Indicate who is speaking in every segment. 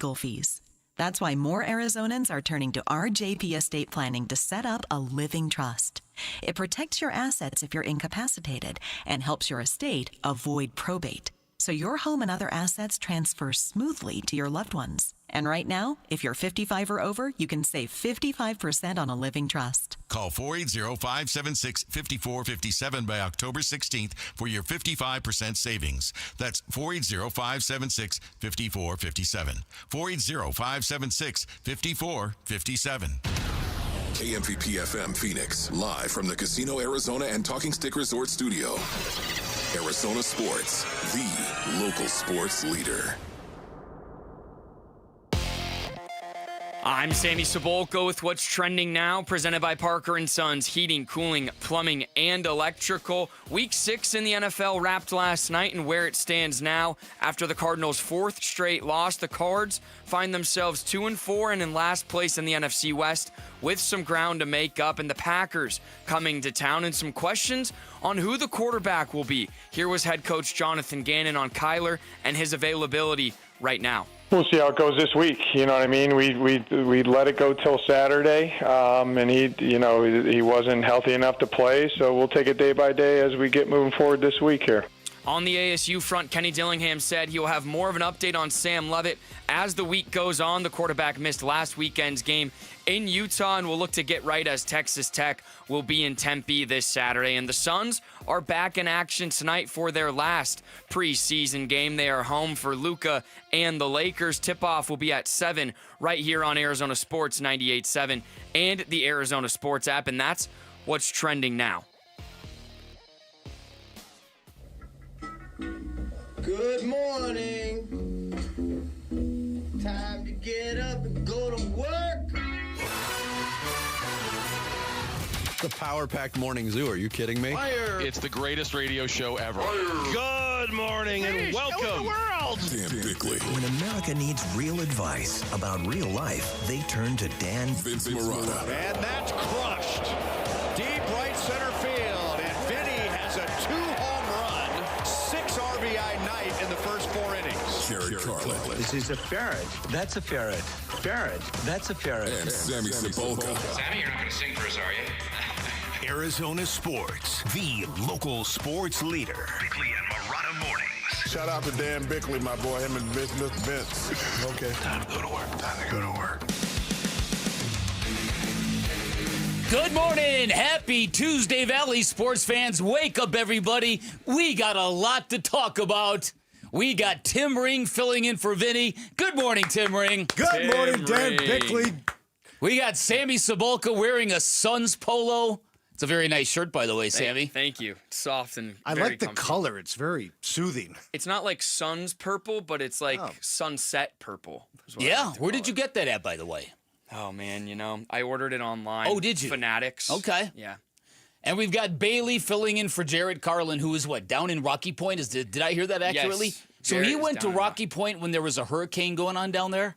Speaker 1: legal fees. That's why more Arizonans are turning to RJP Estate Planning to set up a living trust. It protects your assets if you're incapacitated and helps your estate avoid probate, so your home and other assets transfer smoothly to your loved ones. And right now, if you're 55 or over, you can save 55% on a living trust.
Speaker 2: Call 480-576-5457 by October 16th for your 55% savings. That's 480-576-5457. 480-576-5457.
Speaker 3: KMVP FM Phoenix, live from the Casino Arizona and Talking Stick Resort Studio. Arizona Sports, the local sports leader.
Speaker 4: I'm Sammy Cebulka with what's trending now, presented by Parker & Sons Heating, Cooling, Plumbing, and Electrical. Week 6 in the NFL wrapped last night, and where it stands now, after the Cardinals' 4th straight loss, the Cards find themselves 2-4 and in last place in the NFC West with some ground to make up, and the Packers coming to town, and some questions on who the quarterback will be. Here was head coach Jonathan Gannon on Kyler and his availability right now.
Speaker 5: We'll see how it goes this week. You know what I mean? We let it go till Saturday, and he wasn't healthy enough to play. So we'll take it day by day as we get moving forward this week here.
Speaker 4: On the ASU front, Kenny Dillingham said he will have more of an update on Sam Leavitt as the week goes on. The quarterback missed last weekend's game in Utah and will look to get right as Texas Tech will be in Tempe this Saturday. And the Suns are back in action tonight for their last preseason game. They are home for Luka and the Lakers. Tip-off will be at 7 right here on Arizona Sports 98.7 and the Arizona Sports app. And that's what's trending now.
Speaker 6: Good morning. Time to get up and go to work.
Speaker 7: The power-packed morning zoo. Are you kidding me?
Speaker 6: Fire.
Speaker 8: It's the greatest radio show ever.
Speaker 7: Good morning and welcome.
Speaker 3: Dan Bickley,
Speaker 9: When America needs real advice about real life, they turn to Dan
Speaker 3: Vince Marotta,
Speaker 10: And that's crushed. Deep right center field. And Vinny has a 2-home run, 6 RBI night in the first 4 innings.
Speaker 3: Jared Carlin,
Speaker 9: This is a ferret. That's a ferret. Ferret. That's a ferret.
Speaker 3: and Sammy Cebulka.
Speaker 11: Sammy, you're not going to sing for us, are you?
Speaker 12: Arizona Sports, the local sports leader. Bickley and Marotta mornings.
Speaker 10: Shout out to Dan Bickley, my boy, him and Vince. Okay.
Speaker 12: Time to go to work. Time to go to work.
Speaker 13: Good morning. Happy Tuesday, Valley sports fans. Wake up, everybody. We got a lot to talk about. We got Tim Ring filling in for Vinny. Good morning, Tim Ring.
Speaker 10: Good morning, Dan Bickley.
Speaker 13: We got Sammy Cebulka wearing a Suns polo. It's a very nice shirt, by the way, Sammy.
Speaker 4: Thank you. It's soft and
Speaker 10: I
Speaker 4: very
Speaker 10: like the
Speaker 4: comfy.
Speaker 10: color. It's very soothing.
Speaker 4: It's not like sun's purple, but it's like sunset purple. is what I
Speaker 13: Yeah,
Speaker 4: like to
Speaker 13: where
Speaker 4: call
Speaker 13: did you get that at, by the way?
Speaker 4: Oh, man, I ordered it online.
Speaker 13: Oh, did you?
Speaker 4: Fanatics.
Speaker 13: Okay.
Speaker 4: Yeah.
Speaker 13: And we've got Bailey filling in for Jared Carlin, who is what, down in Rocky Point? Did I hear that accurately?
Speaker 4: Yes,
Speaker 13: So
Speaker 4: Jared
Speaker 13: he
Speaker 4: is
Speaker 13: went to
Speaker 4: down in
Speaker 13: Rocky Point when there was a hurricane going on down there?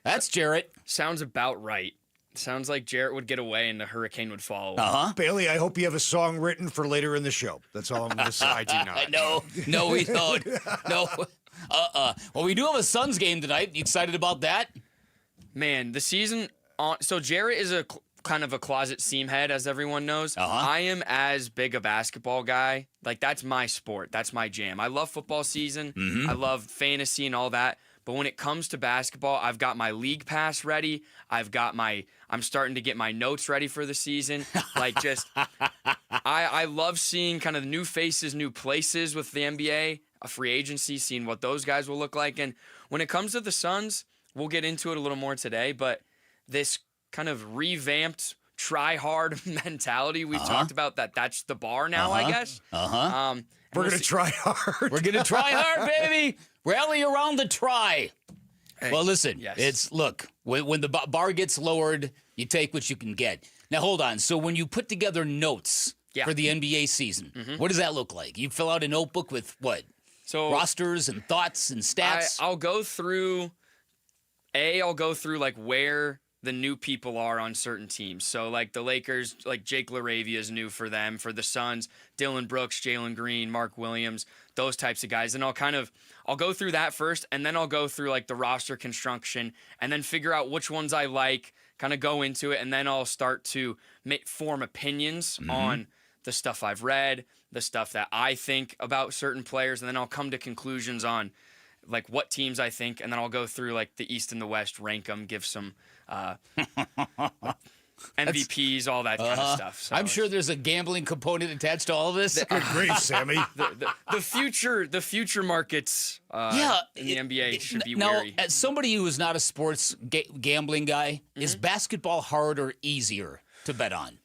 Speaker 13: That's Jarrett.
Speaker 4: Sounds about right. Sounds like Jarrett would get away and the hurricane would follow.
Speaker 13: Uh-huh.
Speaker 10: Bailey, I hope you have a song written for later in the show. That's all I'm going to say. I do not.
Speaker 13: No, we don't. No. Well, we do have a Suns game tonight. You excited about that?
Speaker 4: Man, the season on. So Jarrett is a kind of a closet seam head, as everyone knows. I am as big a basketball guy. Like, that's my sport. That's my jam. I love football season.
Speaker 13: Mm-hmm.
Speaker 4: I love fantasy and all that. But when it comes to basketball, I've got my league pass ready. I'm starting to get my notes ready for the season. Like, just, I love seeing kind of new faces, new places with the NBA, a free agency, seeing what those guys will look like. And when it comes to the Suns, we'll get into it a little more today, but this kind of revamped try-hard mentality we've talked about, that's the bar now, I guess.
Speaker 10: We're going to try hard.
Speaker 13: We're going to try hard, baby. Rally around the try.
Speaker 4: Hey,
Speaker 13: well, listen,
Speaker 4: yes.
Speaker 13: when the bar gets lowered, you take what you can get. Now, hold on. So when you put together notes for the NBA season, what does that look like? You fill out a notebook with what?
Speaker 4: So
Speaker 13: rosters and thoughts and stats?
Speaker 4: I'll go through like where the new people are on certain teams. So like the Lakers, like Jake LaRavia is new for them. For the Suns, Dylan Brooks, Jalen Green, Mark Williams, those types of guys. And I'll go through that first, and then I'll go through like the roster construction and then figure out which ones I like, kind of go into it, and then I'll start to form opinions on the stuff I've read, the stuff that I think about certain players, and then I'll come to conclusions on like what teams I think, and then I'll go through like the East and the West, rank them, give some MVPs, all that kind of stuff. So
Speaker 13: I'm sure there's a gambling component attached to all of this.
Speaker 14: Good grief, Sammy.
Speaker 4: The future markets in the NBA should be
Speaker 13: now,
Speaker 4: wary.
Speaker 13: As somebody who is not a sports gambling guy, is basketball harder or easier to bet on?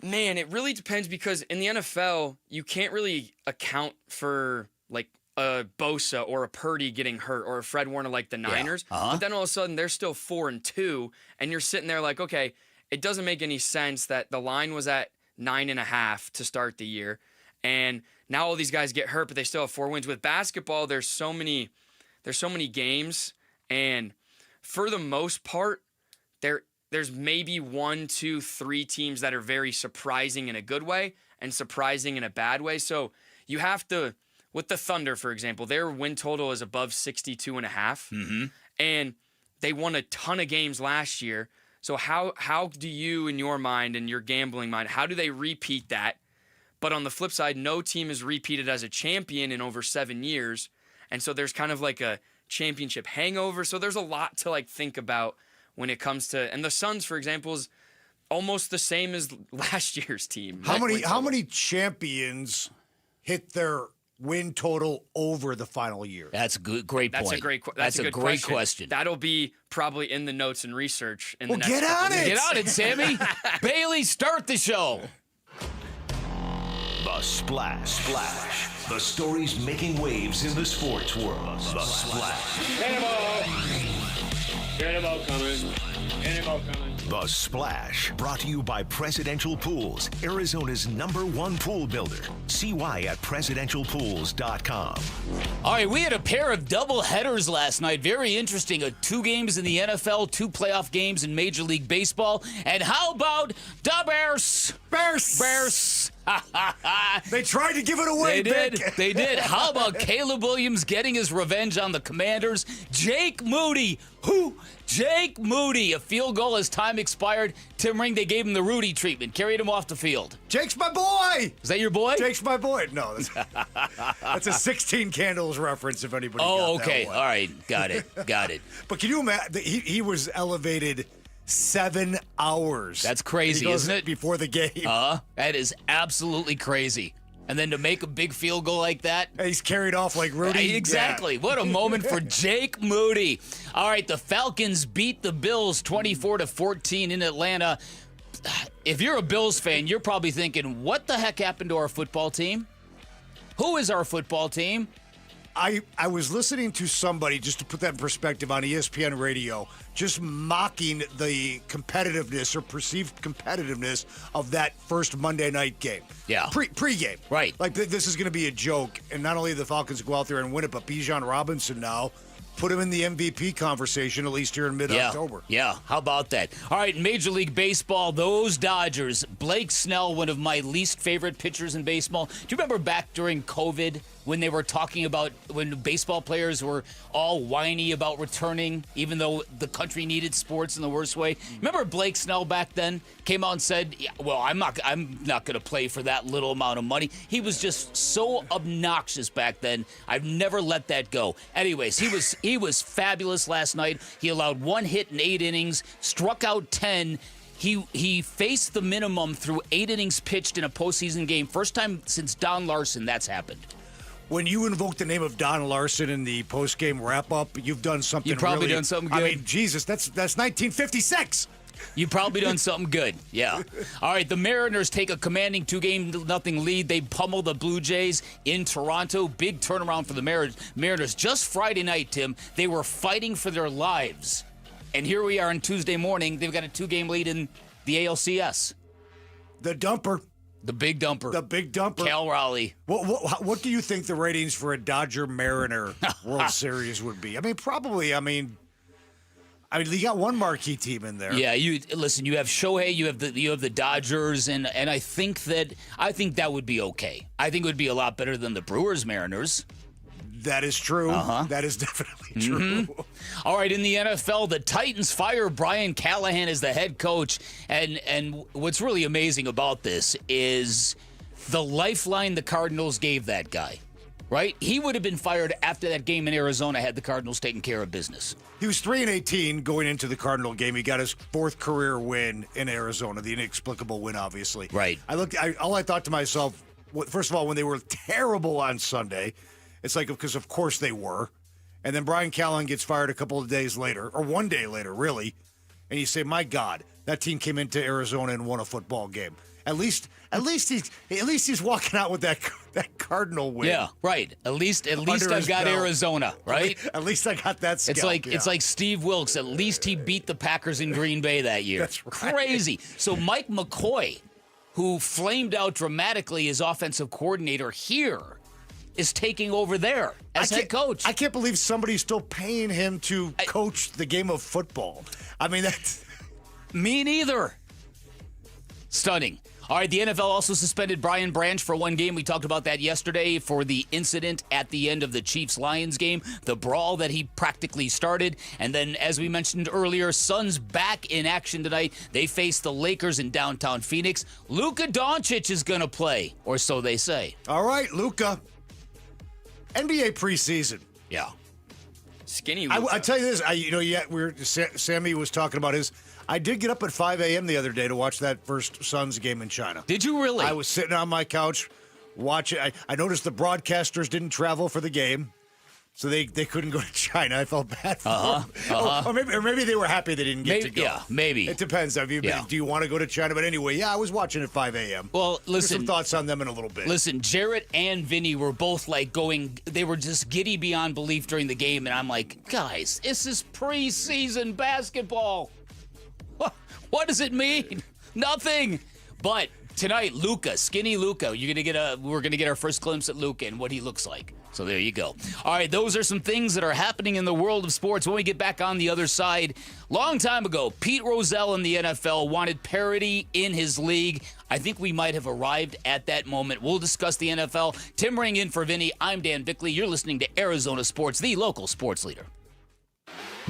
Speaker 4: Man, it really depends, because in the NFL, you can't really account for like a Bosa or a Purdy getting hurt or a Fred Warner like the Niners. But then all of a sudden they're still 4-2, and you're sitting there like, okay, it doesn't make any sense that the line was at 9.5 to start the year, and now all these guys get hurt, but they still have 4 wins. With basketball, there's so many games, and for the most part, there's maybe 1, 2, 3 teams that are very surprising in a good way and surprising in a bad way. So you have to, with the Thunder, for example, their win total is above 62.5, and they won a ton of games last year. So how do you, in your mind and your gambling mind, how do they repeat that? But on the flip side, no team has repeated as a champion in over 7 years, and so there's kind of like a championship hangover. So there's a lot to like think about when it comes to, and the Suns, for example, is almost the same as last year's team.
Speaker 14: How many champions hit their win total over the final year?
Speaker 13: That's a great point.
Speaker 4: That's a great
Speaker 13: question.
Speaker 4: That'll be probably in the notes and research in the next
Speaker 14: get on it.
Speaker 13: Get on it, Sammy. Bailey, start the show.
Speaker 12: The Splash. The stories making waves in the sports world. The Splash.
Speaker 6: Get him all coming.
Speaker 12: The Splash, brought to you by Presidential Pools, Arizona's #1 pool builder. See why at presidentialpools.com.
Speaker 13: All right, we had a pair of double headers last night. Very interesting. 2 games in the NFL, 2 playoff games in Major League Baseball. And how about the Bears? Bears.
Speaker 14: They tried to give it away,
Speaker 13: They did. How about Caleb Williams getting his revenge on the Commanders? Jake Moody. Jake Moody. A field goal as time expired. Tim Ring, they gave him the Rudy treatment. Carried him off the field.
Speaker 14: Jake's my boy.
Speaker 13: Is that your boy?
Speaker 14: Jake's my boy. No, that's a 16 Candles reference, if anybody got that
Speaker 13: okay.
Speaker 14: one.
Speaker 13: All right. Got it.
Speaker 14: But can you imagine, he was elevated 7 hours.
Speaker 13: That's crazy, isn't it?
Speaker 14: Before the game.
Speaker 13: That is absolutely crazy. And then to make a big field goal like that.
Speaker 14: He's carried off like Rudy.
Speaker 13: Exactly. Yeah. What a moment for Jake Moody. All right, the Falcons beat the Bills 24-14 in Atlanta. If you're a Bills fan, you're probably thinking, what the heck happened to our football team? Who is our football team?
Speaker 14: I was listening to somebody, just to put that in perspective, on ESPN radio, just mocking the competitiveness or perceived competitiveness of that first Monday night game.
Speaker 13: Yeah.
Speaker 14: Pre-game.
Speaker 13: Right.
Speaker 14: Like, this is going to be a joke. And not only the Falcons go out there and win it, but Bijan Robinson now put him in the MVP conversation, at least here in mid-October.
Speaker 13: Yeah, how about that? All right, Major League Baseball, those Dodgers. Blake Snell, one of my least favorite pitchers in baseball. Do you remember back during COVID when they were talking about when baseball players were all whiny about returning, even though the country needed sports in the worst way? Remember Blake Snell back then came out and said, yeah, well, I'm not going to play for that little amount of money. He was just so obnoxious back then. I've never let that go. Anyways, he was fabulous last night. He allowed 1 hit in 8 innings, struck out 10. He faced the minimum through 8 innings pitched in a postseason game. First time since Don Larson that's happened.
Speaker 14: When you invoke the name of Don Larson in the postgame wrap-up, you've done something
Speaker 13: You've probably
Speaker 14: really,
Speaker 13: done something good.
Speaker 14: I mean, Jesus, that's 1956.
Speaker 13: You've probably done something good, yeah. All right, the Mariners take a commanding 2-0 lead. They pummel the Blue Jays in Toronto. Big turnaround for the Mariners. Just Friday night, Tim, they were fighting for their lives. And here we are on Tuesday morning. They've got a 2-game lead in the ALCS.
Speaker 14: The dumper.
Speaker 13: The big dumper.
Speaker 14: The big dumper.
Speaker 13: Cal Raleigh.
Speaker 14: What do you think the ratings for a Dodger-Mariner World Series would be? I mean, probably, I mean, you got one marquee team in there.
Speaker 13: Yeah, you have Shohei, you have the Dodgers, and I think that would be okay. I think it would be a lot better than the Brewers Mariners.
Speaker 14: That is true. That is definitely true.
Speaker 13: All right, in the NFL, the Titans fire Brian Callahan as the head coach, and what's really amazing about this is the lifeline the Cardinals gave that guy. Right? He would have been fired after that game in Arizona had the Cardinals taken care of business.
Speaker 14: He was 3-18 going into the Cardinal game. He got his 4th career win in Arizona, the inexplicable win, obviously.
Speaker 13: Right.
Speaker 14: All I thought to myself, first of all, when they were terrible on Sunday, it's like, because of course they were. And then Brian Callahan gets fired a couple of days later, or one day later, really. And you say, my God, that team came into Arizona and won a football game. At least he's walking out with that Cardinal win.
Speaker 13: Yeah, right. At least I've got Arizona, right?
Speaker 14: At least I got that scalp.
Speaker 13: It's like Steve Wilkes. At least he beat the Packers in Green Bay that year.
Speaker 14: That's right.
Speaker 13: Crazy. So Mike McCoy, who flamed out dramatically as offensive coordinator here, is taking over there as head coach.
Speaker 14: I can't believe somebody's still paying him to coach the game of football. I mean, that's...
Speaker 13: Me neither. Stunning. All right, the NFL also suspended Brian Branch for 1 game. We talked about that yesterday for the incident at the end of the Chiefs-Lions game, the brawl that he practically started. And then, as we mentioned earlier, Suns back in action tonight. They face the Lakers in downtown Phoenix. Luka Doncic is going to play, or so they say.
Speaker 14: All right, Luka. NBA preseason.
Speaker 13: Yeah.
Speaker 4: Skinny.
Speaker 14: I tell you this. Sammy was talking about his. I did get up at 5 a.m. the other day to watch that first Suns game in China.
Speaker 13: Did you really?
Speaker 14: I was sitting on my couch watching. I noticed the broadcasters didn't travel for the game, so they couldn't go to China. I felt bad for them. Or maybe they were happy they didn't get to go.
Speaker 13: Yeah, maybe.
Speaker 14: It depends. Do you want to go to China? But anyway, I was watching at 5 a.m.
Speaker 13: Well, listen.
Speaker 14: Some thoughts on them in a little bit.
Speaker 13: Listen, Jarrett and Vinny were both they were just giddy beyond belief during the game, and I'm like, guys, this is preseason basketball. What does it mean? Nothing. But tonight, Luka, skinny Luka, we're gonna get our first glimpse at Luka and what he looks like. So there you go. All right, those are some things that are happening in the world of sports. When we get back on the other side, long time ago, Pete Rozelle in the NFL wanted parity in his league. I think we might have arrived at that moment. We'll discuss the NFL. Tim Ring in for Vinny. I'm Dan Bickley. You're listening to Arizona Sports, the local sports leader.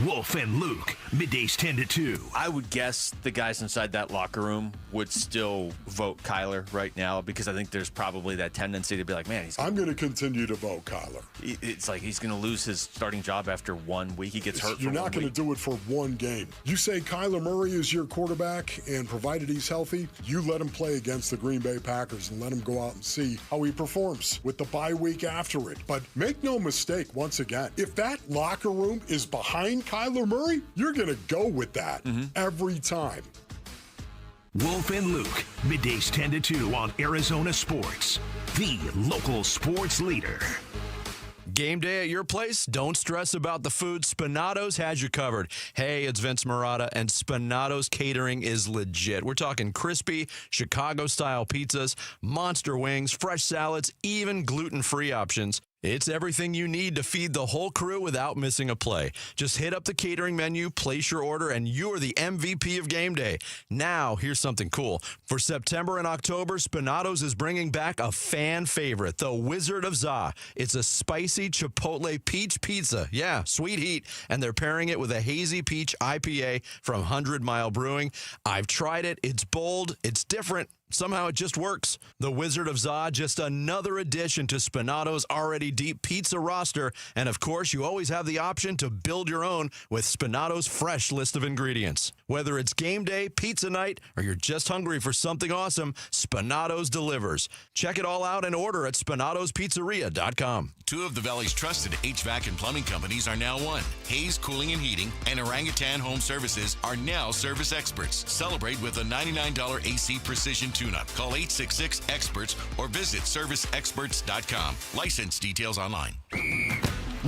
Speaker 12: Wolf and Luke, middays 10 to 2.
Speaker 8: I would guess the guys inside that locker room would still vote Kyler right now because I think there's probably that tendency to be like, man,
Speaker 15: I'm going to continue to vote Kyler.
Speaker 8: It's like he's going to lose his starting job after 1 week. He gets hurt.
Speaker 15: You're not going to do it for 1 game. You say Kyler Murray is your quarterback, and provided he's healthy, you let him play against the Green Bay Packers and let him go out and see how he performs with the bye week after it. But make no mistake, once again, if that locker room is behind Kyler Murray, you're going to go with that every time.
Speaker 12: Wolf and Luke, middays 10 to 2 on Arizona Sports, the local sports leader.
Speaker 7: Game day at your place? Don't stress about the food. Spinato's has you covered. Hey, it's Vince Marotta, and Spinato's catering is legit. We're talking crispy, Chicago-style pizzas, monster wings, fresh salads, even gluten-free options. It's everything you need to feed the whole crew without missing a play. Just hit up the catering menu, place your order, and you're the MVP of game day. Now, here's something cool. For September and October, Spinato's is bringing back a fan favorite, the Wizard of Za. It's a spicy chipotle peach pizza. Yeah, sweet heat. And they're pairing it with a hazy peach IPA from 100 Mile Brewing. I've tried it. It's bold. It's different. Somehow it just works. The Wizard of Za, just another addition to Spinato's already deep pizza roster. And of course, you always have the option to build your own with Spinato's fresh list of ingredients. Whether it's game day, pizza night, or you're just hungry for something awesome, Spinato's delivers. Check it all out and order at SpinatosPizzeria.com.
Speaker 2: 2 of the Valley's trusted HVAC and plumbing companies are now one. Hayes Cooling and Heating and Orangutan Home Services are now service experts. Celebrate with a $99 AC Precision tune-up. Call 866-EXPERTS or visit serviceexperts.com. License details online.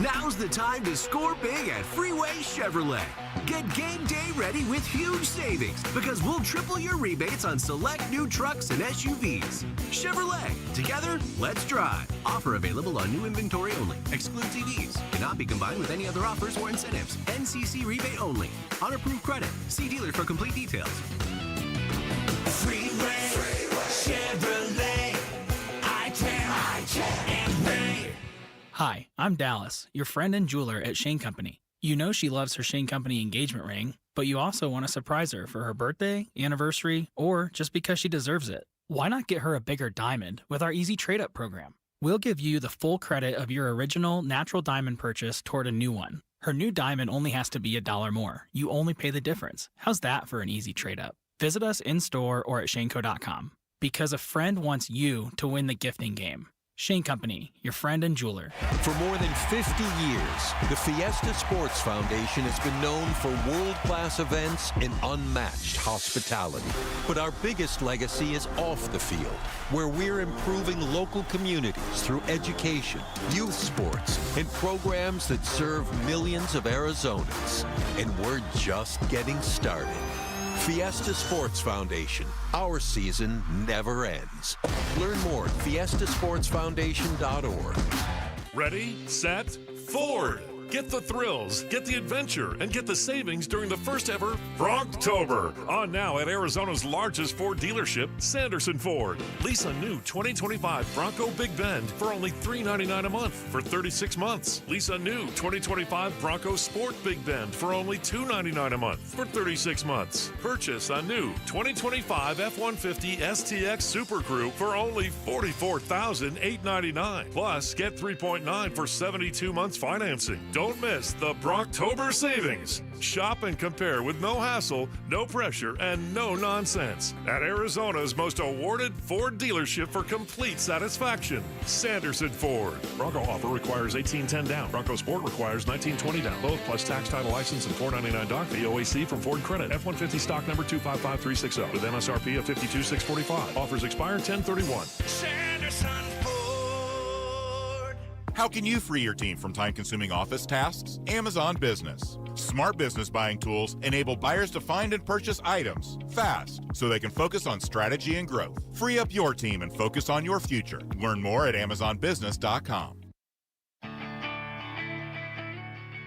Speaker 16: Now's the time to score big at Freeway Chevrolet. Get game day ready with huge savings because we'll triple your rebates on select new trucks and SUVs. Chevrolet, together, let's drive. Offer available on new inventory only. Excludes EVs. Cannot be combined with any other offers or incentives. NCC rebate only. On approved credit. See dealer for complete details.
Speaker 17: Freeway Chevrolet. I-10 and Ray.
Speaker 18: Hi, I'm Dallas, your friend and jeweler at Shane Company. You know she loves her Shane Company engagement ring, but you also want to surprise her for her birthday, anniversary, or just because she deserves it. Why not get her a bigger diamond with our Easy Trade-Up program? We'll give you the full credit of your original natural diamond purchase toward a new one. Her new diamond only has to be $1 more. You only pay the difference. How's that for an easy trade-up? Visit us in-store or at shaneco.com. Because a friend wants you to win the gifting game. Shane Company, your friend and jeweler.
Speaker 19: For more than 50 years, the Fiesta Sports Foundation has been known for world-class events and unmatched hospitality. But our biggest legacy is off the field, where we're improving local communities through education, youth sports, and programs that serve millions of Arizonans. And we're just getting started. Fiesta Sports Foundation. Our season never ends. Learn more at fiestasportsfoundation.org.
Speaker 20: Ready, set, Ford. Get the thrills, get the adventure, and get the savings during the first ever Brocktober. On now at Arizona's largest Ford dealership, Sanderson Ford. Lease a new 2025 Bronco Big Bend for only $399 a month for 36 months. Lease a new 2025 Bronco Sport Big Bend for only $299 a month for 36 months. Purchase a new 2025 F-150 STX Super Crew for only $44,899. Plus, get 3.9 for 72 months financing. Don't miss the Brocktober savings. Shop and compare with no hassle, no pressure, and no nonsense at Arizona's most awarded Ford dealership for complete satisfaction, Sanderson Ford. Bronco offer requires $1,810 down. Bronco Sport requires $1,920 down. Both plus tax, title, license, and $499 doc fee. OAC from Ford Credit. F-150 stock number 255360 with MSRP of $52,645. Offers expire 10/31.
Speaker 10: Sanderson Ford. How can you free your team from time-consuming office tasks? Amazon Business. Smart business buying tools enable buyers to find and purchase items fast so they can focus on strategy and growth. Free up your team and focus on your future. Learn more at AmazonBusiness.com.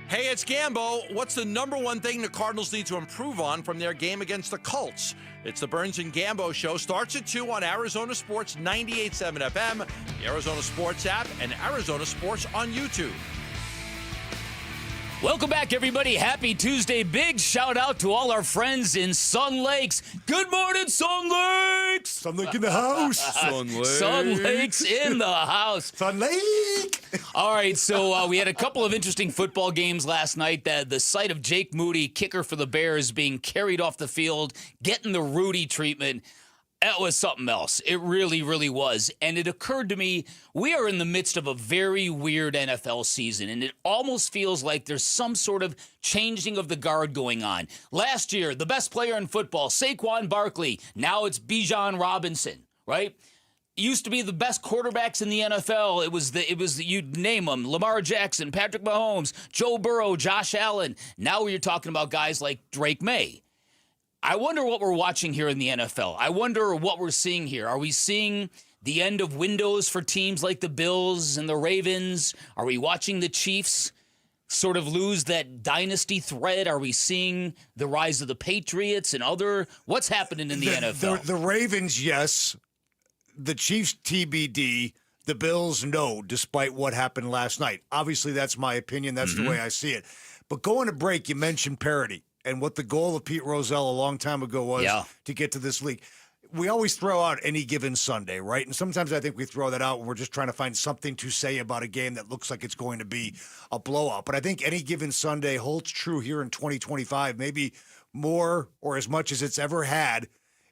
Speaker 21: Hey, it's Gambo. What's the number one thing the Cardinals need to improve on from their game against the Colts? It's the Burns and Gambo Show. Starts at 2 on Arizona Sports 98.7 FM, the Arizona Sports app, and Arizona Sports on YouTube.
Speaker 13: Welcome back, everybody. Happy Tuesday. Big shout out to all our friends in Sun Lakes. Good morning, Sun Lakes.
Speaker 14: Sun Lake in the house.
Speaker 13: Sun Lake's in the house.
Speaker 14: Sun Lake.
Speaker 13: All right, so we had a couple of interesting football games last night. The sight of Jake Moody, kicker for the Bears, being carried off the field, getting the Rudy treatment. That was something else. It really, really was. And it occurred to me, we are in the midst of a very weird NFL season, and it almost feels like there's some sort of changing of the guard going on. Last year, the best player in football, Saquon Barkley. Now it's Bijan Robinson, right? Used to be the best quarterbacks in the NFL. It was you'd name them, Lamar Jackson, Patrick Mahomes, Joe Burrow, Josh Allen. Now you're talking about guys like Drake May. I wonder what we're watching here in the NFL. I wonder what we're seeing here. Are we seeing the end of windows for teams like the Bills and the Ravens? Are we watching the Chiefs sort of lose that dynasty thread? Are we seeing the rise of the Patriots and other? What's happening in the NFL?
Speaker 14: The Ravens, yes. The Chiefs, TBD. The Bills, no, despite what happened last night. Obviously, that's my opinion. That's the way I see it. But going to break, you mentioned parity. And what the goal of Pete Rozelle a long time ago was to get to this league. We always throw out any given Sunday, right? And sometimes I think we throw that out when we're just trying to find something to say about a game that looks like it's going to be a blowout. But I think any given Sunday holds true here in 2025, maybe more or as much as it's ever had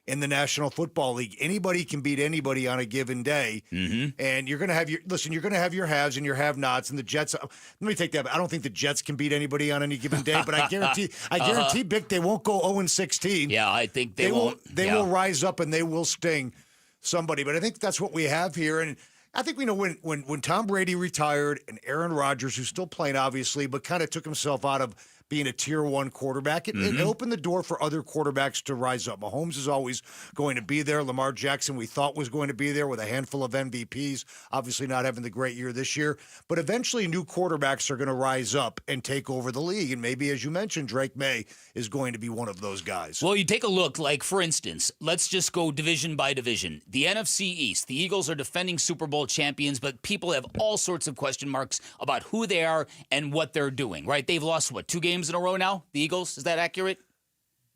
Speaker 14: in the National Football League. Anybody can beat anybody on a given day. And you're going to have you're going to have your haves and your have-nots, and the Jets. Let me take that. I don't think the Jets can beat anybody on any given day, but I guarantee Bick, they won't go 0-16.
Speaker 13: Yeah, I think they won't.
Speaker 14: They will rise up and they will sting somebody. But I think that's what we have here. And I think we know when Tom Brady retired and Aaron Rodgers, who's still playing, obviously, but kind of took himself out of being a tier 1 quarterback. It opened the door for other quarterbacks to rise up. Mahomes is always going to be there. Lamar Jackson, we thought, was going to be there with a handful of MVPs, obviously not having the great year this year. But eventually new quarterbacks are going to rise up and take over the league. And maybe, as you mentioned, Drake May is going to be one of those guys.
Speaker 13: Well, you take a look, like, for instance, let's just go division by division. The NFC East, the Eagles are defending Super Bowl champions, but people have all sorts of question marks about who they are and what they're doing, right? They've lost, 2 games in a row now, the Eagles? Is that accurate?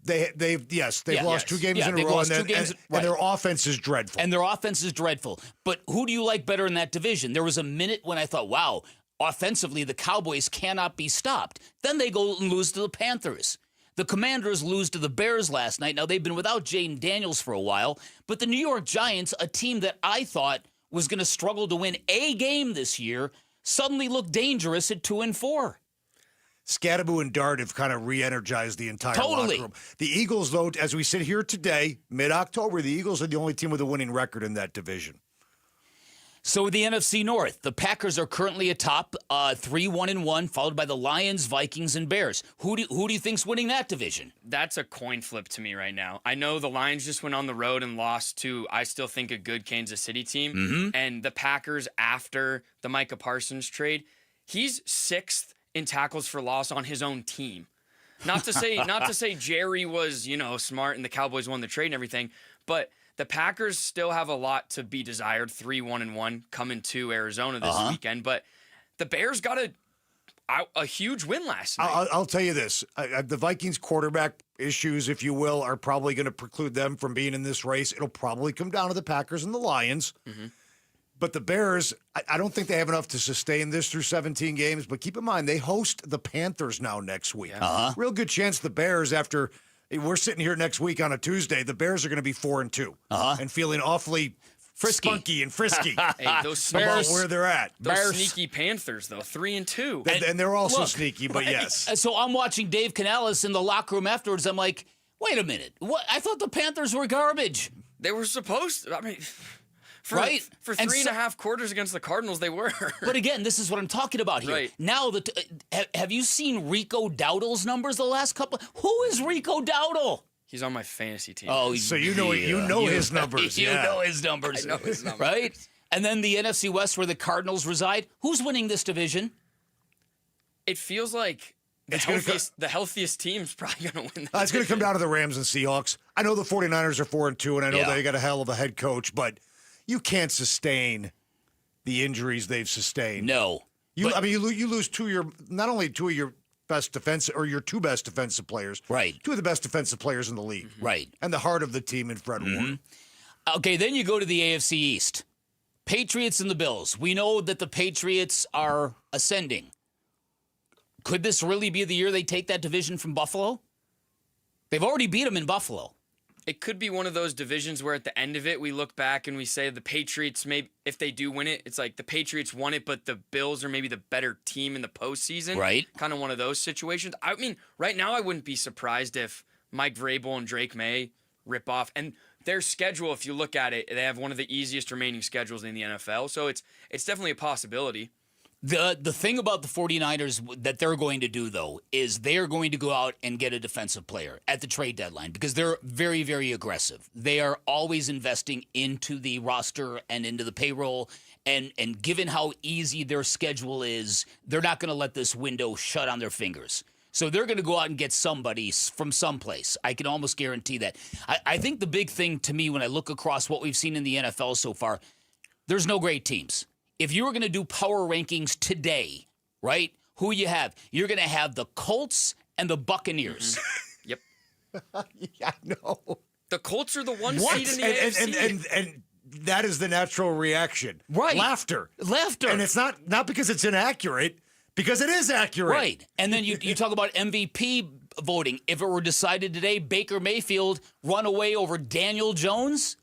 Speaker 14: They've lost 2 games in a row, and their offense is dreadful. But who do you like better in that division? There was a minute when I thought, wow, offensively, the Cowboys cannot be stopped. Then they go and lose to the Panthers. The Commanders lose to the Bears last night. Now, they've been without Jaden Daniels for a while, but the New York Giants, a team that I thought was going to struggle to win a game this year, suddenly look dangerous at 2-4. Scatterbo and Dart have kind of re-energized the entire locker room. The Eagles, though, as we sit here today, mid-October, the Eagles are the only team with a winning record in that division.
Speaker 13: So the NFC North, the Packers are currently atop 3-1-1, followed by the Lions, Vikings, and Bears. Who do you think's winning that division?
Speaker 4: That's a coin flip to me right now. I know the Lions just went on the road and lost to, I still think, a good Kansas City team. And the Packers, after the Micah Parsons trade, he's 6th in tackles for loss on his own team. Not to say Jerry was, smart and the Cowboys won the trade and everything, but the Packers still have a lot to be desired. 3-1-1 coming to Arizona this weekend, but the Bears got a huge win last night.
Speaker 14: I'll tell you this: the Vikings' quarterback issues, if you will, are probably going to preclude them from being in this race. It'll probably come down to the Packers and the Lions. But the Bears, I don't think they have enough to sustain this through 17 games. But keep in mind, they host the Panthers now next week. Real good chance the Bears, after we're sitting here next week on a Tuesday, the Bears are going to be 4-2 and feeling awfully
Speaker 13: frisky,
Speaker 14: spunky and frisky.
Speaker 4: Hey, those
Speaker 14: about where they're at.
Speaker 4: Those sneaky Panthers, though, 3-2.
Speaker 14: And they're also sneaky, but yes.
Speaker 13: So I'm watching Dave Canales in the locker room afterwards. I'm like, wait a minute. What? I thought the Panthers were garbage.
Speaker 4: They were supposed to. I mean... For 3.5 quarters against the Cardinals, they were.
Speaker 13: But again, this is what I'm talking about here.
Speaker 4: Right.
Speaker 13: Now, have you seen Rico Dowdle's numbers the last couple? Who is Rico Dowdle?
Speaker 4: He's on my fantasy team.
Speaker 13: Oh,
Speaker 14: so you know his numbers.
Speaker 13: You know his numbers.
Speaker 4: I know his numbers.
Speaker 13: Right? And then the NFC West, where the Cardinals reside. Who's winning this division?
Speaker 4: It feels like the healthiest team's probably going to win.
Speaker 14: It's going to come down to the Rams and Seahawks. I know the 49ers are 4-2, and I know they got a hell of a head coach, but you can't sustain the injuries they've sustained.
Speaker 13: No.
Speaker 14: You lose not only two of your best defense or your 2 best defensive players.
Speaker 13: Right.
Speaker 14: 2 of the best defensive players in the league.
Speaker 13: Right.
Speaker 14: And the heart of the team in Fred Warner.
Speaker 13: Okay, then you go to the AFC East. Patriots and the Bills. We know that the Patriots are ascending. Could this really be the year they take that division from Buffalo? They've already beat them in Buffalo.
Speaker 4: It could be one of those divisions where at the end of it, we look back and we say the Patriots, maybe if they do win it, it's like the Patriots won it, but the Bills are maybe the better team in the postseason.
Speaker 13: Right.
Speaker 4: Kind of one of those situations. I mean, right now I wouldn't be surprised if Mike Vrabel and Drake May rip off. And their schedule, if you look at it, they have one of the easiest remaining schedules in the NFL. So it's definitely a possibility.
Speaker 13: The thing about the 49ers that they're going to do, though, is they're going to go out and get a defensive player at the trade deadline because they're very, very aggressive. They are always investing into the roster and into the payroll. And given how easy their schedule is, they're not going to let this window shut on their fingers. So they're going to go out and get somebody from someplace. I can almost guarantee that. I think the big thing to me when I look across what we've seen in the NFL so far, there's no great teams. If you were going to do power rankings today, right, who you have, you're going to have the Colts and the Buccaneers.
Speaker 4: Yep.
Speaker 14: Yeah, I know.
Speaker 4: The Colts are the one seed in the AFC.
Speaker 14: And that is the natural reaction.
Speaker 13: Right.
Speaker 14: Laughter.
Speaker 13: And
Speaker 14: it's not because it's inaccurate, because it is accurate.
Speaker 13: Right. And then you talk about MVP voting. If it were decided today, Baker Mayfield run away over Daniel Jones.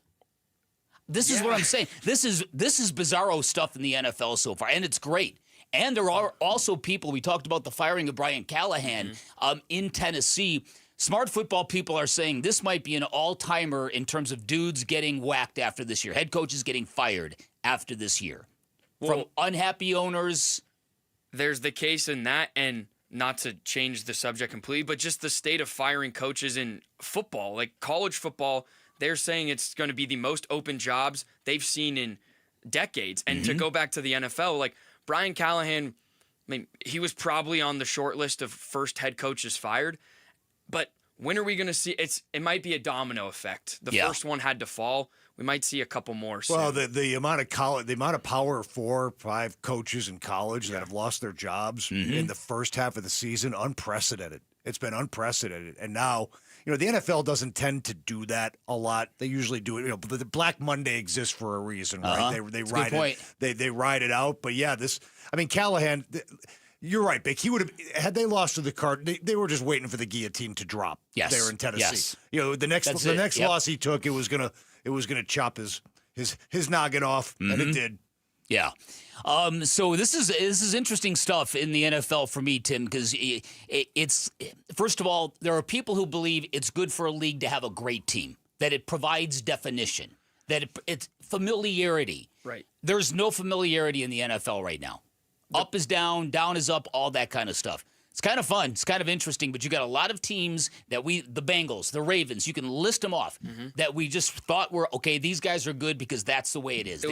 Speaker 13: This is what I'm saying. This is bizarro stuff in the NFL so far, and it's great. And there are also people, we talked about the firing of Brian Callahan in Tennessee. Smart football people are saying this might be an all-timer in terms of dudes getting whacked after this year. Head coaches getting fired after this year from unhappy owners.
Speaker 4: There's the case in that, and not to change the subject completely, but just the state of firing coaches in football, like college football. They're saying it's going to be the most open jobs they've seen in decades. And to go back to the NFL, like Brian Callahan, I mean, he was probably on the short list of first head coaches fired. But when are we going to see it might be a domino effect. The first one had to fall. We might see a couple more soon.
Speaker 14: Well, the amount of Power 4 or 5 coaches in college that have lost their jobs in the first half of the season, unprecedented. It's been unprecedented. And now, the NFL doesn't tend to do that a lot. They usually do it. The Black Monday exists for a reason, right? They ride it. They ride it out. But yeah, Callahan. You're right, Bick. He would have had they lost to the Cardinals. They were just waiting for the guillotine to drop.
Speaker 13: Yes.
Speaker 14: There in Tennessee.
Speaker 13: Yes.
Speaker 14: The next loss he took, it was gonna chop his noggin off, and it did.
Speaker 13: Yeah. So this is interesting stuff in the NFL for me, Tim, because it's first of all, there are people who believe it's good for a league to have a great team, that it provides definition, that it's familiarity.
Speaker 4: Right.
Speaker 13: There's no familiarity in the NFL right now. Up is down, down is up, all that kind of stuff. It's kind of fun. It's kind of interesting, but you got a lot of teams the Bengals, the Ravens, you can list them off, that we just thought were, okay, these guys are good because that's the way it is.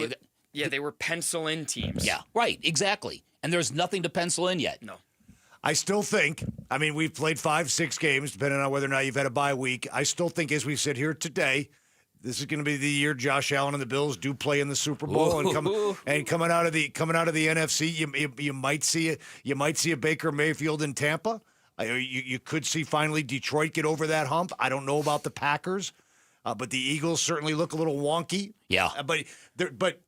Speaker 4: They were pencil-in teams.
Speaker 13: Yeah, right, exactly. And there's nothing to pencil in yet.
Speaker 4: No.
Speaker 14: I still think, we've played 5-6 games, depending on whether or not you've had a bye week. I still think as we sit here today, this is going to be the year Josh Allen and the Bills do play in the Super Bowl, and coming out of the NFC, you might see a Baker Mayfield in Tampa. You could see finally Detroit get over that hump. I don't know about the Packers, but the Eagles certainly look a little wonky.
Speaker 13: Yeah,
Speaker 14: but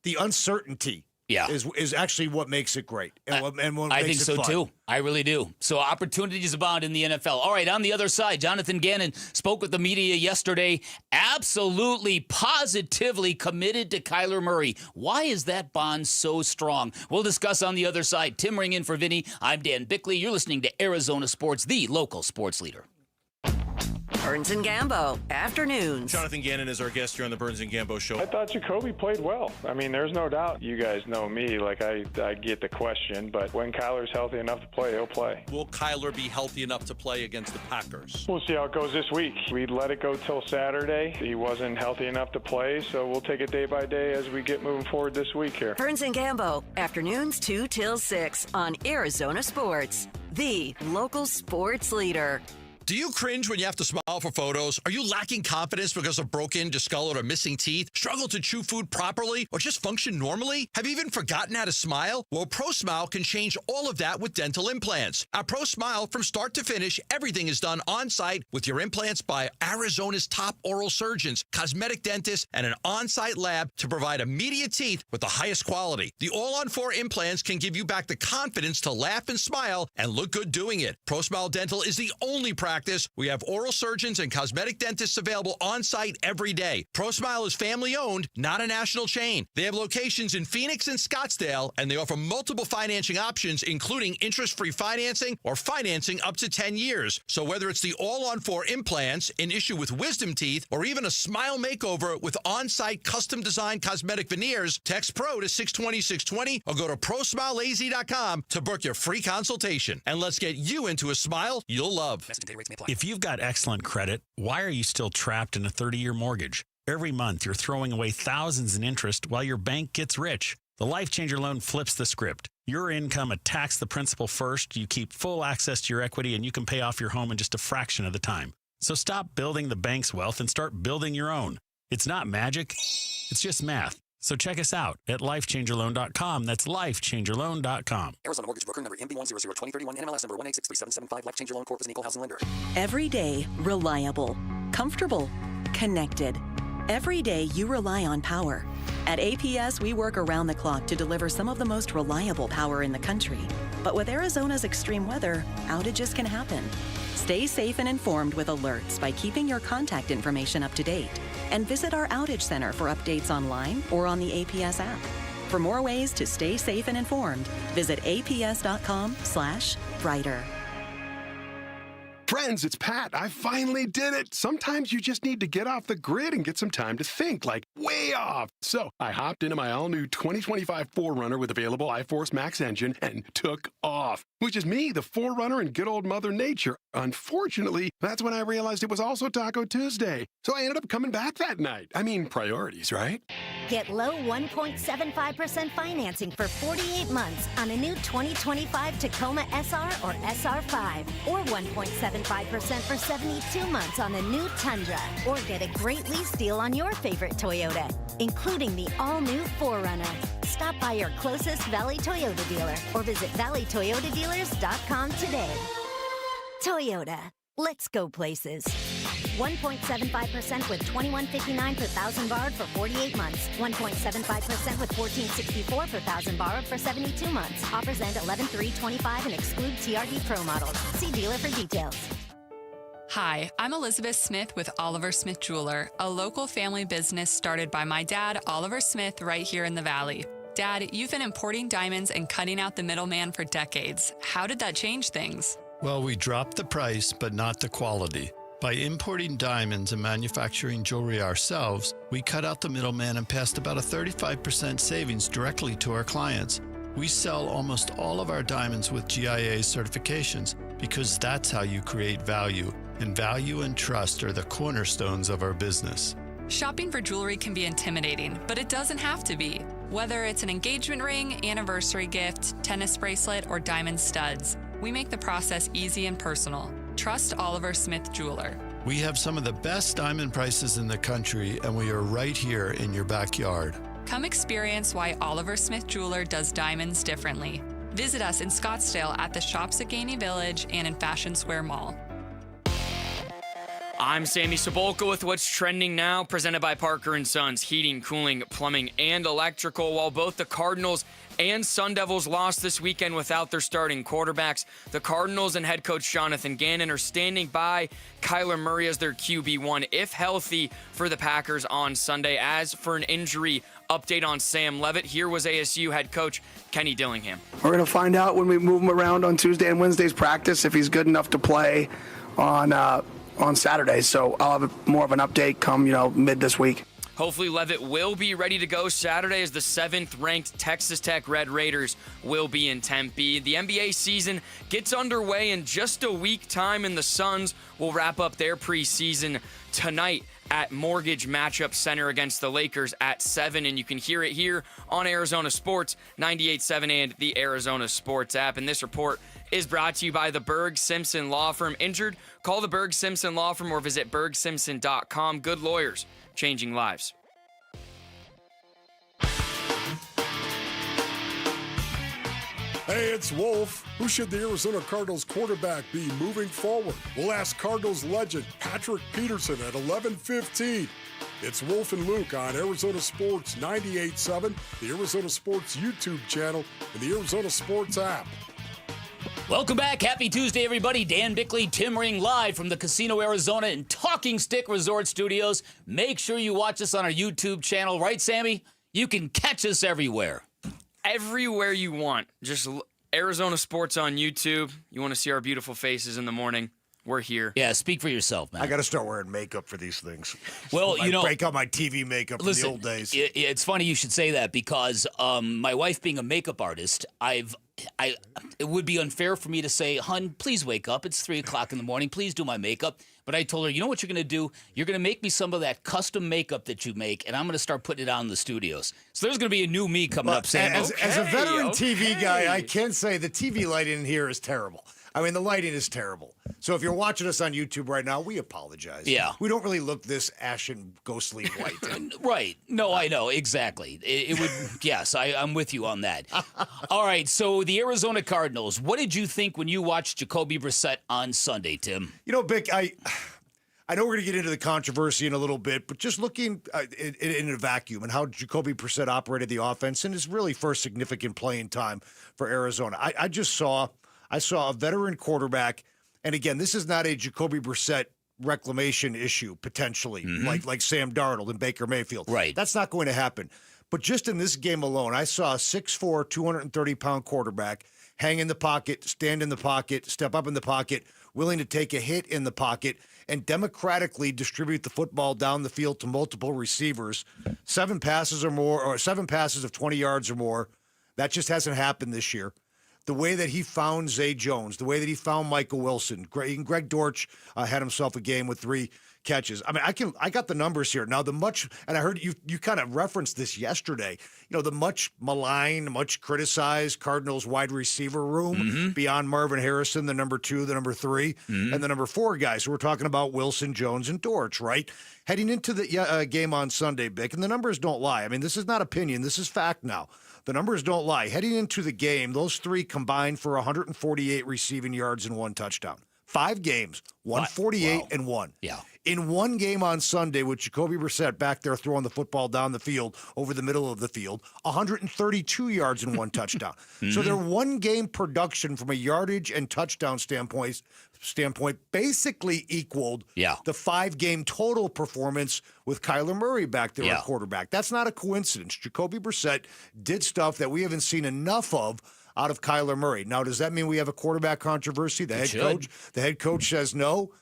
Speaker 14: the uncertainty.
Speaker 13: Yeah,
Speaker 14: is actually what makes it great, and what
Speaker 13: I
Speaker 14: makes
Speaker 13: think
Speaker 14: it
Speaker 13: so
Speaker 14: fun.
Speaker 13: too. I really do. So opportunities abound in the NFL. All right, on the other side, Jonathan Gannon spoke with the media yesterday. Absolutely, positively committed to Kyler Murray. Why is that bond so strong? We'll discuss on the other side. Tim Ring in for Vinny. I'm Dan Bickley. You're listening to Arizona Sports, the local sports leader.
Speaker 1: Burns and Gambo, afternoons.
Speaker 21: Jonathan Gannon is our guest here on the Burns and Gambo Show.
Speaker 5: I thought Jacobe played well. There's no doubt. You guys know me. I get the question, but when Kyler's healthy enough to play, he'll play.
Speaker 21: Will Kyler be healthy enough to play against the Packers?
Speaker 5: We'll see how it goes this week. We let it go till Saturday. He wasn't healthy enough to play, so we'll take it day by day as we get moving forward this week here.
Speaker 1: Burns and Gambo, afternoons 2 till 6 on Arizona Sports, the local sports leader.
Speaker 7: Do you cringe when you have to smile for photos? Are you lacking confidence because of broken, discolored, or missing teeth? Struggle to chew food properly or just function normally? Have you even forgotten how to smile? Well, ProSmile can change all of that with dental implants. At ProSmile, from start to finish, everything is done on-site with your implants by Arizona's top oral surgeons, cosmetic dentists, and an on-site lab to provide immediate teeth with the highest quality. The all-on-4 implants can give you back the confidence to laugh and smile and look good doing it. ProSmile Dental is the only practice. We have oral surgeons and cosmetic dentists available on-site every day. ProSmile is family-owned, not a national chain. They have locations in Phoenix and Scottsdale, and they offer multiple financing options, including interest-free financing or financing up to 10 years. So whether it's the all-on-4 implants, an issue with wisdom teeth, or even a smile makeover with on-site custom-designed cosmetic veneers, text PRO to 620-620 or go to ProSmileAZ.com to book your free consultation. And let's get you into a smile you'll love.
Speaker 22: If you've got excellent credit, why are you still trapped in a 30-year mortgage? Every month, you're throwing away thousands in interest while your bank gets rich. The Life Changer loan flips the script. Your income attacks the principal first, you keep full access to your equity, and you can pay off your home in just a fraction of the time. So stop building the bank's wealth and start building your own. It's not magic, it's just math. So check us out at lifechangerloan.com. That's lifechangerloan.com.
Speaker 23: Arizona Mortgage Broker number MB1002031, NMLS number 1863775. Life Changer Loan Corp is an equal housing lender.
Speaker 1: Every day, reliable, comfortable, connected. Every day, you rely on power. At APS, we work around the clock to deliver some of the most reliable power in the country. But with Arizona's extreme weather, outages can happen. Stay safe and informed with alerts by keeping your contact information up to date. And visit our outage center for updates online or on the APS app. For more ways to stay safe and informed, visit aps.com/brighter.
Speaker 3: Friends, it's Pat. I finally did it. Sometimes you just need to get off the grid and get some time to think, like way off. So I hopped into my all-new 2025 4Runner with available iForce Max engine and took off, which is me, the 4Runner and good old Mother Nature. Unfortunately, that's when I realized it was also Taco Tuesday. So I ended up coming back that night. I mean, priorities, right?
Speaker 9: Get low 1.75% financing for 48 months on a new 2025 Tacoma SR or SR5, or 1.75% for 72 months on a new Tundra, or get a great lease deal on your favorite Toyota, including the all-new 4Runner. Stop by your closest Valley Toyota dealer or visit valleytoyotadealers.com today. Toyota, let's go places. 1.75% with $21.59 per thousand borrowed for 48 months. 1.75% with $14.64 per thousand borrowed for 72 months. Offers end 11/3/25 and exclude TRD Pro models. See dealer for details.
Speaker 11: Hi, I'm Elizabeth Smith with Oliver Smith Jeweler, a local family business started by my dad, Oliver Smith, right here in the Valley. Dad, you've been importing diamonds and cutting out the middleman for decades. How did that change things?
Speaker 24: Well, we dropped the price, but not the quality. By importing diamonds and manufacturing jewelry ourselves, we cut out the middleman and passed about a 35% savings directly to our clients. We sell almost all of our diamonds with GIA certifications because that's how you create value, and value and trust are the cornerstones of our business.
Speaker 11: Shopping for jewelry can be intimidating, but it doesn't have to be. Whether it's an engagement ring, anniversary gift, tennis bracelet, or diamond studs, we make the process easy and personal. Trust Oliver Smith Jeweler.
Speaker 24: We have some of the best diamond prices in the country, and we are right here in your backyard.
Speaker 11: Come experience why Oliver Smith Jeweler does diamonds differently. Visit us in Scottsdale at the Shops at Gainey Village and in Fashion Square Mall.
Speaker 4: I'm Sammy Cebulka with what's trending now, presented by Parker & Sons, heating, cooling, plumbing, and electrical. While both the Cardinals and Sun Devils lost this weekend without their starting quarterbacks, the Cardinals and head coach Jonathan Gannon are standing by Kyler Murray as their QB1, if healthy, for the Packers on Sunday. As for an injury update on Sam Levitt, here was ASU head coach Kenny Dillingham.
Speaker 25: We're going to find out when we move him around on Tuesday and Wednesday's practice if he's good enough to play on Saturday. So I'll have more of an update come, mid this week.
Speaker 4: Hopefully Levitt will be ready to go Saturday as the 7th-ranked Texas Tech Red Raiders will be in Tempe. The NBA season gets underway in just a week time, and the Suns will wrap up their preseason tonight at Mortgage Matchup Center against the Lakers at 7, and you can hear it here on Arizona Sports 98.7 and the Arizona Sports app. And this report is brought to you by the Berg Simpson Law Firm. Injured? Call the Berg Simpson Law Firm or visit bergsimpson.com. Good lawyers, changing lives.
Speaker 15: Hey, it's Wolf. Who should the Arizona Cardinals quarterback be moving forward? We'll ask Cardinals legend Patrick Peterson at 11:15. It's Wolf and Luke on Arizona Sports 98.7, the Arizona Sports YouTube channel, and the Arizona Sports app.
Speaker 13: Welcome back. Happy Tuesday, everybody. Dan Bickley, Tim Ring, live from the Casino Arizona and Talking Stick Resort Studios. Make sure you watch us on our YouTube channel. Right, Sammy? You can catch us everywhere.
Speaker 4: Everywhere you want. Just Arizona Sports on YouTube. You want to see our beautiful faces in the morning? We're here.
Speaker 13: Yeah, speak for yourself, man.
Speaker 14: I got to start wearing makeup for these things.
Speaker 13: Well,
Speaker 14: I break out my TV makeup from the old days.
Speaker 13: It's funny you should say that because my wife being a makeup artist, it would be unfair for me to say, "Hun, please wake up. It's 3 o'clock in the morning. Please do my makeup." But I told her, you know what you're going to do? You're going to make me some of that custom makeup that you make, and I'm going to start putting it on in the studios. So there's going to be a new me coming up, Sam.
Speaker 14: As a veteran TV guy, I can say the TV lighting in here is terrible. I mean, the lighting is terrible. So if you're watching us on YouTube right now, we apologize.
Speaker 13: Yeah.
Speaker 14: We don't really look this ashen, ghostly white.
Speaker 13: Right. No, I know. Exactly. It would, yes, I'm with you on that. All right, so the Arizona Cardinals, what did you think when you watched Jacobe Brissett on Sunday, Tim?
Speaker 14: You know, Bick, I know we're going to get into the controversy in a little bit, but just looking in a vacuum and how Jacobe Brissett operated the offense and his really first significant playing time for Arizona, I saw a veteran quarterback, and again, this is not a Jacobe Brissett reclamation issue, potentially, like Sam Darnold and Baker Mayfield.
Speaker 13: Right.
Speaker 14: That's not going to happen. But just in this game alone, I saw a 6'4", 230-pound quarterback hang in the pocket, stand in the pocket, step up in the pocket willing to take a hit in the pocket and democratically distribute the football down the field to multiple receivers, 7 passes or more, or 7 passes of 20 yards or more. That just hasn't happened this year. The way that he found Zay Jones, the way that he found Michael Wilson, Greg Dortch had himself a game with 3 catches. I mean, I got the numbers here. Now, and I heard you kind of referenced this yesterday, the much maligned, much criticized Cardinals wide receiver room beyond Marvin Harrison, the number 2, the number 3, and the number 4 guys. So we're talking about Wilson, Jones, and Dortch, right? Heading into the game on Sunday, Bick, and the numbers don't lie. I mean, this is not opinion. This is fact now. The numbers don't lie. Heading into the game, those 3 combined for 148 receiving yards and 1 touchdown. 5 games, 148 and 1.
Speaker 13: Yeah.
Speaker 14: In one game on Sunday with Jacobe Brissett back there throwing the football down the field over the middle of the field, 132 yards and 1 touchdown. So their one-game production from a yardage and touchdown standpoint basically equaled the 5-game total performance with Kyler Murray back there at quarterback. That's not a coincidence. Jacobe Brissett did stuff that we haven't seen enough of out of Kyler Murray. Now, does that mean we have a quarterback controversy? The head coach says no.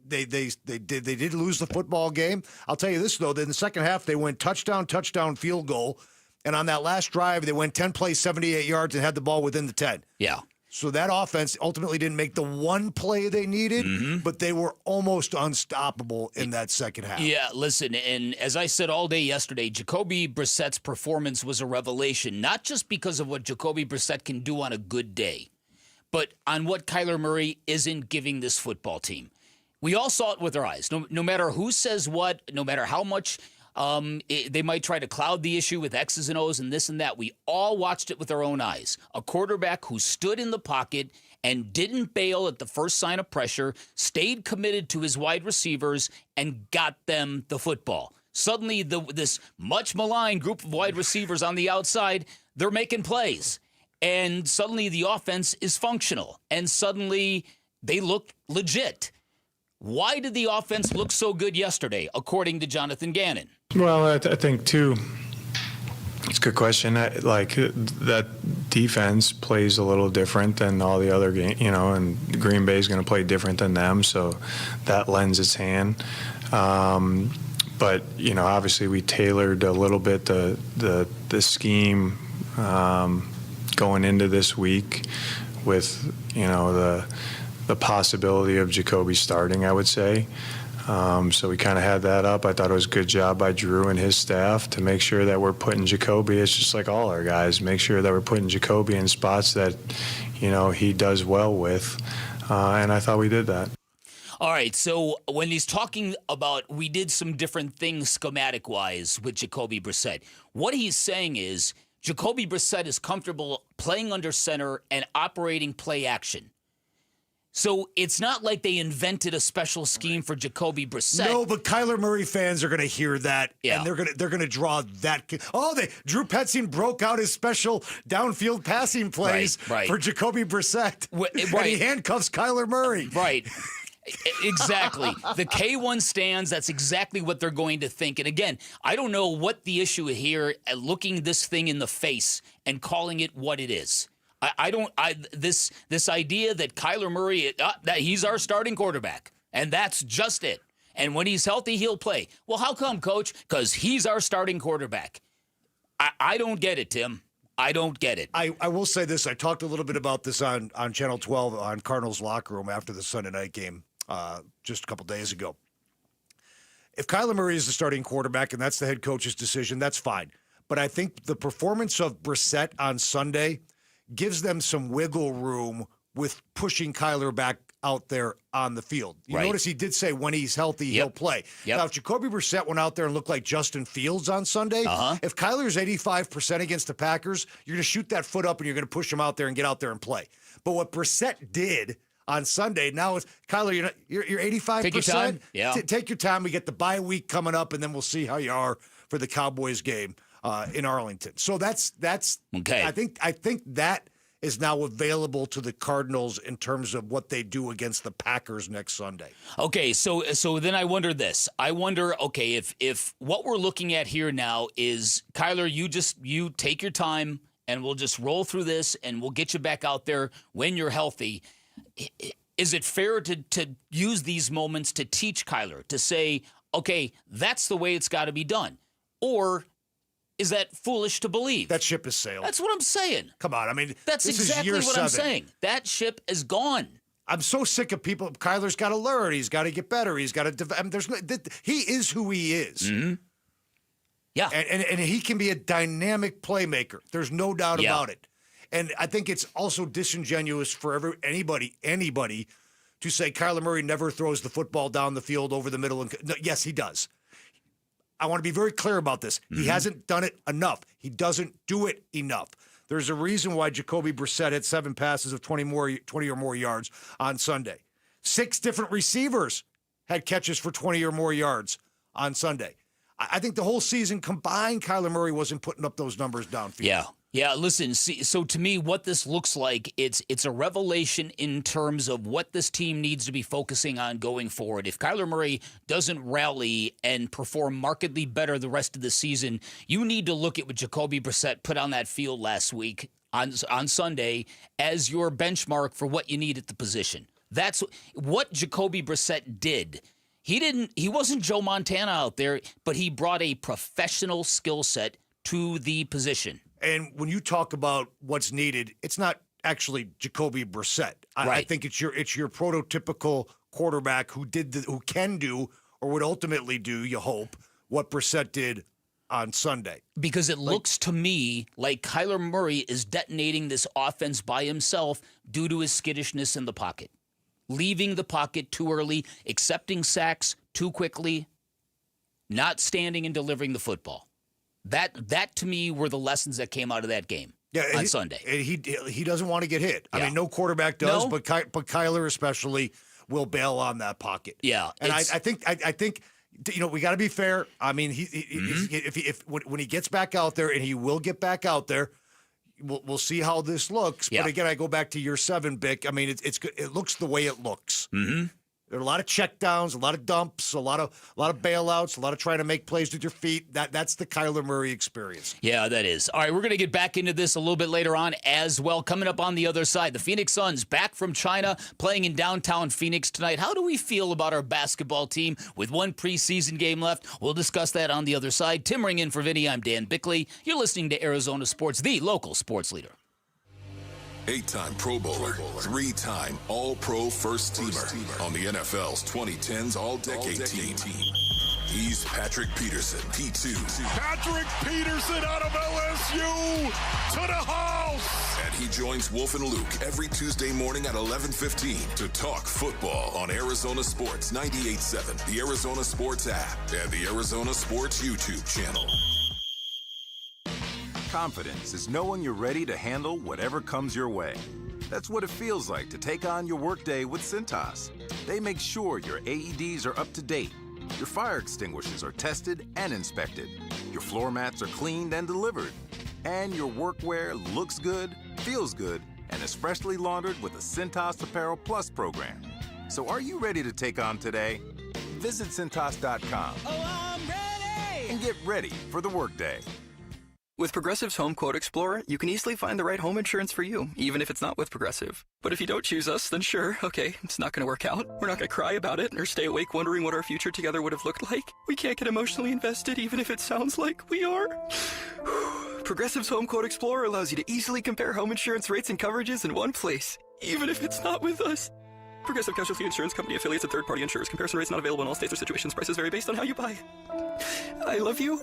Speaker 14: They did lose the football game. I'll tell you this, though, that in the second half, they went touchdown, field goal. And on that last drive, they went 10 plays, 78 yards, and had the ball within the 10.
Speaker 13: Yeah.
Speaker 14: So that offense ultimately didn't make the one play they needed, but they were almost unstoppable in that second half.
Speaker 13: Yeah, listen, and as I said all day yesterday, Jacobe Brissett's performance was a revelation, not just because of what Jacobe Brissett can do on a good day, but on what Kyler Murray isn't giving this football team. We all saw it with our eyes. No matter who says what, no matter how much they might try to cloud the issue with X's and O's and this and that, we all watched it with our own eyes. A quarterback who stood in the pocket and didn't bail at the first sign of pressure, stayed committed to his wide receivers, and got them the football. Suddenly, this much maligned group of wide receivers on the outside, they're making plays. And suddenly the offense is functional. And suddenly they look legit. Why did the offense look so good yesterday, according to Jonathan Gannon?
Speaker 2: Well, I think, too, it's a good question. That defense plays a little different than all the other games, and Green Bay is going to play different than them, so that lends its hand. But, obviously we tailored a little bit the scheme going into this week with, the possibility of Jacoby starting, I would say. So we kind of had that up. I thought it was a good job by Drew and his staff to make sure that we're putting Jacoby, it's just like all our guys, make sure that we're putting Jacoby in spots that, he does well with. And I thought we did that.
Speaker 13: All right, so when he's talking about we did some different things schematic-wise with Jacobe Brissett, what he's saying is Jacobe Brissett is comfortable playing under center and operating play action. So it's not like they invented a special scheme for Jacobe Brissett.
Speaker 14: No, but Kyler Murray fans are going to hear that, and they're going to draw that. Drew Petzing broke out his special downfield passing plays for Jacobe Brissett, and he handcuffs Kyler Murray.
Speaker 13: Right. Exactly. The K1 stands, that's exactly what they're going to think. And again, I don't know what the issue here at looking this thing in the face and calling it what it is. This idea that Kyler Murray, that he's our starting quarterback, and that's just it. And when he's healthy, he'll play. Well, how come, Coach? Because he's our starting quarterback. I don't get it, Tim. I don't get it.
Speaker 14: I will say this. I talked a little bit about this on Channel 12 on Cardinals Locker Room after the Sunday night game just a couple days ago. If Kyler Murray is the starting quarterback and that's the head coach's decision, that's fine. But I think the performance of Brissett on Sunday gives them some wiggle room with pushing Kyler back out there on the field. You notice he did say when he's healthy, he'll play. Now, if Jacobe Brissett went out there and looked like Justin Fields on Sunday, if Kyler's 85% against the Packers, you're going to shoot that foot up and you're going to push him out there and get out there and play. But what Brissett did on Sunday, now is, Kyler, you're 85%.
Speaker 13: Take your time.
Speaker 14: Take your time. We get the bye week coming up, and then we'll see how you are for the Cowboys game in Arlington. So that's okay. I think that is now available to the Cardinals in terms of what they do against the Packers next Sunday.
Speaker 13: Okay, so then I wonder this. I wonder, okay, if what we're looking at here now is, Kyler, you take your time and we'll just roll through this and we'll get you back out there when you're healthy. Is it fair to use these moments to teach Kyler, to say, okay, that's the way it's got to be done? Or is that foolish to believe?
Speaker 14: That ship has sailed.
Speaker 13: That's what I'm saying.
Speaker 14: Come on, I mean,
Speaker 13: that's
Speaker 14: this
Speaker 13: exactly
Speaker 14: is year
Speaker 13: what I'm
Speaker 14: 7.
Speaker 13: saying. That ship is gone.
Speaker 14: I'm so sick of people. Kyler's got to learn. He's got to get better. He's got to. I mean, he is who he is.
Speaker 13: Mm-hmm. Yeah,
Speaker 14: and he can be a dynamic playmaker. There's no doubt about it. And I think it's also disingenuous for anybody to say Kyler Murray never throws the football down the field over the middle. No, yes, he does. I want to be very clear about this. Mm-hmm. He hasn't done it enough. He doesn't do it enough. There's a reason why Jacobe Brissett had 7 passes of 20 or more yards on Sunday. 6 different receivers had catches for 20 or more yards on Sunday. I think the whole season combined, Kyler Murray wasn't putting up those numbers downfield.
Speaker 13: Yeah, listen, so to me, what this looks like, it's a revelation in terms of what this team needs to be focusing on going forward. If Kyler Murray doesn't rally and perform markedly better the rest of the season, you need to look at what Jacobe Brissett put on that field last week on Sunday as your benchmark for what you need at the position. That's what Jacobe Brissett did. He wasn't Joe Montana out there, but he brought a professional skill set to the position.
Speaker 14: And when you talk about what's needed, it's not actually Jacobe Brissett. I think it's your prototypical quarterback who can do or would ultimately do, you hope, what Brissett did on Sunday.
Speaker 13: Because it looks to me like Kyler Murray is detonating this offense by himself due to his skittishness in the pocket. Leaving the pocket too early, accepting sacks too quickly, not standing and delivering the football. That to me were the lessons that came out of that game on Sunday.
Speaker 14: He doesn't want to get hit. I mean, no quarterback does, but Kyler especially will bail on that pocket.
Speaker 13: Yeah,
Speaker 14: and I think we got to be fair. I mean, when he gets back out there, and he will get back out there, we'll see how this looks. But again, I go back to year 7, Bick. I mean, it looks the way it looks.
Speaker 13: Mm-hmm.
Speaker 14: There are a lot of checkdowns, a lot of dumps, a lot of bailouts, a lot of trying to make plays with your feet. That's the Kyler Murray experience.
Speaker 13: Yeah, that is. All right, we're going to get back into this a little bit later on as well. Coming up on the other side, the Phoenix Suns back from China, playing in downtown Phoenix tonight. How do we feel about our basketball team with one preseason game left? We'll discuss that on the other side. Tim Ring in for Vinny. I'm Dan Bickley. You're listening to Arizona Sports, the local sports leader.
Speaker 6: 8-time Pro Bowler, 3-time All-Pro First Teamer on the NFL's 2010s All-Decade Team. He's Patrick Peterson, P2.
Speaker 20: Patrick Peterson out of LSU to the house!
Speaker 6: And he joins Wolf and Luke every Tuesday morning at 11:15 to talk football on Arizona Sports 98.7, the Arizona Sports app, and the Arizona Sports YouTube channel.
Speaker 8: Confidence is knowing you're ready to handle whatever comes your way. That's what it feels like to take on your workday with Cintas. They make sure your AEDs are up to date, your fire extinguishers are tested and inspected, your floor mats are cleaned and delivered, and your workwear looks good, feels good, and is freshly laundered with the Cintas Apparel Plus program. So are you ready to take on today? Visit Cintas.com and get ready for the workday.
Speaker 12: With Progressive's Home Quote Explorer, you can easily find the right home insurance for you, even if it's not with Progressive. But if you don't choose us, then sure, okay, it's not going to work out. We're not going to cry about it or stay awake wondering what our future together would have looked like. We can't get emotionally invested even if it sounds like we are. Progressive's Home Quote Explorer allows you to easily compare home insurance rates and coverages in one place, even if it's not with us. Progressive Casualty Insurance Company affiliates and third-party insurers. Comparison rates not available in all states or situations. Prices vary based on how you buy. I love you.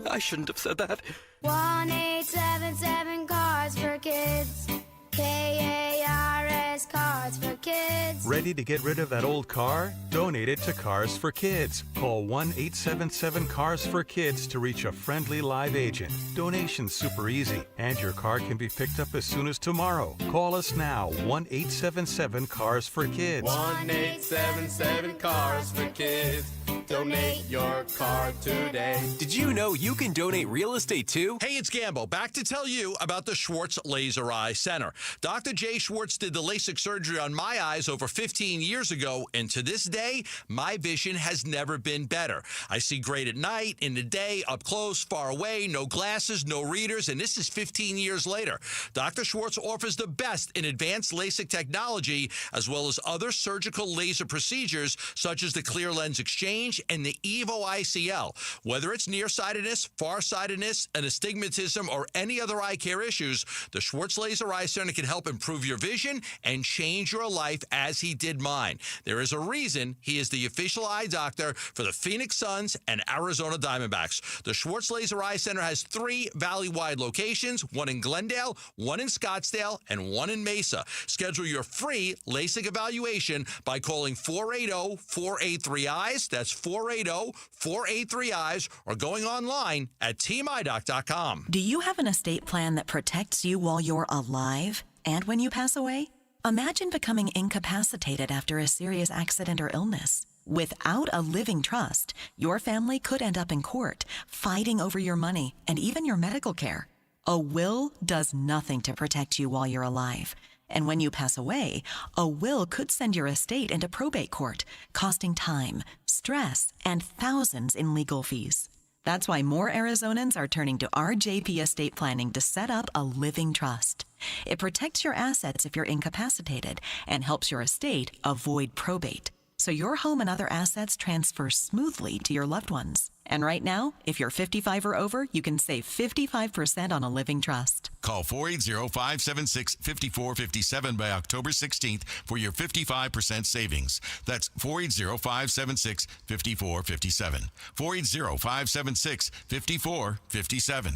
Speaker 12: I shouldn't have said that.
Speaker 16: 1-877 Cars for Kids. KARS Cars for Kids.
Speaker 17: Ready to get rid of that old car? Donate it to Cars for Kids. Call 1-877-CARS-FOR-KIDS to reach a friendly live agent. Donation's super easy, and your car can be picked up as soon as tomorrow. Call us now, 1-877-CARS-FOR-KIDS.
Speaker 26: 1-877-CARS-FOR-KIDs.
Speaker 5: Donate your car today.
Speaker 10: Did you know you can donate real estate too?
Speaker 7: Hey, it's Gambo. Back to tell you about the Schwartz Laser Eye Center. Dr. Jay Schwartz did the LASIK surgery on my eyes over 15 years ago, and to this day, my vision has never been better. I see great at night, in the day, up close, far away, no glasses, no readers, and this is 15 years later. Dr. Schwartz offers the best in advanced LASIK technology, as well as other surgical laser procedures, such as the clear lens exchange and the EVO ICL. Whether it's nearsightedness, farsightedness, an astigmatism, or any other eye care issues, the Schwartz Laser Eye Center can help improve your vision and change your life as he did mine. There is a reason he is the official eye doctor for the Phoenix Suns and Arizona Diamondbacks. The Schwartz Laser Eye Center has 3 valley-wide locations, one in Glendale, one in Scottsdale, and one in Mesa. Schedule your free LASIK evaluation by calling 480-483-EYES. That's 480-483-EYES, or going online at teamidoc.com.
Speaker 1: Do you have an estate plan that protects you while you're alive and when you pass away? Imagine becoming incapacitated after a serious accident or illness. Without a living trust, your family could end up in court, fighting over your money and even your medical care. A will does nothing to protect you while you're alive. And when you pass away, a will could send your estate into probate court, costing time, stress, and thousands in legal fees. That's why more Arizonans are turning to RJP Estate Planning to set up a living trust. It protects your assets if you're incapacitated and helps your estate avoid probate, so your home and other assets transfer smoothly to your loved ones. And right now, if you're 55 or over, you can save 55% on a living trust.
Speaker 18: Call 480-576-5457 by October 16th for your 55% savings. That's 480-576-5457. 480-576-5457.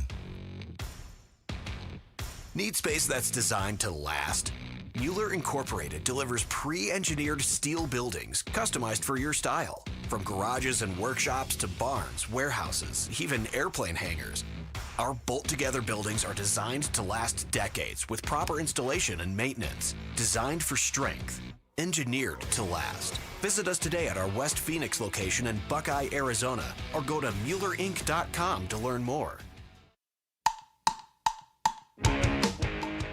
Speaker 19: Need space that's designed to last? Mueller Incorporated delivers pre-engineered steel buildings customized for your style. From garages and workshops to barns, warehouses, even airplane hangars. Our bolt-together buildings are designed to last decades with proper installation and maintenance. Designed for strength. Engineered to last. Visit us today at our West Phoenix location in Buckeye, Arizona, or go to MuellerInc.com to learn more.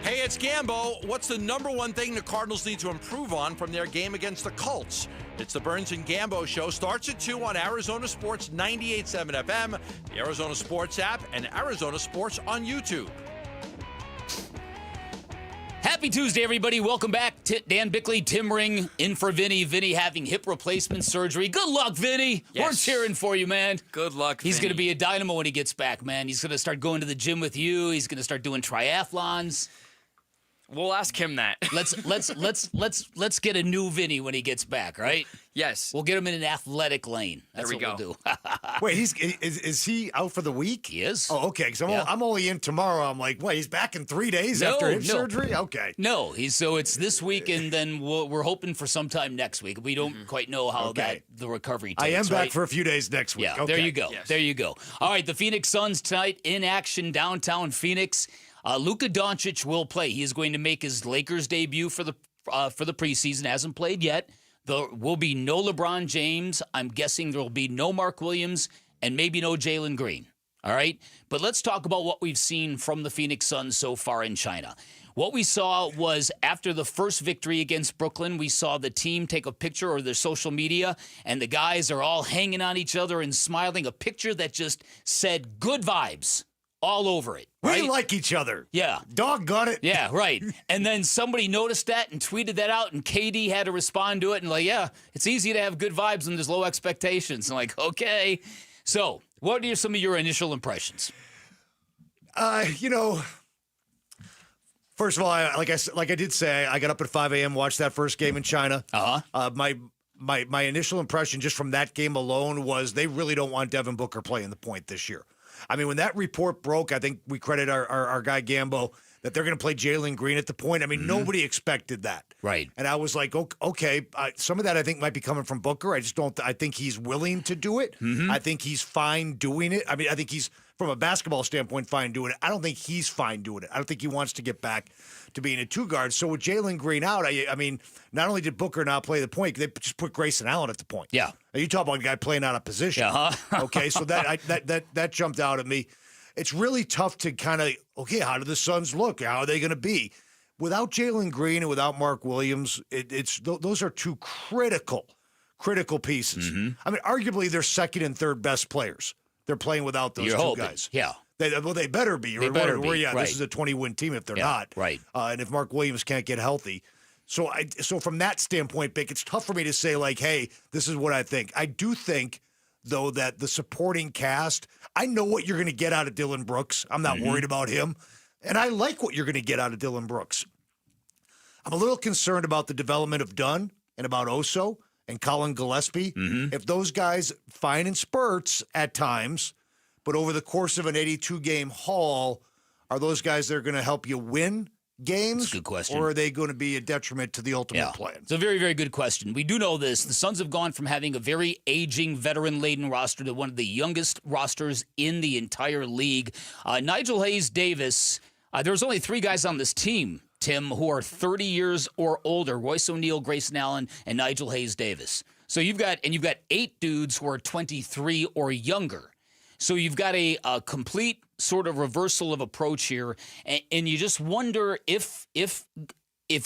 Speaker 7: Hey, it's Gambo. What's the number one thing the Cardinals need to improve on from their game against the Colts? It's the Burns and Gambo Show. Starts at 2 on Arizona Sports 98.7 FM, the Arizona Sports app, and Arizona Sports on YouTube.
Speaker 13: Happy Tuesday, everybody. Welcome back. Dan Bickley, Tim Ring, in for Vinny. Vinny having hip replacement surgery. Good luck, Vinny.
Speaker 4: Yes.
Speaker 13: We're cheering for you, man.
Speaker 4: Good luck,
Speaker 13: He's
Speaker 4: Vinny.
Speaker 13: going to be a dynamo when he gets back, man. He's going to start going to the gym with you. He's going to start doing triathlons.
Speaker 4: We'll ask him that.
Speaker 13: Let's get a new Vinny when he gets back, right?
Speaker 4: Yes.
Speaker 13: We'll get him in an athletic lane. That's
Speaker 4: there we
Speaker 13: what
Speaker 4: go.
Speaker 13: We'll do.
Speaker 14: Wait, is he out for the week?
Speaker 13: He is.
Speaker 14: Oh, okay. Because I'm only in tomorrow. I'm like, wait, he's back in 3 days after hip surgery? Okay.
Speaker 13: No, so it's this week, and then we're hoping for sometime next week. We don't quite know how the recovery takes.
Speaker 14: I am back
Speaker 13: right?
Speaker 14: for a few days next week.
Speaker 13: Yeah,
Speaker 14: okay.
Speaker 13: there you go.
Speaker 4: Yes.
Speaker 13: There you go. All right, the Phoenix Suns tonight in action downtown Phoenix. Luka Doncic will play. He is going to make his Lakers debut for the preseason. Hasn't played yet. There will be no LeBron James. I'm guessing there will be no Mark Williams and maybe no Jalen Green. All right? But let's talk about what we've seen from the Phoenix Suns so far in China. What we saw was after the first victory against Brooklyn, we saw the team take a picture or their social media, and the guys are all hanging on each other and smiling. A picture that just said good vibes all over it. Right?
Speaker 14: We like each other.
Speaker 13: Yeah.
Speaker 14: Doggone it.
Speaker 13: Yeah, right. And then somebody noticed that and tweeted that out, and KD had to respond to it and yeah, it's easy to have good vibes when there's low expectations. And okay. So, what are some of your initial impressions?
Speaker 14: First of all, like I did say, I got up at 5 a.m., watched that first game in China. My initial impression just from that game alone was they really don't want Devin Booker playing the point this year. I mean, when that report broke, I think we credit our guy Gambo that they're going to play Jalen Green at the point. I mean, nobody expected that.
Speaker 13: Right.
Speaker 14: And I was like, okay, some of that I think might be coming from Booker. I think he's willing to do it. I think he's fine doing it. I mean, I think he's, from a basketball standpoint, fine doing it. I don't think he's fine doing it. I don't think he wants to get back to being a two guard. So with Jalen Green out, I mean, not only did Booker not play the point, they just put Grayson Allen at the point.
Speaker 13: Yeah.
Speaker 14: Now, you talk about a guy playing out of position. Okay, so that jumped out at me. It's really tough to kind of, okay, how do the Suns look? How are they going to be? Without Jalen Green and without Mark Williams, those are two critical pieces. I mean, arguably, they're second and third best players. They're playing without those two guys.
Speaker 13: Yeah.
Speaker 14: They better be.
Speaker 13: They better be.
Speaker 14: Yeah,
Speaker 13: right.
Speaker 14: This is a 20-win team if they're not.
Speaker 13: Right.
Speaker 14: And if Mark Williams can't get healthy. So from that standpoint, Bick, it's tough for me to say, like, hey, this is what I think. I do think, though, that the supporting cast, I know what you're going to get out of Dylan Brooks. I'm not worried about him. And I like what you're going to get out of Dylan Brooks. I'm a little concerned about the development of Dunn and about Oso and Colin Gillespie. If those guys fine in spurts at times, but over the course of an 82-game haul, are those guys that are going to help you win games?
Speaker 13: That's a good question.
Speaker 14: Or are they going to be a detriment to the ultimate plan?
Speaker 13: It's a very, very good question. We do know this. The Suns have gone from having a very aging, veteran-laden roster to one of the youngest rosters in the entire league. Nigel Hayes-Davis, there's only 3 guys on this team, Tim, who are 30 years or older: Royce O'Neal, Grayson Allen, and Nigel Hayes-Davis. So you've got 8 dudes who are 23 or younger. So you've got a complete sort of reversal of approach here, and you just wonder if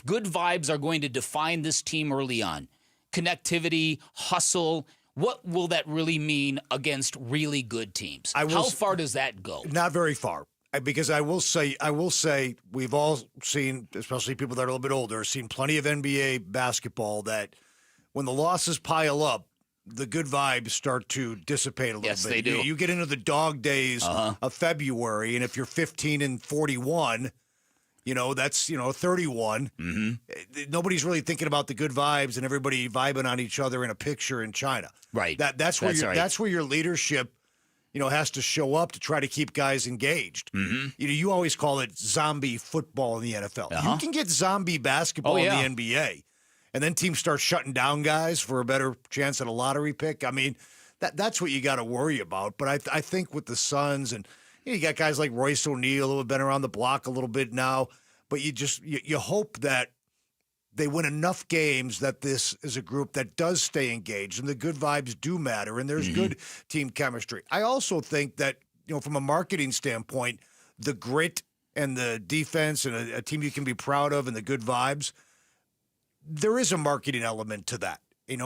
Speaker 13: good vibes are going to define this team early on. Connectivity, hustle. What will that really mean against really good teams? How far does that go?
Speaker 14: Not very far. Because I will say, we've all seen, especially people that are a little bit older, seen plenty of NBA basketball that when the losses pile up, the good vibes start to dissipate a little bit.
Speaker 13: Yes, they do.
Speaker 14: You get into the dog days of February, and if you're 15-41, that's 31. Nobody's really thinking about the good vibes and everybody vibing on each other in a picture in China.
Speaker 13: Right.
Speaker 14: That's where your leadership has to show up to try to keep guys engaged. You always call it zombie football in the NFL. You can get zombie basketball in the NBA, and then teams start shutting down guys for a better chance at a lottery pick. I mean, that's what you got to worry about. But I think with the Suns, and you got guys like Royce O'Neal who have been around the block a little bit now, but you hope that they win enough games that this is a group that does stay engaged and the good vibes do matter and there's good team chemistry. I also think that, from a marketing standpoint, the grit and the defense and a team you can be proud of and the good vibes, there is a marketing element to that. You're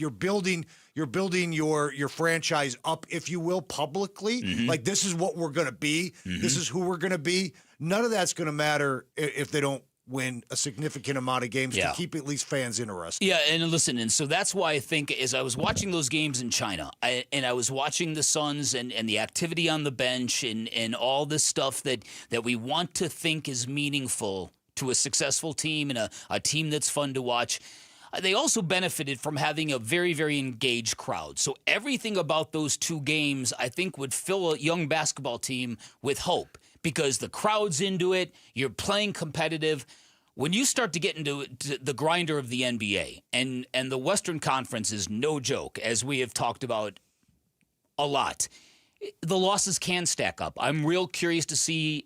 Speaker 14: building your franchise up, if you will, publicly. Like, this is what we're going to be. This is who we're going to be. None of that's going to matter if they don't win a significant amount of games to keep at least fans interested.
Speaker 13: Yeah, and listen, and so that's why I think as I was watching those games in China, and I was watching the Suns and the activity on the bench and all this stuff that we want to think is meaningful to a successful team and a team that's fun to watch. They also benefited from having a very, very engaged crowd. So everything about those 2 games, I think, would fill a young basketball team with hope because the crowd's into it. You're playing competitive. When you start to get into the grinder of the NBA, and the Western Conference is no joke, as we have talked about a lot, the losses can stack up. I'm real curious to see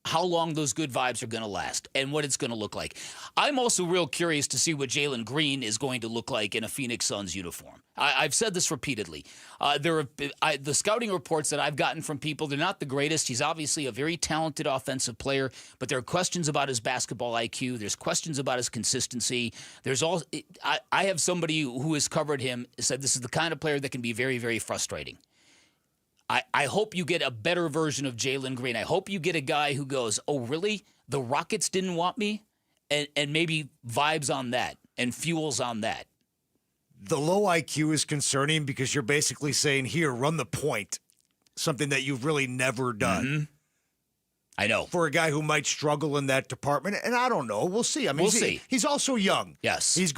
Speaker 13: how long those good vibes are going to last and what it's going to look like. I'm also real curious to see what Jalen Green is going to look like in a Phoenix Suns uniform. I've said this repeatedly. The scouting reports that I've gotten from people, they're not the greatest. He's obviously a very talented offensive player, but there are questions about his basketball IQ. There's questions about his consistency. I have somebody who has covered him said this is the kind of player that can be very, very frustrating. I hope you get a better version of Jalen Green. I hope you get a guy who goes, oh, really? The Rockets didn't want me? And maybe vibes on that and fuels on that.
Speaker 14: The low IQ is concerning because you're basically saying, here, run the point, something that you've really never done.
Speaker 13: I know.
Speaker 14: For a guy who might struggle in that department. And I don't know. We'll see. I mean,
Speaker 13: we'll see.
Speaker 14: He's also young.
Speaker 13: Yes.
Speaker 14: He's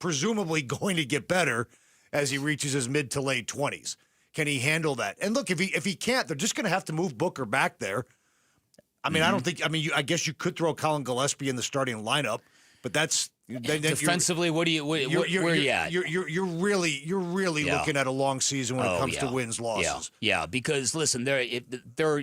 Speaker 14: presumably going to get better as he reaches his mid to late 20s. Can he handle that? And look, if he can't, they're just going to have to move Booker back there. I mean, I don't think. I mean, I guess you could throw Colin Gillespie in the starting lineup, but that's
Speaker 13: defensively. Where are you at?
Speaker 14: You're really looking at a long season when it comes to wins losses.
Speaker 13: Yeah. Because listen,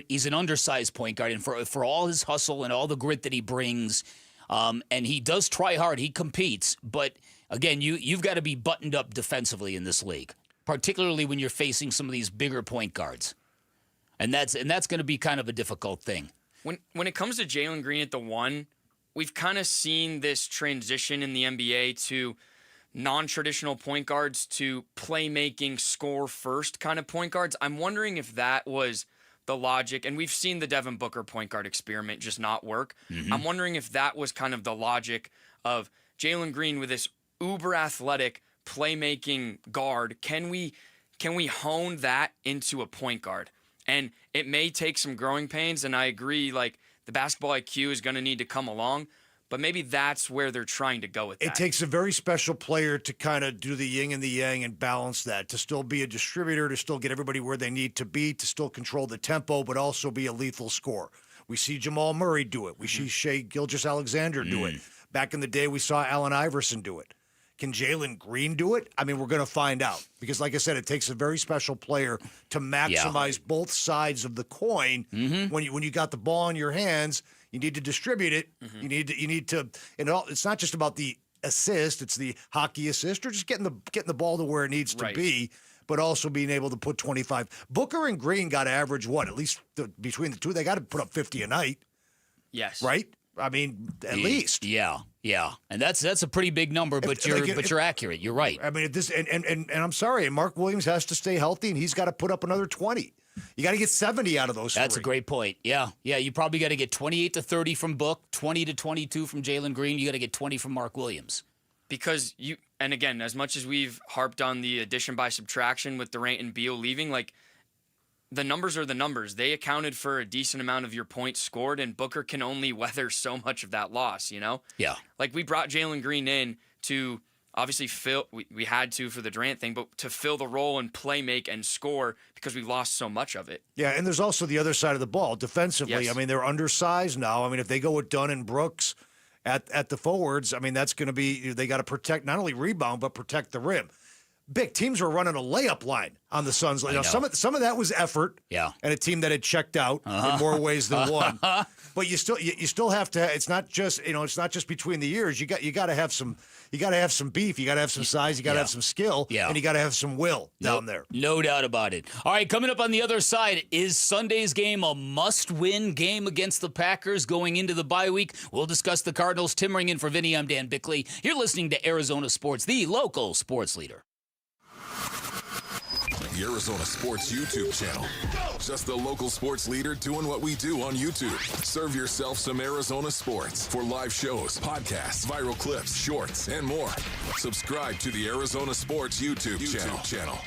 Speaker 13: he's an undersized point guard, and for all his hustle and all the grit that he brings, and he does try hard. He competes, but again, you've got to be buttoned up defensively in this league, particularly when you're facing some of these bigger point guards, and that's going to be kind of a difficult thing.
Speaker 4: When it comes to Jalen Green at the 1, we've kind of seen this transition in the NBA to non-traditional point guards to playmaking, score-first kind of point guards. I'm wondering if that was the logic, and we've seen the Devin Booker point guard experiment just not work. Mm-hmm. I'm wondering if that was kind of the logic of Jalen Green with this uber-athletic playmaking guard. Can we hone that into a point guard? And it may take some growing pains, and I agree, like, the basketball IQ is going to need to come along, but maybe that's where they're trying to go with that.
Speaker 14: It takes a very special player to kind of do the yin and the yang and balance that, to still be a distributor, to still get everybody where they need to be, to still control the tempo, but also be a lethal scorer. We see Jamal Murray do it. We see Shai Gilgeous-Alexander do it. Back in the day, we saw Allen Iverson do it. Can Jalen Green do it? I mean, we're going to find out. Because, like I said, it takes a very special player to maximize both sides of the coin. Mm-hmm. When you got the ball in your hands, you need to distribute it. Mm-hmm. You need to. And it's not just about the assist; it's the hockey assist, or just getting the ball to where it needs to be. But also being able to put 25. Booker and Green got to average what? At least between the two, they got to put up 50 a night.
Speaker 4: Yes.
Speaker 14: Right. I mean, at least.
Speaker 13: Yeah, and that's a pretty big number, but you're accurate. You're right.
Speaker 14: I mean, and I'm sorry, Mark Williams has to stay healthy, and he's got to put up another 20. You got to get 70 out of those.
Speaker 13: That's a great point. Yeah. You probably got to get 28 to 30 from Book, 20 to 22 from Jalen Green. You got to get 20 from Mark Williams.
Speaker 4: Because and again, as much as we've harped on the addition by subtraction with Durant and Beal leaving, like, the numbers are the numbers. They accounted for a decent amount of your points scored, and Booker can only weather so much of that loss, you know?
Speaker 13: Yeah.
Speaker 4: Like, we brought Jalen Green in to obviously fill, we had to for the Durant thing, but to fill the role and play, make, and score because we lost so much of it.
Speaker 14: Yeah, and there's also the other side of the ball. Defensively,
Speaker 4: yes.
Speaker 14: I mean, they're undersized now. I mean, if they go with Dunn and Brooks at the forwards, I mean, that's going to be, they got to protect, not only rebound, but protect the rim. Big teams were running a layup line on the Suns. Now, some of that was effort.
Speaker 13: Yeah.
Speaker 14: And a team that had checked out in more ways than one. But you still have to. It's not just between the ears. You got to have some. You got to have some beef. You got to have some size. You got to have some skill.
Speaker 13: Yeah.
Speaker 14: And you got to have some will down there.
Speaker 13: No doubt about it. All right, coming up on the other side, is Sunday's game a must-win game against the Packers going into the bye week? We'll discuss the Cardinals. Tim Ring in for Vinny. I'm Dan Bickley. You're listening to Arizona Sports, the local sports leader.
Speaker 6: The Arizona Sports YouTube channel. Just the local sports leader doing what we do on YouTube. Serve yourself some Arizona sports for live shows, podcasts, viral clips, shorts, and more. Subscribe to the Arizona Sports YouTube channel.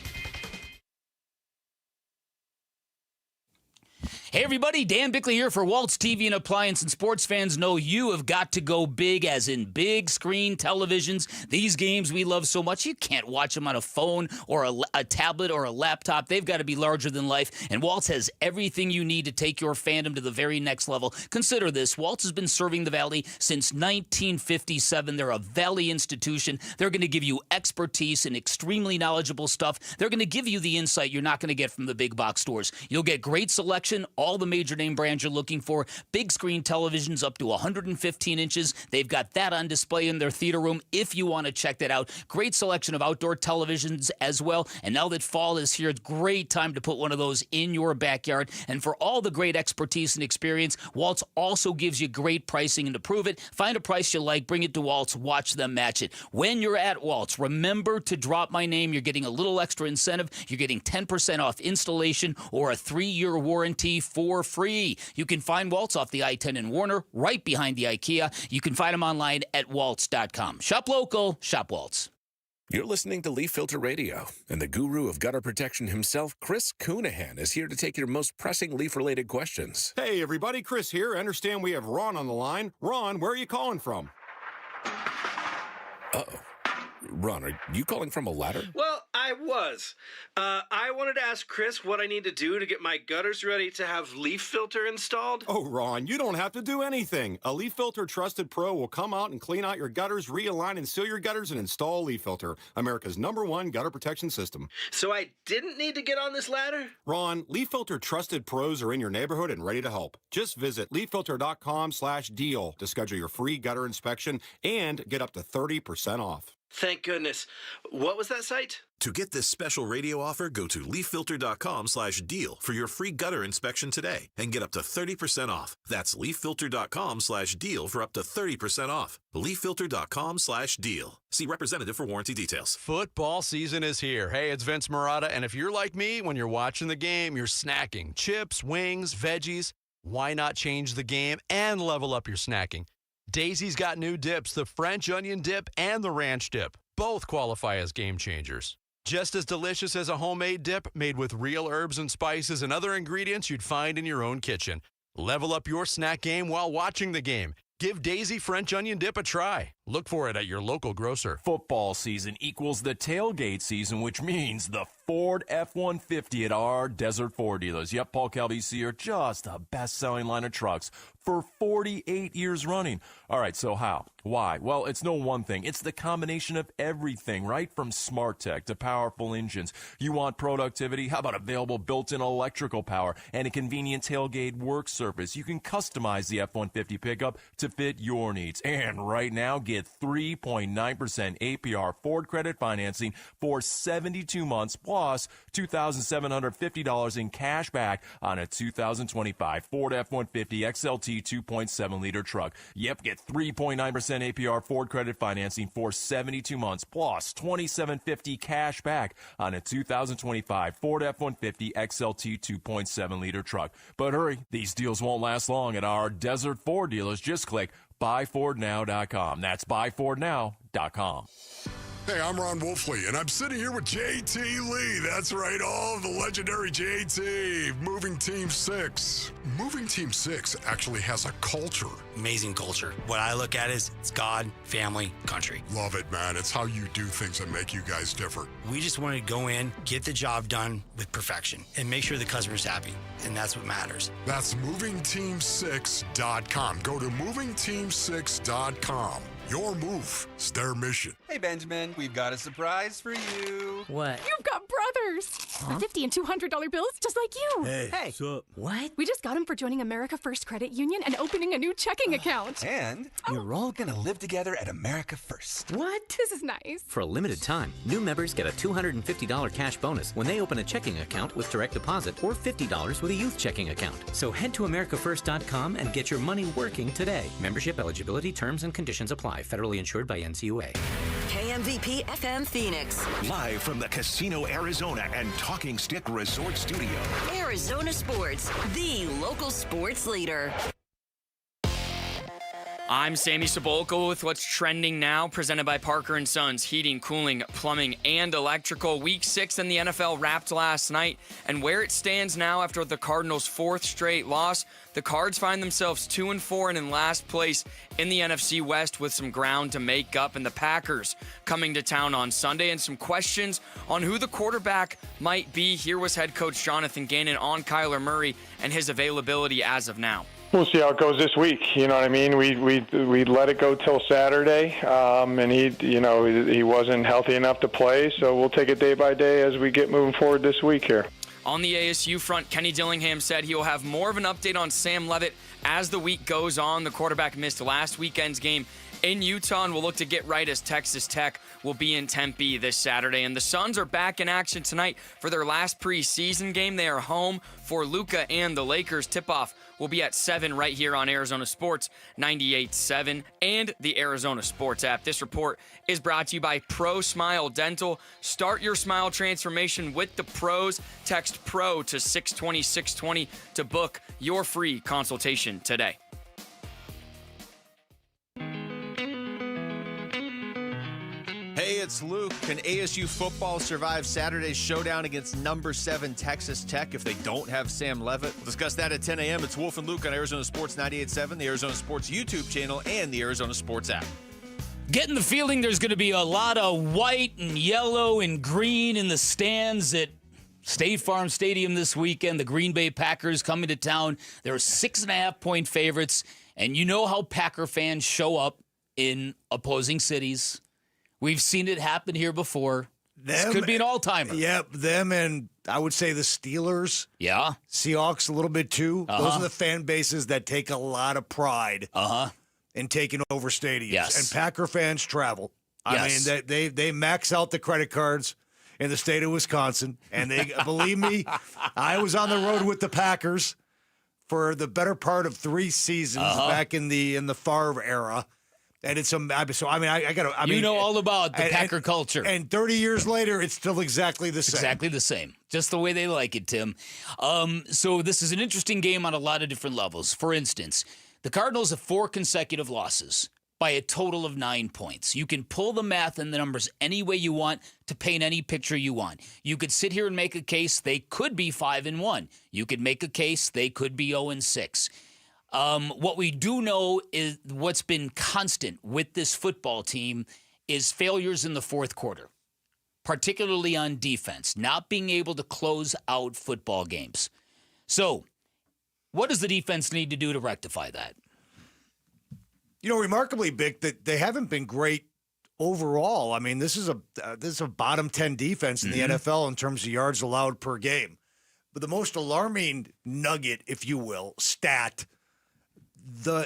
Speaker 13: Hey everybody, Dan Bickley here for Waltz TV and Appliance, and sports fans know you have got to go big, as in big screen televisions. These games we love so much, you can't watch them on a phone or a tablet or a laptop. They've got to be larger than life, and Waltz has everything you need to take your fandom to the very next level. Consider this, Waltz has been serving the Valley since 1957. They're a Valley institution. They're going to give you expertise and extremely knowledgeable stuff. They're going to give you the insight you're not going to get from the big box stores. You'll get great selection, all the major name brands you're looking for, big screen televisions up to 115 inches. They've got that on display in their theater room if you want to check that out. Great selection of outdoor televisions as well. And now that fall is here, it's a great time to put one of those in your backyard. And for all the great expertise and experience, Waltz also gives you great pricing. And to prove it, find a price you like, bring it to Waltz, watch them match it. When you're at Waltz, remember to drop my name. You're getting a little extra incentive. You're getting 10% off installation or a 3-year warranty for free. You can find Waltz off the I-10 in Warner, right behind the IKEA. You can find them online at waltz.com. Shop local, shop Waltz.
Speaker 3: You're listening to Leaf Filter Radio, and the guru of gutter protection himself, Chris Coonahan, is here to take your most pressing leaf-related questions.
Speaker 9: Hey, everybody, Chris here. I understand we have Ron on the line. Ron, where are you calling from?
Speaker 3: Uh-oh. Ron, are you calling from a ladder?
Speaker 21: Well,
Speaker 11: I was. I wanted to ask Chris what I need to do to get my gutters ready to have leaf filter installed.
Speaker 9: Oh, Ron, you don't have to do anything. A Leaf Filter Trusted Pro will come out and clean out your gutters, realign and seal your gutters, and install Leaf Filter, America's #1 gutter protection system.
Speaker 11: So I didn't need to get on this ladder?
Speaker 9: Ron, Leaf Filter Trusted Pros are in your neighborhood and ready to help. Just visit leaffilter.com/deal to schedule your free gutter inspection and get up to 30% off.
Speaker 11: Thank goodness. What was that site?
Speaker 21: To get this special radio offer, go to leaffilter.com/deal for your free gutter inspection today and get up to 30% off. That's leaffilter.com/deal for up to 30% off. leaffilter.com/deal. See representative for warranty details.
Speaker 7: Football season is here. Hey, it's Vince Marotta, and if you're like me, when you're watching the game, you're snacking chips, wings, veggies. Why not change the game and level up your snacking? Daisy's got new dips, the French onion dip and the ranch dip. Both qualify as game changers. Just as delicious as a homemade dip made with real herbs and spices and other ingredients you'd find in your own kitchen. Level up your snack game while watching the game. Give Daisy French onion dip a try. Look for it at your local grocer.
Speaker 22: Football season equals the tailgate season, which means the Ford F-150 at our Desert Ford dealers. Yep, Paul Calvisi are just the best-selling line of trucks for 48 years running. All right, so how? Why? Well, it's no one thing. It's the combination of everything, right? From smart tech to powerful engines. You want productivity? How about available built-in electrical power and a convenient tailgate work surface? You can customize the F-150 pickup to fit your needs. And right now, get 3.9% APR Ford credit financing for 72 months plus $2,750 in cash back on a 2025 Ford F-150 XLT 2.7-liter truck. Yep, get 3.9% APR Ford credit financing for 72 months plus $2,750 cash back on a 2025 Ford F-150 XLT 2.7-liter truck. But hurry, these deals won't last long at our Desert Ford dealers. Just click buyfordnow.com. That's buyfordnow.com.
Speaker 15: Hey, I'm Ron Wolfley, and I'm sitting here with JT Lee. That's right, all of the legendary JT. Moving Team 6. Moving Team 6 actually has a culture.
Speaker 23: Amazing culture. What I look at is it's God, family, country.
Speaker 15: Love it, man. It's how you do things that make you guys different.
Speaker 23: We just want to go in, get the job done with perfection, and make sure the customer's happy. And that's what matters.
Speaker 15: That's movingteam6.com. Go to movingteam6.com. Your move. It's their mission.
Speaker 24: Hey, Benjamin, we've got a surprise for you.
Speaker 26: What?
Speaker 27: You've got brothers.
Speaker 26: Huh?
Speaker 27: $50 and $200 bills just like you.
Speaker 24: Hey, what's up?
Speaker 26: What?
Speaker 27: We just got them for joining America First Credit Union and opening a new checking account.
Speaker 24: And you're all going to live together at America First.
Speaker 27: What? This is nice.
Speaker 28: For a limited time, new members get a $250 cash bonus when they open a checking account with direct deposit or $50 with a youth checking account. So head to americafirst.com and get your money working today. Membership eligibility, terms, and conditions apply. Federally insured by NCUA.
Speaker 1: KMVP FM Phoenix.
Speaker 18: Live from the Casino Arizona and Talking Stick Resort Studio.
Speaker 1: Arizona Sports, the local sports leader.
Speaker 4: I'm Sammy Cebulka with what's trending now, presented by Parker & Sons Heating, Cooling, Plumbing, and Electrical. Week 6 in the NFL wrapped last night, and where it stands now after the Cardinals' 4th straight loss, the Cards find themselves 2-4 and in last place in the NFC West with some ground to make up, and the Packers coming to town on Sunday, and some questions on who the quarterback might be. Here was head coach Jonathan Gannon on Kyler Murray and his availability as of now.
Speaker 2: We'll see how it goes this week. You know what I mean? We let it go till Saturday, and he wasn't healthy enough to play. So we'll take it day by day as we get moving forward this week here.
Speaker 4: On the ASU front, Kenny Dillingham said he will have more of an update on Sam Leavitt as the week goes on. The quarterback missed last weekend's game in Utah and will look to get right as Texas Tech will be in Tempe this Saturday. And the Suns are back in action tonight for their last preseason game. They are home for Luka and the Lakers. Tip-off will be at 7 right here on Arizona Sports 98.7 and the Arizona Sports app. This report is brought to you by Pro Smile Dental. Start your smile transformation with the pros. Text PRO to 620-620 to book your free consultation today.
Speaker 29: Hey, it's Luke. Can ASU football survive Saturday's showdown against number 7 Texas Tech if they don't have Sam Leavitt? We'll discuss that at 10 a.m. It's Wolf and Luke on Arizona Sports 98.7, the Arizona Sports YouTube channel, and the Arizona Sports app.
Speaker 13: Getting the feeling there's going to be a lot of white and yellow and green in the stands at State Farm Stadium this weekend. The Green Bay Packers coming to town. They're 6.5-point favorites. And you know how Packer fans show up in opposing cities. We've seen it happen here before. This could be an all-timer.
Speaker 14: Yep, them and I would say the Steelers.
Speaker 13: Yeah.
Speaker 14: Seahawks a little bit too. Those are the fan bases that take a lot of pride in taking over stadiums.
Speaker 13: Yes.
Speaker 14: And Packer fans travel. I mean, they max out the credit cards in the state of Wisconsin. And they believe me, I was on the road with the Packers for the better part of 3 seasons back in the Favre era. And it's so I mean I got to.
Speaker 13: You know all about the Packer culture.
Speaker 14: And 30 years later, it's still exactly the same.
Speaker 13: Exactly the same. Just the way they like it, Tim. So this is an interesting game on a lot of different levels. For instance, the Cardinals have 4 consecutive losses by a total of 9 points. You can pull the math and the numbers any way you want to paint any picture you want. You could sit here and make a case they could be 5-1. You could make a case they could be 0-6. What we do know is what's been constant with this football team is failures in the fourth quarter, particularly on defense, not being able to close out football games. So what does the defense need to do to rectify that?
Speaker 14: You know, remarkably, Bick, that they haven't been great overall. I mean, this is a bottom 10 defense in the NFL in terms of yards allowed per game. But the most alarming nugget, if you will, stat, I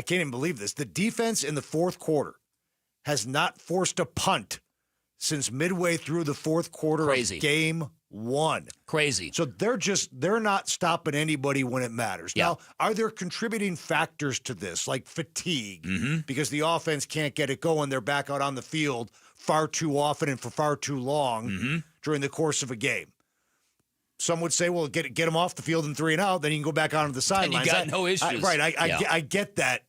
Speaker 14: can't even believe this. The defense in the fourth quarter has not forced a punt since midway through the fourth quarter of game 1.
Speaker 13: Crazy.
Speaker 14: So they're not stopping anybody when it matters.
Speaker 13: Yeah.
Speaker 14: Now, are there contributing factors to this, like fatigue? Because the offense can't get it going. They're back out on the field far too often and for far too long during the course of a game. Some would say, well, get them off the field in 3 and out, then you can go back onto the sidelines.
Speaker 13: And you got no issues.
Speaker 14: I get that.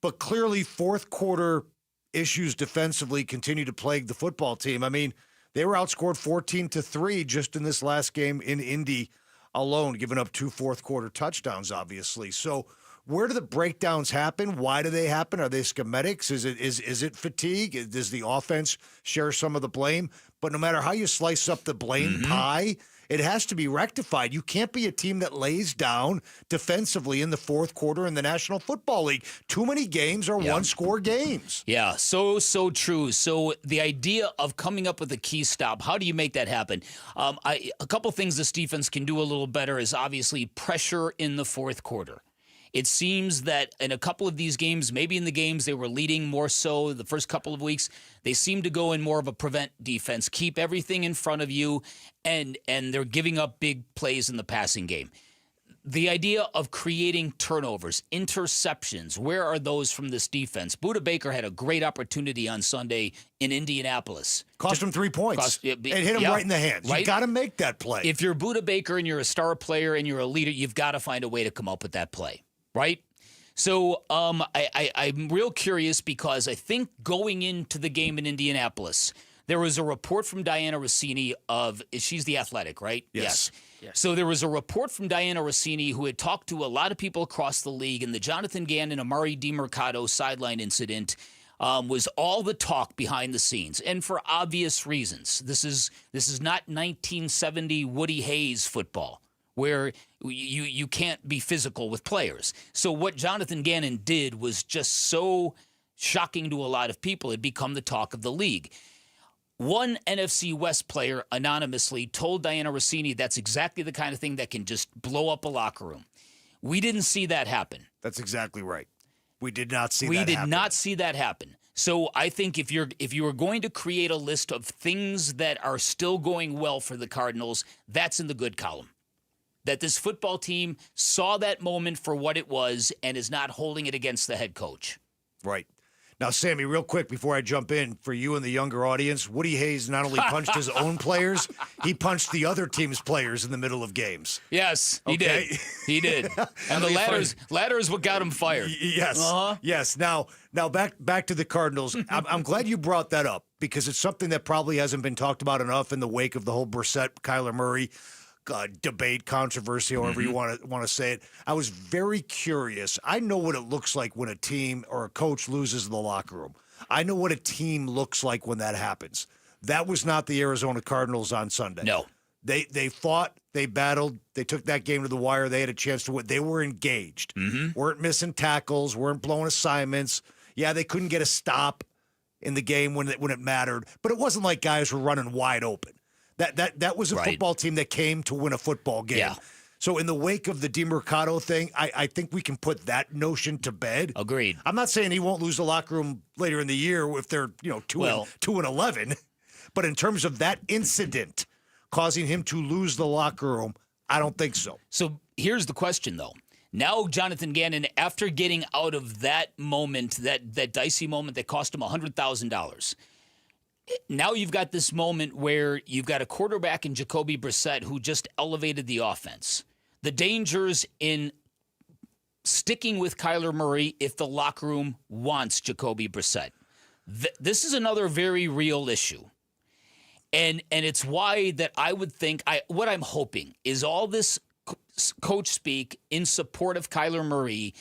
Speaker 14: But clearly, fourth quarter issues defensively continue to plague the football team. I mean, they were outscored 14-3 just in this last game in Indy alone, giving up 2 fourth quarter touchdowns, obviously. So where do the breakdowns happen? Why do they happen? Are they schematics? Is it fatigue? Does the offense share some of the blame? But no matter how you slice up the blame pie, it has to be rectified. You can't be a team that lays down defensively in the fourth quarter in the National Football League. Too many games are one-score games.
Speaker 13: Yeah, so true. So the idea of coming up with a key stop, how do you make that happen? A couple things this defense can do a little better is obviously pressure in the fourth quarter. It seems that in a couple of these games, maybe in the games they were leading more so the first couple of weeks, they seem to go in more of a prevent defense, keep everything in front of you, and they're giving up big plays in the passing game. The idea of creating turnovers, interceptions, where are those from this defense? Budda Baker had a great opportunity on Sunday in Indianapolis.
Speaker 14: Cost him 3 points. It hit him right in the hands.
Speaker 13: Right?
Speaker 14: You got to make that play.
Speaker 13: If you're Budda Baker and you're a star player and you're a leader, you've got to find a way to come up with that play. Right? So I'm real curious because I think going into the game in Indianapolis, there was a report from Diana Rossini she's the Athletic, right?
Speaker 14: Yes.
Speaker 13: So there was a report from Diana Rossini who had talked to a lot of people across the league, and the Jonathan Gannon, Amari DiMercato sideline incident was all the talk behind the scenes, and for obvious reasons. This is not 1970 Woody Hayes football, where you can't be physical with players. So what Jonathan Gannon did was just so shocking to a lot of people. It become the talk of the league. One NFC West player anonymously told Diana Rossini that's exactly the kind of thing that can just blow up a locker room. We didn't see that happen.
Speaker 14: That's exactly right. We did not see that
Speaker 13: happen. We
Speaker 14: did
Speaker 13: not see that happen. So I think if you are going to create a list of things that are still going well for the Cardinals, that's in the good column. That this football team saw that moment for what it was and is not holding it against the head coach.
Speaker 14: Right. Now, Sammy, real quick before I jump in, for you and the younger audience, Woody Hayes not only punched his own players, he punched the other team's players in the middle of games.
Speaker 13: Yes, he did. He did. And the ladder is what got him fired.
Speaker 14: Yes. Yes. Now back to the Cardinals. I'm glad you brought that up because it's something that probably hasn't been talked about enough in the wake of the whole Brissett, Kyler Murray debate, controversy, however you want to say it. I was very curious. I know what it looks like when a team or a coach loses in the locker room. I know what a team looks like when that happens. That was not the Arizona Cardinals on Sunday.
Speaker 13: No.
Speaker 14: They fought, they battled, they took that game to the wire, they had a chance to win. They were engaged. Weren't missing tackles, weren't blowing assignments. Yeah, they couldn't get a stop in the game when it mattered, but it wasn't like guys were running wide open. That was a football team that came to win a football game.
Speaker 13: Yeah.
Speaker 14: So in the wake of the DeMercado thing, I think we can put that notion to bed.
Speaker 13: Agreed.
Speaker 14: I'm not saying he won't lose the locker room later in the year if they're 2-11, but in terms of that incident causing him to lose the locker room, I don't think so.
Speaker 13: So here's the question, though. Now Jonathan Gannon, after getting out of that moment, that dicey moment that cost him $100,000, now you've got this moment where you've got a quarterback in Jacobe Brissett who just elevated the offense. The dangers in sticking with Kyler Murray if the locker room wants Jacobe Brissett. This is another very real issue. And it's why that I would think, what I'm hoping is all this coach speak in support of Kyler Murray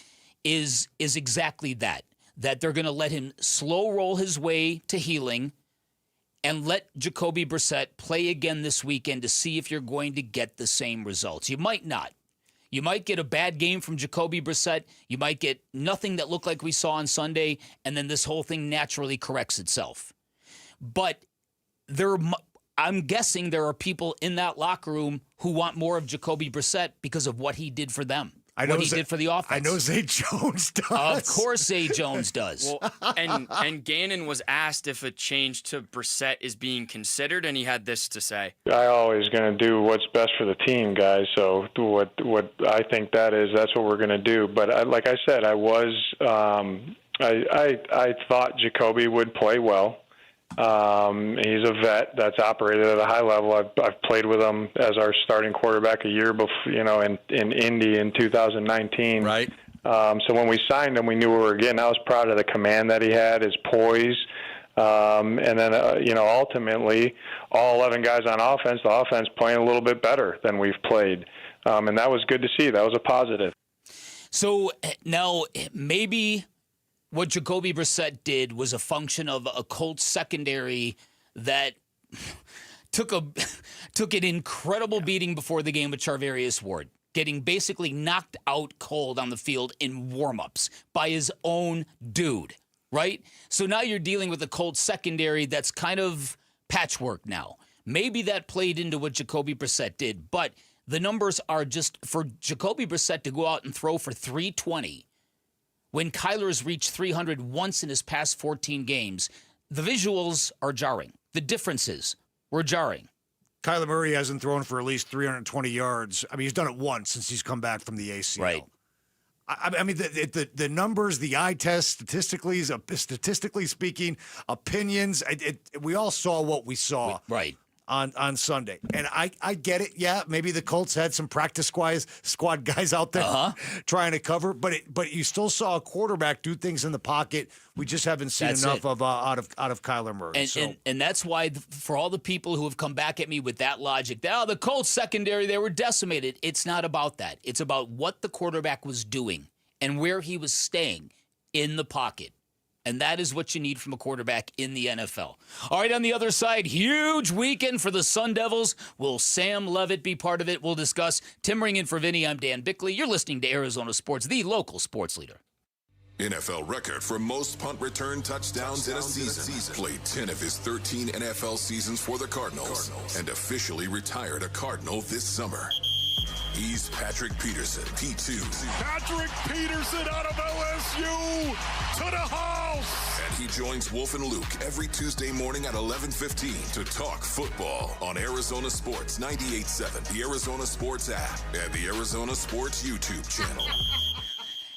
Speaker 13: is exactly that they're going to let him slow roll his way to healing and let Jacobe Brissett play again this weekend to see if you're going to get the same results. You might not. You might get a bad game from Jacobe Brissett. You might get nothing that looked like we saw on Sunday, and then this whole thing naturally corrects itself. But I'm guessing there are people in that locker room who want more of Jacobe Brissett because of what he did for them. What he did for the offense.
Speaker 14: I know Zay Jones does.
Speaker 13: Of course Zay Jones does.
Speaker 4: Well, and Gannon was asked if a change to Brissett is being considered, and he had this to say.
Speaker 2: I always going to do what's best for the team, guys. So what I think that's what we're going to do. But like I said, I thought Jacoby would play well. He's a vet that's operated at a high level. I've played with him as our starting quarterback a year before, in Indy in 2019.
Speaker 29: Right.
Speaker 2: So when we signed him, we knew we were getting. I was proud of the command that he had, his poise, and then ultimately, all 11 guys on offense, the offense playing a little bit better than we've played, and that was good to see. That was a positive.
Speaker 13: So now maybe what Jacobe Brissett did was a function of a Colts secondary that took an incredible beating before the game with Charvarius Ward, getting basically knocked out cold on the field in warmups by his own dude, right? So now you're dealing with a Colts secondary that's kind of patchwork now. Maybe that played into what Jacobe Brissett did, but the numbers are just for Jacobe Brissett to go out and throw for 320 when Kyler has reached 300 once in his past 14 games. The visuals are jarring. The differences were jarring.
Speaker 14: Kyler Murray hasn't thrown for at least 320 yards. I mean, he's done it once since he's come back from the ACL.
Speaker 13: Right.
Speaker 14: I mean, the numbers, the eye test, statistically speaking, opinions, we all saw what we saw.
Speaker 13: Right.
Speaker 14: On Sunday. And I get it. Yeah, maybe the Colts had some practice squad guys out there trying to cover, but you still saw a quarterback do things in the pocket we just haven't seen enough of out of Kyler Murray.
Speaker 13: And that's why for all the people who have come back at me with that logic, that the Colts secondary, they were decimated. It's not about that. It's about what the quarterback was doing and where he was staying in the pocket. And that is what you need from a quarterback in the NFL. All right, on the other side, huge weekend for the Sun Devils. Will Sam Levitt be part of it? We'll discuss. Tim Ring in for Vinny. I'm Dan Bickley. You're listening to Arizona Sports, the local sports leader.
Speaker 6: NFL record for most punt return touchdowns in a season. Played 10 of his 13 NFL seasons for the Cardinals and officially retired a Cardinal this summer. He's Patrick Peterson, P2.
Speaker 15: Patrick Peterson out of LSU to the house.
Speaker 6: And he joins Wolf and Luke every Tuesday morning at 11:15 to talk football on Arizona Sports 98.7, the Arizona Sports app, and the Arizona Sports YouTube channel.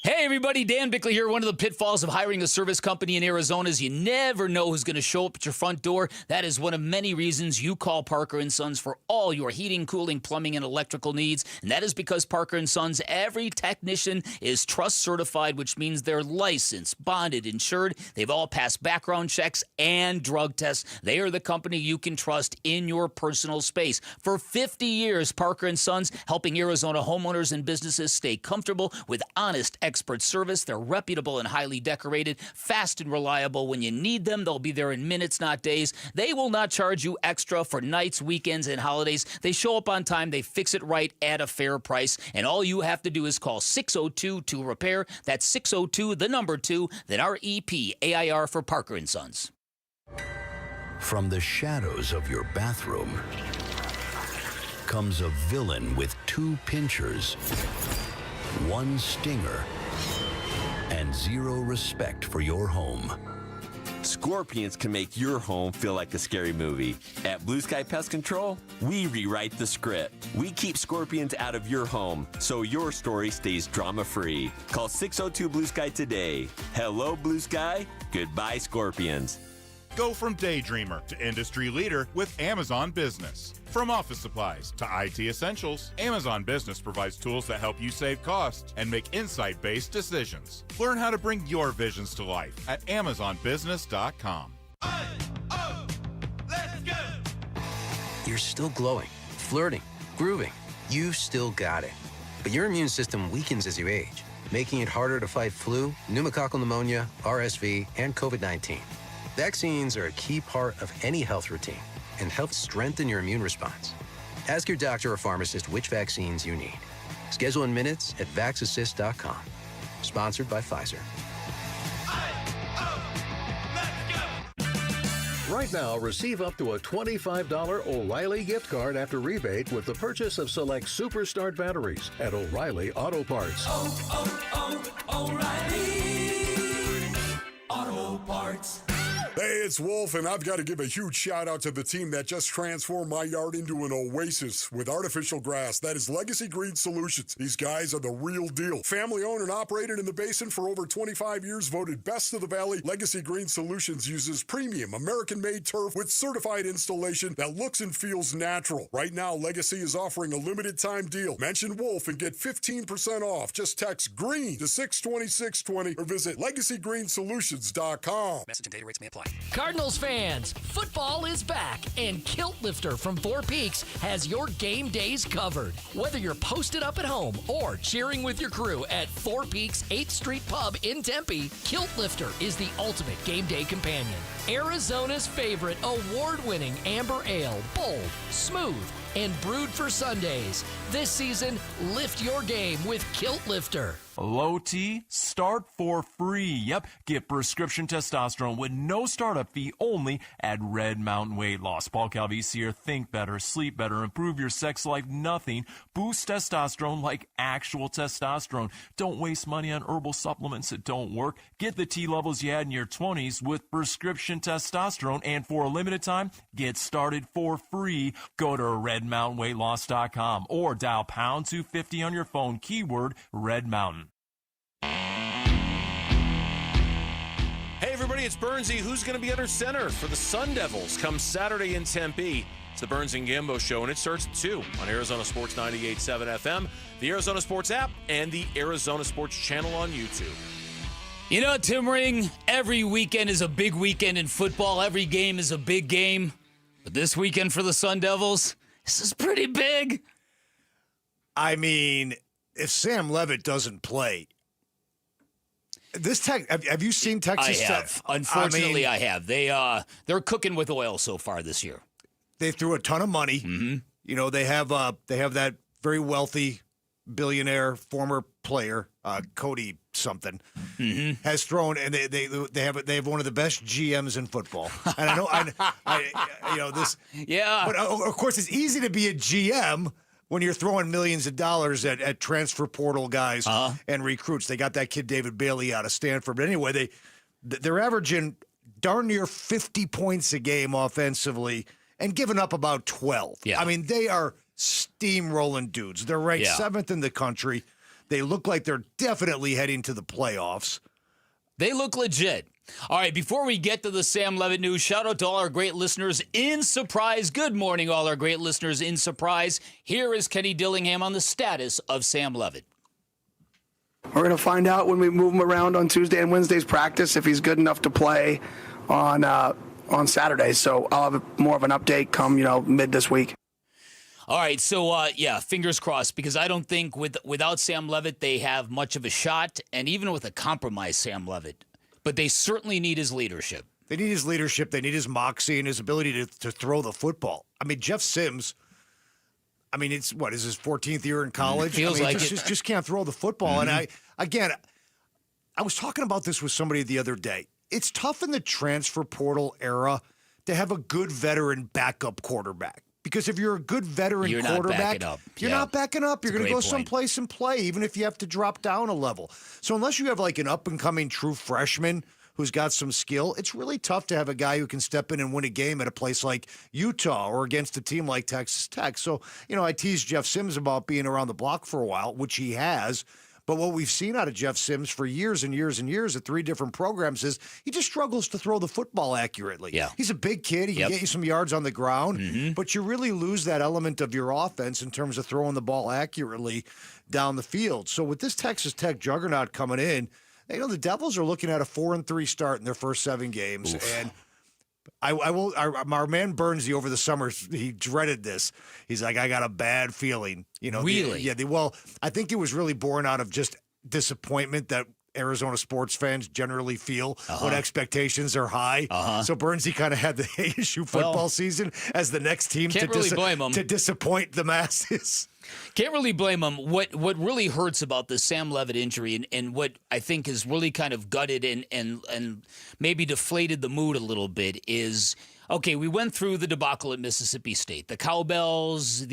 Speaker 13: Hey, everybody. Dan Bickley here. One of the pitfalls of hiring a service company in Arizona is you never know who's going to show up at your front door. That is one of many reasons you call Parker & Sons for all your heating, cooling, plumbing, and electrical needs. And that is because Parker & Sons, every technician is trust certified, which means they're licensed, bonded, insured. They've all passed background checks and drug tests. They are the company you can trust in your personal space. For 50 years, Parker & Sons helping Arizona homeowners and businesses stay comfortable with honest expert service. They're reputable and highly decorated, fast and reliable. When you need them, they'll be there in minutes, not days. They will not charge you extra for nights, weekends, and holidays. They show up on time. They fix it right at a fair price. And all you have to do is call 602-2-REPAIR. That's 602, the number 2, then REPAIR for Parker & Sons.
Speaker 5: From the shadows of your bathroom comes a villain with 2 pinchers, 1 stinger, and 0 respect for your home.
Speaker 8: Scorpions can make your home feel like a scary movie. At Blue Sky Pest Control, we rewrite the script. We keep scorpions out of your home so your story stays drama-free. Call 602-BLUE-SKY today. Hello, Blue Sky. Goodbye, scorpions.
Speaker 10: Go from daydreamer to industry leader with Amazon Business. From office supplies to IT essentials, Amazon Business provides tools that help you save costs and make insight-based decisions. Learn how to bring your visions to life at AmazonBusiness.com.
Speaker 12: You're still glowing, flirting, grooving. You've still got it. But your immune system weakens as you age, making it harder to fight flu, pneumococcal pneumonia, RSV, and COVID-19. Vaccines are a key part of any health routine and help strengthen your immune response. Ask your doctor or pharmacist which vaccines you need. Schedule in minutes at vaxassist.com. Sponsored by Pfizer.
Speaker 16: Right now, receive up to a $25 O'Reilly gift card after rebate with the purchase of select Superstart batteries at O'Reilly Auto Parts.
Speaker 17: O'Reilly Auto Parts.
Speaker 15: Hey, it's Wolf, and I've got to give a huge shout out to the team that just transformed my yard into an oasis with artificial grass. That is Legacy Green Solutions. These guys are the real deal. Family owned and operated in the basin for over 25 years, voted best of the valley. Legacy Green Solutions uses premium American-made turf with certified installation that looks and feels natural. Right now, Legacy is offering a limited time deal. Mention Wolf and get 15% off. Just text GREEN to 620-620 or visit LegacyGreenSolutions.com.
Speaker 20: Message and data rates may apply. Cardinals fans, football is back, and Kilt Lifter from Four Peaks has your game days covered. Whether you're posted up at home or cheering with your crew at Four Peaks 8th Street Pub in Tempe, Kilt Lifter is the ultimate game day companion. Arizona's favorite award-winning amber ale, bold, smooth, and brewed for Sundays. This season, lift your game with Kilt Lifter.
Speaker 22: Low T, start for free. Yep, get prescription testosterone with no startup fee only at Red Mountain Weight Loss. Paul Calvisi here. Think better, sleep better, improve your sex life. Nothing. Boost testosterone like actual testosterone. Don't waste money on herbal supplements that don't work. Get the T levels you had in your 20s with prescription testosterone. And for a limited time, get started for free. Go to RedMountainWeightLoss.com or dial pound 250 on your phone. Keyword Red Mountain.
Speaker 29: Hey, everybody, it's Burnsy. Who's going to be under center for the Sun Devils come Saturday in Tempe? It's the Burns and Gambo Show, and it starts at 2 on Arizona Sports 98.7 FM, the Arizona Sports app, and the Arizona Sports channel on YouTube.
Speaker 13: You know, Tim Ring, every weekend is a big weekend in football. Every game is a big game. But this weekend for the Sun Devils, this is pretty big.
Speaker 14: I mean, if Sam Levitt doesn't play, have you seen Texas Tech?
Speaker 13: I have. Unfortunately, I have. They're cooking with oil so far this year.
Speaker 14: They threw a ton of money.
Speaker 13: Mm-hmm.
Speaker 14: You know, they have that very wealthy billionaire former player, Cody something, has thrown, and they have one of the best GMs in football. And I know this.
Speaker 13: Yeah.
Speaker 14: But of course, it's easy to be a GM when you're throwing millions of dollars at transfer portal guys and recruits. They got that kid David Bailey out of Stanford. But anyway, they're averaging darn near 50 points a game offensively and giving up about 12.
Speaker 13: Yeah.
Speaker 14: I mean, they are steamrolling dudes. They're ranked 7th in the country. They look like they're definitely heading to the playoffs.
Speaker 13: They look legit. All right, before we get to the Sam Levitt news, shout out to all our great listeners in Surprise. Good morning, all our great listeners in Surprise. Here is Kenny Dillingham on the status of Sam Levitt.
Speaker 3: We're going to find out when we move him around on Tuesday and Wednesday's practice if he's good enough to play on Saturday. So I'll have more of an update come, mid this week.
Speaker 13: All right, so, fingers crossed, because I don't think without Sam Levitt they have much of a shot, and even with a compromised Sam Levitt. But they certainly need his leadership.
Speaker 14: They need his leadership. They need his moxie and his ability to throw the football. I mean, Jeff Sims, is his 14th year in college?
Speaker 13: Feels like it.
Speaker 14: Just can't throw the football. And I was talking about this with somebody the other day. It's tough in the transfer portal era to have a good veteran backup quarterback. Because if you're a good veteran quarterback, you're not backing up. You're going to go someplace and play, even if you have to drop down a level. So unless you have like an up-and-coming true freshman who's got some skill, it's really tough to have a guy who can step in and win a game at a place like Utah or against a team like Texas Tech. So, I teased Jeff Sims about being around the block for a while, which he has. But what we've seen out of Jeff Sims for years and years and years at 3 different programs is he just struggles to throw the football accurately.
Speaker 13: Yeah.
Speaker 14: He's a big kid. He can get you some yards on the ground, but you really lose that element of your offense in terms of throwing the ball accurately down the field. So with this Texas Tech juggernaut coming in, the Devils are looking at a 4-3 start in their first 7 games. Oof. And our man Bernsey over the summer, he dreaded this. He's like, I got a bad feeling.
Speaker 13: Really?
Speaker 14: I think it was really born out of just disappointment that Arizona sports fans generally feel when expectations are high. So Bernsey kind of had the ASU football season as the next team to disappoint the masses.
Speaker 13: Can't really blame him. What really hurts about the Sam Levitt injury and what I think has really kind of gutted and maybe deflated the mood a little bit is, okay, we went through the debacle at Mississippi State. The cowbells,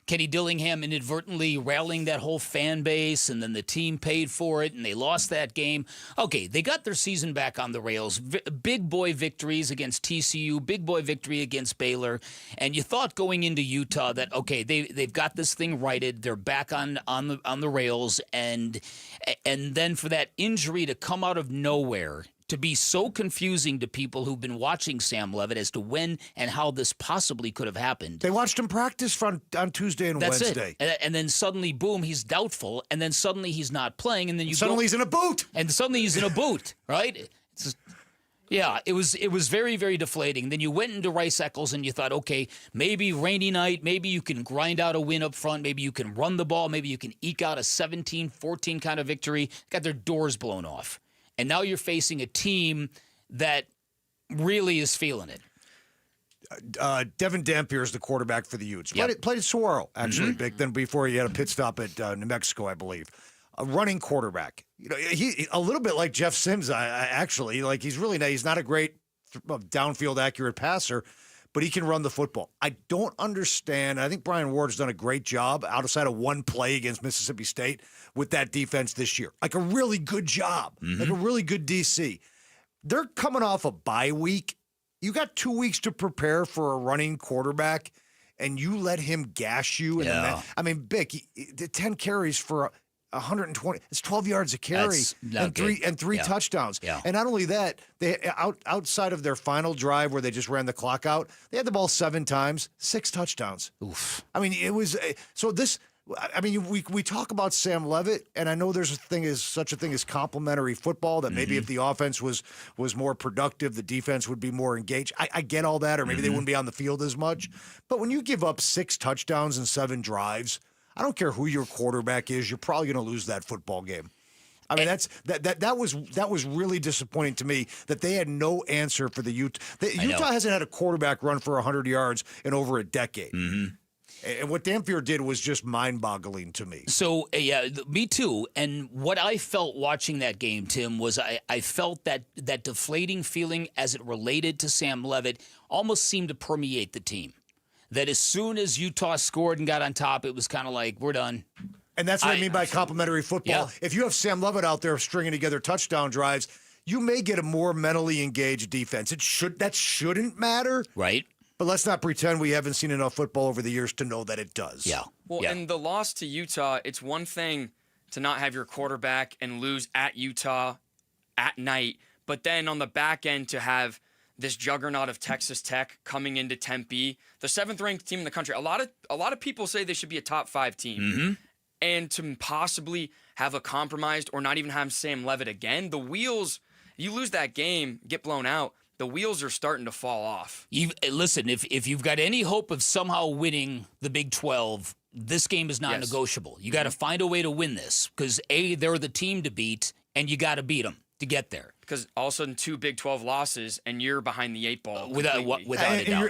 Speaker 13: Kenny Dillingham inadvertently rallying that whole fan base, and then the team paid for it, and they lost that game. Okay, they got their season back on the rails. Big boy victories against TCU, big boy victory against Baylor, and you thought going into Utah that, okay, they've got this thing righted, they're back on the rails, and then for that injury to come out of nowhere, to be so confusing to people who've been watching Sam Levitt as to when and how this possibly could have happened.
Speaker 14: They watched him practice on Tuesday and Wednesday.
Speaker 13: And then suddenly, boom, he's doubtful, and then suddenly he's not playing, and then
Speaker 14: he's in a boot.
Speaker 13: And suddenly he's in a boot, right? It was very, very deflating. Then you went into Rice-Eccles and you thought, okay, maybe rainy night, maybe you can grind out a win up front, maybe you can run the ball, maybe you can eke out a 17-14 kind of victory. Got their doors blown off. And now you're facing a team that really is feeling it.
Speaker 14: Devin Dampier is the quarterback for the Utes. Played at Saguaro, actually, big. Then before he had a pit stop at New Mexico, I believe. A running quarterback. He a little bit like Jeff Sims, actually. Like he's not a great downfield accurate passer, but he can run the football. I don't understand. I think Brian Ward's done a great job outside of one play against Mississippi State with that defense this year. Like a really good job, like a really good DC. They're coming off a bye week. You got 2 weeks to prepare for a running quarterback, and you let him gash you. Bick, 10 carries for 120. It's 12 yards a carry and three touchdowns. Yeah. And not only that, they outside of their final drive where they just ran the clock out, they had the ball 7 times, 6 touchdowns.
Speaker 13: Oof.
Speaker 14: It was so this. We talk about Sam Levitt, and I know there's such a thing as complementary football, that maybe if the offense was more productive, the defense would be more engaged. I get all that, or maybe they wouldn't be on the field as much. But when you give up 6 touchdowns and 7 drives, I don't care who your quarterback is, you're probably going to lose that football game. That was really disappointing to me that they had no answer for the Utah. Utah hasn't had a quarterback run for 100 yards in over a decade. And what Dampier did was just mind-boggling to me.
Speaker 13: So, me too. And what I felt watching that game, Tim, was I felt that deflating feeling as it related to Sam Levitt almost seemed to permeate the team. That as soon as Utah scored and got on top, it was kind of like, we're done.
Speaker 14: And that's what I mean by complementary football. Yeah. If you have Sam Levitt out there stringing together touchdown drives, you may get a more mentally engaged defense. That shouldn't matter.
Speaker 13: Right.
Speaker 14: But let's not pretend we haven't seen enough football over the years to know that it does.
Speaker 13: Yeah.
Speaker 4: Well, and the loss to Utah, it's one thing to not have your quarterback and lose at Utah at night, but then on the back end to have this juggernaut of Texas Tech coming into Tempe, the 7th-ranked team in the country. A lot of people say they should be a top 5 team.
Speaker 13: Mm-hmm.
Speaker 4: And to possibly have a compromised or not even have Sam Leavitt again, the wheels, you lose that game, get blown out, the wheels are starting to fall off.
Speaker 13: Listen, if you've got any hope of somehow winning the Big 12, this game is not negotiable. You got to find a way to win this because, A, they're the team to beat, and you got to beat them to get there.
Speaker 4: Because all of a sudden 2 Big 12 losses, and you're behind the 8 ball.
Speaker 13: Without a doubt.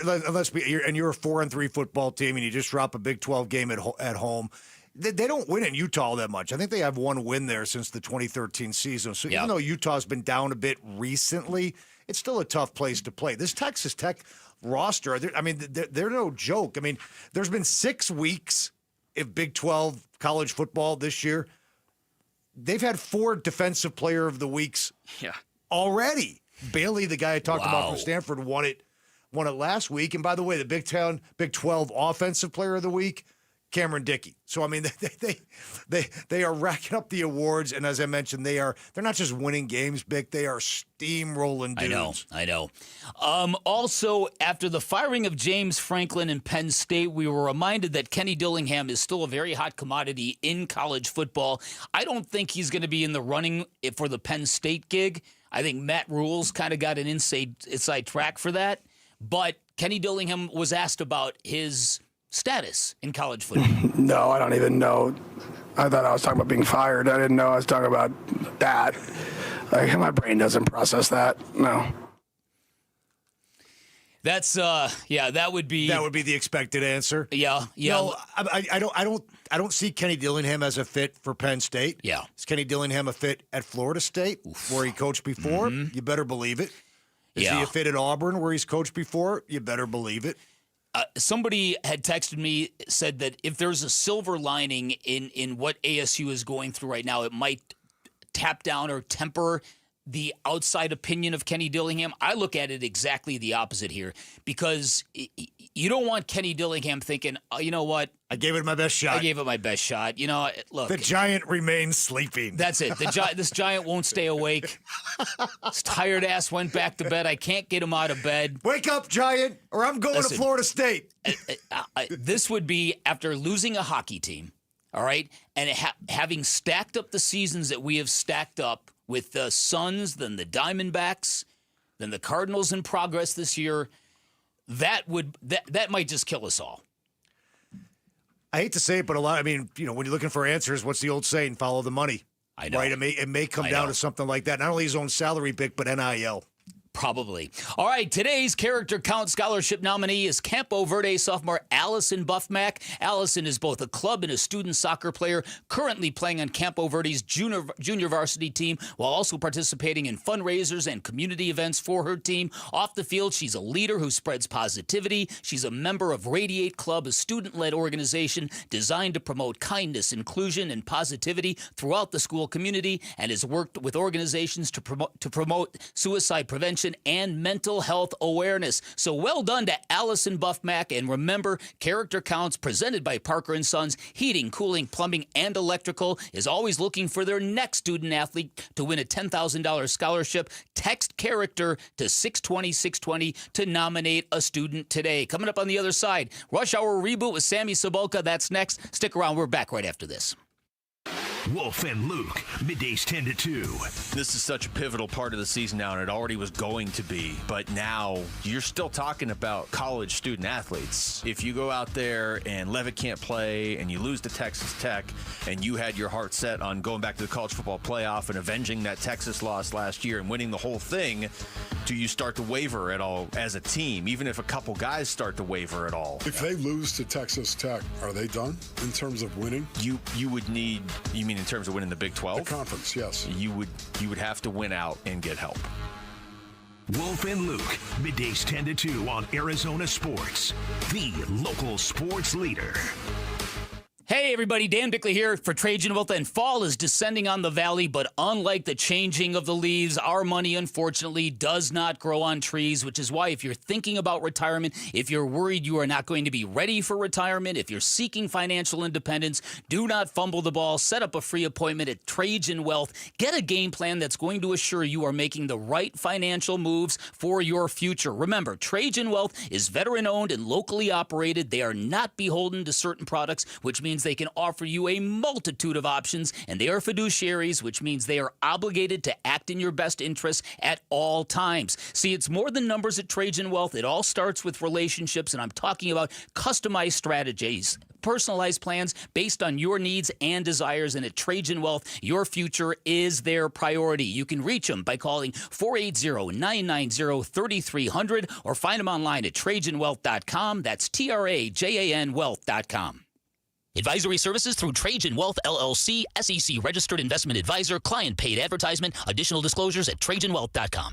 Speaker 14: And you're a 4-3 football team, and you just drop a Big 12 game at home. They don't win in Utah all that much. I think they have one win there since the 2013 season. So even though Utah's been down a bit recently, it's still a tough place to play. This Texas Tech roster, they're no joke. I mean, there's been 6 weeks of Big 12 college football this year. They've had 4 Defensive Player of the Weeks already. Bailey, the guy I talked about from Stanford, won it last week. And by the way, the Big 12 Offensive Player of the Week, Cameron Dickey. So I mean, they are racking up the awards, and as I mentioned, they're not just winning games, Bick. They are steamrolling dudes.
Speaker 13: I know. Also, after the firing of James Franklin in Penn State, we were reminded that Kenny Dillingham is still a very hot commodity in college football. I don't think he's going to be in the running for the Penn State gig. I think Matt Rule's kind of got an inside track for that. But Kenny Dillingham was asked about his status in college football.
Speaker 3: No, I don't even know. I thought I was talking about being fired. I didn't know I was talking about that. Like, my brain doesn't process that. No.
Speaker 13: That's that would be
Speaker 14: the expected answer.
Speaker 13: Yeah.
Speaker 14: No, I don't see Kenny Dillingham as a fit for Penn State.
Speaker 13: Yeah.
Speaker 14: Is Kenny Dillingham a fit at Florida State, where he coached before?
Speaker 13: Mm-hmm.
Speaker 14: You better believe it. Is he a fit at Auburn, where he's coached before? You better believe it.
Speaker 13: Somebody had texted me, said that if there's a silver lining in what ASU is going through right now, it might tap down or temper the outside opinion of Kenny Dillingham. I look at it exactly the opposite here, because you don't want Kenny Dillingham thinking, oh, you know what?
Speaker 14: I gave it my best shot.
Speaker 13: You know, look.
Speaker 14: The giant remains sleeping.
Speaker 13: That's it. This giant won't stay awake. His tired ass went back to bed. I can't get him out of bed.
Speaker 14: Wake up, giant, or I'm going to Florida State.
Speaker 13: This would be after losing a hockey team, all right, and having stacked up the seasons that we have stacked up with the Suns, then the Diamondbacks, then the Cardinals in progress this year. That might just kill us all.
Speaker 14: I hate to say it, but when you're looking for answers, what's the old saying? Follow the money.
Speaker 13: I know.
Speaker 14: Right? It may come down to something like that. Not only his own salary pick, but NIL.
Speaker 13: Probably. All right, today's Character Count Scholarship nominee is Campo Verde sophomore Allison Buffmack. Allison is both a club and a student soccer player, currently playing on Campo Verde's junior varsity team, while also participating in fundraisers and community events for her team. Off the field, she's a leader who spreads positivity. She's a member of Radiate Club, a student-led organization designed to promote kindness, inclusion, and positivity throughout the school community, and has worked with organizations to promote suicide prevention and mental health awareness. So well done to Allison Buffmack, and remember, Character Counts, presented by Parker & Sons Heating, Cooling, Plumbing, and Electrical, is always looking for their next student athlete to win a $10,000 scholarship. Text Character to 620-620 to nominate a student today. Coming up on the other side, Rush Hour Reboot with Sammy Sabolka. That's next. Stick around. We're back right after this.
Speaker 7: Wolf and Luke, middays 10 to 2.
Speaker 29: This is such a pivotal part of the season now, and it already was going to be. But now you're still talking about college student athletes. If you go out there and Leavitt can't play and you lose to Texas Tech and you had your heart set on going back to the college football playoff and avenging that Texas loss last year and winning the whole thing, do you start to waver at all as a team, even if a couple guys start to waver at all?
Speaker 15: If they lose to Texas Tech, are they done in terms of winning?
Speaker 29: You would need, you mean in terms of winning the Big 12?
Speaker 15: The conference, yes.
Speaker 29: You would have to win out and get help.
Speaker 7: Wolf and Luke, middays 10 to 2 on Arizona Sports, the local sports leader.
Speaker 13: Hey everybody, Dan Bickley here for Trajan Wealth, and fall is descending on the valley, but unlike the changing of the leaves, our money unfortunately does not grow on trees, which is why if you're thinking about retirement, if you're worried you are not going to be ready for retirement, if you're seeking financial independence, do not fumble the ball. Set up a free appointment at Trajan Wealth. Get a game plan that's going to assure you are making the right financial moves for your future. Remember, Trajan Wealth is veteran-owned and locally operated. They are not beholden to certain products, which means they can offer you a multitude of options, and they are fiduciaries, which means they are obligated to act in your best interests at all times. See, it's more than numbers at Trajan Wealth. It all starts with relationships, and I'm talking about customized strategies, personalized plans based on your needs and desires. And at Trajan Wealth, your future is their priority. You can reach them by calling 480-990-3300 or find them online at TrajanWealth.com. That's TRAJAN Wealth.com. Advisory services through Trajan Wealth, LLC, SEC registered investment advisor, client paid advertisement. Additional disclosures at TrajanWealth.com.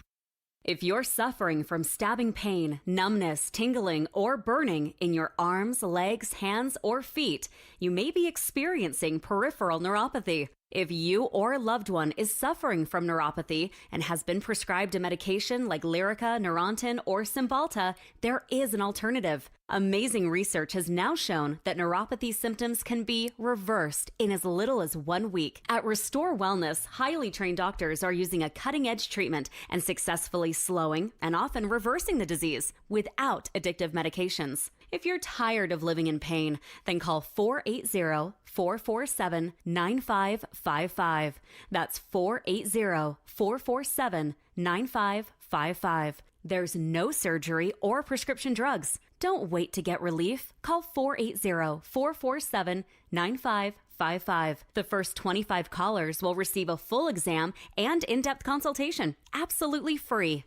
Speaker 9: If you're suffering from stabbing pain, numbness, tingling, or burning in your arms, legs, hands, or feet, you may be experiencing peripheral neuropathy. If you or a loved one is suffering from neuropathy and has been prescribed a medication like Lyrica, Neurontin, or Cymbalta, there is an alternative. Amazing research has now shown that neuropathy symptoms can be reversed in as little as 1 week. At Restore Wellness, highly trained doctors are using a cutting-edge treatment and successfully slowing and often reversing the disease without addictive medications. If you're tired of living in pain, then call 480-447-9555. That's 480-447-9555. There's no surgery or prescription drugs. Don't wait to get relief. Call 480-447-9555. The first 25 callers will receive a full exam and in-depth consultation, absolutely free.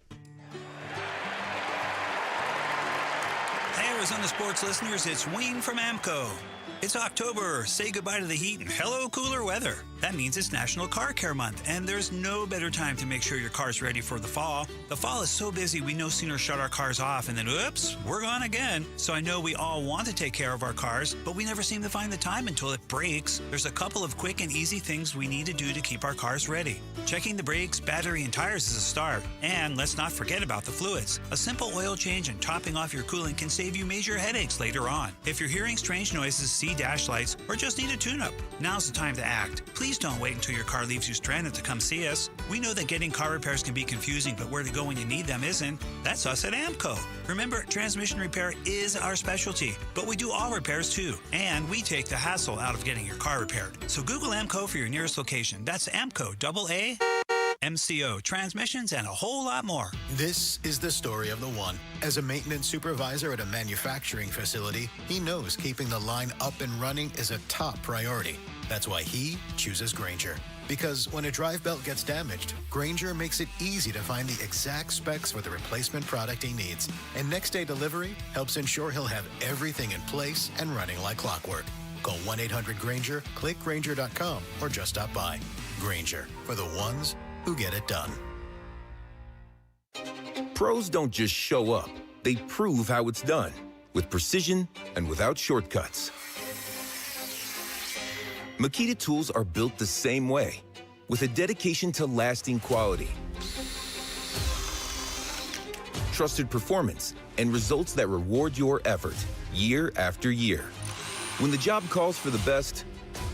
Speaker 11: Hey, Arizona sports listeners, it's Wayne from AMCO. It's October. Say goodbye to the heat and hello cooler weather. That means it's National Car Care Month, and there's no better time to make sure your car's ready for the fall. The fall is so busy we no sooner shut our cars off and then, oops, we're gone again. So I know we all want to take care of our cars, but we never seem to find the time until it breaks. There's a couple of quick and easy things we need to do to keep our cars ready. Checking the brakes, battery, and tires is a start. And let's not forget about the fluids. A simple oil change and topping off your coolant can save you major headaches later on. If you're hearing strange noises, see dash lights, or just need a tune-up, now's the time to act. Please don't wait until your car leaves you stranded to come see us. We know that getting car repairs can be confusing, but where to go when you need them isn't. That's us at AMCO. Remember, transmission repair is our specialty, but we do all repairs too, and we take the hassle out of getting your car repaired. So Google AMCO for your nearest location. That's AMCO, AA, MCO, transmissions, and a whole lot more.
Speaker 19: This is the story of the one. As a maintenance supervisor at a manufacturing facility, he knows keeping the line up and running is a top priority. That's why he chooses Grainger. Because when a drive belt gets damaged, Grainger makes it easy to find the exact specs for the replacement product he needs. And next day delivery helps ensure he'll have everything in place and running like clockwork. Call 1-800-GRAINGER, click Grainger.com, or just stop by. Grainger, for the ones who get it done.
Speaker 21: Pros don't just show up. They prove how it's done, with precision and without shortcuts. Makita tools are built the same way, with a dedication to lasting quality, trusted performance, and results that reward your effort year after year. When the job calls for the best,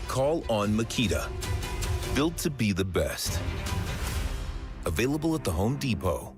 Speaker 21: call on Makita. Built to be the best. Available at the Home Depot.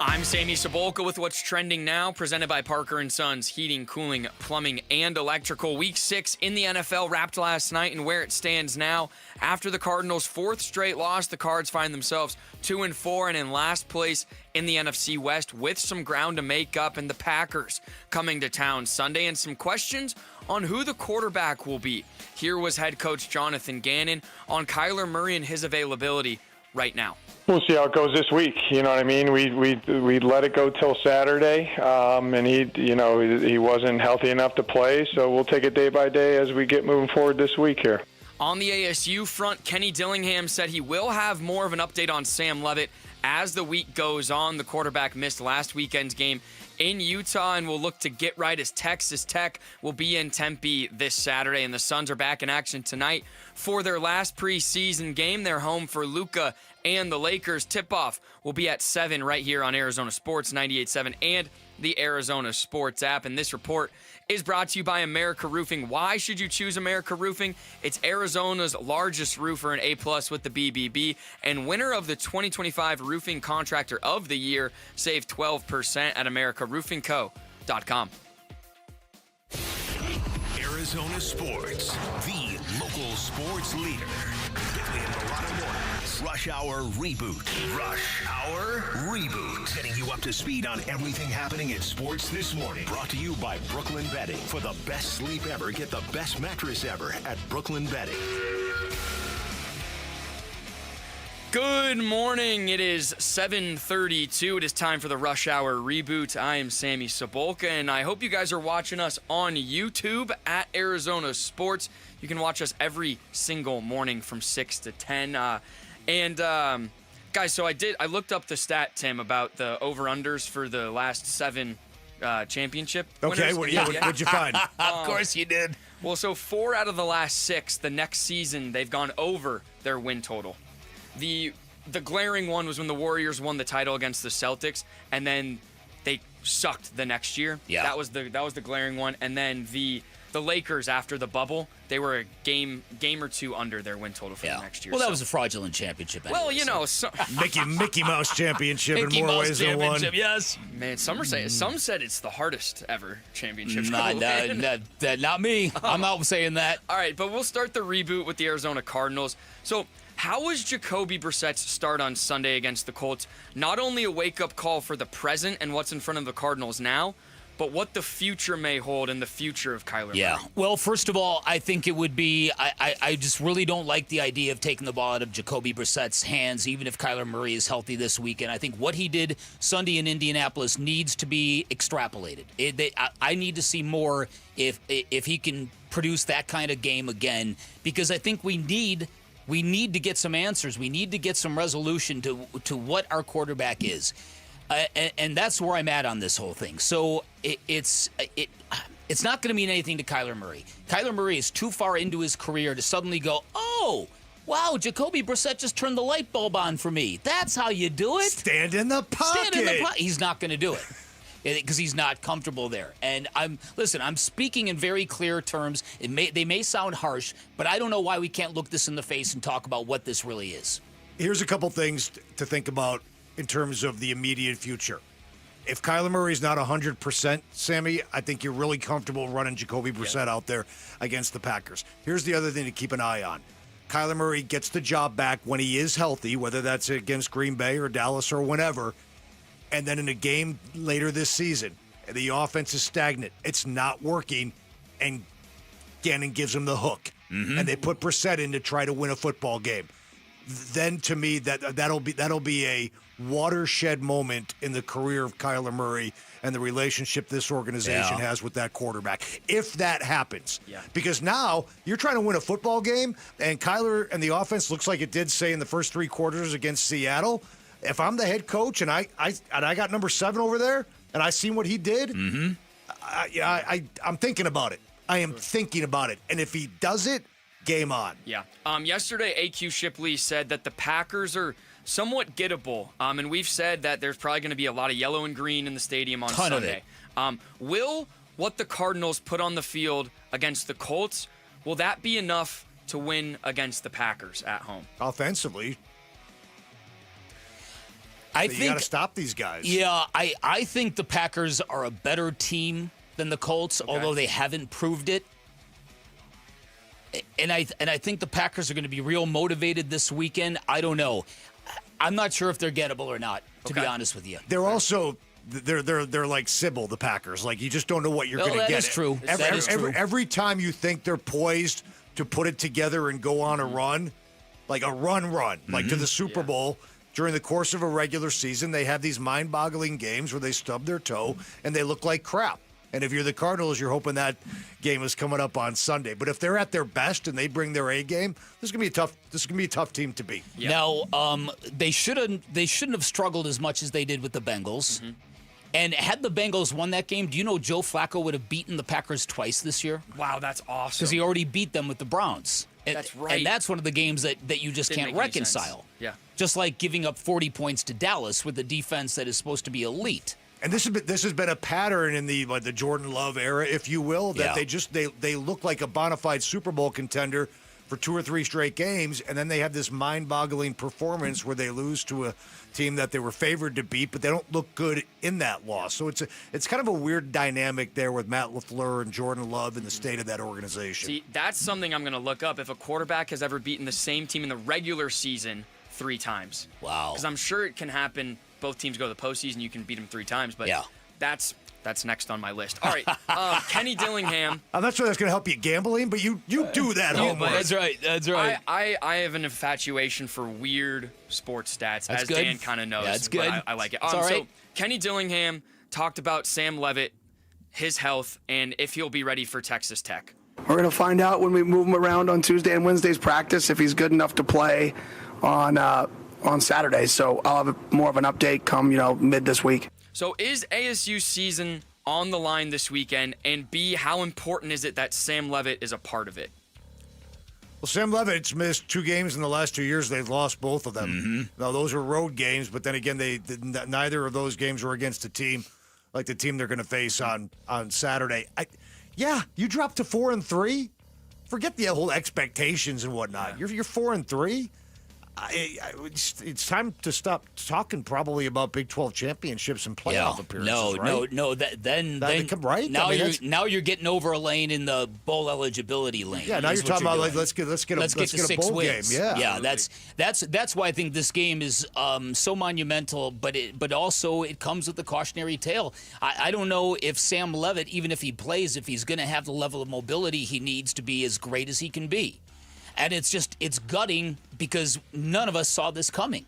Speaker 4: I'm Sammy Cebulka with what's trending now, presented by Parker & Sons Heating, Cooling, Plumbing, and Electrical. Week 6 in the NFL wrapped last night, and where it stands now, after the Cardinals' 4th straight loss, the Cards find themselves 2-4 and in last place in the NFC West with some ground to make up, and the Packers coming to town Sunday, and some questions on who the quarterback will be. Here was head coach Jonathan Gannon on Kyler Murray and his availability right now.
Speaker 2: We'll see how it goes this week. You know what I mean? We let it go till Saturday, and he wasn't healthy enough to play. So we'll take it day by day as we get moving forward this week here.
Speaker 4: On the ASU front, Kenny Dillingham said he will have more of an update on Sam Leavitt as the week goes on. The quarterback missed last weekend's game in Utah and will look to get right as Texas Tech will be in Tempe this Saturday. And the Suns are back in action tonight for their last preseason game. They're home for Luka and the Lakers. Tip-off will be at 7 right here on Arizona Sports 98.7 and the Arizona Sports app. And this report is brought to you by America Roofing. Why should you choose America Roofing? It's Arizona's largest roofer, an A+ with the BBB, and winner of the 2025 Roofing Contractor of the Year. Save 12% at AmericaRoofingCo.com.
Speaker 7: Arizona Sports, the local sports leader. Bentley and Murata Mornings. Rush Hour Reboot. Rush Hour Reboot. Getting you up to speed on everything happening in sports this morning. Brought to you by Brooklyn Bedding. For the best sleep ever, get the best mattress ever at Brooklyn Bedding.
Speaker 4: Good morning. It is 7:32. It is time for the Rush Hour Reboot. I am Sammy Sabolka, and I hope you guys are watching us on YouTube at Arizona Sports. You can watch us every single morning from 6 to 10. Guys, so I looked up the stat, Tim, about the over-unders for the last 7 championship winners.
Speaker 14: Okay, what'd you find?
Speaker 13: Of course you did.
Speaker 4: Well, so 4 out of the last 6, the next season, they've gone over their win total. The glaring one was when the Warriors won the title against the Celtics, and then they sucked the next year.
Speaker 13: Yeah.
Speaker 4: That was the glaring one. And then the Lakers, after the bubble, they were a game or two under their win total for the next year.
Speaker 13: Well, that was a fraudulent championship. Anyway,
Speaker 4: well, you know,
Speaker 14: Mickey Mouse championship in more ways than one.
Speaker 13: Yes.
Speaker 4: Man, some said it's the hardest ever championship.
Speaker 13: Not me. I'm not saying that.
Speaker 4: All right, but we'll start the reboot with the Arizona Cardinals. So, how was Jacobe Brissett's start on Sunday against the Colts not only a wake-up call for the present and what's in front of the Cardinals now, but what the future may hold and the future of Kyler Murray?
Speaker 13: Well, first of all, I think it would be I just really don't like the idea of taking the ball out of Jacobe Brissett's hands, even if Kyler Murray is healthy this weekend. I think what he did Sunday in Indianapolis needs to be extrapolated. I need to see more if he can produce that kind of game again, because I think we need to get some answers. We need to get some resolution to what our quarterback is. And that's where I'm at on this whole thing. So it's not going to mean anything to Kyler Murray. Kyler Murray is too far into his career to suddenly go, oh, wow, Jacobe Brissett just turned the light bulb on for me. That's how you do it?
Speaker 14: Stand in the pocket.
Speaker 13: He's not going to do it. Because he's not comfortable there. And I'm speaking in very clear terms. They may sound harsh, but I don't know why we can't look this in the face and talk about what this really is.
Speaker 14: Here's a couple things to think about in terms of the immediate future. If Kyler Murray's not 100%, Sammy, I think you're really comfortable running Jacobe Brissett out there against the Packers. Here's the other thing to keep an eye on. Kyler Murray gets the job back when he is healthy, whether that's against Green Bay or Dallas or whenever. And then in a game later this season, the offense is stagnant. It's not working, and Gannon gives him the hook. Mm-hmm. And they put Brissett in to try to win a football game. Then, to me, that'll be a watershed moment in the career of Kyler Murray and the relationship this organization has with that quarterback, if that happens. Yeah. Because now you're trying to win a football game, and Kyler and the offense looks like it did, say, in the first 3 quarters against Seattle. If I'm the head coach and I got number 7 over there and I seen what he did, I'm thinking about it. I am thinking about it. And if he does it, game on.
Speaker 4: Yeah. Yesterday, A.Q. Shipley said that the Packers are somewhat gettable. And we've said that there's probably going to be a lot of yellow and green in the stadium on Sunday. Will what the Cardinals put on the field against the Colts, will that be enough to win against the Packers at home?
Speaker 14: Offensively,
Speaker 13: I
Speaker 14: think you got to stop these guys.
Speaker 13: Yeah, I think the Packers are a better team than the Colts, although they haven't proved it. And I think the Packers are going to be real motivated this weekend. I don't know. I'm not sure if they're gettable or not, to be honest with you.
Speaker 14: They're also they're like Sybil, the Packers. Like, you just don't know what you're going to get.
Speaker 13: That is true.
Speaker 14: Every time you think they're poised to put it together and go on a run, like a run, like to the Super Bowl. During the course of a regular season, they have these mind-boggling games where they stub their toe and they look like crap. And if you're the Cardinals, you're hoping that game is coming up on Sunday. But if they're at their best and they bring their A game, this is gonna be a tough team to beat.
Speaker 13: Yep. Now, they shouldn't have struggled as much as they did with the Bengals. Mm-hmm. And had the Bengals won that game, do you know Joe Flacco would have beaten the Packers twice this year?
Speaker 4: Wow, that's awesome.
Speaker 13: Because he already beat them with the Browns.
Speaker 4: That's right.
Speaker 13: And that's one of the games that you just can't reconcile.
Speaker 4: Yeah.
Speaker 13: Just like giving up 40 points to Dallas with a defense that is supposed to be elite.
Speaker 14: And this has been a pattern in the Jordan Love era, if you will, that they look like a bona fide Super Bowl contender for 2 or 3 straight games, and then they have this mind-boggling performance where they lose to a team that they were favored to beat, but they don't look good in that loss. So it's kind of a weird dynamic there with Matt LaFleur and Jordan Love and the state of that organization.
Speaker 4: See, that's something I'm going to look up. If a quarterback has ever beaten the same team in the regular season 3 times.
Speaker 13: Wow.
Speaker 4: Because I'm sure it can happen. Both teams go to the postseason, you can beat them 3 times, but that's next on my list. All right, Kenny Dillingham.
Speaker 14: I'm not sure that's going to help you gambling, but you do that homework.
Speaker 13: That's right.
Speaker 4: I have an infatuation for weird sports stats,
Speaker 13: that's
Speaker 4: as
Speaker 13: good.
Speaker 4: Dan kind of knows.
Speaker 13: That's good.
Speaker 4: I like it.
Speaker 13: It's all right.
Speaker 4: So Kenny Dillingham talked about Sam Leavitt, his health, and if he'll be ready for Texas Tech.
Speaker 3: We're going to find out when we move him around on Tuesday and Wednesday's practice if he's good enough to play on Saturday. So I'll have more of an update come mid this week.
Speaker 4: So is ASU season on the line this weekend? And B, how important is it that Sam Leavitt is a part of it?
Speaker 14: Well, Sam Leavitt's missed 2 games in the last 2 years. They've lost both of them.
Speaker 13: Mm-hmm.
Speaker 14: Now, those were road games, but then again, neither of those games were against a team like the team they're going to face on Saturday. You dropped to 4-3. Forget the whole expectations and whatnot. You're 4-3. It's time to stop talking probably about Big 12 championships and playoff appearances.
Speaker 13: No. Now you're getting over a lane in the bowl eligibility lane.
Speaker 14: Yeah, now you're talking about let's get a
Speaker 13: 6
Speaker 14: bowl
Speaker 13: wins.
Speaker 14: game.
Speaker 13: Yeah. That's why I think this game is so monumental. But also it comes with the cautionary tale. I don't know if Sam Leavitt, even if he plays, if he's going to have the level of mobility he needs to be as great as he can be. And it's gutting because none of us saw this coming.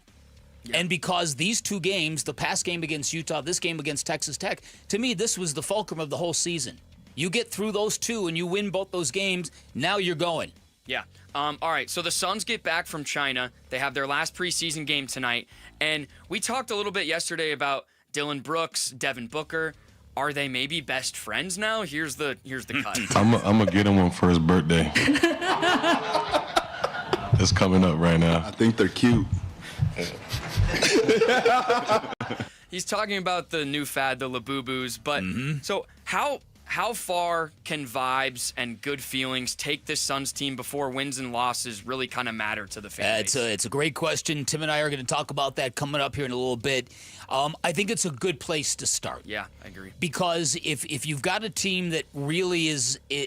Speaker 13: Yeah. And because these 2 games, the past game against Utah, this game against Texas Tech, to me, this was the fulcrum of the whole season. You get through those 2 and you win both those games, now you're going.
Speaker 4: Yeah. All right, so the Suns get back from China. They have their last preseason game tonight. And we talked a little bit yesterday about Dylan Brooks, Devin Booker. Are they maybe best friends now? Here's the cut.
Speaker 1: I'm gonna get him one for his birthday. It's coming up right now. I think they're cute.
Speaker 4: He's talking about the new fad, the Labubus. But so how far can vibes and good feelings take this Suns team before wins and losses really kind of matter to the fan base?
Speaker 13: It's a great question. Tim and I are going to talk about that coming up here in a little bit. I think it's a good place to start.
Speaker 4: Yeah, I agree.
Speaker 13: Because if you've got a team that really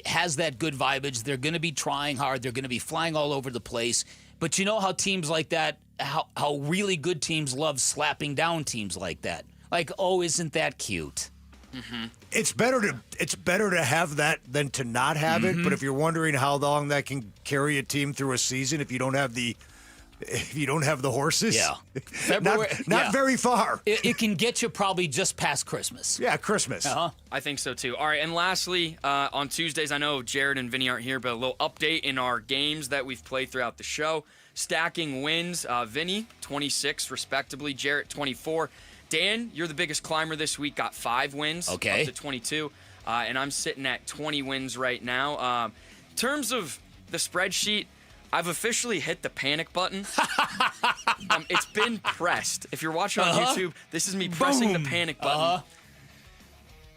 Speaker 13: has that good vibage, they're going to be trying hard. They're going to be flying all over the place. But you know how teams like that, how really good teams love slapping down teams like that. Like, oh, isn't that cute?
Speaker 4: Mm-hmm.
Speaker 14: It's better to have that than to not have it. But if you're wondering how long that can carry a team through a season, if you don't have the horses, not very far.
Speaker 13: It can get you probably just past Christmas.
Speaker 14: Yeah, Christmas.
Speaker 4: I think so too. All right, and lastly, on Tuesdays, I know Jared and Vinny aren't here, but a little update in our games that we've played throughout the show. Stacking wins, Vinny 26 respectively, Jarrett 24. Dan, you're the biggest climber this week, got 5 wins, up to 22, and I'm sitting at 20 wins right now. In terms of the spreadsheet, I've officially hit the panic button. It's been pressed. If you're watching on YouTube, this is me pressing the panic button.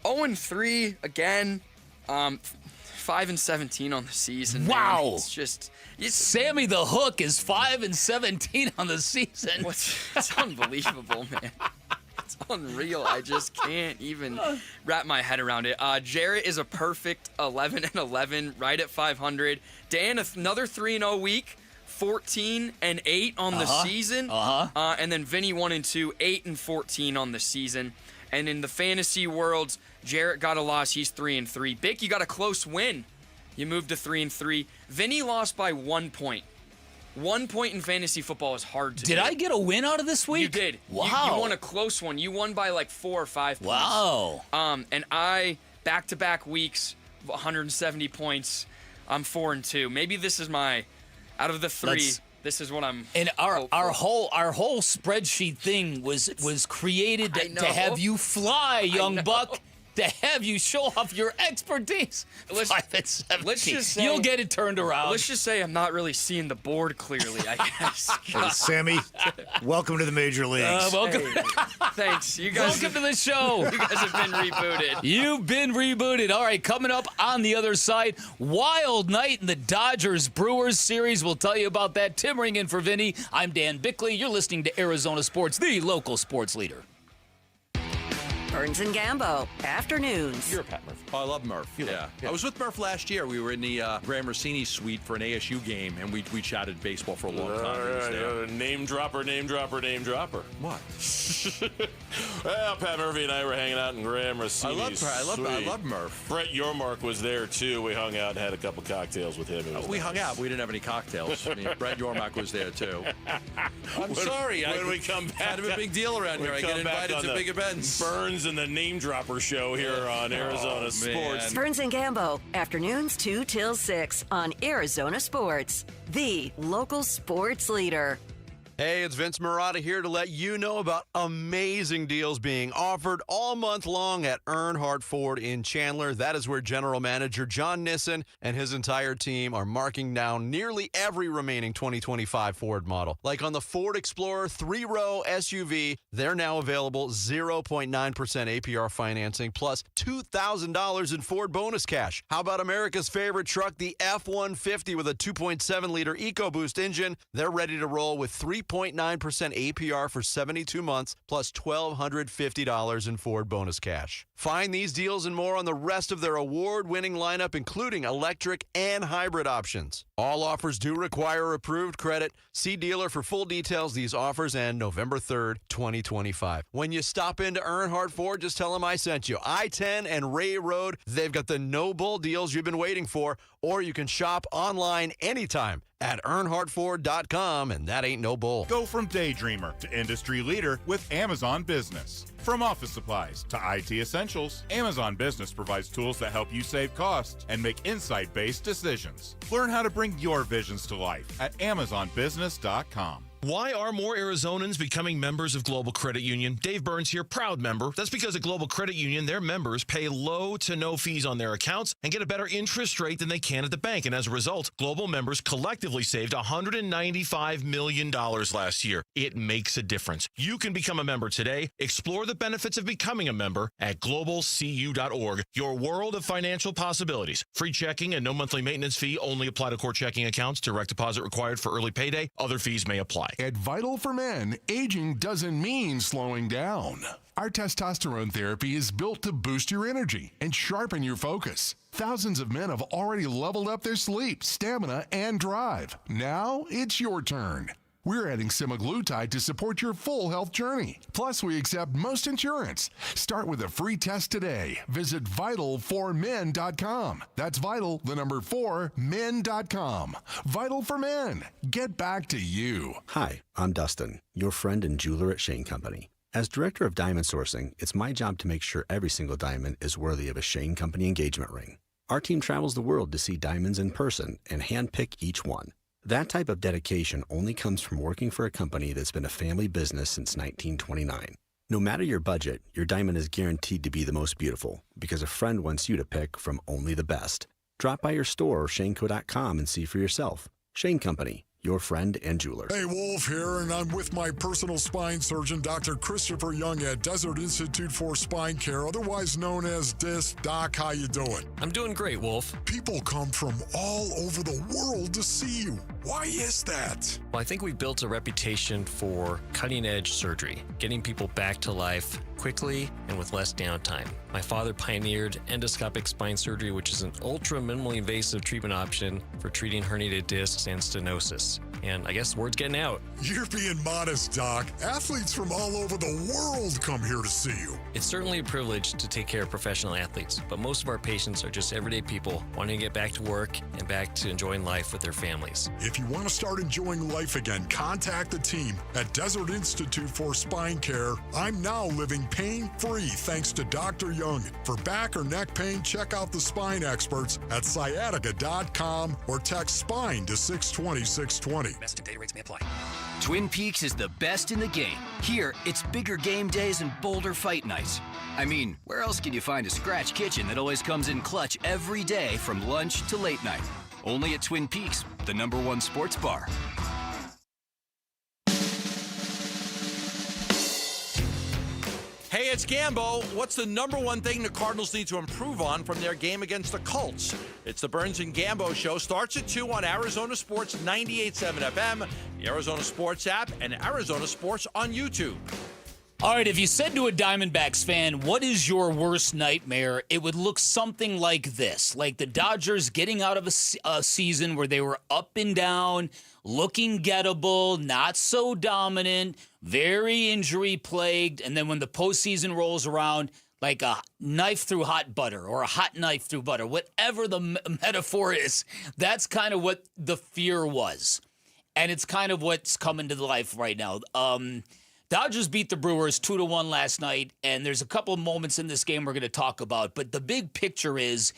Speaker 4: 0-3 again, 5-17 on the season.
Speaker 13: Wow.
Speaker 4: Man. It's just...
Speaker 13: Sammy the Hook is 5-17 on the season.
Speaker 4: It's unbelievable, man. It's unreal. I just can't even wrap my head around it. Jarrett is a perfect 11-11, right at 500. Dan, another 3-0 week, 14-8 on the season. And then Vinny 1-2, 8-14 on the season. And in the fantasy world, Jarrett got a loss. He's 3-3. Bick, you got a close win. You moved to 3-3. Vinny lost by 1 point. 1 point in fantasy football is hard to do.
Speaker 13: Did I get a win out of this week?
Speaker 4: You did.
Speaker 13: Wow.
Speaker 4: You won a close one. You won by like 4 or 5 points.
Speaker 13: Wow.
Speaker 4: And I back-to-back weeks, 170 points. I'm 4-2. Maybe this is my, out of the three, this is what I'm.
Speaker 13: And our whole spreadsheet thing was created to have you fly, young buck. To have you show off your expertise. 5 and 17.
Speaker 4: Let's just say,
Speaker 13: you'll get it turned around.
Speaker 4: Let's just say I'm not really seeing the board clearly, I guess.
Speaker 14: Hey, Sammy, welcome to the major leagues.
Speaker 13: Welcome.
Speaker 4: Hey, thanks. You guys.
Speaker 13: Welcome to the show.
Speaker 4: You guys have been rebooted.
Speaker 13: You've been rebooted. All right, coming up on the other side, wild night in the Dodgers-Brewers series. We'll tell you about that. Tim Ring in for Vinny. I'm Dan Bickley. You're listening to Arizona Sports, the local sports leader.
Speaker 5: Burns and Gambo, afternoons.
Speaker 6: You're a Pat Murph. Oh, I love Murph. Yeah. I was with Murph last year. We were in the Graham Rossini suite for an ASU game, and we chatted baseball for a long time.
Speaker 29: Name dropper.
Speaker 6: What?
Speaker 29: Well, Pat Murphy and I were hanging out in Graham Rossini's
Speaker 6: I love Murph.
Speaker 29: Brett Yormark was there, too. We hung out and had a couple cocktails with him.
Speaker 6: We hung out. We didn't have any cocktails. I mean, Brett Yormark was there, too. I'm sorry.
Speaker 29: When we come back,
Speaker 6: kind of a big deal around here. I get invited to big events.
Speaker 29: Burns and the Name Dropper Show here on Arizona Sports.
Speaker 5: Burns and Gambo, afternoons 2 till 6 on Arizona Sports, the local sports leader.
Speaker 18: Hey, it's Vince Marotta here to let you know about amazing deals being offered all month long at Earnhardt Ford in Chandler. That is where General Manager John Nissen and his entire team are marking down nearly every remaining 2025 Ford model. Like on the Ford Explorer 3-row SUV, they're now available 0.9% APR financing plus $2,000 in Ford bonus cash. How about America's favorite truck, the F-150 with a 2.7-liter EcoBoost engine? They're ready to roll with 3.9% APR for 72 months, plus $1,250 in Ford bonus cash. Find these deals and more on the rest of their award-winning lineup, including electric and hybrid options. All offers do require approved credit. See dealer for full details. These offers end November 3rd, 2025. When you stop into Earnhardt Ford, just tell them I sent you. I-10 and Ray Road, they've got the no-bull deals you've been waiting for, or you can shop online anytime at EarnhardtFord.com, and that ain't no bull.
Speaker 10: Go from daydreamer to industry leader with Amazon Business. From office supplies to IT essentials, Amazon Business provides tools that help you save costs and make insight-based decisions. Learn how to bring your visions to life at AmazonBusiness.com.
Speaker 29: Why are more Arizonans becoming members of Global Credit Union? Dave Burns here, proud member. That's because at Global Credit Union, their members pay low to no fees on their accounts and get a better interest rate than they can at the bank. And as a result, Global members collectively saved $195 million last year. It makes a difference. You can become a member today. Explore the benefits of becoming a member at globalcu.org. Your world of financial possibilities. Free checking and no monthly maintenance fee only apply to core checking accounts. Direct deposit required for early payday. Other fees may apply.
Speaker 23: At Vital for Men, aging doesn't mean slowing down. Our testosterone therapy is built to boost your energy and sharpen your focus. Thousands of men have already leveled up their sleep, stamina, and drive. Now it's your turn. We're adding semaglutide to support your full health journey. Plus, we accept most insurance. Start with a free test today. Visit vital4men.com. That's vital, the number 4, men.com. Vital for Men. Get back to you.
Speaker 24: Hi, I'm Dustin, your friend and jeweler at Shane Company. As director of diamond sourcing, it's my job to make sure every single diamond is worthy of a Shane Company engagement ring. Our team travels the world to see diamonds in person and handpick each one. That type of dedication only comes from working for a company that's been a family business since 1929. No matter your budget, your diamond is guaranteed to be the most beautiful because a friend wants you to pick from only the best. Drop by your store or shaneco.com and see for yourself. Shane Company, your friend and jeweler.
Speaker 15: Hey, Wolf here, and I'm with my personal spine surgeon, Dr. Christopher Young at Desert Institute for Spine Care, otherwise known as DISC. Doc, how you doing?
Speaker 25: I'm doing great, Wolf.
Speaker 15: People come from all over the world to see you. Why is that?
Speaker 25: Well, I think we've built a reputation for cutting-edge surgery, getting people back to life quickly and with less downtime. My father pioneered endoscopic spine surgery, which is an ultra minimally invasive treatment option for treating herniated discs and stenosis. And I guess the word's getting out.
Speaker 15: You're being modest, Doc. Athletes from all over the world come here to see you.
Speaker 25: It's certainly a privilege to take care of professional athletes, but most of our patients are just everyday people wanting to get back to work and back to enjoying life with their families.
Speaker 15: If you want to start enjoying life again, contact the team at Desert Institute for Spine Care. I'm now living and pain-free thanks to Dr. Young. For back or neck pain, check out the spine experts at sciatica.com or text SPINE to 620-620.
Speaker 8: Message and data rates may apply. Twin Peaks is the best in the game. Here, it's bigger game days and bolder fight nights. I mean, where else can you find a scratch kitchen that always comes in clutch every day from lunch to late night? Only at Twin Peaks, the #1 sports bar.
Speaker 6: Hey, it's Gambo. What's the #1 thing the Cardinals need to improve on from their game against the Colts? It's the Burns and Gambo Show. Starts at 2 on Arizona Sports 98.7 FM, the Arizona Sports app, and Arizona Sports on YouTube.
Speaker 13: All right, if you said to a Diamondbacks fan, what is your worst nightmare, it would look something like this. Like the Dodgers getting out of a season where they were up and down, looking gettable, not so dominant, very injury-plagued, and then when the postseason rolls around, like a knife through hot butter or a hot knife through butter, whatever the metaphor is, that's kind of what the fear was. And it's kind of what's coming to life right now. Dodgers beat the Brewers 2-1 last night, and there's a couple of moments in this game we're going to talk about. But the big picture is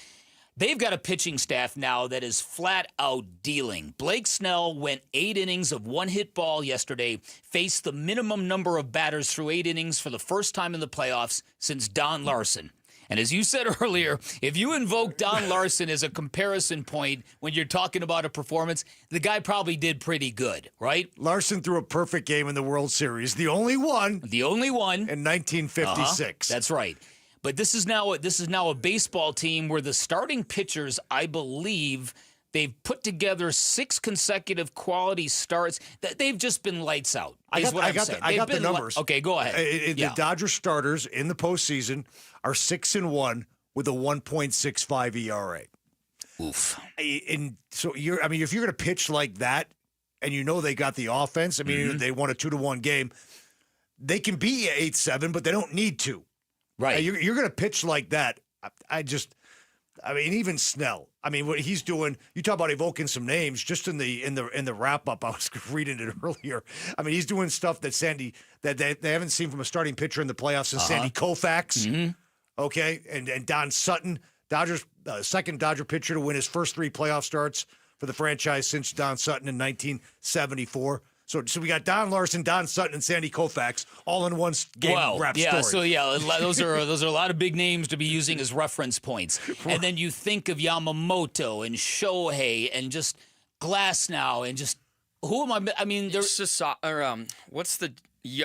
Speaker 13: they've got a pitching staff now that is flat out dealing. Blake Snell went 8 innings of one-hit ball yesterday, faced the minimum number of batters through 8 innings for the first time in the playoffs since Don Larson. And as you said earlier, if you invoke Don Larson as a comparison point when you're talking about a performance, the guy probably did pretty good, right?
Speaker 14: Larson threw a perfect game in the World Series. The only one.
Speaker 13: The only one.
Speaker 14: In 1956.
Speaker 13: That's right. But this is now a baseball team where the starting pitchers, I believe, they've put together 6 consecutive quality starts. They've just been lights out.
Speaker 14: I got the numbers.
Speaker 13: Okay, go ahead.
Speaker 14: The Dodgers starters in the postseason are 6-1 with a 1.65 ERA.
Speaker 13: Oof.
Speaker 14: And so if you're going to pitch like that, and you know they got the offense. I mean, they won a 2-1 game. They can be 8-7, but they don't need to.
Speaker 13: Right.
Speaker 14: You're going to pitch like that. Even Snell. I mean, what he's doing. You talk about evoking some names. Just in the wrap up, I was reading it earlier. I mean, he's doing stuff that they haven't seen from a starting pitcher in the playoffs since Sandy Koufax.
Speaker 13: Mm-hmm.
Speaker 14: Okay, and Don Sutton, Dodgers second Dodger pitcher to win his first 3 playoff starts for the franchise since Don Sutton in 1974. So we got Don Larson, Don Sutton, and Sandy Koufax all in one game wrap story.
Speaker 13: Those are a lot of big names to be using as reference points. And then you think of Yamamoto and Shohei and just Glasnow and just who am I? I mean, there's
Speaker 4: what's the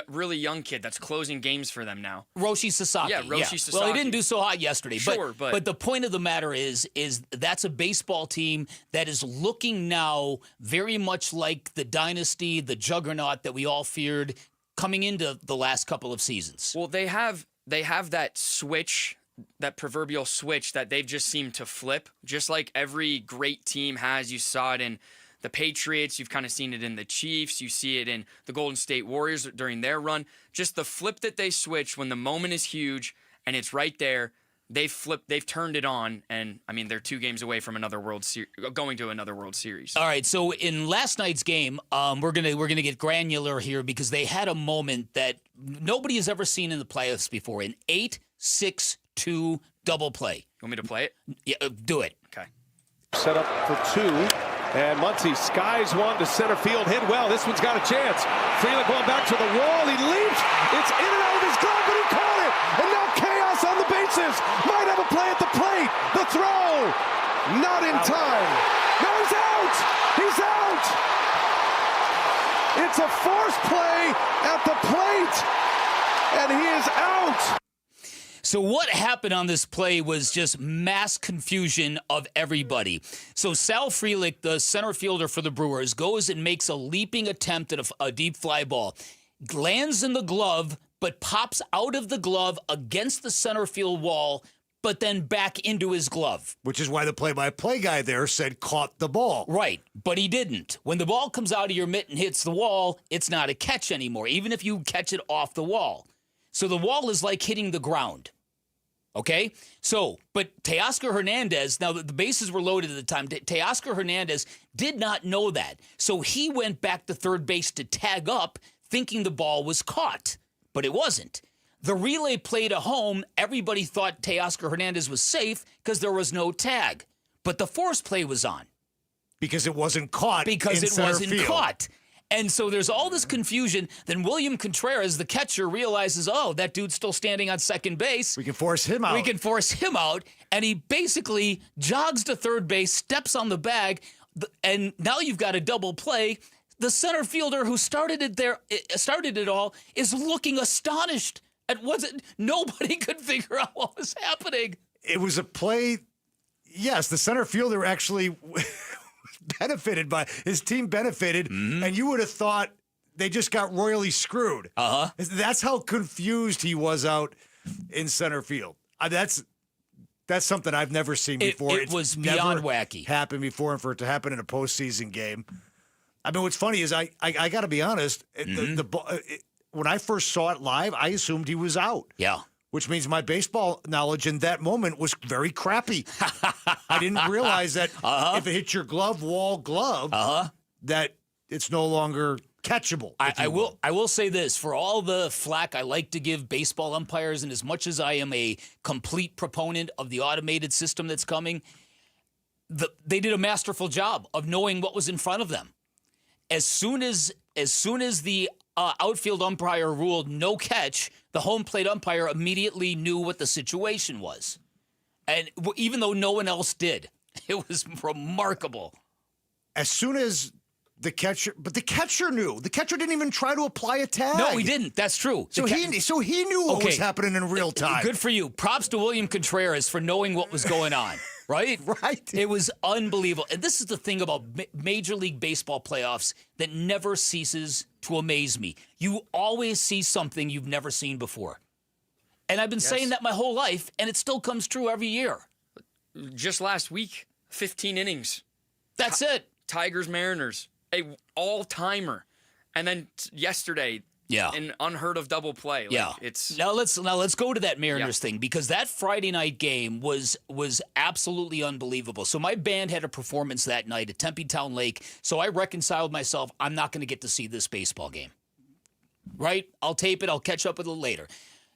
Speaker 4: really young kid that's closing games for them now?
Speaker 13: Roshi Sasaki.
Speaker 4: Yeah, Roshi Sasaki.
Speaker 13: Well, he didn't do so hot yesterday.
Speaker 4: Sure,
Speaker 13: but the point of the matter is that's a baseball team that is looking now very much like the dynasty, the juggernaut that we all feared coming into the last couple of seasons.
Speaker 4: Well, they have that switch, that proverbial switch that they've just seemed to flip, just like every great team has. You saw it in the Patriots, you've kind of seen it in the Chiefs, you see it in the Golden State Warriors during their run. Just the flip that they switch when the moment is huge and it's right there, they've turned it on, and I mean they're 2 games away from going to another World Series.
Speaker 13: All right, so in last night's game, we're gonna get granular here because they had a moment that nobody has ever seen in the playoffs before, an 8-6-2 double play.
Speaker 4: You want me to play it?
Speaker 13: Yeah, do it.
Speaker 4: Okay.
Speaker 12: Set up for 2. And Muncy skies one to center field, hit well. This one's got a chance. Freeland going back to the wall. He leaps. It's in and out of his glove, but he caught it. And now chaos on the bases. Might have a play at the plate. The throw. Not in time. No, he's out. He's out. It's a forced play at the plate. And he is out.
Speaker 13: So what happened on this play was just mass confusion of everybody. So Sal Frelick, the center fielder for the Brewers, goes and makes a leaping attempt at a deep fly ball. Lands in the glove, but pops out of the glove against the center field wall, but then back into his glove.
Speaker 14: Which is why the play-by-play guy there said caught the ball.
Speaker 13: Right, but he didn't. When the ball comes out of your mitt and hits the wall, it's not a catch anymore, even if you catch it off the wall. So the wall is like hitting the ground. Okay? So, but Teoscar Hernandez, now the bases were loaded at the time, Teoscar Hernandez did not know that. So he went back to third base to tag up, thinking the ball was caught, but it wasn't. The relay play to home, everybody thought Teoscar Hernandez was safe because there was no tag. But the force play was on.
Speaker 14: Because it wasn't caught.
Speaker 13: Because
Speaker 14: in
Speaker 13: it
Speaker 14: center
Speaker 13: wasn't
Speaker 14: field.
Speaker 13: caught. And so there's all this confusion. Then William Contreras, the catcher, realizes, oh, that dude's still standing on second base.
Speaker 14: We can force him out.
Speaker 13: And he basically jogs to third base, steps on the bag, and now you've got a double play. The center fielder who started it all is looking astonished at nobody could figure out what was happening.
Speaker 14: It was a play. Yes, the center fielder actually benefited by his team benefited, and you would have thought they just got royally screwed. That's how confused he was out in center field. That's something I've never seen before.
Speaker 13: It was beyond wacky.
Speaker 14: Happened before, and for it to happen in a postseason game. I mean, what's funny is I got to be honest. When I first saw it live, I assumed he was out.
Speaker 13: Yeah.
Speaker 14: Which means my baseball knowledge in that moment was very crappy. I didn't realize that if it hits your glove, that it's no longer catchable.
Speaker 13: I will say this, for all the flack I like to give baseball umpires, and as much as I am a complete proponent of the automated system that's coming, they did a masterful job of knowing what was in front of them. As soon as the outfield umpire ruled no catch, the home plate umpire immediately knew what the situation was. And even though no one else did, it was remarkable.
Speaker 14: As soon as the catcher knew. The catcher didn't even try to apply a tag.
Speaker 13: No, he didn't. That's true.
Speaker 14: So he knew what was happening in real time.
Speaker 13: Good for you. Props to William Contreras for knowing what was going on. Right?
Speaker 14: Right.
Speaker 13: It was unbelievable. And this is the thing about Major League Baseball playoffs that never ceases to amaze me. You always see something you've never seen before. And I've been saying that my whole life, and it still comes true every year.
Speaker 4: Just last week, 15 innings.
Speaker 13: That's it.
Speaker 4: Tigers, Mariners, a all-timer. And then yesterday, an unheard of double play.
Speaker 13: Now let's go to that Mariners thing, because that Friday night game was absolutely unbelievable. So my band had a performance that night at Tempe Town Lake. So I reconciled myself. I'm not going to get to see this baseball game. Right? I'll tape it. I'll catch up with it later.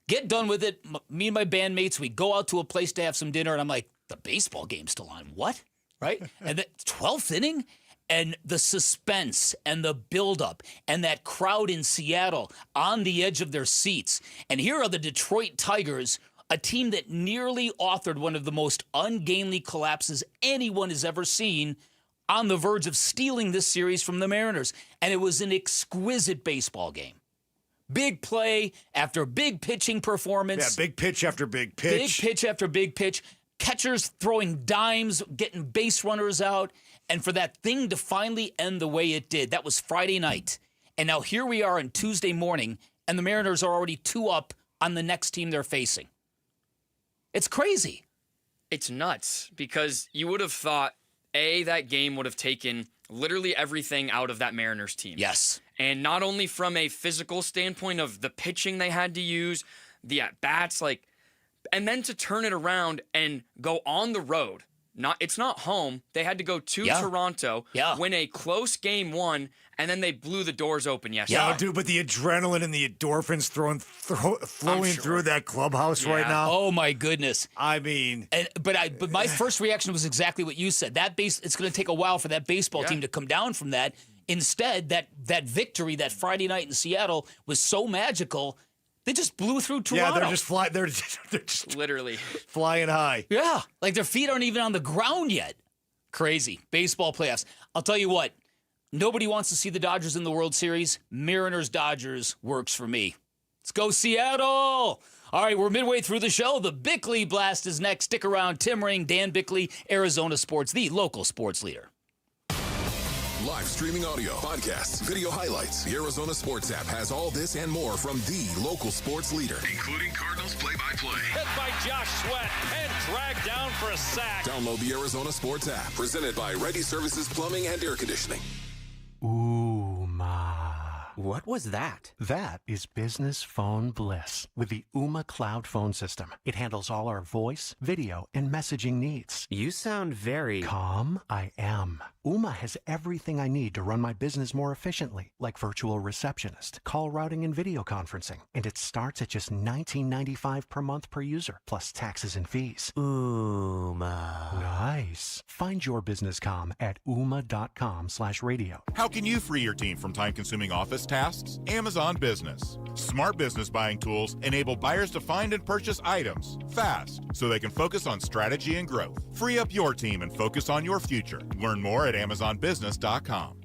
Speaker 13: Get done with it. Me and my bandmates, we go out to a place to have some dinner, and I'm like, the baseball game's still on. What? Right? And the 12th inning? And the suspense and the buildup and that crowd in Seattle on the edge of their seats. And here are the Detroit Tigers, a team that nearly authored one of the most ungainly collapses anyone has ever seen, on the verge of stealing this series from the Mariners. And it was an exquisite baseball game. Big play after big pitching performance.
Speaker 14: Yeah, big pitch after big pitch.
Speaker 13: Big pitch after big pitch. Catchers throwing dimes, getting base runners out. And for that thing to finally end the way it did, that was Friday night. And now here we are on Tuesday morning, and the Mariners are already 2 up on the next team they're facing. It's crazy.
Speaker 4: It's nuts, because you would have thought, that game would have taken literally everything out of that Mariners team.
Speaker 13: Yes.
Speaker 4: And not only from a physical standpoint of the pitching they had to use, the at-bats, and then to turn it around and go on the road. It's not home. They had to go to Toronto, win a close game 1, and then they blew the doors open yesterday.
Speaker 14: Yeah, dude, but the adrenaline and the endorphins flowing through that clubhouse right now.
Speaker 13: Oh my goodness.
Speaker 14: I mean,
Speaker 13: but my first reaction was exactly what you said. It's going to take a while for that baseball team to come down from that. Instead, that victory that Friday night in Seattle was so magical. They just blew through Toronto.
Speaker 14: Yeah, they're just
Speaker 4: literally
Speaker 14: flying high.
Speaker 13: Yeah, their feet aren't even on the ground yet. Crazy. Baseball playoffs. I'll tell you what, nobody wants to see the Dodgers in the World Series. Mariners-Dodgers works for me. Let's go Seattle. All right, we're midway through the show. The Bickley Blast is next. Stick around. Tim Ring, Dan Bickley, Arizona Sports, the local sports leader.
Speaker 23: Live streaming audio, podcasts, video highlights. The Arizona Sports app has all this and more from the local sports leader, including Cardinals play-by-play.
Speaker 12: Hit by Josh Sweat and dragged down for a sack.
Speaker 23: Download the Arizona Sports app, presented by Ready Services Plumbing and Air Conditioning.
Speaker 9: Ooh, ma. What was that?
Speaker 11: That is business phone bliss with the Ooma Cloud phone system. It handles all our voice, video, and messaging needs.
Speaker 9: You sound very...
Speaker 11: Calm? I am. Ooma has everything I need to run my business more efficiently, like virtual receptionist, call routing, and video conferencing. And it starts at just $19.95 per month per user, plus taxes and fees.
Speaker 9: Ooma.
Speaker 11: Nice. Find your business comm at ooma.com/radio.
Speaker 10: How can you free your team from time-consuming office tasks? Amazon Business. Smart business buying tools enable buyers to find and purchase items fast so they can focus on strategy and growth. Free up your team and focus on your future. Learn more at amazonbusiness.com.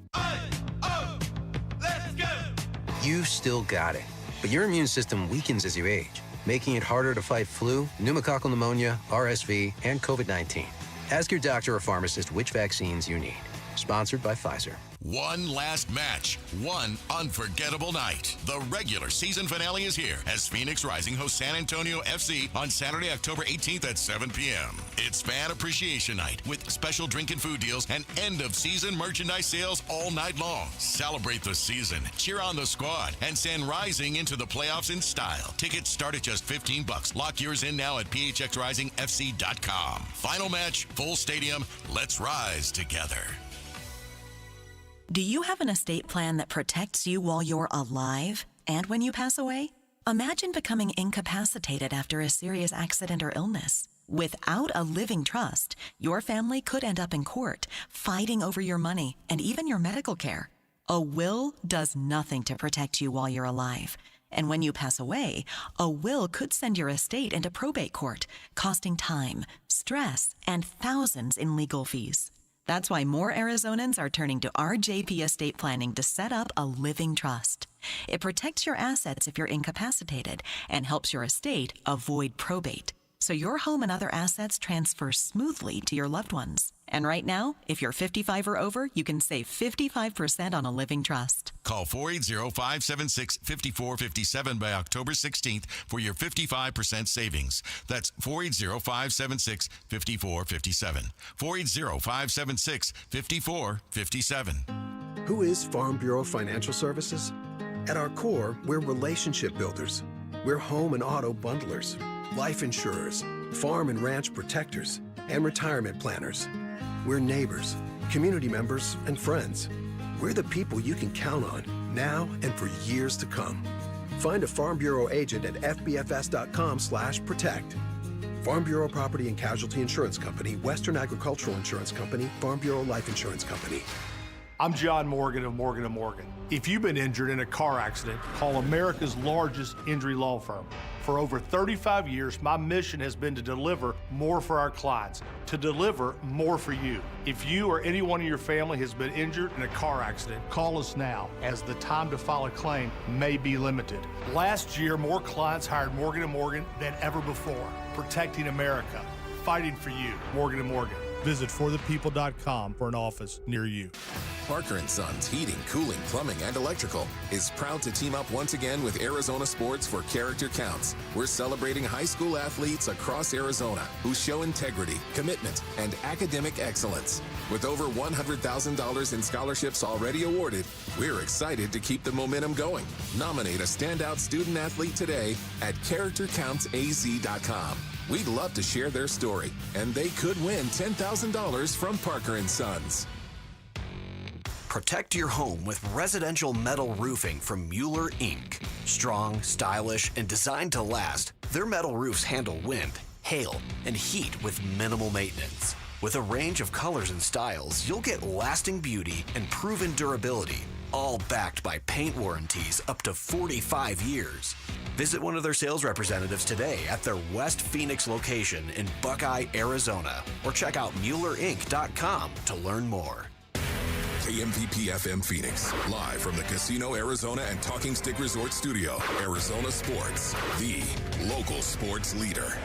Speaker 16: You still got it, but your immune system weakens as you age, making it harder to fight flu, pneumococcal pneumonia, RSV, and COVID-19. Ask your doctor or pharmacist which vaccines you need. Sponsored by Pfizer.
Speaker 17: One last match, one unforgettable night. The regular season finale is here as Phoenix Rising hosts San Antonio FC on Saturday, October 18th at 7 p.m. It's Fan Appreciation Night with special drink and food deals and end-of-season merchandise sales all night long. Celebrate the season, cheer on the squad, and send Rising into the playoffs in style. Tickets start at just $15. Lock yours in now at phxrisingfc.com. Final match, full stadium. Let's rise together.
Speaker 20: Do you have an estate plan that protects you while you're alive and when you pass away? Imagine becoming incapacitated after a serious accident or illness. Without a living trust, your family could end up in court, fighting over your money and even your medical care. A will does nothing to protect you while you're alive. And when you pass away, a will could send your estate into probate court, costing time, stress, and thousands in legal fees. That's why more Arizonans are turning to RJP Estate Planning to set up a living trust. It protects your assets if you're incapacitated and helps your estate avoid probate, so your home and other assets transfer smoothly to your loved ones. And right now, if you're 55 or over, you can save 55% on a living trust.
Speaker 17: Call 480-576-5457 by October 16th for your 55% savings. That's 480-576-5457. 480-576-5457.
Speaker 22: Who is Farm Bureau Financial Services? At our core, we're relationship builders. We're home and auto bundlers, life insurers, farm and ranch protectors, and retirement planners. We're neighbors, community members, and friends. We're the people you can count on now and for years to come. Find a Farm Bureau agent at fbfs.com/protect. Farm Bureau Property and Casualty Insurance Company, Western Agricultural Insurance Company, Farm Bureau Life Insurance Company.
Speaker 26: I'm John Morgan of Morgan & Morgan. If you've been injured in a car accident, call America's largest injury law firm. For over 35 years, my mission has been to deliver more for our clients, to deliver more for you. If you or anyone in your family has been injured in a car accident, call us now, as the time to file a claim may be limited. Last year, more clients hired Morgan & Morgan than ever before, protecting America, fighting for you. Morgan & Morgan. Visit forthepeople.com for an office near you.
Speaker 27: Parker & Sons Heating, Cooling, Plumbing, and Electrical is proud to team up once again with Arizona Sports for Character Counts. We're celebrating high school athletes across Arizona who show integrity, commitment, and academic excellence. With over $100,000 in scholarships already awarded, we're excited to keep the momentum going. Nominate a standout student athlete today at CharacterCountsAZ.com. We'd love to share their story, and they could win $10,000 from Parker & Sons.
Speaker 28: Protect your home with residential metal roofing from Mueller, Inc. Strong, stylish, and designed to last, their metal roofs handle wind, hail, and heat with minimal maintenance. With a range of colors and styles, you'll get lasting beauty and proven durability, all backed by paint warranties up to 45 years. Visit one of their sales representatives today at their West Phoenix location in Buckeye, Arizona, or check out MuellerInc.com to learn more.
Speaker 27: KMVP FM Phoenix, live from the Casino Arizona and Talking Stick Resort Studio. Arizona Sports, the local sports leader.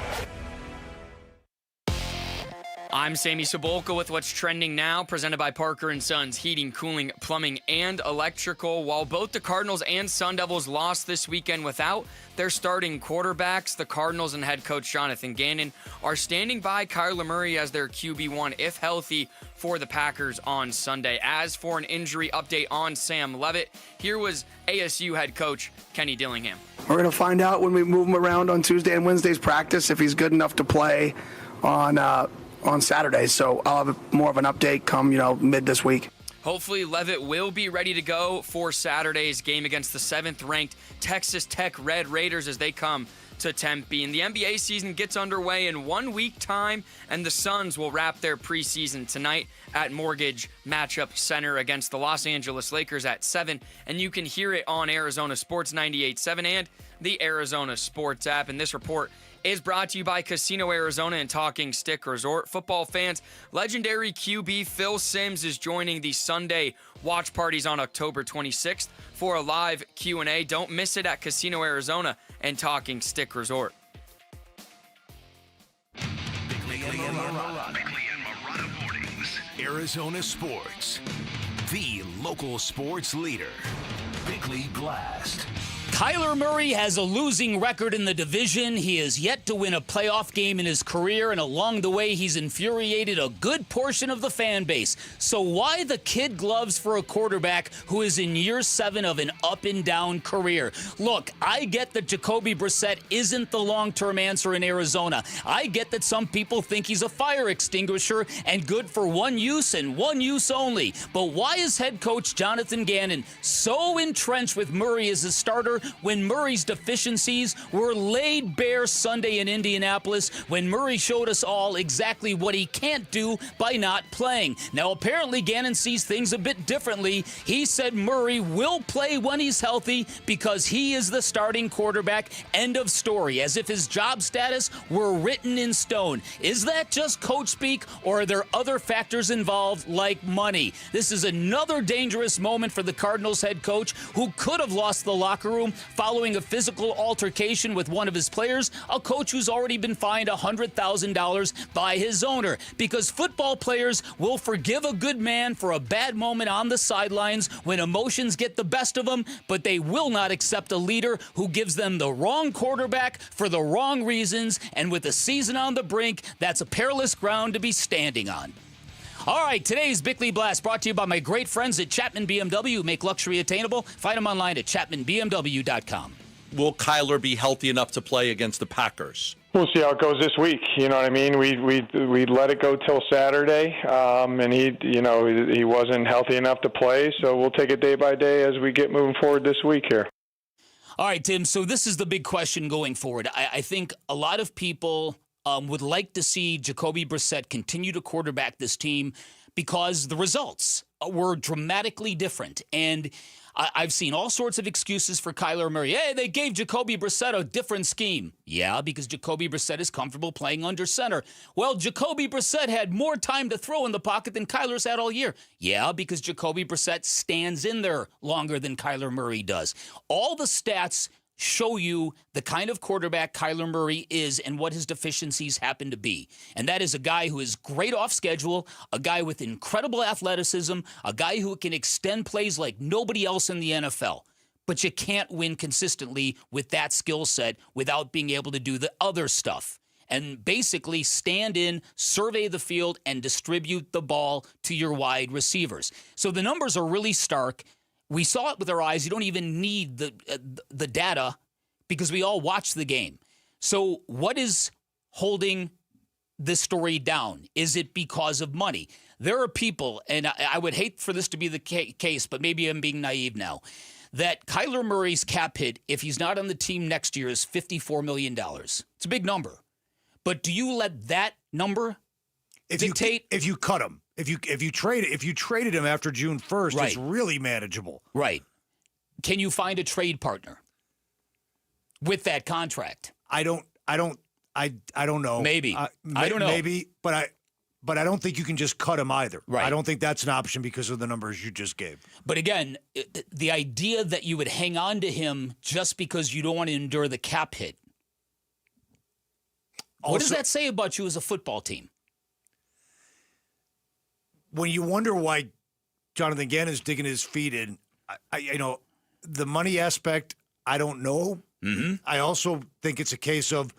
Speaker 4: I'm Sammy Sabolka with what's trending now, presented by Parker & Sons Heating, Cooling, Plumbing, and Electrical. While both the Cardinals and Sun Devils lost this weekend without their starting quarterbacks, the Cardinals and head coach Jonathan Gannon are standing by Kyler Murray as their QB1, if healthy, for the Packers on Sunday. As for an injury update on Sam Levitt, here was ASU head coach Kenny Dillingham.
Speaker 1: We're going to find out when we move him around on Tuesday and Wednesday's practice if he's good enough to play on Saturday. So I'll have more of an update come, mid this week.
Speaker 4: Hopefully Levitt will be ready to go for Saturday's game against the 7th-ranked Texas Tech Red Raiders as they come to Tempe. And the NBA season gets underway in 1 week time, and the Suns will wrap their preseason tonight at Mortgage Matchup Center against the Los Angeles Lakers at 7. And you can hear it on Arizona Sports 98.7 and the Arizona Sports app. And this report is brought to you by Casino Arizona and Talking Stick Resort. Football fans, legendary QB Phil Simms is joining the Sunday watch parties on October 26th for a live Q&A. Don't miss it at Casino Arizona and Talking Stick Resort.
Speaker 2: Bickley and Marotta mornings. Arizona Sports, the local sports leader. Bickley Blast.
Speaker 13: Kyler Murray has a losing record in the division. He has yet to win a playoff game in his career, and along the way, he's infuriated a good portion of the fan base. So why the kid gloves for a quarterback who is in year 7 of an up-and-down career? Look, I get that Jacobe Brissett isn't the long-term answer in Arizona. I get that some people think he's a fire extinguisher and good for one use and one use only. But why is head coach Jonathan Gannon so entrenched with Murray as a starter when Murray's deficiencies were laid bare Sunday in Indianapolis, when Murray showed us all exactly what he can't do by not playing? Now, apparently Gannon sees things a bit differently. He said Murray will play when he's healthy because he is the starting quarterback. End of story. As if his job status were written in stone. Is that just coach speak, or are there other factors involved like money? This is another dangerous moment for the Cardinals head coach, who could have lost the locker room following a physical altercation with one of his players, a coach who's already been fined $100,000 by his owner. Because football players will forgive a good man for a bad moment on the sidelines when emotions get the best of them, but they will not accept a leader who gives them the wrong quarterback for the wrong reasons, and with the season on the brink, that's a perilous ground to be standing on. All right, today's Bickley Blast brought to you by my great friends at Chapman BMW, who make luxury attainable. Find them online at chapmanbmw.com.
Speaker 6: Will Kyler be healthy enough to play against the Packers?
Speaker 3: We'll see how it goes this week. You know what I mean? We let it go till Saturday, and he wasn't healthy enough to play. So we'll take it day by day as we get moving forward this week here.
Speaker 13: All right, Tim. So this is the big question going forward. I think a lot of people would like to see Jacobe Brissett continue to quarterback this team because the results were dramatically different. And I've seen all sorts of excuses for Kyler Murray. Hey, they gave Jacobe Brissett a different scheme. Yeah, because Jacobe Brissett is comfortable playing under center. Well, Jacobe Brissett had more time to throw in the pocket than Kyler's had all year. Yeah, because Jacobe Brissett stands in there longer than Kyler Murray does. All the stats show you the kind of quarterback Kyler Murray is and what his deficiencies happen to be. And that is a guy who is great off schedule, a guy with incredible athleticism, a guy who can extend plays like nobody else in the NFL. But you can't win consistently with that skill set without being able to do the other stuff. And basically stand in, survey the field, and distribute the ball to your wide receivers. So the numbers are really stark. We saw it with our eyes. You don't even need the data because we all watched the game. So what is holding this story down? Is it because of money? There are people, and I would hate for this to be the case, but maybe I'm being naive now, that Kyler Murray's cap hit, if he's not on the team next year, is $54 million. It's a big number. But do you let that number dictate?
Speaker 14: If you cut him. If you traded him after June 1st, right, it's really manageable.
Speaker 13: Right. Can you find a trade partner with that contract?
Speaker 14: I don't know.
Speaker 13: Maybe. I don't know.
Speaker 14: Maybe, but I don't think you can just cut him either.
Speaker 13: Right.
Speaker 14: I don't think that's an option because of the numbers you just gave.
Speaker 13: But again, the idea that you would hang on to him just because you don't want to endure the cap hit. What does that say about you as a football team?
Speaker 14: when you wonder why Jonathan Gannon's digging his feet in, the money aspect, I don't know.
Speaker 13: Mm-hmm.
Speaker 14: I also think it's a case of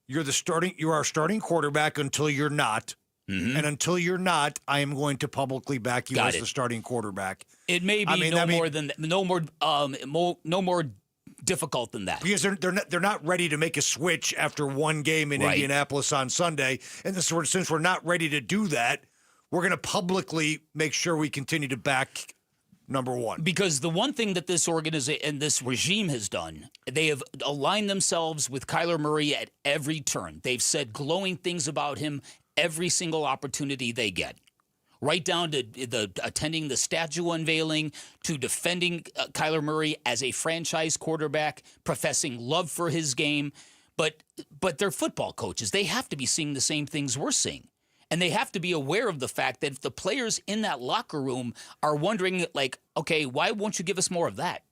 Speaker 14: you're our starting quarterback until you're not.
Speaker 13: Mm-hmm.
Speaker 14: And until you're not, I am going to publicly back you as the starting quarterback.
Speaker 13: It may be no more difficult than that.
Speaker 14: Because they're not ready to make a switch after one game in Indianapolis on Sunday. And since we're not ready to do that, we're going to publicly make sure we continue to back number one.
Speaker 13: Because the one thing that this organization and this regime has done, they have aligned themselves with Kyler Murray at every turn. They've said glowing things about him every single opportunity they get. Right down to attending the statue unveiling, to defending Kyler Murray as a franchise quarterback, professing love for his game. But they're football coaches. They have to be seeing the same things we're seeing. And they have to be aware of the fact that if the players in that locker room are wondering, like, okay, why won't you give us more of that?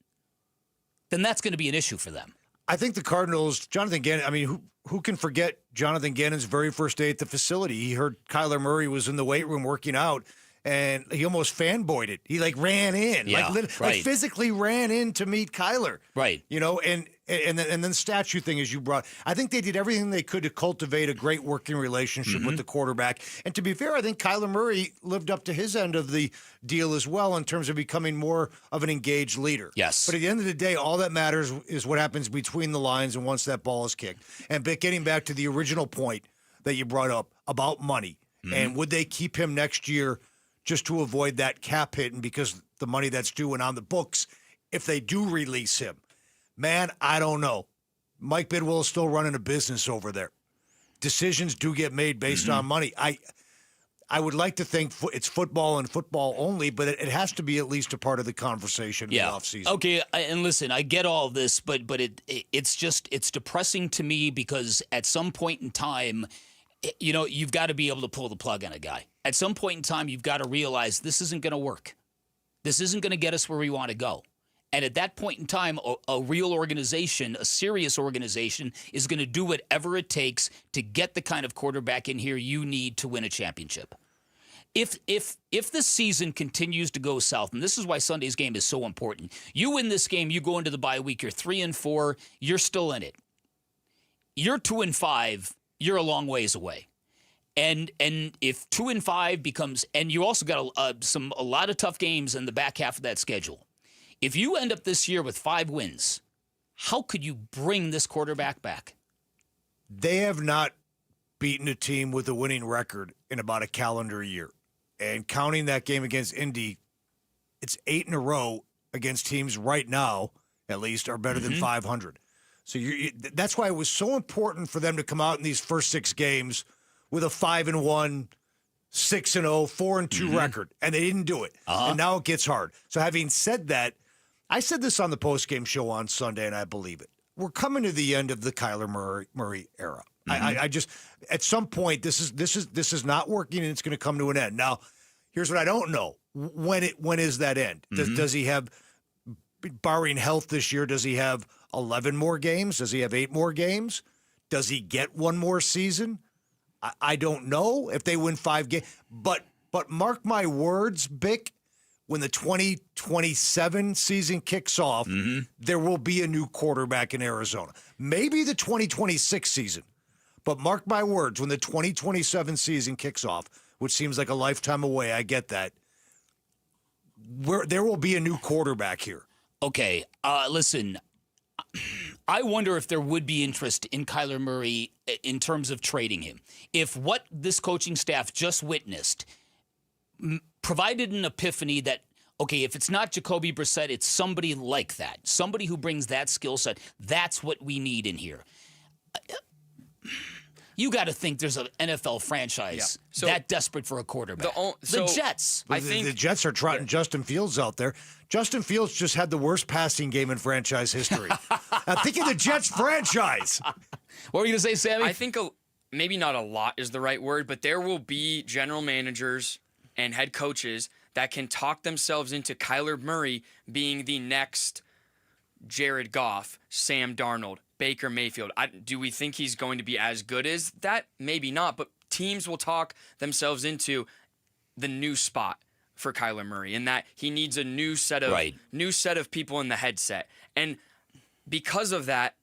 Speaker 13: Then that's going to be an issue for them.
Speaker 14: I think the Cardinals, Jonathan Gannon, I mean, who can forget Jonathan Gannon's very first day at the facility? He heard Kyler Murray was in the weight room working out, and he almost fanboyed it. He, ran in. Like physically ran in to meet Kyler.
Speaker 13: Right.
Speaker 14: And then the statue thing, as you brought, I think they did everything they could to cultivate a great working relationship with the quarterback. And to be fair, I think Kyler Murray lived up to his end of the deal as well in terms of becoming more of an engaged leader.
Speaker 13: Yes.
Speaker 14: But at the end of the day, all that matters is what happens between the lines and once that ball is kicked. And getting back to the original point that you brought up about money, and would they keep him next year just to avoid that cap hit and because the money that's due and on the books if they do release him? Man, I don't know. Mike Bidwell is still running a business over there. Decisions do get made based on money. I would like to think it's football and football only, but it has to be at least a part of the conversation in the offseason.
Speaker 13: Okay, and listen, I get all this, but it's depressing to me because at some point in time, you've got to be able to pull the plug on a guy. At some point in time, you've got to realize this isn't going to work. This isn't going to get us where we want to go. And at that point in time, a real organization, a serious organization, is going to do whatever it takes to get the kind of quarterback in here you need to win a championship. If the season continues to go south, and this is why Sunday's game is so important, you win this game, you go into the bye week, you're 3-4, you're still in it. You're 2-5, you're a long ways away. And if 2-5 becomes, and you also got a lot of tough games in the back half of that schedule. If you end up this year with 5 wins, how could you bring this quarterback back?
Speaker 14: They have not beaten a team with a winning record in about a calendar year. And counting that game against Indy, it's 8 in a row against teams right now, at least, are better than 500. So that's why it was so important for them to come out in these first 6 games with a 5-1, 6-0, 4-2 record, and they didn't do it. And now it gets hard. So having said that, I said this on the postgame show on Sunday, and I believe it. We're coming to the end of the Kyler Murray era. I just, at some point, this is not working, and it's going to come to an end. Now, here's what I don't know: when is that end? Does he have, barring health this year, does he have 11 more games? Does he have 8 more games? Does he get one more season? I don't know if they win 5 games, but mark my words, Bick. When the 2027 season kicks off, there will be a new quarterback in Arizona. Maybe the 2026 season, but mark my words, when the 2027 season kicks off, which seems like a lifetime away, I get that, there will be a new quarterback here.
Speaker 13: Okay, listen, I wonder if there would be interest in Kyler Murray in terms of trading him. If what this coaching staff just witnessed provided an epiphany that, okay, if it's not Jacobe Brissett, it's somebody like that, somebody who brings that skill set. That's what we need in here. You got to think there's an NFL franchise that desperate for a quarterback. The Jets.
Speaker 14: I think the Jets are trotting Justin Fields out there. Justin Fields just had the worst passing game in franchise history. I'm thinking the Jets franchise.
Speaker 13: What were you going to say, Sammy?
Speaker 4: I think maybe not a lot is the right word, but there will be general managers and head coaches that can talk themselves into Kyler Murray being the next Jared Goff, Sam Darnold, Baker Mayfield. Do we think he's going to be as good as that? Maybe not, but teams will talk themselves into, the new spot for Kyler Murray, and that he needs a new set of people in the headset. And because of that,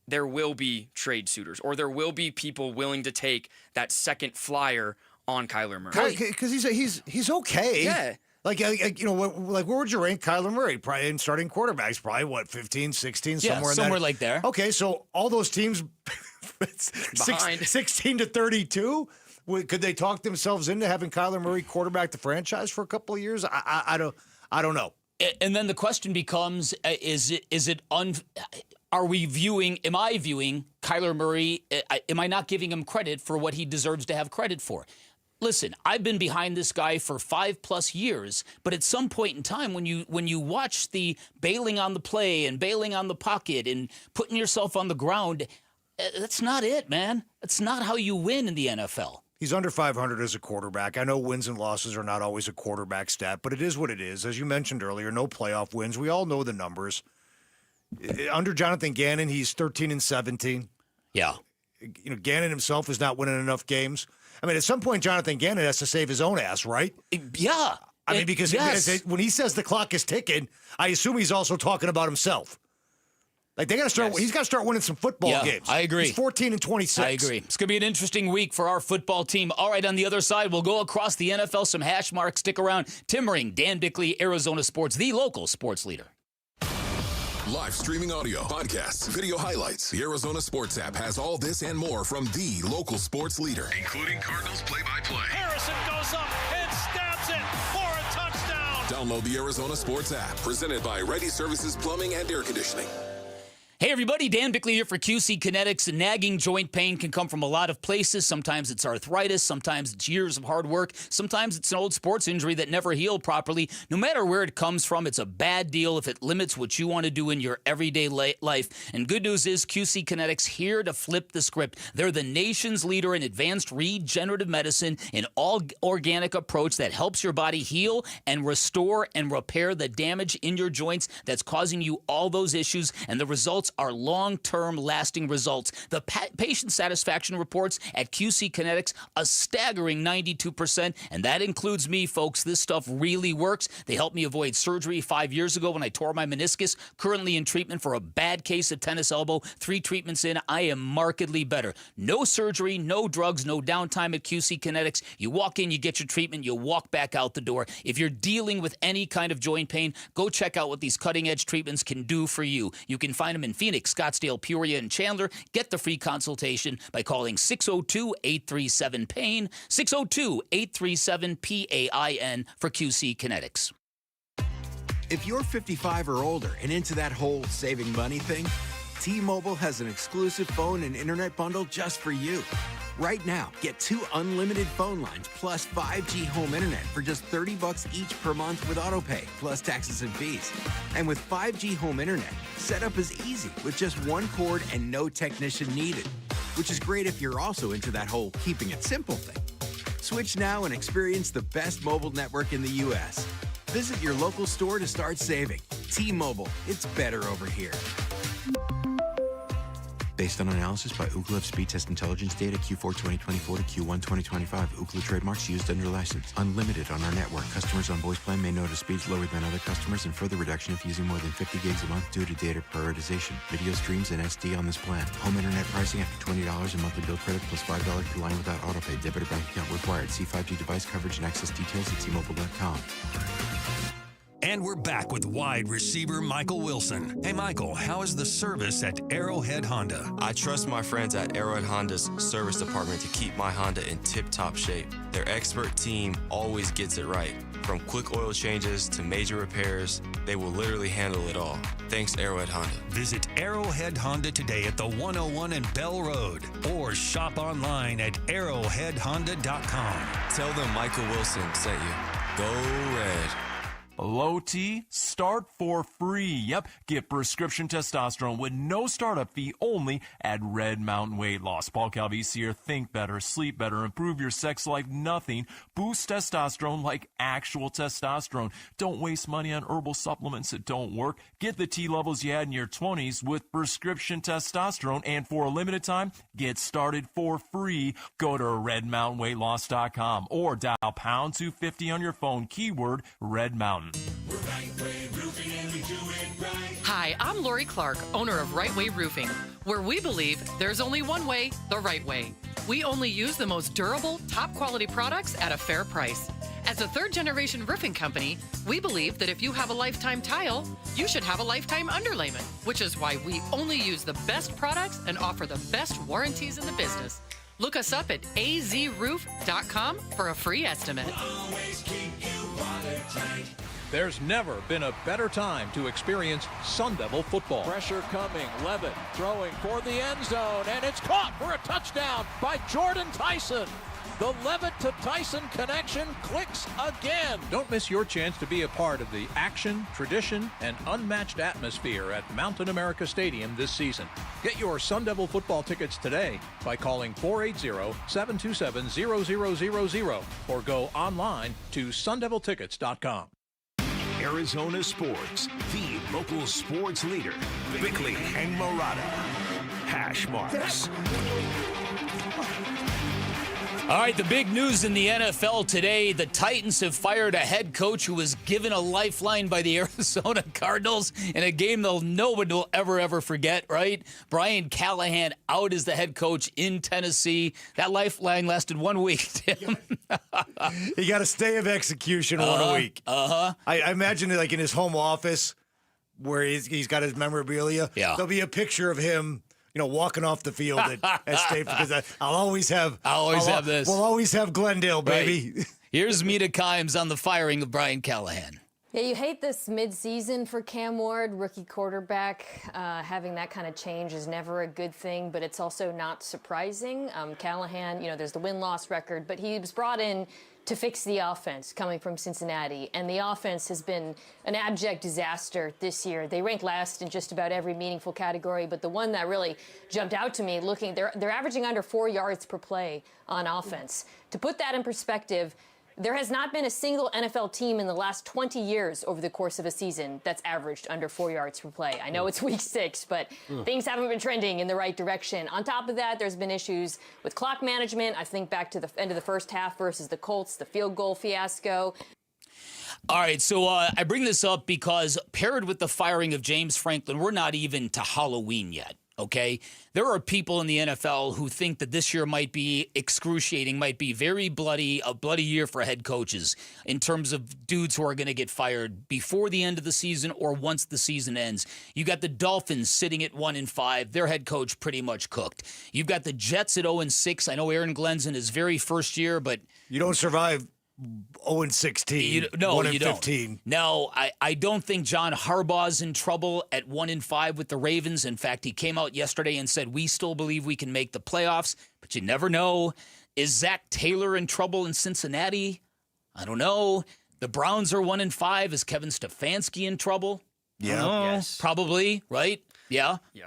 Speaker 4: there will be trade suitors, or there will be people willing to take that second flyer on Kyler Murray.
Speaker 14: Because he's okay.
Speaker 4: Yeah.
Speaker 14: Like where would you rank Kyler Murray? Probably in starting quarterbacks, probably 15, 16, somewhere in that.
Speaker 13: Somewhere like there.
Speaker 14: Okay, so all those teams,
Speaker 4: Behind.
Speaker 14: 16 to 32, could they talk themselves into having Kyler Murray quarterback the franchise for a couple of years? I don't know.
Speaker 13: And then the question becomes: am I viewing Kyler Murray? Am I not giving him credit for what he deserves to have credit for? Listen, I've been behind this guy for 5+ years, but at some point in time, when you watch the bailing on the play and bailing on the pocket and putting yourself on the ground, that's not it, man. That's not how you win in the NFL.
Speaker 14: He's under 500 as a quarterback. I know wins and losses are not always a quarterback stat, but it is what it is. As you mentioned earlier, no playoff wins. We all know the numbers. Under Jonathan Gannon, he's 13-17.
Speaker 13: Yeah.
Speaker 14: Gannon himself is not winning enough games. I mean, at some point, Jonathan Gannon has to save his own ass, right?
Speaker 13: Yeah.
Speaker 14: I mean, because when he says the clock is ticking, I assume he's also talking about himself. Like, they got to start. Yes. He's got to start winning some football games.
Speaker 13: I agree.
Speaker 14: He's 14-26.
Speaker 13: I agree. It's going to be an interesting week for our football team. All right, on the other side, we'll go across the NFL. Some hash marks. Stick around. Tim Ring, Dan Bickley, Arizona Sports, the local sports leader.
Speaker 17: Live streaming audio, podcasts, video highlights. The Arizona Sports app has all this and more from the local sports leader,
Speaker 2: including Cardinals play-by-play.
Speaker 6: Harrison goes up and stabs it for a touchdown.
Speaker 17: Download the Arizona Sports app, presented by Ready Services Plumbing and Air Conditioning.
Speaker 13: Hey everybody, Dan Bickley here for QC Kinetics. Nagging joint pain can come from a lot of places. Sometimes it's arthritis, sometimes it's years of hard work, sometimes it's an old sports injury that never healed properly. No matter where it comes from, it's a bad deal if it limits what you want to do in your everyday life. And good news is QC Kinetics here to flip the script. They're the nation's leader in advanced regenerative medicine, an all-organic approach that helps your body heal and restore and repair the damage in your joints that's causing you all those issues, and the results are long-term lasting results. The patient satisfaction reports at QC Kinetics, a staggering 92%, and that includes me, folks. This stuff really works. They helped me avoid surgery 5 years ago when I tore my meniscus. Currently in treatment for a bad case of tennis elbow. 3 treatments in, I am markedly better. No surgery, no drugs, no downtime at QC Kinetics. You walk in, you get your treatment, you walk back out the door. If you're dealing with any kind of joint pain, go check out what these cutting-edge treatments can do for you. You can find them in Phoenix, Scottsdale, Peoria, and Chandler. Get the free consultation by calling 602-837-PAIN, 602-837-PAIN for QC Kinetics.
Speaker 5: If you're 55 or older and into that whole saving money thing, T-Mobile has an exclusive phone and internet bundle just for you. Right now, get 2 unlimited phone lines plus 5G home internet for just $30 each per month with autopay, plus taxes and fees. And with 5G home internet, setup is easy with just 1 cord and no technician needed, which is great if you're also into that whole keeping it simple thing. Switch now and experience the best mobile network in the U.S. Visit your local store to start saving. T-Mobile, it's better over here.
Speaker 7: Based on analysis by Ookla Speed Test Intelligence data Q4 2024 to Q1 2025. Ookla trademarks used under license. Unlimited on our network. Customers on voice plan may notice speeds lower than other customers and further reduction if using more than 50 gigs a month due to data prioritization. Video streams and SD on this plan. Home internet pricing after $20 in monthly bill credit plus $5 per line without autopay. Debit or bank account required. See 5G device coverage and access details at T-Mobile.com.
Speaker 2: And we're back with wide receiver Michael Wilson. Hey, Michael, how is the service at Arrowhead Honda?
Speaker 15: I trust my friends at Arrowhead Honda's service department to keep my Honda in tip-top shape. Their expert team always gets it right. From quick oil changes to major repairs, they will literally handle it all. Thanks, Arrowhead Honda.
Speaker 2: Visit Arrowhead Honda today at the 101 and Bell Road or shop online at arrowheadhonda.com.
Speaker 15: Tell them Michael Wilson sent you. Go Red.
Speaker 8: Low T, start for free. Yep, get prescription testosterone with no startup fee only at Red Mountain Weight Loss. Paul Calvisi here. Think better, sleep better, improve your sex life. Nothing. Boost testosterone like actual testosterone. Don't waste money on herbal supplements that don't work. Get the T levels you had in your 20s with prescription testosterone. And for a limited time, get started for free. Go to redmountainweightloss.com or dial pound 250 on your phone. Keyword Red Mountain.
Speaker 12: Hi, I'm Lori Clark, owner of Right Way Roofing, where we believe there's only one way, the right way. We only use the most durable, top quality products at a fair price. As a third-generation roofing company, we believe that if you have a lifetime tile, you should have a lifetime underlayment, which is why we only use the best products and offer the best warranties in the business. Look us up at azroof.com for a free estimate.
Speaker 18: There's never been a better time to experience Sun Devil football.
Speaker 19: Pressure coming. Levitt throwing for the end zone, and it's caught for a touchdown by Jordan Tyson. The Levitt to Tyson connection clicks again.
Speaker 18: Don't miss your chance to be a part of the action, tradition, and unmatched atmosphere at Mountain America Stadium this season. Get your Sun Devil football tickets today by calling 480-727-0000 or go online to sundeviltickets.com.
Speaker 21: Arizona Sports, the local sports leader. Bickley and Murata. Hash marks.
Speaker 13: All right, the big news in the NFL today, the Titans have fired a head coach who was given a lifeline by the Arizona Cardinals in a game that nobody will ever forget, right? Brian Callahan out as the head coach in Tennessee. That lifeline lasted 1 week, Tim.
Speaker 14: He got a stay of execution 1 week. I imagine like in his home office where he's got his memorabilia.
Speaker 13: Yeah.
Speaker 14: There'll be a picture of him, walking off the field at State because I'll always have
Speaker 13: this.
Speaker 14: We'll always have Glendale, baby.
Speaker 13: Right. Here's Mita Kimes on the firing of Brian Callahan.
Speaker 23: Yeah, you hate this midseason for Cam Ward, rookie quarterback. Having that kind of change is never a good thing, but it's also not surprising. Callahan, there's the win-loss record, but he was brought in to fix the offense coming from Cincinnati, and the offense has been an abject disaster this year. They rank last in just about every meaningful category, but the one that really jumped out to me they're averaging under 4 yards per play on offense. To put that in perspective, there has not been a single NFL team in the last 20 years over the course of a season that's averaged under 4 yards per play. I know it's week 6, but things haven't been trending in the right direction. On top of that, there's been issues with clock management. I think back to the end of the first half versus the Colts, the field goal fiasco.
Speaker 13: All right, so I bring this up because paired with the firing of James Franklin, we're not even to Halloween yet. Okay, there are people in the NFL who think that this year might be excruciating, might be very bloody, a bloody year for head coaches in terms of dudes who are going to get fired before the end of the season or once the season ends. You got the Dolphins sitting at 1-5, their head coach pretty much cooked. You've got the Jets at 0-6. I know Aaron Glenn's in his very first year, but
Speaker 14: you don't survive 0-16.
Speaker 13: No,
Speaker 14: 1-15.
Speaker 13: don't. No, I don't think John Harbaugh's in trouble at 1-5 with the Ravens. In fact, he came out yesterday and said, we still believe we can make the playoffs, but you never know. Is Zach Taylor in trouble in Cincinnati? I don't know. The Browns are 1-5. Is Kevin Stefanski in trouble?
Speaker 14: Yeah.
Speaker 13: Yes. Probably, right? Yeah?
Speaker 4: Yeah.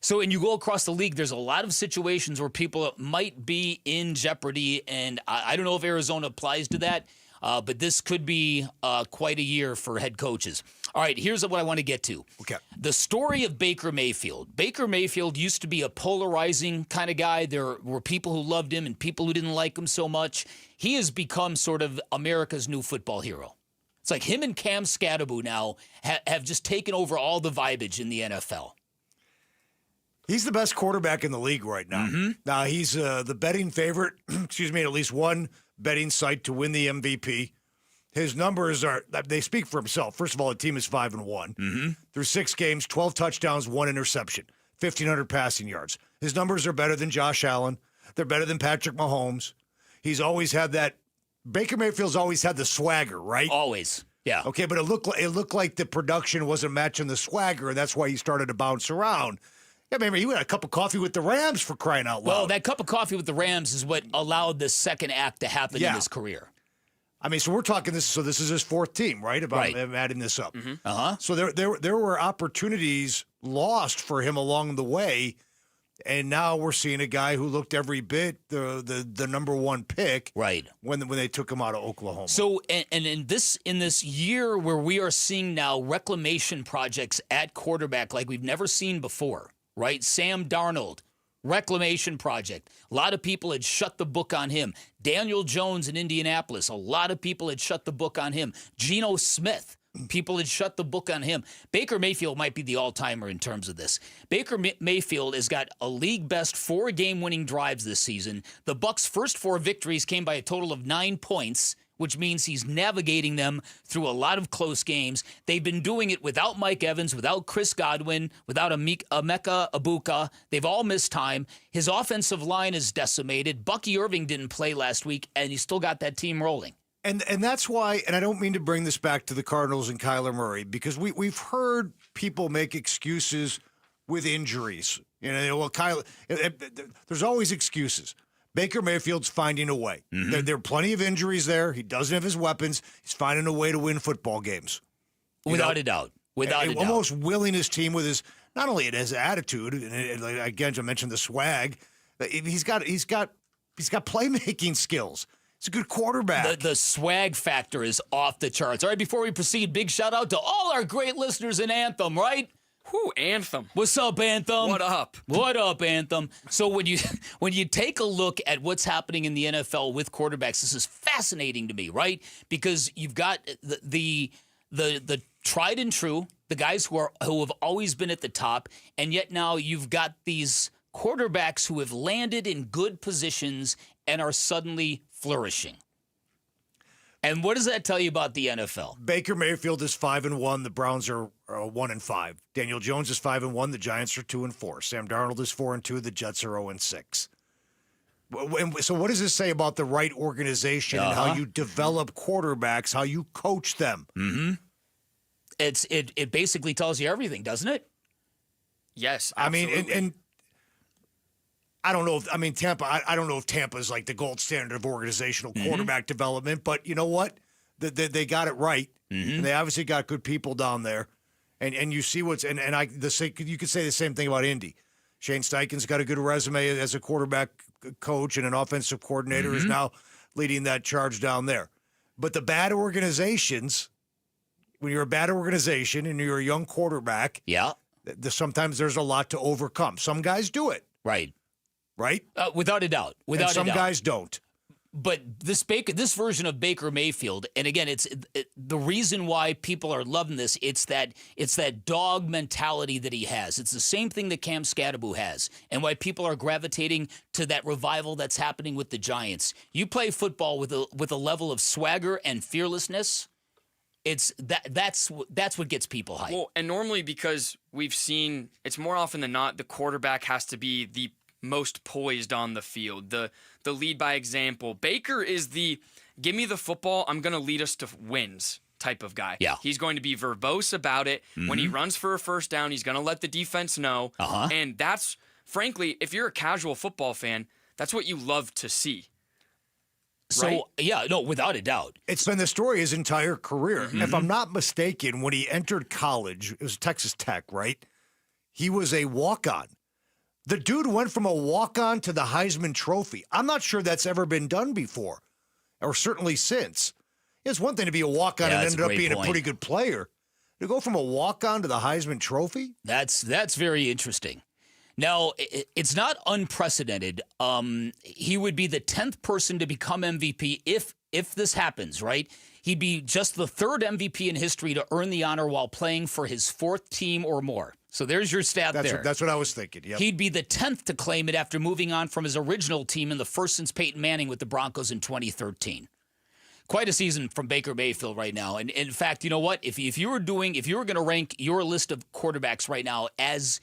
Speaker 13: So, and you go across the league, there's a lot of situations where people might be in jeopardy, and I don't know if Arizona applies to that, but this could be quite a year for head coaches. All right, here's what I want to get to.
Speaker 14: Okay.
Speaker 13: The story of Baker Mayfield. Baker Mayfield used to be a polarizing kind of guy. There were people who loved him and people who didn't like him so much. He has become sort of America's new football hero. It's like him and Cam Scatterbo now have just taken over all the vibage in the NFL.
Speaker 14: He's the best quarterback in the league right now.
Speaker 13: Mm-hmm.
Speaker 14: Now, he's the betting favorite, at least one betting site to win the MVP. His numbers they speak for himself. First of all, the team is 5-1.
Speaker 13: Mm-hmm.
Speaker 14: Through 6 games, 12 touchdowns, 1 interception, 1,500 passing yards. His numbers are better than Josh Allen. They're better than Patrick Mahomes. He's always had that. Baker Mayfield's always had the swagger, right?
Speaker 13: Always. Yeah.
Speaker 14: Okay, but it looked like the production wasn't matching the swagger, and that's why he started to bounce around. Yeah, remember, he had a cup of coffee with the Rams for crying out loud.
Speaker 13: Well, that cup of coffee with the Rams is what allowed the second act to happen in his career.
Speaker 14: I mean, so we're talking this. So this is his fourth team, right? About him adding this up. So there were opportunities lost for him along the way, and now we're seeing a guy who looked every bit the number one pick,
Speaker 13: right?
Speaker 14: When they took him out of Oklahoma.
Speaker 13: So and in this year where we are seeing now reclamation projects at quarterback like we've never seen before, right? Sam Darnold. Reclamation project. A lot of people had shut the book on him. Daniel Jones in Indianapolis. A lot of people had shut the book on him. Geno Smith. People had shut the book on him. Baker Mayfield might be the all-timer in terms of this. Baker Mayfield has got a league-best 4 game-winning drives this season. The Bucs' first 4 victories came by a total of 9 points, which means he's navigating them through a lot of close games. They've been doing it without Mike Evans, without Chris Godwin, without Emeka Egbuka. They've all missed time. His offensive line is decimated. Bucky Irving didn't play last week, and he still got that team rolling.
Speaker 14: And that's why, and I don't mean to bring this back to the Cardinals and Kyler Murray, because we've heard people make excuses with injuries. You know, well, Kyler, there's always excuses. Baker Mayfield's finding a way. There are plenty of injuries there. He doesn't have his weapons. He's finding a way to win football games.
Speaker 13: Without a doubt. Without a doubt.
Speaker 14: Almost willing his team with his, not only his attitude, and again, I mentioned the swag, he's got playmaking skills. He's a good quarterback.
Speaker 13: The swag factor is off the charts. All right, before we proceed, big shout out to all our great listeners in Anthem, right?
Speaker 4: Whew, Anthem.
Speaker 13: What's up, Anthem?
Speaker 4: What up?
Speaker 13: What up, Anthem? So when you take a look at what's happening in the NFL with quarterbacks, this is fascinating to me, right? Because you've got the tried and true, the guys who have always been at the top, and yet now you've got these quarterbacks who have landed in good positions and are suddenly flourishing. And what does that tell you about the NFL?
Speaker 14: Baker Mayfield is 5-1. The Browns are 1-5. Daniel Jones is 5-1. The Giants are 2-4. Sam Darnold is 4-2. The Jets are 0-6. So what does this say about the right organization and how you develop quarterbacks, how you coach them?
Speaker 13: It basically tells you everything, doesn't it?
Speaker 4: Yes, absolutely.
Speaker 14: I mean, and I don't know if Tampa. I don't know if Tampa is like the gold standard of organizational quarterback development, but you know what? They got it right, and they obviously got good people down there, and you see what's you could say the same thing about Indy. Shane Steichen's got a good resume as a quarterback coach and an offensive coordinator is now leading that charge down there. But the bad organizations, when you're a bad organization and you're a young quarterback, sometimes there's a lot to overcome. Some guys do it,
Speaker 13: right?
Speaker 14: Without a doubt. Some guys don't.
Speaker 13: But this version of Baker Mayfield, and again, it's the reason why people are loving this. It's that dog mentality that he has. It's the same thing that Cam Scadaboo has, and why people are gravitating to that revival that's happening with the Giants. You play football with a level of swagger and fearlessness. That's what gets people hyped.
Speaker 4: Well, and normally because we've seen it's more often than not the quarterback has to be the most poised on the field, the lead by example. Baker is the give me the football, I'm going to lead us to wins type of guy.
Speaker 13: Yeah.
Speaker 4: He's going to be verbose about it. When he runs for a first down, he's going to let the defense know. And that's, frankly, if you're a casual football fan, that's what you love to see.
Speaker 13: So,
Speaker 4: right?
Speaker 13: Without a doubt.
Speaker 14: It's been the story his entire career. If I'm not mistaken, when he entered college, it was Texas Tech, right? He was a walk-on. The dude went from a walk-on to the Heisman Trophy. I'm not sure that's ever been done before, or certainly since. It's one thing to be a walk-on and ended up being a pretty good player. To go from a walk-on to the Heisman Trophy?
Speaker 13: That's very interesting. Now, it's not unprecedented. He would be the 10th person to become MVP if this happens, right? He'd be just the 3rd MVP in history to earn the honor while playing for his 4th team or more. So there's your stat there.
Speaker 14: That's what I was thinking, yep.
Speaker 13: He'd be the 10th to claim it after moving on from his original team and the first since Peyton Manning with the Broncos in 2013. Quite a season from Baker Mayfield right now. And in fact, you know what? If you were going to rank your list of quarterbacks right now as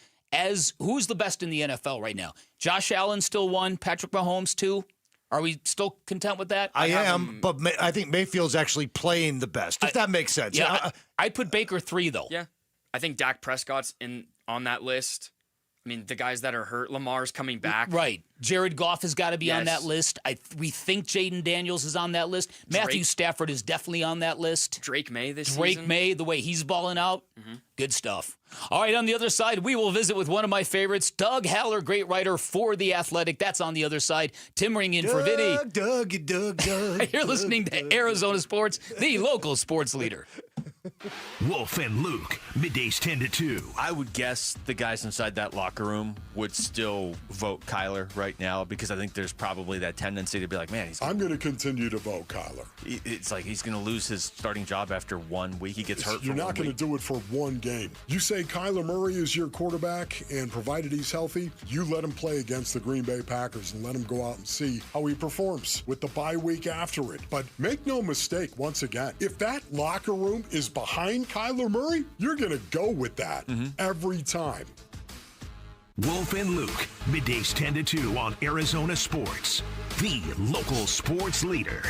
Speaker 13: who's the best in the NFL right now? Josh Allen still 1, Patrick Mahomes 2. Are we still content with that?
Speaker 14: I am, but I think Mayfield's actually playing the best, if that makes sense.
Speaker 13: Yeah, I'd put Baker 3, though.
Speaker 4: Yeah. I think Dak Prescott's on that list. I mean, the guys that are hurt, Lamar's coming back.
Speaker 13: Right. Jared Goff has got to be on
Speaker 4: Yes.
Speaker 13: that list. We think Jaden Daniels is on that list. Matthew Stafford is definitely on that list.
Speaker 4: Drake May this
Speaker 13: Drake
Speaker 4: season.
Speaker 13: May, the way he's balling out, good stuff. All right, on the other side, we will visit with one of my favorites, Doug Haller, great writer for The Athletic. That's on the other side. Tim Ring in for Vinny.
Speaker 14: Doug.
Speaker 13: You're listening to Arizona Sports, the local sports leader.
Speaker 21: Wolf and Luke, middays 10 to 2.
Speaker 9: I would guess the guys inside that locker room would still vote Kyler right now because I think there's probably that tendency to be like, man,
Speaker 10: I'm going to continue to vote Kyler.
Speaker 9: It's like he's going to lose his starting job after 1 week. He gets hurt.
Speaker 10: You're not going to do it for one game. You say Kyler Murray is your quarterback, and provided he's healthy, you let him play against the Green Bay Packers and let him go out and see how he performs with the bye week after it. But make no mistake, once again, if that locker room is behind Kyler Murray, you're going to go with that every time.
Speaker 21: Wolf and Luke, middays 10 to 2 on Arizona Sports, the local sports leader.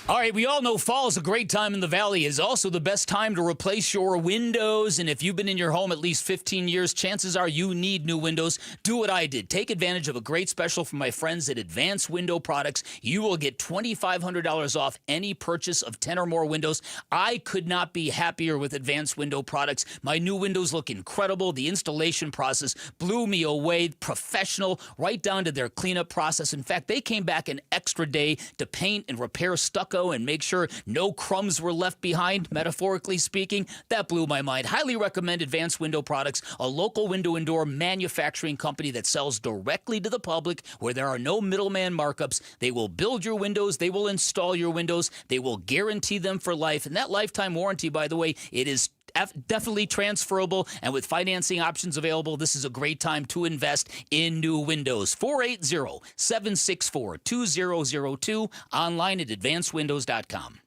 Speaker 13: All right, we all know fall is a great time in the Valley. It's also the best time to replace your windows. And if you've been in your home at least 15 years, chances are you need new windows. Do what I did. Take advantage of a great special from my friends at Advanced Window Products. You will get $2,500 off any purchase of 10 or more windows. I could not be happier with Advanced Window Products. My new windows look incredible. The installation process blew me away. Professional, right down to their cleanup process. In fact, they came back an extra day to paint and repair stucco and make sure no crumbs were left behind, metaphorically speaking. That blew my mind. Highly recommend Advanced Window Products, a local window and door manufacturing company that sells directly to the public where there are no middleman markups. They will build your windows. They will install your windows. They will guarantee them for life. And that lifetime warranty, by the way, it is definitely transferable, and with financing options available, this is a great time to invest in new windows. 480-764-2002, online at advancedwindows.com.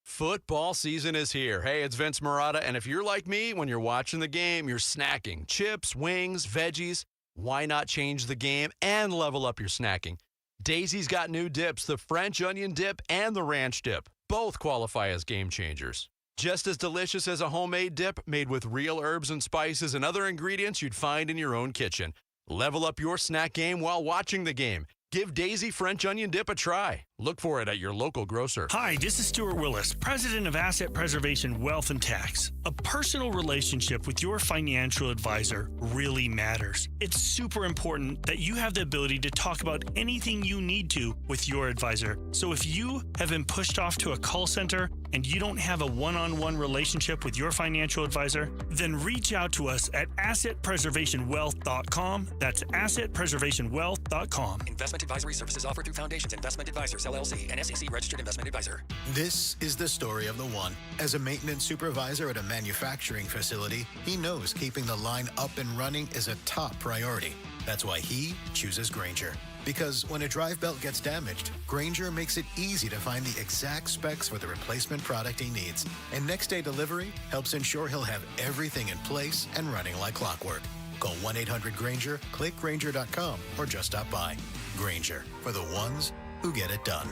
Speaker 6: Football season is here. Hey, it's Vince Marotta, and if you're like me, when you're watching the game, you're snacking chips, wings, veggies. Why not change the game and level up your snacking? Daisy's got new dips, the French onion dip and the ranch dip. Both qualify as game changers. Just as delicious as a homemade dip made with real herbs and spices and other ingredients you'd find in your own kitchen. Level up your snack game while watching the game. Give Daisy French Onion Dip a try. Look for it at your local grocer.
Speaker 11: Hi, this is Stuart Willis, President of Asset Preservation Wealth and Tax. A personal relationship with your financial advisor really matters. It's super important that you have the ability to talk about anything you need to with your advisor. So if you have been pushed off to a call center and you don't have a one-on-one relationship with your financial advisor, then reach out to us at assetpreservationwealth.com. That's assetpreservationwealth.com.
Speaker 16: Investment advisory services offered through Foundations Investment Advisors, LLC, an SEC-registered investment advisor.
Speaker 20: This is the story of the one. As a maintenance supervisor at a manufacturing facility, he knows keeping the line up and running is a top priority. That's why he chooses Grainger. Because when a drive belt gets damaged, Grainger makes it easy to find the exact specs for the replacement product he needs. And next-day delivery helps ensure he'll have everything in place and running like clockwork. Call 1-800-GRAINGER, click Grainger.com, or just stop by. Grainger, for the ones who get it done.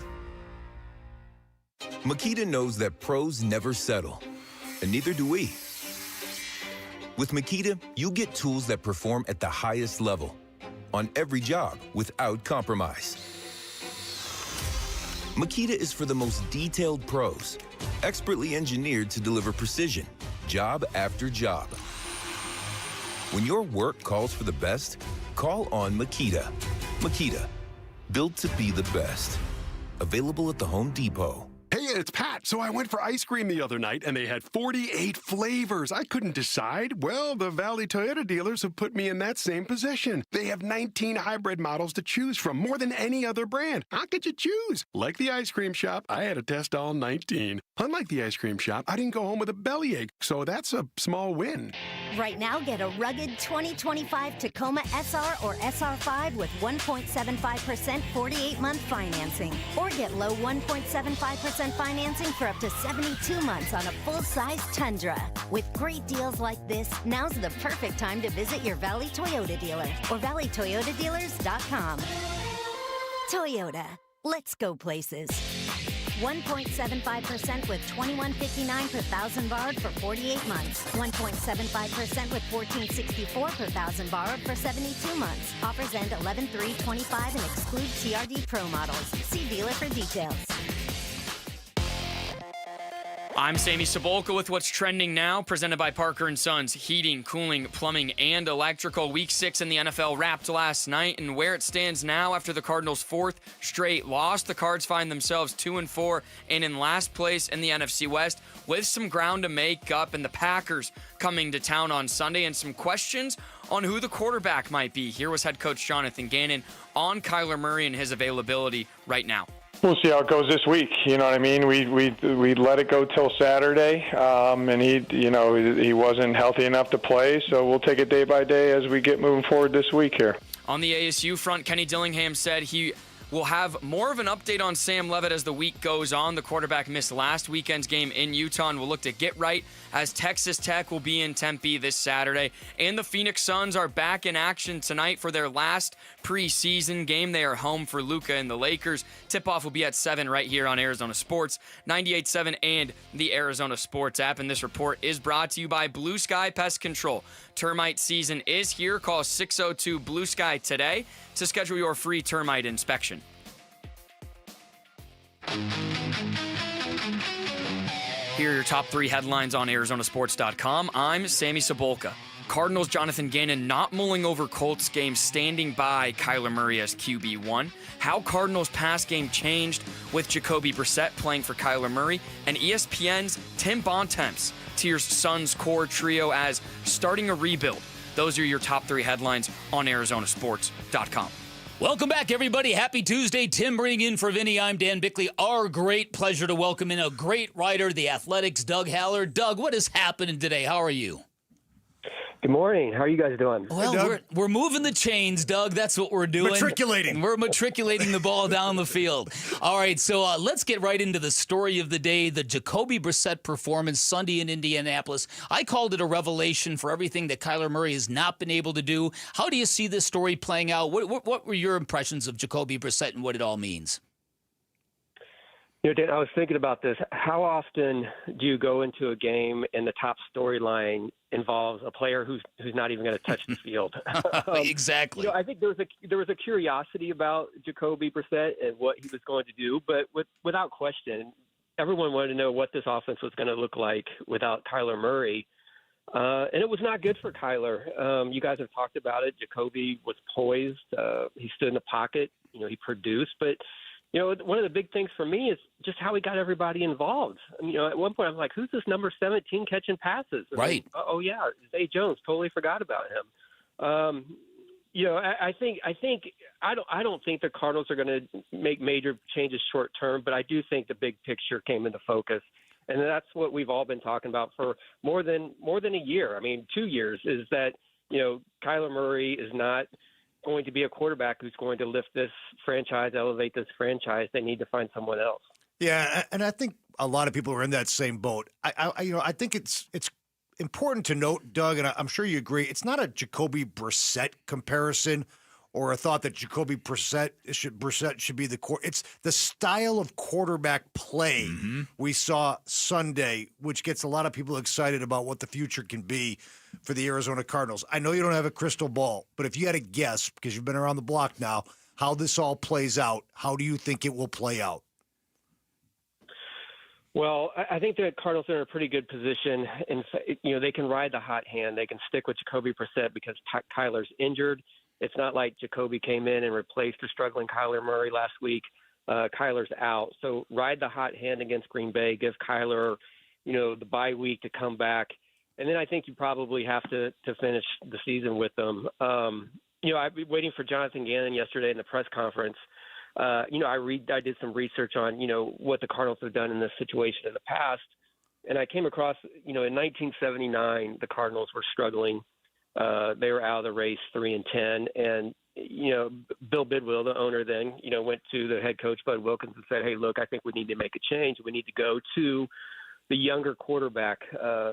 Speaker 22: Makita knows that pros never settle, and neither do we. With Makita, you get tools that perform at the highest level on every job without compromise. Makita is for the most detailed pros, expertly engineered to deliver precision, job after job. When your work calls for the best, call on Makita. Makita, built to be the best. Available at the Home Depot.
Speaker 24: Hey, it's Pat. So I went for ice cream the other night, and they had 48 flavors. I couldn't decide. Well, the Valley Toyota dealers have put me in that same position. They have 19 hybrid models to choose from, more than any other brand. How could you choose? Like the ice cream shop, I had to test all 19. Unlike the ice cream shop, I didn't go home with a bellyache, so that's a small win.
Speaker 25: Right now, get a rugged 2025 Tacoma SR or SR5 with 1.75% 48-month financing. Or get low 1.75% financing for up to 72 months on a full-size Tundra. With great deals like this, now's the perfect time to visit your Valley Toyota dealer or valleytoyotadealers.com. Toyota. Let's go places. 1.75% with $21.59 per thousand borrowed for 48 months. 1.75% with $14.64 per thousand borrowed for 72 months. Offers end 11/3/25 and exclude TRD Pro models. See dealer for details.
Speaker 4: I'm Sammy Cebulka with what's trending now, presented by Parker & Sons Heating, Cooling, Plumbing, and Electrical. Week 6 in the NFL wrapped last night, and where it stands now after the Cardinals' 4th straight loss, the Cards find themselves 2-4 and in last place in the NFC West with some ground to make up, and the Packers coming to town on Sunday, and some questions on who the quarterback might be. Here was head coach Jonathan Gannon on Kyler Murray and his availability right now.
Speaker 1: We'll see how it goes this week. You know what I mean? We let it go till Saturday, and he wasn't healthy enough to play. So we'll take it day by day as we get moving forward this week here.
Speaker 4: On the ASU front, Kenny Dillingham said he will have more of an update on Sam Leavitt as the week goes on. The quarterback missed last weekend's game in Utah and will look to get right as Texas Tech will be in Tempe this Saturday. And the Phoenix Suns are back in action tonight for their last preseason game. They are home for Luka and the Lakers. Tip-off will be at 7 right here on Arizona Sports, 98.7 and the Arizona Sports app. And this report is brought to you by Blue Sky Pest Control. Termite season is here. Call 602-BLUE-SKY today to schedule your free termite inspection. Here are your top 3 headlines on ArizonaSports.com. I'm Sammy Cebulka. Cardinals' Jonathan Gannon not mulling over Colts game, standing by Kyler Murray as QB1. How Cardinals' pass game changed with Jacobe Brissett playing for Kyler Murray. And ESPN's Tim Bontemps tiers Suns core trio as starting a rebuild. Those are your top 3 headlines on ArizonaSports.com.
Speaker 13: Welcome back, everybody. Happy Tuesday. Tim bringing in for Vinny. I'm Dan Bickley. Our great pleasure to welcome in a great writer, the Athletics, Doug Haller. Doug, what is happening today? How are you?
Speaker 3: Good morning. How are you guys doing?
Speaker 13: Well, we're moving the chains, Doug. That's what we're doing.
Speaker 14: Matriculating.
Speaker 13: We're matriculating the ball down the field. All right, so let's get right into the story of the day, the Jacobe Brissett performance Sunday in Indianapolis. I called it a revelation for everything that Kyler Murray has not been able to do. How do you see this story playing out? What were your impressions of Jacobe Brissett and what it all means?
Speaker 3: You know, Dan, I was thinking about this. How often do you go into a game and the top storyline involves a player who's not even going to touch the field?
Speaker 13: Exactly.
Speaker 3: You know, I think there was a curiosity about Jacobe Brissett and what he was going to do, but without question, everyone wanted to know what this offense was going to look like without Kyler Murray. And it was not good for Kyler. You guys have talked about it. Jacobe was poised. He stood in the pocket. You know, he produced, but you know, one of the big things for me is just how he got everybody involved. You know, at one point I was like, who's this number 17 catching passes? And
Speaker 13: right.
Speaker 3: Then, oh, yeah, Zay Jones. Totally forgot about him. You know, I don't think the Cardinals are going to make major changes short term, but I do think the big picture came into focus. And that's what we've all been talking about for more than a year. I mean, 2 years, is that, you know, Kyler Murray is not going to be a quarterback who's going to lift this franchise, elevate this franchise. They need to find someone else.
Speaker 14: Yeah, and I think a lot of people are in that same boat. I think it's important to note, Doug, and I'm sure you agree, it's not a Jacobe Brissett comparison or a thought that Jacobe Brissett should be the core. It's the style of quarterback play we saw Sunday, which gets a lot of people excited about what the future can be for the Arizona Cardinals. I know you don't have a crystal ball, but if you had a guess, because you've been around the block now, how this all plays out, how do you think it will play out?
Speaker 3: Well, I think the Cardinals are in a pretty good position. And, you know, they can ride the hot hand. They can stick with Jacobe Brissett because Kyler's injured. It's not like Jacoby came in and replaced the struggling Kyler Murray last week. Kyler's out. So ride the hot hand against Green Bay. Give Kyler, you know, the bye week to come back. And then I think you probably have to finish the season with them. You know, I've been waiting for Jonathan Gannon yesterday in the press conference. You know, I did some research on, you know, what the Cardinals have done in this situation in the past. And I came across, you know, in 1979, the Cardinals were struggling. They were out of the race 3-10. And, you know, Bill Bidwill, the owner then, you know, went to the head coach, Bud Wilkins, and said, hey, look, I think we need to make a change. We need to go to the younger quarterback.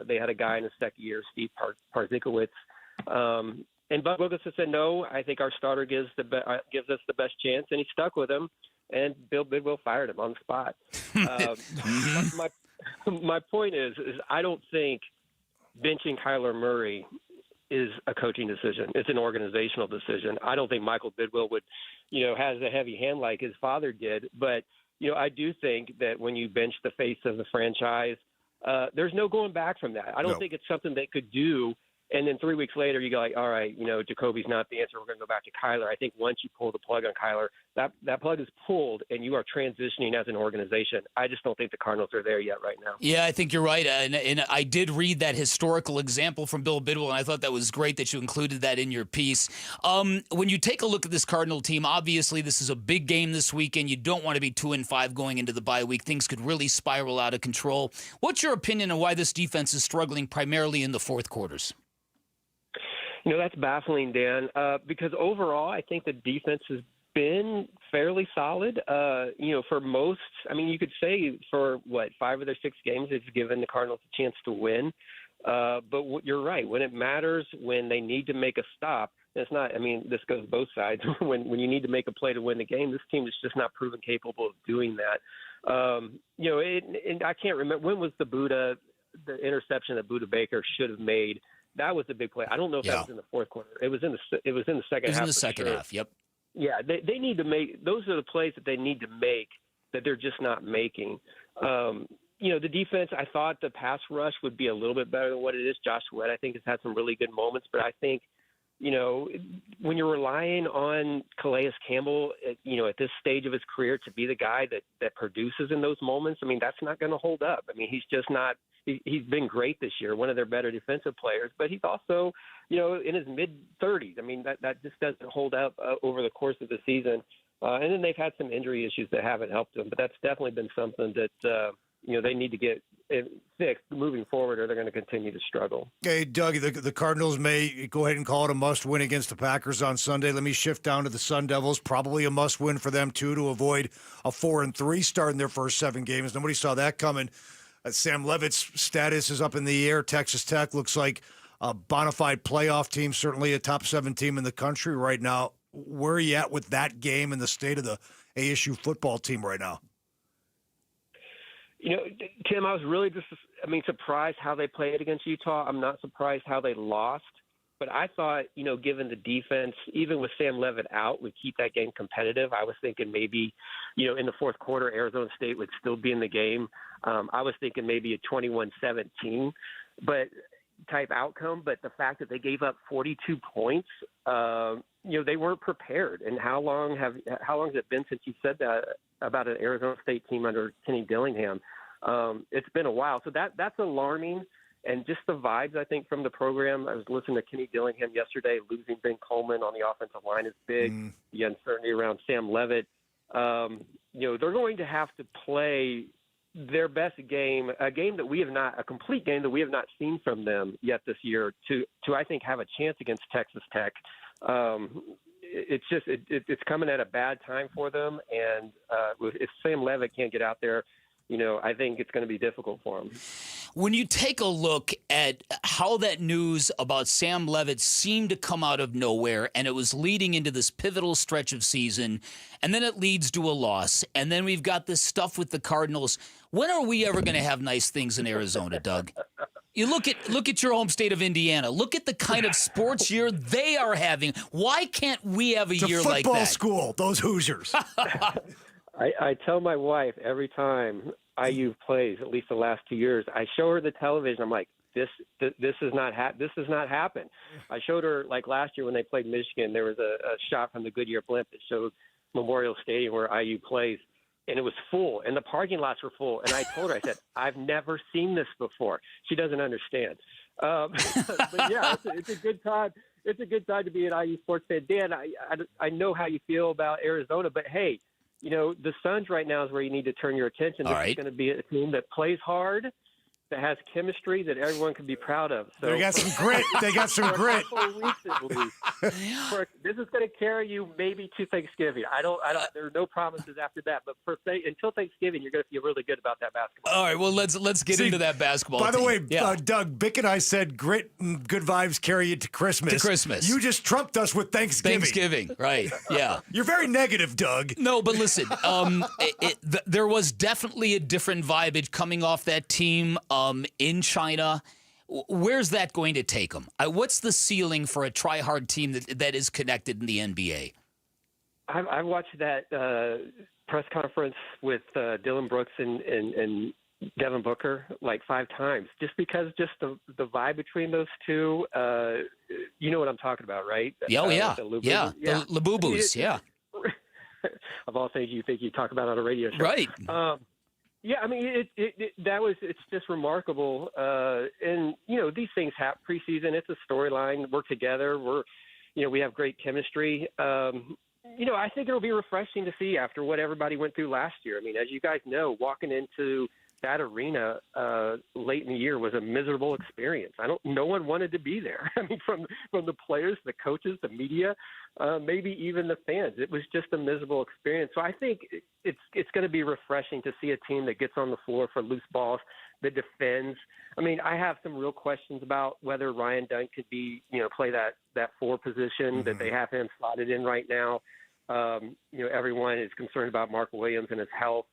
Speaker 3: They had a guy in his second year, Steve Parzykowicz. And Bud Wilkins said, no, I think our starter gives us the best chance. And he stuck with him. and Bill Bidwell fired him on the spot. My point is I don't think benching Kyler Murray is a coaching decision. It's an organizational decision. I don't think Michael Bidwell would, has a heavy hand like his father did. But, I do think that when you bench the face of the franchise, there's no going back from that. I don't think it's something they could do. And then 3 weeks later, you go like, all right, Jacoby's not the answer. We're going to go back to Kyler. I think once you pull the plug on Kyler, that plug is pulled, and you are transitioning as an organization. I just don't think the Cardinals are there yet right now.
Speaker 13: Yeah, I think you're right. And I did read that historical example from Bill Bidwell, and I thought that was great that you included that in your piece. When you take a look at this Cardinal team, obviously this is a big game this weekend. You don't want to be 2-5 going into the bye week. Things could really spiral out of control. What's your opinion on why this defense is struggling primarily in the fourth quarters?
Speaker 3: That's baffling, Dan, because overall I think the defense has been fairly solid. For most, you could say for, 5 of their 6 games, it's given the Cardinals a chance to win. But you're right. When it matters, when they need to make a stop, it's not – this goes both sides. when you need to make a play to win the game, this team is just not proven capable of doing that. And I can't remember – when was the interception that Budda Baker should have made? That was the big play. I don't know if that was in the fourth quarter. It was in the second half.
Speaker 13: It was in the second half, yep.
Speaker 3: Yeah, they need to make – those are the plays that they need to make that they're just not making. The defense, I thought the pass rush would be a little bit better than what it is. Josh Sweat, I think, has had some really good moments. But I think, when you're relying on Calais Campbell, at this stage of his career to be the guy that produces in those moments, that's not going to hold up. He's just not – he's been great this year, one of their better defensive players, but he's also, in his mid-30s. That just doesn't hold up over the course of the season. And then they've had some injury issues that haven't helped them, but that's definitely been something that, they need to get fixed moving forward, or they're going to continue to struggle.
Speaker 14: Hey, Doug, the Cardinals may go ahead and call it a must-win against the Packers on Sunday. Let me shift down to the Sun Devils. Probably a must-win for them, too, to avoid a 4-3 start in their first 7 games. Nobody saw that coming. Sam Levitt's status is up in the air. Texas Tech looks like a bona fide playoff team, certainly a top 7 team in the country right now. Where are you at with that game and the state of the ASU football team right now?
Speaker 3: Tim, I was really surprised how they played against Utah. I'm not surprised how they lost. But I thought, given the defense, even with Sam Levitt out, would keep that game competitive. I was thinking maybe, in the fourth quarter, Arizona State would still be in the game. I was thinking maybe a 21-17 type outcome. But the fact that they gave up 42 points, they weren't prepared. And how long has it been since you said that about an Arizona State team under Kenny Dillingham? It's been a while. So that's alarming. And just the vibes, I think, from the program. I was listening to Kenny Dillingham yesterday. Losing Ben Coleman on the offensive line is big. The uncertainty around Sam Levitt. They're going to have to play their best game, a complete game that we have not seen from them yet this year to I think, have a chance against Texas Tech. It's coming at a bad time for them. And if Sam Levitt can't get out there, I think it's going to be difficult for him.
Speaker 13: When you take a look at how that news about Sam Levitt seemed to come out of nowhere, and it was leading into this pivotal stretch of season, and then it leads to a loss, and then we've got this stuff with the Cardinals. When are we ever going to have nice things in Arizona, Doug? You look at your home state of Indiana. Look at the kind of sports year they are having. Why can't we have a year like that?
Speaker 14: Football school, those Hoosiers.
Speaker 3: I tell my wife every time IU plays, at least the last 2 years, I show her the television. I'm like, this has not happened. I showed her, like last year when they played Michigan, there was a shot from the Goodyear blimp that showed Memorial Stadium where IU plays, and it was full, and the parking lots were full. And I told her, I said, I've never seen this before. She doesn't understand. But yeah, it's a good time. It's a good time to be an IU sports fan. Dan, I know how you feel about Arizona, but hey, the Suns right now is where you need to turn your attention. This is going to be a team that plays hard. that has chemistry that everyone can be proud of. So
Speaker 14: they got some grit. They got some grit.
Speaker 3: This is going to carry you maybe to Thanksgiving. I don't. There are no promises after that. But until Thanksgiving, you're going to feel really good about that basketball.
Speaker 13: All right. Well, let's get into that basketball.
Speaker 14: By the
Speaker 13: team.
Speaker 14: way,
Speaker 13: Yeah.
Speaker 14: Doug, Bick and I said grit and good vibes carry you to Christmas.
Speaker 13: To Christmas.
Speaker 14: You just trumped us with Thanksgiving.
Speaker 13: Thanksgiving, right? Yeah.
Speaker 14: You're very negative, Doug.
Speaker 13: No, but listen, there was definitely a different vibe coming off that team in China. Where's that going to take them? What's the ceiling for a try-hard team that is connected in the NBA?
Speaker 3: I watched that press conference with Dylan Brooks and Devin Booker like 5 times, just because the vibe between those two. You know what I'm talking about, right?
Speaker 13: The Labubu's, yeah.
Speaker 3: Of all things you think you talk about on a radio show,
Speaker 13: right?
Speaker 3: Yeah, I mean, it's just remarkable. And, these things happen preseason. It's a storyline. We're together. We have great chemistry. I think it'll be refreshing to see after what everybody went through last year. I mean, as you guys know, walking into that arena late in the year was a miserable experience. No one wanted to be there. I mean, from the players, the coaches, the media, maybe even the fans. It was just a miserable experience. So I think it's going to be refreshing to see a team that gets on the floor for loose balls, that defends. I mean, I have some real questions about whether Ryan Dunn could play that 4 position that they have him slotted in right now. Everyone is concerned about Mark Williams and his health.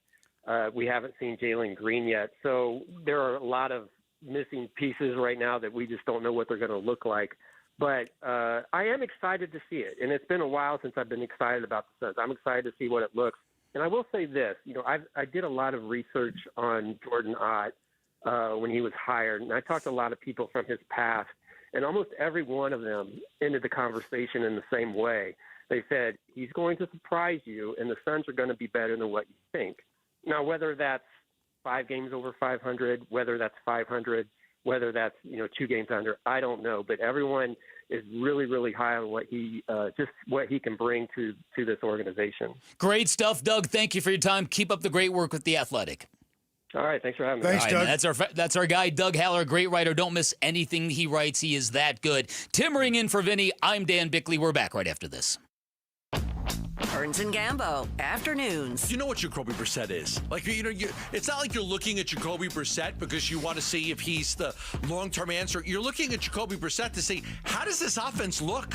Speaker 3: We haven't seen Jalen Green yet. So there are a lot of missing pieces right now that we just don't know what they're going to look like. But I am excited to see it. And it's been a while since I've been excited about the Suns. I'm excited to see what it looks. And I will say this, I did a lot of research on Jordan Ott when he was hired. And I talked to a lot of people from his past. And almost every one of them ended the conversation in the same way. They said, he's going to surprise you, and the Suns are going to be better than what you think. Now, whether that's 5 games over 500, whether that's 500, whether that's 2 games under, I don't know. But everyone is really, really high on what he can bring to this organization.
Speaker 13: Great stuff, Doug. Thank you for your time. Keep up the great work with The Athletic.
Speaker 3: All right, thanks for having me.
Speaker 14: Thanks, Doug.
Speaker 13: That's our guy, Doug Haller, great writer. Don't miss anything he writes. He is that good. Timmering in for Vinny. I'm Dan Bickley. We're back right after this.
Speaker 2: Burns and Gambo, afternoons.
Speaker 6: You know what Jacobe Brissett is. Like, it's not like you're looking at Jacobe Brissett because you want to see if he's the long-term answer. You're looking at Jacobe Brissett to see, how does this offense look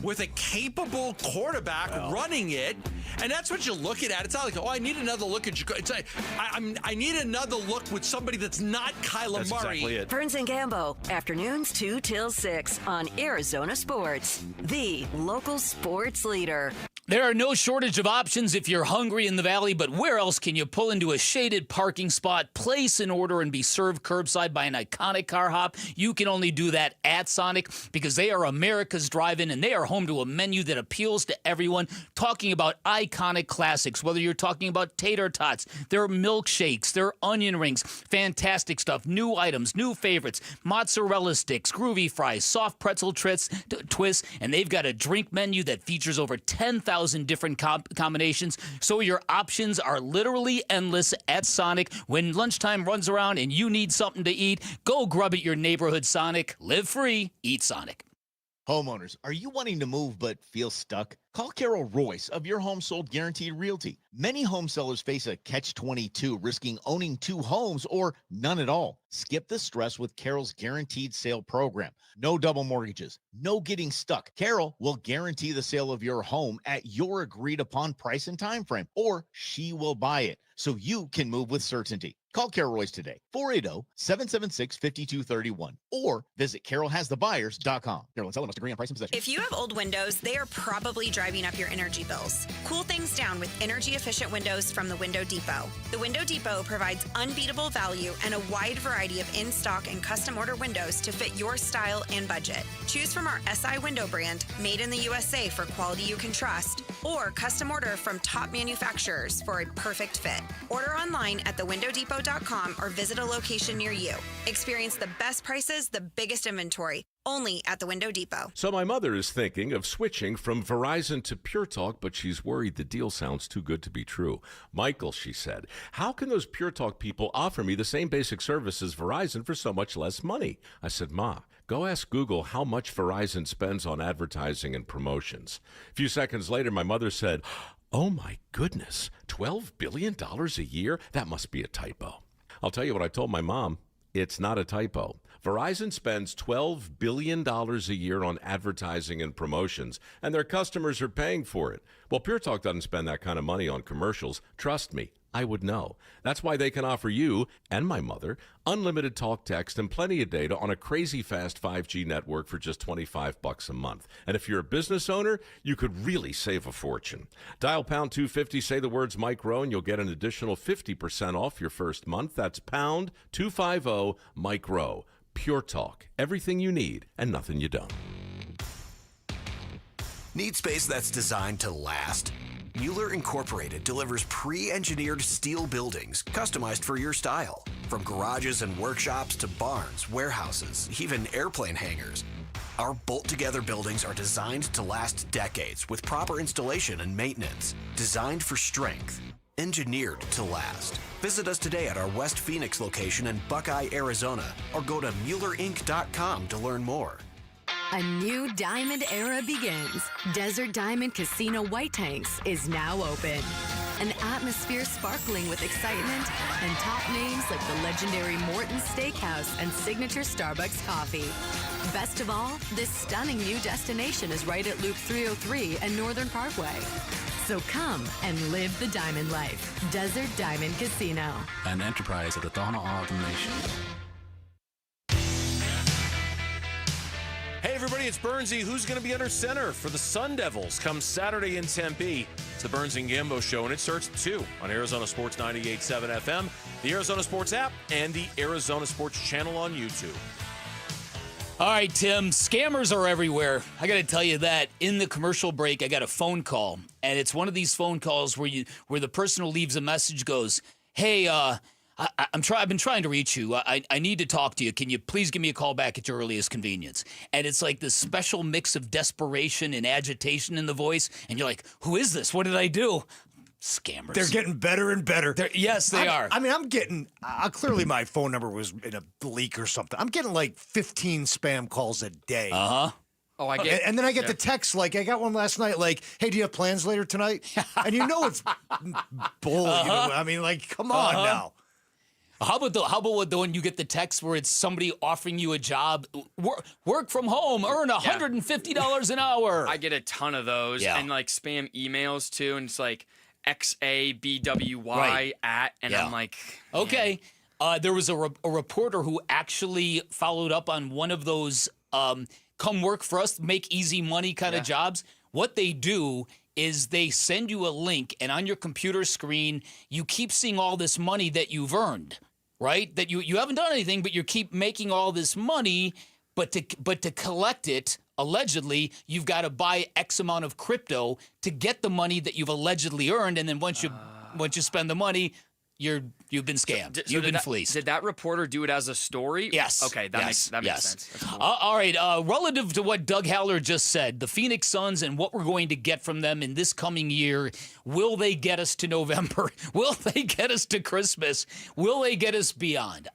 Speaker 6: with a capable quarterback running it? And that's what you're looking at. It's not like, I need another look at Jacobe. It's like, I need another look with somebody that's not Kyler
Speaker 9: That's
Speaker 6: Murray.
Speaker 9: Exactly it.
Speaker 2: Burns and Gambo, afternoons 2 till 6 on Arizona Sports, the local sports leader.
Speaker 13: There are no shortage of options if you're hungry in the Valley, but where else can you pull into a shaded parking spot, place an order, and be served curbside by an iconic car hop? You can only do that at Sonic because they are America's drive-in, and they are home to a menu that appeals to everyone, talking about iconic classics, whether you're talking about tater tots, their milkshakes, their onion rings, fantastic stuff, new items, new favorites, mozzarella sticks, groovy fries, soft pretzel twists, and they've got a drink menu that features over 10,000 different combinations, so your options are literally endless at Sonic. When lunchtime runs around and you need something to eat, go grub at your neighborhood Sonic. Live free, eat Sonic.
Speaker 5: Homeowners, are you wanting to move but feel stuck? Call Carol Royce of Your Home Sold Guaranteed Realty. Many home sellers face a catch-22, risking owning 2 homes or none at all. Skip the stress with Carol's Guaranteed Sale Program. No double mortgages, no getting stuck. Carol will guarantee the sale of your home at your agreed-upon price and time frame, or she will buy it so you can move with certainty. Call Carol Royce today, 480-776-5231, or visit carolhasthebuyers.com. Carol and seller must agree on price and possession.
Speaker 7: If you have old windows, they are probably driving up your energy bills. Cool things down with energy-efficient windows from the Window Depot. The Window Depot provides unbeatable value and a wide variety of in-stock and custom order windows to fit your style and budget. Choose from our SI window brand, made in the USA for quality you can trust, or custom order from top manufacturers for a perfect fit. Order online at thewindowdepot.com or visit a location near you. Experience the best prices, the biggest inventory, Only at the Window Depot.
Speaker 8: So my mother is thinking of switching from Verizon to Pure Talk, but she's worried the deal sounds too good to be true. Michael, she said, how can those Pure Talk people offer me the same basic service as Verizon for so much less money? I said, Ma, go ask Google how much Verizon spends on advertising and promotions. A few seconds later, my mother said, oh my goodness, $12 billion a year? That must be a typo. I'll tell you what I told my mom. It's not a typo. Verizon spends $12 billion a year on advertising and promotions, and their customers are paying for it. Well, Pure Talk doesn't spend that kind of money on commercials. Trust me, I would know. That's why they can offer you and my mother unlimited talk, text, and plenty of data on a crazy fast 5G network for just $25 a month. And if you're a business owner, you could really save a fortune. Dial pound 250, say the words Mike Rowe, and you'll get an additional 50% off your first month. That's pound 250 Mike Rowe. Pure Talk. Everything you need and nothing you don't.
Speaker 12: Need space that's designed to last? Mueller Incorporated delivers pre-engineered steel buildings customized for your style. From garages and workshops to barns, warehouses, even airplane hangars. Our bolt-together buildings are designed to last decades with proper installation and maintenance. Designed for strength. Engineered to last. Visit us today at our West Phoenix location in Buckeye, Arizona, or go to MuellerInc.com to learn more.
Speaker 15: A new diamond era begins. Desert Diamond Casino White Tanks is now open. An atmosphere sparkling with excitement and top names like the legendary Morton's Steakhouse and signature Starbucks coffee. Best of all, this stunning new destination is right at Loop 303 and Northern Parkway. So come and live the diamond life. Desert Diamond Casino.
Speaker 17: An enterprise of the Donna Automation.
Speaker 6: Hey, everybody, it's Bernsey. Who's going to be under center for the Sun Devils come Saturday in Tempe? It's the Burns and Gambo Show, and it starts at 2 on Arizona Sports 98.7 FM, the Arizona Sports app, and the Arizona Sports channel on YouTube.
Speaker 13: All right, Tim, scammers are everywhere. I got to tell you that. In the commercial break, I got a phone call, and it's one of these phone calls where the person who leaves a message goes, hey, I've been trying to reach you. I need to talk to you. Can you please give me a call back at your earliest convenience? And it's like this special mix of desperation and agitation in the voice, and you're like, who is this? What did I do? Scammers.
Speaker 14: They're getting better and better.
Speaker 13: Yes, they are.
Speaker 14: I mean, I'm getting, clearly my phone number was in a leak or something. I'm getting like 15 spam calls a day.
Speaker 13: Uh-huh.
Speaker 4: Oh, I get.
Speaker 14: And then I get the text, like, I got one last night, like, hey, do you have plans later tonight? And you know it's bull. You know? I mean, like, come on now.
Speaker 13: How about the one you get the text where it's somebody offering you a job, work from home, earn $150 an hour?
Speaker 4: I get a ton of those, and like spam emails too, and it's like XABWY at, and I'm like,
Speaker 13: okay. There was a reporter who actually followed up on one of those come work for us, make easy money kind of jobs. What they do is they send you a link, and on your computer screen, you keep seeing all this money that you've earned, right? That you haven't done anything, but you keep making all this money, but to collect it, allegedly, you've got to buy X amount of crypto to get the money that you've allegedly earned, and then once you spend the money, you've been scammed. You've been fleeced.
Speaker 4: Did that reporter do it as a story?
Speaker 13: Yes.
Speaker 4: Okay, that makes sense. That's cool.
Speaker 13: All right. Relative to what Doug Haller just said, the Phoenix Suns and what we're going to get from them in this coming year, will they get us to November? Will they get us to Christmas? Will they get us beyond?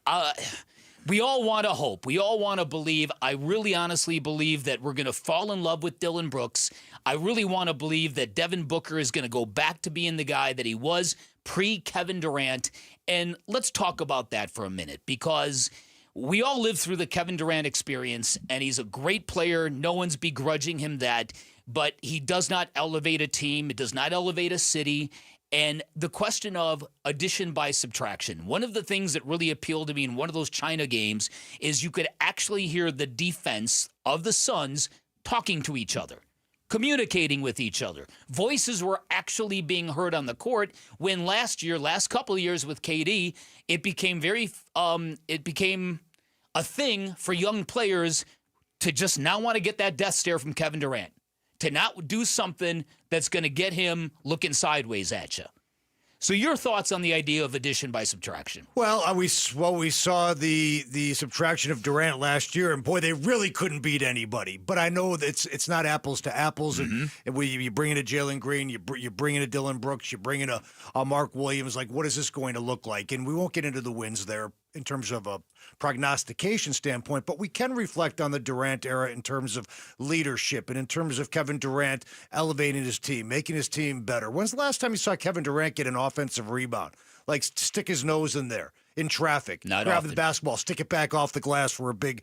Speaker 13: We all want to hope. We all want to believe. I really honestly believe that we're going to fall in love with Dylan Brooks. I really want to believe that Devin Booker is going to go back to being the guy that he was pre-Kevin Durant. And let's talk about that for a minute, because we all lived through the Kevin Durant experience, and he's a great player. No one's begrudging him that, but he does not elevate a team. It does not elevate a city. And the question of addition by subtraction, one of the things that really appealed to me in one of those China games is you could actually hear the defense of the Suns talking to each other, communicating with each other. Voices were actually being heard on the court, when last couple of years with KD, it became it became a thing for young players to just not want to get that death stare from Kevin Durant, to not do something that's going to get him looking sideways at you. So your thoughts on the idea of addition by subtraction?
Speaker 14: Well, we saw the subtraction of Durant last year, and boy, they really couldn't beat anybody. But I know that it's not apples to apples. And you bring in a Jalen Green, you bring in a Dylan Brooks, you bring in a Mark Williams. Like, what is this going to look like? And we won't get into the wins there in terms of a prognostication standpoint, but we can reflect on the Durant era in terms of leadership and in terms of Kevin Durant elevating his team, making his team better. When's the last time you saw Kevin Durant get an offensive rebound? Like, stick his nose in there in traffic, grab the basketball, stick it back off the glass for a big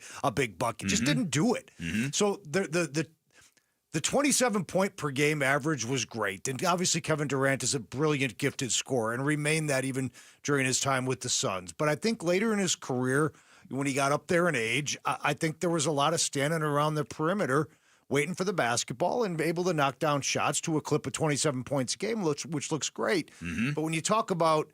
Speaker 14: bucket. Just didn't do it. So the 27-point per game average was great. And obviously Kevin Durant is a brilliant, gifted scorer and remained that even during his time with the Suns. But I think later in his career, when he got up there in age, I think there was a lot of standing around the perimeter waiting for the basketball and able to knock down shots to a clip of 27 points a game, which looks great. But when you talk about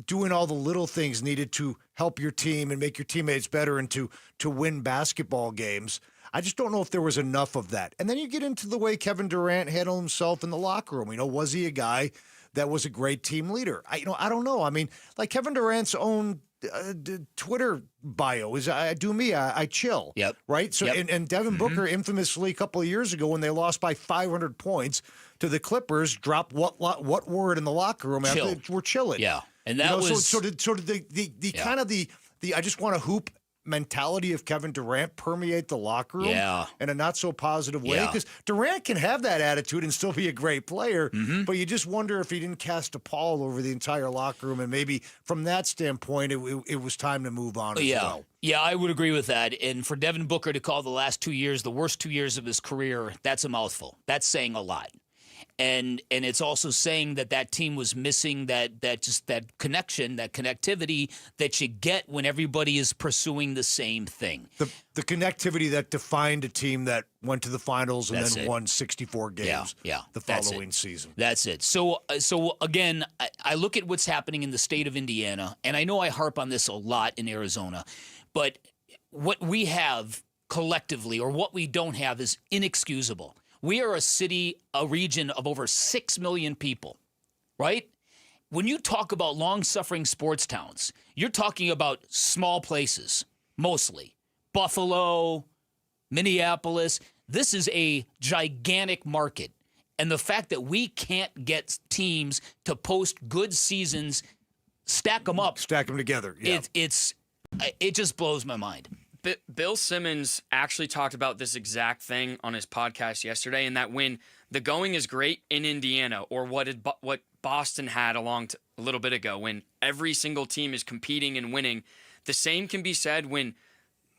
Speaker 14: doing all the little things needed to help your team and make your teammates better and to win basketball games, I just don't know if there was enough of that. And then you get into the way Kevin Durant handled himself in the locker room. Was he a guy that was a great team leader? I don't know. I mean, like Kevin Durant's own Twitter bio is I do me, I chill.
Speaker 13: Yep.
Speaker 14: Right? So and Devin Booker infamously a couple of years ago when they lost by 500 points to the Clippers dropped what word in the locker room
Speaker 13: Chill.
Speaker 14: after we're chilling.
Speaker 13: Yeah. And that was
Speaker 14: so did the kind of the I just want to hoop mentality of Kevin Durant permeate the locker room in a not so positive way, because Durant can have that attitude and still be a great player, but you just wonder if he didn't cast a pall over the entire locker room, and maybe from that standpoint it was time to move on as well.
Speaker 13: Yeah, I would agree with that. And for Devin Booker to call the last 2 years the worst 2 years of his career, that's a mouthful. That's saying a lot. And it's also saying that team was missing that connection, that connectivity that you get when everybody is pursuing the same thing.
Speaker 14: The connectivity that defined a team that went to the finals and then won 64 games the following season.
Speaker 13: That's it. So again, I look at what's happening in the state of Indiana, and I know I harp on this a lot in Arizona, but what we have collectively or what we don't have is inexcusable. We are a region of over 6 million people, right? When you talk about long-suffering sports towns, you're talking about small places, mostly. Buffalo, Minneapolis. This is a gigantic market. And the fact that we can't get teams to post good seasons, stack them up.
Speaker 14: Stack them together, yeah.
Speaker 13: It just blows my mind.
Speaker 4: Bill Simmons actually talked about this exact thing on his podcast yesterday, and that when the going is great in Indiana, or what Boston had a little bit ago, when every single team is competing and winning, the same can be said when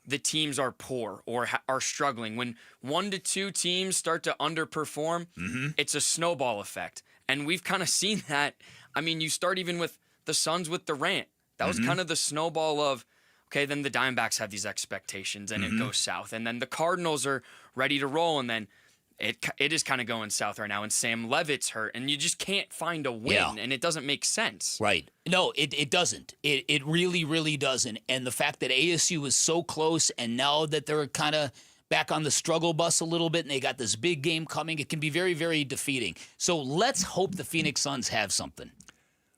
Speaker 4: the teams are poor or are struggling. When 1 to 2 teams start to underperform, it's a snowball effect. And we've kind of seen that. I mean, you start even with the Suns with Durant. That was kind of the snowball of, okay, then the Diamondbacks have these expectations, and it goes south. And then the Cardinals are ready to roll, and then it is kind of going south right now. And Sam Levitt's hurt, and you just can't find a win, and it doesn't make sense.
Speaker 13: Right. No, it doesn't. It really, really doesn't. And the fact that ASU is so close, and now that they're kind of back on the struggle bus a little bit, and they got this big game coming, it can be very, very defeating. So let's hope the Phoenix Suns have something.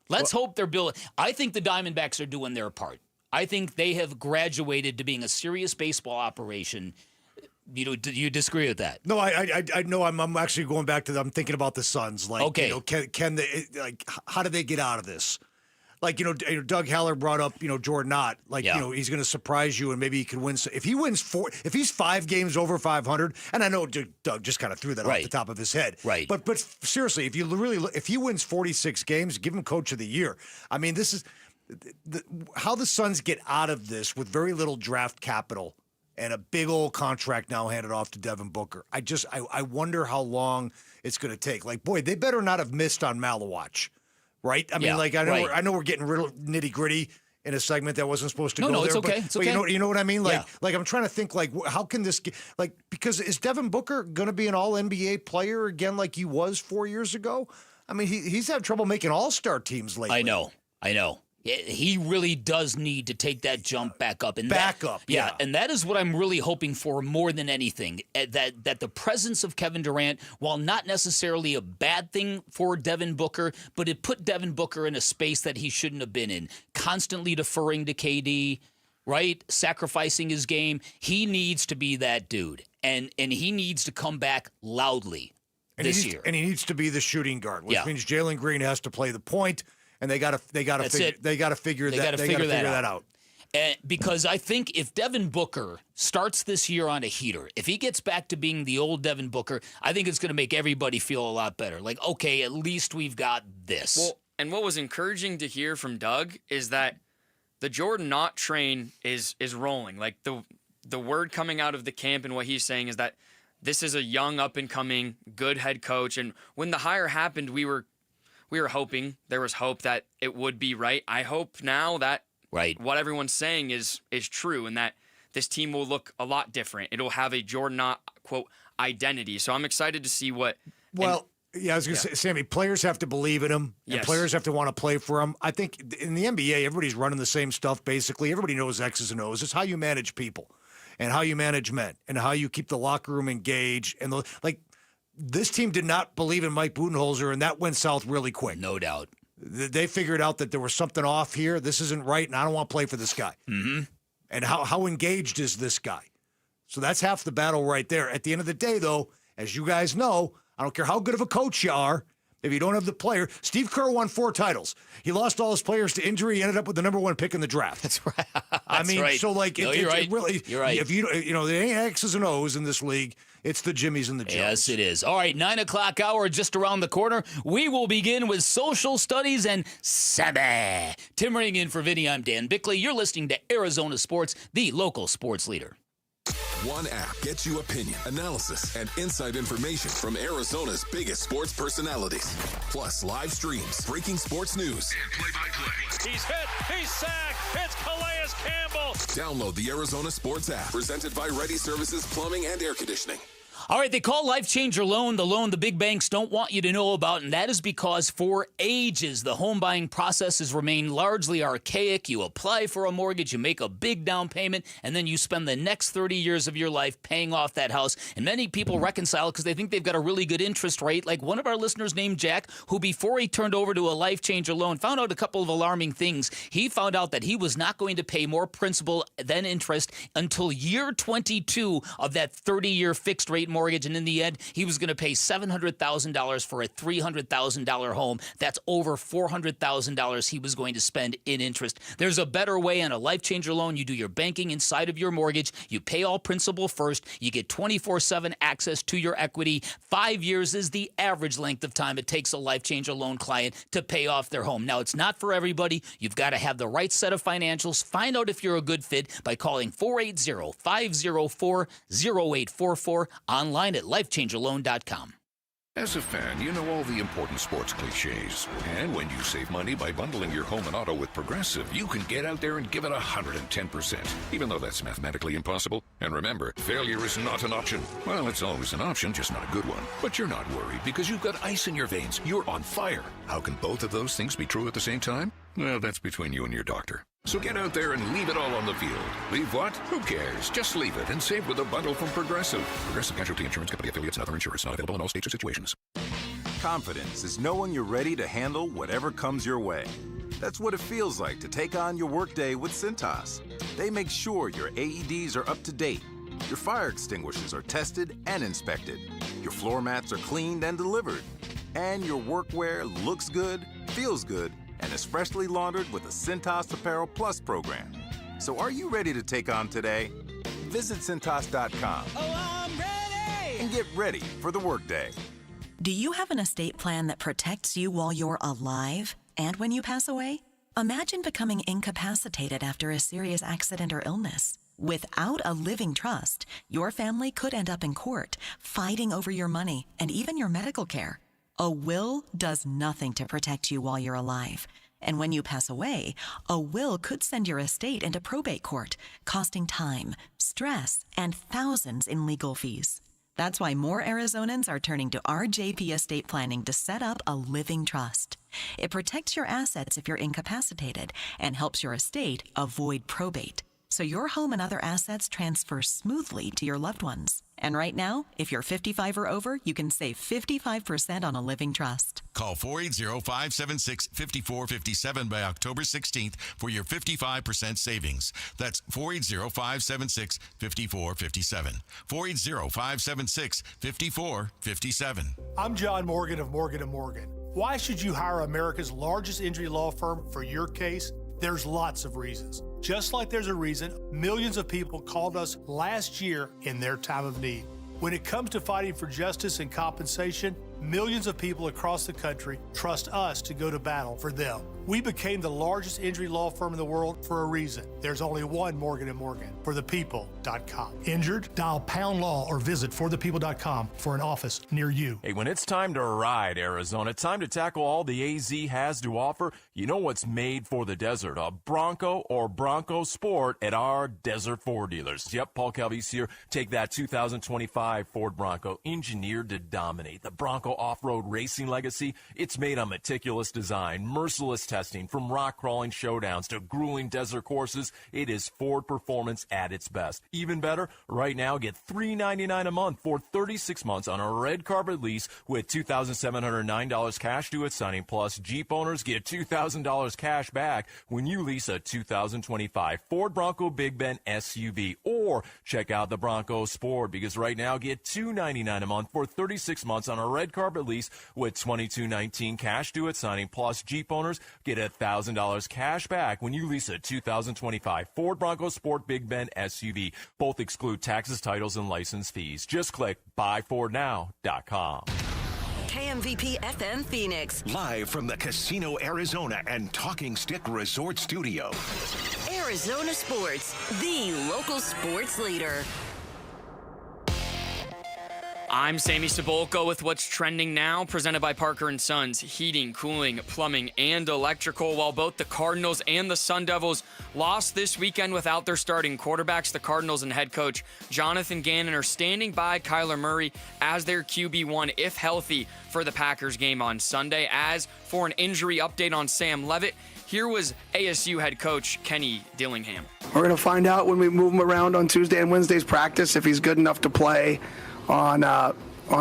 Speaker 13: Let's hope they're building. I think the Diamondbacks are doing their part. I think they have graduated to being a serious baseball operation. Do you disagree with that?
Speaker 14: No, I know. I'm actually going back to. I'm thinking about the Suns. Like,
Speaker 13: okay,
Speaker 14: can they, like, how do they get out of this? Like, Doug Haller brought up, Jordan Ott. Like, he's going to surprise you, and maybe he can win. If he wins if he's 5 games over 500, and I know Doug just kind of threw that off the top of his head.
Speaker 13: Right.
Speaker 14: But seriously, if he wins 46 games, give him Coach of the Year. I mean, this is. How the Suns get out of this with very little draft capital and a big old contract now handed off to Devin Booker. I wonder how long it's going to take. Like, boy, they better not have missed on Malawatch, right? I mean, I know we're getting real nitty gritty in a segment that wasn't supposed to go there.
Speaker 13: No, it's okay.
Speaker 14: But you know what I mean? Like I'm trying to think, like, how can this get, like, because is Devin Booker going to be an All-NBA player again like he was 4 years ago? I mean, he's had trouble making All-Star teams lately.
Speaker 13: I know. He really does need to take that jump back up. And
Speaker 14: yeah.
Speaker 13: And that is what I'm really hoping for more than anything, that the presence of Kevin Durant, while not necessarily a bad thing for Devin Booker, but it put Devin Booker in a space that he shouldn't have been in, constantly deferring to KD, right? Sacrificing his game. He needs to be that dude, and he needs to come back loudly this year.
Speaker 14: And he needs to be the shooting guard, which means Jalen Green has to play the point. And they got to figure that out.
Speaker 13: Because I think if Devin Booker starts this year on a heater, if he gets back to being the old Devin Booker, I think it's going to make everybody feel a lot better. Like, okay, at least we've got this.
Speaker 4: Well, and what was encouraging to hear from Doug is that the Jordan Knott train is rolling. Like the word coming out of the camp and what he's saying is that this is a young, up and coming, good head coach. And when the hire happened, we were hoping, there was hope that it would be right. I hope now that what everyone's saying is true, and that this team will look a lot different. It'll have a Jordan Knott, quote, identity. So I'm excited to see what.
Speaker 14: Well, I was going to say, Sammy, players have to believe in him, and players have to want to play for him. I think in the NBA, everybody's running the same stuff, basically. Everybody knows X's and O's. It's how you manage people and how you manage men and how you keep the locker room engaged. And this team did not believe in Mike Budenholzer, and that went south really quick.
Speaker 13: No doubt.
Speaker 14: They figured out that there was something off here. This isn't right, and I don't want to play for this guy.
Speaker 13: Mm-hmm.
Speaker 14: And how engaged is this guy? So that's half the battle right there. At the end of the day, though, as you guys know, I don't care how good of a coach you are, if you don't have the player. Steve Kerr won 4 titles. He lost all his players to injury. He ended up with the number 1 pick in the draft.
Speaker 13: That's right.
Speaker 14: So
Speaker 13: you're right.
Speaker 14: It really,
Speaker 13: you're right.
Speaker 14: If there ain't X's and O's in this league, it's the Jimmies and the Joes.
Speaker 13: Yes, it is. All right, 9 o'clock hour just around the corner. We will begin with social studies and Sabbath. Tim Ring in for Vinny. I'm Dan Bickley. You're listening to Arizona Sports, the local sports leader.
Speaker 10: One app gets you opinion, analysis, and inside information from Arizona's biggest sports personalities. Plus live streams, breaking sports news, and play-by-play.
Speaker 6: He's hit. He's sacked. It's Calais Campbell.
Speaker 10: Download the Arizona Sports app, presented by Ready Services Plumbing and Air Conditioning.
Speaker 13: All right, they call Life Changer Loan the loan the big banks don't want you to know about, and that is because for ages, the home buying process has remained largely archaic. You apply for a mortgage, you make a big down payment, and then you spend the next 30 years of your life paying off that house. And many people reconcile because they think they've got a really good interest rate. Like one of our listeners named Jack, who before he turned over to a Life Changer Loan, found out a couple of alarming things. He found out that he was not going to pay more principal than interest until year 22 of that 30-year fixed rate mortgage, and in the end, he was going to pay $700,000 for a $300,000 home. That's over $400,000 he was going to spend in interest. There's a better way on a Life Changer Loan. You do your banking inside of your mortgage. You pay all principal first. You get 24/7 access to your equity. 5 years is the average length of time it takes a Life Changer Loan client to pay off their home. Now, it's not for everybody. You've got to have the right set of financials. Find out if you're a good fit by calling 480-504-0844, online at lifechangerloan.com.
Speaker 18: As a fan, you know all the important sports cliches. And when you save money by bundling your home and auto with Progressive, you can get out there and give it 110%, even though that's mathematically impossible. And remember, failure is not an option. Well, it's always an option, just not a good one. But you're not worried because you've got ice in your veins. You're on fire. How can both of those things be true at the same time? Well, that's between you and your doctor. So get out there and leave it all on the field. Leave what? Who cares? Just leave it and save with a bundle from Progressive. Progressive Casualty Insurance Company affiliates and other insurers. Not available in all states or situations.
Speaker 19: Confidence is knowing you're ready to handle whatever comes your way. That's what it feels like to take on your workday with Cintas. They make sure your AEDs are up to date, your fire extinguishers are tested and inspected, your floor mats are cleaned and delivered, and your workwear looks good, feels good, and is freshly laundered with the Cintas Apparel Plus program. So are you ready to take on today? Visit Cintas.com and get ready for the workday.
Speaker 21: Do you have an estate plan that protects you while you're alive and when you pass away? Imagine becoming incapacitated after a serious accident or illness. Without a living trust, your family could end up in court, fighting over your money and even your medical care. A will does nothing to protect you while you're alive. And when you pass away, a will could send your estate into probate court, costing time, stress, and thousands in legal fees. That's why more Arizonans are turning to RJP Estate Planning to set up a living trust. It protects your assets if you're incapacitated and helps your estate avoid probate, so your home and other assets transfer smoothly to your loved ones. And right now, if you're 55 or over, you can save 55% on a living trust.
Speaker 11: Call 480-576-5457 by October 16th for your 55% savings. That's 480-576-5457. 480-576-5457.
Speaker 16: I'm John Morgan of Morgan & Morgan. Why should you hire America's largest injury law firm for your case? There's lots of reasons. Just like there's a reason millions of people called us last year in their time of need. When it comes to fighting for justice and compensation, millions of people across the country trust us to go to battle for them. We became the largest injury law firm in the world for a reason. There's only one Morgan & Morgan, forthepeople.com. Injured? Dial pound law or visit forthepeople.com for an office near you.
Speaker 20: Hey, when it's time to ride, Arizona, time to tackle all the AZ has to offer, you know what's made for the desert, a Bronco or Bronco Sport at our Desert Ford dealers. Yep, Paul Calvi's here. Take that 2025 Ford Bronco, engineered to dominate. The Bronco off-road racing legacy, it's made on meticulous design, merciless testing, from rock crawling showdowns to grueling desert courses. It is Ford performance at its best. Even better, right now get $399 a month for 36 months on a red carpet lease with $2,709 cash due at signing. Plus, Jeep owners get $2,000 cash back when you lease a 2025 Ford Bronco Big Bend SUV. Or check out the Bronco Sport, because right now get $299 a month for 36 months on a red carpet lease with $2,219 cash due at signing. Plus, Jeep owners get $1,000 cash back when you lease a 2025 Ford Bronco Sport Big Bend SUV. Both exclude taxes, titles, and license fees. Just click buyfordnow.com.
Speaker 2: KMVP FM Phoenix.
Speaker 12: Live from the Casino Arizona and Talking Stick Resort Studio.
Speaker 2: Arizona Sports, the local sports leader.
Speaker 4: I'm Sammy Cebulko with what's trending now, presented by Parker & Sons, heating, cooling, plumbing, and electrical. While both the Cardinals and the Sun Devils lost this weekend without their starting quarterbacks, the Cardinals and head coach Jonathan Gannon are standing by Kyler Murray as their QB1 if healthy for the Packers game on Sunday. As for an injury update on Sam Leavitt, here was ASU head coach Kenny Dillingham.
Speaker 22: We're going to find out when we move him around on Tuesday and Wednesday's practice if he's good enough to play on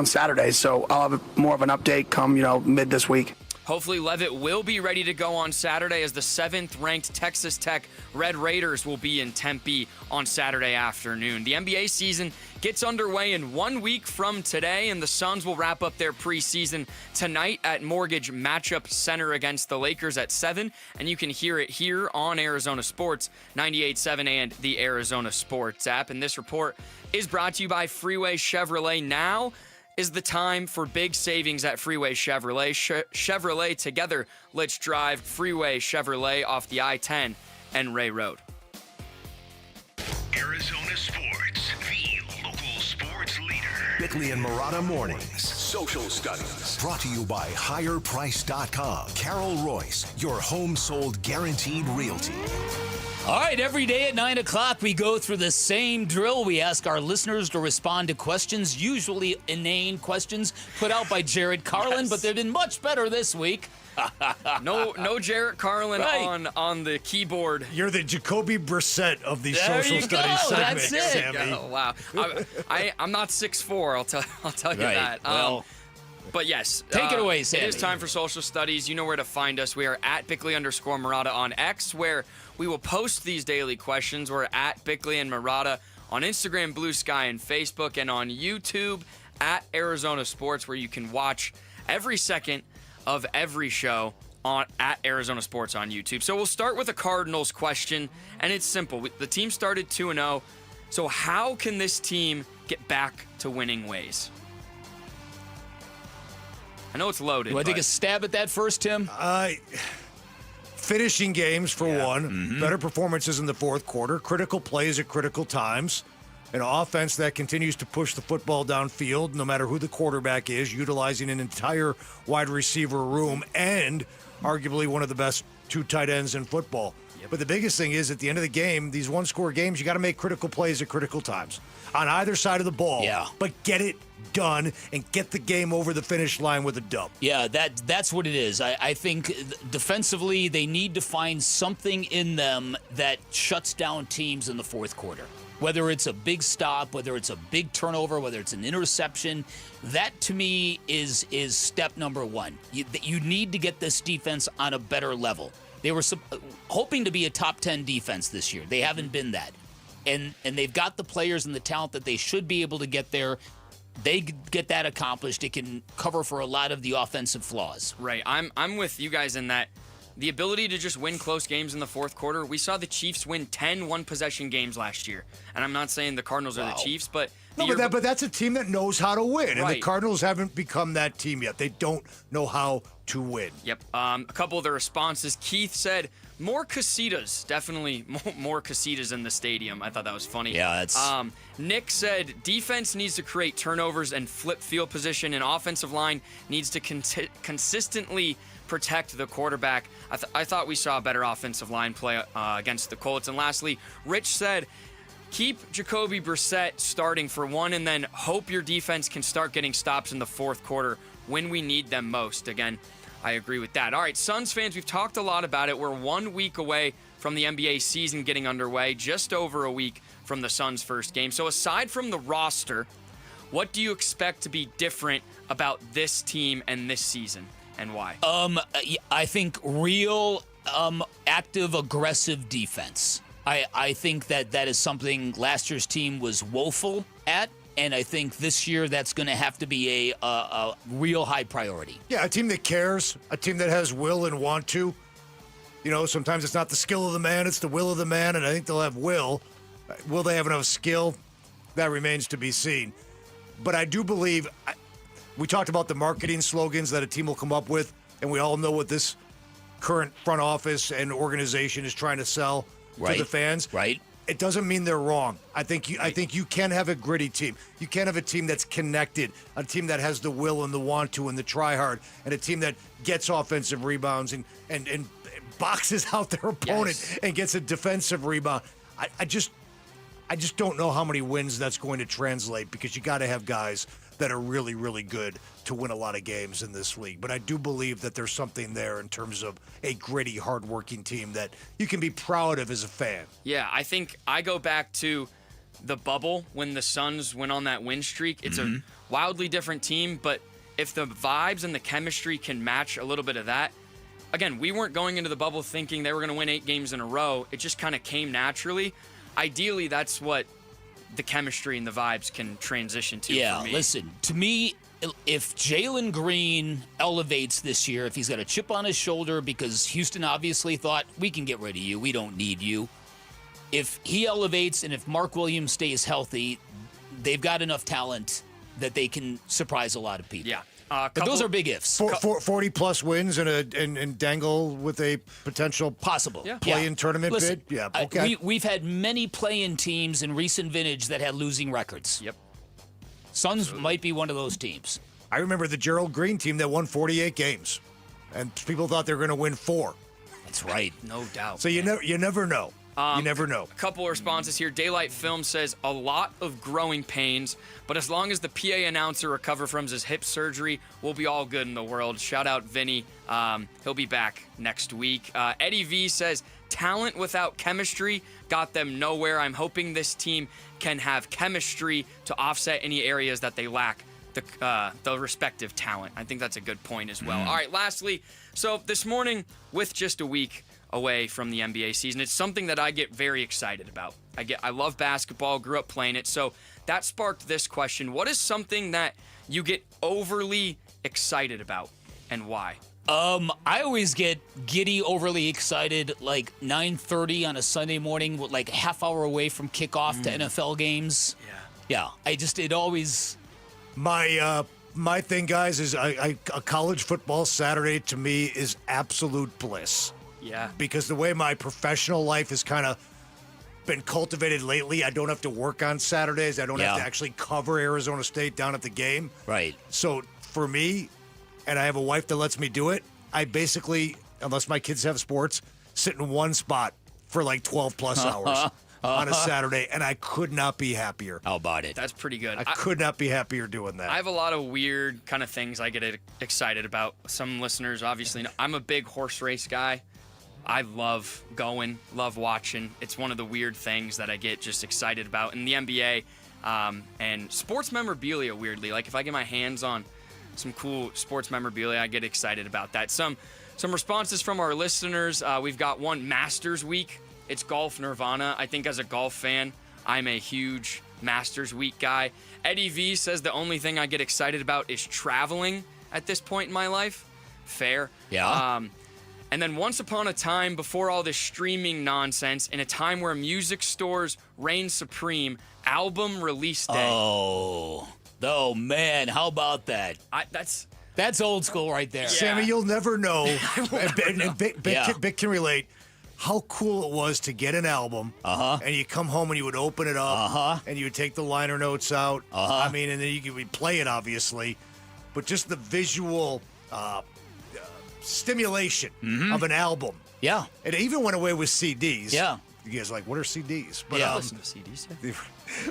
Speaker 22: Saturday. So I'll have more of an update come, mid this week.
Speaker 4: Hopefully Leavitt will be ready to go on Saturday, as the 7th-ranked Texas Tech Red Raiders will be in Tempe on Saturday afternoon. The NBA season gets underway in 1 week from today, and the Suns will wrap up their preseason tonight at Mortgage Matchup Center against the Lakers at 7, and you can hear it here on Arizona Sports 98.7 and the Arizona Sports app. And this report is brought to you by Freeway Chevrolet. Now is the time for big savings at Freeway Chevrolet. Chevrolet together, let's drive Freeway Chevrolet off the I-10 and Ray Road.
Speaker 12: Arizona Sports, the local sports leader. Bickley and Murata Mornings. Social Studies. Brought to you by HigherPrice.com. Carol Royce, your home sold guaranteed realty.
Speaker 13: All right, every day at 9 o'clock, we go through the same drill. We ask our listeners to respond to questions, usually inane questions put out by Jarrett Carlin, but they've been much better this week.
Speaker 4: No Jarrett Carlin on the keyboard.
Speaker 14: You're the Jacobe Brissett of the social studies segment,
Speaker 13: That's it.
Speaker 14: Sammy.
Speaker 4: Oh, wow. I'm not 6'4", I'll tell you that.
Speaker 13: Well,
Speaker 4: but yes.
Speaker 13: take it away, Sammy.
Speaker 4: It is time for social studies. You know where to find us. We are at Bickley_Murata on X, where we will post these daily questions. We're at Bickley and Murata on Instagram, Blue Sky, and Facebook, and on YouTube at Arizona Sports, where you can watch every second of every show at Arizona Sports on YouTube. So we'll start with a Cardinals question, and it's simple. The team started 2-0, so how can this team get back to winning ways? I know it's loaded.
Speaker 13: You want to take a stab at that first, Tim?
Speaker 14: Finishing games, for one. Better performances in the fourth quarter. Critical plays at critical times. An offense that continues to push the football downfield, no matter who the quarterback is, utilizing an entire wide receiver room, and arguably one of the best two tight ends in football. But the biggest thing is, at the end of the game, these one-score games, you got to make critical plays at critical times on either side of the ball.
Speaker 13: Yeah.
Speaker 14: But get it done and get the game over the finish line with a dub.
Speaker 13: Yeah, that's what it is. I think defensively, they need to find something in them that shuts down teams in the fourth quarter. Whether it's a big stop, whether it's a big turnover, whether it's an interception, that to me is step number one. You need to get this defense on a better level. They were hoping to be a top 10 defense this year. They haven't been that. And they've got the players and the talent that they should be able to get there. They get that accomplished. It can cover for a lot of the offensive flaws.
Speaker 4: Right. I'm with you guys in that. The ability to just win close games in the fourth quarter. We saw the Chiefs win 10 one-possession games last year. And I'm not saying the Cardinals are the Chiefs, but...
Speaker 14: But that's a team that knows how to win. And
Speaker 4: Right.
Speaker 14: the Cardinals haven't become that team yet. They don't know how to win.
Speaker 4: Yep. A couple of the responses. Keith said, more casitas. Definitely more casitas in the stadium. I thought that was funny.
Speaker 13: Yeah, that's...
Speaker 4: Nick said, defense needs to create turnovers and flip field position, and offensive line needs to consistently protect the quarterback. I thought we saw a better offensive line play against the Colts. And lastly, Rich said, keep Jacobe Brissett starting for one, and then hope your defense can start getting stops in the fourth quarter when we need them most. Again, I agree with that. All right, Suns fans, we've talked a lot about it. We're 1 week away from the NBA season getting underway, just over a week from the Suns' first game. So aside from the roster, what do you expect to be different about this team and this season, and why?
Speaker 13: I think real active, aggressive defense. I think that is something last year's team was woeful at, and I think this year that's going to have to be a real high priority.
Speaker 14: Yeah, a team that cares, a team that has will and want to. You know, sometimes it's not the skill of the man, it's the will of the man, and I think they'll have will. Will they have enough skill? That remains to be seen. But I do believe, we talked about the marketing slogans that a team will come up with, and we all know what this current front office and organization is trying to sell to the fans.
Speaker 13: Right.
Speaker 14: It doesn't mean they're wrong. I think you can have a gritty team. You can have a team that's connected, a team that has the will and the want to and the try hard, and a team that gets offensive rebounds and boxes out their opponent and gets a defensive rebound. I just don't know how many wins that's going to translate, because you got to have guys that are really, really good to win a lot of games in this league. But I do believe that there's something there in terms of a gritty, hardworking team that you can be proud of as a fan.
Speaker 4: Yeah, I think I go back to the bubble when the Suns went on that win streak. It's a wildly different team, but if the vibes and the chemistry can match a little bit of that, again, we weren't going into the bubble thinking they were going to win 8 games in a row. It just kind of came naturally. Ideally, that's what the chemistry and the vibes can transition to.
Speaker 13: Yeah,
Speaker 4: for me.
Speaker 13: Listen, to me, if Jalen Green elevates this year, if he's got a chip on his shoulder because Houston obviously thought, we can get rid of you, we don't need you. If he elevates and if Mark Williams stays healthy, they've got enough talent that they can surprise a lot of people.
Speaker 4: Yeah.
Speaker 13: But those are big ifs.
Speaker 14: 40-plus wins and dangle with a potential
Speaker 13: possible
Speaker 14: play-in tournament
Speaker 13: Listen,
Speaker 14: bid? Yeah, okay.
Speaker 13: We've had many play-in teams in recent vintage that had losing records.
Speaker 4: Yep.
Speaker 13: Suns might be one of those teams.
Speaker 14: I remember the Gerald Green team that won 48 games, and people thought they were going to win 4.
Speaker 13: That's right.
Speaker 4: No doubt.
Speaker 14: So you never know. You never know.
Speaker 4: A couple of responses here. Daylight Film says a lot of growing pains, but as long as the PA announcer recovers from his hip surgery, we'll be all good in the world. Shout out Vinny. He'll be back next week. Eddie V says talent without chemistry got them nowhere. I'm hoping this team can have chemistry to offset any areas that they lack the respective talent. I think that's a good point as well. All right, lastly, so this morning, with just a week away from the NBA season, it's something that I get very excited about. I love basketball, grew up playing it, so that sparked this question. What is something that you get overly excited about, and why?
Speaker 13: I always get giddy, overly excited, like 9:30 on a Sunday morning, like a half hour away from kickoff to NFL games. Yeah. It always...
Speaker 14: My thing, guys, is a college football Saturday to me is absolute bliss.
Speaker 4: Yeah.
Speaker 14: Because the way my professional life has kind of been cultivated lately, I don't have to work on Saturdays. I don't have to actually cover Arizona State down at the game.
Speaker 13: Right.
Speaker 14: So for me, and I have a wife that lets me do it, I basically, unless my kids have sports, sit in one spot for like 12-plus hours on a Saturday, and I could not be happier.
Speaker 13: How about it?
Speaker 4: That's pretty good.
Speaker 14: I could not be happier doing that.
Speaker 4: I have a lot of weird kind of things I get excited about. Some listeners obviously know I'm a big horse race guy. I love going, love watching. It's one of the weird things that I get just excited about in the NBA and sports memorabilia, weirdly. Like if I get my hands on some cool sports memorabilia, I get excited about that. Some responses from our listeners. We've got one Masters Week. It's Golf Nirvana. I think as a golf fan, I'm a huge Masters Week guy. Eddie V says the only thing I get excited about is traveling at this point in my life. Fair.
Speaker 13: Yeah.
Speaker 4: And then once upon a time, before all this streaming nonsense, in a time where music stores reign supreme, album release day.
Speaker 13: Oh man, how about that? That's old school right there.
Speaker 14: Yeah. Sammy, you'll never know. and Vic can relate how cool it was to get an album. And you come home and you would open it up. And you would take the liner notes out. I mean, and then you could play it, obviously. But just the visual stimulation of an album.
Speaker 13: Yeah.
Speaker 14: It even went away with CDs.
Speaker 13: Yeah.
Speaker 14: You guys are like, what are CDs? But,
Speaker 4: I listen to CDs.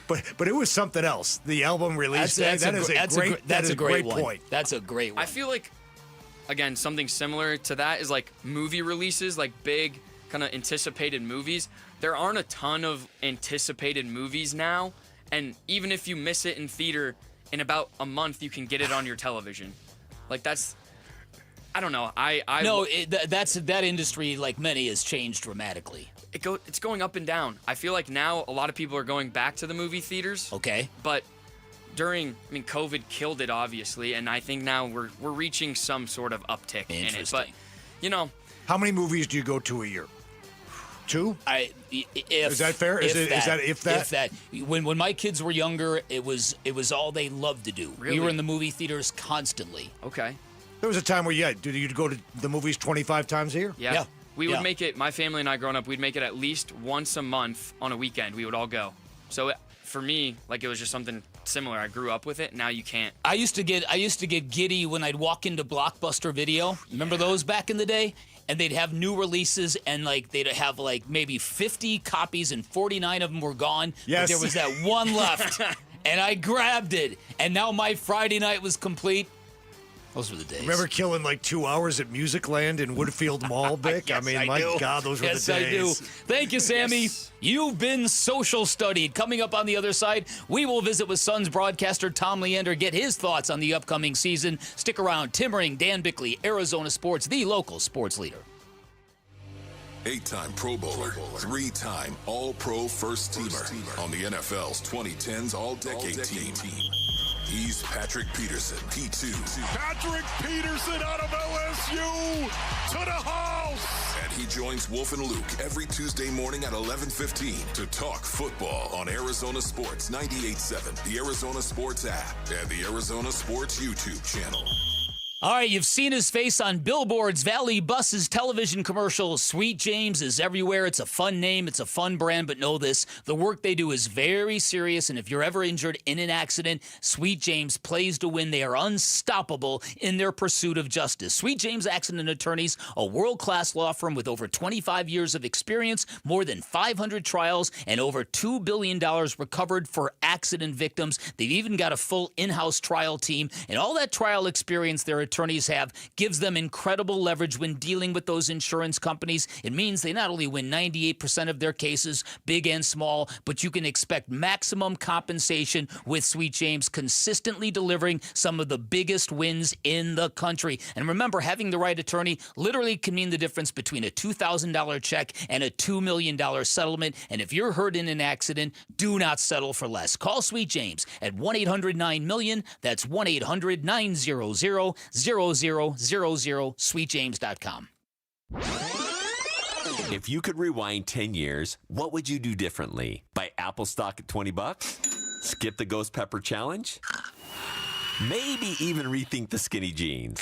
Speaker 14: But it was something else. The album release day. That's a great point.
Speaker 13: That's a great one.
Speaker 4: I feel like, again, something similar to that is like movie releases, like big kind of anticipated movies. There aren't a ton of anticipated movies now, and even if you miss it in theater, in about a month you can get it on your television. Like that's, I don't know. That industry, like many, has changed dramatically. It's going up and down. I feel like now a lot of people are going back to the movie theaters.
Speaker 13: Okay.
Speaker 4: But COVID killed it, obviously, and I think now we're reaching some sort of uptick in it. But,
Speaker 14: how many movies do you go to a year? 2?
Speaker 13: Is
Speaker 14: that fair? If that?
Speaker 13: When my kids were younger, it was all they loved to do.
Speaker 4: Really?
Speaker 13: We were in the movie theaters constantly.
Speaker 4: Okay.
Speaker 14: There was a time where, you'd go to the movies 25 times a year?
Speaker 4: Yeah. We would make it, my family and I growing up, we'd make it at least once a month on a weekend. We would all go. So for me, like it was just something similar. I grew up with it. Now you can't.
Speaker 13: I used to get giddy when I'd walk into Blockbuster Video. Remember those back in the day? And they'd have new releases, and they'd have maybe 50 copies, and 49 of them were gone.
Speaker 14: Yes.
Speaker 13: But there was that one left, and I grabbed it. And now my Friday night was complete. Those were the days.
Speaker 14: Remember killing 2 hours at Musicland in Woodfield Mall, Vic?
Speaker 13: Yes,
Speaker 14: my God, those were the days.
Speaker 13: Yes, I do. Thank you, Sammy.
Speaker 4: Yes.
Speaker 13: You've been social studied. Coming up on the other side, we will visit with Suns broadcaster Tom Leander, get his thoughts on the upcoming season. Stick around. Tim Ring, Dan Bickley, Arizona Sports, the local sports leader.
Speaker 10: 8-time Pro Bowler, 3-time All-Pro First Teamer on the NFL's 2010s All-Decade Team. He's Patrick Peterson, P2.
Speaker 18: Patrick Peterson out of LSU to the house.
Speaker 10: And he joins Wolf and Luke every Tuesday morning at 11:15 to talk football on Arizona Sports 98.7, the Arizona Sports app, and the Arizona Sports YouTube channel.
Speaker 13: All right, you've seen his face on billboards, Valley buses, television commercials. Sweet James is everywhere. It's a fun name. It's a fun brand, but know this, the work they do is very serious, and if you're ever injured in an accident, Sweet James plays to win. They are unstoppable in their pursuit of justice. Sweet James Accident Attorneys, a world-class law firm with over 25 years of experience, more than 500 trials, and over $2 billion recovered for accident victims. They've even got a full in-house trial team, and all that trial experience their attorneys have gives them incredible leverage when dealing with those insurance companies. It means they not only win 98% of their cases, big and small, but you can expect maximum compensation with Sweet James, consistently delivering some of the biggest wins in the country. And remember, having the right attorney literally can mean the difference between a $2,000 check and a $2 million settlement. And if you're hurt in an accident, do not settle for less. Call Sweet James at 1-800-9-MILLION. That's 1-800-900-0000, sweetjames.com.
Speaker 1: If you could rewind 10 years, what would you do differently? Buy Apple stock at $20? Skip the Ghost Pepper Challenge? Maybe even rethink the skinny jeans.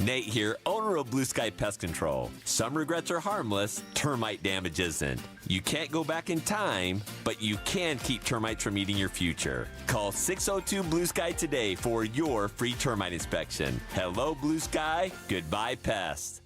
Speaker 1: Nate here, owner of Blue Sky Pest Control. Some regrets are harmless, termite damage isn't. You can't go back in time, but you can keep termites from eating your future. Call 602-BLUE-SKY today for your free termite inspection. Hello, Blue Sky. Goodbye, pests.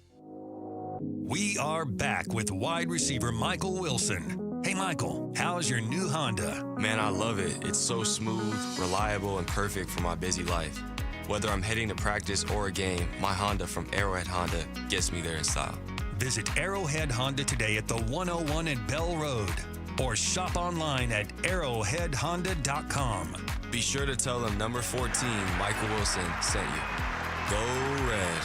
Speaker 3: We are back with wide receiver Michael Wilson. Hey, Michael, how's your new Honda?
Speaker 9: Man, I love it. It's so smooth, reliable, and perfect for my busy life. Whether I'm heading to practice or a game, my Honda from Arrowhead Honda gets me there in style.
Speaker 3: Visit Arrowhead Honda today at the 101 at Bell Road or shop online at arrowheadhonda.com.
Speaker 9: Be sure to tell them number 14, Michael Wilson, sent you. Go Red.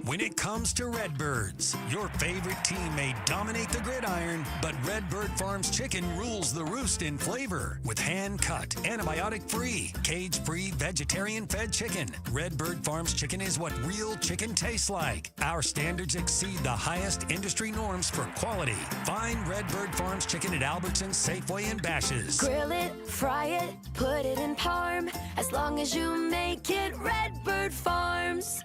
Speaker 3: When it comes to Redbirds, your favorite team may dominate the gridiron, but Redbird Farms chicken rules the roost in flavor. With hand-cut, antibiotic-free, cage-free, vegetarian-fed chicken, Redbird Farms chicken is what real chicken tastes like. Our standards exceed the highest industry norms for quality. Find Redbird Farms chicken at Albertsons, Safeway, and Bash's.
Speaker 23: Grill it, fry it, put it in parm. As long as you make it Redbird Farms.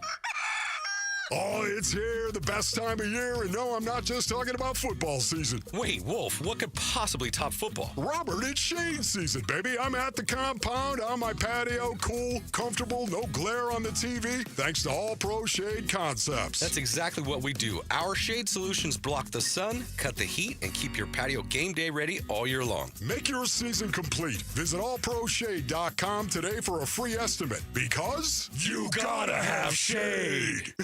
Speaker 24: Oh, it's here, the best time of year, and no, I'm not just talking about football season.
Speaker 25: Wait, Wolf, what could possibly top football?
Speaker 24: Robert, it's shade season, baby. I'm at the compound, on my patio, cool, comfortable, no glare on the TV, thanks to All Pro Shade Concepts.
Speaker 25: That's exactly what we do. Our shade solutions block the sun, cut the heat, and keep your patio game day ready all year long.
Speaker 24: Make your season complete. Visit allproshade.com today for a free estimate, because you gotta have shade.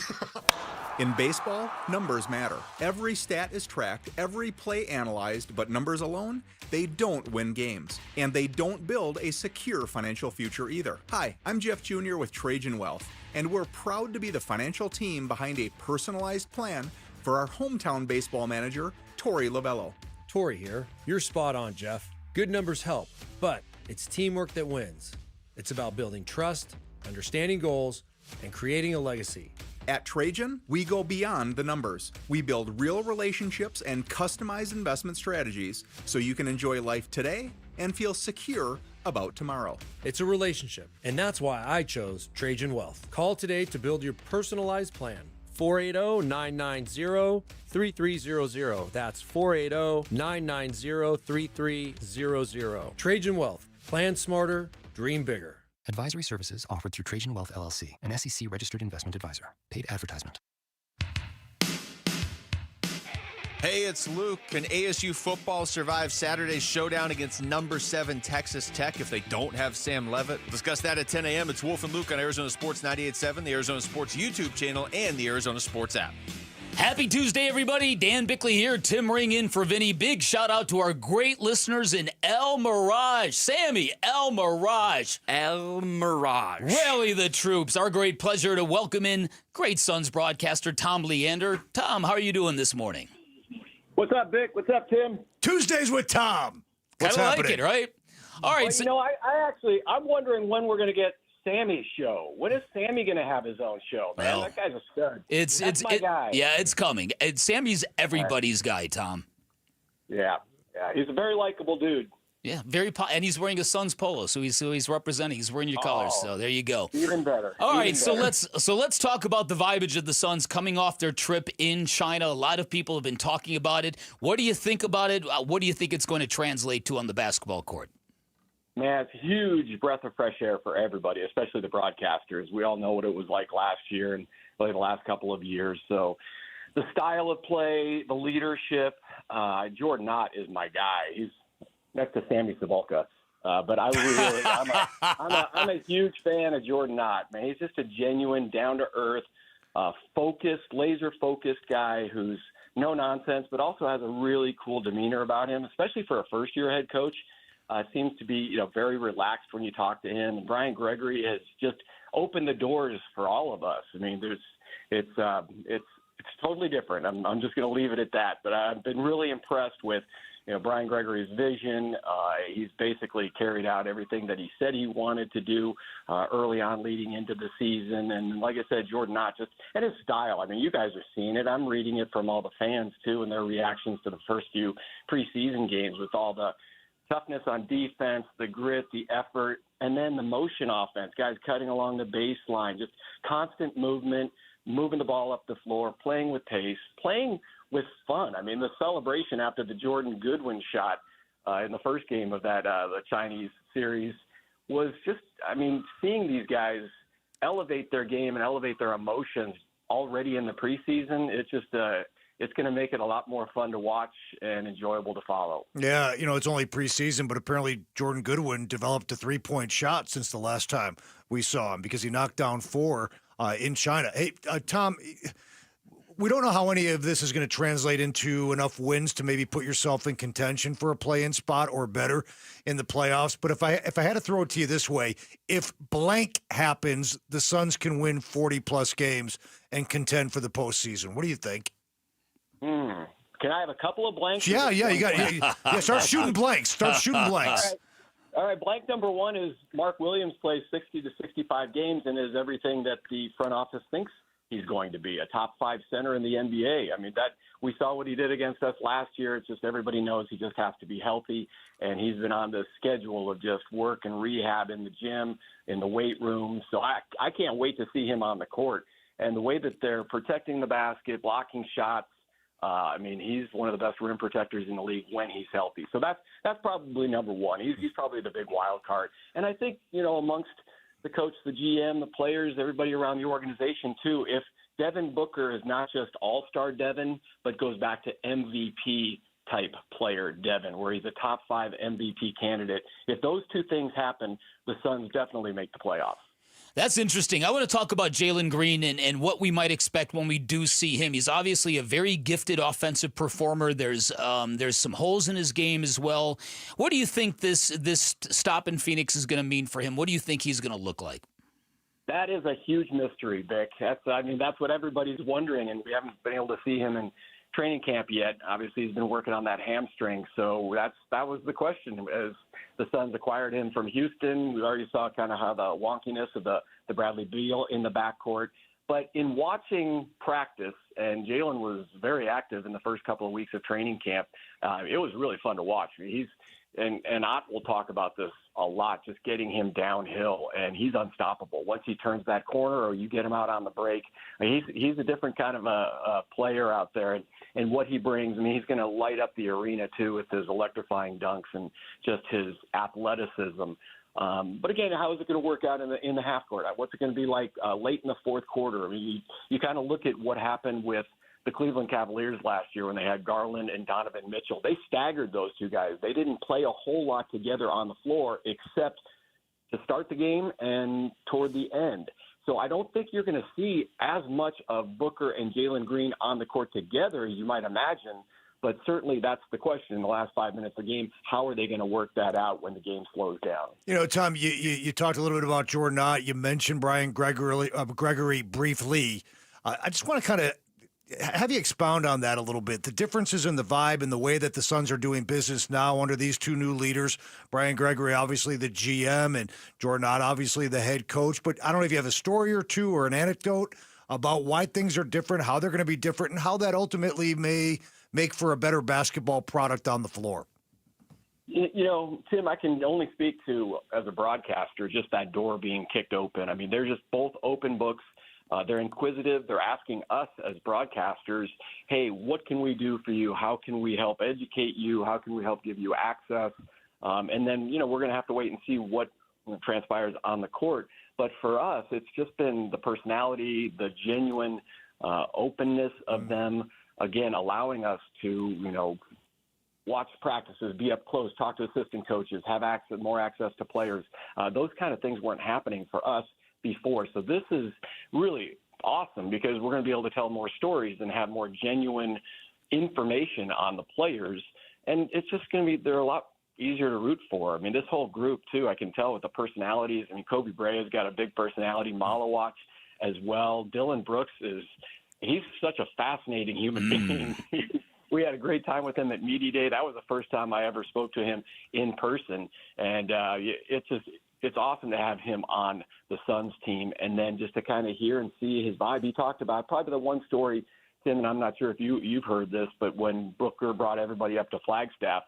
Speaker 26: In baseball, numbers matter. Every stat is tracked, every play analyzed, but numbers alone, they don't win games. And they don't build a secure financial future either. Hi, I'm Jeff Jr. with Trajan Wealth, and we're proud to be the financial team behind a personalized plan for our hometown baseball manager, Tori Lovello.
Speaker 27: Tori here. You're spot on, Jeff. Good numbers help, but it's teamwork that wins. It's about building trust, understanding goals, and creating a legacy.
Speaker 26: At Trajan, we go beyond the numbers. We build real relationships and customize investment strategies so you can enjoy life today and feel secure about tomorrow.
Speaker 27: It's a relationship, and that's why I chose Trajan Wealth. Call today to build your personalized plan. 480-990-3300. That's 480-990-3300. Trajan Wealth. Plan smarter, dream bigger.
Speaker 28: Advisory services offered through Trajan Wealth LLC, an SEC-registered investment advisor. Paid advertisement.
Speaker 29: Hey, it's Luke. Can ASU football survive Saturday's showdown against number 7 Texas Tech if they don't have Sam Levitt? We'll discuss that at 10 a.m. It's Wolf and Luke on Arizona Sports 98.7, the Arizona Sports YouTube channel, and the Arizona Sports app.
Speaker 13: Happy Tuesday, everybody. Dan Bickley here. Tim Ring in for Vinny. Big shout out to our great listeners in El Mirage. Sammy, El Mirage.
Speaker 4: El Mirage.
Speaker 13: Rally the troops. Our great pleasure to welcome in great Suns broadcaster Tom Leander. Tom, how are you doing this morning?
Speaker 30: What's up, Vic? What's up, Tim?
Speaker 14: Tuesdays with Tom. What's
Speaker 13: Kinda
Speaker 14: happening?
Speaker 13: like it, right? All right.
Speaker 30: Well, I'm wondering when we're going to get Sammy's show. When is Sammy going to have his own show, man?
Speaker 13: Well,
Speaker 30: that guy's a stud.
Speaker 13: That's my guy. Yeah, it's coming. Sammy's everybody's guy, Tom.
Speaker 30: Yeah, he's a very likable dude.
Speaker 13: Yeah, and he's wearing a Suns polo, so he's representing. He's wearing your colors, so there you go.
Speaker 30: Even better.
Speaker 13: All right,
Speaker 30: Even better.
Speaker 13: so let's talk about the vibage of the Suns coming off their trip in China. A lot of people have been talking about it. What do you think about it? What do you think it's going to translate to on the basketball court?
Speaker 30: Man, it's a huge breath of fresh air for everybody, especially the broadcasters. We all know what it was like last year and really the last couple of years. So the style of play, the leadership, Jordan Knott is my guy. He's next to Sammy Savolka. But I'm a huge fan of Jordan Knott, man. He's just a genuine, down-to-earth, focused, laser-focused guy who's no nonsense, but also has a really cool demeanor about him, especially for a first-year head coach. Seems to be, very relaxed when you talk to him. And Brian Gregory has just opened the doors for all of us. I mean, it's totally different. I'm just going to leave it at that. But I've been really impressed with, Brian Gregory's vision. He's basically carried out everything that he said he wanted to do early on leading into the season. And like I said, Jordan Knott and his style. I mean, you guys are seeing it. I'm reading it from all the fans, too, and their reactions to the first few preseason games with all the toughness on defense, the grit, the effort, and then the motion offense, guys cutting along the baseline, just constant movement, moving the ball up the floor, playing with pace, playing with fun. I mean, the celebration after the Jordan Goodwin shot in the first game of that the Chinese series was just, seeing these guys elevate their game and elevate their emotions already in the preseason, it's just it's going to make it a lot more fun to watch and enjoyable to follow.
Speaker 14: Yeah, it's only preseason, but apparently Jordan Goodwin developed a 3-point shot since the last time we saw him because he knocked down 4 in China. Hey, Tom, we don't know how any of this is going to translate into enough wins to maybe put yourself in contention for a play-in spot or better in the playoffs. But if I had to throw it to you this way, if blank happens, the Suns can win 40-plus games and contend for the postseason. What do you think?
Speaker 30: Can I have a couple of blanks?
Speaker 14: Yeah, you got it. Start shooting blanks. Start shooting blanks.
Speaker 30: All right, blank number 1 is Mark Williams plays 60 to 65 games and is everything that the front office thinks he's going to be, a top 5 center in the NBA. I mean, that we saw what he did against us last year. It's just everybody knows he just has to be healthy, and he's been on the schedule of just work and rehab in the gym, in the weight room. So I can't wait to see him on the court. And the way that they're protecting the basket, blocking shots, he's one of the best rim protectors in the league when he's healthy. So that's probably number 1. He's probably the big wild card. And I think, amongst the coach, the GM, the players, everybody around the organization too, if Devin Booker is not just all-star Devin, but goes back to MVP type player Devin, where he's a top 5 MVP candidate, if those two things happen, the Suns definitely make the playoffs.
Speaker 13: That's interesting. I want to talk about Jalen Green and what we might expect when we do see him. He's obviously a very gifted offensive performer. There's some holes in his game as well. What do you think this stop in Phoenix is going to mean for him? What do you think he's going to look like?
Speaker 30: That is a huge mystery, Vic. That's what everybody's wondering, and we haven't been able to see him in training camp yet. Obviously, he's been working on that hamstring, so that was the question. As the Suns acquired him from Houston, we already saw kind of how the wonkiness of the Bradley Beal in the backcourt. But in watching practice, and Jalen was very active in the first couple of weeks of training camp, it was really fun to watch. And Ott will talk about this a lot, just getting him downhill, and he's unstoppable. Once he turns that corner or you get him out on the break, he's a different kind of a player out there. And what he brings, he's going to light up the arena, too, with his electrifying dunks and just his athleticism. But, again, how is it going to work out in the half court? What's it going to be like late in the fourth quarter? You kind of look at what happened with the Cleveland Cavaliers last year when they had Garland and Donovan Mitchell. They staggered those two guys. They didn't play a whole lot together on the floor except to start the game and toward the end. So I don't think you're going to see as much of Booker and Jalen Green on the court together as you might imagine, but certainly that's the question in the last 5 minutes of the game. How are they going to work that out when the game slows down?
Speaker 14: Tom, you talked a little bit about Jordan Ott. You mentioned Brian Gregory briefly. I just want to kind of have you expound on that a little bit, the differences in the vibe and the way that the Suns are doing business now under these two new leaders, Brian Gregory, obviously the GM, and Jordan Ott, obviously the head coach. But I don't know if you have a story or two or an anecdote about why things are different, how they're going to be different, and how that ultimately may make for a better basketball product on the floor.
Speaker 30: Tim, I can only speak to, as a broadcaster, just that door being kicked open. They're just both open books. They're inquisitive. They're asking us as broadcasters, hey, what can we do for you? How can we help educate you? How can we help give you access? And then, we're going to have to wait and see what transpires on the court. But for us, it's just been the personality, the genuine openness of them, again, allowing us to, watch practices, be up close, talk to assistant coaches, have more access to players. Those kind of things weren't happening for us before. So this is really awesome because we're going to be able to tell more stories and have more genuine information on the players. And it's just going to be, they're a lot easier to root for. This whole group too, I can tell with the personalities. Kobe Brea's got a big personality, Malawach as well. Dylan Brooks he's such a fascinating human being. We had a great time with him at Media Day. That was the first time I ever spoke to him in person. And it's awesome to have him on the Suns team, and then just to kind of hear and see his vibe. He talked about probably the one story, Tim, and I'm not sure if you've heard this, but when Booker brought everybody up to Flagstaff,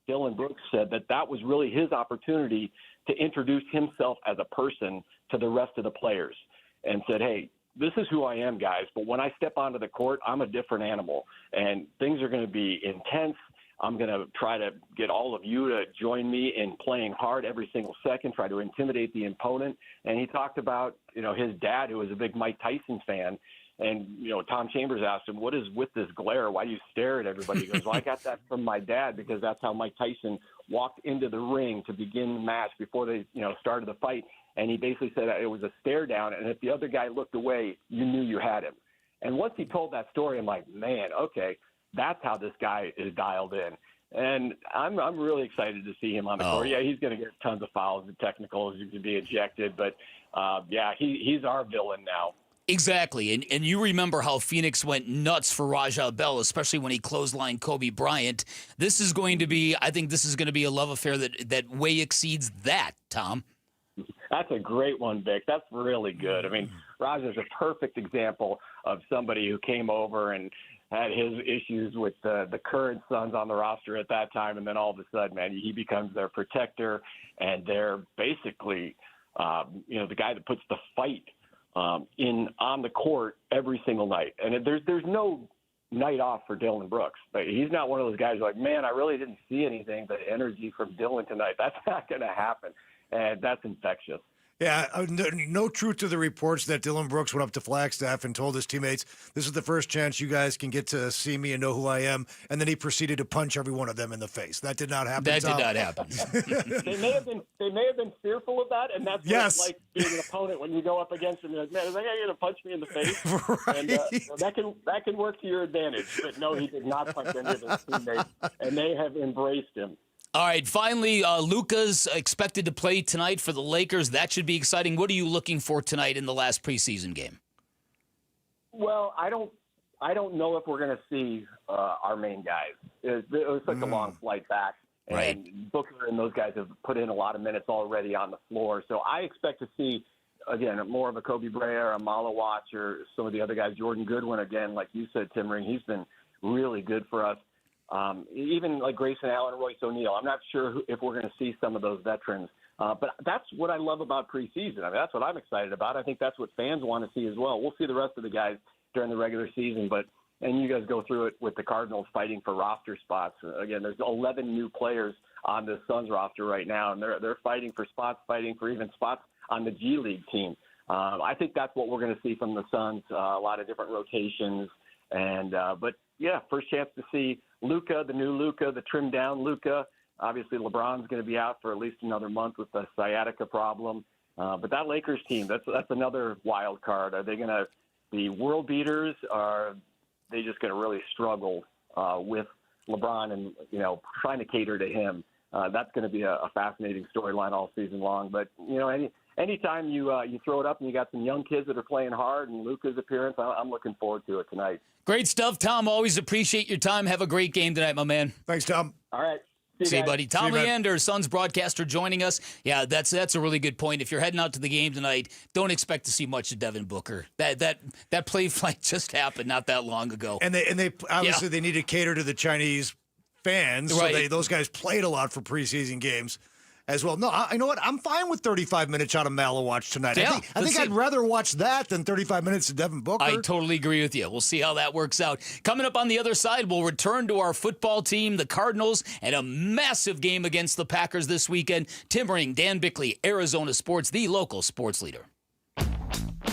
Speaker 30: Dylan Brooks said that was really his opportunity to introduce himself as a person to the rest of the players and said, hey, this is who I am, guys, but when I step onto the court, I'm a different animal, and things are going to be intense. I'm going to try to get all of you to join me in playing hard every single second, try to intimidate the opponent. And he talked about, his dad, who was a big Mike Tyson fan, And, Tom Chambers asked him, what is with this glare? Why do you stare at everybody? He goes, well, I got that from my dad because that's how Mike Tyson walked into the ring to begin the match before they, started the fight. And he basically said it was a stare down. And if the other guy looked away, you knew you had him. And once he told that story, I'm like, man, okay, that's how this guy is dialed in. And I'm really excited to see him on the court. Yeah, he's going to get tons of fouls and technicals. He's going to be ejected. But, he's our villain now.
Speaker 13: Exactly. And you remember how Phoenix went nuts for Raja Bell, especially when he clotheslined Kobe Bryant. I think this is going to be a love affair that way exceeds that, Tom.
Speaker 30: That's a great one, Vic. That's really good. I mean, Raja's a perfect example of somebody who came over and had his issues with the current Suns on the roster at that time, and then all of a sudden, man, he becomes their protector, and they're basically, the guy that puts the fight on the court every single night. And there's no night off for Dylan Brooks. But he's not one of those guys who's like, man, I really didn't see anything but energy from Dylan tonight. That's not going to happen, and that's infectious.
Speaker 14: Yeah, no truth to the reports that Dylan Brooks went up to Flagstaff and told his teammates, this is the first chance you guys can get to see me and know who I am. And then he proceeded to punch every one of them in the face. That did not happen.
Speaker 13: That did not happen.
Speaker 30: They may have been fearful of that, and that's what it's like being an opponent when you go up against him. You're like, man, is that guy going to punch me in the face?
Speaker 14: Right.
Speaker 30: And that can work to your advantage. But no, he did not punch any of his teammates, and they have embraced him.
Speaker 13: All right, finally, Luka's expected to play tonight for the Lakers. That should be exciting. What are you looking for tonight in the last preseason game?
Speaker 30: Well, I don't know if we're going to see our main guys. It was such a long flight back, and
Speaker 13: right.
Speaker 30: Booker and those guys have put in a lot of minutes already on the floor. So I expect to see, again, more of a Kobe Bryant, a Malawach, or some of the other guys. Jordan Goodwin, again, like you said, Tim Ring, he's been really good for us. Even like Grayson Allen, Royce O'Neal. I'm not sure if we're going to see some of those veterans. But that's what I love about preseason. I mean, that's what I'm excited about. I think that's what fans want to see as well. We'll see the rest of the guys during the regular season, and you guys go through it with the Cardinals fighting for roster spots. Again, there's 11 new players on the Suns roster right now, and they're fighting for spots, fighting for even spots on the G League team. I think that's what we're going to see from the Suns, a lot of different rotations. But yeah, first chance to see Luka, the new Luka, the trimmed down Luka. Obviously, LeBron's going to be out for at least another month with the sciatica problem. But that Lakers team, that's another wild card. Are they going to be world beaters, or are they just going to really struggle with LeBron and trying to cater to him? That's going to be a fascinating storyline all season long. But anytime you throw it up and you got some young kids that are playing hard, and Luka's appearance, I'm looking forward to it tonight.
Speaker 13: Great stuff, Tom. Always appreciate your time. Have a great game tonight, my man.
Speaker 14: Thanks, Tom.
Speaker 30: All right.
Speaker 13: See you, buddy. Tom Leander, Suns broadcaster, joining us. Yeah, that's a really good point. If you're heading out to the game tonight, don't expect to see much of Devin Booker. That play flight just happened not that long ago.
Speaker 14: And they obviously they need to cater to the Chinese fans,
Speaker 13: right.
Speaker 14: So those guys played a lot for preseason games as well. No, I know what? I'm fine with 35 minutes out of Malawach tonight.
Speaker 13: Yeah,
Speaker 14: I think I'd rather watch that than 35 minutes of Devin Booker.
Speaker 13: I totally agree with you. We'll see how that works out. Coming up on the other side, we'll return to our football team, the Cardinals, and a massive game against the Packers this weekend. Tim Ring, Dan Bickley, Arizona Sports, the local sports leader.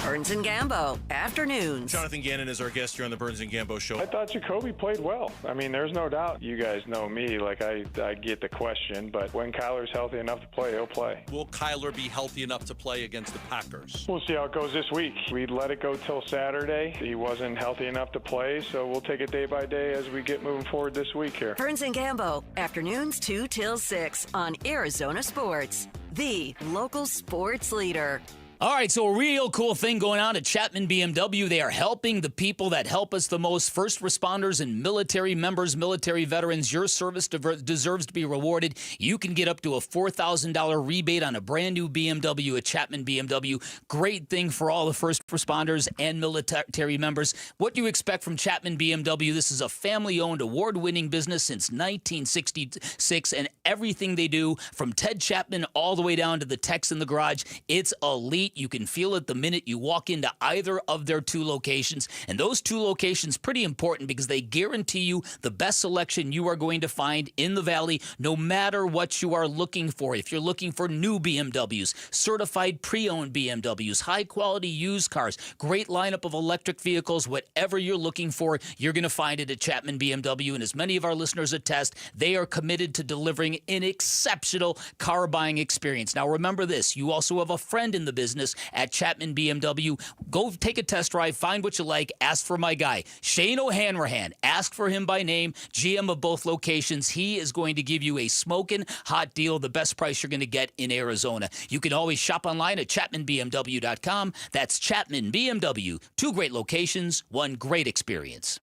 Speaker 2: Burns and Gambo, afternoons.
Speaker 5: Jonathan Gannon is our guest here on the Burns and Gambo Show.
Speaker 6: I thought Jacobe played well. I mean, there's no doubt. You guys know me. Like, I get the question, but when Kyler's healthy enough to play, he'll play.
Speaker 5: Will Kyler be healthy enough to play against the Packers?
Speaker 6: We'll see how it goes this week. We let it go till Saturday. He wasn't healthy enough to play, so we'll take it day by day as we get moving forward this week here.
Speaker 2: Burns and Gambo, afternoons 2 till 6 on Arizona Sports, the local sports leader.
Speaker 13: All right, so a real cool thing going on at Chapman BMW. They are helping the people that help us the most, first responders and military members, military veterans. Your service deserves to be rewarded. You can get up to a $4,000 rebate on a brand new BMW at Chapman BMW. Great thing for all the first responders and military members. What do you expect from Chapman BMW? This is a family-owned, award-winning business since 1966, and everything they do, from Ted Chapman all the way down to the techs in the garage, it's elite. heat. You can feel it the minute you walk into either of their two locations. And those two locations pretty important because they guarantee you the best selection you are going to find in the Valley, no matter what you are looking for. If you're looking for new BMWs, certified pre-owned BMWs, high-quality used cars, great lineup of electric vehicles, whatever you're looking for, you're going to find it at Chapman BMW. And as many of our listeners attest, they are committed to delivering an exceptional car buying experience. Now, remember this. You also have a friend in the business at Chapman BMW. Go take a test drive, find what you like, ask for my guy, Shane O'Hanrahan. Ask for him by name, GM of both locations. He is going to give you a smoking hot deal, the best price you're going to get in Arizona. You can always shop online at ChapmanBMW.com. That's Chapman BMW. Two great locations, one great experience.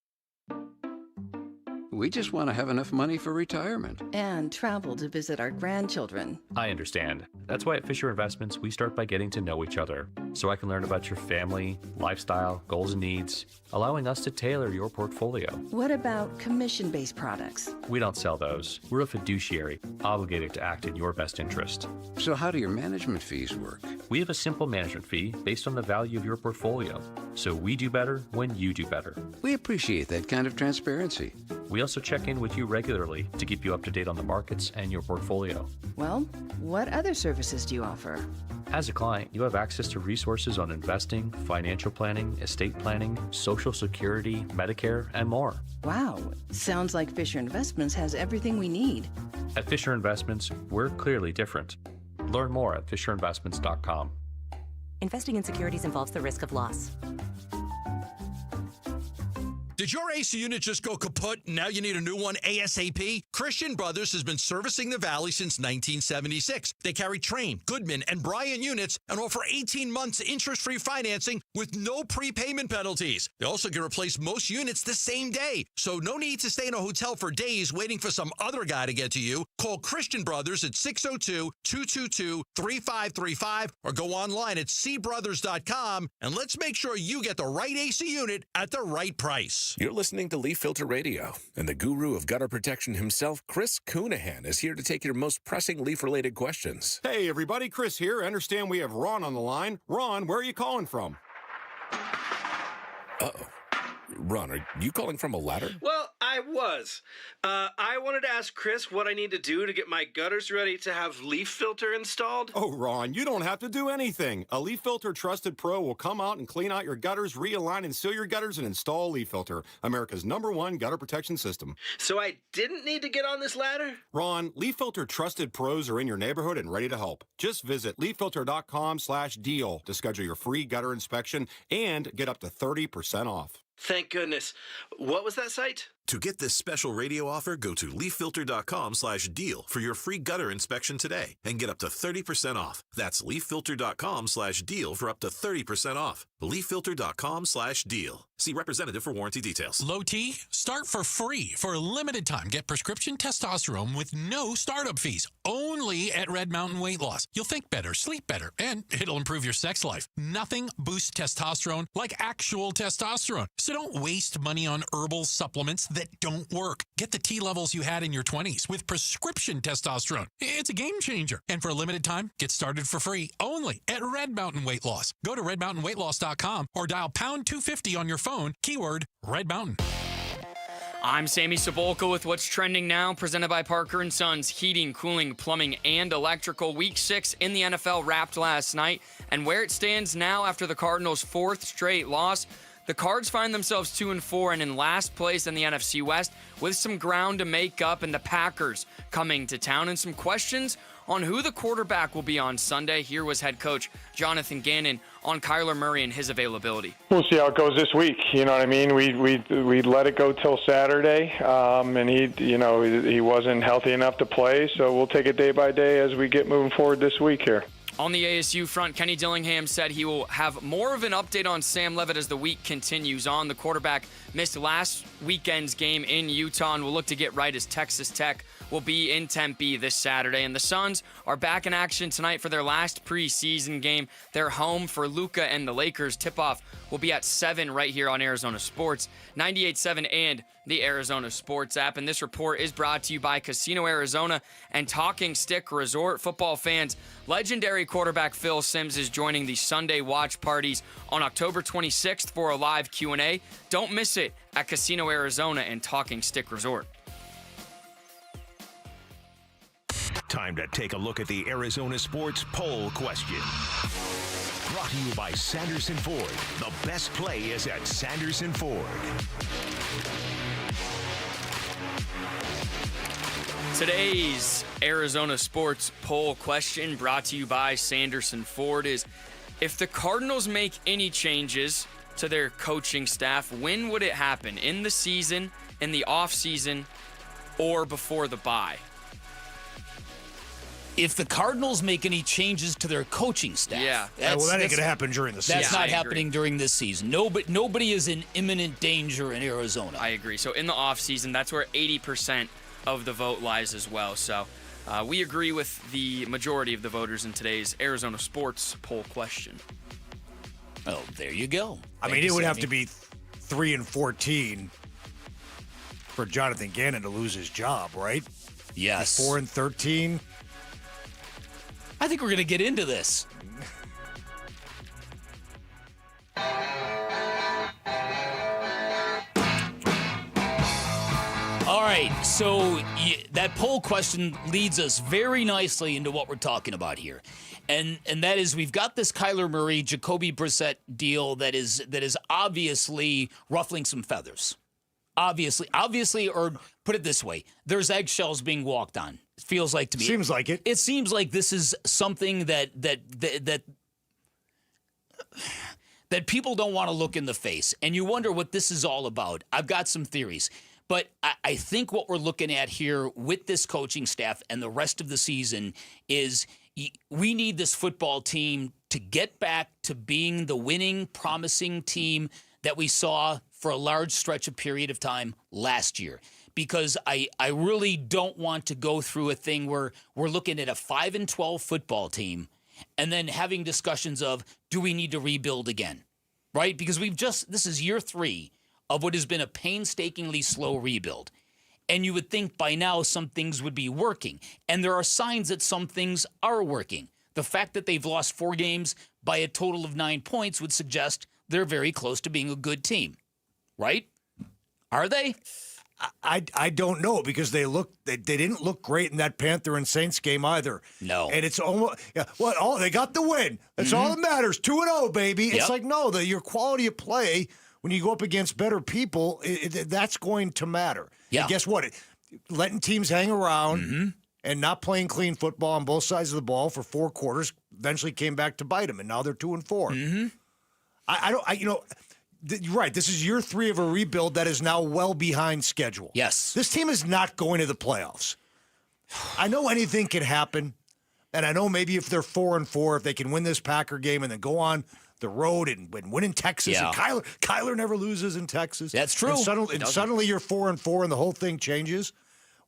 Speaker 7: We just want to have enough money for retirement.
Speaker 8: And travel to visit our grandchildren.
Speaker 11: I understand. That's why at Fisher Investments, we start by getting to know each other, so I can learn about your family, lifestyle, goals and needs, allowing us to tailor your portfolio.
Speaker 8: What about commission-based products?
Speaker 11: We don't sell those. We're a fiduciary, obligated to act in your best interest.
Speaker 7: So how do your management fees work?
Speaker 11: We have a simple management fee based on the value of your portfolio, so we do better when you do better.
Speaker 7: We appreciate that kind of transparency.
Speaker 11: We also check in with you regularly to keep you up to date on the markets and your portfolio.
Speaker 8: Well, what other services do you offer?
Speaker 11: As a client, you have access to resources on investing, financial planning, estate planning, Social Security, Medicare, and more.
Speaker 8: Wow, sounds like Fisher Investments has everything we need.
Speaker 11: At Fisher Investments, we're clearly different. Learn more at FisherInvestments.com.
Speaker 15: Investing in securities involves the risk of loss.
Speaker 5: Did your AC unit just go kaput and now you need a new one ASAP? Christian Brothers has been servicing the Valley since 1976. They carry Train, Goodman, and Bryant units and offer 18 months interest-free financing with no prepayment penalties. They also can replace most units the same day, so no need to stay in a hotel for days waiting for some other guy to get to you. Call Christian Brothers at 602-222-3535 or go online at cbrothers.com, and let's make sure you get the right AC unit at the right price.
Speaker 16: You're listening to Leaf Filter Radio, and the guru of gutter protection himself, Chris Coonahan, is here to take your most pressing leaf-related questions.
Speaker 17: Hey, everybody, Chris here. I understand we have Ron on the line. Ron, where are you calling from?
Speaker 16: Uh-oh. Ron, are you calling from a ladder?
Speaker 19: Well, I was. I wanted to ask Chris what I need to do to get my gutters ready to have leaf filter installed.
Speaker 17: Oh, Ron, you don't have to do anything. A Leaf Filter Trusted Pro will come out and clean out your gutters, realign and seal your gutters, and install Leaf Filter, America's #1 gutter protection system.
Speaker 19: So I didn't need to get on this ladder?
Speaker 17: Ron, Leaf Filter Trusted Pros are in your neighborhood and ready to help. Just visit leaffilter.com/deal to schedule your free gutter inspection and get up to 30% off.
Speaker 19: Thank goodness. What was that site?
Speaker 16: To get this special radio offer, go to leaffilter.com/deal for your free gutter inspection today and get up to 30% off. That's leaffilter.com/deal for up to 30% off. leaffilter.com/deal. See representative for warranty details.
Speaker 3: Low T, start for free for a limited time. Get prescription testosterone with no startup fees. Only at Red Mountain Weight Loss. You'll think better, sleep better, and it'll improve your sex life. Nothing boosts testosterone like actual testosterone. So don't waste money on herbal supplements that don't work. Get the T levels you had in your 20s with prescription testosterone. It's a game changer. And for a limited time, get started for free only at Red Mountain Weight Loss. Go to redmountainweightloss.com or dial pound 250 on your phone, keyword Red Mountain.
Speaker 4: I'm Sammy Sabolka with what's trending now, presented by Parker & Sons Heating, Cooling, Plumbing, and Electrical. Week 6 in the NFL wrapped last night, and where it stands now after the Cardinals' 4th straight loss, the Cards find themselves 2-4 and in last place in the NFC West with some ground to make up, and the Packers coming to town, and some questions on who the quarterback will be on Sunday. Here was head coach Jonathan Gannon on Kyler Murray and his availability.
Speaker 6: We'll see how it goes this week. You know what I mean? We let it go till Saturday, and he wasn't healthy enough to play. So we'll take it day by day as we get moving forward this week here.
Speaker 4: On the ASU front, Kenny Dillingham said he will have more of an update on Sam Leavitt as the week continues on. The quarterback missed last weekend's game in Utah and will look to get right as Texas Tech will be in Tempe this Saturday. And the Suns are back in action tonight for their last preseason game. They're home for Luka and the Lakers. Tip-off will be at 7 right here on Arizona Sports, 98.7 and the Arizona Sports app. And this report is brought to you by Casino Arizona and Talking Stick Resort. Football fans, legendary quarterback Phil Simms is joining the Sunday watch parties on October 26th for a live Q&A. Don't miss it at Casino Arizona and Talking Stick Resort.
Speaker 1: Time to take a look at the Arizona Sports poll question. Brought to you by Sanderson Ford. The best play is at Sanderson Ford.
Speaker 4: Today's Arizona Sports poll question, brought to you by Sanderson Ford, is if the Cardinals make any changes to their coaching staff, when would it happen? In the season, in the offseason, or before the bye?
Speaker 13: If the Cardinals make any changes to their coaching staff,
Speaker 14: that ain't going to happen during the season.
Speaker 13: That's not happening during this season. Nobody is in imminent danger in Arizona.
Speaker 4: I agree. So in the offseason, that's where 80% of the vote lies as well. So we agree with the majority of the voters in today's Arizona Sports poll question.
Speaker 13: Oh, there you go.
Speaker 14: I mean, it would have to be 3-14 for Jonathan Gannon to lose his job, right?
Speaker 13: Yes.
Speaker 14: 4-13.
Speaker 13: I think we're going to get into this. All right, so that poll question leads us very nicely into what we're talking about here. And that is, we've got this Kyler Murray, Jacobe Brissett deal that is obviously ruffling some feathers. Obviously, or put it this way, there's eggshells being walked on. It feels like to me.
Speaker 14: Seems like it.
Speaker 13: It seems like this is something that people don't want to look in the face, and you wonder what this is all about. I've got some theories. But I think what we're looking at here with this coaching staff and the rest of the season is we need this football team to get back to being the winning, promising team that we saw for a large stretch of period of time last year. Because I really don't want to go through a thing where we're looking at a 5-12 football team and then having discussions of, do we need to rebuild again? Right? Because this is year 3 of what has been a painstakingly slow rebuild. And you would think by now some things would be working. And there are signs that some things are working. The fact that they've lost 4 games by a total of 9 points would suggest they're very close to being a good team. Right? Are they?
Speaker 14: I don't know, because they didn't look great in that Panther and Saints game either.
Speaker 13: No.
Speaker 14: And it's almost, they got the win. That's all that matters. 2-0, baby. It's like, no, your quality of play, when you go up against better people, that's going to matter.
Speaker 13: Yeah.
Speaker 14: And guess what? Letting teams hang around and not playing clean football on both sides of the ball for 4 quarters eventually came back to bite them, and now they're 2-4. You're right. This is year 3 of a rebuild that is now well behind schedule.
Speaker 13: Yes.
Speaker 14: This team is not going to the playoffs. I know anything can happen, and I know maybe if they're 4-4, if they can win this Packer game and then go on the road and win in Texas.
Speaker 13: Yeah.
Speaker 14: And Kyler never loses in Texas.
Speaker 13: That's true.
Speaker 14: And suddenly you're 4-4 and the whole thing changes.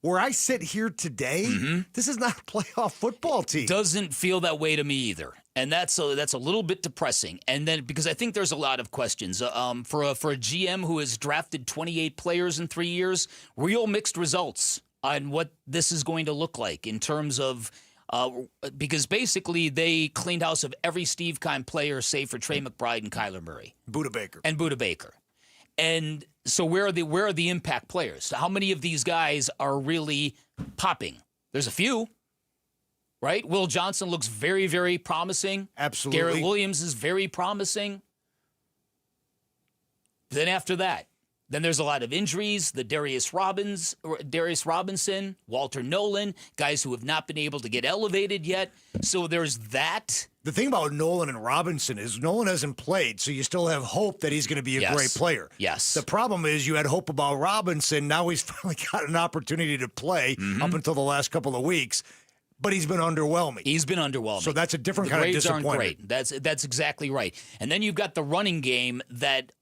Speaker 14: Where I sit here today, this is not a playoff football team.
Speaker 13: Doesn't feel that way to me either. And that's a little bit depressing. And then, because I think there's a lot of questions. For a GM who has drafted 28 players in 3 years, real mixed results on what this is going to look like in terms of because basically they cleaned house of every Steve Keim player save for Trey McBride and Kyler Murray.
Speaker 14: Buda Baker.
Speaker 13: And so where are the impact players? How many of these guys are really popping? There's a few, right? Will Johnson looks very, very promising.
Speaker 14: Absolutely.
Speaker 13: Garrett Williams is very promising. Then after that, then there's a lot of injuries. The Darius Robinson, Walter Nolan, guys who have not been able to get elevated yet. So there's that.
Speaker 14: The thing about Nolan and Robinson is Nolan hasn't played, so you still have hope that he's going to be a great player.
Speaker 13: Yes.
Speaker 14: The problem is you had hope about Robinson. Now he's finally got an opportunity to play up until the last couple of weeks. But he's been underwhelming.
Speaker 13: He's been underwhelming.
Speaker 14: So that's a different
Speaker 13: The
Speaker 14: kind of
Speaker 13: grades aren't
Speaker 14: disappointment.
Speaker 13: great. That's exactly right. And then you've got the running game that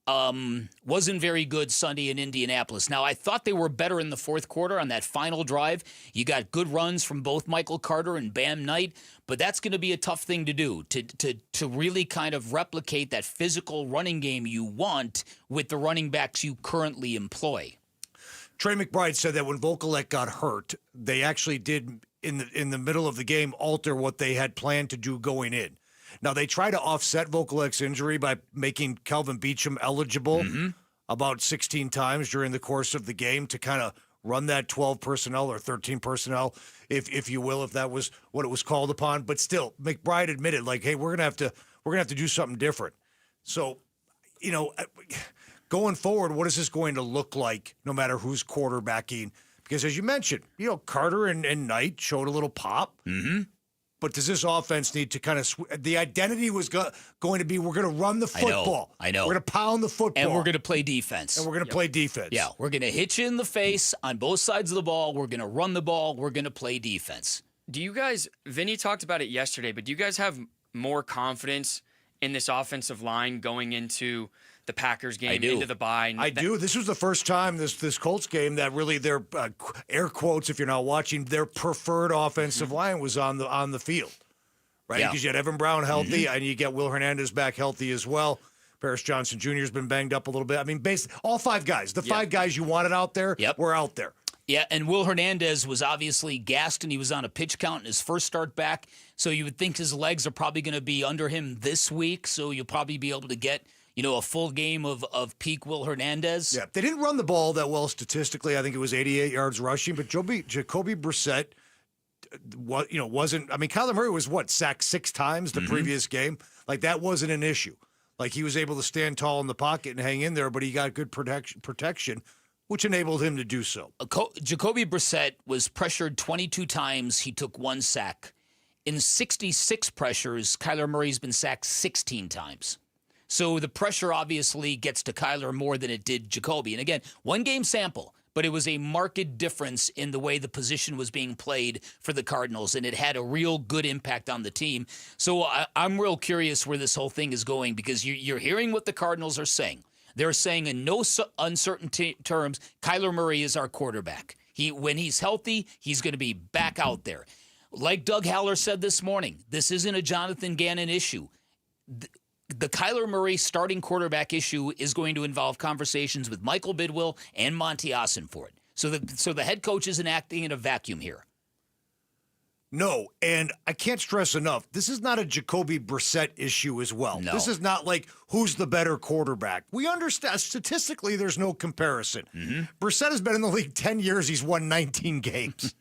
Speaker 13: wasn't very good Sunday in Indianapolis. Now, I thought they were better in the fourth quarter on that final drive. You got good runs from both Michael Carter and Bam Knight, but that's going to be a tough thing to do, to really kind of replicate that physical running game you want with the running backs you currently employ.
Speaker 14: Trey McBride said that when Vokalek got hurt, they actually did, in the middle of the game, alter what they had planned to do going in. Now, they try to offset Vokalek's injury by making Kelvin Beachum eligible about 16 times during the course of the game to kind of run that 12 personnel or 13 personnel, if you will, if that was what it was called upon. But still, McBride admitted, like, hey, we're gonna have to do something different. So, going forward, what is this going to look like no matter who's quarterbacking? Because as you mentioned, Carter and Knight showed a little pop. Mm-hmm. But does this offense need to kind of the identity was going to be we're going to run the football.
Speaker 13: I know.
Speaker 14: We're going to pound the football.
Speaker 13: And we're going to play defense.
Speaker 14: Play defense.
Speaker 13: Yeah, we're going to hit you in the face on both sides of the ball. We're going to run the ball. We're going to play defense.
Speaker 4: Do you guys, Vinny talked about it yesterday, but do you guys have more confidence in this offensive line going into the Packers game, into the bye?
Speaker 14: I do. This was the first time this Colts game that really their air quotes, if you're not watching, their preferred offensive line was on the field, right? Because you had Evan Brown healthy, and you get Will Hernandez back healthy as well. Paris Johnson Jr. has been banged up a little bit. I mean, all five guys, five guys you wanted out there, were out there.
Speaker 13: Yeah, and Will Hernandez was obviously gassed, and he was on a pitch count in his first start back. So you would think his legs are probably going to be under him this week. So you'll probably be able to get a full game of peak Will Hernandez.
Speaker 14: Yeah, they didn't run the ball that well statistically. I think it was 88 yards rushing, but Jacobe Brissett wasn't. I mean, Kyler Murray was sacked 6 times the previous game. Like, that wasn't an issue. Like, he was able to stand tall in the pocket and hang in there, but he got good protection, which enabled him to do so.
Speaker 13: Jacobe Brissett was pressured 22 times. He took 1 sack. In 66 pressures, Kyler Murray's been sacked 16 times. So the pressure obviously gets to Kyler more than it did Jacoby. And again, 1 game sample, but it was a marked difference in the way the position was being played for the Cardinals, and it had a real good impact on the team. So I'm real curious where this whole thing is going, because you're hearing what the Cardinals are saying. They're saying in no uncertain terms, Kyler Murray is our quarterback. When he's healthy, he's going to be back out there. Like Doug Haller said this morning, this isn't a Jonathan Gannon issue. The Kyler Murray starting quarterback issue is going to involve conversations with Michael Bidwill and Monty Ossenfort. So the head coach isn't acting in a vacuum here.
Speaker 14: No, and I can't stress enough, this is not a Jacobe Brissett issue as well.
Speaker 13: No.
Speaker 14: This is not like who's the better quarterback. We understand, statistically, there's no comparison. Mm-hmm. Brissett has been in the league 10 years. He's won 19 games.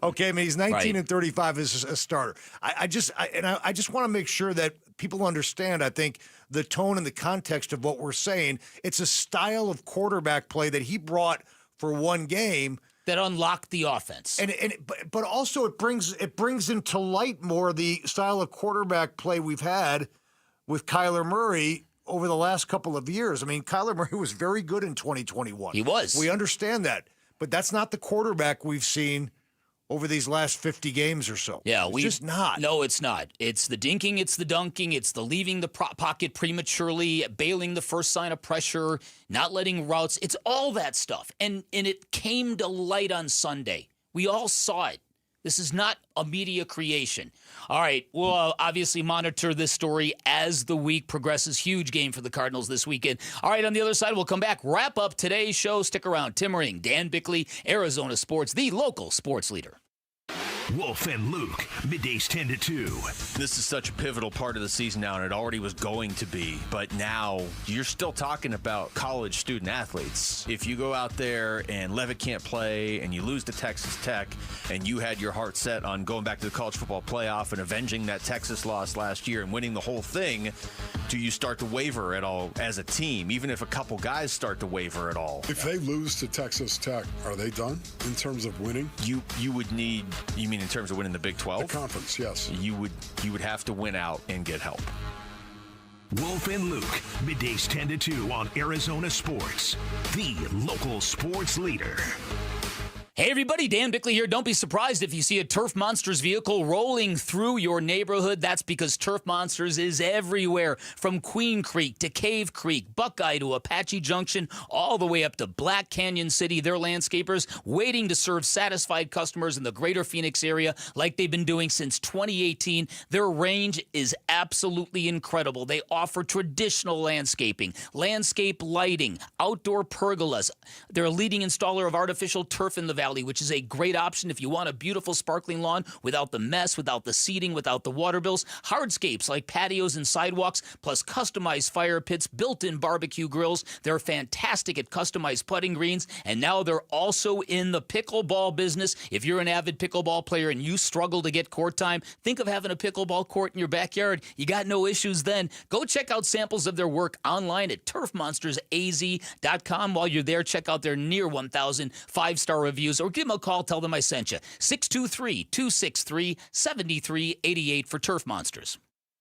Speaker 14: Okay, I mean, he's 19 and 35 as a starter. I just want to make sure that people understand, I think, the tone and the context of what we're saying. It's a style of quarterback play that he brought for 1 game
Speaker 13: that unlocked the offense.
Speaker 14: But also it brings into light more the style of quarterback play we've had with Kyler Murray over the last couple of years. I mean, Kyler Murray was very good in 2021.
Speaker 13: He was.
Speaker 14: We understand that. But that's not the quarterback we've seen over these last 50 games or so.
Speaker 13: Yeah,
Speaker 14: it's just not.
Speaker 13: No, it's not. It's the dinking, it's the dunking, it's the leaving the pocket prematurely, bailing the first sign of pressure, not letting routes. It's all that stuff. And it came to light on Sunday. We all saw it. This is not a media creation. All right, we'll obviously monitor this story as the week progresses. Huge game for the Cardinals this weekend. All right, on the other side, we'll come back, wrap up today's show. Stick around. Tim Ring, Dan Bickley, Arizona Sports, the local sports leader.
Speaker 1: Wolf and Luke, middays 10 to 2.
Speaker 29: This is such a pivotal part of the season now, and it already was going to be. But now you're still talking about college student athletes. If you go out there and Levitt can't play and you lose to Texas Tech and you had your heart set on going back to the college football playoff and avenging that Texas loss last year and winning the whole thing, do you start to waver at all as a team, even if a couple guys start to waver at all?
Speaker 9: If they lose to Texas Tech, are they done in terms of winning?
Speaker 29: You would need, you mean in terms of winning the Big 12?
Speaker 9: The conference, yes.
Speaker 29: You would have to win out and get help.
Speaker 1: Wolf and Luke, middays 10 to 2 on Arizona Sports, the local sports leader.
Speaker 13: Hey everybody, Dan Bickley here. Don't be surprised if you see a Turf Monsters vehicle rolling through your neighborhood. That's because Turf Monsters is everywhere, from Queen Creek to Cave Creek, Buckeye to Apache Junction, all the way up to Black Canyon City. They're landscapers waiting to serve satisfied customers in the greater Phoenix area like they've been doing since 2018. Their range is absolutely incredible. They offer traditional landscaping, landscape lighting, outdoor pergolas. They're a leading installer of artificial turf in the valley, which is a great option if you want a beautiful sparkling lawn without the mess, without the seeding, without the water bills. Hardscapes like patios and sidewalks, plus customized fire pits, built-in barbecue grills. They're fantastic at customized putting greens, and now they're also in the pickleball business. If you're an avid pickleball player and you struggle to get court time, think of having a pickleball court in your backyard. You got no issues then. Go check out samples of their work online at turfmonstersaz.com. While you're there, check out their near 1,000 five-star reviews, or give them a call, tell them I sent you. 623-263-7388 for Turf Monsters.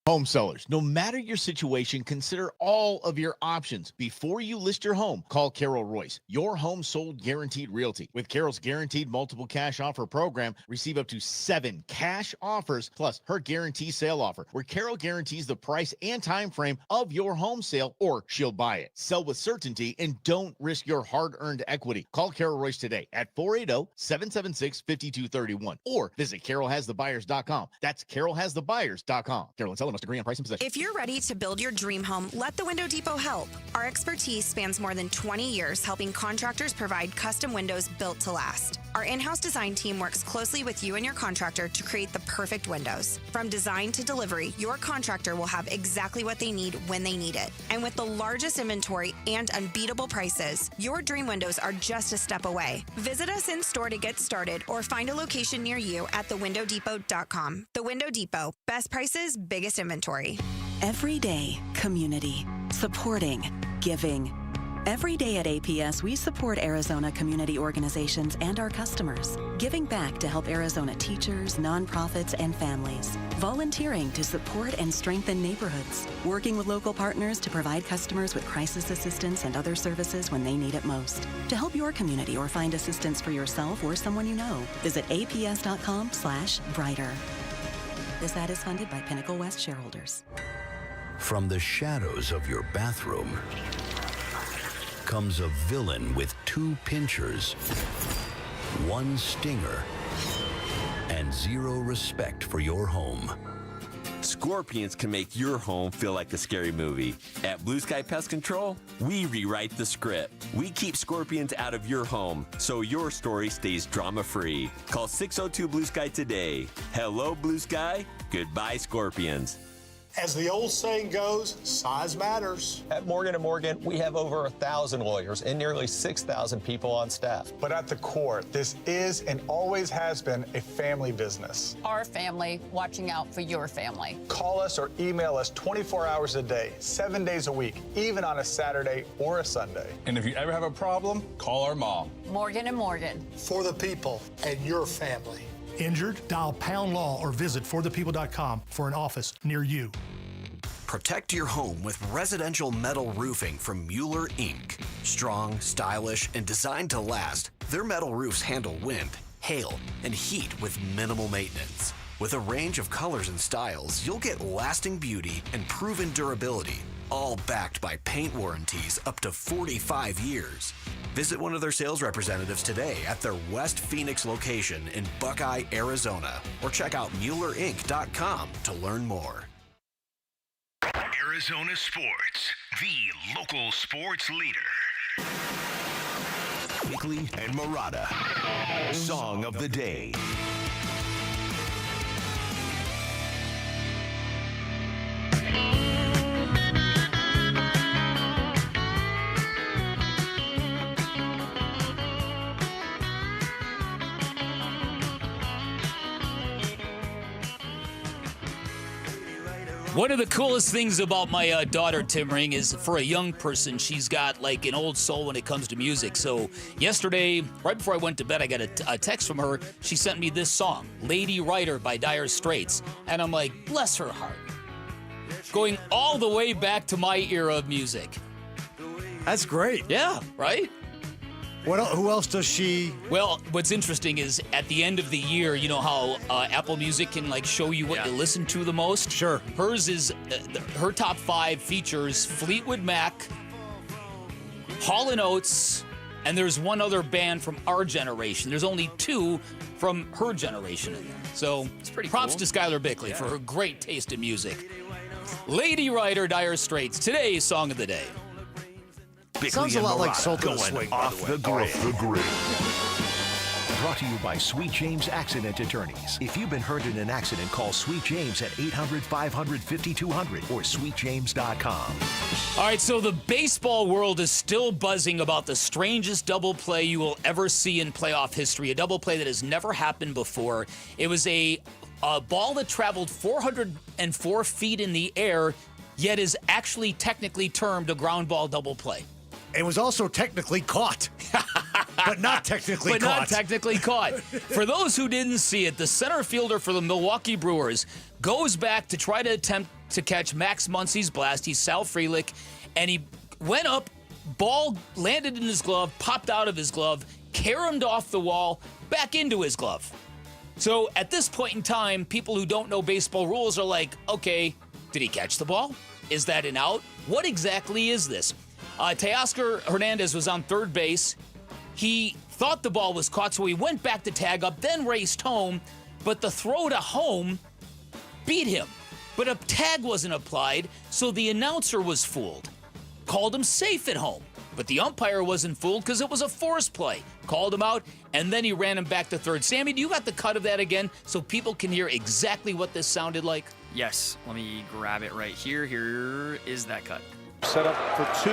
Speaker 10: Home sellers, no matter your situation, consider all of your options. Before you list your home, call Carol Royce, your home sold guaranteed realty. With Carol's guaranteed multiple cash offer program, receive up to 7 cash offers plus her guarantee sale offer, where Carol guarantees the price and time frame of your home sale, or she'll buy it. Sell with certainty and don't risk your hard-earned equity. Call Carol Royce today at 480-776-5231 or visit carolhasthebuyers.com. That's carolhasthebuyers.com. Carol and seller must agree on price and possession.
Speaker 12: If you're ready to build your dream home, let the Window Depot help. Our expertise spans more than 20 years helping contractors provide custom windows built to last. Our in-house design team works closely with you and your contractor to create the perfect windows. From design to delivery, your contractor will have exactly what they need when they need it. And with the largest inventory and unbeatable prices, your dream windows are just a step away. Visit us in store to get started or find a location near you at thewindowdepot.com. The Window Depot. Best prices, biggest inventory.
Speaker 18: Every day, community, supporting, giving. Every day at APS, we support Arizona community organizations and our customers, giving back to help Arizona teachers, nonprofits, and families, volunteering to support and strengthen neighborhoods, working with local partners to provide customers with crisis assistance and other services when they need it most. To help your community or find assistance for yourself or someone you know, visit aps.com/brighter. This ad is funded by Pinnacle West shareholders.
Speaker 20: From the shadows of your bathroom comes a villain with 2 pinchers, 1 stinger, and 0 respect for your home.
Speaker 21: Scorpions can make your home feel like a scary movie. At Blue Sky Pest Control, we rewrite the script. We keep scorpions out of your home so your story stays drama-free. Call 602-BLUE-SKY today. Hello, Blue Sky. Goodbye, scorpions.
Speaker 22: As the old saying goes, size matters.
Speaker 23: At Morgan & Morgan, we have over 1,000 lawyers and nearly 6,000 people on staff.
Speaker 22: But at the core, this is and always has been a family business.
Speaker 24: Our family watching out for your family.
Speaker 22: Call us or email us 24 hours a day, 7 days a week, even on a Saturday or a Sunday.
Speaker 25: And if you ever have a problem, call our mom.
Speaker 24: Morgan & Morgan.
Speaker 22: For the people and your family.
Speaker 26: Injured? Dial Pound Law or visit forthepeople.com for an office near you.
Speaker 31: Protect your home with residential metal roofing from Mueller Inc. Strong, stylish, and designed to last, their metal roofs handle wind, hail, and heat with minimal maintenance. With a range of colors and styles, you'll get lasting beauty and proven durability, all backed by paint warranties up to 45 years. Visit one of their sales representatives today at their West Phoenix location in Buckeye, Arizona, or check out MuellerInc.com to learn more.
Speaker 1: Arizona Sports, the local sports leader. Bickley and Murata, Song of the Day.
Speaker 13: One of the coolest things about my daughter, Tim Ring, is for a young person, she's got like an old soul when it comes to music. So yesterday, right before I went to bed, I got a text from her. She sent me this song, Lady Writer by Dire Straits. And I'm like, bless her heart. Going all the way back to my era of music.
Speaker 14: That's great.
Speaker 13: Yeah, right?
Speaker 14: Who else does she?
Speaker 13: Well, what's interesting is at the end of the year, you know how Apple Music can like show you what you listen to the most?
Speaker 14: Sure.
Speaker 13: Hers is, her top 5 features Fleetwood Mac, Hall & Oates, and there's one other band from our generation. There's only 2 from her generation in there. So it's pretty props to Skylar Bickley for her great taste in music. Lady Writer, Dire Straits, today's song of the day.
Speaker 1: Bickley
Speaker 14: Sounds a lot like Sultan of Swing, by
Speaker 1: off
Speaker 14: the way.
Speaker 1: the grid. Brought to you by Sweet James Accident Attorneys. If you've been hurt in an accident, call Sweet James at 800-500-5200 or sweetjames.com.
Speaker 13: All right, so the baseball world is still buzzing about the strangest double play you will ever see in playoff history, a double play that has never happened before. It was a ball that traveled 404 feet in the air, yet is actually technically termed a ground ball double play.
Speaker 14: It was also technically caught, but not technically
Speaker 13: but
Speaker 14: caught.
Speaker 13: not technically caught. For those who didn't see it, the center fielder for the Milwaukee Brewers goes back to try to attempt to catch Max Muncy's blast. He's Sal Frelick, and he went up, ball landed in his glove, popped out of his glove, caromed off the wall, back into his glove. So at this point in time, people who don't know baseball rules are like, okay, did he catch the ball? Is that an out? What exactly is this? Teoscar Hernandez was on third base. He thought the ball was caught, so he went back to tag up, then raced home, but the throw to home beat him. But a tag wasn't applied, so the announcer was fooled. Called him safe at home. But the umpire wasn't fooled because it was a force play. Called him out, and then he ran him back to third. Sammy, do you got the cut of that again so people can hear exactly what this sounded like?
Speaker 4: Yes, let me grab it right here. Here is that cut.
Speaker 2: Set up for 2,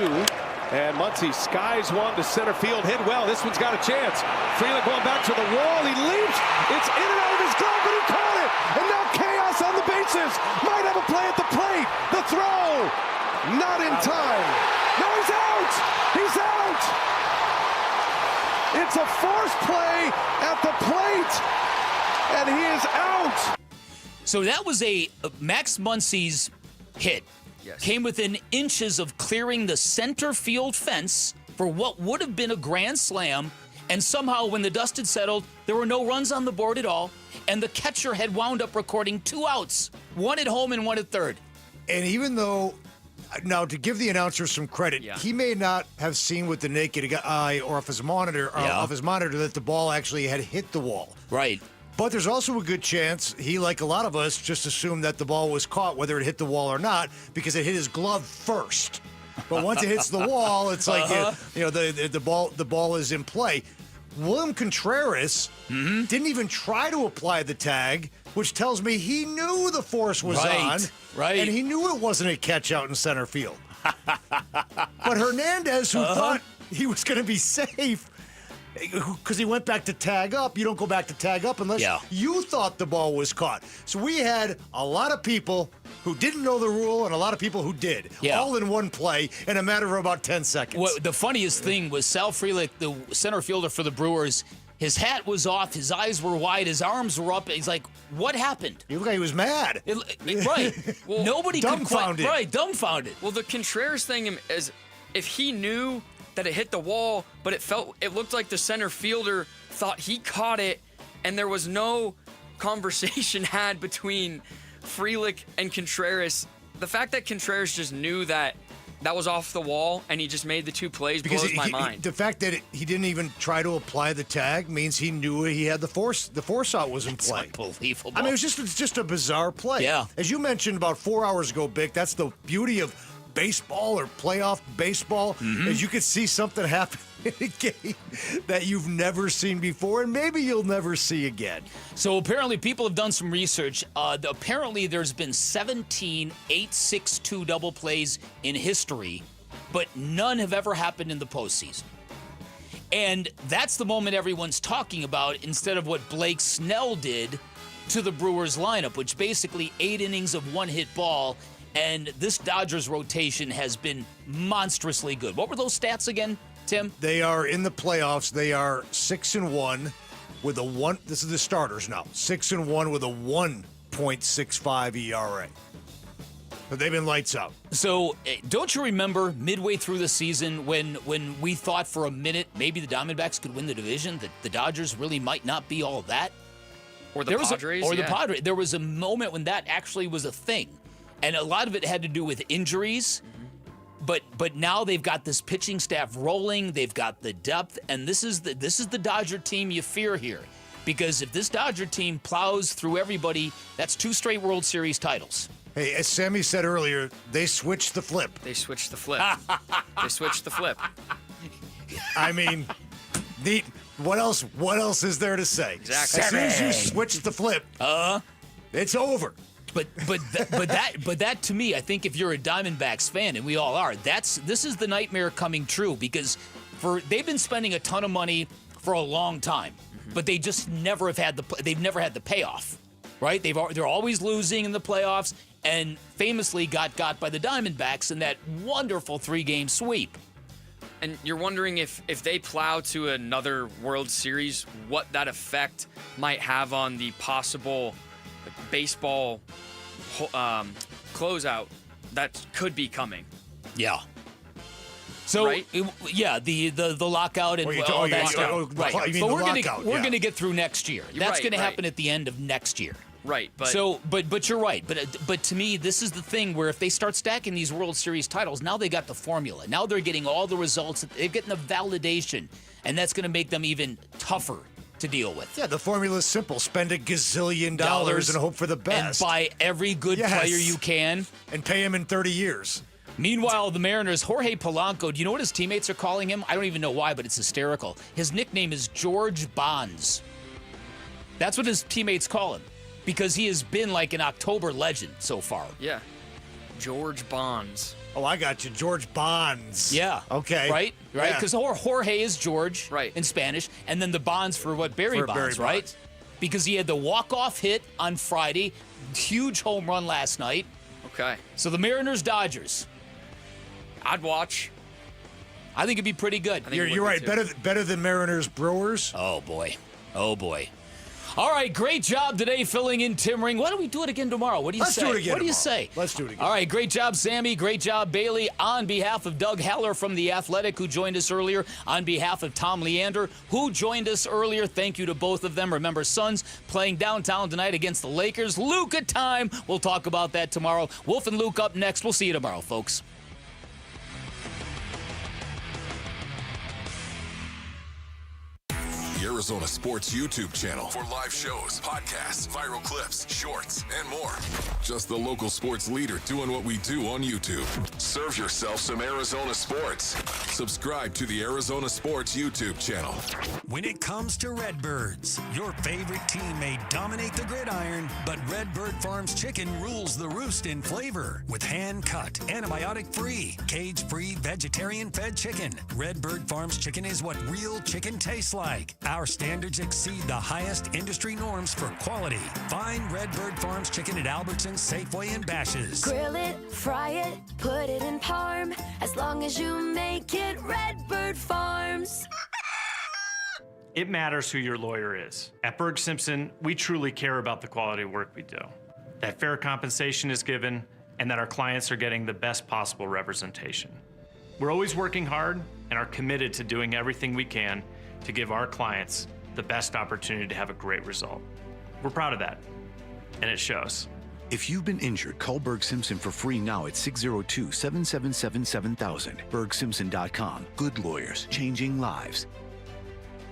Speaker 2: and Muncy skies one to center field, hit well. This one's got a chance. Frelick going back to the wall. He leaps. It's in and out of his glove, but he caught it. And now chaos on the bases. Might have a play at the plate. The throw, not in time. No, he's out. He's out. It's a force play at the plate, and he is out.
Speaker 13: So that was a Max Muncy's hit.
Speaker 4: Yes.
Speaker 13: Came within inches of clearing the center field fence for what would have been a grand slam, and somehow when the dust had settled, there were no runs on the board at all, and the catcher had wound up recording 2 outs, 1 at home and 1 at third.
Speaker 14: And even though, now to give the announcer some credit, he may not have seen with the naked eye or off his monitor, that the ball actually had hit the wall.
Speaker 13: Right.
Speaker 14: But there's also a good chance he, like a lot of us, just assumed that the ball was caught, whether it hit the wall or not, because it hit his glove first. But once it hits the wall, it's like the ball is in play. William Contreras didn't even try to apply the tag, which tells me he knew the force was on, and he knew it wasn't a catch out in center field. But Hernandez, who thought he was going to be safe, because he went back to tag up. You don't go back to tag up unless you thought the ball was caught. So we had a lot of people who didn't know the rule and a lot of people who did, all in one play in a matter of about 10 seconds.
Speaker 13: Well, the funniest thing was Sal Frelick, the center fielder for the Brewers, his hat was off, his eyes were wide, his arms were up. He's like, what happened?
Speaker 14: He looked like he was mad.
Speaker 13: Right. Well, nobody
Speaker 14: dumbfounded.
Speaker 13: could quite, dumbfounded.
Speaker 4: Well, the Contreras thing is if he knew that it hit the wall, but it looked like the center fielder thought he caught it, and there was no conversation had between Frelick and Contreras. The fact that Contreras just knew that was off the wall and he just made the 2 plays blows my mind.
Speaker 14: The fact that he didn't even try to apply the tag means he knew he had the force out was in play.
Speaker 13: Unbelievable.
Speaker 14: I mean, it's just a bizarre play.
Speaker 13: Yeah.
Speaker 14: As you mentioned about 4 hours ago, Bick, that's the beauty of baseball or playoff baseball, is you could see something happen in a game that you've never seen before and maybe you'll never see again.
Speaker 13: So apparently people have done some research. Apparently there's been 17 8-6-2 double plays in history, but none have ever happened in the postseason. And that's the moment everyone's talking about instead of what Blake Snell did to the Brewers lineup, which basically 8 innings of one-hit ball. And this Dodgers rotation has been monstrously good. What were those stats again, Tim?
Speaker 14: They are in the playoffs. They are 6-1 with a 1. This is the starters now. 6-1 with a 1.65 ERA. But they've been lights out.
Speaker 13: So don't you remember midway through the season when we thought for a minute maybe the Diamondbacks could win the division, that the Dodgers really might not be all that?
Speaker 4: Or the Padres?
Speaker 13: The Padres. There was a moment when that actually was a thing. And a lot of it had to do with injuries. But now they've got this pitching staff rolling. They've got the depth, and this is the Dodger team you fear here, because if this Dodger team plows through everybody, that's 2 straight World Series titles.
Speaker 14: Hey, as Sammy said earlier, they switched the flip.
Speaker 4: They switched the flip. They switched the flip.
Speaker 14: I mean, neat. What else? What else is there to say?
Speaker 4: Exactly.
Speaker 14: As soon as you switch the flip, it's over.
Speaker 13: But that to me, I think if you're a Diamondbacks fan, and we all are, this is the nightmare coming true, because they've been spending a ton of money for a long time, but they just never have had the payoff, right? They're always losing in the playoffs, and famously got by the Diamondbacks in that wonderful 3-game sweep.
Speaker 4: And you're wondering if they plow to another World Series, what that effect might have on the possible baseball closeout that could be coming.
Speaker 13: Yeah. So
Speaker 4: right?
Speaker 13: The lockout and all that stuff. Right.
Speaker 14: But
Speaker 13: we're gonna get through next year. That's gonna happen at the end of next year.
Speaker 4: Right. But
Speaker 13: but you're right. But to me, this is the thing where if they start stacking these World Series titles, now they got the formula. Now they're getting all the results. They're getting the validation, and that's gonna make them even tougher to deal with.
Speaker 14: Yeah, the formula is simple. Spend $1 gazillion and hope for the best.
Speaker 13: And buy every good player you can.
Speaker 14: And pay him in 30 years.
Speaker 13: Meanwhile, the Mariners, Jorge Polanco, do you know what his teammates are calling him? I don't even know why, but it's hysterical. His nickname is George Bonds. That's what his teammates call him, because he has been like an October legend so far.
Speaker 4: Yeah. George Bonds.
Speaker 14: Oh, I got you. George Bonds.
Speaker 13: Yeah.
Speaker 14: Okay.
Speaker 13: Right? Because Jorge is George
Speaker 4: right.
Speaker 13: in Spanish, and then the Bonds for what? Barry Bonds, right?
Speaker 14: Bonds.
Speaker 13: Because he had the walk-off hit on Friday, huge home run last night.
Speaker 4: Okay.
Speaker 13: So the Mariners-Dodgers.
Speaker 4: I'd watch.
Speaker 13: I think it'd be pretty good.
Speaker 14: You're right. Better than Mariners-Brewers.
Speaker 13: Oh, boy. Oh, boy. All right, great job today filling in Tim Ring. Why don't we do it again tomorrow? What do you say?
Speaker 14: Let's do it again
Speaker 13: What do you
Speaker 14: tomorrow.
Speaker 13: say?
Speaker 14: Let's do it again.
Speaker 13: All right, great job, Sammy. Great job, Bailey. On behalf of Doug Haller from The Athletic, who joined us earlier, on behalf of Tom Leander, who joined us earlier, thank you to both of them. Remember, Suns playing downtown tonight against the Lakers. Luka time. We'll talk about that tomorrow. Wolf and Luke up next. We'll see you tomorrow, folks.
Speaker 5: The Arizona Sports YouTube channel for live shows, podcasts, viral clips, shorts, and more. Just the local sports leader doing what we do on YouTube. Serve yourself some Arizona sports. Subscribe to the Arizona Sports YouTube channel.
Speaker 3: When it comes to Redbirds, your favorite team may dominate the gridiron, but Redbird Farms chicken rules the roost in flavor. With hand-cut, antibiotic-free, cage-free, vegetarian-fed chicken, Redbird Farms chicken is what real chicken tastes like. Our standards exceed the highest industry norms for quality. Find Redbird Farms chicken at Albertsons, Safeway, and Bash's.
Speaker 7: Grill it, fry it, put it in parm. As long as you make it Redbird Farms.
Speaker 8: It matters who your lawyer is. At Berg Simpson, we truly care about the quality of work we do, that fair compensation is given, and that our clients are getting the best possible representation. We're always working hard and are committed to doing everything we can to give our clients the best opportunity to have a great result. We're proud of that, and it shows.
Speaker 11: If you've been injured, call Berg Simpson for free now at 602-777-7000. BergSimpson.com. Good lawyers, changing lives.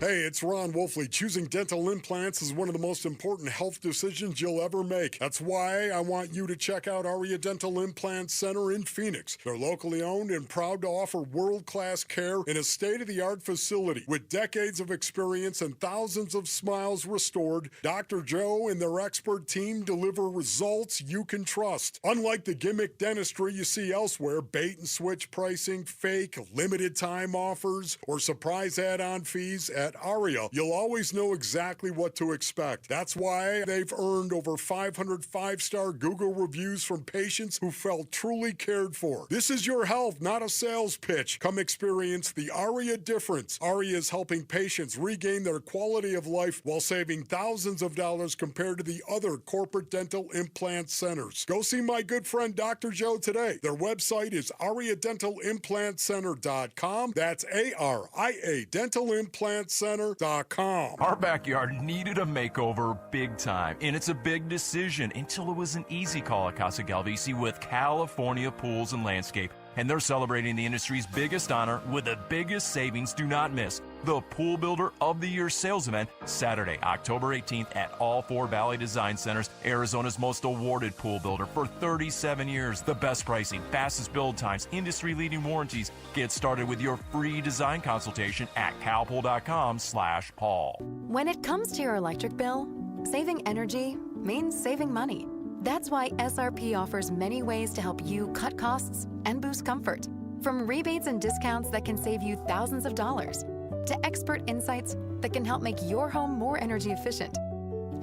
Speaker 9: Hey, it's Ron Wolfley. Choosing dental implants is one of the most important health decisions you'll ever make. That's why I want you to check out Aria Dental Implant Center in Phoenix. They're locally owned and proud to offer world-class care in a state-of-the-art facility. With decades of experience and thousands of smiles restored, Dr. Joe and their expert team deliver results you can trust. Unlike the gimmick dentistry you see elsewhere, bait-and-switch pricing, fake, limited-time offers, or surprise add-on fees, at Aria, you'll always know exactly what to expect. That's why they've earned over 500 5-star Google reviews from patients who felt truly cared for. This is your health, not a sales pitch. Come experience the Aria difference. Aria is helping patients regain their quality of life while saving thousands of dollars compared to the other corporate dental implant centers. Go see my good friend Dr. Joe today. Their website is ariadentalimplantcenter.com. That's ARIA dentalimplantcenter.com.
Speaker 6: Our backyard needed a makeover big time, and it's a big decision until it was an easy call at Casa Galvisi with California Pools and Landscape. And they're celebrating the industry's biggest honor with the biggest savings. Do not miss the Pool Builder of the Year sales event Saturday, October 18th at all 4 Valley Design Centers, Arizona's most awarded pool builder for 37 years. The best pricing, fastest build times, industry-leading warranties. Get started with your free design consultation at calpool.com/Paul.
Speaker 10: When it comes to your electric bill, saving energy means saving money. That's why SRP offers many ways to help you cut costs and boost comfort. From rebates and discounts that can save you thousands of dollars, to expert insights that can help make your home more energy efficient.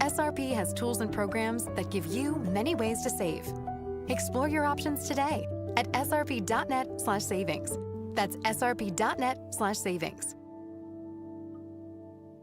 Speaker 10: SRP has tools and programs that give you many ways to save. Explore your options today at srp.net/savings. That's srp.net/savings.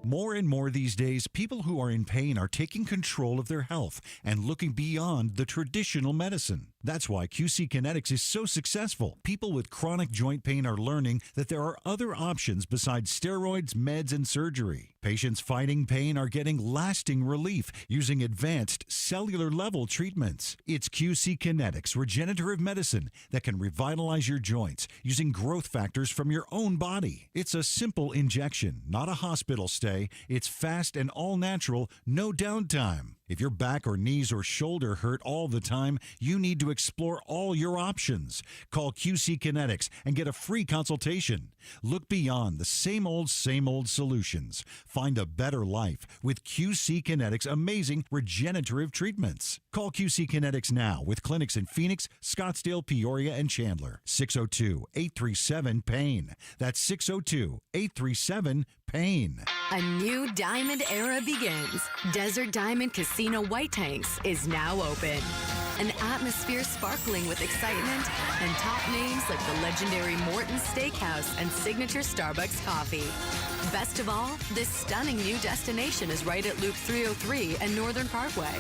Speaker 12: More and more these days, people who are in pain are taking control of their health and looking beyond the traditional medicine. That's why QC Kinetics is so successful. People with chronic joint pain are learning that there are other options besides steroids, meds, and surgery. Patients fighting pain are getting lasting relief using advanced cellular-level treatments. It's QC Kinetics regenerative medicine that can revitalize your joints using growth factors from your own body. It's a simple injection, not a hospital stay. It's fast and all-natural, no downtime. If your back or knees or shoulder hurt all the time, you need to explore all your options. Call QC Kinetics and get a free consultation. Look beyond the same old solutions. Find a better life with QC Kinetics' amazing regenerative treatments. Call QC Kinetics now with clinics in Phoenix, Scottsdale, Peoria, and Chandler. 602-837-PAIN. That's 602-837-PAIN.
Speaker 15: A new diamond era begins. Desert Diamond Casino White Tanks is now open. An atmosphere sparkling with excitement and top names like the legendary Morton's Steakhouse and signature Starbucks coffee. Best of all, this stunning new destination is right at Loop 303 and Northern Parkway.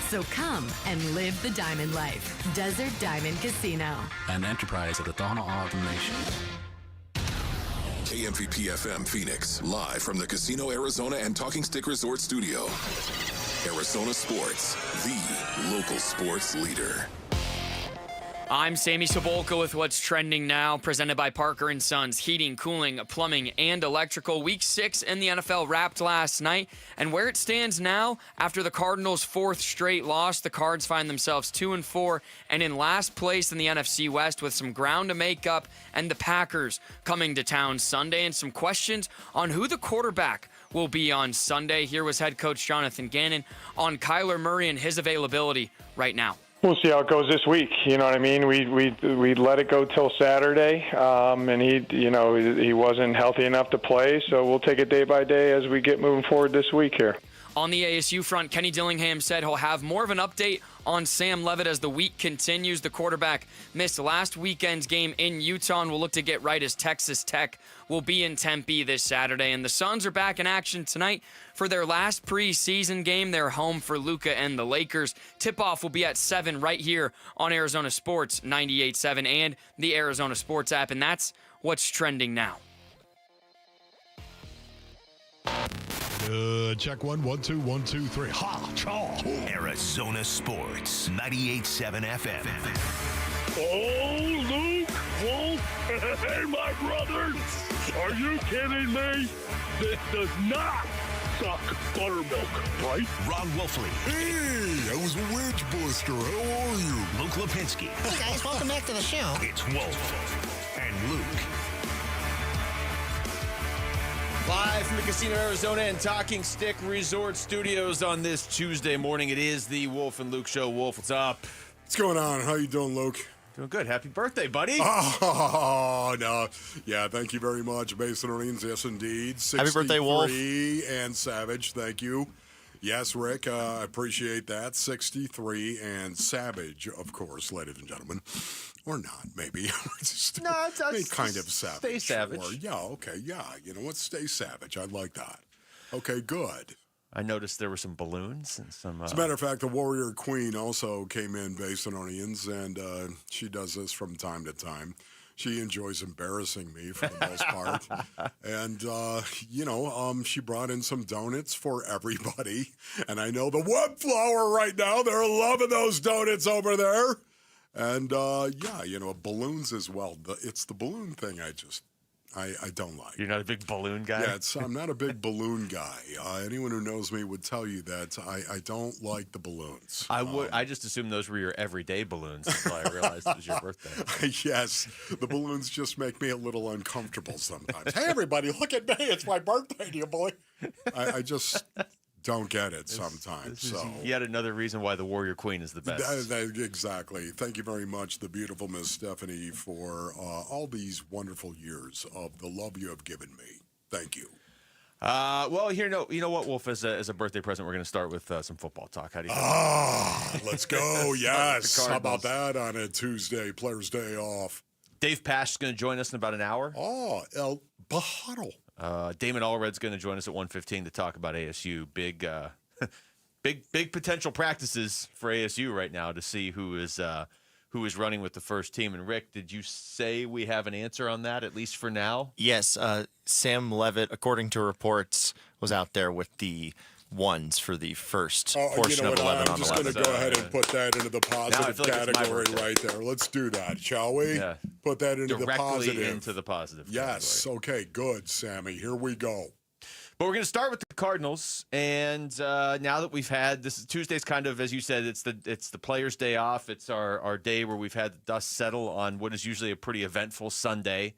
Speaker 15: So come and live the diamond life. Desert Diamond Casino.
Speaker 16: An enterprise of the Donna Autumn Nation.
Speaker 5: KMVP FM Phoenix, live from the Casino Arizona and Talking Stick Resort Studio. Arizona Sports, the local sports leader.
Speaker 4: I'm Sammy Sobolka with what's trending now, presented by Parker & Sons, heating, cooling, plumbing, and electrical. Week 6 in the NFL wrapped last night, and where it stands now, after the Cardinals' 4th straight loss, the Cards find themselves 2-4 and in last place in the NFC West with some ground to make up, and the Packers coming to town Sunday, and some questions on who the quarterback will be on Sunday. Here was head coach Jonathan Gannon on Kyler Murray and his availability right now.
Speaker 17: We'll see how it goes this week. You know what I mean? We let it go till Saturday, and he wasn't healthy enough to play. So we'll take it day by day as we get moving forward this week here.
Speaker 4: On the ASU front, Kenny Dillingham said he'll have more of an update on Sam Levitt as the week continues. The quarterback missed last weekend's game in Utah and will look to get right as Texas Tech will be in Tempe this Saturday. And the Suns are back in action tonight for their last preseason game. They're home for Luka and the Lakers. Tip-off will be at 7 right here on Arizona Sports 98.7 and the Arizona Sports app. And that's what's trending now.
Speaker 19: Check 1, 1, 2, 1, 2, 3. Ha! Chaw!
Speaker 1: Arizona Sports 98.7 FM.
Speaker 27: Oh, Luke, Wolf, hey, my brother, are you kidding me? This does not suck buttermilk, right?
Speaker 1: Ron Wolfley.
Speaker 27: Hey, I was a wedge buster. How are you?
Speaker 1: Luke Lipinski.
Speaker 28: Hey, guys, welcome back to the show.
Speaker 1: It's Wolf and Luke.
Speaker 29: Live from the Casino Arizona and Talking Stick Resort Studios on this Tuesday morning. It is the Wolf and Luke Show. Wolf, what's up?
Speaker 9: What's going on? How you doing, Luke?
Speaker 2: Doing good. Happy birthday, buddy.
Speaker 9: Oh, no. Yeah, thank you very much, Mason Orleans. Yes, indeed.
Speaker 18: Happy birthday, Wolf.
Speaker 9: 63 and Savage. Thank you. Yes, Rick, I appreciate that. 63 and Savage, of course, ladies and gentlemen. Or not, maybe. Kind of savage.
Speaker 2: Stay savage.
Speaker 9: Or, yeah, okay, yeah. You know what? Stay savage. I like that. Okay, good.
Speaker 2: I noticed there were some balloons and some...
Speaker 9: As a matter of fact, the Warrior Queen also came in based on Onions, and she does this from time to time. She enjoys embarrassing me for the most part. And, she brought in some donuts for everybody. And I know the wood flower right now, they're loving those donuts over there. And, balloons as well. It's the balloon thing I don't like.
Speaker 2: You're not a big balloon guy?
Speaker 9: Yeah, I'm not a big balloon guy. Anyone who knows me would tell you that I don't like the balloons.
Speaker 2: I just assumed those were your everyday balloons until I realized it was your birthday.
Speaker 9: Yes, the balloons just make me a little uncomfortable sometimes. Hey, everybody, look at me. It's my birthday. Do you believe? I just don't get it sometimes. So
Speaker 2: yet another reason why the Warrior Queen is the best.
Speaker 9: Exactly. Thank you very much, the beautiful Miss Stephanie, for all these wonderful years of the love you have given me. Thank you.
Speaker 2: You know what, Wolf? As a birthday present, we're going to start with some football talk. How do you?
Speaker 9: Let's go. Yes. How about that on a Tuesday, Players' Day off?
Speaker 2: Dave Pasch is going to join us in about an hour.
Speaker 9: Oh, El Bajaro.
Speaker 2: Damon Allred's going to join us at 1:15 to talk about ASU. Big potential practices for ASU right now to see who is running with the first team. And Rick, did you say we have an answer on that, at least for now?
Speaker 18: Yes. Sam Levitt, according to reports, was out there with the ones for the first portion of 11
Speaker 9: I'm just going to go ahead and put that into the positive category right there. Let's do that, shall we?
Speaker 2: Yeah.
Speaker 9: Put that into the positive.
Speaker 2: Directly into the positive
Speaker 9: Yes.
Speaker 2: category.
Speaker 9: Okay, good, Sammy. Here we go.
Speaker 2: But we're going to start with the Cardinals, and now that we've had this, Tuesday's kind of, as you said, it's the Players' Day off. It's our day where we've had the dust settle on what is usually a pretty eventful Sunday.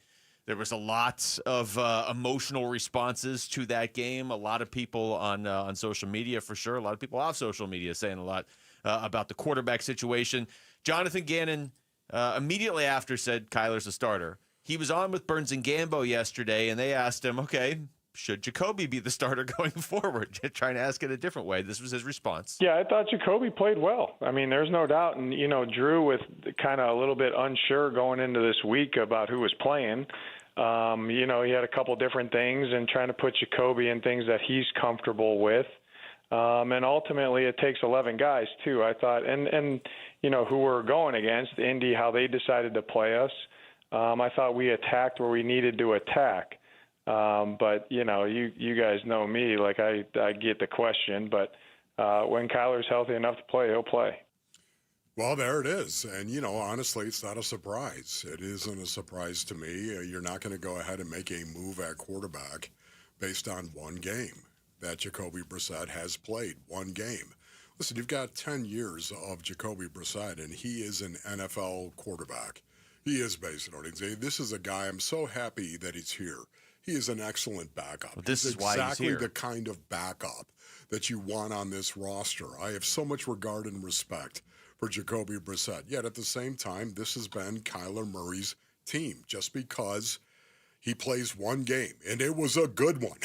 Speaker 2: There was a lot of emotional responses to that game. A lot of people on social media, for sure. A lot of people off social media saying a lot about the quarterback situation. Jonathan Gannon immediately after said Kyler's a starter. He was on with Burns and Gambo yesterday, and they asked him, okay, should Jacobe be the starter going forward? Trying to ask it a different way. This was his response.
Speaker 17: Yeah, I thought Jacobe played well. I mean, there's no doubt. And, Drew was kind of a little bit unsure going into this week about who was playing. He had a couple different things and trying to put Jacobe in things that he's comfortable with. And ultimately it takes 11 guys too, I thought. And who we're going against, Indy, how they decided to play us. I thought we attacked where we needed to attack. But you guys know me, like I get the question, but when Kyler's healthy enough to play, he'll play.
Speaker 9: Well, there it is. And, honestly, it's not a surprise. It isn't a surprise to me. You're not going to go ahead and make a move at quarterback based on one game that Jacobe Brissett has played, one game. Listen, you've got 10 years of Jacobe Brissett, and he is an NFL quarterback. He is based on it. This is a guy, I'm so happy that he's here. He is an excellent backup.
Speaker 2: Well, this
Speaker 9: he's
Speaker 2: is why he's
Speaker 9: exactly
Speaker 2: here.
Speaker 9: The kind of backup that you want on this roster. I have so much regard and respect for Jacobe Brissett. Yet at the same time, this has been Kyler Murray's team just because he plays one game, and it was a good one.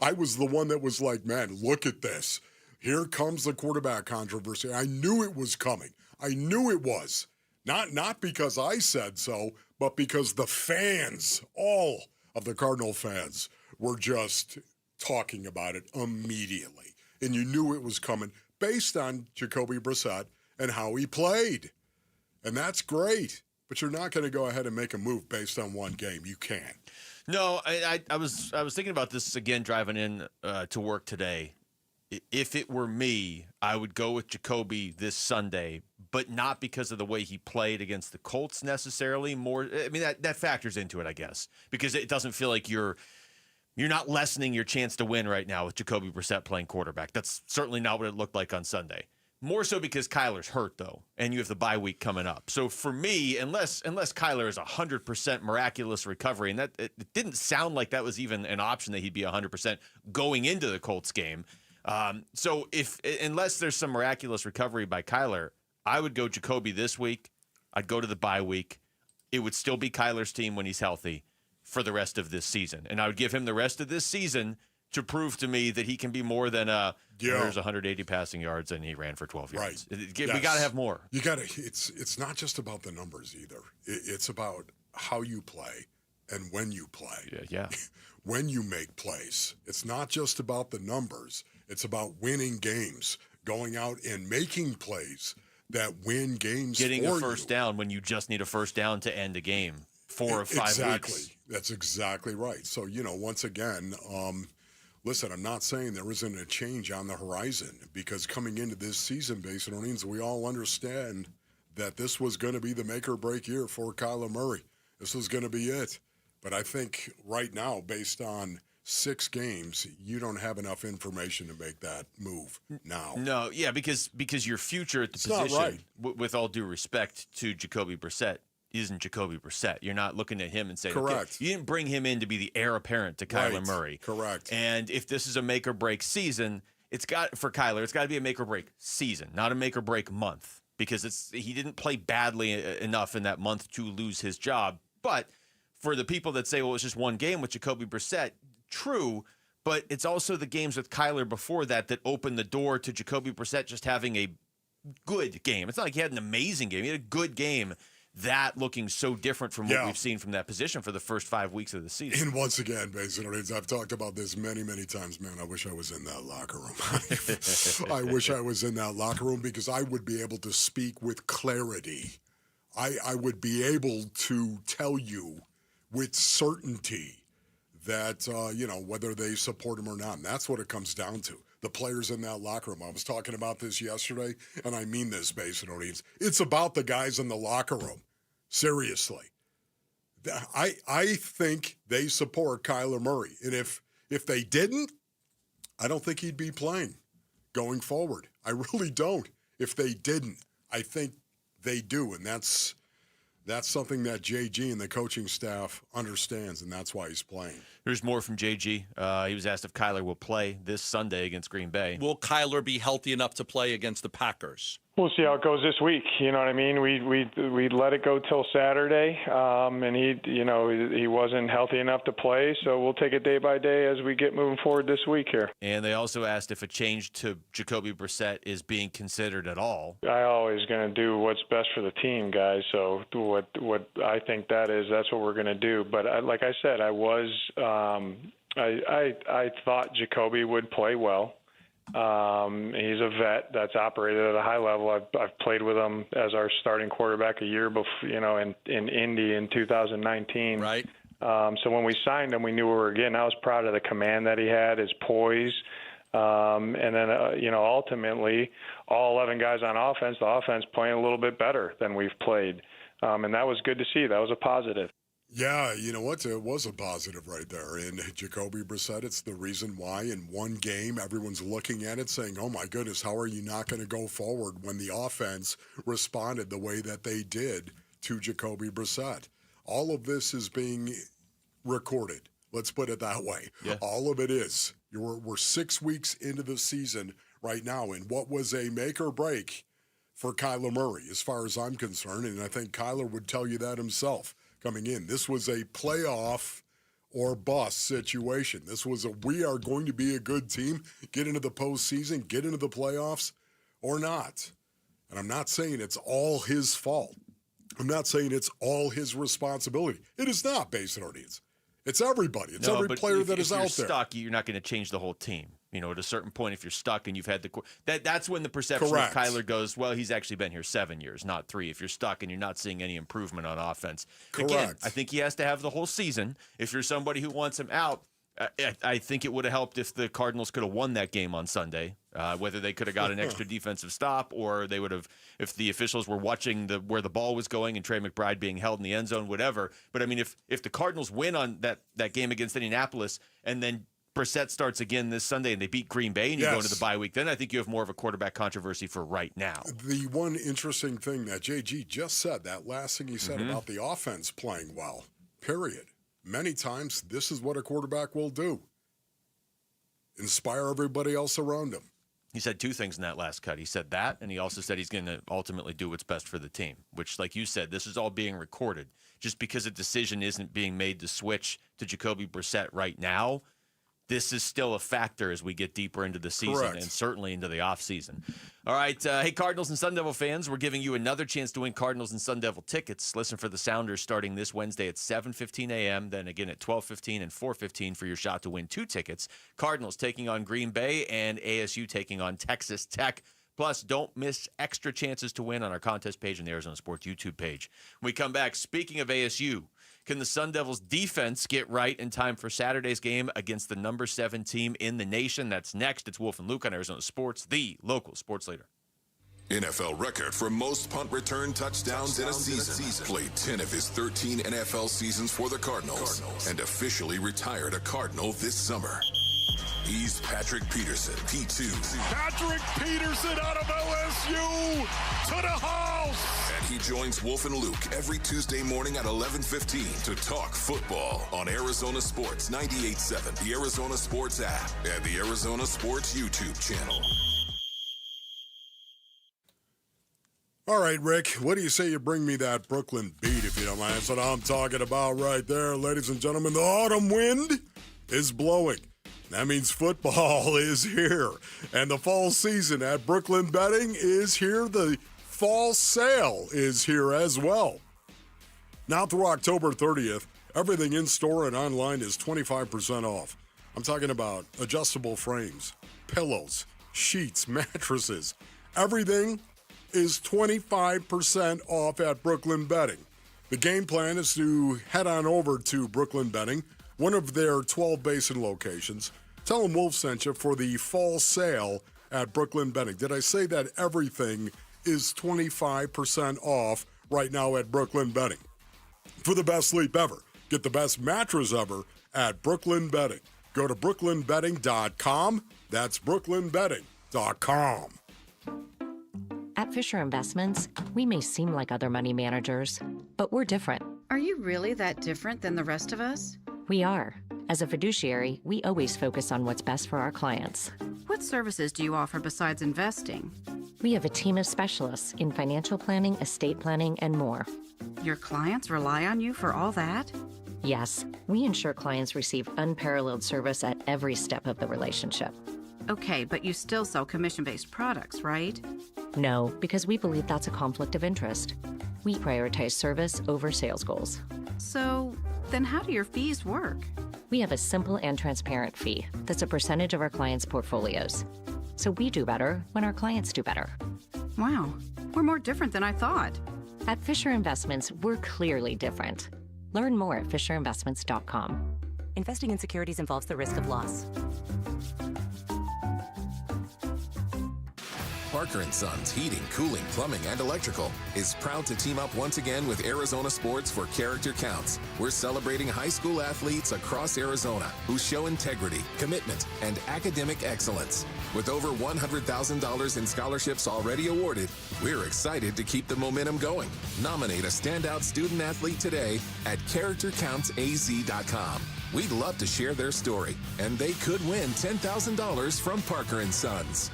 Speaker 9: I was the one that was like, man, look at this. Here comes the quarterback controversy. I knew it was coming. I knew it was. Not because I said so, but because the fans, all of the Cardinal fans, were just talking about it immediately. And you knew it was coming based on Jacobe Brissett and how he played. And that's great. But you're not going to go ahead and make a move based on one game. You can't.
Speaker 2: No, I was thinking about this again driving in to work today. If it were me, I would go with Jacobe this Sunday, but not because of the way he played against the Colts necessarily. That factors into it, I guess, because it doesn't feel like you're not lessening your chance to win right now with Jacobe Brissett playing quarterback. That's certainly not what it looked like on Sunday. More so because Kyler's hurt, though, and you have the bye week coming up. So for me, unless Kyler is 100% miraculous recovery, and it didn't sound like that was even an option that he'd be 100% going into the Colts game. So unless there's some miraculous recovery by Kyler, I would go Jacobe this week. I'd go to the bye week. It would still be Kyler's team when he's healthy for the rest of this season. And I would give him the rest of this season to prove to me that he can be more than there's 180 passing yards and he ran for 12 yards. Right. We got to have more.
Speaker 9: You got to. It's not just about the numbers either. It's about how you play and when you play.
Speaker 2: Yeah.
Speaker 9: When you make plays. It's not just about the numbers. It's about winning games, going out and making plays that win games.
Speaker 2: Getting
Speaker 9: for
Speaker 2: a first down when you just need a first down to end a game. 4 or 5
Speaker 9: exactly.
Speaker 2: weeks.
Speaker 9: That's exactly right. So, once again, listen, I'm not saying there isn't a change on the horizon because coming into this season, Basinonians, we all understand that this was going to be the make or break year for Kyler Murray. This was going to be it. But I think right now, based on 6 games, you don't have enough information to make that move now.
Speaker 2: No, yeah, because your future at the position,
Speaker 9: not right.
Speaker 2: With all due respect to Jacobe Brissett, isn't Jacobe Brissett. You're not looking at him and saying,
Speaker 9: correct.
Speaker 2: Okay, you didn't bring him in to be the heir apparent to Kyler Murray.
Speaker 9: Correct.
Speaker 2: And if this is a make or break season, for Kyler, it's got to be a make or break season, not a make or break month, because he didn't play badly enough in that month to lose his job. But for the people that say, well, it's just one game with Jacobe Brissett, true, but it's also the games with Kyler before that opened the door to Jacobe Brissett just having a good game. It's not like he had an amazing game. He had a good game. That looking so different from what we've seen from that position for the first 5 weeks of the season.
Speaker 9: And once again, Basinonians, I've talked about this many, many times. Man, I wish I was in that locker room. I wish I was in that locker room because I would be able to speak with clarity. I would be able to tell you with certainty that, whether they support him or not. And that's what it comes down to. The players in that locker room. I was talking about this yesterday, and I mean this, Basinonians. It's about the guys in the locker room. Seriously. I think they support Kyler Murray. And if they didn't, I don't think he'd be playing going forward. I really don't. If they didn't, I think they do. And that's something that JG and the coaching staff understands, and that's why he's playing.
Speaker 2: There's more from JG. He was asked if Kyler will play this Sunday against Green Bay.
Speaker 13: Will Kyler be healthy enough to play against the Packers?
Speaker 17: We'll see how it goes this week. You know what I mean? We let it go till Saturday, and he wasn't healthy enough to play. So we'll take it day by day as we get moving forward this week here.
Speaker 2: And they also asked if a change to Jacobe Brissett is being considered at all.
Speaker 17: I always going to do what's best for the team, guys. So what I think that's what we're going to do. But like I said, I thought Jacobe would play well. He's a vet that's operated at a high level. I've played with him as our starting quarterback a year before, in Indy in 2019.
Speaker 13: Right.
Speaker 17: So when we signed him, we knew we were getting. I was proud of the command that he had, his poise, and then ultimately, all 11 guys on offense, the offense playing a little bit better than we've played, and that was good to see. That was a positive.
Speaker 9: Yeah, you know what? It was a positive right there. And Jacobe Brissett, it's the reason why in one game everyone's looking at it saying, oh, my goodness, how are you not going to go forward when the offense responded the way that they did to Jacobe Brissett? All of this is being recorded. Let's put it that way.
Speaker 2: Yeah.
Speaker 9: All of it is. We're 6 weeks into the season right now, and what was a make or break for Kyler Murray as far as I'm concerned, and I think Kyler would tell you that himself. Coming in, this was a playoff or bust situation. This was we are going to be a good team, get into the postseason, get into the playoffs, or not. And I'm not saying it's all his fault. I'm not saying it's all his responsibility. It is not, Basinonians. It's everybody. It's every player that is out there.
Speaker 2: If you're stuck, you're not going to change the whole team. At a certain point, if you're stuck and you've had that's when the perception
Speaker 9: Correct.
Speaker 2: of Kyler goes, well, he's actually been here 7 years, not 3. If you're stuck and you're not seeing any improvement on offense.
Speaker 9: Correct.
Speaker 2: Again, I think he has to have the whole season. If you're somebody who wants him out, I think it would have helped if the Cardinals could have won that game on Sunday, whether they could have got an extra defensive stop or they would have, if the officials were watching where the ball was going and Trey McBride being held in the end zone, whatever. But, I mean, if the Cardinals win on that game against Indianapolis and then Brissett starts again this Sunday and they beat Green Bay and you go into the bye week, then I think you have more of a quarterback controversy for right now.
Speaker 9: The one interesting thing that JG just said, that last thing he said about the offense playing well, period. Many times, this is what a quarterback will do. Inspire everybody else around him.
Speaker 2: He said two things in that last cut. He said that, and he also said he's going to ultimately do what's best for the team, which, like you said, this is all being recorded. Just because a decision isn't being made to switch to Jacobe Brissett right now, this is still a factor as we get deeper into the season and certainly into the offseason. All right. Hey, Cardinals and Sun Devil fans, we're giving you another chance to win Cardinals and Sun Devil tickets. Listen for the Sounders starting this Wednesday at 7:15 a.m., then again at 12:15 and 4:15 for your shot to win 2 tickets. Cardinals taking on Green Bay and ASU taking on Texas Tech. Plus, don't miss extra chances to win on our contest page on the Arizona Sports YouTube page. When we come back, speaking of ASU, can the Sun Devils defense get right in time for Saturday's game against the number 7 team in the nation? That's next. It's Wolf and Luke on Arizona Sports, the local sports leader.
Speaker 5: NFL record for most punt return touchdowns in a season. Played 10 of his 13 NFL seasons for the Cardinals and officially retired a Cardinal this summer. He's Patrick Peterson, P2.
Speaker 9: Patrick Peterson out of LSU to the house.
Speaker 5: And he joins Wolf and Luke every Tuesday morning at 11:15 to talk football on Arizona Sports 98.7, the Arizona Sports app, and the Arizona Sports YouTube channel.
Speaker 9: All right, Rick, what do you say you bring me that Brooklyn beat, if you don't mind? That's what I'm talking about right there, ladies and gentlemen. The autumn wind is blowing. That means football is here. And the fall season at Brooklyn Betting is here. The fall sale is here as well. Now through October 30th, everything in store and online is 25% off. I'm talking about adjustable frames, pillows, sheets, mattresses. Everything is 25% off at Brooklyn Betting. The game plan is to head on over to Brooklyn Betting, one of their 12 basin locations. Tell them Wolf sent you for the fall sale at Brooklyn Betting. Did I say that everything is 25% off right now at Brooklyn Betting? For the best sleep ever, get the best mattress ever at Brooklyn Betting. Go to brooklynbetting.com. That's brooklynbetting.com.
Speaker 3: At Fisher Investments, we may seem like other money managers, but we're different.
Speaker 14: Are you really that different than the rest of us?
Speaker 3: We are. As a fiduciary, we always focus on what's best for our clients.
Speaker 14: What services do you offer besides investing?
Speaker 3: We have a team of specialists in financial planning, estate planning, and more.
Speaker 14: Your clients rely on you for all that?
Speaker 3: Yes, we ensure clients receive unparalleled service at every step of the relationship.
Speaker 14: Okay, but you still sell commission-based products, right?
Speaker 3: No, because we believe that's a conflict of interest. We prioritize service over sales goals.
Speaker 14: So, then how do your fees work?
Speaker 3: We have a simple and transparent fee that's a percentage of our clients' portfolios. So we do better when our clients do better.
Speaker 14: Wow, we're more different than I thought.
Speaker 3: At Fisher Investments, we're clearly different. Learn more at fisherinvestments.com.
Speaker 20: Investing in securities involves the risk of loss.
Speaker 5: Parker & Sons Heating, Cooling, Plumbing, and Electrical is proud to team up once again with Arizona Sports for Character Counts. We're celebrating high school athletes across Arizona who show integrity, commitment, and academic excellence. With over $100,000 in scholarships already awarded, we're excited to keep the momentum going. Nominate a standout student athlete today at CharacterCountsAZ.com. We'd love to share their story, and they could win $10,000 from Parker & Sons.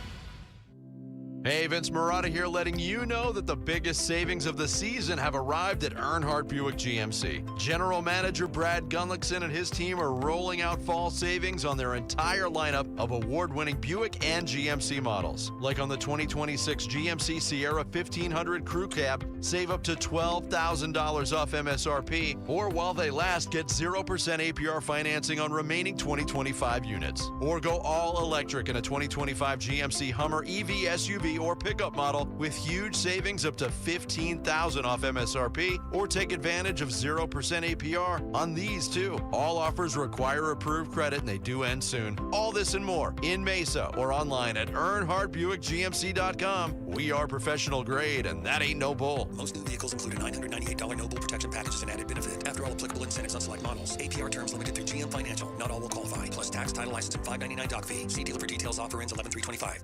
Speaker 21: Hey, Vince Marotta here, letting you know that the biggest savings of the season have arrived at Earnhardt Buick GMC. General Manager Brad Gunlickson and his team are rolling out fall savings on their entire lineup of award-winning Buick and GMC models. Like on the 2026 GMC Sierra 1500 Crew Cab, save up to $12,000 off MSRP, or while they last, get 0% APR financing on remaining 2025 units. Or go all electric in a 2025 GMC Hummer EV SUV or pickup model with huge savings up to $15,000 off MSRP, or take advantage of 0% APR on these too. All offers require approved credit and they do end soon. All this and more in Mesa or online at EarnhardtBuickGMC.com. We are professional grade and that ain't no bull.
Speaker 22: Most new vehicles include a $998 no bull protection package as an added benefit. After all applicable incentives on select models. APR terms limited through GM Financial. Not all will qualify. Plus tax, title, license, and $599 doc fee. See dealer for details. Offer ends 11/3/25.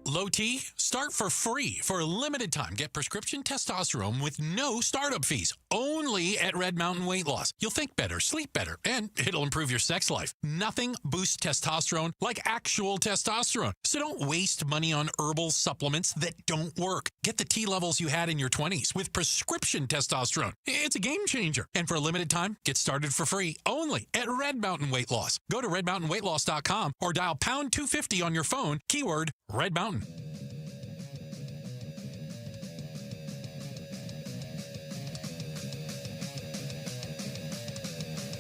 Speaker 6: Low T, start for free for a limited time. Get prescription testosterone with no startup fees. Only at Red Mountain Weight Loss. You'll think better, sleep better, and it'll improve your sex life. Nothing boosts testosterone like actual testosterone. So don't waste money on herbal supplements that don't work. Get the T levels you had in your 20s with prescription testosterone. It's a game changer. And for a limited time, get started for free only at Red Mountain Weight Loss. Go to redmountainweightloss.com or dial pound 250 on your phone, keyword Red Mountain.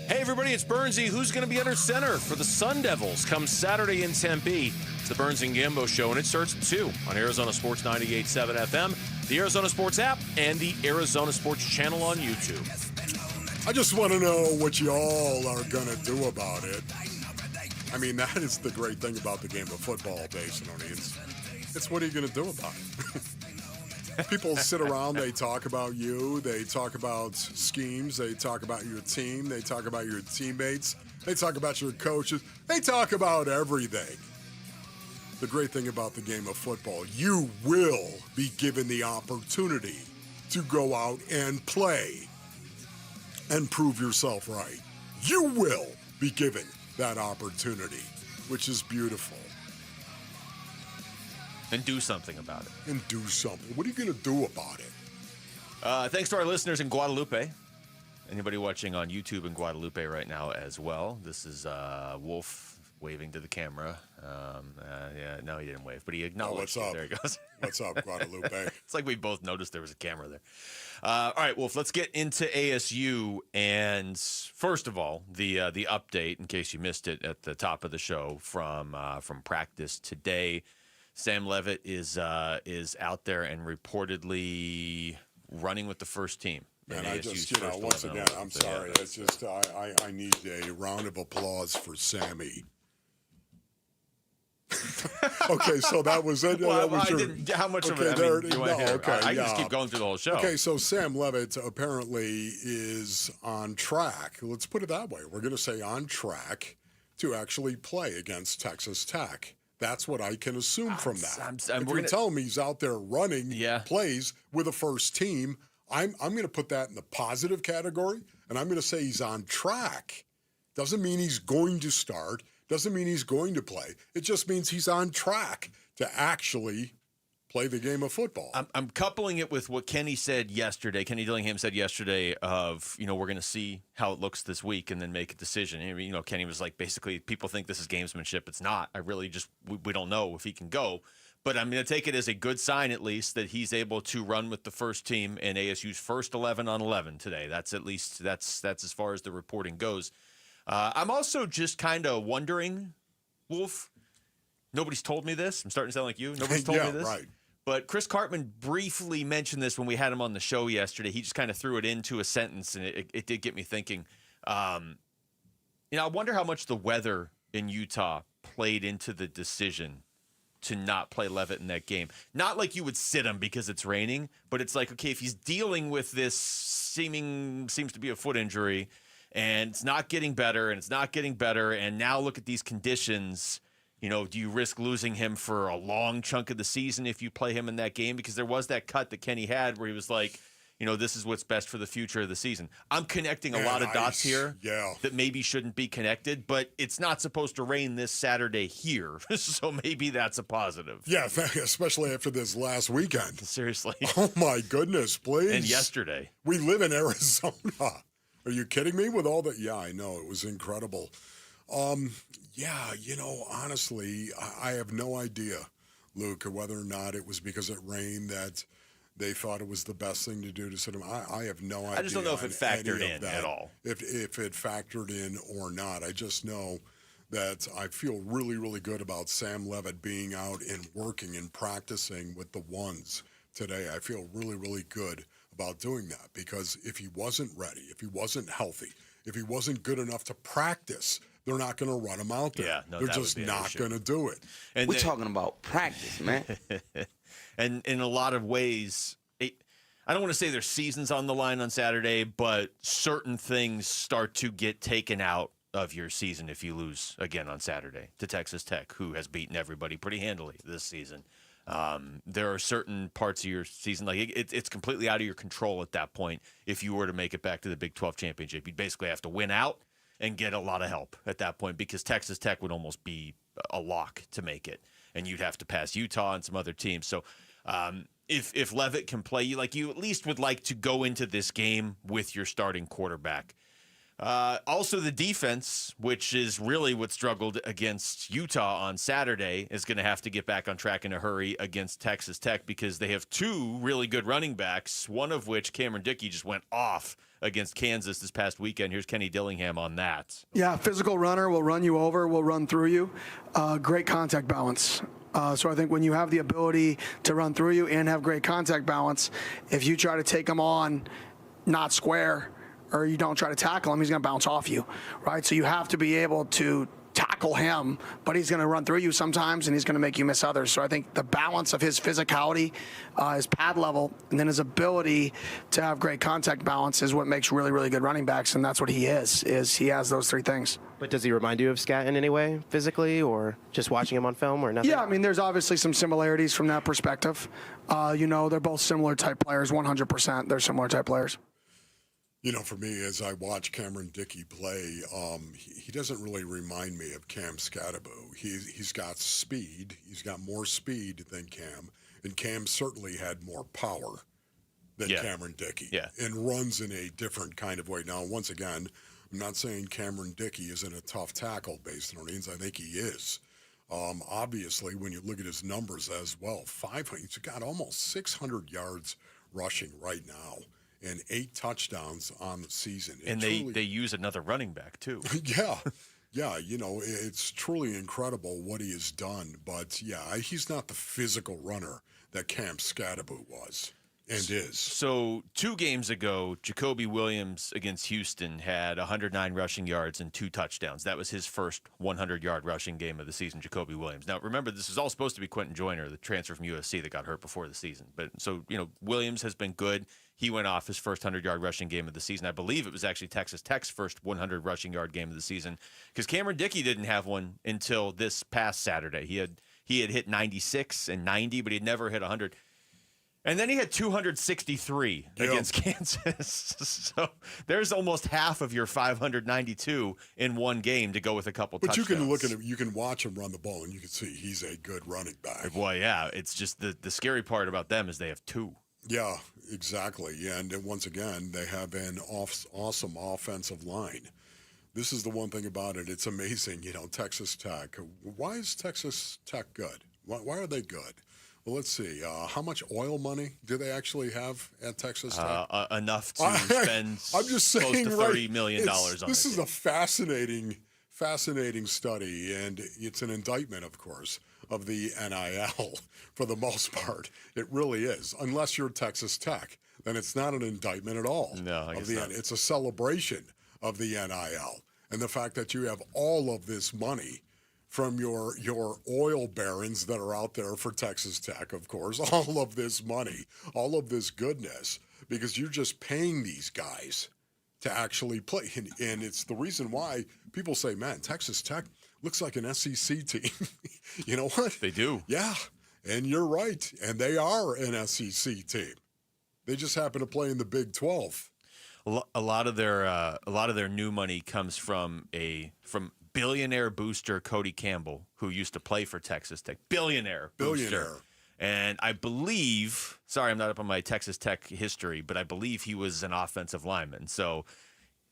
Speaker 2: Hey, everybody, it's Burnsy. Who's going to be under center for the Sun Devils come Saturday in Tempe? It's the Burns and Gambo Show, and it starts at 2 on Arizona Sports 98.7 FM, the Arizona Sports app, and the Arizona Sports channel on YouTube.
Speaker 9: I just want to know what you all are going to do about it. I mean, that is the great thing about the game of football, Basinonians. It's what are you going to do about it? People sit around, they talk about you, they talk about schemes, they talk about your team, they talk about your teammates, they talk about your coaches, they talk about everything. The great thing about the game of football, you will be given the opportunity to go out and play and prove yourself right. You will be given that opportunity, which is beautiful.
Speaker 2: And do something about it.
Speaker 9: And do something. What are you going to do about it?
Speaker 2: Thanks to our listeners in Guadalupe. Anybody watching on YouTube in Guadalupe right now as well. This is Wolf waving to the camera. Yeah, no, he didn't wave, but he acknowledged.
Speaker 9: Oh, what's up?
Speaker 2: There he goes.
Speaker 9: What's up, Guadalupe?
Speaker 2: It's like we both noticed there was a camera there. All right, Wolf, let's get into ASU. And first of all, the update, in case you missed it at the top of the show, from practice today. Sam Levitt is out there and reportedly running with the first team.
Speaker 9: And I just, once again, I'm sorry. It's just I need a round of applause for Sammy. Okay, so that was it.
Speaker 2: Well,
Speaker 9: that was
Speaker 2: how much of it? I can just keep going through the whole show.
Speaker 9: Okay, so Sam Levitt apparently is on track. Let's put it that way. We're going to say on track to actually play against Texas Tech. That's what I can assume from that. If you're telling me he's out there running plays with a first team, I'm going to put that in the positive category, and I'm going to say he's on track. Doesn't mean he's going to start. Doesn't mean he's going to play. It just means he's on track to actually play the game of football.
Speaker 2: I'm coupling it with what Kenny said yesterday. Kenny Dillingham said yesterday of, we're going to see how it looks this week and then make a decision. Kenny was like, basically, people think this is gamesmanship. It's not. I really just, we don't know if he can go. But I'm going to take it as a good sign, at least, that he's able to run with the first team in ASU's first 11 on 11 today. That's at least, that's as far as the reporting goes. I'm also just kind of wondering, Wolf, nobody's told me this. I'm starting to sound like you. Nobody's told me this.
Speaker 9: Right.
Speaker 2: But Chris Cartman briefly mentioned this when we had him on the show yesterday. He just kind of threw it into a sentence, and it did get me thinking. I wonder how much the weather in Utah played into the decision to not play Levitt in that game. Not like you would sit him because it's raining, but it's like, okay, if he's dealing with this seems to be a foot injury, and it's not getting better, and now look at these conditions. Do you risk losing him for a long chunk of the season if you play him in that game? Because there was that cut that Kenny had where he was like, this is what's best for the future of the season. I'm connecting a lot of dots here that maybe shouldn't be connected, but it's not supposed to rain this Saturday here, so maybe that's a positive.
Speaker 9: Yeah, especially after this last weekend.
Speaker 2: Seriously.
Speaker 9: Oh, my goodness, please.
Speaker 2: And yesterday.
Speaker 9: We live in Arizona. Are you kidding me with all that? Yeah, I know. It was incredible. Honestly, I have no idea, Luke, whether or not it was because it rained that they thought it was the best thing to do to sit him. I have no idea.
Speaker 2: I just don't know if it factored in at all.
Speaker 9: If it factored in or not. I just know that I feel really, really good about Sam Levitt being out and working and practicing with the ones today. I feel really, really good about doing that, because if he wasn't ready, if he wasn't healthy, if he wasn't good enough to practice, they're not going to run him out there.
Speaker 2: Yeah, no,
Speaker 9: they're just not going to do it.
Speaker 7: And we're talking about practice, man.
Speaker 2: And in a lot of ways, I don't want to say there's seasons on the line on Saturday, but certain things start to get taken out of your season if you lose again on Saturday to Texas Tech, who has beaten everybody pretty handily this season. There are certain parts of your season, like it's completely out of your control at that point. If you were to make it back to the Big 12 championship, you'd basically have to win out and get a lot of help at that point, because Texas Tech would almost be a lock to make it, and you'd have to pass Utah and some other teams. So if Leavitt can play you, like, you at least would like to go into this game with your starting quarterback. Also, the defense, which is really what struggled against Utah on Saturday, is going to have to get back on track in a hurry against Texas Tech, because they have two really good running backs, one of which, Cameron Dickey, just went off against Kansas this past weekend. Here's Kenny Dillingham on that.
Speaker 8: Yeah, physical runner, will run you over, will run through you. Great contact balance. So I think when you have the ability to run through you and have great contact balance, if you try to take him on not square, or you don't try to tackle him, he's going to bounce off you, right? So you have to be able to tackle him, but he's going to run through you sometimes, and he's going to make you miss others. So I think the balance of his physicality, his pad level, and then his ability to have great contact balance is what makes really, really good running backs, and that's what he is he has those three things.
Speaker 10: But does he remind you of Scat in any way, physically, or just watching him on film, or nothing?
Speaker 8: Yeah, I mean, there's obviously some similarities from that perspective. They're both similar type players, 100%. They're similar type players.
Speaker 9: For me, as I watch Cameron Dickey play, he doesn't really remind me of Cam Scatterbo. He's got speed. He's got more speed than Cam, and Cam certainly had more power than Cameron Dickey, and runs in a different kind of way. Now, once again, I'm not saying Cameron Dickey isn't a tough tackle based on Orleans. I think he is. Obviously, when you look at his numbers as well, he's got almost 600 yards rushing right now, and 8 touchdowns on the season.
Speaker 2: And they use another running back, too.
Speaker 9: Yeah, it's truly incredible what he has done. But, he's not the physical runner that Cam Scatterbo was and is.
Speaker 2: So 2 games ago, Jacoby Williams against Houston had 109 rushing yards and 2 touchdowns. That was his first 100-yard rushing game of the season, Jacoby Williams. Now, remember, this is all supposed to be Quentin Joyner, the transfer from USC that got hurt before the season. But so, Williams has been good. He went off his first 100-yard rushing game of the season. I believe it was actually Texas Tech's first 100 rushing yard game of the season, because Cameron Dickey didn't have one until this past Saturday. He had hit 96 and 90, but he'd never hit 100. And then he had 263 against Kansas. So there's almost half of your 592 in one game to go with a couple touchdowns.
Speaker 9: But you can look at him, you can watch him run the ball, and you can see he's a good running back.
Speaker 2: Boy, yeah. It's just the scary part about them is they have 2.
Speaker 9: Yeah, exactly. And once again, they have an awesome offensive line. This is the one thing about it. It's amazing, Texas Tech. Why is Texas Tech good? Why are they good? Well, let's see. How much oil money do they actually have at Texas Tech?
Speaker 2: Enough to spend
Speaker 9: I'm just saying,
Speaker 2: close to $30 million on it.
Speaker 9: This is a fascinating study, and it's an indictment, of course, of the NIL for the most part. It really is. Unless you're Texas Tech, then it's not an indictment at all.
Speaker 2: No, I guess not.
Speaker 9: It's a celebration of the NIL and the fact that you have all of this money from your oil barons that are out there for Texas Tech, of course, all of this money, all of this goodness, because you're just paying these guys to actually play. And it's the reason why people say, man, Texas Tech looks like an SEC team. You know what?
Speaker 2: They do.
Speaker 9: Yeah, and you're right. And they are an SEC team. They just happen to play in the Big 12.
Speaker 2: A lot of their new money comes from billionaire booster Cody Campbell, who used to play for Texas Tech. Billionaire. Booster. And I believe, sorry, I'm not up on my Texas Tech history, but I believe he was an offensive lineman. So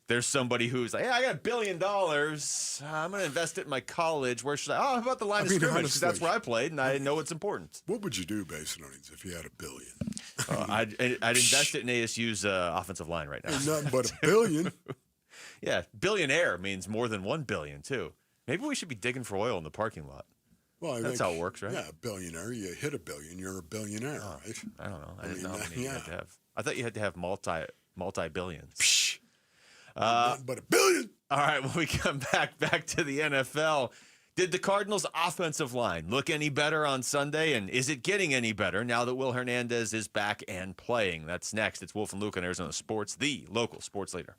Speaker 2: there's somebody who's like, hey, I got $1 billion. I'm going to invest it in my college. Where should I? Oh, how about the line of scrimmage? Because that's where I played, and I know it's important.
Speaker 9: What would you do, Basin Earnings, if you had $1 billion?
Speaker 2: I'd invest it in ASU's offensive line right now.
Speaker 9: Ain't nothing but $1 billion.
Speaker 2: Yeah, billionaire means more than $1 billion, too. Maybe we should be digging for oil in the parking lot.
Speaker 9: Well,
Speaker 2: that's how it works, right?
Speaker 9: Yeah, billionaire. You hit $1 billion, you're a billionaire, right?
Speaker 2: I don't know. I didn't know how many you had to have. I thought you had to have multi-billions.
Speaker 9: Psh, nothing but $1 billion.
Speaker 2: All right, when we come back to the NFL, did the Cardinals' offensive line look any better on Sunday, and is it getting any better now that Will Hernandez is back and playing? That's next. It's Wolf and Luke on Arizona Sports, the local sports leader.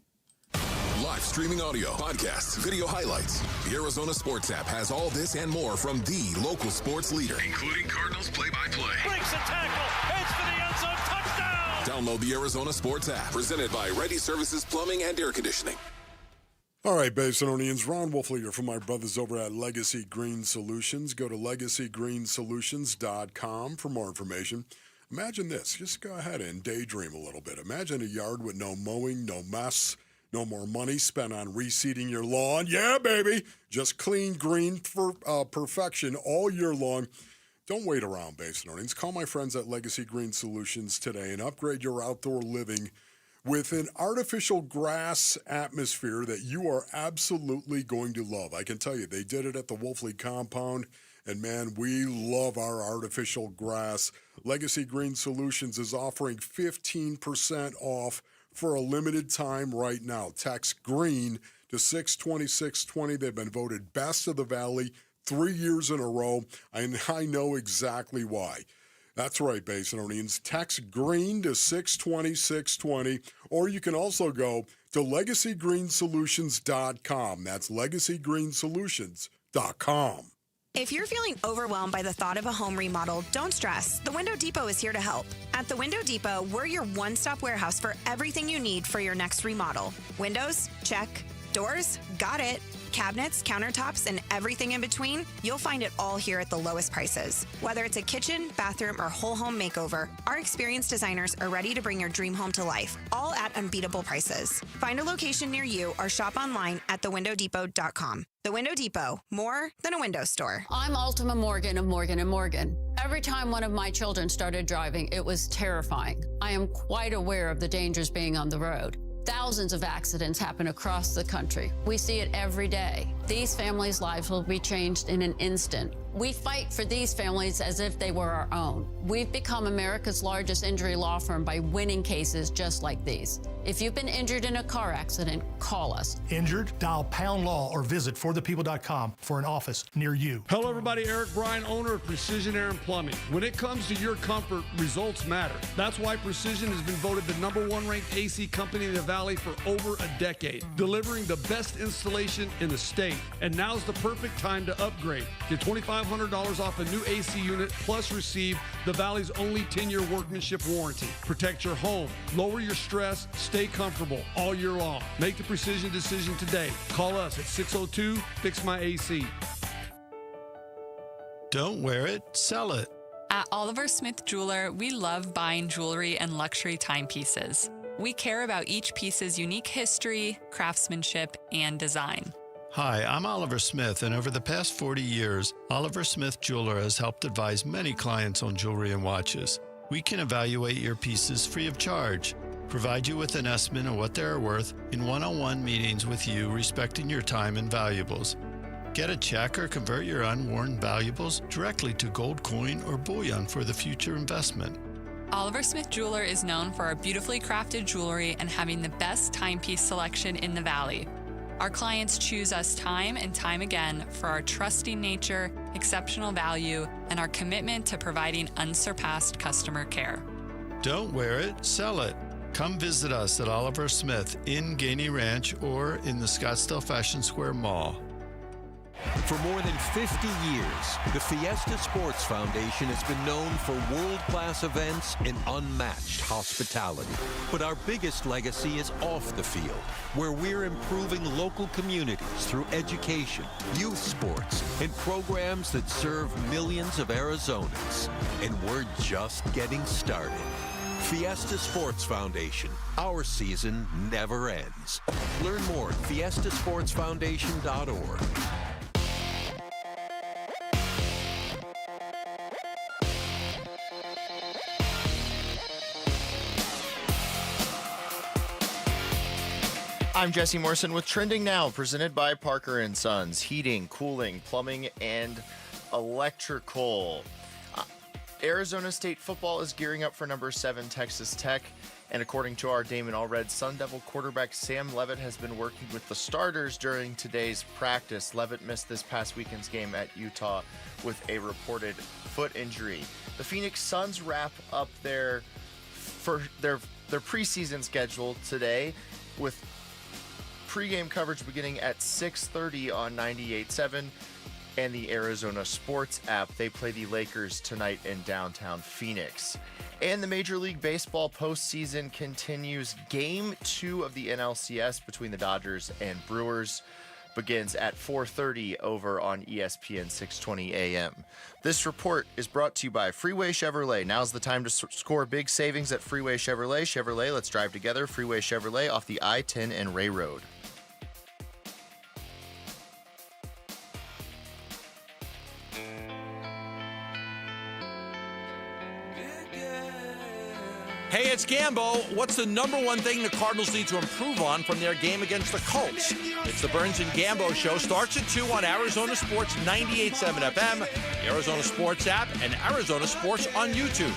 Speaker 5: Live streaming audio, podcasts, video highlights. The Arizona Sports app has all this and more from the local sports leader, including Cardinals play-by-play.
Speaker 27: Breaks a tackle, heads for the end zone, touchdown!
Speaker 5: Download the Arizona Sports app, presented by Ready Services Plumbing and Air Conditioning.
Speaker 9: All right, Basinonians, Ron Wolfley here from my brothers over at Legacy Green Solutions. Go to LegacyGreenSolutions.com for more information. Imagine this. Just go ahead and daydream a little bit. Imagine a yard with no mowing, no mess, no more money spent on reseeding your lawn. Yeah, baby. Just clean green for perfection all year long. Don't wait around, Basinonians. Call my friends at Legacy Green Solutions today and upgrade your outdoor living with an artificial grass atmosphere that you are absolutely going to love. I can tell you, they did it at the Wolfley compound, and man, we love our artificial grass. Legacy Green Solutions is offering 15% off for a limited time right now. Text GREEN to 620-620. They've been voted best of the Valley 3 years in a row, and I know exactly why. That's right, Basinonians. Text GREEN to 620-620, or you can also go to LegacyGreenSolutions.com. That's LegacyGreenSolutions.com.
Speaker 4: If you're feeling overwhelmed by the thought of a home remodel, don't stress. The Window Depot is here to help. At the Window Depot, we're your one-stop warehouse for everything you need for your next remodel. Windows? Check. Doors? Got it. Cabinets, countertops, and everything in between, you'll find it all here at the lowest prices. Whether it's a kitchen, bathroom, or whole home makeover, our experienced designers are ready to bring your dream home to life, all at unbeatable prices. Find a location near you or shop online at thewindowdepot.com. The Window Depot, more than a window store.
Speaker 11: I'm Ultima Morgan of Morgan & Morgan. Every time one of my children started driving, it was terrifying. I am quite aware of the dangers being on the road. Thousands of accidents happen across the country. We see it every day. These families' lives will be changed in an instant. We fight for these families as if they were our own. We've become America's largest injury law firm by winning cases just like these. If you've been injured in a car accident, call us.
Speaker 19: Injured? Dial pound law or visit forthepeople.com for an office near you.
Speaker 12: Hello, everybody. Eric Bryan, owner of Precision Air and Plumbing. When it comes to your comfort, results matter. That's why Precision has been voted the #1 ranked AC company in the Valley for over a decade, delivering the best installation in the state. And now's the perfect time to upgrade. Get $2,500 off a new AC unit, plus receive the Valley's only 10-year workmanship warranty. Protect your home, lower your stress, stay comfortable all year long. Make the Precision decision today. Call us at 602-FIX-MY-AC.
Speaker 15: Don't wear it, sell it.
Speaker 16: At Oliver Smith Jeweler, we love buying jewelry and luxury timepieces. We care about each piece's unique history, craftsmanship, and design.
Speaker 15: Hi, I'm Oliver Smith, and over the past 40 years, Oliver Smith Jeweler has helped advise many clients on jewelry and watches. We can evaluate your pieces free of charge, provide you with an estimate of what they are worth in one-on-one meetings with you, respecting your time and valuables. Get a check or convert your unworn valuables directly to gold coin or bullion for the future investment.
Speaker 16: Oliver Smith Jeweler is known for our beautifully crafted jewelry and having the best timepiece selection in the Valley. Our clients choose us time and time again for our trusting nature, exceptional value, and our commitment to providing unsurpassed customer care.
Speaker 15: Don't wear it, sell it. Come visit us at Oliver Smith in Gainey Ranch or in the Scottsdale Fashion Square Mall.
Speaker 1: For more than 50 years, the Fiesta Sports Foundation has been known for world-class events and unmatched hospitality. But our biggest legacy is off the field, where we're improving local communities through education, youth sports, and programs that serve millions of Arizonans. And we're just getting started. Fiesta Sports Foundation. Our season never ends. Learn more at fiestasportsfoundation.org.
Speaker 18: I'm Jesse Morrison with Trending Now, presented by Parker & Sons, heating, cooling, plumbing, and electrical. Arizona State football is gearing up for number 7 Texas Tech, and according to our Damon Allred, Sun Devil quarterback Sam Levitt has been working with the starters during today's practice. Levitt missed this past weekend's game at Utah with a reported foot injury. The Phoenix Suns wrap up their preseason schedule today with pregame coverage beginning at 6:30 on 98.7 and the Arizona Sports app. They play the Lakers tonight in downtown Phoenix. And the Major League Baseball postseason continues. Game 2 of the NLCS between the Dodgers and Brewers begins at 4:30 over on ESPN 620 AM. This report is brought to you by Freeway Chevrolet. Now's the time to score big savings at Freeway Chevrolet. Chevrolet, let's drive together. Freeway Chevrolet off the I-10 and Ray Road.
Speaker 13: Hey, it's Gambo. What's the number one thing the Cardinals need to improve on from their game against the Colts? It's the Burns and Gambo Show. Starts at 2 on Arizona Sports 98.7 FM, the Arizona Sports app, and Arizona Sports on YouTube.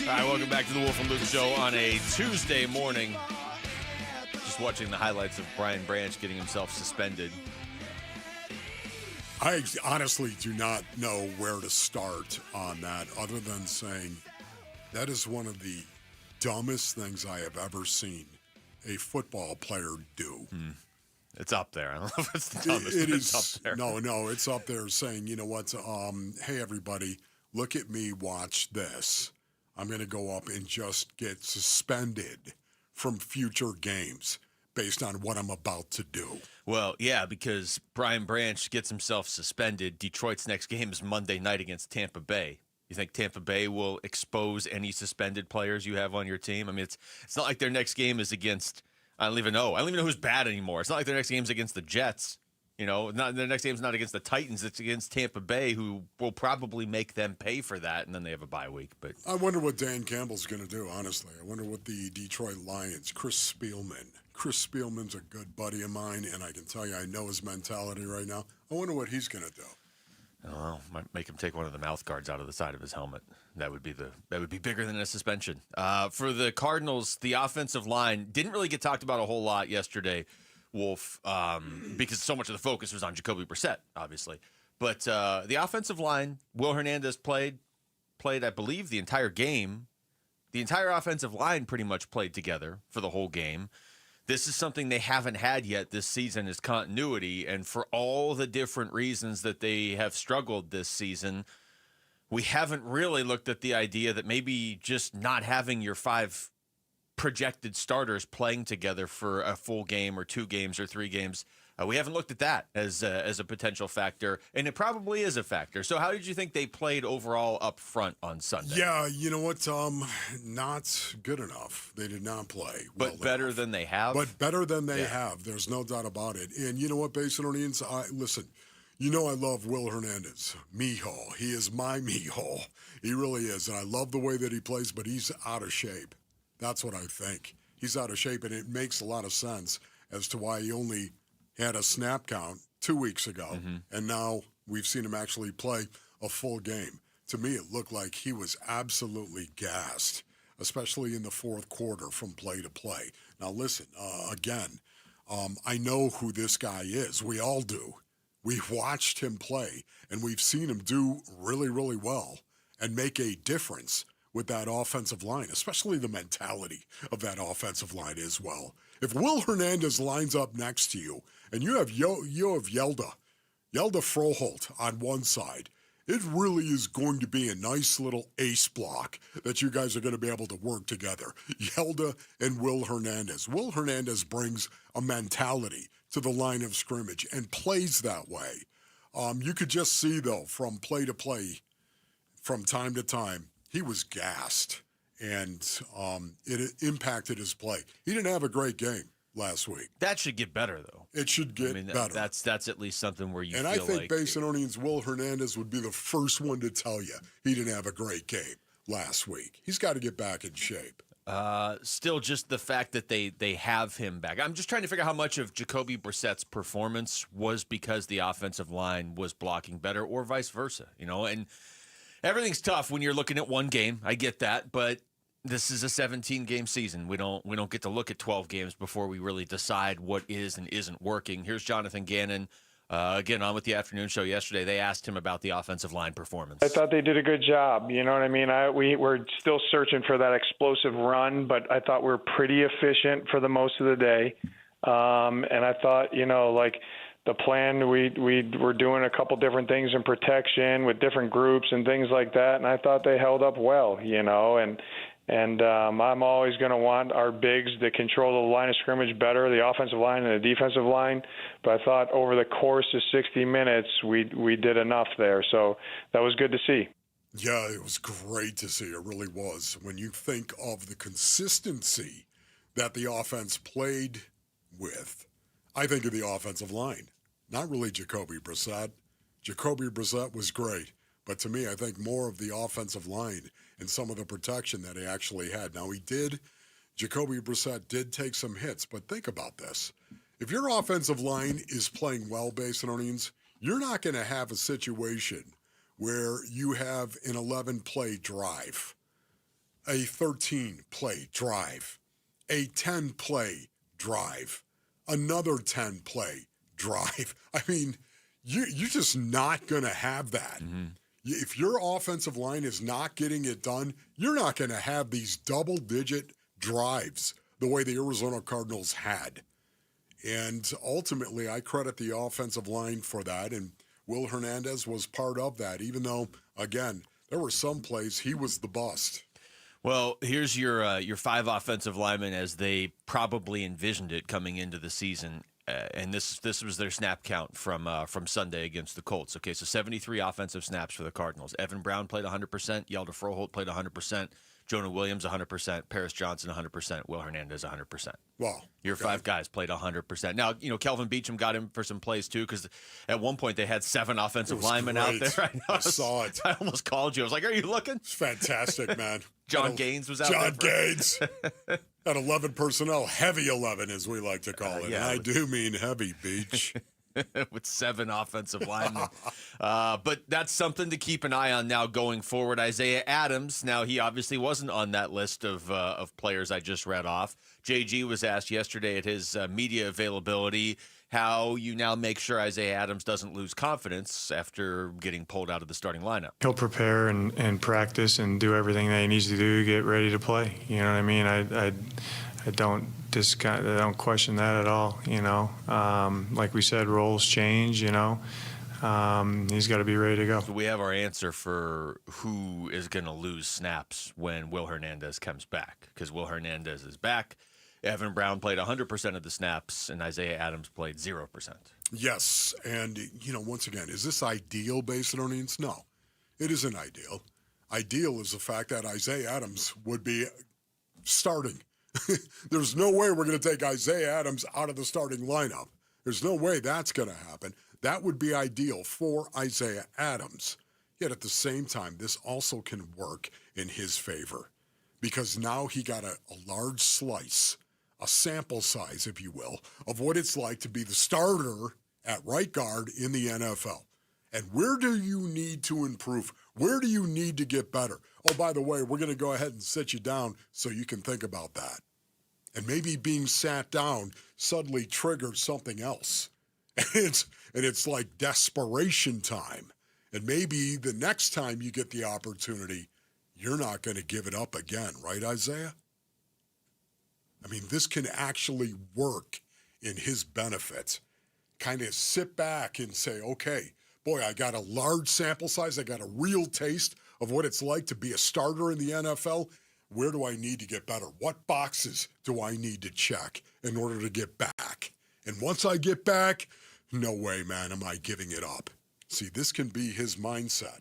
Speaker 2: All right, welcome back to the Wolf and Luke Show on a Tuesday morning. Just watching the highlights of Brian Branch getting himself suspended.
Speaker 9: I honestly do not know where to start on that other than saying that is one of the dumbest things I have ever seen a football player do.
Speaker 2: It's up there. I don't know if it's the dumbest,
Speaker 9: It
Speaker 2: but
Speaker 9: is.
Speaker 2: it's up there.
Speaker 9: No, it's up there saying, you know what, hey, everybody, look at me, watch this. I'm going to go up and just get suspended from future games based on what I'm about to do.
Speaker 2: Well, yeah, because Brian Branch gets himself suspended. Detroit's next game is Monday night against Tampa Bay. You think Tampa Bay will expose any suspended players you have on your team? I mean, it's not like their next game is against, I don't even know who's bad anymore. It's not like their next game is against the Jets. You know, their next game's not against the Titans. It's against Tampa Bay, who will probably make them pay for that, and then they have a bye week. But
Speaker 9: I wonder what Dan Campbell's going to do, honestly. I wonder what the Detroit Lions, Chris Spielman's a good buddy of mine, and I can tell you I know his mentality right now. I wonder what he's going to do.
Speaker 2: Oh, might make him take one of the mouth guards out of the side of his helmet. That would be bigger than a suspension. For the Cardinals, the offensive line didn't really get talked about a whole lot yesterday, Wolf, because so much of the focus was on Jacobe Brissett, obviously. But the offensive line, Will Hernandez played, I believe, the entire game. The entire offensive line pretty much played together for the whole game. This is something they haven't had yet this season, is continuity. And for all the different reasons that they have struggled this season, we haven't really looked at the idea that maybe just not having your 5 projected starters playing together for a full game or 2 games or 3 games. We haven't looked at that as a potential factor, and it probably is a factor. So how did you think they played overall up front on Sunday?
Speaker 9: Yeah, you know what? Not good enough. They did not play well
Speaker 2: But better
Speaker 9: enough.
Speaker 2: than they have?
Speaker 9: But better than they have. There's no doubt about it. And you know what, Basinonians? Listen, you know I love Will Hernandez. Mijo. He is my Mijo. He really is. And I love the way that he plays, but he's out of shape. That's what I think. He's out of shape, and it makes a lot of sense as to why he only had a snap count 2 weeks ago, and now we've seen him actually play a full game. To me, it looked like he was absolutely gassed, especially in the fourth quarter from play to play. Now, listen, again, I know who this guy is. We all do. We've watched him play, and we've seen him do really, really well and make a difference with that offensive line, especially the mentality of that offensive line as well. If Will Hernandez lines up next to you and you have Yelda Froholt on one side, it really is going to be a nice little ace block that you guys are going to be able to work together. Yelda and Will Hernandez. Will Hernandez brings a mentality to the line of scrimmage and plays that way. You could just see, though, from play to play, from time to time, he was gassed, and it impacted his play. He didn't have a great game last week.
Speaker 2: That should get better, though.
Speaker 9: It should get better.
Speaker 2: That's at least something where you
Speaker 9: and
Speaker 2: feel like...
Speaker 9: I think Basinonians Will Hernandez would be the first one to tell you he didn't have a great game last week. He's got to get back in shape.
Speaker 2: Still just the fact that they have him back. I'm just trying to figure out how much of Jacobe Brissett's performance was because the offensive line was blocking better or vice versa, and everything's tough when you're looking at one game. I get that, but this is a 17-game season. We don't get to look at 12 games before we really decide what is and isn't working. Here's Jonathan Gannon Again, on with the afternoon show yesterday, they asked him about the offensive line performance.
Speaker 3: I thought they did a good job. You know what I mean? We're still searching for that explosive run, but I thought we were pretty efficient for the most of the day. And I thought, the plan, we were doing a couple different things in protection with different groups and things like that, and I thought they held up well, And I'm always going to want our bigs to control the line of scrimmage better, the offensive line and the defensive line. But I thought over the course of 60 minutes, we did enough there. So that was good to see.
Speaker 9: Yeah, it was great to see. It really was. When you think of the consistency that the offense played with, I think of the offensive line. Not really Jacobe Brissett. Jacobe Brissett was great. But to me, I think more of the offensive line and some of the protection that he actually had. Now, Jacobe Brissett did take some hits, but think about this. If your offensive line is playing well, Basinonians, you're not going to have a situation where you have an 11-play drive, a 13-play drive, a 10-play drive, another 10-play drive. I mean, you're just not going to have that. Mm-hmm. If your offensive line is not getting it done, you're not going to have these double-digit drives the way the Arizona Cardinals had. And ultimately, I credit the offensive line for that, and Will Hernandez was part of that, even though, again, there were some plays he was the bust.
Speaker 2: Well, here's your 5 offensive linemen as they probably envisioned it coming into the season. And this was their snap count from Sunday against the Colts. Okay, so 73 offensive snaps for the Cardinals. Evan Brown played 100%. Yelder Froholt played 100%. Jonah Williams 100%. Paris Johnson 100%. Will Hernandez 100%.
Speaker 9: Wow.
Speaker 2: Your 5 guys played 100%. Now, Kelvin Beachum got him for some plays too, because at one point they had 7 offensive linemen out there.
Speaker 9: I saw it.
Speaker 2: I almost called you. I was like, "Are you looking?"
Speaker 9: It's fantastic, man.
Speaker 2: John Gaines was out there.
Speaker 9: John Gaines. At 11 personnel, heavy 11 as we like to call it.
Speaker 2: Yeah,
Speaker 9: and I do mean heavy, Beach.
Speaker 2: With 7 offensive linemen. But that's something to keep an eye on now going forward. Isaiah Adams, now he obviously wasn't on that list of players I just read off. JG was asked yesterday at his media availability how you now make sure Isaiah Adams doesn't lose confidence after getting pulled out of the starting lineup.
Speaker 14: He'll prepare and practice and do everything that he needs to do to get ready to play. You know what I mean? I don't question that at all. Like we said, roles change. He's got to be ready to go.
Speaker 2: So we have our answer for who is going to lose snaps when Will Hernandez comes back, because Will Hernandez is back. Evan Brown played 100% of the snaps, and Isaiah Adams played 0%.
Speaker 9: Yes, and, once again, is this ideal, Basinonians? No, it isn't ideal. Ideal is the fact that Isaiah Adams would be starting. There's no way we're going to take Isaiah Adams out of the starting lineup. There's no way that's going to happen. That would be ideal for Isaiah Adams. Yet at the same time, this also can work in his favor, because now he got a large slice, a sample size, if you will, of what it's like to be the starter at right guard in the NFL. And where do you need to improve? Where do you need to get better? Oh, by the way, we're going to go ahead and sit you down so you can think about that. And maybe being sat down suddenly triggers something else. And it's like desperation time. And maybe the next time you get the opportunity, you're not going to give it up again, right, Isaiah? I mean, this can actually work in his benefit. Kind of sit back and say, okay, boy, I got a large sample size. I got a real taste of what it's like to be a starter in the NFL. Where do I need to get better? What boxes do I need to check in order to get back? And once I get back, no way, man, am I giving it up. See, this can be his mindset.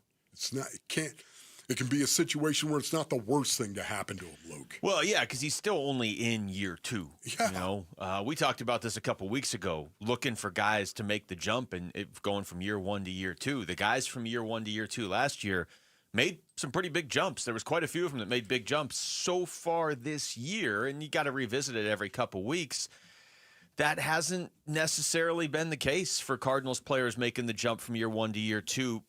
Speaker 9: It can be a situation where it's not the worst thing to happen to him, Luke.
Speaker 2: Well, yeah, because he's still only in year 2. Yeah. We talked about this a couple weeks ago, looking for guys to make the jump and going from year 1 to year 2. The guys from year 1 to year 2 last year made some pretty big jumps. There was quite a few of them that made big jumps so far this year, and you got to revisit it every couple weeks. That hasn't necessarily been the case for Cardinals players making the jump from year 1 to year 2.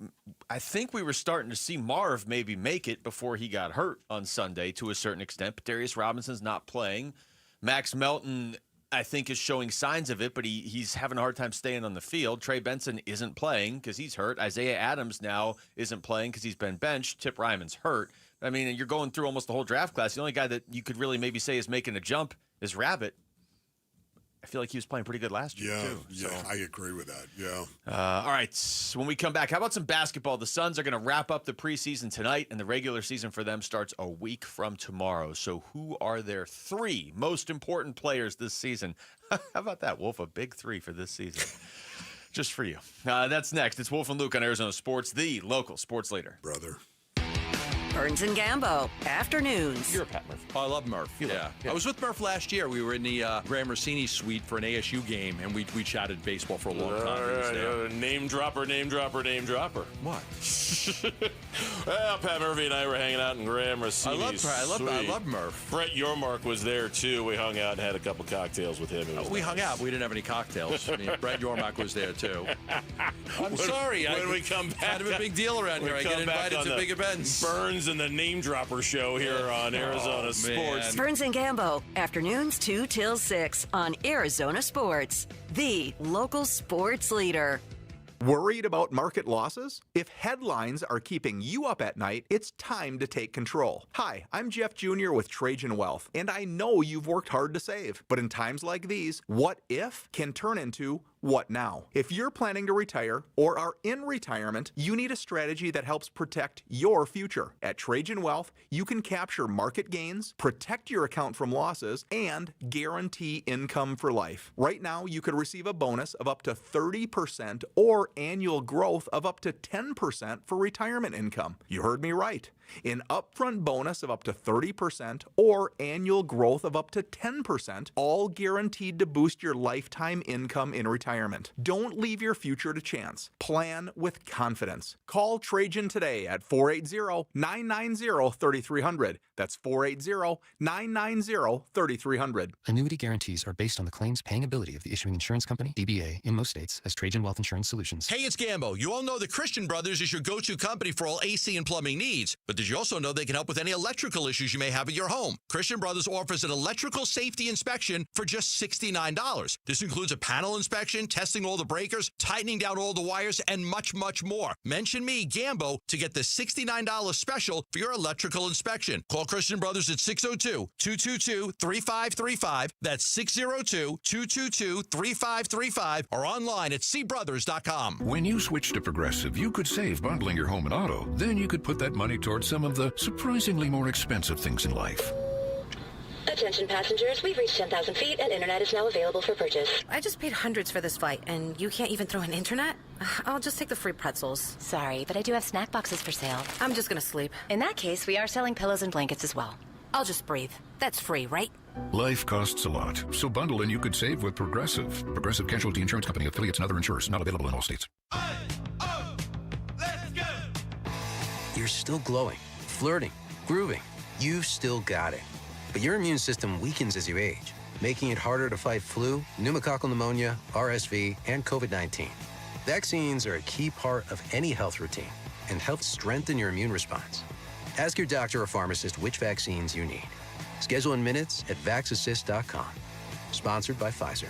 Speaker 2: I think we were starting to see Marv maybe make it before he got hurt on Sunday to a certain extent. But Darius Robinson's not playing. Max Melton, I think, is showing signs of it, but he's having a hard time staying on the field. Trey Benson isn't playing because he's hurt. Isaiah Adams now isn't playing because he's been benched. Tip Ryman's hurt. I mean, you're going through almost the whole draft class. The only guy that you could really maybe say is making a jump is Rabbit. I feel like he was playing pretty good last year, too.
Speaker 9: Yeah, I agree with that, yeah.
Speaker 2: All right, when we come back, how about some basketball? The Suns are going to wrap up the preseason tonight, and the regular season for them starts a week from tomorrow. So who are their 3 most important players this season? How about that, Wolf? A big 3 for this season. Just for you. That's next. It's Wolf and Luke on Arizona Sports, the local sports leader.
Speaker 9: Brother.
Speaker 17: Burns and Gambo, afternoons.
Speaker 13: You're a Pat Murph. Oh, I love Murph. Yeah. I was with Murph last year. We were in the Graham Rossini suite for an ASU game, and we chatted baseball for a long time.
Speaker 20: Name dropper.
Speaker 13: What?
Speaker 20: Well, Pat Murphy and I were hanging out in Graham Rossini's suite.
Speaker 13: I love Murph.
Speaker 20: Brett Yormark was there, too. We hung out and had a couple cocktails with him.
Speaker 13: We hung out. We didn't have any cocktails. I mean, Brett Yormark was there, too. I'm sorry.
Speaker 20: When we come back,
Speaker 13: kind of a big deal around here. I get invited to big events.
Speaker 20: Burns and the Name Dropper show here on Arizona Sports.
Speaker 17: Burns and Gambo, afternoons 2 till 6 on Arizona Sports, the local sports leader.
Speaker 21: Worried about market losses? If headlines are keeping you up at night, it's time to take control. Hi, I'm Jeff Jr. with Trajan Wealth, and I know you've worked hard to save. But in times like these, what if can turn into what now? If you're planning to retire or are in retirement, you need a strategy that helps protect your future. At Trajan Wealth, you can capture market gains, protect your account from losses, and guarantee income for life. Right now, you could receive a bonus of up to 30% or annual growth of up to 10% for retirement income. You heard me right. An upfront bonus of up to 30% or annual growth of up to 10%, all guaranteed to boost your lifetime income in retirement. Don't leave your future to chance. Plan with confidence. Call Trajan today at 480-990-3300. That's 480-990-3300.
Speaker 23: Annuity guarantees are based on the claims paying ability of the issuing insurance company, DBA, in most states as Trajan Wealth Insurance Solutions.
Speaker 13: Hey, it's Gambo. You all know the Christian Brothers is your go-to company for all AC and plumbing needs. But did you also know they can help with any electrical issues you may have at your home? Christian Brothers offers an electrical safety inspection for just $69. This includes a panel inspection, testing all the breakers, tightening down all the wires, and much, much more. Mention me, Gambo, to get the $69 special for your electrical inspection. Call Christian Brothers at 602-222-3535. That's 602-222-3535 or online at cbrothers.com.
Speaker 24: When you switch to Progressive, you could save bundling your home and auto. Then you could put that money towards some of the surprisingly more expensive things in life.
Speaker 25: Attention passengers, we've reached 10,000 feet and internet is now available for purchase.
Speaker 26: I just paid hundreds for this flight, and you can't even throw in internet? I'll just take the free pretzels.
Speaker 25: Sorry, but I do have snack boxes for sale.
Speaker 26: I'm just gonna sleep.
Speaker 25: In that case, we are selling pillows and blankets as well.
Speaker 26: I'll just breathe. That's free, right?
Speaker 24: Life costs a lot, so bundle and you could save with Progressive. Progressive Casualty Insurance Company, affiliates, and other insurers. Not available in all states.
Speaker 28: You're still glowing, flirting, grooving. You've still got it. But your immune system weakens as you age, making it harder to fight flu, pneumococcal pneumonia, RSV, and COVID-19. Vaccines are a key part of any health routine and help strengthen your immune response. Ask your doctor or pharmacist which vaccines you need. Schedule in minutes at vaxassist.com. Sponsored by Pfizer.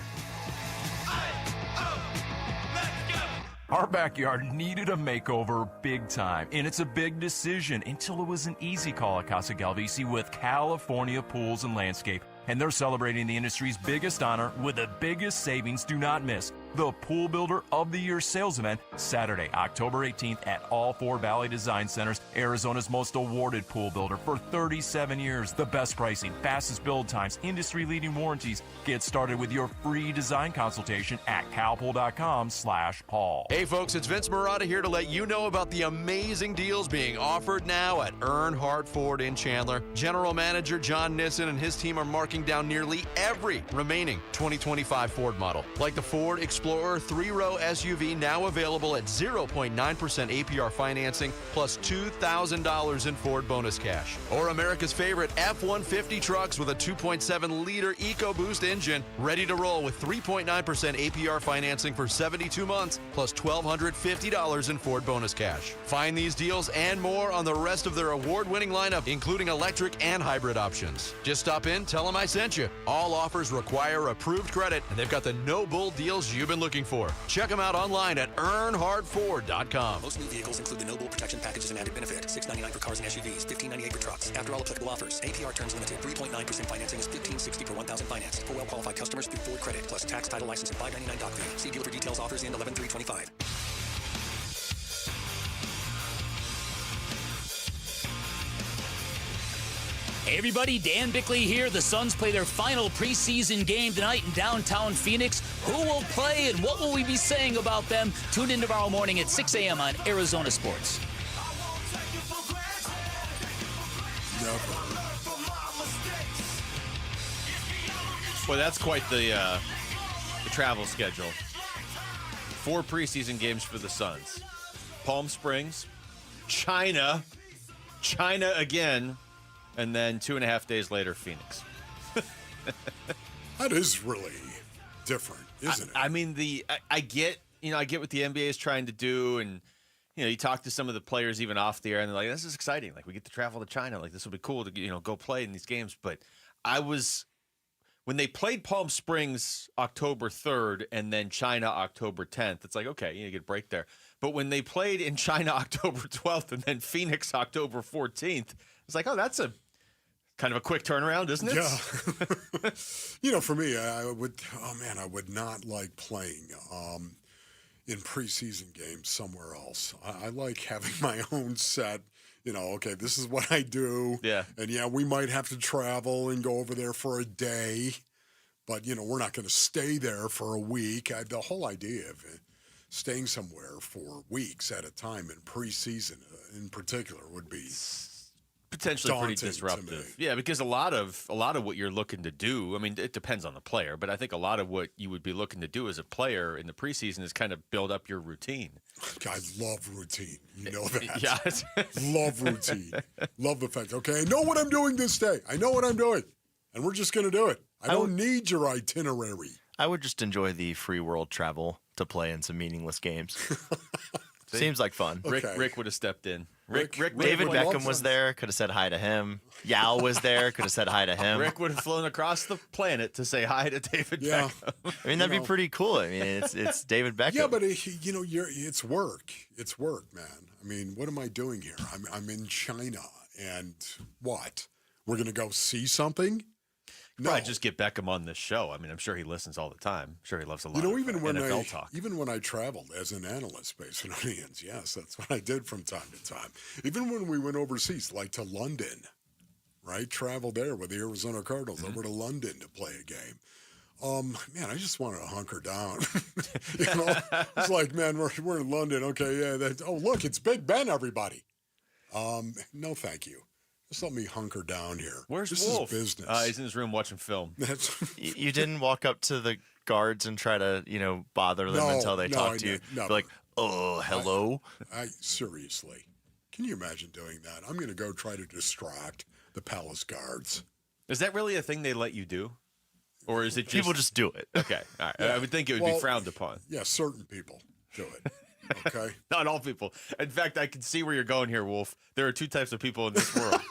Speaker 29: Our backyard needed a makeover big time, and it's a big decision until it was an easy call at Casa Galvisi with California Pools and Landscape. And they're celebrating the industry's biggest honor with the biggest savings. Do not miss the Pool Builder of the Year sales event Saturday, October 18th at all 4 Valley Design Centers, Arizona's most awarded pool builder for 37 years. The best pricing, fastest build times, industry-leading warranties. Get started with your free design consultation at calpool.com/Paul.
Speaker 30: Hey folks, it's Vince Marotta here to let you know about the amazing deals being offered now at Earnhardt Ford in Chandler. General Manager John Nissen and his team are marking down nearly every remaining 2025 Ford model, like the Ford Explorer 3-row SUV, now available at 0.9% APR financing plus $2,000 in Ford bonus cash. Or America's favorite F-150 trucks with a 2.7-liter EcoBoost engine, ready to roll with 3.9% APR financing for 72 months plus $1,250 in Ford bonus cash. Find these deals and more on the rest of their award-winning lineup, including electric and hybrid options. Just stop in, tell them I I sent you. All offers require approved credit, and they've got the no-bull deals you've been looking for. Check them out online at earnhardford.com.
Speaker 28: Most new vehicles include the no-bull protection package as an added benefit. $699 for cars and SUVs, $1598 for trucks. After all applicable offers, APR terms limited. 3.9% financing is $1560 per $1,000 financed. For well-qualified customers through Ford Credit, plus tax, title, license, and $599 doc fee. See dealer for details. Offers in 11/3/25.
Speaker 4: Hey everybody, Dan Bickley here. The Suns play their final preseason game tonight in downtown Phoenix. Who will play and what will we be saying about them? Tune in tomorrow morning at 6 a.m. on Arizona Sports.
Speaker 2: Well, that's quite the travel schedule. 4 preseason games for the Suns. Palm Springs, China again, and then 2.5 days later, Phoenix.
Speaker 9: That is really different, isn't it?
Speaker 2: I mean, I get what the NBA is trying to do, and you talk to some of the players even off the air, and they're like, "This is exciting. Like, we get to travel to China. Like, this will be cool to go play in these games." But when they played Palm Springs October 3rd and then China October 10th, it's like, okay, you get a break there. But when they played in China October 12th and then Phoenix October 14th, it's like, oh, that's a kind of a quick turnaround, isn't it?
Speaker 9: Yeah. For me, I would not like playing in preseason games somewhere else. I like having my own set. Okay, this is what I do.
Speaker 2: Yeah.
Speaker 9: And we might have to travel and go over there for a day, but we're not going to stay there for a week. The whole idea of staying somewhere for weeks at a time in preseason, in particular, would be
Speaker 2: potentially pretty disruptive. Yeah, because a lot of what you're looking to do, I mean, it depends on the player, but I think a lot of what you would be looking to do as a player in the preseason is kind of build up your routine.
Speaker 9: I love routine. You know that.
Speaker 2: Yeah.
Speaker 9: Love routine. Love the fact, okay, I know what I'm doing this day. I know what I'm doing, and we're just going to do it. I don't need your itinerary.
Speaker 18: I would just enjoy the free world travel to play in some meaningless games. Seems like fun.
Speaker 2: Okay. Rick would have stepped in. Rick
Speaker 18: David Beckham was there. Could have said hi to him. Yao was there. Could have said hi to him.
Speaker 2: Rick would have flown across the planet to say hi to David Beckham.
Speaker 18: I mean, that'd be pretty cool. I mean, it's David Beckham.
Speaker 9: Yeah, but it's work. It's work, man. I mean, what am I doing here? I'm in China, and what? We're gonna go see something? No.
Speaker 2: Probably just get Beckham on this show. I mean, I'm sure he listens all the time. I'm sure he loves a lot of
Speaker 9: even
Speaker 2: NFL talk.
Speaker 9: Even when I traveled as an analyst based in audience, yes, that's what I did from time to time. Even when we went overseas, like to London, right? Traveled there with the Arizona Cardinals over to London to play a game. Man, I just wanted to hunker down. It's like, man, we're in London. Okay, yeah. Look, it's Big Ben, everybody. No, thank you. Just let me hunker down here.
Speaker 2: Where's
Speaker 9: this
Speaker 2: Wolf?
Speaker 9: Is business.
Speaker 2: He's in his room watching film.
Speaker 18: You didn't walk up to the guards and try to, bother them until they talk to you.
Speaker 9: No.
Speaker 18: Be like, oh, hello.
Speaker 9: I seriously, can you imagine doing that? I'm going to go try to distract the palace guards.
Speaker 2: Is that really a thing they let you do? Or is it just...
Speaker 18: People just do it.
Speaker 2: Okay. All right. Yeah. I would think it would be frowned upon.
Speaker 9: Yeah, certain people do it. Okay.
Speaker 2: Not all people. In fact, I can see where you're going here, Wolf. There are 2 types of people in this world.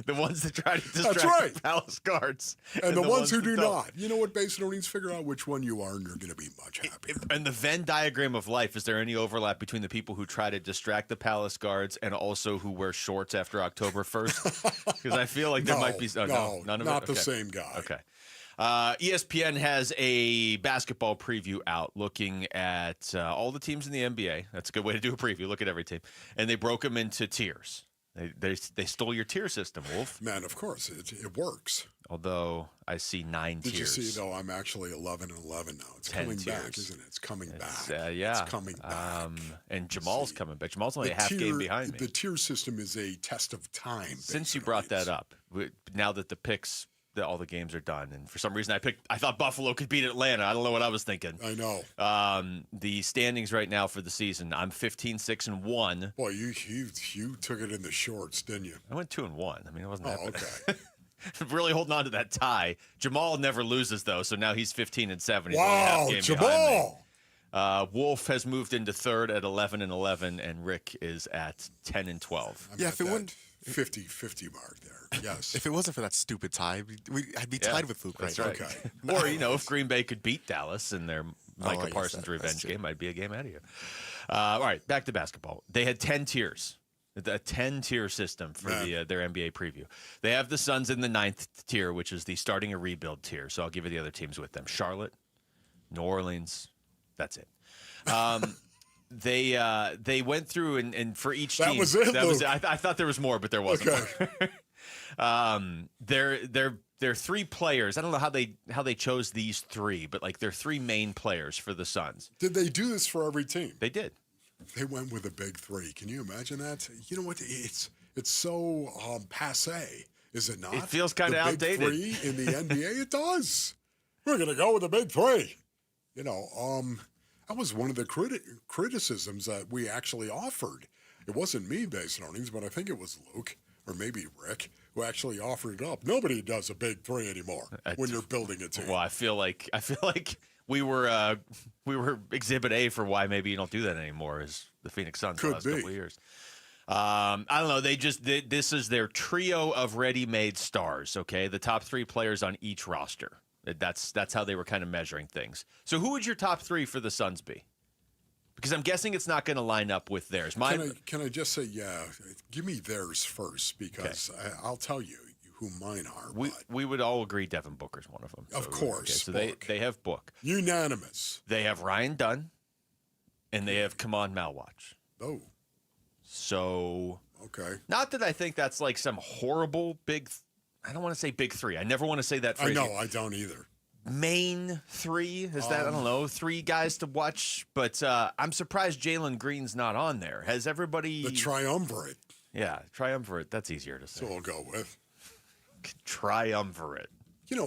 Speaker 2: The ones that try to distract the palace guards.
Speaker 9: And the ones who do not. You know what, Basinonians? Figure out which one you are, and you're going to be much happier.
Speaker 2: And the Venn diagram of life, is there any overlap between the people who try to distract the palace guards and also who wear shorts after October 1st? Because I feel like there might be...
Speaker 9: none of not the same guy.
Speaker 2: Okay. ESPN has a basketball preview out looking at all the teams in the NBA. That's a good way to do a preview. Look at every team. And they broke them into tiers. They stole your tier system, Wolf.
Speaker 9: Man, of course. It works.
Speaker 2: Although I see 9 tiers.
Speaker 9: Did you see, though, I'm actually 11 and 11 now. It's coming back, isn't it? It's coming back.
Speaker 2: Yeah.
Speaker 9: It's coming back.
Speaker 2: And Jamal's coming back. Jamal's only a half game behind me.
Speaker 9: The tier system is a test of time.
Speaker 2: Since you brought that up, now that the picks... all the games are done, and for some reason I thought Buffalo could beat Atlanta. I don't know what I was thinking.
Speaker 9: I know.
Speaker 2: The standings right now for the season, I'm 15-6-1.
Speaker 9: Boy, you took it in the shorts, didn't you?
Speaker 2: I went 2-1. I mean, it wasn't that bad.
Speaker 9: Okay.
Speaker 2: Really holding on to that tie. Jamal never loses though, so now he's 15-7.
Speaker 9: Wow, Jamal!
Speaker 2: Wolf has moved into third at 11-11, and Rick is at 10-12.
Speaker 9: Yeah, 50-50 mark there. Yes.
Speaker 5: If it wasn't for that stupid tie, I'd be tied with Luke right now.
Speaker 2: Right. Okay. Or, if Green Bay could beat Dallas in their Micah Parsons revenge game, I'd be a game out of you. All right, back to basketball. They had 10 tiers. A 10-tier system for their NBA preview. They have the Suns in the 9th tier, which is the starting a rebuild tier. So I'll give you the other teams with them. Charlotte, New Orleans. That's it. They went through and for each team.
Speaker 9: That was it, Luke.
Speaker 2: I thought there was more, but there wasn't. Okay. They're 3 players. I don't know how they chose these 3, but they're 3 main players for the Suns.
Speaker 9: Did they do this for every team?
Speaker 2: They did.
Speaker 9: They went with a big 3. Can you imagine that? You know what? It's so passé, is it not?
Speaker 2: It feels kind of outdated.
Speaker 9: Big 3 in the NBA, it does. We're going to go with a big 3. That was one of the criticisms that we actually offered. It wasn't me, Base Earnings, but I think it was Luke or maybe Rick who actually offered it up. Nobody does a big 3 anymore when you're building a team.
Speaker 2: Well, I feel like we were Exhibit A for why maybe you don't do that anymore as the Phoenix Suns the last couple of years. I don't know. This is their trio of ready-made stars. Okay, the top 3 players on each roster. That's how they were kind of measuring things. So who would your top 3 for the Suns be? Because I'm guessing it's not going to line up with theirs.
Speaker 9: Can I just say, give me theirs first, because I'll tell you who mine are.
Speaker 2: We would all agree Devin Booker's one of them.
Speaker 9: Of course.
Speaker 2: Okay, so they have Book.
Speaker 9: Unanimous.
Speaker 2: They have Ryan Dunn, and they have Kaman Malwatch.
Speaker 9: Oh.
Speaker 2: So.
Speaker 9: Okay.
Speaker 2: Not that I think that's some horrible big. I don't want to say big 3. I never want to say that phrase.
Speaker 9: I know. I don't either.
Speaker 2: Main 3? Is that, I don't know, 3 guys to watch? But I'm surprised Jalen Green's not on there. Has everybody...
Speaker 9: The triumvirate.
Speaker 2: Yeah, triumvirate. That's easier to say.
Speaker 9: So we'll go with.
Speaker 2: Triumvirate.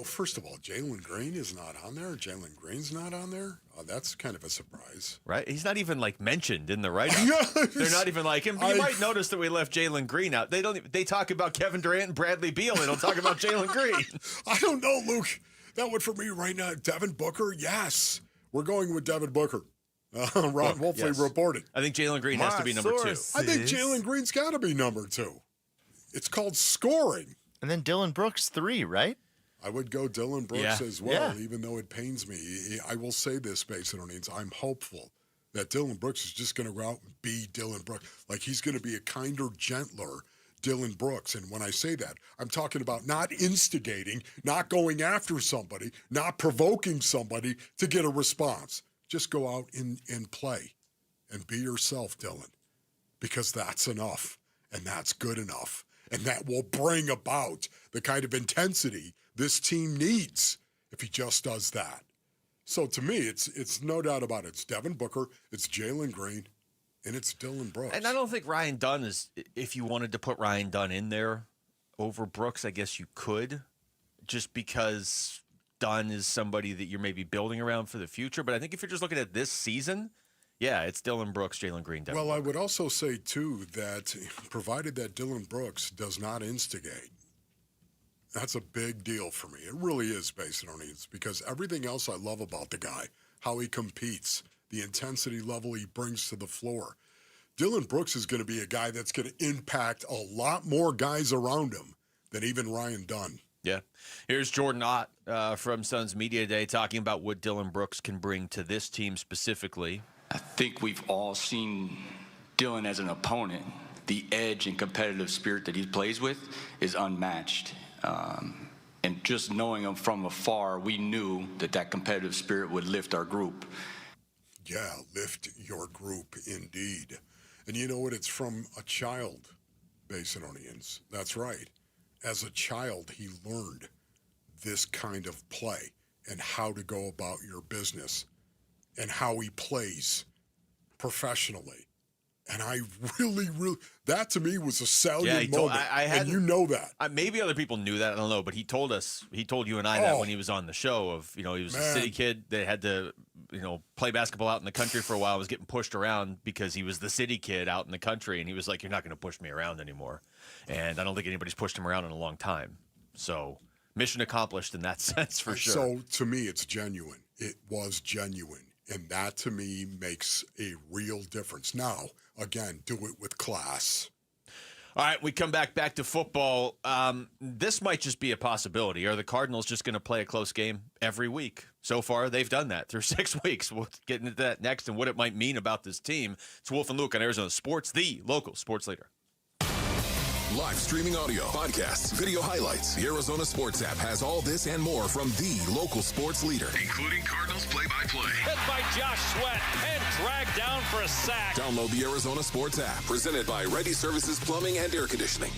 Speaker 9: First of all, Jalen Green is not on there. Jalen Green's not on there. That's kind of a surprise.
Speaker 2: Right? He's not even mentioned in the write-up. They're not even him. You might notice that we left Jalen Green out. They talk about Kevin Durant and Bradley Beal. They don't talk about Jalen Green.
Speaker 9: I don't know, Luke. That one for me right now. Devin Booker, yes. We're going with Devin Booker. Ron Wolfley reported.
Speaker 2: I think Jalen Green has to be number 2.
Speaker 9: I think Jalen Green's got to be number 2. It's called scoring.
Speaker 18: And then Dylan Brooks 3, right?
Speaker 9: I would go Dylan Brooks as well, even though it pains me. I will say this, Space Earnings. I'm hopeful that Dylan Brooks is just going to go out and be Dylan Brooks. He's going to be a kinder, gentler Dylan Brooks. And when I say that, I'm talking about not instigating, not going after somebody, not provoking somebody to get a response. Just go out and play and be yourself, Dylan, because that's enough and that's good enough. And that will bring about the kind of intensity this team needs if he just does that. So to me, it's no doubt about it. It's Devin Booker, it's Jalen Green, and it's Dylan Brooks.
Speaker 2: And I don't think Ryan Dunn is, if you wanted to put Ryan Dunn in there over Brooks, I guess you could, just because Dunn is somebody that you're maybe building around for the future. But I think if you're just looking at this season, it's Dylan Brooks, Jalen Green, Devin Booker.
Speaker 9: I would also say, too, that provided that Dylan Brooks does not instigate, that's a big deal for me. It really is, Base Earnings, because everything else I love about the guy, how he competes, the intensity level he brings to the floor. Dylan Brooks is going to be a guy that's going to impact a lot more guys around him than even Ryan Dunn.
Speaker 2: Yeah. Here's Jordan Ott from Suns Media Day talking about what Dylan Brooks can bring to this team specifically.
Speaker 6: I think we've all seen Dylan as an opponent. The edge and competitive spirit that he plays with is unmatched. And just knowing him from afar, we knew that competitive spirit would lift our group.
Speaker 9: Yeah, lift your group indeed. And you know what? It's from a child, Basinonians. That's right. As a child, he learned this kind of play and how to go about your business and how he plays professionally. And I really, that to me was a salient moment. And you know that.
Speaker 2: Maybe other people knew that. I don't know. But he told you and I that when he was on the show of, he was a city kid that had to, play basketball out in the country for a while, was getting pushed around because he was the city kid out in the country. And he was like, you're not going to push me around anymore. And I don't think anybody's pushed him around in a long time. So mission accomplished in that sense for sure.
Speaker 9: So to me, it's genuine. It was genuine. And that, to me, makes a real difference. Now, again, do it with class.
Speaker 2: All right, we come back to football. This might just be a possibility. Are the Cardinals just going to play a close game every week? So far, they've done that through 6 weeks. We'll get into that next and what it might mean about this team. It's Wolf and Luke on Arizona Sports, the local sports leader.
Speaker 7: Live streaming audio, podcasts, video highlights. The Arizona Sports app has all this and more from the local sports leader, including Cardinals play-by-play.
Speaker 8: Hit by Josh Sweat and dragged down for a sack.
Speaker 7: Download the Arizona Sports app, presented by Ready Services Plumbing and Air Conditioning.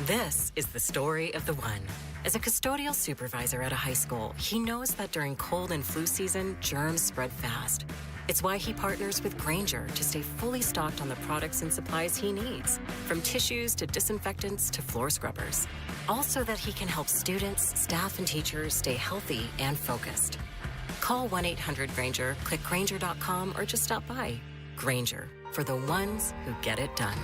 Speaker 17: This is the story of the one. As a custodial supervisor at a high school, he knows that during cold and flu season, germs spread fast. It's why he partners with Grainger to stay fully stocked on the products and supplies he needs, from tissues to disinfectants to floor scrubbers. All so that he can help students, staff, and teachers stay healthy and focused. Call 1-800-GRAINGER, click Grainger.com, or just stop by. Grainger, for the ones who get it done.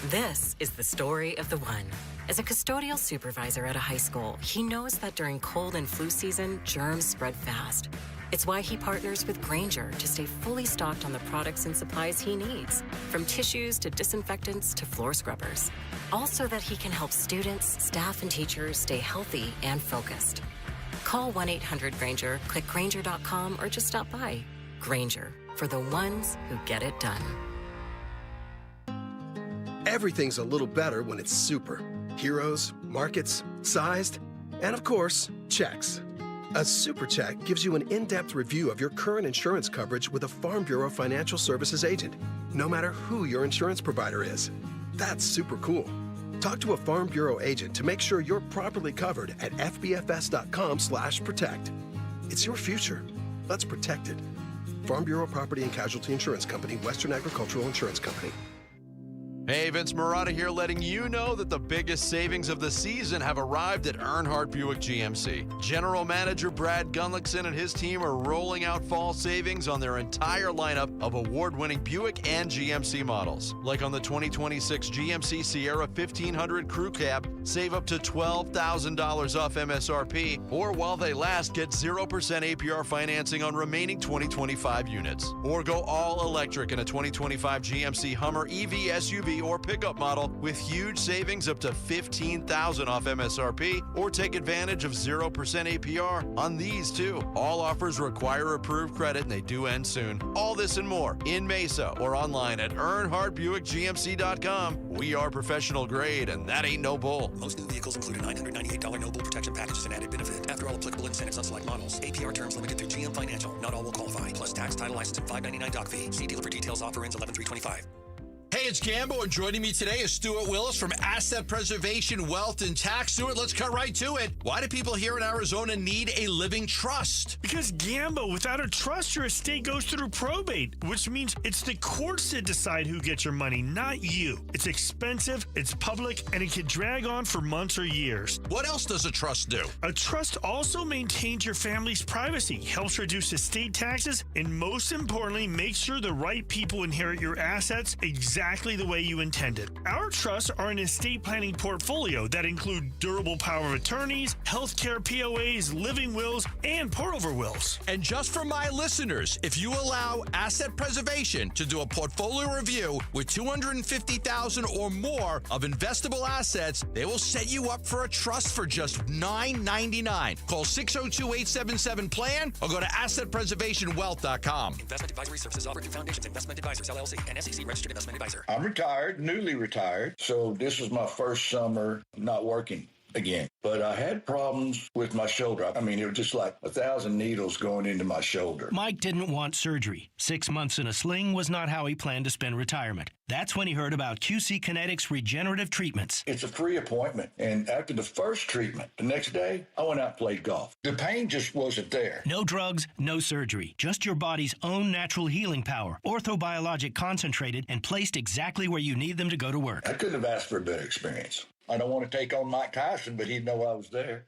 Speaker 17: This is the story of the one. As a custodial supervisor at a high school, he knows that during cold and flu season, germs spread fast. It's why he partners with Grainger to stay fully stocked on the products and supplies he needs, from tissues to disinfectants to floor scrubbers. All so that he can help students, staff, and teachers stay healthy and focused. Call 1-800-GRAINGER, click Grainger.com, or just stop by. Grainger, for the ones who get it done.
Speaker 10: Everything's a little better when it's super. Heroes, markets, sized, and of course, checks. A super check gives you an in-depth review of your current insurance coverage with a Farm Bureau Financial Services agent, no matter who your insurance provider is. That's super cool. Talk to a Farm Bureau agent to make sure you're properly covered at fbfs.com/protect. It's your future. Let's protect it. Farm Bureau Property and Casualty Insurance Company, Western Agricultural Insurance Company.
Speaker 30: Hey, Vince Marotta here, letting you know that the biggest savings of the season have arrived at Earnhardt Buick GMC. General Manager Brad Gunlickson and his team are rolling out fall savings on their entire lineup of award-winning Buick and GMC models. Like on the 2026 GMC Sierra 1500 Crew Cab, save up to $12,000 off MSRP, or while they last, get 0% APR financing on remaining 2025 units. Or go all electric in a 2025 GMC Hummer EV SUV or pickup model with huge savings up to $15,000 off MSRP, or take advantage of 0% APR on these too. All offers require approved credit and they do end soon. All this and more in Mesa or online at EarnhardtBuickGMC.com. We are professional grade and that ain't no bull.
Speaker 11: Most new vehicles include a $998 no bull protection package as an added benefit. After all applicable incentives on select models. APR terms limited through GM Financial. Not all will qualify. Plus tax, title, license, and $599 doc fee. See dealer for details. Offer ends 11/3/25.
Speaker 13: Hey, it's Gambo, and joining me today is Stuart Willis from Asset Preservation, Wealth, and Tax. Stuart, let's cut right to it. Why do people here in Arizona need a living trust?
Speaker 12: Because, Gambo, without a trust, your estate goes through probate, which means it's the courts that decide who gets your money, not you. It's expensive, it's public, and it can drag on for months or years.
Speaker 13: What else does a trust do?
Speaker 12: A trust also maintains your family's privacy, helps reduce estate taxes, and most importantly, makes sure the right people inherit your assets exactly the way you intended. Our trusts are an estate planning portfolio that include durable power of attorneys, healthcare POAs, living wills, and pour-over wills.
Speaker 13: And just for my listeners, if you allow Asset Preservation to do a portfolio review with $250,000 or more of investable assets, they will set you up for a trust for just $9.99. Call 602-877-PLAN or go to AssetPreservationWealth.com.
Speaker 11: Investment advisory services offered through Foundations Investment Advisors, LLC, and SEC Registered Investment Advisor.
Speaker 15: I'm retired, newly retired, so this was my first summer not working again. But I had problems with my shoulder. I mean, it was just like 1,000 needles going into my shoulder.
Speaker 16: Mike didn't want surgery. 6 months in a sling was not how he planned to spend retirement. That's when he heard about QC Kinetics regenerative treatments.
Speaker 15: It's a free appointment. And after the first treatment, the next day, I went out and played golf. The pain just wasn't there.
Speaker 16: No drugs, no surgery. Just your body's own natural healing power. Orthobiologic concentrated and placed exactly where you need them to go to work.
Speaker 15: I couldn't have asked for a better experience. I don't want to take on Mike Tyson, but he'd know I was there.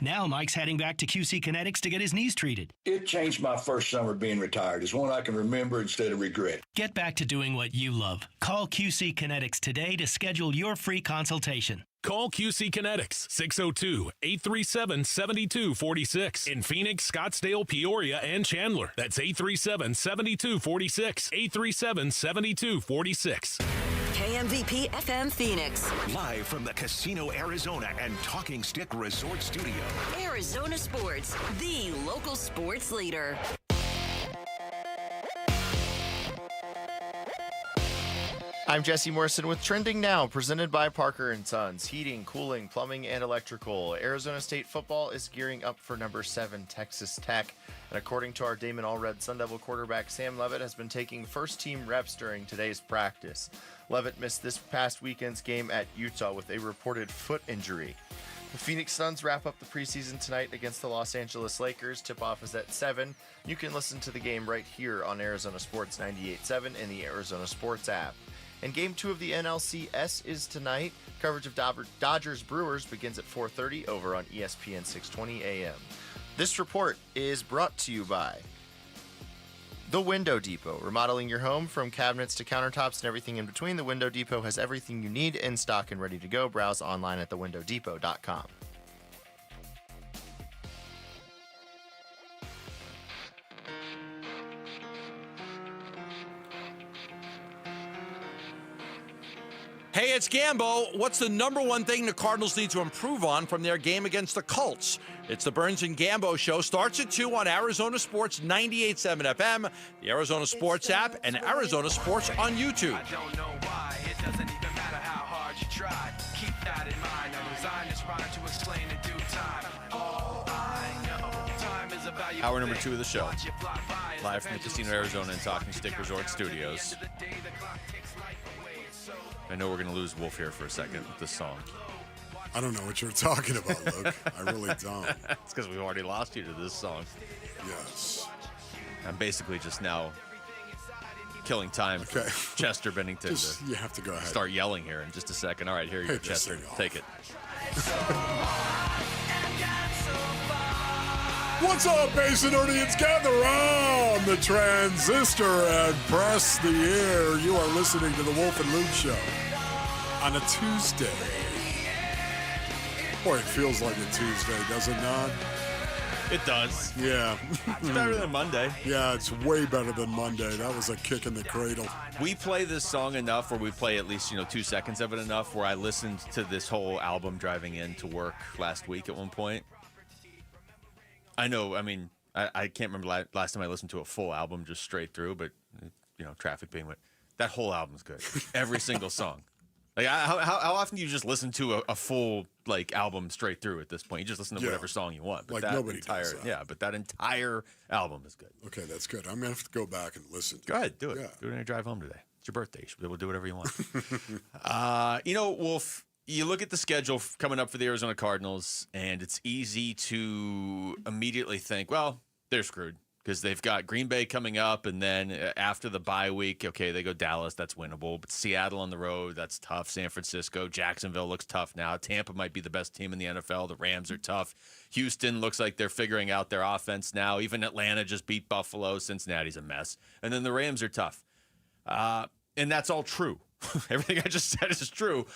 Speaker 16: Now Mike's heading back to QC Kinetics to get his knees treated.
Speaker 15: It changed my first summer being retired. It's one I can remember instead of regret.
Speaker 16: Get back to doing what you love. Call QC Kinetics today to schedule your free consultation.
Speaker 1: Call QC Kinetics 602-837-7246 in Phoenix, Scottsdale, Peoria, and Chandler. That's 837-7246. 837-7246.
Speaker 3: KMVP FM Phoenix.
Speaker 24: Live from the Casino Arizona and Talking Stick Resort Studio.
Speaker 3: Arizona Sports, the local sports leader.
Speaker 18: I'm Jesse Morrison with Trending Now, presented by Parker & Sons. Heating, cooling, plumbing, and electrical. Arizona State football is gearing up for number 7 Texas Tech. And according to our Damon Allred, Sun Devil quarterback Sam Levitt has been taking first-team reps during today's practice. Levitt missed this past weekend's game at Utah with a reported foot injury. The Phoenix Suns wrap up the preseason tonight against the Los Angeles Lakers. Tip-off is at 7. You can listen to the game right here on Arizona Sports 98.7 and the Arizona Sports app. And Game 2 of the NLCS is tonight. Coverage of Dodgers-Brewers begins at 4:30 over on ESPN 620 AM. This report is brought to you by The Window Depot. Remodeling your home from cabinets to countertops and everything in between. The Window Depot has everything you need in stock and ready to go. Browse online at thewindowdepot.com.
Speaker 13: Hey, it's Gambo. What's the number one thing the Cardinals need to improve on from their game against the Colts? It's the Burns and Gambo Show. Starts at 2 on Arizona Sports 98.7 FM, the Arizona Sports app, and Arizona Sports on YouTube.
Speaker 14: I don't know why. It doesn't even matter how hard you try. Keep that in mind. I designed this rhyme to explain in due time. All I know, time is a valuable
Speaker 2: Hour number 2 of the show. Live from the Casino Arizona and Talking Stick Resort Studios. I know we're going to lose Wolf here for a second with this song.
Speaker 9: I don't know what you're talking about, Luke. I really don't.
Speaker 2: It's because we've already lost you to this song.
Speaker 9: Yes.
Speaker 2: I'm basically just now killing time for Chester Bennington
Speaker 9: you have to go ahead.
Speaker 2: Start yelling here in just a second. All right, here you go, Chester. Take it.
Speaker 9: What's up, Basin Audience? Gather on the transistor and press the air. You are listening to the Wolf and Luke Show on a Tuesday. Boy, it feels like a Tuesday, does it not?
Speaker 2: It does.
Speaker 9: Yeah.
Speaker 2: It's better than Monday.
Speaker 9: Yeah, it's way better than Monday. That was a kick in the cradle.
Speaker 2: We play this song enough, or we play at least 2 seconds of it enough, where I listened to this whole album driving in to work last week at one point. I know, I can't remember last time I listened to a full album just straight through, but, traffic being what. That whole album's good. Every single song. Like, how often do you just listen to a full, album straight through at this point? You just listen to whatever song you want. But
Speaker 9: nobody does that.
Speaker 2: Yeah, but that entire album is good.
Speaker 9: Okay, that's good. I'm going to have to go back and listen.
Speaker 2: Go ahead, do it. Yeah. Do it on your drive home today. It's your birthday. You should be able to do whatever you want. Wolf, you look at the schedule coming up for the Arizona Cardinals, and it's easy to immediately think, well, they're screwed because they've got Green Bay coming up, and then after the bye week, okay, they go Dallas, that's winnable, but Seattle on the road, that's tough. San Francisco, Jacksonville looks tough now. Tampa might be the best team in the NFL. The Rams are tough. Houston looks like they're figuring out their offense now. Even Atlanta just beat Buffalo. Cincinnati's a mess. And then the Rams are tough. And that's all true. Everything I just said is true.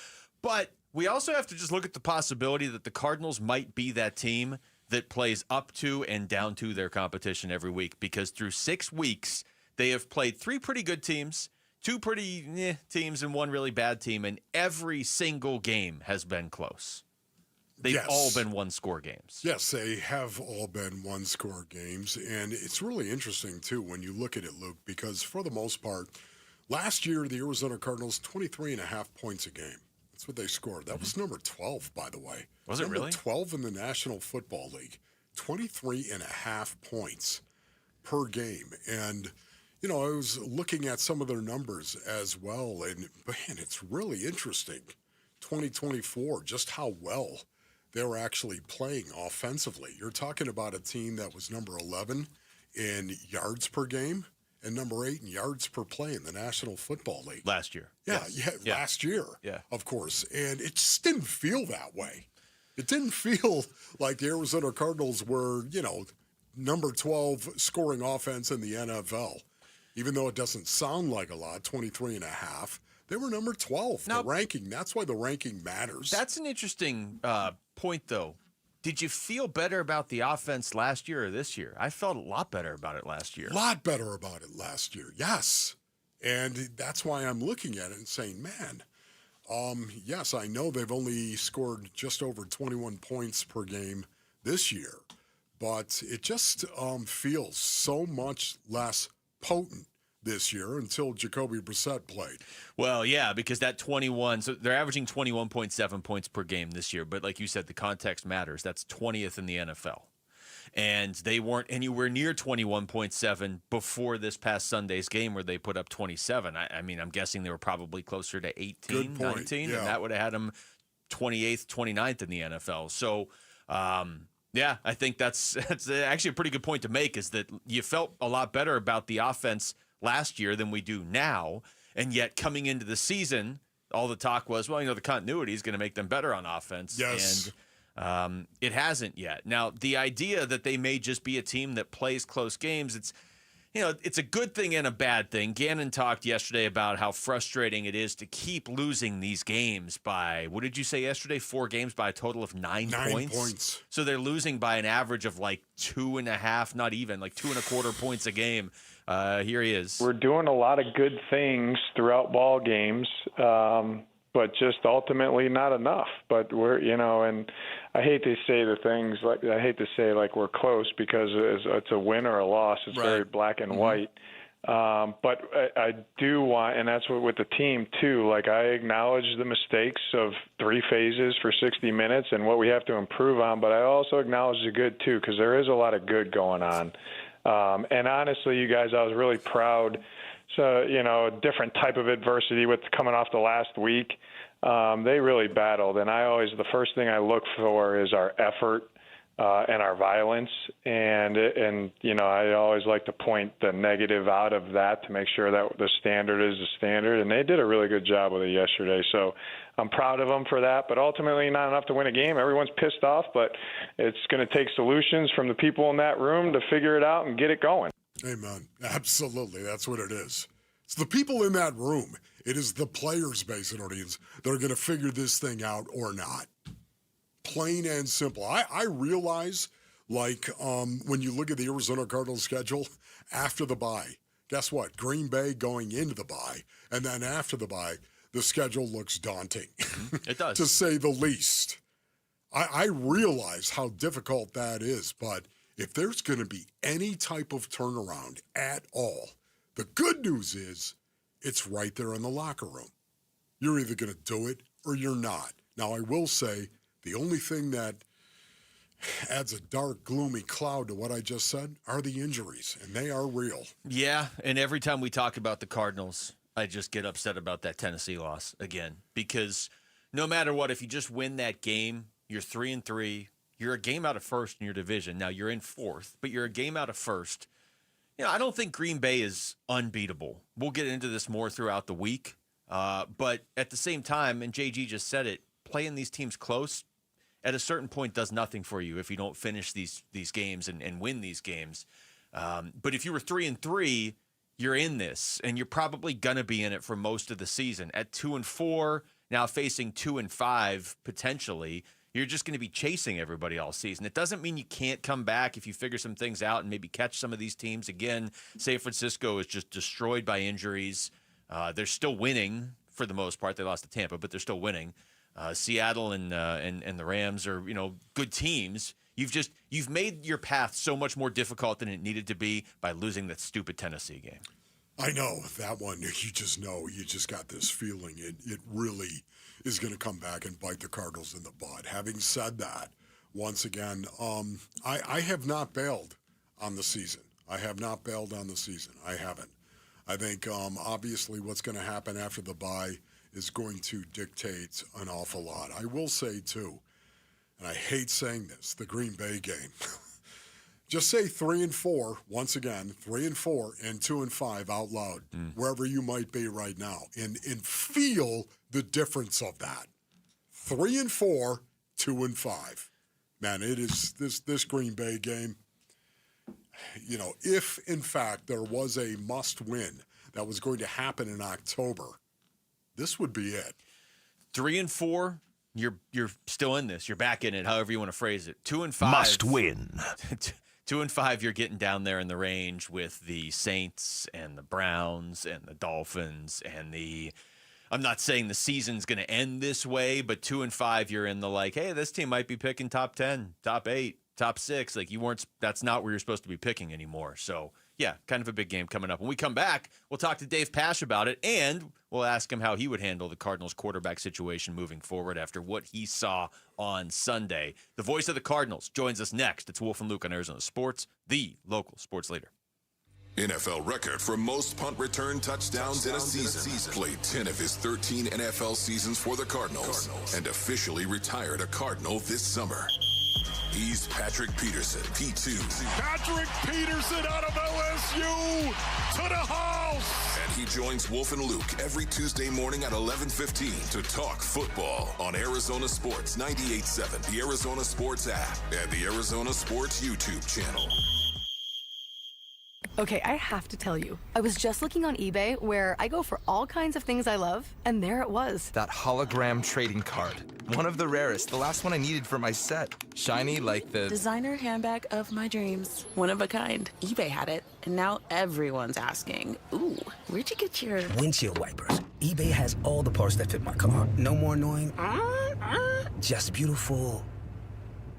Speaker 2: But we also have to just look at the possibility that the Cardinals might be that team that plays up to and down to their competition every week, because through 6 weeks, they have played 3 pretty good teams, 2 pretty teams, and 1 really bad team, and every single game has been close. They've all been one-score games.
Speaker 9: Yes, they have all been one-score games, and it's really interesting, too, when you look at it, Luke, because for the most part, last year, the Arizona Cardinals, 23.5 points a game. That's what they scored. That was number 12, by the way.
Speaker 2: Was it really?
Speaker 9: 12 in the National Football League. 23.5 points per game. And, I was looking at some of their numbers as well, and, man, it's really interesting. 2024, just how well they were actually playing offensively. You're talking about a team that was number 11 in yards per game and number 8 in yards per play in the National Football League.
Speaker 2: Last year.
Speaker 9: Yeah, last year, of course. And it just didn't feel that way. It didn't feel like the Arizona Cardinals were, number 12 scoring offense in the NFL. Even though it doesn't sound like a lot, 23.5. They were number 12. Now, the ranking. That's why the ranking matters.
Speaker 2: That's an interesting point, though. Did you feel better about the offense last year or this year? I felt a lot better about it last year.
Speaker 9: A lot better about it last year, yes. And that's why I'm looking at it and saying, man, yes, I know they've only scored just over 21 points per game this year, but it just feels so much less potent this year until Jacobe Brissett played.
Speaker 2: Well, yeah, because that 21, so they're averaging 21.7 points per game this year, but like you said, the context matters. That's 20th in the NFL. And they weren't anywhere near 21.7 before this past Sunday's game where they put up 27. I mean, I'm guessing they were probably closer to 18, 19, and that would have had them 28th, 29th in the NFL. So, yeah, I think that's actually a pretty good point to make, is that you felt a lot better about the offense last year than we do now, and yet coming into the season, all the talk was, well, the continuity is going to make them better on offense.
Speaker 9: Yes.
Speaker 2: And it hasn't yet. Now, the idea that they may just be a team that plays close games, it's a good thing and a bad thing. Gannon talked yesterday about how frustrating it is to keep losing these games by, what did you say yesterday? 4 games by a total of 9 points. So they're losing by an average of like 2.5, not even, like 2.25 points a game. Here he is.
Speaker 19: We're doing a lot of good things throughout ball games, but just ultimately not enough. But we're, and I hate to say we're close, because it's a win or a loss. It's very black and white. But I do want, and that's what with the team too, like I acknowledge the mistakes of 3 phases for 60 minutes and what we have to improve on, but I also acknowledge the good too, because there is a lot of good going on. And honestly, you guys, I was really proud. So, a different type of adversity with coming off the last week. They really battled. And the first thing I look for is our effort and our violence. And I always like to point the negative out of that to make sure that the standard is the standard. And they did a really good job with it yesterday. So I'm proud of them for that, but ultimately not enough to win a game. Everyone's pissed off, but it's going to take solutions from the people in that room to figure it out and get it going.
Speaker 9: Amen. Absolutely. That's what it is. It's the people in that room. It is the players, Basin audience, that are going to figure this thing out or not. Plain and simple. I realize, when you look at the Arizona Cardinals schedule after the bye, guess what? Green Bay going into the bye, and then after the bye, the schedule looks daunting.
Speaker 2: It does.
Speaker 9: To say the least. I realize how difficult that is, but if there's going to be any type of turnaround at all, the good news is it's right there in the locker room. You're either going to do it or you're not. Now, I will say the only thing that adds a dark, gloomy cloud to what I just said are the injuries, and they are real.
Speaker 2: Yeah, and every time we talk about the Cardinals, I just get upset about that Tennessee loss again, because no matter what, if you just win that game, you're 3-3. You're a game out of first in your division. Now you're in 4th, but you're a game out of first. I don't think Green Bay is unbeatable. We'll get into this more throughout the week. But at the same time, and JG just said it, playing these teams close at a certain point does nothing for you if you don't finish these games and win these games. But if you were 3-3, you're in this, and you're probably going to be in it for most of the season. At 2-4, now facing 2-5 potentially, you're just going to be chasing everybody all season. It doesn't mean you can't come back if you figure some things out and maybe catch some of these teams. Again, San Francisco is just destroyed by injuries. They're still winning for the most part. They lost to Tampa, but they're still winning. Seattle and the Rams are, good teams. You've made your path so much more difficult than it needed to be by losing that stupid Tennessee game.
Speaker 9: I know that one. You just got this feeling it really is going to come back and bite the Cardinals in the butt. Having said that, once again, I have not bailed on the season. I haven't. I think obviously what's going to happen after the bye is going to dictate an awful lot. I will say too, and I hate saying this, the Green Bay game. Just say 3-4, once again, 3-4 and 2-5 out loud, wherever you might be right now, and feel the difference of that. 3-4, 2-5. Man, it is this Green Bay game. If in fact there was a must win that was going to happen in October, this would be it.
Speaker 2: 3-4, you're still in this. You're back in it, however you want to phrase it. 2-5.
Speaker 1: Must win.
Speaker 2: 2-5, you're getting down there in the range with the Saints and the Browns and the Dolphins and I'm not saying the season's going to end this way, but 2-5, you're in the hey, this team might be picking top 10, top 8, top 6. That's not where you're supposed to be picking anymore. So, yeah, kind of a big game coming up. When we come back, we'll talk to Dave Pasch about it, and we'll ask him how he would handle the Cardinals quarterback situation moving forward after what he saw on Sunday. The voice of the Cardinals joins us next. It's Wolf and Luke on Arizona Sports, the local sports leader.
Speaker 7: NFL record for most punt return touchdowns in a season. Played 10 of his 13 NFL seasons for the Cardinals and officially retired a Cardinal this summer. He's Patrick Peterson, P2.
Speaker 9: Patrick Peterson out of LSU to the house.
Speaker 7: And he joins Wolf and Luke every Tuesday morning at 11:15 to talk football on Arizona Sports 98.7, the Arizona Sports app, and the Arizona Sports YouTube channel.
Speaker 4: Okay, I have to tell you, I was just looking on eBay where I go for all kinds of things I love, and there it was.
Speaker 20: That hologram trading card. One of the rarest, the last one I needed for my set. Shiny like the
Speaker 21: designer handbag of my dreams. One of a kind. eBay had it, and now everyone's asking, ooh, where'd you get your
Speaker 22: windshield wipers? eBay has all the parts that fit my car. No more annoying, just beautiful.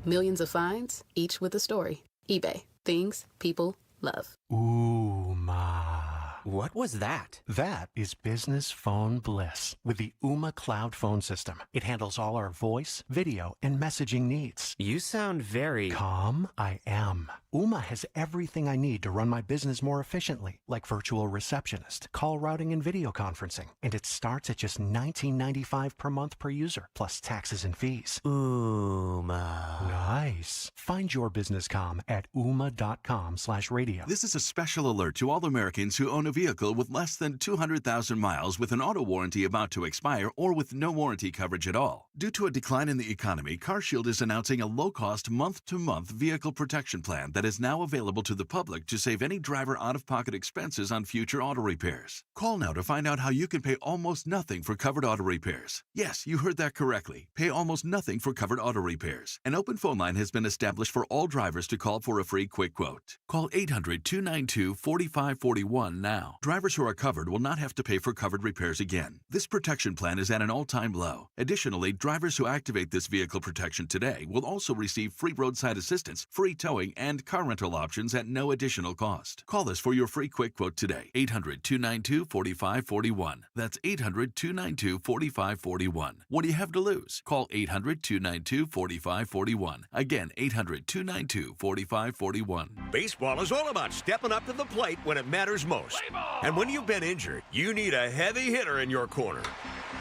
Speaker 23: Millions of finds, each with a story. eBay. Things people love.
Speaker 25: Ooh, ma.
Speaker 26: What was that?
Speaker 25: That is business phone bliss with the Ooma Cloud phone system. It handles all our voice, video, and messaging needs.
Speaker 26: You sound very
Speaker 25: calm. I am. Ooma has everything I need to run my business more efficiently, like virtual receptionist, call routing, and video conferencing. And it starts at just $19.95 per month per user, plus taxes and fees.
Speaker 26: Ooma.
Speaker 25: Nice. Find your business comm at ooma.com/radio.
Speaker 27: This is a special alert to all Americans who own a vehicle with less than 200,000 miles with an auto warranty about to expire or with no warranty coverage at all. Due to a decline in the economy, CarShield is announcing a low-cost month-to-month vehicle protection plan that is now available to the public to save any driver out-of-pocket expenses on future auto repairs. Call now to find out how you can pay almost nothing for covered auto repairs. Yes, you heard that correctly. Pay almost nothing for covered auto repairs. An open phone line has been established for all drivers to call for a free quick quote. Call 800-292-4541 now. Drivers who are covered will not have to pay for covered repairs again. This protection plan is at an all-time low. Additionally, drivers who activate this vehicle protection today will also receive free roadside assistance, free towing, and car rental options at no additional cost. Call us for your free quick quote today. 800-292-4541. That's 800-292-4541. What do you have to lose? Call 800-292-4541. Again, 800-292-4541.
Speaker 28: Baseball is all about stepping up to the plate when it matters most. And when you've been injured, you need a heavy hitter in your corner.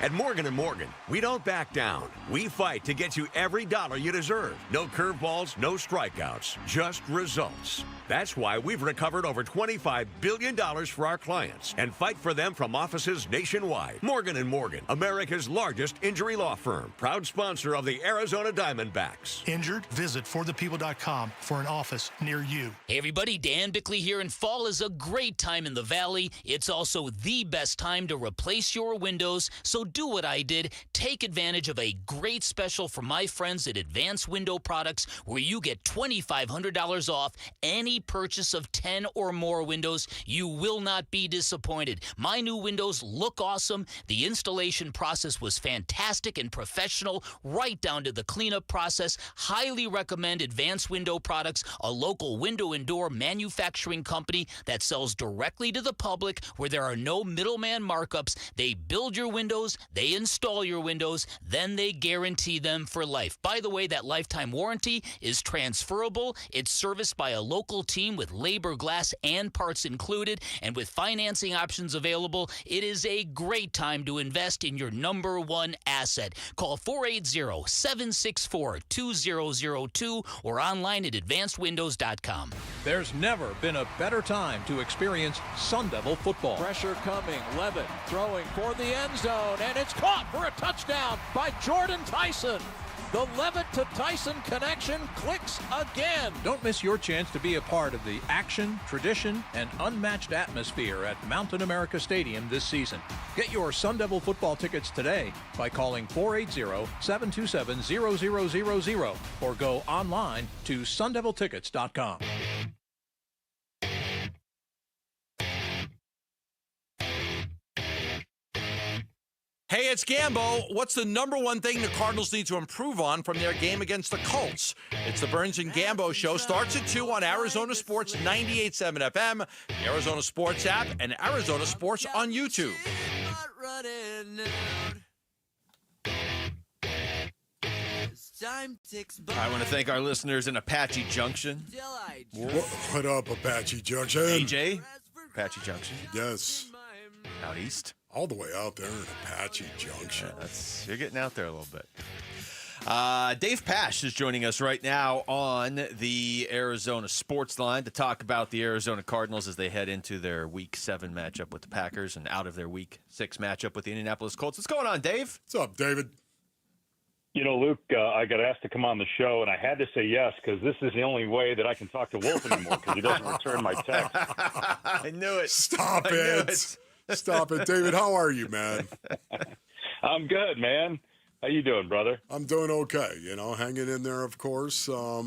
Speaker 28: At Morgan & Morgan, we don't back down. We fight to get you every dollar you deserve. No curveballs, no strikeouts, just results. That's why we've recovered over $25 billion for our clients and fight for them from offices nationwide. Morgan & Morgan, America's largest injury law firm, proud sponsor of the Arizona Diamondbacks.
Speaker 12: Injured? Visit forthepeople.com for an office near you.
Speaker 29: Hey everybody, Dan Bickley here, and fall is a great time in the Valley. It's also the best time to replace your windows, so do what I did. Take advantage of a great special from my friends at Advanced Window Products where you get $2,500 off any purchase of 10 or more windows. You will not be disappointed. My new windows look awesome. The installation process was fantastic and professional, right down to the cleanup process. Highly recommend Advanced Window Products, a local window and door manufacturing company that sells directly to the public where there are no middleman markups. They build your windows, they install your windows, then they guarantee them for life. By the way, that lifetime warranty is transferable. It's serviced by a local team with labor, glass, and parts included. And with financing options available, it is a great time to invest in your number one asset. Call 480-764-2002 or online at advancedwindows.com.
Speaker 31: There's never been a better time to experience Sun Devil football.
Speaker 8: Pressure coming, Levitt throwing for the end zone, and it's caught for a touchdown by Jordan Tyson.
Speaker 31: The Levitt to Tyson connection clicks again. Don't miss your chance to be a part of the action, tradition, and unmatched atmosphere at Mountain America Stadium this season. Get your Sun Devil football tickets today by calling 480-727-0000 or go online to sundeviltickets.com.
Speaker 13: Hey, it's Gambo. What's the number one thing the Cardinals need to improve on from their game against the Colts? It's the Burns and Gambo Show. Starts at 2 on Arizona Sports 98.7 FM, the Arizona Sports app, and Arizona Sports on YouTube.
Speaker 2: I want to thank our listeners in Apache Junction.
Speaker 9: What up, Apache Junction?
Speaker 2: AJ, Apache Junction.
Speaker 9: Yes.
Speaker 2: Out east.
Speaker 9: All the way out there in Apache Junction.
Speaker 2: Yeah, you're getting out there a little bit. Dave Pasch is joining us right now on the Arizona Sports Line to talk about the Arizona Cardinals as they head into their Week 7 matchup with the Packers and out of their Week 6 matchup with the Indianapolis Colts. What's going on, Dave?
Speaker 9: What's up, David?
Speaker 3: You know, Luke, I got asked to come on the show, and I had to say yes because this is the only way that I can talk to Wolf anymore because he doesn't return my text.
Speaker 2: I knew it.
Speaker 9: Stop it. Stop it. David, how are you, man?
Speaker 3: I'm good, man. How you doing, brother?
Speaker 9: I'm doing okay. Hanging in there, of course. A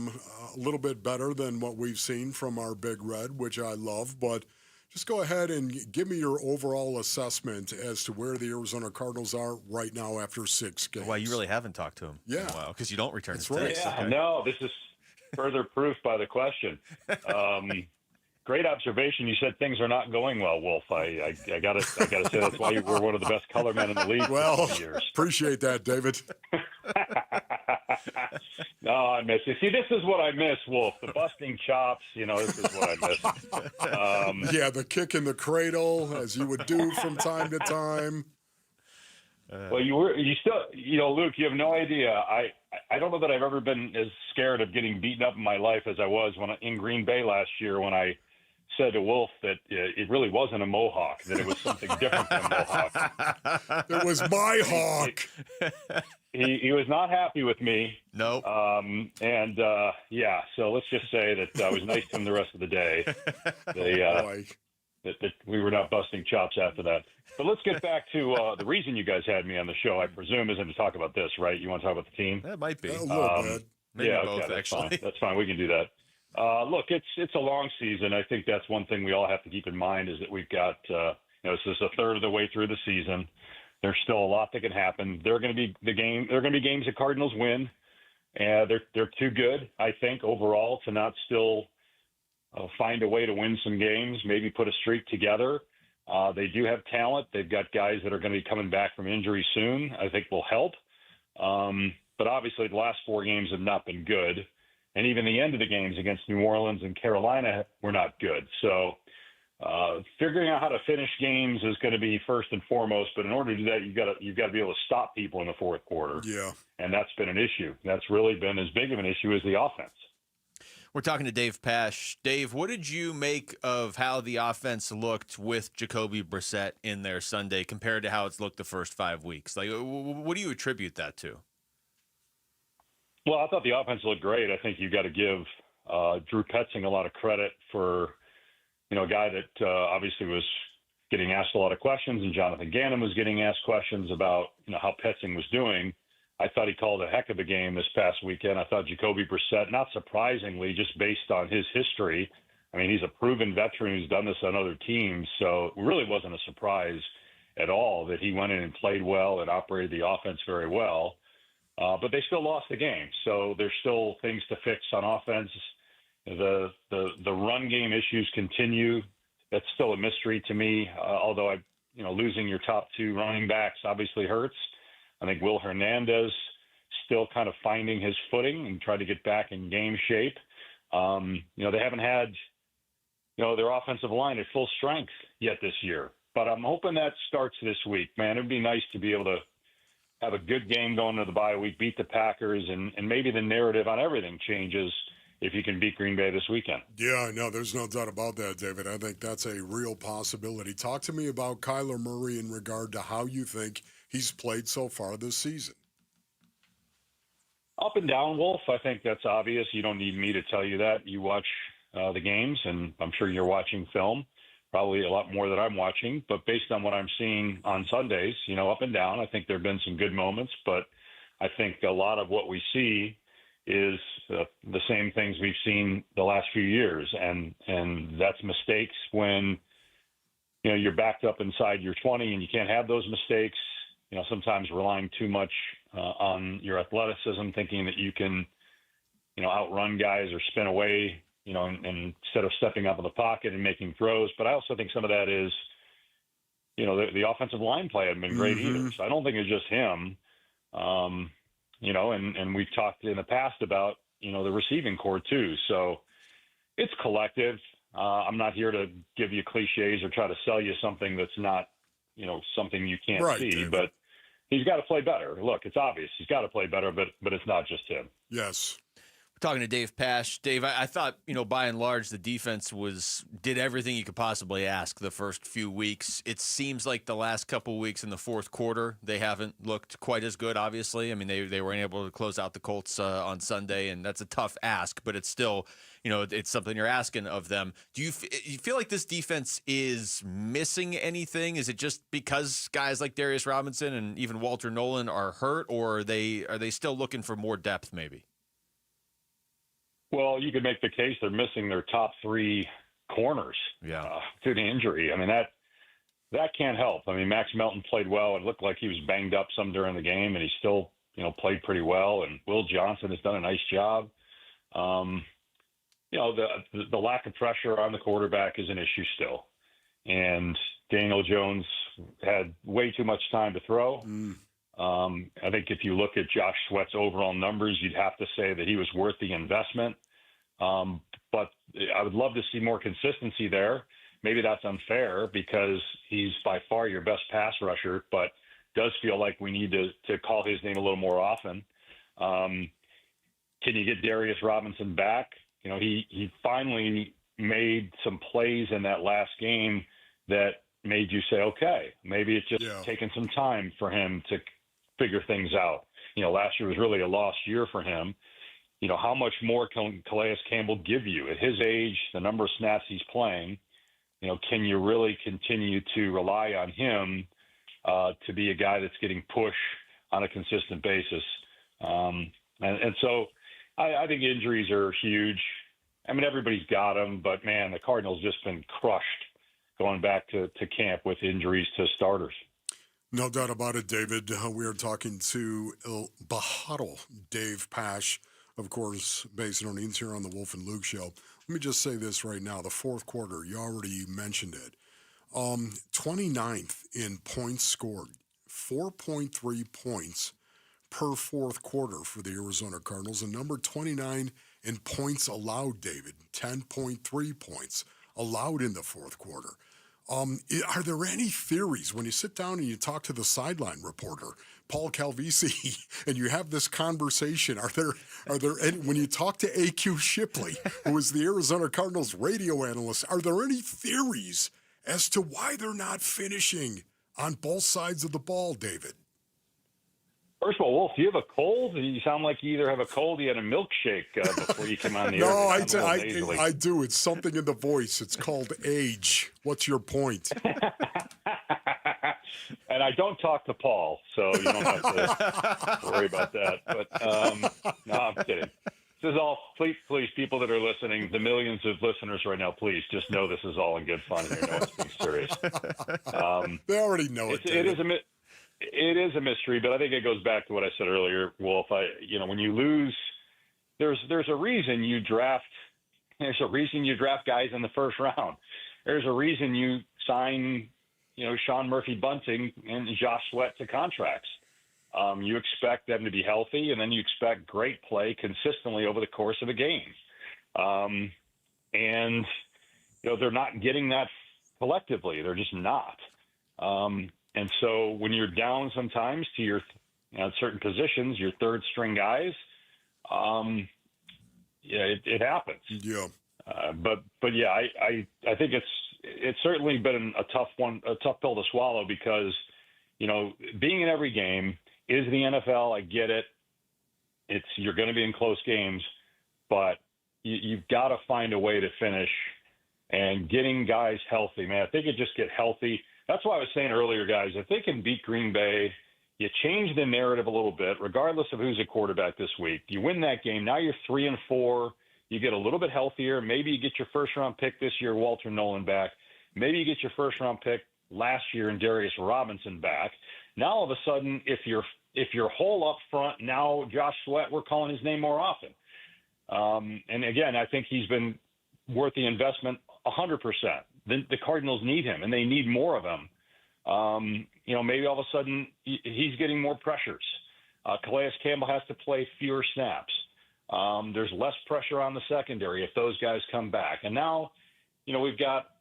Speaker 9: little bit better than what we've seen from our Big Red, which I love. But just go ahead and give me your overall assessment as to where the Arizona Cardinals are right now after 6 games.
Speaker 2: Well, you really haven't talked to him in a while because you don't return his text.
Speaker 3: Yeah, no, this is further proof by the question. Great observation. You said things are not going well, Wolf. I gotta say that's why you were one of the best color men in the league
Speaker 9: well,
Speaker 3: for years.
Speaker 9: Appreciate that, David.
Speaker 3: No, I miss you. See, this is what I miss, Wolf. The busting chops. This is what I miss.
Speaker 9: Yeah, the kick in the cradle, as you would do from time to time.
Speaker 3: Well, you still, Luke, you have no idea. I don't know that I've ever been as scared of getting beaten up in my life as I was in Green Bay last year when I said to Wolf that it really wasn't a mohawk, that it was something different than a mohawk.
Speaker 9: It was my hawk.
Speaker 3: He was not happy with me.
Speaker 2: Nope.
Speaker 3: So let's just say that I was nice to him the rest of the day. That we were not busting chops after that. But let's get back to the reason you guys had me on the show, I presume, isn't to talk about this, right? You want to talk about the team?
Speaker 2: That might be.
Speaker 9: A little bit.
Speaker 2: Maybe
Speaker 3: both,
Speaker 2: that's
Speaker 3: actually.
Speaker 2: Fine.
Speaker 3: That's fine. We can do that. Look, it's a long season. I think that's one thing we all have to keep in mind is that we've got, this is a third of the way through the season. There's still a lot that can happen. There are going to be games that Cardinals win. They're too good, I think, overall to not still find a way to win some games, maybe put a streak together. They do have talent. They've got guys that are going to be coming back from injury soon, I think will help. But obviously the last 4 games have not been good. And even the end of the games against New Orleans and Carolina were not good. So figuring out how to finish games is going to be first and foremost. But in order to do that, you've got to be able to stop people in the fourth quarter.
Speaker 9: Yeah.
Speaker 3: And that's been an issue. That's really been as big of an issue as the offense.
Speaker 2: We're talking to Dave Pasch. Dave, what did you make of how the offense looked with Jacobe Brissett in there Sunday compared to how it's looked the first 5 weeks? Like, what do you attribute that to?
Speaker 3: Well, I thought the offense looked great. I think you got to give Drew Petzing a lot of credit for, a guy that obviously was getting asked a lot of questions, and Jonathan Gannon was getting asked questions about, how Petzing was doing. I thought he called a heck of a game this past weekend. I thought Jacobe Brissett, not surprisingly, just based on his history, I mean, he's a proven veteran who's done this on other teams, so it really wasn't a surprise at all that he went in and played well and operated the offense very well. But they still lost the game, so there's still things to fix on offense. The run game issues continue. That's still a mystery to me, although losing your top 2 running backs obviously hurts. I think Will Hernandez still kind of finding his footing and trying to get back in game shape. They haven't had, their offensive line at full strength yet this year. But I'm hoping that starts this week, man. It'd be nice to be able to have a good game going into the bye week, beat the Packers, and maybe the narrative on everything changes if you can beat Green Bay this weekend.
Speaker 9: Yeah, no, there's no doubt about that, David. I think that's a real possibility. Talk to me about Kyler Murray in regard to how you think he's played so far this season.
Speaker 3: Up and down, Wolf. I think that's obvious. You don't need me to tell you that. You watch the games, and I'm sure you're watching film, probably a lot more than I'm watching. But based on what I'm seeing on Sundays, up and down, I think there have been some good moments. But I think a lot of what we see is the same things we've seen the last few years, and that's mistakes when you're backed up inside your 20 and you can't have those mistakes. Sometimes relying too much on your athleticism, thinking that you can, outrun guys or spin away, and instead of stepping up in the pocket and making throws. But I also think some of that is, the offensive line play hadn't been great either. So I don't think it's just him. And we've talked in the past about, the receiving core too. So it's collective. I'm not here to give you cliches or try to sell you something that's not, something you can't see, David. But he's got to play better. Look, it's obvious he's got to play better, but it's not just him.
Speaker 9: Yes.
Speaker 2: We're talking to Dave Pasch. Dave, I thought, by and large, the defense did everything you could possibly ask the first few weeks. It seems like the last couple of weeks in the fourth quarter, they haven't looked quite as good, obviously. I mean, they weren't able to close out the Colts on Sunday, and that's a tough ask, but it's still, it's something you're asking of them. Do you feel like this defense is missing anything? Is it just because guys like Darius Robinson and even Walter Nolan are hurt, or are they still looking for more depth maybe?
Speaker 3: Well, you could make the case they're missing their top three corners to the injury. I mean, that can't help. I mean, Max Melton played well. It looked like he was banged up some during the game, and he still, played pretty well. And Will Johnson has done a nice job. The lack of pressure on the quarterback is an issue still. And Daniel Jones had way too much time to throw. I think if you look at Josh Sweat's overall numbers, you'd have to say that he was worth the investment. But I would love to see more consistency there. Maybe that's unfair because he's by far your best pass rusher, but does feel like we need to call his name a little more often. Can you get Darius Robinson back? He finally made some plays in that last game that made you say, okay, maybe it's just taking some time for him to figure things out. Last year was really a lost year for him. How much more can Calais Campbell give you at his age, the number of snaps he's playing? Can you really continue to rely on him to be a guy that's getting push on a consistent basis? And so I think injuries are huge. I mean, everybody's got them, but man, the Cardinals just been crushed going back to camp with injuries to starters.
Speaker 9: No doubt about it, David. We are talking to El Bajado, Dave Pasch, of course, based in Orleans here on the Wolf and Luke Show. Let me just say this right now. The fourth quarter, you already mentioned it. 29th in points scored, 4.3 points per fourth quarter for the Arizona Cardinals, and number 29 in points allowed, David, 10.3 points allowed in the fourth quarter. Are there any theories when you sit down and you talk to the sideline reporter, Paul Calvisi, and you have this conversation? Are there any, when you talk to AQ Shipley, who is the Arizona Cardinals radio analyst, are there any theories as to why they're not finishing on both sides of the ball, David?
Speaker 3: First of all, Wolf, do you have a cold? You sound like you either have a cold or you had a milkshake before you came on the air.
Speaker 9: No, I do. It's something in the voice. It's called age. What's your point?
Speaker 3: And I don't talk to Paul, so you don't have to worry about that. But no, I'm kidding. This is all, please, people that are listening, the millions of listeners right now, please just know this is all in good fun here. No one's being serious.
Speaker 9: They already know it.
Speaker 3: It is a mystery, but I think it goes back to what I said earlier, Wolf. When you lose, there's a reason you draft. There's a reason you draft guys in the first round. There's a reason you sign, Sean Murphy-Bunting and Josh Sweat to contracts. You expect them to be healthy, and then you expect great play consistently over the course of a game. And they're not getting that collectively. They're just not. And so when you're down sometimes to your certain positions, your third string guys, it happens.
Speaker 9: Yeah.
Speaker 3: But yeah, I think it's certainly been a tough pill to swallow because, being in every game is the NFL. I get it. You're going to be in close games, but you've got to find a way to finish. And getting guys healthy, man, if they could just get healthy. That's why I was saying earlier, guys, if they can beat Green Bay, you change the narrative a little bit, regardless of who's a quarterback this week. You win that game. Now you're 3-4. You get a little bit healthier. Maybe you get your first-round pick this year, Walter Nolan, back. Maybe you get your first-round pick last year and Darius Robinson back. Now all of a sudden, if you're whole up front, now Josh Sweat, we're calling his name more often. And again, I think he's been worth the investment 100%. The Cardinals need him, and they need more of him. Maybe all of a sudden he's getting more pressures. Calais Campbell has to play fewer snaps. There's less pressure on the secondary if those guys come back. And now, we've got,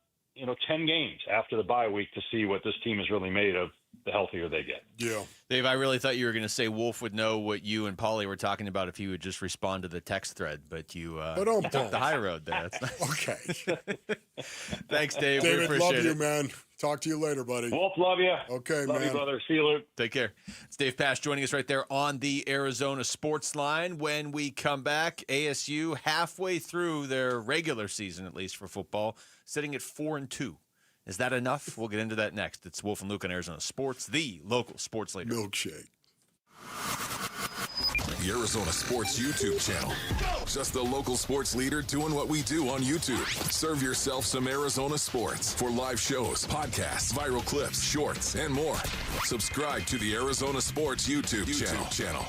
Speaker 3: 10 games after the bye week to see what this team is really made of, the healthier they get.
Speaker 9: Yeah.
Speaker 2: Dave, I really thought you were going to say Wolf would know what you and Paulie were talking about if he would just respond to the text thread, but you took the high road there. That's nice.
Speaker 9: Okay.
Speaker 2: Thanks, Dave.
Speaker 9: David,
Speaker 2: we appreciate
Speaker 9: love you,
Speaker 2: it.
Speaker 9: man. Talk to you later, buddy.
Speaker 3: Wolf, love you.
Speaker 9: Okay,
Speaker 3: love
Speaker 9: man.
Speaker 3: you, brother. See you, Luke.
Speaker 2: Take care. It's Dave Pasch joining us right there on the Arizona Sports Line. When we come back, ASU halfway through their regular season, at least for football, sitting at 4-2. Is that enough? We'll get into that next. It's Wolf and Luke on Arizona Sports, the local sports leader.
Speaker 9: Milkshake.
Speaker 7: The Arizona Sports YouTube channel. Just the local sports leader doing what we do on YouTube. Serve yourself some Arizona sports for live shows, podcasts, viral clips, shorts, and more. Subscribe to the Arizona Sports YouTube channel.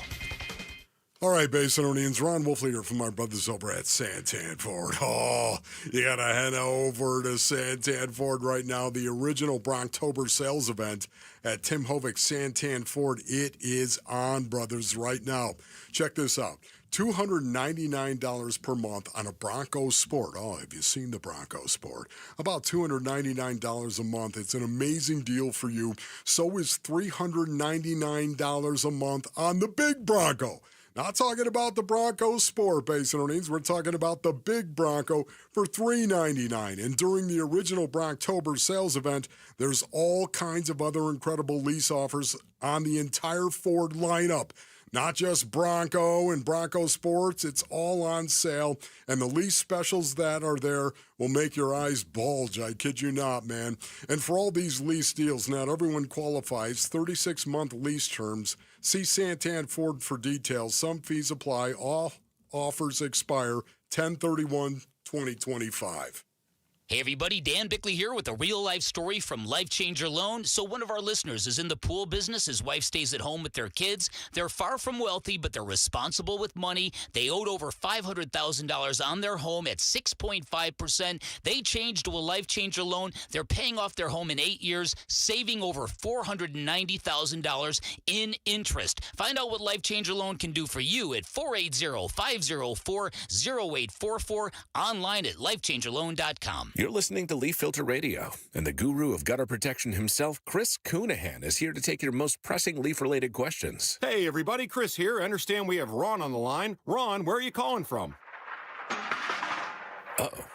Speaker 9: All right, Basinonians, Ron Wolfley here from our brothers over at Santan Ford. Oh, you got to head over to Santan Ford right now. The original Bronktober sales event at Tim Hovik Santan Ford. It is on, brothers, right now. Check this out. $299 per month on a Bronco Sport. Oh, have you seen the Bronco Sport? About $299 a month. It's an amazing deal for you. So is $399 a month on the big Bronco. Not talking about the Bronco Sport, Basinonians. We're talking about the big Bronco for $399. And during the original Bronktober sales event, there's all kinds of other incredible lease offers on the entire Ford lineup. Not just Bronco and Bronco Sports, it's all on sale. And the lease specials that are there will make your eyes bulge. I kid you not, man. And for all these lease deals, not everyone qualifies. 36-month lease terms. See Santan Ford for details. Some fees apply. All offers expire 10/31/2025.
Speaker 29: Hey everybody, Dan Bickley here with a real-life story from Life Changer Loan. So one of our listeners is in the pool business. His wife stays at home with their kids. They're far from wealthy, but they're responsible with money. They owed over $500,000 on their home at 6.5%. They changed to a Life Changer Loan. They're paying off their home in 8 years, saving over $490,000 in interest. Find out what Life Changer Loan can do for you at 480-504-0844, online at lifechangerloan.com.
Speaker 5: You're listening to Leaf Filter Radio, and the guru of gutter protection himself, Chris Coonahan, is here to take your most pressing leaf-related questions.
Speaker 31: Hey, everybody, Chris here. I understand we have Ron on the line. Ron, where are you calling from?
Speaker 5: Uh-oh.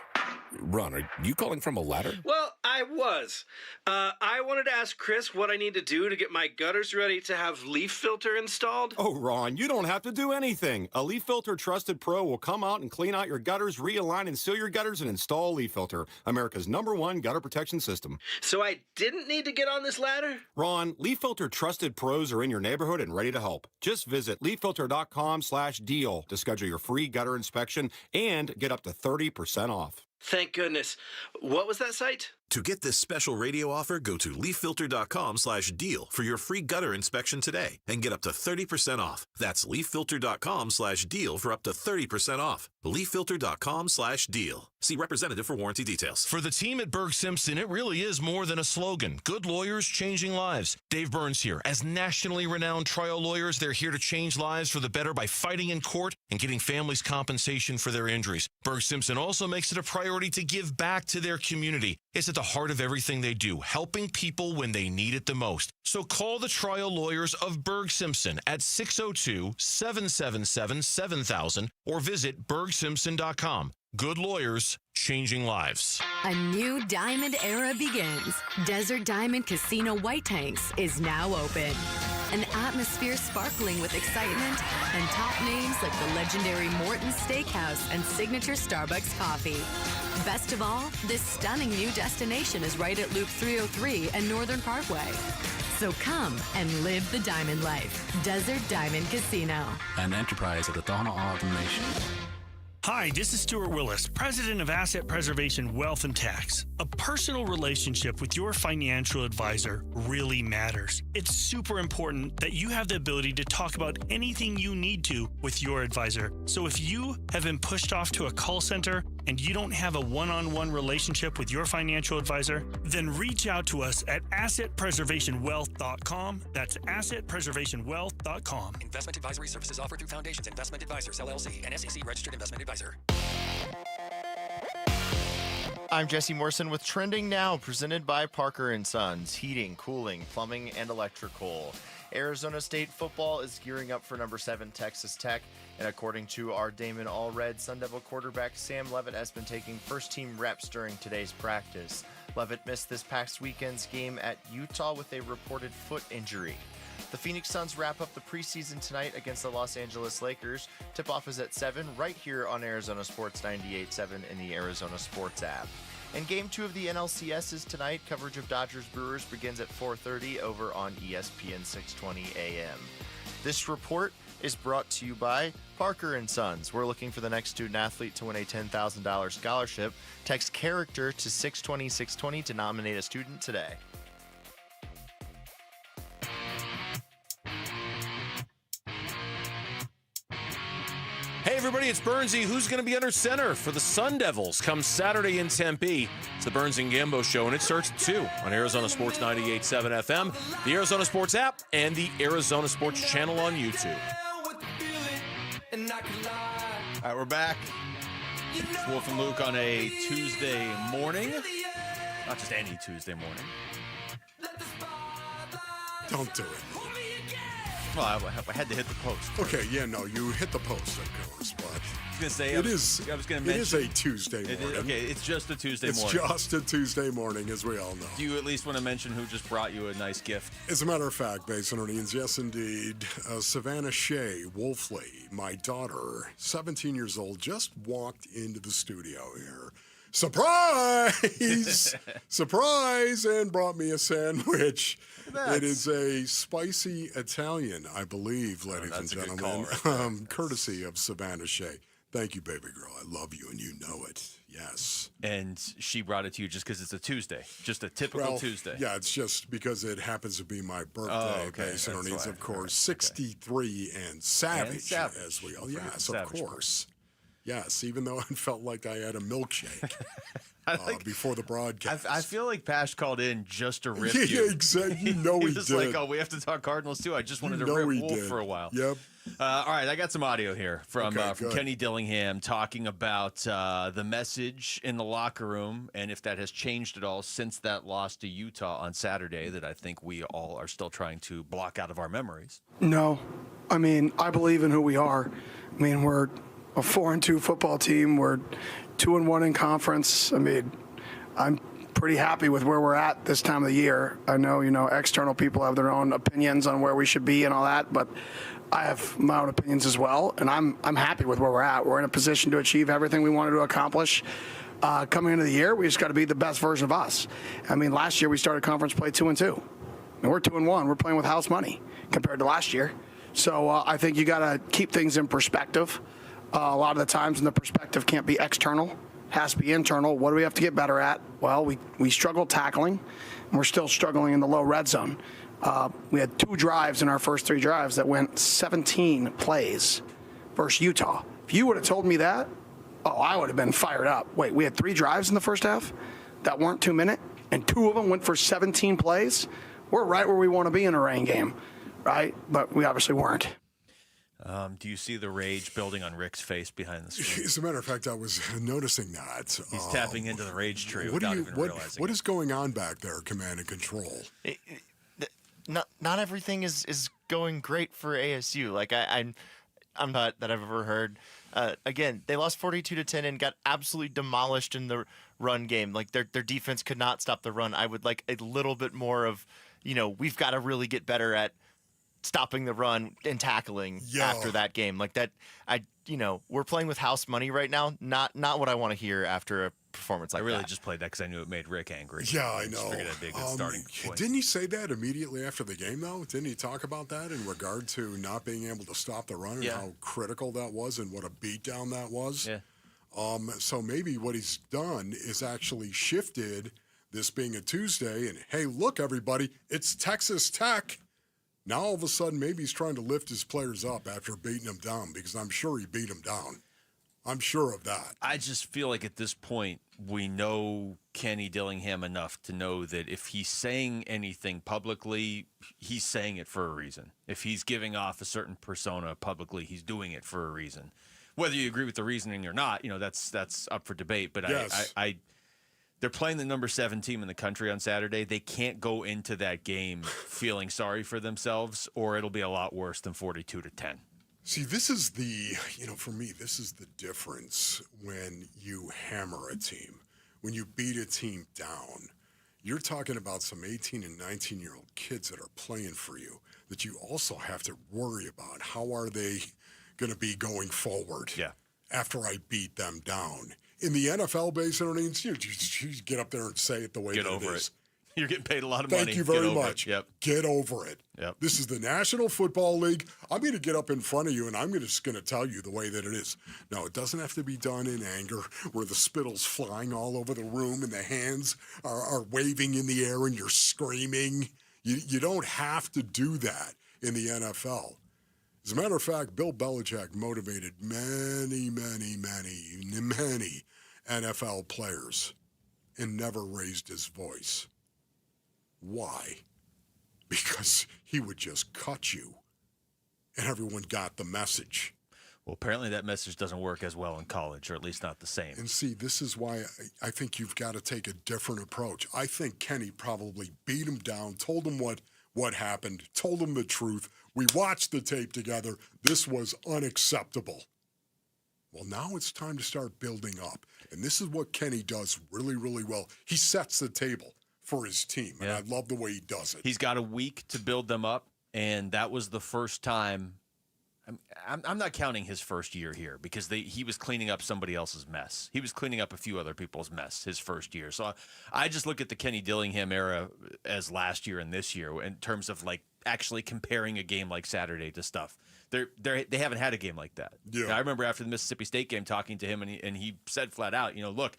Speaker 5: Ron, are you calling from a ladder?
Speaker 6: Well, I was. I wanted to ask Chris what I need to do to get my gutters ready to have leaf filter installed.
Speaker 31: Oh, Ron, you don't have to do anything. A Leaf Filter Trusted Pro will come out and clean out your gutters, realign and seal your gutters, and install Leaf Filter, America's #1 gutter protection system.
Speaker 6: So I didn't need to get on this ladder?
Speaker 31: Ron, Leaf Filter Trusted Pros are in your neighborhood and ready to help. Just visit leaffilter.com/deal to schedule your free gutter inspection and get up to 30% off.
Speaker 6: Thank goodness. What was that site?
Speaker 1: To get this special radio offer, go to leaffilter.com/deal for your free gutter inspection today and get up to 30% off. That's leaffilter.com/deal for up to 30% off. leaffilter.com/deal. See representative for warranty details.
Speaker 10: For the team at Berg Simpson, it really is more than a slogan. Good lawyers changing lives. Dave Burns here. As nationally renowned trial lawyers, they're here to change lives for the better by fighting in court and getting families compensation for their injuries. Berg Simpson also makes it a priority to give back to their community. It's at the heart of everything they do, helping people when they need it the most. So call the trial lawyers of Berg Simpson at 602-777-7000 or visit bergsimpson.com. Good lawyers, changing lives.
Speaker 11: A new diamond era begins. Desert Diamond Casino White Tanks is now open.
Speaker 4: An atmosphere sparkling with excitement and top names like the legendary Morton's Steakhouse and signature Starbucks coffee. Best of all, this stunning new destination is right at Loop 303 and Northern Parkway. So come and live the diamond life. Desert Diamond Casino.
Speaker 25: An enterprise of the Tohono O'odham Nation.
Speaker 12: Hi, this is Stuart Willis, President of Asset Preservation Wealth and Tax. A personal relationship with your financial advisor really matters. It's super important that you have the ability to talk about anything you need to with your advisor. So if you have been pushed off to a call center and you don't have a one-on-one relationship with your financial advisor, then reach out to us at assetpreservationwealth.com. That's assetpreservationwealth.com.
Speaker 11: Investment advisory services offered through Foundations Investment Advisors, LLC, an SEC registered investment advisor.
Speaker 14: I'm Jesse Morrison with Trending Now, presented by Parker & Sons, heating, cooling, plumbing, and electrical. Arizona State football is gearing up for number 7 Texas Tech, and according to our Damon Allred, Sun Devil quarterback Sam Leavitt has been taking first-team reps during today's practice. Leavitt missed this past weekend's game at Utah with a reported foot injury. The Phoenix Suns wrap up the preseason tonight against the Los Angeles Lakers. Tip-off is at 7 right here on Arizona Sports 98.7 in the Arizona Sports app. And Game 2 of the NLCS is tonight. Coverage of Dodgers-Brewers begins at 4:30 over on ESPN 620 AM. This report is brought to you by Parker & Sons. We're looking for the next student-athlete to win a $10,000 scholarship. Text character to 620-620 to nominate a student today.
Speaker 10: Hey everybody, it's Burnsy. Who's going to be under center for the Sun Devils come Saturday in Tempe? It's the Burns and Gambo Show, and it starts at 2 on Arizona Sports 98.7 FM, the Arizona Sports app, and the Arizona Sports channel on YouTube.
Speaker 2: All right, we're back. It's Wolf and Luke on a Tuesday morning. Not just any Tuesday morning.
Speaker 9: Don't do it.
Speaker 2: Well, I had to hit the post.
Speaker 9: Okay, yeah, no, you hit the post, of course, but
Speaker 2: I was
Speaker 9: it is a Tuesday morning.
Speaker 2: Okay, it's just a Tuesday morning.
Speaker 9: It's just a Tuesday morning, as we all know.
Speaker 2: Do you at least want to mention who just brought you a nice gift?
Speaker 9: As a matter of fact, Basin Orleans, yes, indeed. Savannah Shea Wolfley, my daughter, 17 years old, just walked into the studio here. Surprise! Surprise! And brought me a sandwich. It is a spicy Italian, I believe, ladies and gentlemen, courtesy of Savannah Shea. Thank you, baby girl. I love you, and you know it. Yes.
Speaker 2: And she brought it to you just because it's a Tuesday, just a typical Tuesday.
Speaker 9: Yeah, it's just because it happens to be my birthday. Basin Orleans, of course, 63 and savage, as we all. Yes, of course. Yes, even though it felt like I had a milkshake before the broadcast.
Speaker 2: I feel like Pash called in just to rip
Speaker 9: you.
Speaker 2: Yeah,
Speaker 9: exactly. You know he
Speaker 2: was
Speaker 9: did.
Speaker 2: Like, oh, we have to talk Cardinals too. I just wanted to rip Wolf for a while.
Speaker 9: Yep.
Speaker 2: All right, I got some audio here from Kenny Dillingham talking about the message in the locker room and if that has changed at all since that loss to Utah on Saturday that I think we all are still trying to block out of our memories.
Speaker 15: No. I mean, I believe in who we are. I mean, we're a 4-2 football team. We're 2-1 in conference. I mean, I'm pretty happy with where we're at this time of the year. I know, external people have their own opinions on where we should be and all that, but I have my own opinions as well, and I'm happy with where we're at. We're in a position to achieve everything we wanted to accomplish. Coming into the year, we just got to be the best version of us. I mean, last year we started conference play 2-2. And we're 2-1. We're playing with house money compared to last year. So I think you got to keep things in perspective. A lot of the times, and the perspective can't be external, it has to be internal. What do we have to get better at? Well, we struggled tackling, and we're still struggling in the low red zone. We had 2 drives in our first 3 drives that went 17 plays versus Utah. If you would have told me that, I would have been fired up. Wait, we had 3 drives in the first half that weren't 2-minute, and 2 of them went for 17 plays? We're right where we want to be in a rain game, right? But we obviously weren't.
Speaker 2: Do you see the rage building on Rick's face behind the screen?
Speaker 9: As a matter of fact, I was noticing that.
Speaker 2: He's tapping into the rage tree without even realizing
Speaker 9: What is going on back there, Command and Control?
Speaker 14: Not everything is going great for ASU. Like I'm not that I've ever heard. Again, they lost 42-10 and got absolutely demolished in the run game. Like their defense could not stop the run. I would like a little bit more of, we've got to really get better at stopping the run and tackling after that game. Like that, we're playing with house money right now. Not what I want to hear after a performance like that.
Speaker 2: I really just played that because I knew it made Rick angry.
Speaker 9: Yeah, I know.
Speaker 2: Figured that'd be a good starting point.
Speaker 9: Didn't he say that immediately after the game, though? Didn't he talk about that in regard to not being able to stop the run and how critical that was and what a beatdown that was?
Speaker 2: Yeah.
Speaker 9: So maybe what he's done is actually shifted this being a Tuesday and, hey, look, everybody, it's Texas Tech. Now all of a sudden maybe he's trying to lift his players up after beating them down, because I'm sure he beat them down. I'm sure of that.
Speaker 2: I just feel like at this point we know Kenny Dillingham enough to know that if he's saying anything publicly, he's saying it for a reason. If he's giving off a certain persona publicly, he's doing it for a reason. Whether you agree with the reasoning or not, that's up for debate. But
Speaker 9: yes.
Speaker 2: They're playing the number 7 team in the country on Saturday. They can't go into that game feeling sorry for themselves, or it'll be a lot worse than 42-10.
Speaker 9: See, this is for me, this is the difference when you hammer a team. When you beat a team down, you're talking about some 18 and 19-year-old kids that are playing for you that you also have to worry about. How are they going to be going forward after I beat them down? In the NFL, basically, you get up there and say it the way that it is.
Speaker 2: You're getting paid a lot of money.
Speaker 9: Thank you very much.
Speaker 2: Yep.
Speaker 9: Get over it.
Speaker 2: Yep.
Speaker 9: This is the National Football League. I'm going to get up in front of you, and I'm just going to tell you the way that it is. No, it doesn't have to be done in anger where the spittle's flying all over the room and the hands are waving in the air and you're screaming. You don't have to do that in the NFL. As a matter of fact, Bill Belichick motivated many NFL players and never raised his voice. Why? Because he would just cut you, and everyone got the message.
Speaker 2: Well, apparently that message doesn't work as well in college, or at least not the same.
Speaker 9: And see, this is why I think you've got to take a different approach. I think Kenny probably beat him down, told him what happened, told him the truth. We watched the tape together. This was unacceptable. Well, now it's time to start building up. And this is what Kenny does really, really well. He sets the table for his team, and I love the way he does it.
Speaker 2: He's got a week to build them up, and that was the first time. I'm not counting his first year here because he was cleaning up somebody else's mess. He was cleaning up a few other people's mess his first year. So I just look at the Kenny Dillingham era as last year and this year in terms of like actually comparing a game like Saturday to stuff. They haven't had a game like that.
Speaker 9: Yeah.
Speaker 2: I remember after the Mississippi State game talking to him, and he said flat out, look,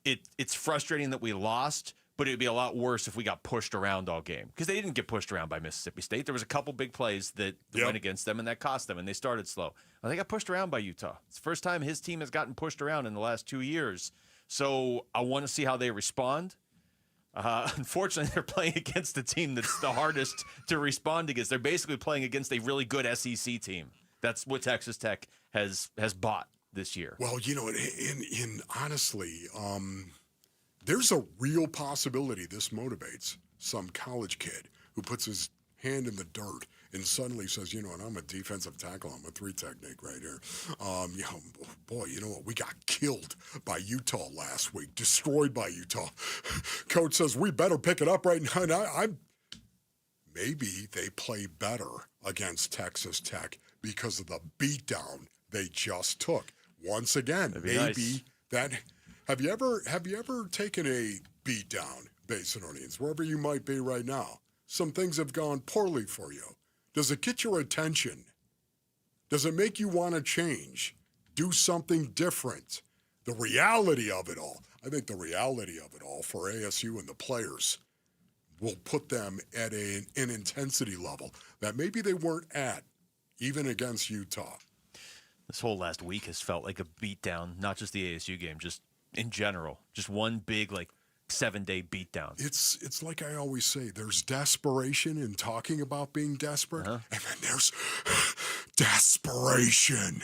Speaker 2: it's frustrating that we lost, but it'd be a lot worse if we got pushed around all game, because they didn't get pushed around by Mississippi State. There was a couple big plays that went against them, and that cost them, and they started slow. Well, they got pushed around by Utah. It's the first time his team has gotten pushed around in the last 2 years. So I want to see how they respond. Unfortunately, they're playing against a team that's the hardest to respond against. They're basically playing against a really good SEC team. That's what Texas Tech has bought this year.
Speaker 9: Well, in honestly, there's a real possibility this motivates some college kid who puts his hand in the dirt and suddenly says, and I'm a defensive tackle. I'm a 3 technique right here. Boy, you know what? We got killed by Utah last week, destroyed by Utah. Coach says, we better pick it up right now. And maybe they play better against Texas Tech because of the beatdown they just took. Once again, maybe
Speaker 2: nice.
Speaker 9: That. Have you ever taken a beatdown, Basinonians, wherever you might be right now? Some things have gone poorly for you. Does it get your attention? Does it make you want to change? Do something different? The reality of it all, I think the reality of it all for ASU and the players will put them at an intensity level that maybe they weren't at, even against Utah.
Speaker 2: This whole last week has felt like a beatdown, not just the ASU game, just in general. Just one big, 7-day beatdown.
Speaker 9: It's like I always say, there's desperation in talking about being desperate, and then there's desperation.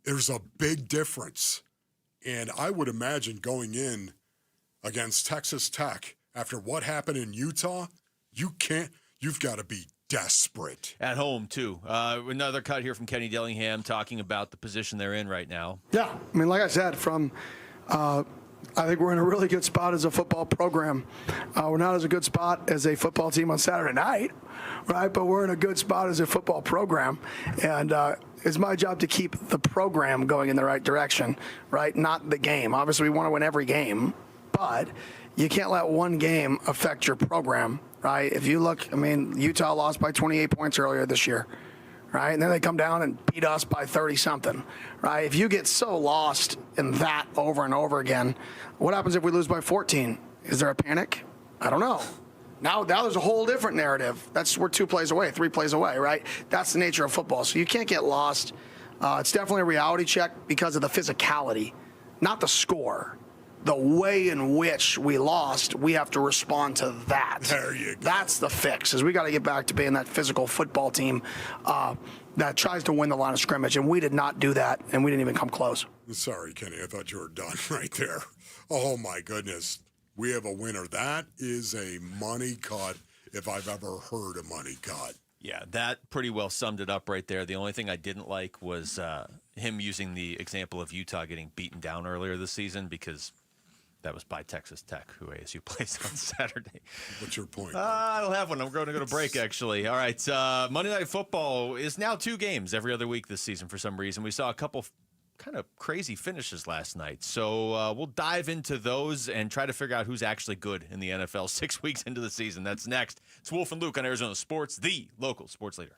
Speaker 9: There's a big difference. And I would imagine going in against Texas Tech after what happened in Utah, you've got to be desperate.
Speaker 2: At home, too. Another cut here from Kenny Dillingham talking about the position they're in right now.
Speaker 15: Yeah, like I said, from I think we're in a really good spot as a football program. We're not as a good spot as a football team on Saturday night, right? But we're in a good spot as a football program. And it's my job to keep the program going in the right direction, right? Not the game. Obviously, we want to win every game, but you can't let one game affect your program, right? If you look, Utah lost by 28 points earlier this year, right? And then they come down and beat us by 30-something, right? If you get so lost in that over and over again, what happens if we lose by 14? Is there a panic? I don't know. Now there's a whole different narrative. We're 2 plays away, 3 plays away, right? That's the nature of football. So you can't get lost. It's definitely a reality check because of the physicality, not the score. The way in which we lost, we have to respond to that.
Speaker 9: There you go.
Speaker 15: That's the fix, is we got to get back to being that physical football team that tries to win the line of scrimmage, and we did not do that, and we didn't even come close.
Speaker 9: Sorry, Kenny, I thought you were done right there. Oh, my goodness. We have a winner. That is a money cut if I've ever heard a money cut.
Speaker 2: Yeah, that pretty well summed it up right there. The only thing I didn't like was him using the example of Utah getting beaten down earlier this season, because that was by Texas Tech, who ASU plays on Saturday.
Speaker 9: What's your point?
Speaker 2: I don't have one. I'm going to go to break, actually. All right. Monday Night Football is now 2 games every other week this season for some reason. We saw a couple kind of crazy finishes last night. So we'll dive into those and try to figure out who's actually good in the NFL 6 weeks into the season. That's next. It's Wolf and Luke on Arizona Sports, the local sports leader.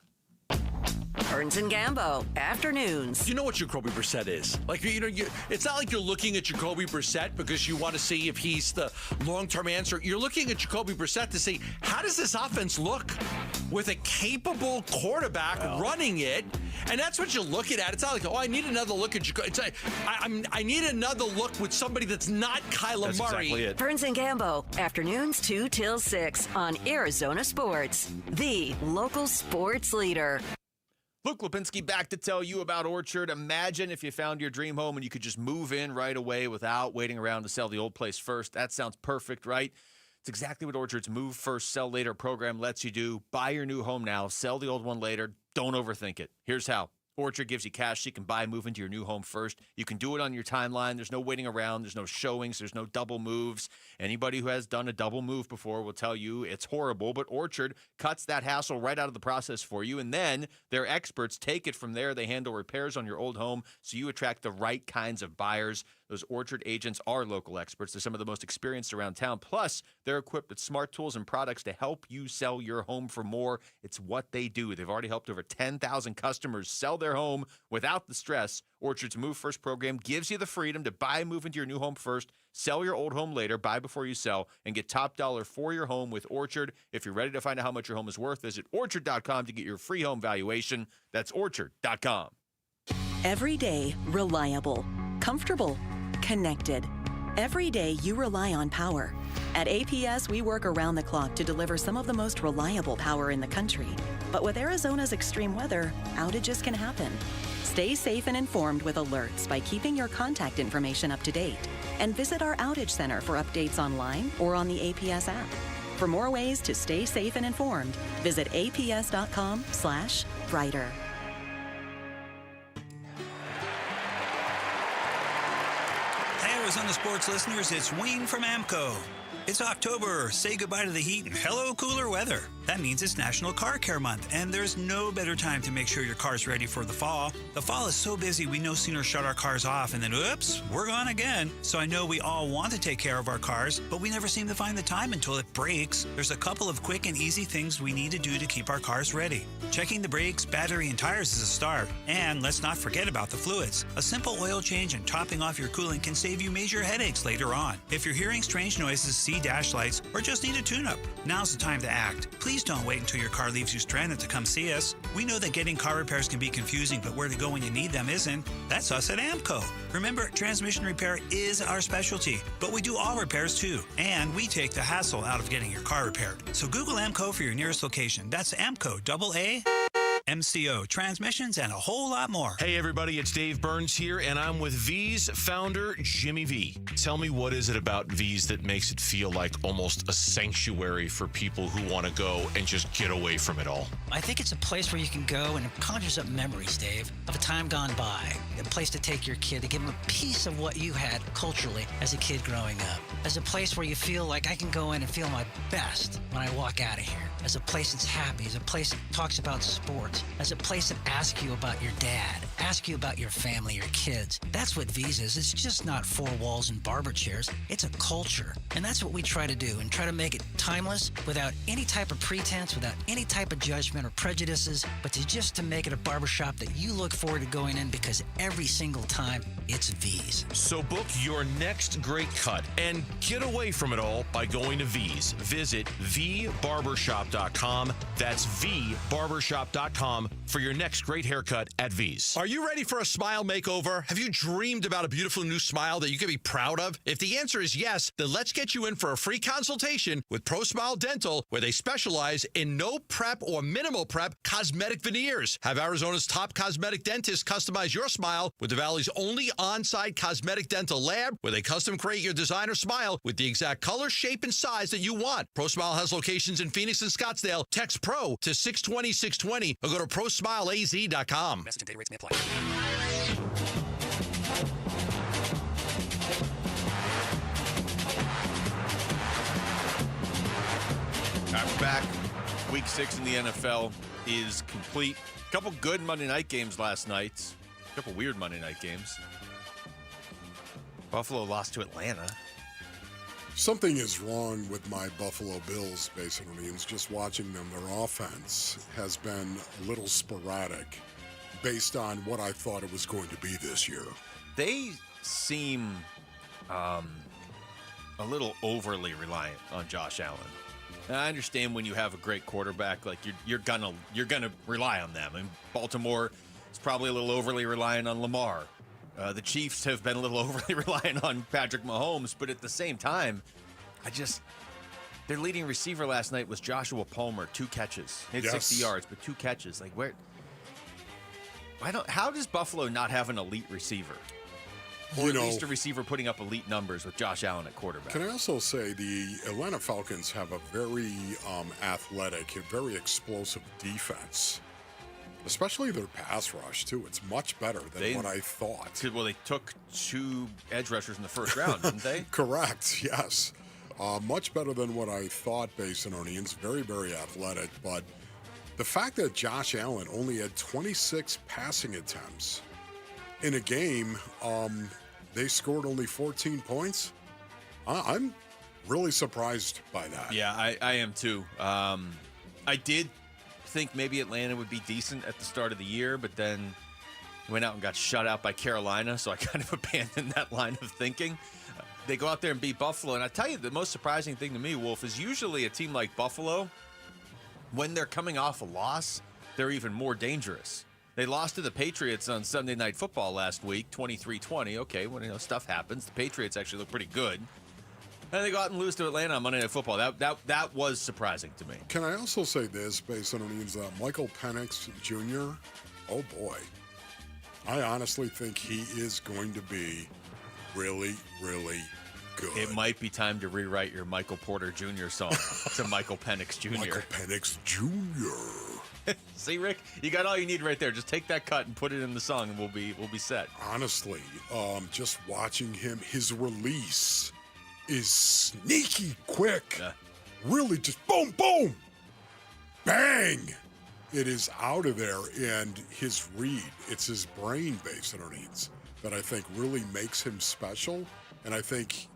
Speaker 4: Burns and Gambo, afternoons.
Speaker 13: You know what Jacobe Brissett is? It's not like you're looking at Jacobe Brissett because you want to see if he's the long-term answer. You're looking at Jacobe Brissett to see, how does this offense look with a capable quarterback running it? And that's what you're looking at. It's not like, I need another look at Jacobe. It's like, I need another look with somebody that's not Kyler Murray.
Speaker 2: Exactly it.
Speaker 4: Burns and Gambo, afternoons 2 till 6 on Arizona Sports, the local sports leader.
Speaker 2: Luke Lipinski back to tell you about Orchard. Imagine if you found your dream home and you could just move in right away without waiting around to sell the old place first. That sounds perfect, right? It's exactly what Orchard's Move First, Sell Later program lets you do. Buy your new home now, sell the old one later. Don't overthink it. Here's how. Orchard gives you cash so you can buy, move into your new home first. You can do it on your timeline. There's no waiting around. There's no showings. There's no double moves. Anybody who has done a double move before will tell you it's horrible, but Orchard cuts that hassle right out of the process for you, and then their experts take it from there. They handle repairs on your old home so you attract the right kinds of buyers. Those Orchard agents are local experts. They're some of the most experienced around town. Plus, they're equipped with smart tools and products to help you sell your home for more. It's what they do. They've already helped over 10,000 customers sell their home without the stress. Orchard's Move First program gives you the freedom to buy and move into your new home first, sell your old home later, buy before you sell, and get top dollar for your home with Orchard. If you're ready to find out how much your home is worth, visit Orchard.com to get your free home valuation. That's Orchard.com.
Speaker 16: Every day, reliable, comfortable, connected. Every day you rely on power. At APS, we work around the clock to deliver some of the most reliable power in the country. But with Arizona's extreme weather, outages can happen. Stay safe and informed with alerts by keeping your contact information up to date. And visit our outage center for updates online or on the APS app. For more ways to stay safe and informed, visit aps.com/brighter.
Speaker 17: Arizona sports listeners, it's Wayne from AMCO. It's October. Say goodbye to the heat and hello cooler weather. That means it's National Car Care Month, and there's no better time to make sure your car's ready for the fall. The fall is so busy, we no sooner shut our cars off and then, oops, we're gone again. So I know we all want to take care of our cars, but we never seem to find the time until it breaks. There's a couple of quick and easy things we need to do to keep our cars ready. Checking the brakes, battery, and tires is a start. And let's not forget about the fluids. A simple oil change and topping off your coolant can save you major headaches later on. If you're hearing strange noises, see dash lights, or just need a tune-up, now's the time to act. Please don't wait until your car leaves you stranded to come see us. We know that getting car repairs can be confusing, but where to go when you need them isn't. That's us at AMCO. Remember, transmission repair is our specialty, but we do all repairs too, and we take the hassle out of getting your car repaired. So Google AMCO for your nearest location. That's AMCO, AA, MCO, transmissions, and a whole lot more.
Speaker 10: Hey, everybody, it's Dave Burns here, and I'm with V's founder, Jimmy V. Tell me, what is it about V's that makes it feel like almost a sanctuary for people who want to go and just get away from it all?
Speaker 18: I think it's a place where you can go and it conjures up memories, Dave, of a time gone by. A place to take your kid, to give him a piece of what you had culturally as a kid growing up. As a place where you feel like I can go in and feel my best when I walk out of here. As a place that's happy, as a place that talks about sports, as a place that asks you about your dad, asks you about your family, your kids. That's what V's is. It's just not four walls and barber chairs. It's a culture. And that's what we try to do, and try to make it timeless without any type of pretense, without any type of judgment or prejudices, but to make it a barbershop that you look forward to going in, because every single time it's V's.
Speaker 10: So book your next great cut and get away from it all by going to V's. Visit vbarbershop.com. That's vbarbershop.com for your next great haircut at V's.
Speaker 13: Are you ready for a smile makeover? Have you dreamed about a beautiful new smile that you can be proud of? If the answer is yes, then let's get you in for a free consultation with ProSmile Dental, where they specialize in no prep or minimal prep cosmetic veneers. Have Arizona's top cosmetic dentists customize your smile with the Valley's only on-site cosmetic dental lab, where they custom create your designer smile with the exact color, shape, and size that you want. ProSmile has locations in Phoenix and Scottsdale. Text PRO to 620-620 or go to ProSmileAZ.com.
Speaker 11: Message and data rates may apply.
Speaker 2: All right, we're back. Week 6 in the NFL is complete. A couple good Monday night games last night. A couple weird Monday night games. Buffalo lost to Atlanta.
Speaker 9: Something is wrong with my Buffalo Bills, Basinonians. Just watching them, their offense has been a little sporadic based on what I thought it was going to be this year.
Speaker 2: They seem a little overly reliant on Josh Allen. And I understand when you have a great quarterback, like you're gonna rely on them. And Baltimore is probably a little overly reliant on Lamar. The Chiefs have been a little overly reliant on Patrick Mahomes, but at the same time, their leading receiver last night was Joshua Palmer, 2 catches. He had 60 yards, but 2 catches. Like, how does Buffalo not have an elite receiver? Or at least a receiver putting up elite numbers with Josh Allen at quarterback.
Speaker 9: Can I also say the Atlanta Falcons have a very athletic and very explosive defense. Especially their pass rush, too. It's much better than what I thought.
Speaker 2: Well, they took 2 edge rushers in the first round, didn't they?
Speaker 9: Correct, yes. Much better than what I thought, Basinonians. Very, very athletic. But the fact that Josh Allen only had 26 passing attempts in a game, they scored only 14 points. I'm really surprised by that.
Speaker 2: Yeah, I am, too. I did think maybe Atlanta would be decent at the start of the year, but then went out and got shut out by Carolina, so I kind of abandoned that line of thinking. They go out there and beat Buffalo, and I tell you, the most surprising thing to me, Wolf, is usually a team like Buffalo, when they're coming off a loss, they're even more dangerous. They lost to the Patriots on Sunday Night Football last week, 23-20. Okay, when stuff happens, the Patriots actually look pretty good. And they go out and lose to Atlanta on Monday Night Football. That was surprising to me.
Speaker 9: Can I also say this, based on the news, Michael Penix Jr., oh boy. I honestly think he is going to be really, really good.
Speaker 2: It might be time to rewrite your Michael Porter Jr. song to Michael Penix Jr.
Speaker 9: Michael Penix Jr.
Speaker 2: See, Rick, you got all you need right there. Just take that cut and put it in the song, and we'll be set.
Speaker 9: Honestly, just watching him, his release is sneaky quick. Really just boom, boom, bang. It is out of there, and his read, it's his brain base underneath that I think really makes him special, and I think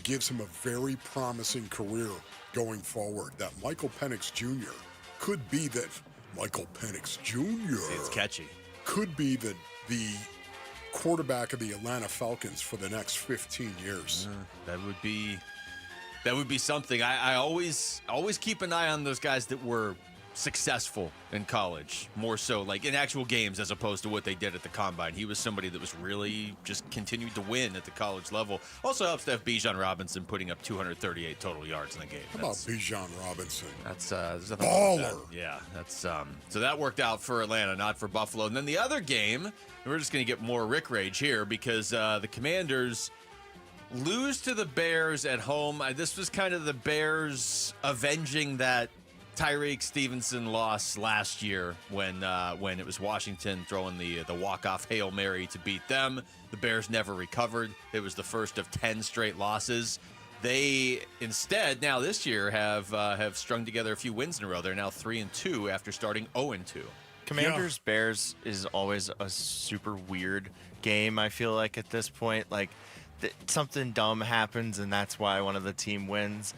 Speaker 9: gives him a very promising career going forward. That Michael Penix Jr. could be that Michael Penix Jr.
Speaker 2: It's catchy.
Speaker 9: Could be the quarterback of the Atlanta Falcons for the next 15 years.
Speaker 2: That would be something. I always keep an eye on those guys that were successful in college, more so like in actual games as opposed to what they did at the combine. He was somebody that was really just continued to win at the college level. Also helps to have Bijan Robinson putting up 238 total yards in the game.
Speaker 9: How about Bijan Robinson?
Speaker 2: That's
Speaker 9: baller.
Speaker 2: Yeah, that's so that worked out for Atlanta, not for Buffalo. And then the other game, we're just going to get more Rick rage here because the Commanders lose to the Bears at home. This was kind of the Bears avenging that Tyreek Stevenson loss last year when it was Washington throwing the walk-off Hail Mary to beat them. The Bears never recovered. It was the first of 10 straight losses. They instead now this year have strung together a few wins in a row. They're now 3-2 after starting 0-2.
Speaker 14: Commanders Bears is always a super weird game. I feel like at this point, like something dumb happens, and that's why one of the teams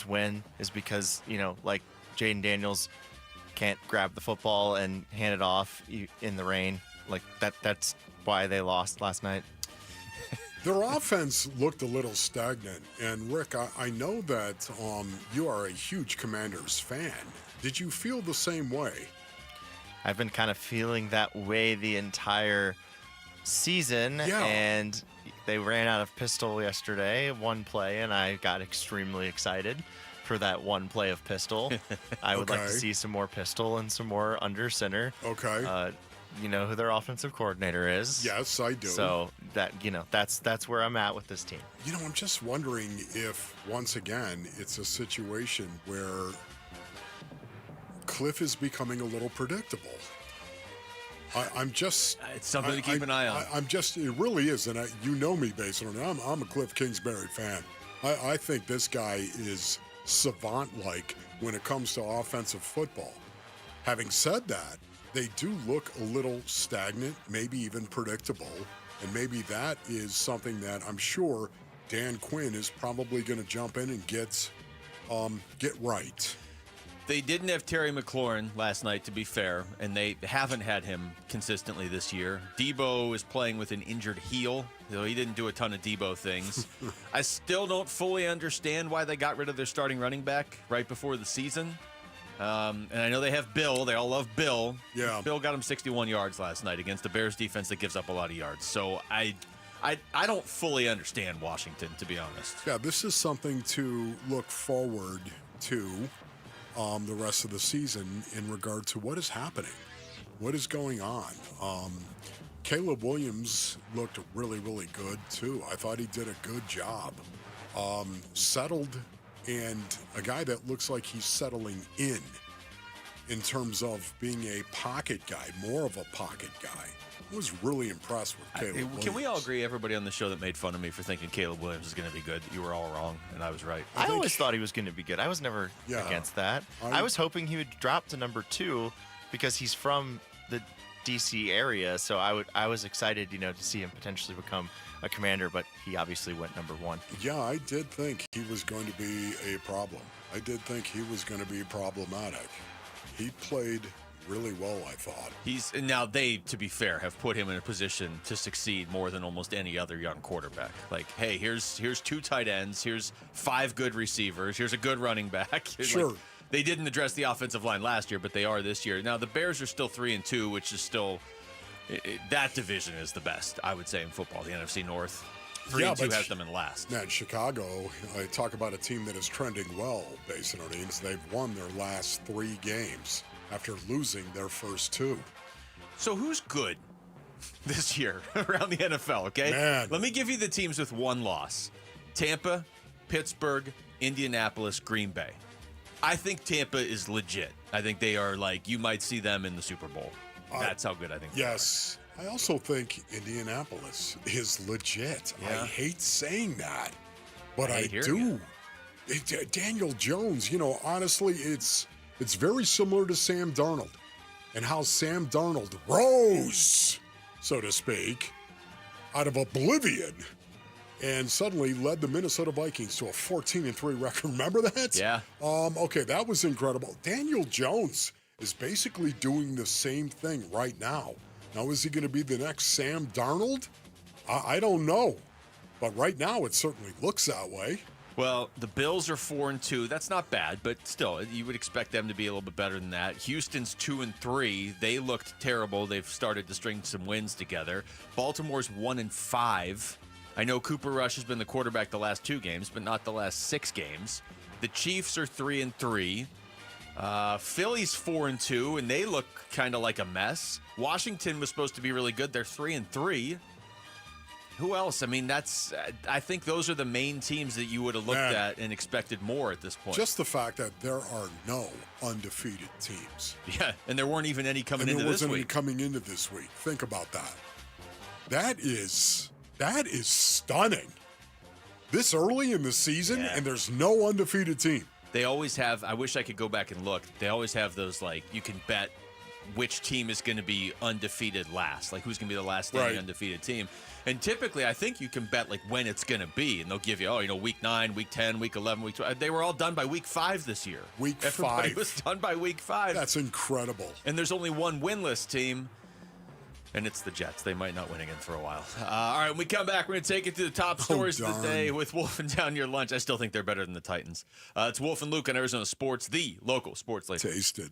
Speaker 14: win is because, like Jaden Daniels can't grab the football and hand it off in the rain. Like that's why they lost last night.
Speaker 9: Their offense looked a little stagnant. And Rick, I know that you are a huge Commanders fan. Did you feel the same way?
Speaker 14: I've been kind of feeling that way the entire season, and they ran out of pistol yesterday, one play, and I got extremely excited for that one play of pistol. I would like to see some more pistol and some more under center.
Speaker 9: Okay.
Speaker 14: You know who their offensive coordinator is?
Speaker 9: Yes, I do.
Speaker 14: So that's where I'm at with this team.
Speaker 9: I'm just wondering if once again it's a situation where Cliff is becoming a little predictable.
Speaker 2: It's something to keep an eye on.
Speaker 9: It really is, and you know me, basically. I'm a Cliff Kingsbury fan. I think this guy is savant-like when it comes to offensive football. Having said that, they do look a little stagnant, maybe even predictable, and maybe that is something that I'm sure Dan Quinn is probably going to jump in and get right.
Speaker 2: They didn't have Terry McLaurin last night, to be fair, and they haven't had him consistently this year. Debo is playing with an injured heel, though he didn't do a ton of Debo things. I still don't fully understand why they got rid of their starting running back right before the season. And I know they have Bill. They all love Bill.
Speaker 9: Yeah.
Speaker 2: Bill got him 61 yards last night against the Bears defense that gives up a lot of yards. So I don't fully understand Washington, to be honest.
Speaker 9: Yeah, this is something to look forward to the rest of the season in regard to what is happening, what is going on. Caleb Williams looked really, really good, too. I thought he did a good job. Settled, and a guy that looks like he's settling in terms of being a pocket guy, more of a pocket guy. I was really impressed with Caleb Williams.
Speaker 2: Can we all agree, everybody on the show that made fun of me for thinking Caleb Williams was going to be good, you were all wrong, and I was right?
Speaker 14: I always thought he was going to be good. I was never against that. I was hoping he would drop to number 2 because he's from the D.C. area, so I was excited, to see him potentially become a Commander, but he obviously went number 1.
Speaker 9: Yeah, I did think he was going to be a problem. I did think he was going to be problematic. He played really well, I thought.
Speaker 2: Now they, to be fair, have put him in a position to succeed more than almost any other young quarterback. Like, hey, here's 2 tight ends, here's 5 good receivers, here's a good running back.
Speaker 9: Sure.
Speaker 2: They didn't address the offensive line last year, but they are this year. Now the Bears are still 3-2, which is still that division is the best, I would say, in football. The NFC North. 3-2 has them in last.
Speaker 9: Now, Chicago, I talk about a team that is trending well, basically. They've won their last 3 games after losing their first 2.
Speaker 2: So who's good this year around the NFL, okay?
Speaker 9: Man.
Speaker 2: Let me give you the teams with 1 loss. Tampa, Pittsburgh, Indianapolis, Green Bay. I think Tampa is legit. I think they are you might see them in the Super Bowl. That's how good I think they are.
Speaker 9: Yes. I also think Indianapolis is legit.
Speaker 2: Yeah.
Speaker 9: I hate saying that, but I do.
Speaker 2: You.
Speaker 9: Daniel Jones, honestly, it's very similar to Sam Darnold and how Sam Darnold rose, so to speak, out of oblivion and suddenly led the Minnesota Vikings to a 14-3 record. Remember that?
Speaker 2: Yeah.
Speaker 9: Okay, that was incredible. Daniel Jones is basically doing the same thing right now. Now, is he going to be the next Sam Darnold? I don't know. But right now, it certainly looks that way.
Speaker 2: Well, the Bills are 4-2. That's not bad, but still, you would expect them to be a little bit better than that. Houston's 2-3. They looked terrible. They've started to string some wins together. Baltimore's 1-5. I know Cooper Rush has been the quarterback the last 2 games, but not the last 6 games. The Chiefs are 3-3. Philly's 4-2, and they look kind of like a mess. Washington was supposed to be really good. They're 3-3. Who else? I mean, I think those are the main teams that you would have looked at and expected more at this point.
Speaker 9: Just the fact that there are no undefeated teams.
Speaker 2: Yeah, and there weren't even any coming into this week.
Speaker 9: There wasn't any coming into this week. Think about that. That is stunning. This early in the season, and there's no undefeated team.
Speaker 2: They always have, I wish I could go back and look, they always have those, like, you can bet which team is going to be undefeated last, like who's going to be the last standing undefeated team. And typically, I think you can bet like when it's going to be, and they'll give you, week 9, week 10, week 11, week 12. They were all done by week 5 this year. Everybody was done by week 5.
Speaker 9: That's incredible.
Speaker 2: And there's only one winless team, and it's the Jets. They might not win again for a while. All right, when we come back, we're going to take it to the top stories of the day with Wolf and Down Your Lunch. I still think they're better than the Titans. It's Wolf and Luke on Arizona Sports, the local sports leader.
Speaker 9: Taste it.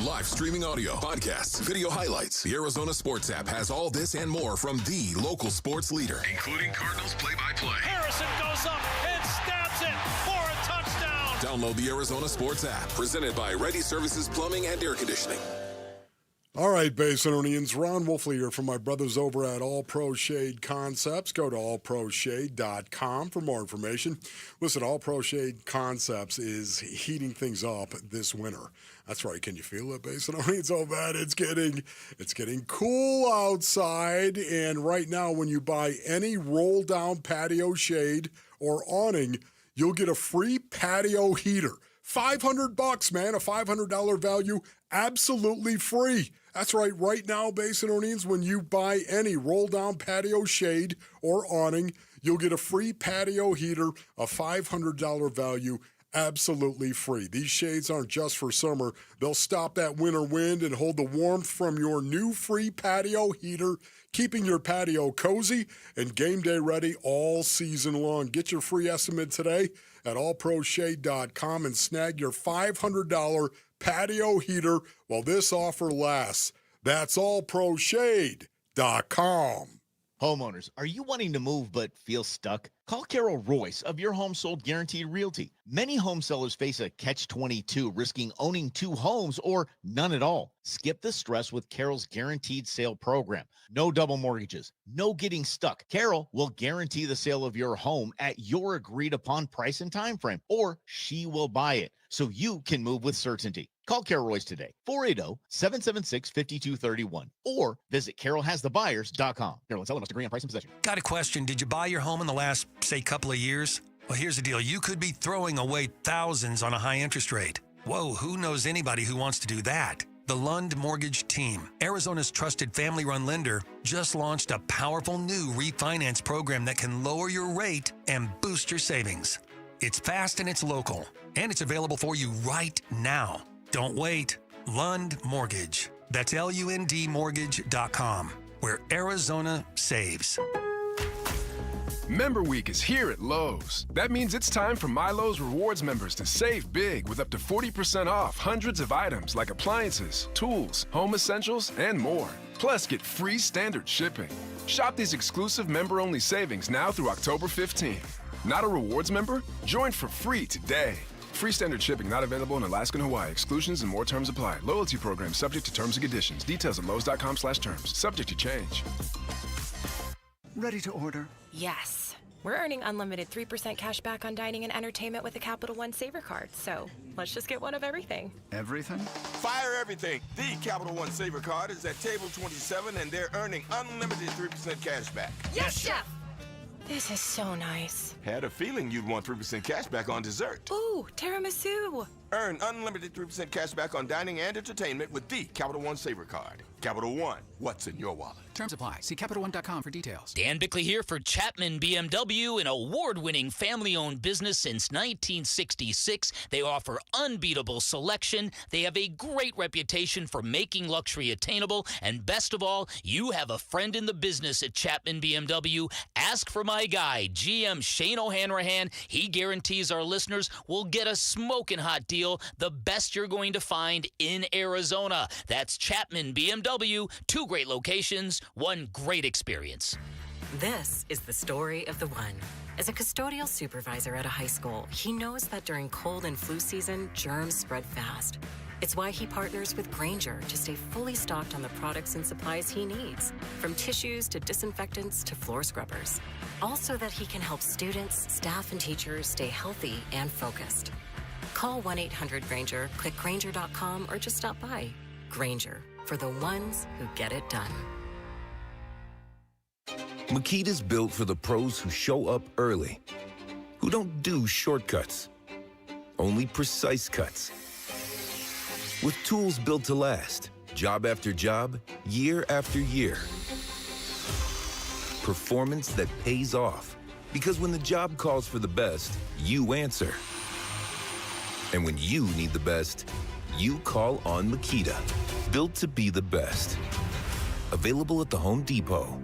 Speaker 7: Live streaming audio, podcasts, video highlights. The Arizona Sports app has all this and more from the local sports leader, including Cardinals play-by-play.
Speaker 8: Harrison goes up and stabs it for a touchdown.
Speaker 7: Download the Arizona Sports app, presented by Ready Services Plumbing and Air Conditioning.
Speaker 9: All right, Basinonians, Ron Wolfley here from my brothers over at All Pro Shade Concepts. Go to allproshade.com for more information. Listen, All Pro Shade Concepts is heating things up this winter. That's right. Can you feel it, Basinonians? Oh, man, it's getting cool outside. And right now, when you buy any roll-down patio shade or awning, you'll get a free patio heater. $500, man, a $500 value, absolutely free. That's right. Right now, Basinonians, when you buy any roll-down patio shade or awning, you'll get a free patio heater, a $500 value, absolutely free. These shades aren't just for summer. They'll stop that winter wind and hold the warmth from your new free patio heater, keeping your patio cozy and game day ready all season long. Get your free estimate today at allproshade.com and snag your $500 patio heater while this offer lasts. That's allproshade.com.
Speaker 19: Homeowners, are you wanting to move but feel stuck? Call Carol Royce of Your Home Sold Guaranteed Realty. Many home sellers face a catch-22, risking owning 2 homes or none at all. Skip the stress with Carol's Guaranteed Sale Program. No double mortgages, no getting stuck. Carol will guarantee the sale of your home at your agreed-upon price and time frame, or she will buy it so you can move with certainty. Call Carol Royce today, 480-776-5231, or visit carolhasthebuyers.com. Carol and seller must agree on price and possession.
Speaker 17: Got a question. Did you buy your home in the last, say, couple of years? Well, here's the deal. You could be throwing away thousands on a high interest rate. Whoa, who knows anybody who wants to do that? The Lund Mortgage Team, Arizona's trusted family-run lender, just launched a powerful new refinance program that can lower your rate and boost your savings. It's fast and it's local, and it's available for you right now. Don't wait. Lund Mortgage. That's LUNDmortgage.com, where Arizona saves.
Speaker 20: Member Week is here at Lowe's. That means it's time for My Lowe's Rewards members to save big with up to 40% off hundreds of items like appliances, tools, home essentials, and more. Plus, get free standard shipping. Shop these exclusive member-only savings now through October 15th. Not a rewards member? Join for free today. Free standard shipping not available in Alaska and Hawaii. Exclusions and more terms apply. Loyalty program subject to terms and conditions. Details at Lowe's.com/terms. Subject to change.
Speaker 21: Ready to order?
Speaker 22: Yes. We're earning unlimited 3% cash back on dining and entertainment with a Capital One Saver card. So let's just get one of everything.
Speaker 21: Everything?
Speaker 23: Fire everything. The Capital One Saver card is at table 27 and they're earning unlimited 3% cash back.
Speaker 22: Yes, Chef! This is so nice.
Speaker 23: Had a feeling you'd want 3% cash back on dessert.
Speaker 22: Ooh, tiramisu.
Speaker 23: Earn unlimited 3% cash back on dining and entertainment with the Capital One Saver Card. Capital One, what's in your wallet?
Speaker 1: Terms apply. See CapitalOne.com for details.
Speaker 3: Dan Bickley here for Chapman BMW, an award-winning family-owned business since 1966. They offer unbeatable selection. They have a great reputation for making luxury attainable. And best of all, you have a friend in the business at Chapman BMW. Ask for my guy, GM Shane O'Hanrahan. He guarantees our listeners will get a smoking hot deal, the best you're going to find in Arizona. That's Chapman BMW, 2 great locations, 1 great experience.
Speaker 5: This is the story of the one. As a custodial supervisor at a high school, he knows that during cold and flu season, germs spread fast. It's why he partners with Grainger to stay fully stocked on the products and supplies he needs, from tissues to disinfectants to floor scrubbers. All so that he can help students, staff, and teachers stay healthy and focused. Call 1-800-GRAINGER, click Grainger.com, or just stop by. Grainger, for the ones who get it done.
Speaker 6: Makita's built for the pros who show up early, who don't do shortcuts, only precise cuts. With tools built to last, job after job, year after year. Performance that pays off, because when the job calls for the best, you answer. And when you need the best, you call on Makita. Built to be the best. Available at the Home Depot.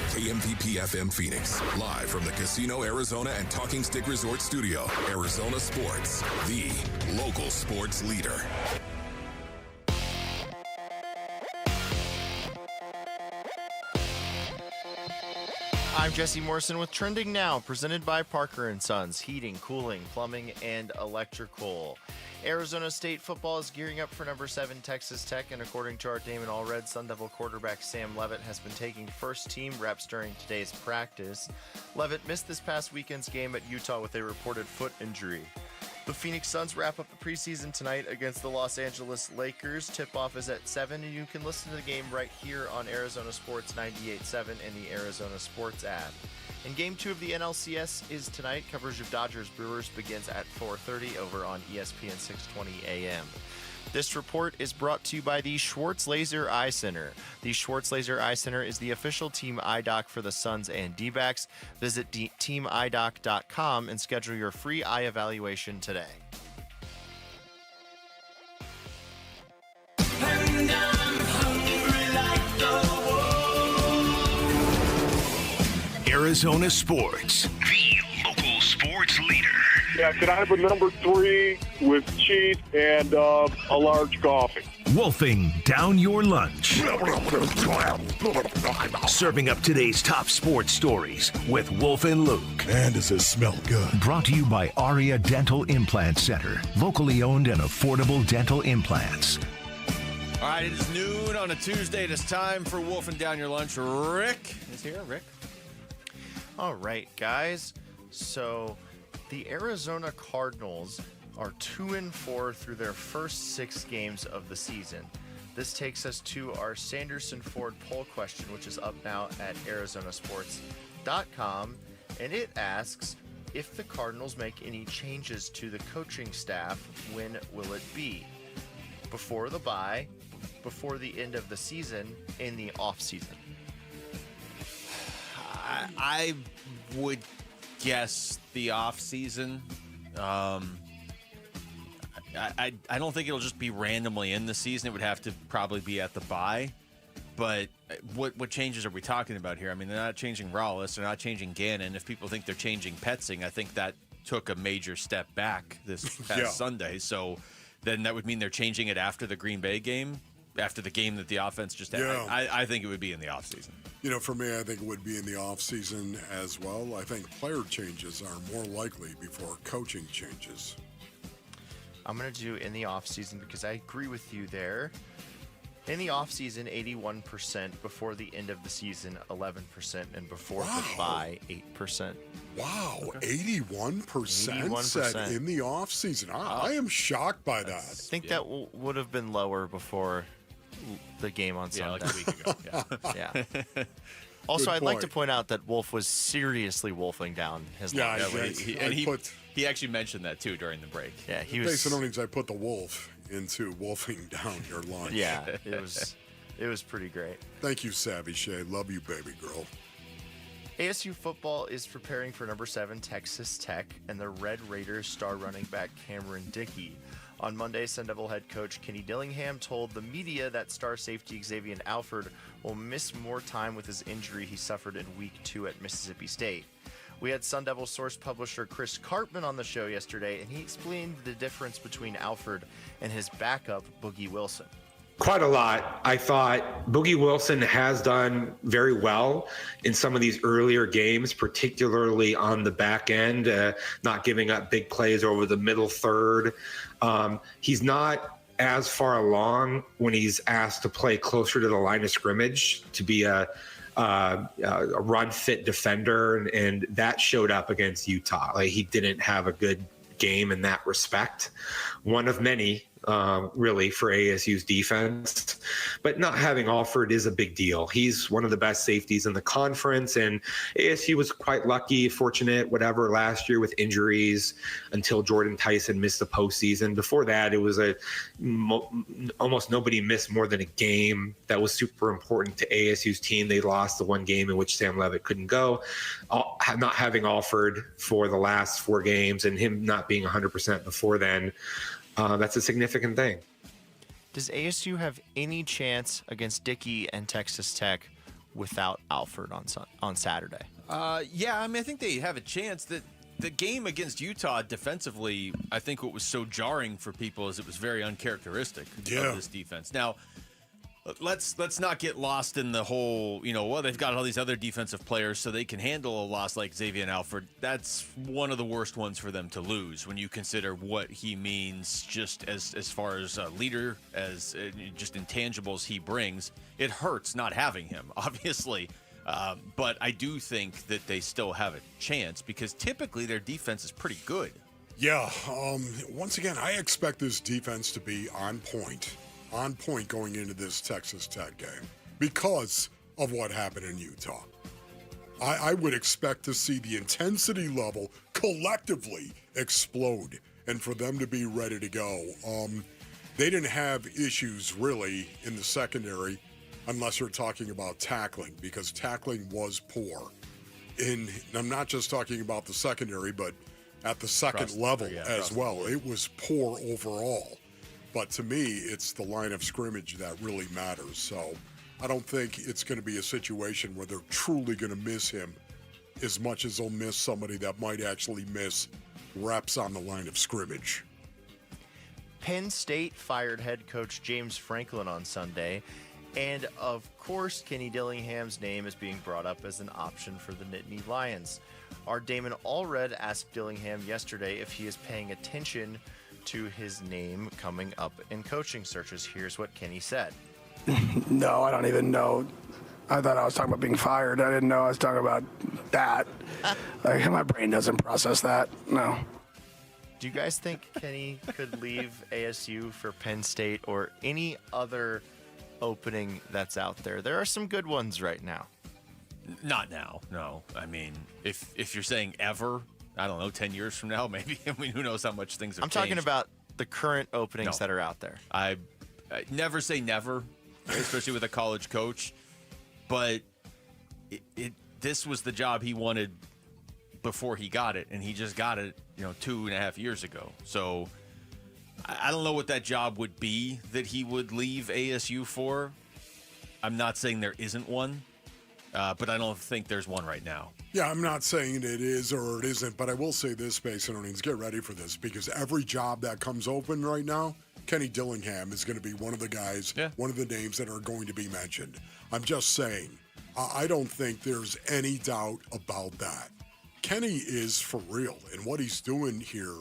Speaker 7: KMVP FM Phoenix, live from the Casino Arizona and Talking Stick Resort Studio. Arizona Sports, the local sports leader.
Speaker 14: I'm Jesse Morrison with Trending Now, presented by Parker & Sons, heating, cooling, plumbing, and electrical. Arizona State football is gearing up for number 7 Texas Tech, and according to our Damon Allred, Sun Devil quarterback Sam Levitt has been taking first-team reps during today's practice. Levitt missed this past weekend's game at Utah with a reported foot injury. The Phoenix Suns wrap up the preseason tonight against the Los Angeles Lakers. Tip-off is at 7, and you can listen to the game right here on Arizona Sports 98.7 and the Arizona Sports app. And Game 2 of the NLCS is tonight. Coverage of Dodgers-Brewers begins at 4:30 over on ESPN 620 AM. This report is brought to you by the Schwartz Laser Eye Center. The Schwartz Laser Eye Center is the official team eye doc for the Suns and D-backs. Visit teamidoc.com and schedule your free eye evaluation today.
Speaker 24: Arizona Sports, the local sports leader.
Speaker 26: Yeah, could I have a number 3 with cheese and a large coffee?
Speaker 24: Wolfing down your lunch. Serving up today's top sports stories with Wolf and Luke.
Speaker 27: Man, does this smell good.
Speaker 24: Brought to you by Aria Dental Implant Center. Locally owned and affordable dental implants.
Speaker 2: All right, it is noon on a Tuesday. It is time for Wolfing Down Your Lunch. Rick is here. Rick.
Speaker 14: All right, guys. So the Arizona Cardinals are 2-4 through their first 6 games of the season. This takes us to our Sanderson Ford poll question, which is up now at arizonasports.com, and it asks, if the Cardinals make any changes to the coaching staff, when will it be? Before the bye, before the end of the season, in the offseason?
Speaker 2: I would guess the off season. I don't think it'll just be randomly in the season. It would have to probably be at the bye. But what changes are we talking about here? I mean, they're not changing Rallis. They're not changing Gannon. If people think they're changing Petzing, I think that took a major step back this past Sunday. So then that would mean they're changing it after the Green Bay game, after the game that the offense just had.
Speaker 9: Yeah.
Speaker 2: I think it would be in the offseason.
Speaker 9: You know, for me, I think it would be in the offseason as well. I think player changes are more likely before coaching changes.
Speaker 14: I'm going to do in the offseason because I agree with you there. In the offseason, 81%, before the end of the season, 11%, and before the bye, 8%.
Speaker 9: Wow, 81% said in the offseason. I am shocked by that.
Speaker 14: I think that would have been lower before the game on Sunday.
Speaker 2: Like a week ago.
Speaker 14: Yeah. Also, I'd like to point out that Wolf was seriously wolfing down his lunch.
Speaker 9: He
Speaker 2: He actually mentioned that, too, during the break.
Speaker 14: Yeah, he was...
Speaker 9: Based on I put the wolf into wolfing down your lunch.
Speaker 14: Yeah, it was pretty great.
Speaker 9: Thank you, Savvy Shay. Love you, baby girl.
Speaker 14: ASU football is preparing for number 7 Texas Tech and the Red Raiders star running back Cameron Dickey. On Monday, Sun Devil head coach Kenny Dillingham told the media that star safety Xavier Alford will miss more time with his injury he suffered in Week 2 at Mississippi State. We had Sun Devil source publisher Chris Cartman on the show yesterday, and he explained the difference between Alford and his backup, Boogie Wilson.
Speaker 4: Quite a lot. I thought Boogie Wilson has done very well in some of these earlier games, particularly on the back end, not giving up big plays over the middle third. He's not as far along when he's asked to play closer to the line of scrimmage to be a run fit defender, and that showed up against Utah. Like, he didn't have a good game in that respect. One of many, really, for ASU's defense. But not having Alford is a big deal. He's one of the best safeties in the conference, and ASU was quite lucky, fortunate, whatever, last year with injuries until Jordan Tyson missed the postseason. Before that, it was almost nobody missed more than a game. That was super important to ASU's team. They lost the one game in which Sam Levitt couldn't go. Not having Alford for the last 4 games and him not being 100% before then, that's a significant thing.
Speaker 14: Does ASU have any chance against Dickey and Texas Tech without Alford on Saturday?
Speaker 2: Yeah, I mean, I think they have a chance. The game against Utah defensively, I think what was so jarring for people is it was very uncharacteristic of this defense. Now, let's not get lost in the whole, they've got all these other defensive players so they can handle a loss like Xavier Alford. That's one of the worst ones for them to lose when you consider what he means just as far as a leader, as just intangibles he brings. It hurts not having him, obviously. But I do think that they still have a chance because typically their defense is pretty good.
Speaker 9: Yeah. Once again, I expect this defense to be on point going into this Texas Tech game because of what happened in Utah. I would expect to see the intensity level collectively explode and for them to be ready to go. They didn't have issues really in the secondary unless you're talking about tackling, because tackling was poor. And I'm not just talking about the secondary, but at the second level as well. It was poor overall. But to me, it's the line of scrimmage that really matters. So I don't think it's going to be a situation where they're truly going to miss him as much as they'll miss somebody that might actually miss reps on the line of scrimmage.
Speaker 14: Penn State fired head coach James Franklin on Sunday. And, of course, Kenny Dillingham's name is being brought up as an option for the Nittany Lions. Our Damon Allred asked Dillingham yesterday if he is paying attention to his name coming up in coaching searches. Here's what Kenny said.
Speaker 10: No, I don't even know. I thought I was talking about being fired. I didn't know I was talking about that. My brain doesn't process that. No.
Speaker 14: Do you guys think Kenny could leave ASU for Penn State or any other opening that's out there? There are some good ones right now.
Speaker 2: Not now, no. I mean, if you're saying ever, I don't know, 10 years from now, maybe. I mean, who knows how much things have changed.
Speaker 14: I'm talking about the current openings that are out there.
Speaker 2: I never say never, especially with a college coach. But this was the job he wanted before he got it, and he just got it, 2.5 years ago. So I don't know what that job would be that he would leave ASU for. I'm not saying there isn't one, but I don't think there's one right now.
Speaker 9: Yeah, I'm not saying it is or it isn't, but I will say this, Space Earnings, get ready for this, because every job that comes open right now, Kenny Dillingham is going to be one of the guys, one of the names that are going to be mentioned. I'm just saying, I don't think there's any doubt about that. Kenny is for real, and what he's doing here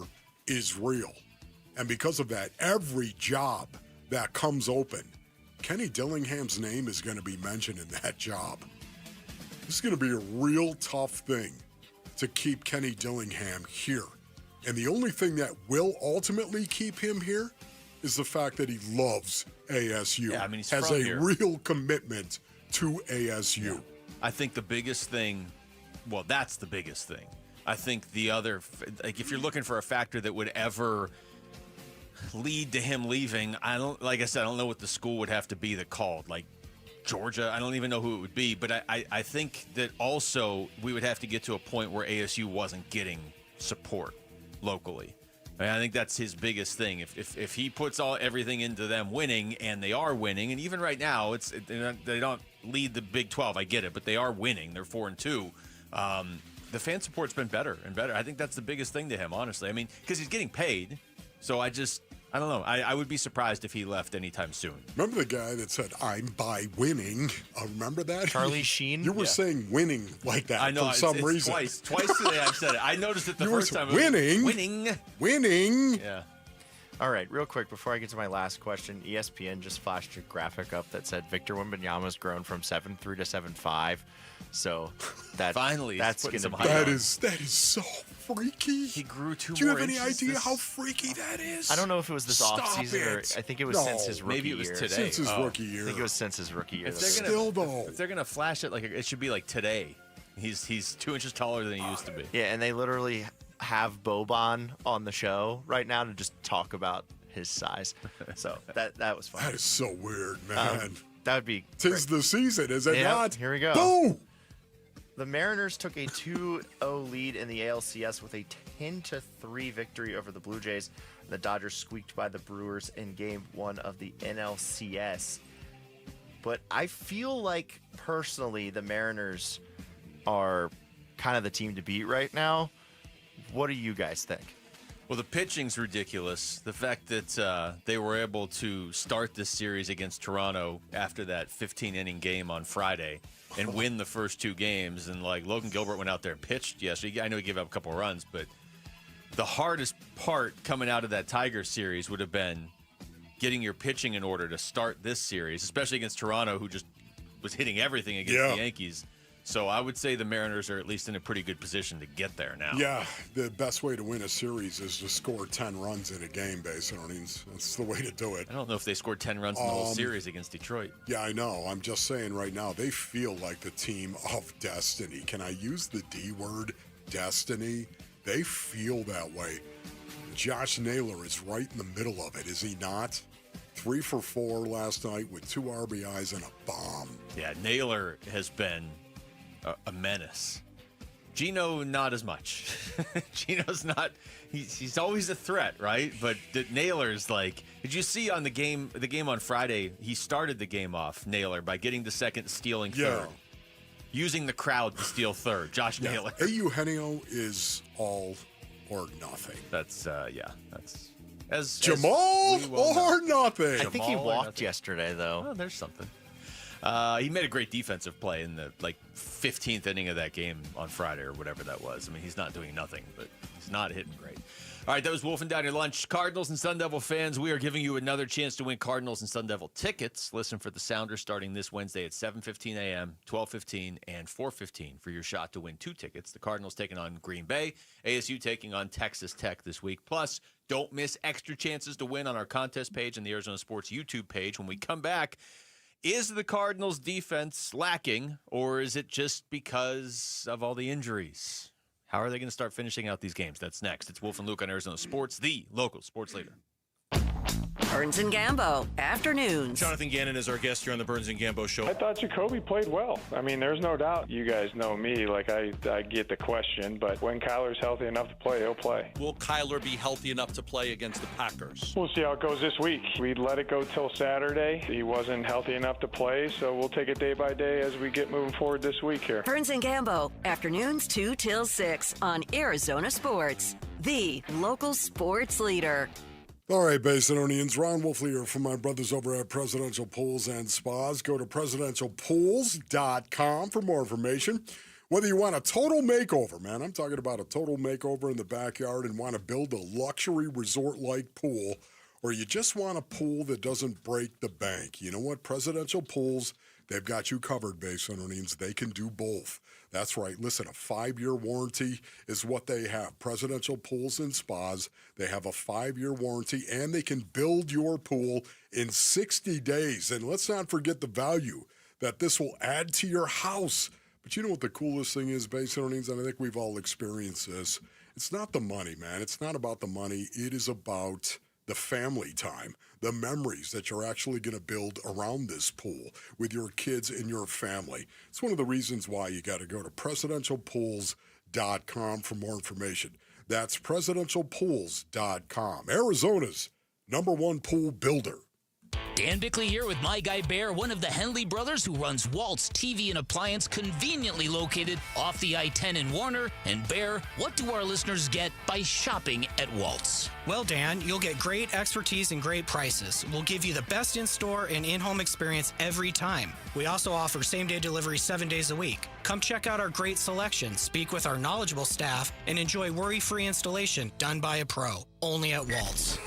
Speaker 9: is real. And because of that, every job that comes open, Kenny Dillingham's name is going to be mentioned in that job. This is going to be a real tough thing to keep Kenny Dillingham here. And the only thing that will ultimately keep him here is the fact that he loves ASU.
Speaker 2: Yeah, I mean, he's
Speaker 9: has
Speaker 2: from
Speaker 9: a
Speaker 2: here.
Speaker 9: real commitment to ASU.
Speaker 2: I think the biggest thing, well, that's the biggest thing. I think the other, like if you're looking for a factor that would ever lead to him leaving, like I said, I don't know what the school would have to be that called. Like Georgia, I don't even know who it would be. But I think that also we would have to get to a point where ASU wasn't getting support locally. I think that's his biggest thing. If he puts everything into them winning, and they are winning, and even right now they don't lead the Big 12. I get it, but they are winning. They're 4-2. The fan support's been better and better. I think that's the biggest thing to him, honestly. I mean, because he's getting paid. So I don't know. I would be surprised if he left anytime soon.
Speaker 9: Remember the guy that said, "I'm by winning"? Remember that?
Speaker 14: Charlie Sheen?
Speaker 9: You were saying winning like that
Speaker 2: I know,
Speaker 9: for some reason.
Speaker 2: Twice today I've said it. I noticed it the first time.
Speaker 9: Winning.
Speaker 2: Yeah.
Speaker 14: All right, real quick, before I get to my last question, ESPN just flashed a graphic up that said Victor Wembanyama's grown from 7'3" to 7'5". So
Speaker 2: finally,
Speaker 14: that's going to be
Speaker 9: that is so freaky.
Speaker 2: He grew 2
Speaker 9: Do you
Speaker 2: more
Speaker 9: have any
Speaker 2: inches
Speaker 9: idea how freaky that is?
Speaker 14: I don't know if it was this offseason or I think it was since his rookie year.
Speaker 2: Maybe it was today.
Speaker 9: Since his rookie year.
Speaker 14: I think it was since his rookie year.
Speaker 2: If they're gonna flash it, like it should be like today. He's 2 inches taller than he used to be.
Speaker 14: Yeah, and they literally have Boban on the show right now to just talk about his size. So that was fun.
Speaker 9: That is so weird, man.
Speaker 14: That would be.
Speaker 9: Tis the season, is it not?
Speaker 14: Here we go.
Speaker 9: Boom!
Speaker 14: The Mariners took a 2-0 lead in the ALCS with a 10-3 victory over the Blue Jays. The Dodgers squeaked by the Brewers in Game 1 of the NLCS. But I feel like, personally, the Mariners are kind of the team to beat right now. What do you guys think?
Speaker 2: Well, the pitching's ridiculous. The fact that they were able to start this series against Toronto after that 15-inning game on Friday and win the first 2 games. And, like, Logan Gilbert went out there and pitched yesterday. I know he gave up a couple of runs, but the hardest part coming out of that Tigers series would have been getting your pitching in order to start this series, especially against Toronto, who just was hitting everything against the Yankees. So I would say the Mariners are at least in a pretty good position to get there now.
Speaker 9: Yeah, the best way to win a series is to score 10 runs in a game, basically. That's the way to do it.
Speaker 2: I don't know if they scored 10 runs in the whole series against Detroit.
Speaker 9: Yeah, I know. I'm just saying right now, they feel like the team of destiny. Can I use the D word, destiny? They feel that way. Josh Naylor is right in the middle of it, is he not? 3 for 4 last night with 2 RBIs and a bomb.
Speaker 2: Yeah, Naylor has been a menace. Gino, not as much. Gino's not. He's always a threat, right? But Naylor's like. Did you see on the game on Friday? He started the game off, Naylor, by getting to second, stealing third, using the crowd to steal third. Josh Naylor.
Speaker 9: Eugenio is all or nothing.
Speaker 2: That's That's as
Speaker 9: Jamal or nothing.
Speaker 14: I think he walked yesterday, though.
Speaker 2: Oh, there's something. He made a great defensive play in the 15th inning of that game on Friday or whatever that was. I mean, he's not doing nothing, but he's not hitting great. All right, that was Wolfing Down Your Lunch. Cardinals and Sun Devil fans, we are giving you another chance to win Cardinals and Sun Devil tickets. Listen for the Sounders starting this Wednesday at 7:15 a.m., 12:15, and 4:15 for your shot to win 2 tickets. The Cardinals taking on Green Bay, ASU taking on Texas Tech this week. Plus, don't miss extra chances to win on our contest page and the Arizona Sports YouTube page. When we come back, is the Cardinals' defense lacking, or is it just because of all the injuries? How are they going to start finishing out these games? That's next. It's Wolf and Luke on Arizona Sports, the local sports leader.
Speaker 11: Burns and Gambo, afternoons.
Speaker 12: Jonathan Gannon is our guest here on the Burns and Gambo show.
Speaker 13: I thought Jacobe played well. I mean, there's no doubt. You guys know me. I get the question, but when Kyler's healthy enough to play, he'll play.
Speaker 12: Will Kyler be healthy enough to play against the Packers?
Speaker 13: We'll see how it goes this week. We let it go till Saturday. He wasn't healthy enough to play, so we'll take it day by day as we get moving forward this week here.
Speaker 11: Burns and Gambo, afternoons 2 till 6 on Arizona Sports, the local sports leader.
Speaker 9: All right, Basinonians, Ron Wolfley here from my brothers over at Presidential Pools and Spas. Go to presidentialpools.com for more information. Whether you want a total makeover, man, I'm talking about a total makeover in the backyard and want to build a luxury resort-like pool, or you just want a pool that doesn't break the bank. You know what? Presidential Pools, they've got you covered, Basinonians. They can do both. That's right. Listen, a 5-year warranty is what they have. Presidential Pools and Spas, they have a 5-year warranty, and they can build your pool in 60 days. And let's not forget the value that this will add to your house. But you know what the coolest thing is, base earnings, and I think we've all experienced this. It's not the money, man. It's not about the money. It is about the family time, the memories that you're actually going to build around this pool with your kids and your family. It's one of the reasons why you got to go to presidentialpools.com for more information. That's presidentialpools.com. Arizona's #1 pool builder.
Speaker 3: Dan Bickley here with my guy Bear, one of the Henley brothers who runs Walt's TV and Appliance, conveniently located off the I-10 in Warner. And Bear, what do our listeners get by shopping at Walt's?
Speaker 8: Well, Dan, you'll get great expertise and great prices. We'll give you the best in-store and in-home experience every time. We also offer same-day delivery 7 days a week. Come check out our great selection, speak with our knowledgeable staff, and enjoy worry-free installation done by a pro. Only at Walt's.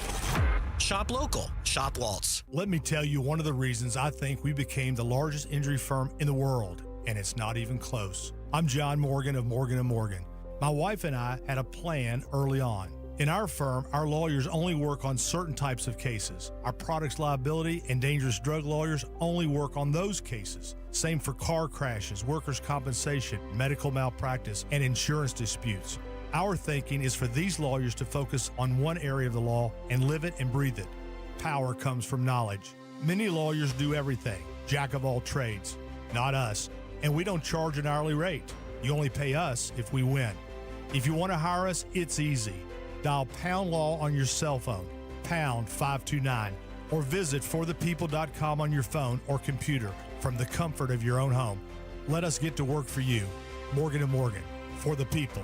Speaker 8: Shop local. Shop Waltz.
Speaker 15: Let me tell you one of the reasons I think we became the largest injury firm in the world, and it's not even close. I'm John Morgan of Morgan & Morgan. My wife and I had a plan early on. In our firm, our lawyers only work on certain types of cases. Our products liability and dangerous drug lawyers only work on those cases. Same for car crashes, workers' compensation, medical malpractice, and insurance disputes. Our thinking is for these lawyers to focus on one area of the law and live it and breathe it. Power comes from knowledge. Many lawyers do everything, jack of all trades. Not us. And we don't charge an hourly rate. You only pay us if we win. If you want to hire us, it's easy. Dial Pound Law on your cell phone, pound 529, or visit forthepeople.com on your phone or computer from the comfort of your own home. Let us get to work for you. Morgan & Morgan, for the people.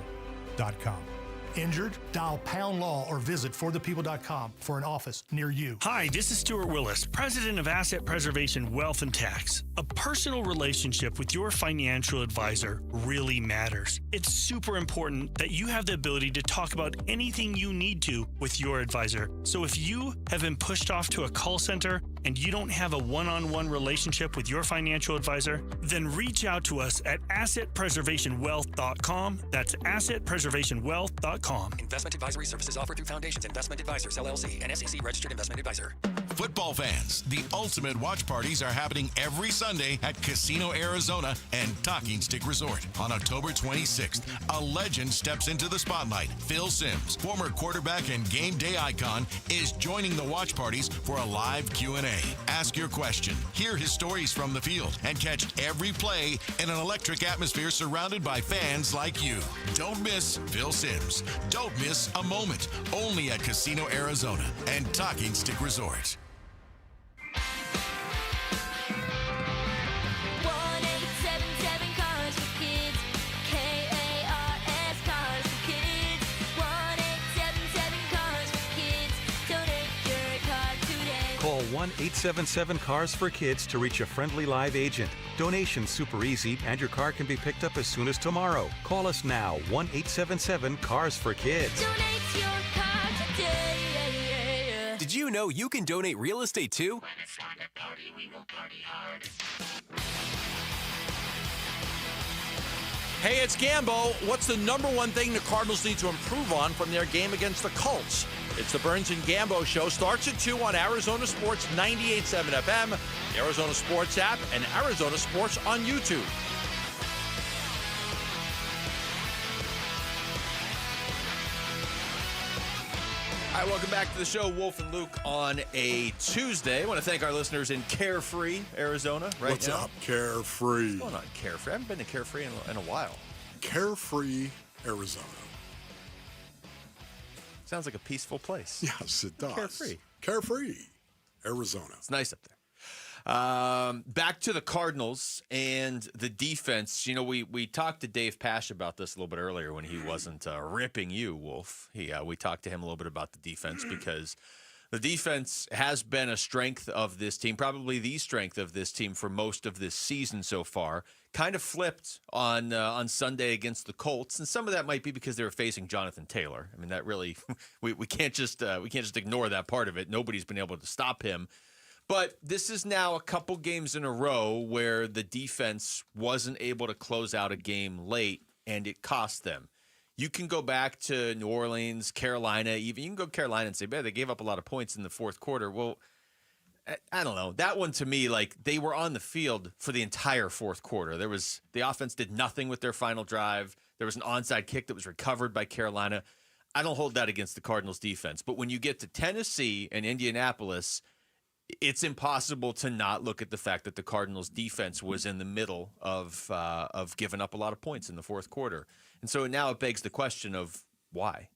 Speaker 15: Injured? Dial Pound Law or visit forthepeople.com for an office near you.
Speaker 16: Hi, this is Stuart Willis, President of Asset Preservation Wealth and Tax. A personal relationship with your financial advisor really matters. It's super important that you have the ability to talk about anything you need to with your advisor. So if you have been pushed off to a call center and you don't have a one-on-one relationship with your financial advisor, then reach out to us at assetpreservationwealth.com. That's assetpreservationwealth.com.
Speaker 1: Investment advisory services offered through Foundations Investment Advisors, LLC, an SEC registered investment advisor.
Speaker 17: Football fans, the ultimate watch parties are happening every Sunday at Casino Arizona and Talking Stick Resort. On October 26th, a legend steps into the spotlight. Phil Simms, former quarterback and game day icon, is joining the watch parties for a live Q&A. Ask your question, hear his stories from the field, and catch every play in an electric atmosphere surrounded by fans like you. Don't miss Phil Simms. Don't miss a moment. Only at Casino Arizona and Talking Stick Resort.
Speaker 18: Call 1-877-CARS-FOR-KIDS to reach a friendly live agent. Donation's super easy, and your car can be picked up as soon as tomorrow. Call us now, 1-877-CARS-FOR-KIDS.
Speaker 19: Donate your car today.
Speaker 25: Did you know you can donate real estate too?
Speaker 12: Hey, it's Gambo. What's the number one thing the Cardinals need to improve on from their game against the Colts? It's the Burns and Gambo Show. Starts at 2 on Arizona Sports 98.7 FM, the Arizona Sports app, and Arizona Sports on YouTube. All right, welcome back to the show, Wolf and Luke, on a Tuesday. I want to thank our listeners in Carefree, Arizona, right
Speaker 9: What's
Speaker 12: now.
Speaker 9: up, Carefree?
Speaker 12: What's going on, Carefree? I haven't been to Carefree in a while.
Speaker 9: Carefree, Arizona.
Speaker 2: Sounds like a peaceful place.
Speaker 9: Yes, it does.
Speaker 2: Carefree.
Speaker 9: Carefree, Arizona.
Speaker 2: It's nice up there. Back to the Cardinals and the defense. You know, we talked to Dave Pasch about this a little bit earlier when he wasn't ripping you, Wolf. We talked to him a little bit about the defense because the defense has been a strength of this team, probably the strength of this team for most of this season so far. Kind of flipped on Sunday against the Colts, and some of that might be because they were facing Jonathan Taylor. I mean, that really we can't just ignore that part of it. Nobody's been able to stop him. But this is now a couple games in a row where the defense wasn't able to close out a game late, and it cost them. You can go back to New Orleans, Carolina, even you can go Carolina and say, man, they gave up a lot of points in the fourth quarter. Well, I don't know. That one to me, like, they were on the field for the entire fourth quarter. The offense did nothing with their final drive. There was an onside kick that was recovered by Carolina. I don't hold that against the Cardinals defense. But when you get to Tennessee and Indianapolis, it's impossible to not look at the fact that the Cardinals defense was in the middle of giving up a lot of points in the fourth quarter. And so now it begs the question of why.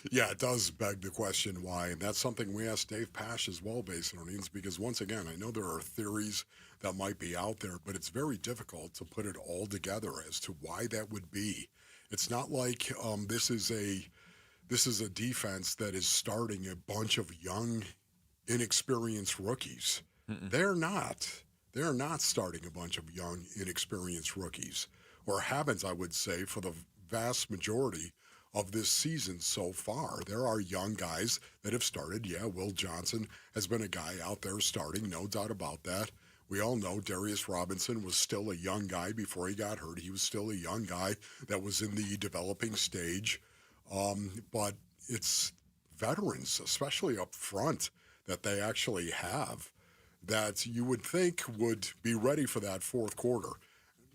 Speaker 9: Yeah, it does beg the question why. And that's something we asked Dave Pasch as well, Basinonians, because once again, I know there are theories that might be out there, but it's very difficult to put it all together as to why that would be. It's not like this is a defense that is starting a bunch of young, inexperienced rookies. They're not. They're not starting a bunch of young, inexperienced rookies, or haven't, I would say, for the vast majority of this season so far. There are young guys that have started. Yeah, Will Johnson has been a guy out there starting, no doubt about that. We all know Darius Robinson was still a young guy before he got hurt. He was still a young guy that was in the developing stage. But it's veterans, especially up front, that they actually have that you would think would be ready for that fourth quarter.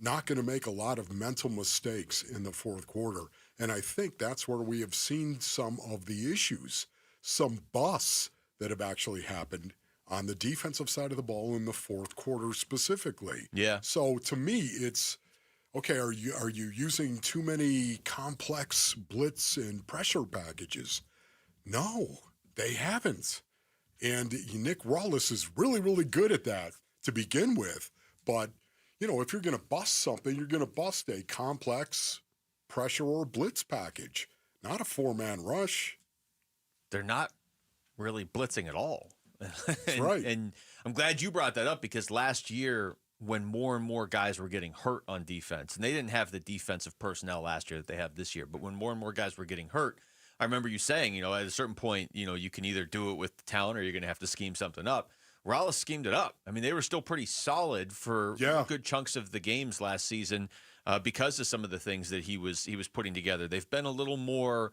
Speaker 9: Not going to make a lot of mental mistakes in the fourth quarter. And I think that's where we have seen some of the issues, some busts that have actually happened on the defensive side of the ball in the fourth quarter specifically.
Speaker 2: Yeah.
Speaker 9: So to me, it's, okay, are you using too many complex blitz and pressure packages? No, they haven't. And Nick Rawlis is really, really good at that to begin with. But, you know, if you're going to bust something, you're going to bust a complex pressure or blitz package, not a four-man rush.
Speaker 2: They're not really blitzing at all.
Speaker 9: That's right.
Speaker 2: And I'm glad you brought that up, because last year when more and more guys were getting hurt on defense, and they didn't have the defensive personnel last year that they have this year, but when more and more guys were getting hurt, I remember you saying, you know, at a certain point, you know, you can either do it with the talent or you're going to have to scheme something up. Rawlis schemed it up. I mean, they were still pretty solid for good chunks of the games last season because of some of the things that he was putting together. They've been a little more,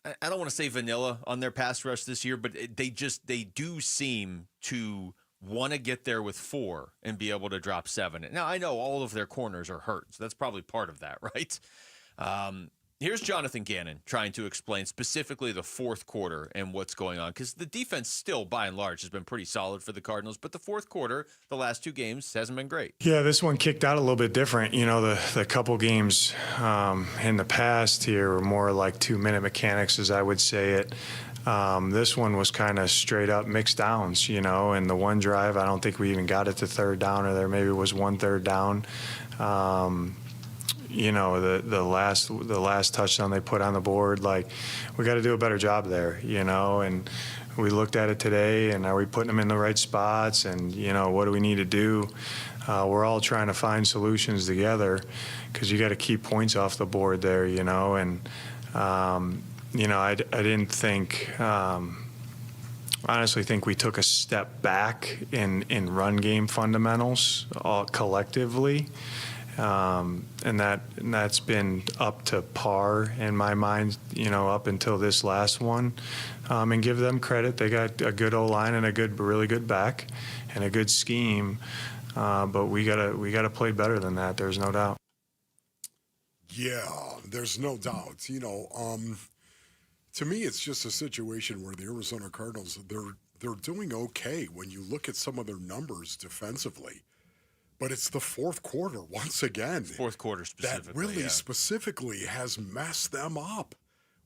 Speaker 2: I don't want to say vanilla on their pass rush this year, but they do seem to want to get there with 4 and be able to drop 7. Now, I know all of their corners are hurt, so that's probably part of that, right? Here's Jonathan Gannon trying to explain specifically the fourth quarter and what's going on, because the defense still, by and large, has been pretty solid for the Cardinals, but the fourth quarter, the last 2 games, hasn't been great.
Speaker 5: Yeah, this one kicked out a little bit different. You know, the couple games in the past here were more like 2-minute mechanics, as I would say it. This one was kind of straight up mixed downs, you know, and the one drive, I don't think we even got it to third down, or there maybe was 1 third down. You know, the last touchdown they put on the board, like, we got to do a better job there, you know, and we looked at it today, and are we putting them in the right spots, and, you know, what do we need to do? We're all trying to find solutions together, because you got to keep points off the board there, you know, and, you know, I didn't think, honestly think we took a step back in run game fundamentals all collectively. And that's been up to par in my mind, you know, up until this last one. And give them credit. They got a good O-line and a really good back and a good scheme. But we gotta play better than that. There's no doubt.
Speaker 9: Yeah, there's no doubt. You know, to me, it's just a situation where the Arizona Cardinals, they're doing okay when you look at some of their numbers defensively. But it's the fourth quarter, once again.
Speaker 2: Fourth quarter specifically.
Speaker 9: That really specifically has messed them up.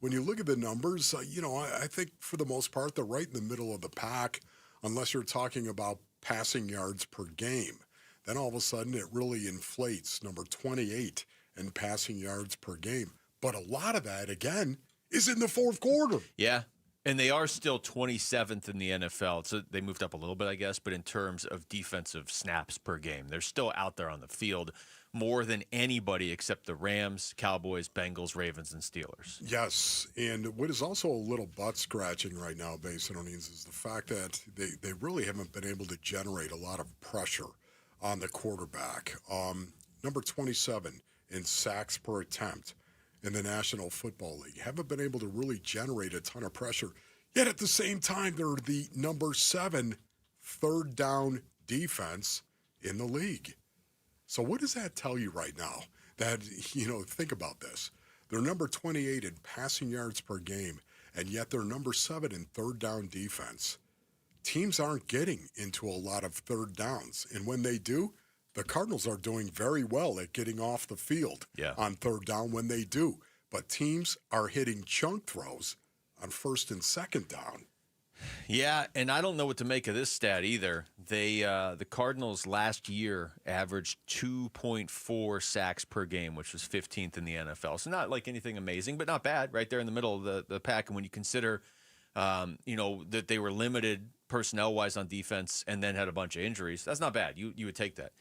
Speaker 9: When you look at the numbers, you know, I think for the most part, they're right in the middle of the pack, unless you're talking about passing yards per game. Then all of a sudden, it really inflates, number 28 in passing yards per game. But a lot of that, again, is in the fourth quarter.
Speaker 2: Yeah. And they are still 27th in the NFL. So they moved up a little bit, I guess, but in terms of defensive snaps per game, they're still out there on the field more than anybody except the Rams, Cowboys, Bengals, Ravens, and Steelers.
Speaker 9: Yes, and what is also a little butt-scratching right now, Basinonians, is the fact that they really haven't been able to generate a lot of pressure on the quarterback. Number 27 in sacks per attempt in the National Football League. Haven't been able to really generate a ton of pressure. Yet at the same time, they're the number 7 third down defense in the league. So what does that tell you right now? That, think about this. They're number 28 in passing yards per game, and yet they're number 7 in third down defense. Teams aren't getting into a lot of third downs, and when they do, the Cardinals are doing very well at getting off the field on third down when they do. But teams are hitting chunk throws on first and second down.
Speaker 2: Yeah, and I don't know what to make of this stat either. The Cardinals last year averaged 2.4 sacks per game, which was 15th in the NFL. So not like anything amazing, but not bad, right there in the middle of the pack. And when you consider, that they were limited personnel-wise on defense and then had a bunch of injuries, that's not bad. You would take that.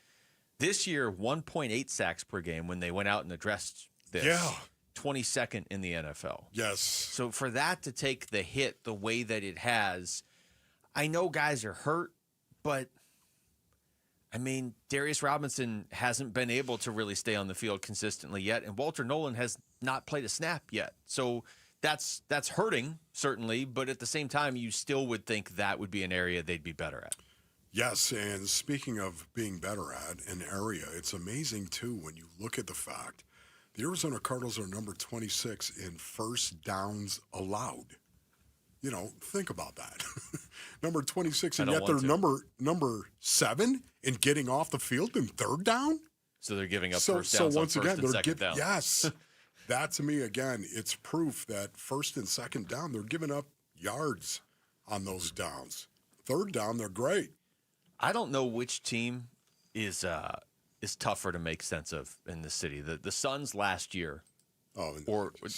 Speaker 2: This year, 1.8 sacks per game when they went out and addressed this.
Speaker 9: Yeah.
Speaker 2: 22nd in the NFL.
Speaker 9: Yes.
Speaker 2: So for that to take the hit the way that it has, I know guys are hurt, but I mean, Darius Robinson hasn't been able to really stay on the field consistently yet, and Walter Nolan has not played a snap yet. So that's hurting, certainly, but at the same time, you still would think that would be an area they'd be better at.
Speaker 9: Yes, and speaking of being better at an area, it's amazing, too, when you look at the fact the Arizona Cardinals are number 26 in first downs allowed. Think about that. Number 26, and yet they're number 7 in getting off the field in third down?
Speaker 2: So they're giving up first downs on first and second down.
Speaker 9: Yes. That, to me, again, it's proof that first and second down, they're giving up yards on those downs. Third down, they're great.
Speaker 2: I don't know which team is tougher to make sense of in the city. The Suns last year.
Speaker 9: Oh,
Speaker 2: or
Speaker 9: the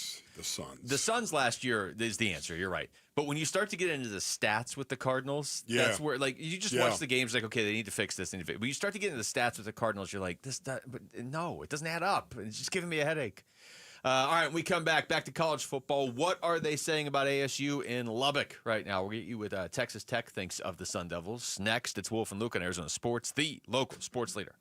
Speaker 9: Suns.
Speaker 2: The Suns last year is the answer. You're right. But when you start to get into the stats with the Cardinals, that's where, like, you just watch the games, like, okay, they need to fix this. But you start to get into the stats with the Cardinals, you're like, but no, it doesn't add up. It's just giving me a headache. All right, when we come back to college football. What are they saying about ASU in Lubbock right now? We'll get you with Texas Tech thinks of the Sun Devils. Next, it's Wolf and Luke on Arizona Sports, the local sports leader.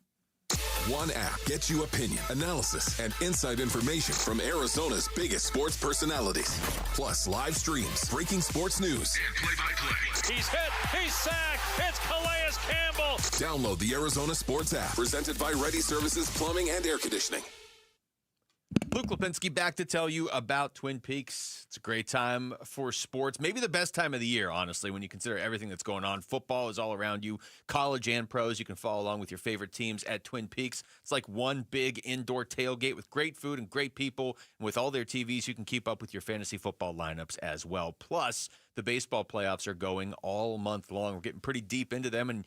Speaker 27: One app gets you opinion, analysis, and inside information from Arizona's biggest sports personalities. Plus live streams, breaking sports news, and play-by-play.
Speaker 6: He's hit, he's sacked, it's Calais Campbell.
Speaker 27: Download the Arizona Sports app, presented by Ready Services Plumbing and Air Conditioning.
Speaker 2: Luke Lipinski back to tell you about Twin Peaks. It's a great time for sports. Maybe the best time of the year, honestly, when you consider everything that's going on. Football is all around you. College and pros. You can follow along with your favorite teams at Twin Peaks. It's like one big indoor tailgate with great food and great people. And with all their TVs, you can keep up with your fantasy football lineups as well. Plus, the baseball playoffs are going all month long. We're getting pretty deep into them, and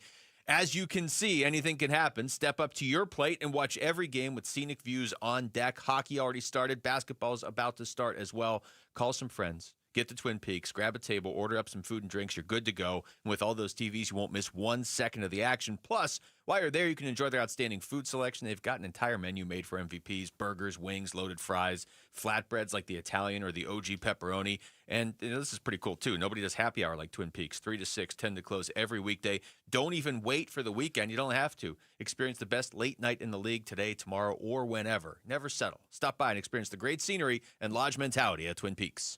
Speaker 2: as you can see, anything can happen. Step up to your plate and watch every game with scenic views on deck. Hockey already started. Basketball's about to start as well. Call some friends. Get to Twin Peaks. Grab a table. Order up some food and drinks. You're good to go. And with all those TVs, you won't miss 1 second of the action. Plus, while you're there, you can enjoy their outstanding food selection. They've got an entire menu made for MVPs. Burgers, wings, loaded fries, flatbreads like the Italian or the OG pepperoni. And this is pretty cool, too. Nobody does happy hour like Twin Peaks. 3 to 6, 10 to close every weekday. Don't even wait for the weekend. You don't have to. Experience the best late night in the league today, tomorrow, or whenever. Never settle. Stop by and experience the great scenery and lodge mentality at Twin Peaks.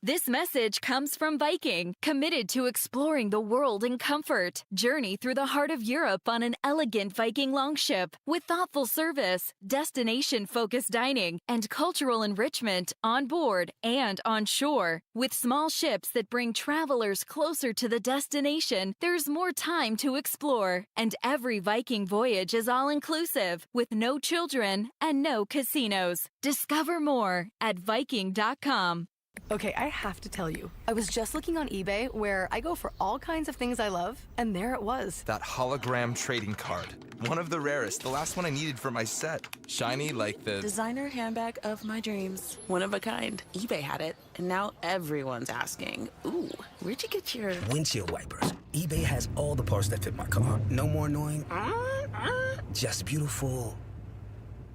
Speaker 7: This message comes from Viking, committed to exploring the world in comfort. Journey through the heart of Europe on an elegant Viking longship with thoughtful service, destination-focused dining, and cultural enrichment on board and on shore. With small ships that bring travelers closer to the destination, there's more time to explore. And every Viking voyage is all-inclusive, with no children and no casinos. Discover more at Viking.com.
Speaker 20: Okay, I have to tell you, I was just looking on eBay where I go for all kinds of things I love, and there it was.
Speaker 21: That hologram trading card. One of the rarest, the last one I needed for my set. Shiny like the
Speaker 22: designer handbag of my dreams. One of a kind. eBay had it, and now everyone's asking, ooh, where'd you get your
Speaker 23: windshield wipers? eBay has all the parts that fit my car. No more annoying, just beautiful.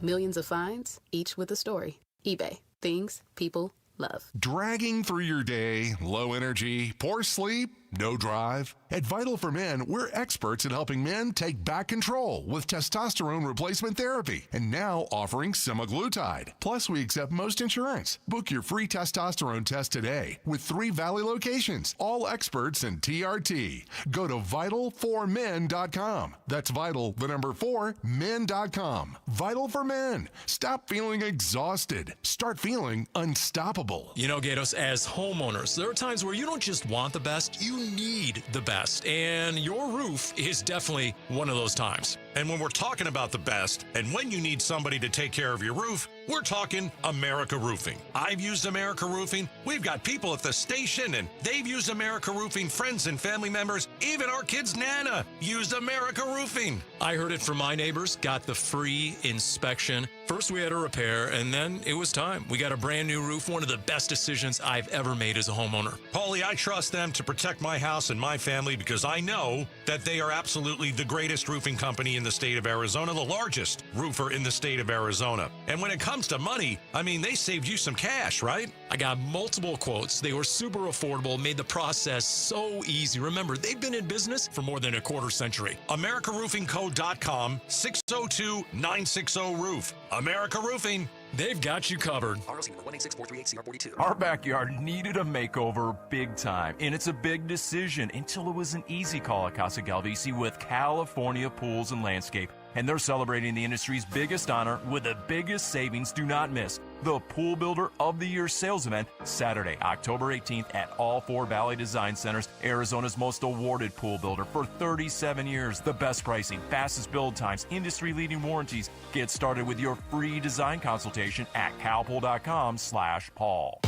Speaker 22: Millions of finds, each with a story. eBay. Things people love.
Speaker 17: Dragging through your day, low energy, poor sleep? No drive? At Vital for Men, we're experts in helping men take back control with testosterone replacement therapy, and now offering semaglutide. Plus, we accept most insurance. Book your free testosterone test today with 3 Valley locations, all experts in TRT. Go to vital4men.com. That's vital, the number 4, men.com. Vital for Men. Stop feeling exhausted. Start feeling unstoppable.
Speaker 4: You know, Gatos, as homeowners, there are times where you don't just want the best, you need the best. And your roof is definitely one of those times.
Speaker 10: And when we're talking about the best, and when you need somebody to take care of your roof, we're talking America Roofing. I've used America Roofing. We've got people at the station, and they've used America Roofing, friends and family members. Even our kid's Nana used America Roofing.
Speaker 4: I heard it from my neighbors, got the free inspection. First, we had a repair, and then it was time. We got a brand new roof, one of the best decisions I've ever made as a homeowner.
Speaker 10: Paulie, I trust them to protect my house and my family because I know that they are absolutely the greatest roofing company in the state of Arizona, the largest roofer in the state of Arizona. And when it comes to money, I mean, they saved you some cash, right?
Speaker 4: I got multiple quotes. They were super affordable, made the process so easy. Remember, they've been in business for more than a quarter century.
Speaker 10: AmericaRoofingCo.com, 602-960-ROOF. America Roofing.
Speaker 4: They've got you covered.
Speaker 1: ROC number 186-438-CR42.
Speaker 11: Our backyard needed a makeover big time, and it's a big decision until it was an easy call at Casa Galvisi with California Pools and Landscape. And they're celebrating the industry's biggest honor with the biggest savings. Do not miss the Pool Builder of the Year sales event Saturday, October 18th at all 4 Valley Design Centers, Arizona's most awarded pool builder for 37 years. The best pricing, fastest build times, industry-leading warranties. Get started with your free design consultation at calpool.com/Paul.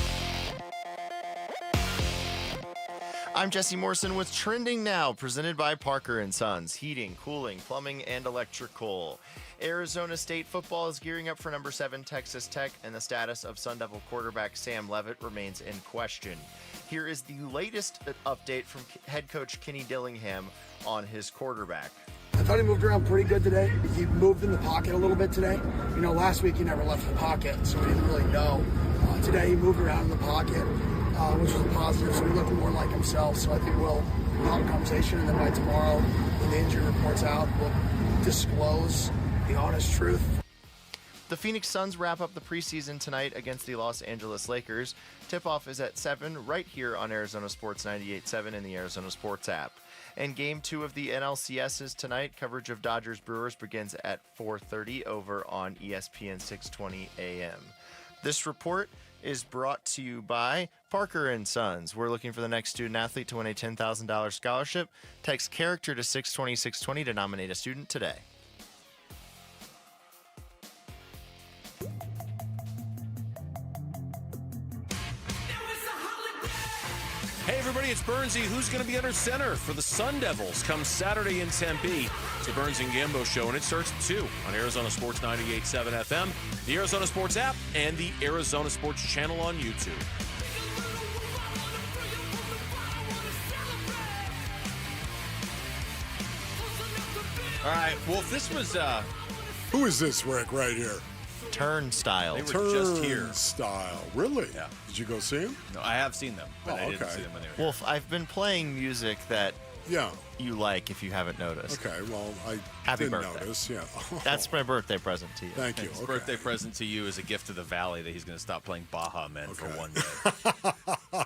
Speaker 13: I'm Jesse Morrison with Trending Now, presented by Parker & Sons, heating, cooling, plumbing, and electrical. Arizona State football is gearing up for number 7 Texas Tech, and the status of Sun Devil quarterback Sam Leavitt remains in question. Here is the latest update from head coach Kenny Dillingham on his quarterback.
Speaker 14: I thought he moved around pretty good today. He moved in the pocket a little bit today. You know, last week he never left the pocket, so we didn't really know. Today he moved around in the pocket, which was a positive, so he looked more like himself. So I think we'll have a conversation, and then by tomorrow, when the injury report's out, we'll disclose the honest truth.
Speaker 13: The Phoenix Suns wrap up the preseason tonight against the Los Angeles Lakers. Tip-off is at 7 right here on Arizona Sports 98.7 and the Arizona Sports app. And Game 2 of the NLCS is tonight. Coverage of Dodgers-Brewers begins at 4:30 over on ESPN 620 AM. This report is brought to you by Parker & Sons. We're looking for the next student athlete to win a $10,000 scholarship. Text character to 620-620 to nominate a student today.
Speaker 2: Hey everybody, it's Burnsy. Who's going to be under center for the Sun Devils come Saturday in Tempe? It's the Burns and Gambo Show, and it starts at 2 on Arizona Sports 98.7 FM, the Arizona Sports app, and the Arizona Sports channel on YouTube. All right, well, if this was...
Speaker 9: Who is this, Rick, right here?
Speaker 13: Turnstile.
Speaker 2: They were just here.
Speaker 9: Turnstile. Really?
Speaker 2: Yeah.
Speaker 9: Did you go see him?
Speaker 2: No, I have seen them, but I didn't
Speaker 9: okay.
Speaker 2: see them when they were
Speaker 13: Wolf, I've been playing music that
Speaker 9: Yeah.
Speaker 13: you like if you haven't noticed.
Speaker 9: Okay, well, I
Speaker 13: Happy
Speaker 9: didn't
Speaker 13: birthday.
Speaker 9: notice. Yeah.
Speaker 13: That's my birthday present to you.
Speaker 9: Thank you.
Speaker 2: His
Speaker 9: Okay.
Speaker 2: birthday present to you is a gift to the Valley that he's going to stop playing Baja Men for one day.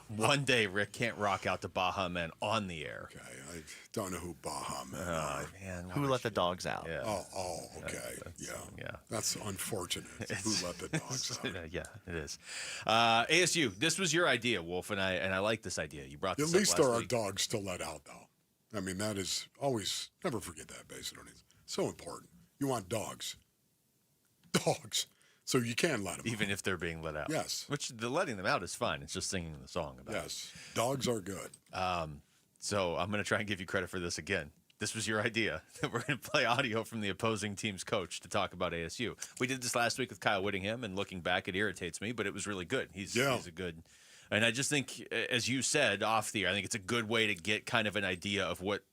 Speaker 2: One day, Rick can't rock out to Baja Men on the air.
Speaker 9: Okay, I don't know who Baja Men
Speaker 2: Oh,
Speaker 9: are.
Speaker 2: man.
Speaker 13: Who let the dogs out?
Speaker 2: Yeah.
Speaker 9: Oh, okay.
Speaker 2: Yeah.
Speaker 9: That's unfortunate. Who let the dogs out?
Speaker 2: Yeah, it is. ASU, this was your idea, Wolf, and I like this idea. You brought this
Speaker 9: At
Speaker 2: up
Speaker 9: least
Speaker 2: last
Speaker 9: there are
Speaker 2: week.
Speaker 9: dogs to let out, though. I mean, that is always, never forget that, basically. It's so important. You want dogs. Dogs. So you can let them
Speaker 2: Even if they're being let out.
Speaker 9: Yes.
Speaker 2: Which the letting them out is fine. It's just singing the song about it.
Speaker 9: Yes. Dogs are good.
Speaker 2: So I'm going to try and give you credit for this again. This was your idea that we're going to play audio from the opposing team's coach to talk about ASU. We did this last week with Kyle Whittingham, and looking back, it irritates me, but it was really good. He's a good. And I just think, as you said off the air, I think it's a good way to get kind of an idea of what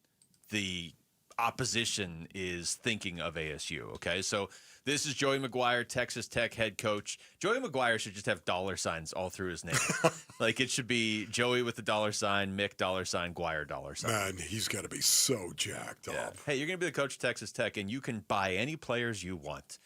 Speaker 2: the opposition is thinking of ASU, okay? So this is Joey McGuire, Texas Tech head coach. Joey McGuire should just have dollar signs all through his name. Like it should be Joey with the dollar sign, Mick dollar sign, Guire dollar sign.
Speaker 9: Man, he's got to be so jacked up.
Speaker 2: Hey, you're going to be the coach of Texas Tech, and you can buy any players you want.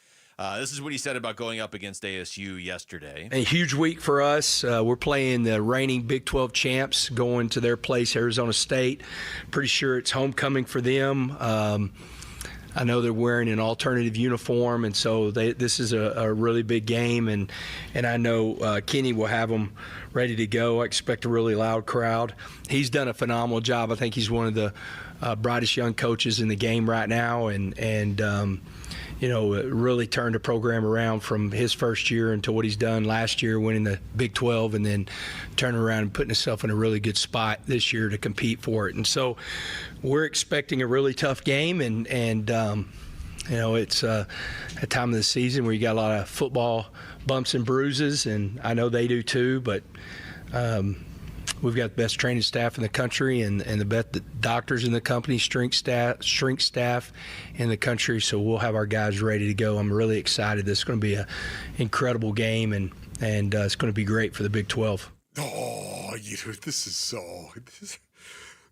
Speaker 2: This is what he said about going up against ASU yesterday.
Speaker 3: A huge week for us. We're playing the reigning Big 12 champs, going to their place, Arizona State. Pretty sure it's homecoming for them. I know they're wearing an alternative uniform, and so this is a really big game, and I know Kenny will have them ready to go. I expect a really loud crowd. He's done a phenomenal job. I think he's one of the brightest young coaches in the game right now, and really turned the program around from his first year into what he's done last year, winning the Big 12, and then turning around and putting himself in a really good spot this year to compete for it. And so we're expecting a really tough game, and it's a time of the season where you got a lot of football bumps and bruises, and I know they do too, but we've got the best training staff in the country and the best doctors in the company, shrink staff in the country, so we'll have our guys ready to go. I'm really excited. This is going to be an incredible game, and it's going to be great for the Big 12.
Speaker 9: Oh, this is so...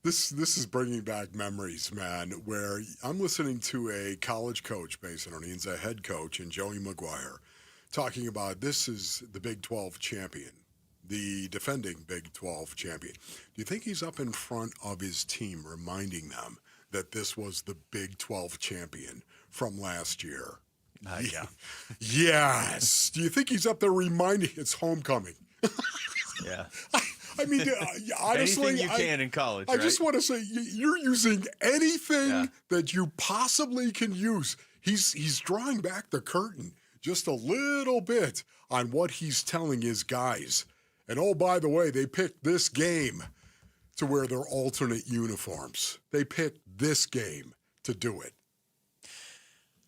Speaker 9: This is bringing back memories, man, where I'm listening to a college coach, Mason Orleans, a head coach, and Joey McGuire, talking about this is the Big 12 champion, the defending Big 12 champion. Do you think he's up in front of his team reminding them that this was the Big 12 champion from last year?
Speaker 2: Yeah.
Speaker 9: Yes. Do you think he's up there reminding it's homecoming?
Speaker 2: Yeah.
Speaker 9: I mean, honestly,
Speaker 2: anything you can in college.
Speaker 9: I just want to say you're using anything that you possibly can use. He's drawing back the curtain just a little bit on what he's telling his guys. And oh, by the way, they picked this game to wear their alternate uniforms. They picked this game to do it.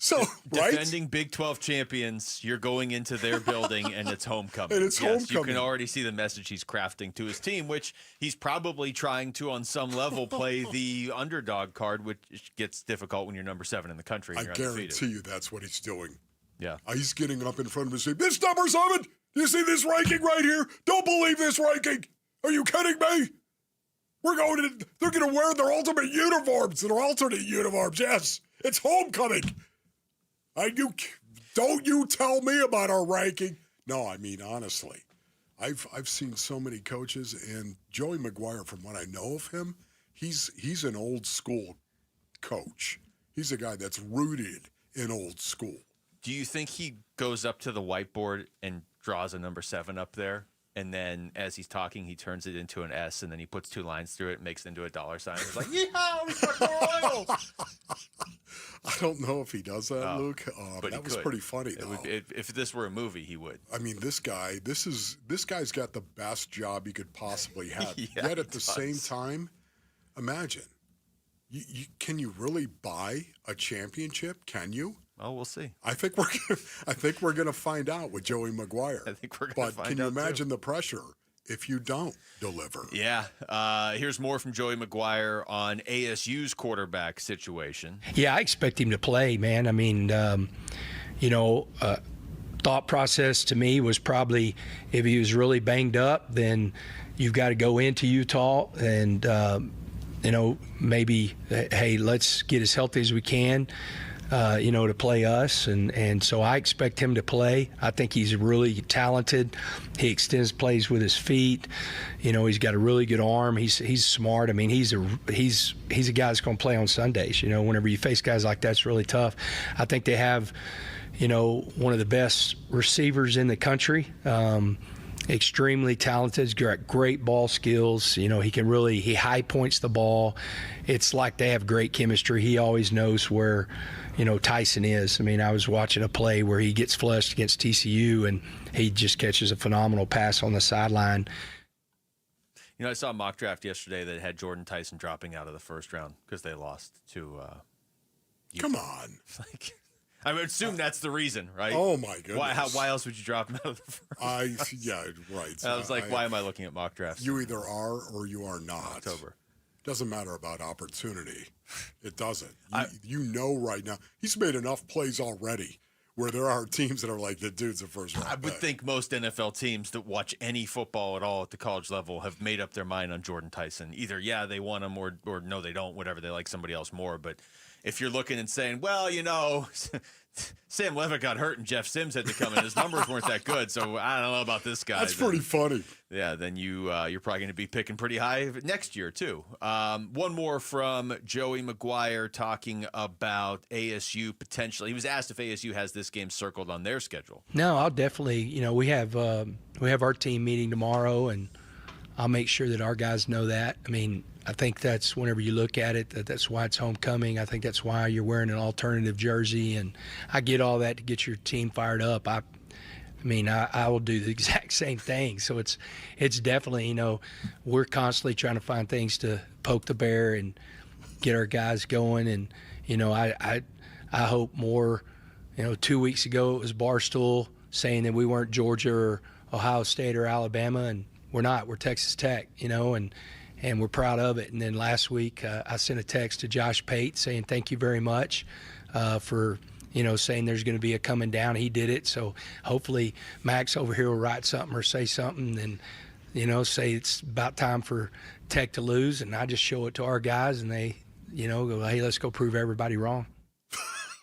Speaker 9: So, right?
Speaker 2: Defending Big 12 champions, you're going into their building, and it's homecoming.
Speaker 9: And it's homecoming.
Speaker 2: You can already see the message he's crafting to his team, which he's probably trying to, on some level, play the underdog card, which gets difficult when you're number 7 in the country. And
Speaker 9: I
Speaker 2: you're
Speaker 9: guarantee
Speaker 2: undefeated.
Speaker 9: you that's what he's doing.
Speaker 2: Yeah.
Speaker 9: He's getting up in front of his team. This number 7! Do you see this ranking right here? Don't believe this ranking! Are you kidding me? They're going to wear their ultimate uniforms, their alternate uniforms, yes. It's homecoming. Don't you tell me about our ranking. No, I mean, honestly, I've seen so many coaches, and Joey McGuire, from what I know of him, he's an old school coach. He's a guy that's rooted in old school.
Speaker 2: Do you think he goes up to the whiteboard and draws a number 7 up there? And then as he's talking, he turns it into an S, and then he puts 2 lines through it and makes it into a dollar sign. He's like, yeehaw, we struck more oil.
Speaker 9: I don't know if he does that, Luke.
Speaker 2: But
Speaker 9: that was pretty funny, though.
Speaker 2: If this were a movie, he would.
Speaker 9: I mean, this guy's got the best job he could possibly have.
Speaker 2: Yeah,
Speaker 9: Yet at the same time, imagine, can you really buy a championship? Can you?
Speaker 2: Oh, we'll see.
Speaker 9: I think we're gonna find out with Joey McGuire.
Speaker 2: I think we're gonna find out.
Speaker 9: But can you imagine the pressure if you don't deliver?
Speaker 2: Yeah. Here's more from Joey McGuire on ASU's quarterback situation.
Speaker 3: Yeah, I expect him to play, man. I mean, thought process to me was probably if he was really banged up, then you've got to go into Utah and, maybe, hey, let's get as healthy as we can. To play us. And so I expect him to play. I think he's really talented. He extends plays with his feet. He's got a really good arm. He's smart. I mean, he's a guy that's going to play on Sundays. Whenever you face guys like that, it's really tough. I think they have, one of the best receivers in the country. Extremely talented. He's got great ball skills. He high points the ball. It's like they have great chemistry. He always knows where, Tyson is. I mean, I was watching a play where he gets flushed against TCU, and he just catches a phenomenal pass on the sideline.
Speaker 2: I saw a mock draft yesterday that had Jordan Tyson dropping out of the first round because they lost to Utah.
Speaker 9: Come on.
Speaker 2: I would assume that's the reason, right?
Speaker 9: Oh, my goodness.
Speaker 2: Why else would you drop him out of the first?
Speaker 9: Yeah, right.
Speaker 2: I was like, why am I looking at mock drafts?
Speaker 9: You either are or you are not.
Speaker 2: October.
Speaker 9: Doesn't matter about opportunity. It doesn't. You know right now. He's made enough plays already where there are teams that are like, the dude's a first-round
Speaker 2: I would think most NFL teams that watch any football at all at the college level have made up their mind on Jordan Tyson. Either, yeah, they want him, or no, they don't, whatever. They like somebody else more. But if you're looking and saying, well, Sam Levitt got hurt and Jeff Sims had to come in. His numbers weren't that good, so I don't know about this guy.
Speaker 9: That's pretty funny.
Speaker 2: Yeah, then you're probably going to be picking pretty high next year, too. One more from Joey McGuire talking about ASU potentially. He was asked if ASU has this game circled on their schedule.
Speaker 3: No, I'll definitely, we have our team meeting tomorrow, and I'll make sure that our guys know that. I mean, I think that's whenever you look at it, that's why it's homecoming. I think that's why you're wearing an alternative jersey, and I get all that to get your team fired up. I will do the exact same thing. So it's definitely, we're constantly trying to find things to poke the bear and get our guys going. And, I hope more, 2 weeks ago it was Barstool saying that we weren't Georgia or Ohio State or Alabama, and we're not. We're Texas Tech, and we're proud of it. And then last week I sent a text to Josh Pate saying thank you very much for saying there's going to be a coming down. He did it. So hopefully Max over here will write something or say something and, say it's about time for Tech to lose. And I just show it to our guys and they, go, hey, let's go prove everybody wrong.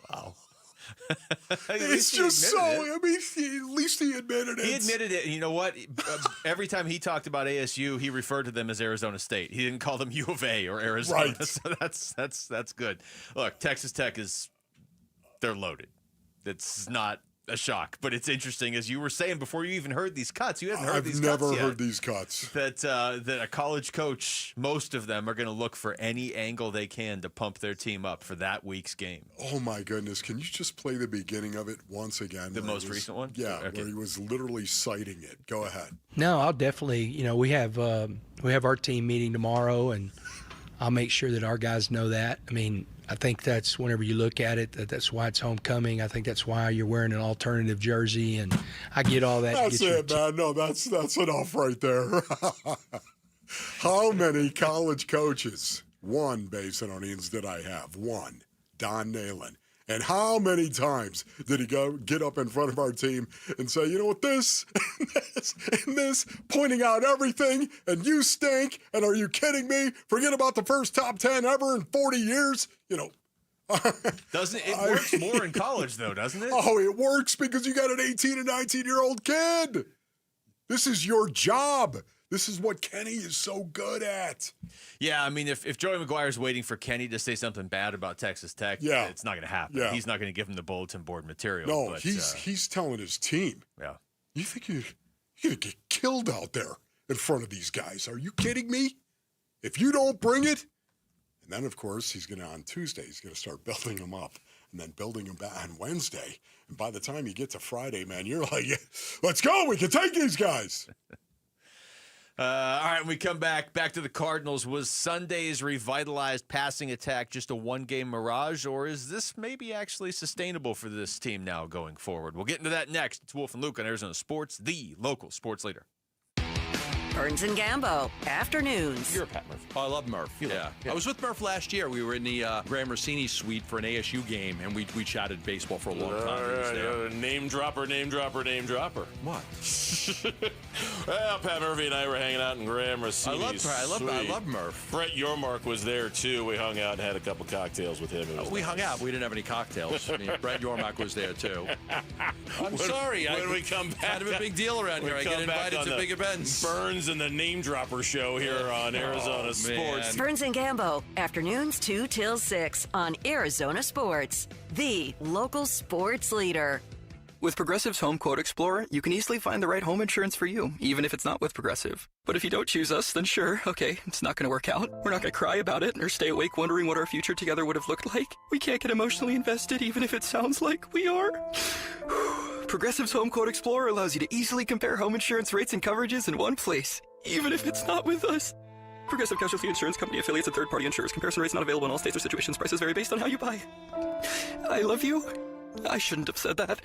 Speaker 2: Wow.
Speaker 9: It's just so, at least he admitted it.
Speaker 2: He admitted it. And you know what? Every time he talked about ASU, he referred to them as Arizona State. He didn't call them U of A or Arizona.
Speaker 9: Right.
Speaker 2: So that's good. Look, Texas Tech they're loaded. It's not a shock, but it's interesting, as you were saying before you even heard these cuts. You hadn't heard these cuts yet.
Speaker 9: I've never heard these cuts.
Speaker 2: That a college coach, most of them are going to look for any angle they can to pump their team up for that week's game.
Speaker 9: Oh, my goodness. Can you just play the beginning of it once again?
Speaker 2: The most recent one?
Speaker 9: Yeah,
Speaker 2: okay.
Speaker 9: Where he was literally citing it. Go ahead.
Speaker 3: No, I'll definitely, we have our team meeting tomorrow, and I'll make sure that our guys know that. I mean, I think that's whenever you look at it, that's why it's homecoming. I think that's why you're wearing an alternative jersey, and I get all that.
Speaker 9: That's it, man. No, that's enough right there. How many college coaches, one Basinonians, did I have? One, Don Nalen. And how many times did he get up in front of our team and say, you know what, this and this and this, pointing out everything, and you stink, and are you kidding me? Forget about the first top 10 ever in 40 years.
Speaker 2: Doesn't it works more in college, though, doesn't it?
Speaker 9: Oh, it works because you got an 18 and 19-year-old kid. This is your job. This is what Kenny is so good at.
Speaker 2: Yeah, I mean, if Joey McGuire's waiting for Kenny to say something bad about Texas Tech, it's not going to happen. Yeah. He's not going to give him the bulletin board material.
Speaker 9: No,
Speaker 2: but,
Speaker 9: he's telling his team.
Speaker 2: Yeah.
Speaker 9: You think you're going to get killed out there in front of these guys? Are you kidding me? If you don't bring it, and then, of course, on Tuesday, he's going to start building them up and then building them back on Wednesday. And by the time you get to Friday, man, you're like, let's go. We can take these guys.
Speaker 2: All right, when we come back to the Cardinals, was Sunday's revitalized passing attack just a one-game mirage, or is this maybe actually sustainable for this team now going forward? We'll get into that next. It's Wolf and Luke on Arizona Sports, the local sports leader.
Speaker 8: Burns and Gambo, afternoons.
Speaker 12: You're a Pat Murph. Oh, I love Murph. Yeah. I was with Murph last year. We were in the Graham Rossini suite for an ASU game, and we chatted baseball for a long time.
Speaker 15: Name dropper.
Speaker 12: What?
Speaker 15: Well, Pat Murphy and I were hanging out in Graham Rossini's suite.
Speaker 12: I love Murph.
Speaker 15: Brett Yormark was there, too. We hung out and had a couple cocktails with him.
Speaker 12: We hung out. We didn't have any cocktails. I mean, Brett Yormark was there, too. I'm sorry.
Speaker 15: When we come back,
Speaker 12: kind of a big deal around here. I get invited to big events.
Speaker 15: Burns and the Name Dropper show here on Arizona Sports.
Speaker 8: Burns and Gambo, afternoons 2 till 6 on Arizona Sports, the local sports leader.
Speaker 16: With Progressive's Home Quote Explorer, you can easily find the right home insurance for you, even if it's not with Progressive. But if you don't choose us, then sure, okay, it's not going to work out. We're not going to cry about it or stay awake wondering what our future together would have looked like. We can't get emotionally invested, even if it sounds like we are. Progressive's Home Quote Explorer allows you to easily compare home insurance rates and coverages in one place, even if it's not with us. Progressive Casualty Insurance Company affiliates and third-party insurers. Comparison rates not available in all states or situations. Prices vary based on how you buy. I love you. I shouldn't have said that.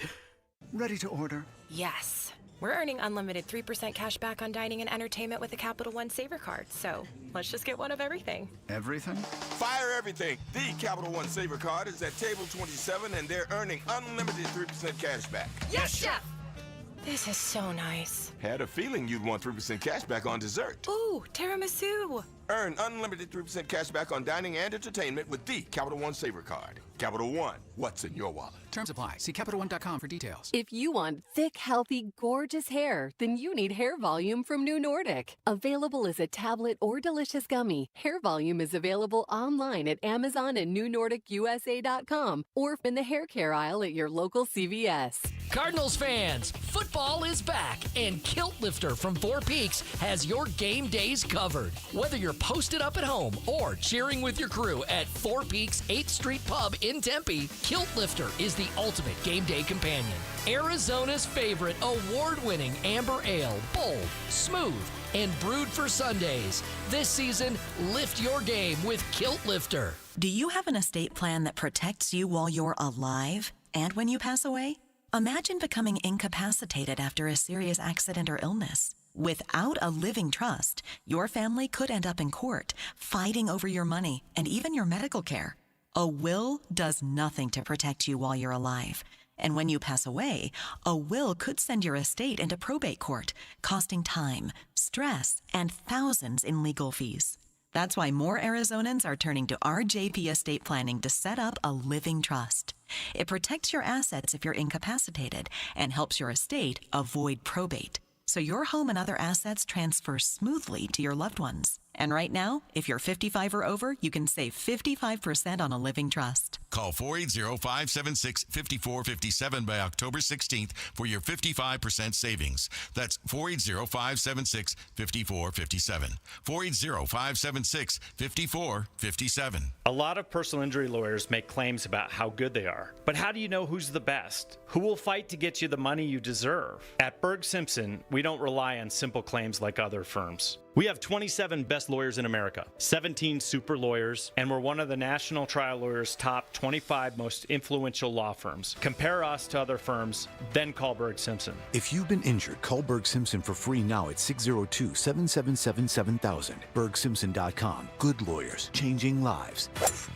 Speaker 18: Ready to order?
Speaker 22: Yes.
Speaker 5: We're earning unlimited 3% cash back on dining and entertainment with a Capital One Saver card. So let's just get one of everything.
Speaker 6: Everything? Fire everything. The Capital One Saver card is at table 27, and they're earning unlimited 3% cash back.
Speaker 5: Yes, Chef! This is so nice.
Speaker 6: Had a feeling you'd want 3% cash back on dessert.
Speaker 5: Ooh, tiramisu.
Speaker 6: Earn unlimited 3% cash back on dining and entertainment with the Capital One Saver card. Capital One, what's in your wallet?
Speaker 18: Terms apply. See CapitalOne.com for details.
Speaker 19: If you want thick, healthy, gorgeous hair, then you need Hair Volume from New Nordic. Available as a tablet or delicious gummy, Hair Volume is available online at Amazon and NewNordicUSA.com or in the hair care aisle at your local CVS.
Speaker 24: Cardinals fans, football is back, and Kilt Lifter from Four Peaks has your game days covered. Whether you're posted up at home or cheering with your crew at Four Peaks 8th Street Pub in Tempe, Kilt Lifter is the ultimate game day companion. Arizona's favorite award-winning amber ale, bold, smooth, and brewed for Sundays. This season, lift your game with Kilt Lifter.
Speaker 25: Do you have an estate plan that protects you while you're alive and when you pass away? Imagine becoming incapacitated after a serious accident or illness. Without a living trust, your family could end up in court, fighting over your money and even your medical care. A will does nothing to protect you while you're alive. And when you pass away, a will could send your estate into probate court, costing time, stress, and thousands in legal fees. That's why more Arizonans are turning to RJP Estate Planning to set up a living trust. It protects your assets if you're incapacitated and helps your estate avoid probate, so your home and other assets transfer smoothly to your loved ones. And right now, if you're 55 or over, you can save 55% on a living trust.
Speaker 17: Call 480-576-5457 by October 16th for your 55% savings. That's 480-576-5457. 480-576-5457.
Speaker 26: A lot of personal injury lawyers make claims about how good they are. But how do you know who's the best? Who will fight to get you the money you deserve? At Berg Simpson, we don't rely on simple claims like other firms. We have 27 best lawyers in America, 17 super lawyers, and we're one of the National Trial Lawyers' top 25 most influential law firms. Compare us to other firms, then call Berg Simpson.
Speaker 28: If you've been injured, call Berg Simpson for free now at 602-777-7000. BergSimpson.com. Good lawyers, changing lives.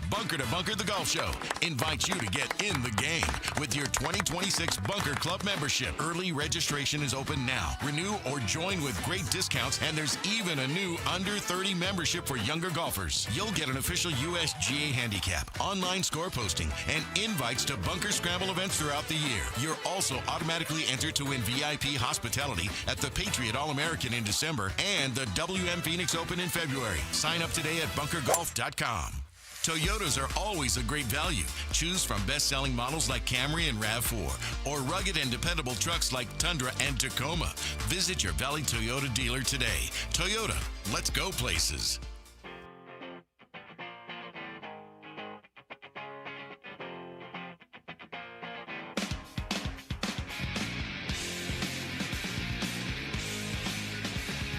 Speaker 17: Bunker to Bunker the Golf Show invites you to get in the game with your 2026 Bunker Club membership. Early registration is open now. Renew or join with great discounts, and there's even a new under 30 membership for younger golfers. You'll get an official USGA handicap, online score posting, and invites to Bunker Scramble events throughout the year. You're also automatically entered to win VIP hospitality at the Patriot All-American in December and the WM Phoenix Open in February. Sign up today at bunkergolf.com. Toyotas are always a great value. Choose from best-selling models like Camry and RAV4 or rugged and dependable trucks like Tundra and Tacoma. Visit your Valley Toyota dealer today. Toyota, let's go places.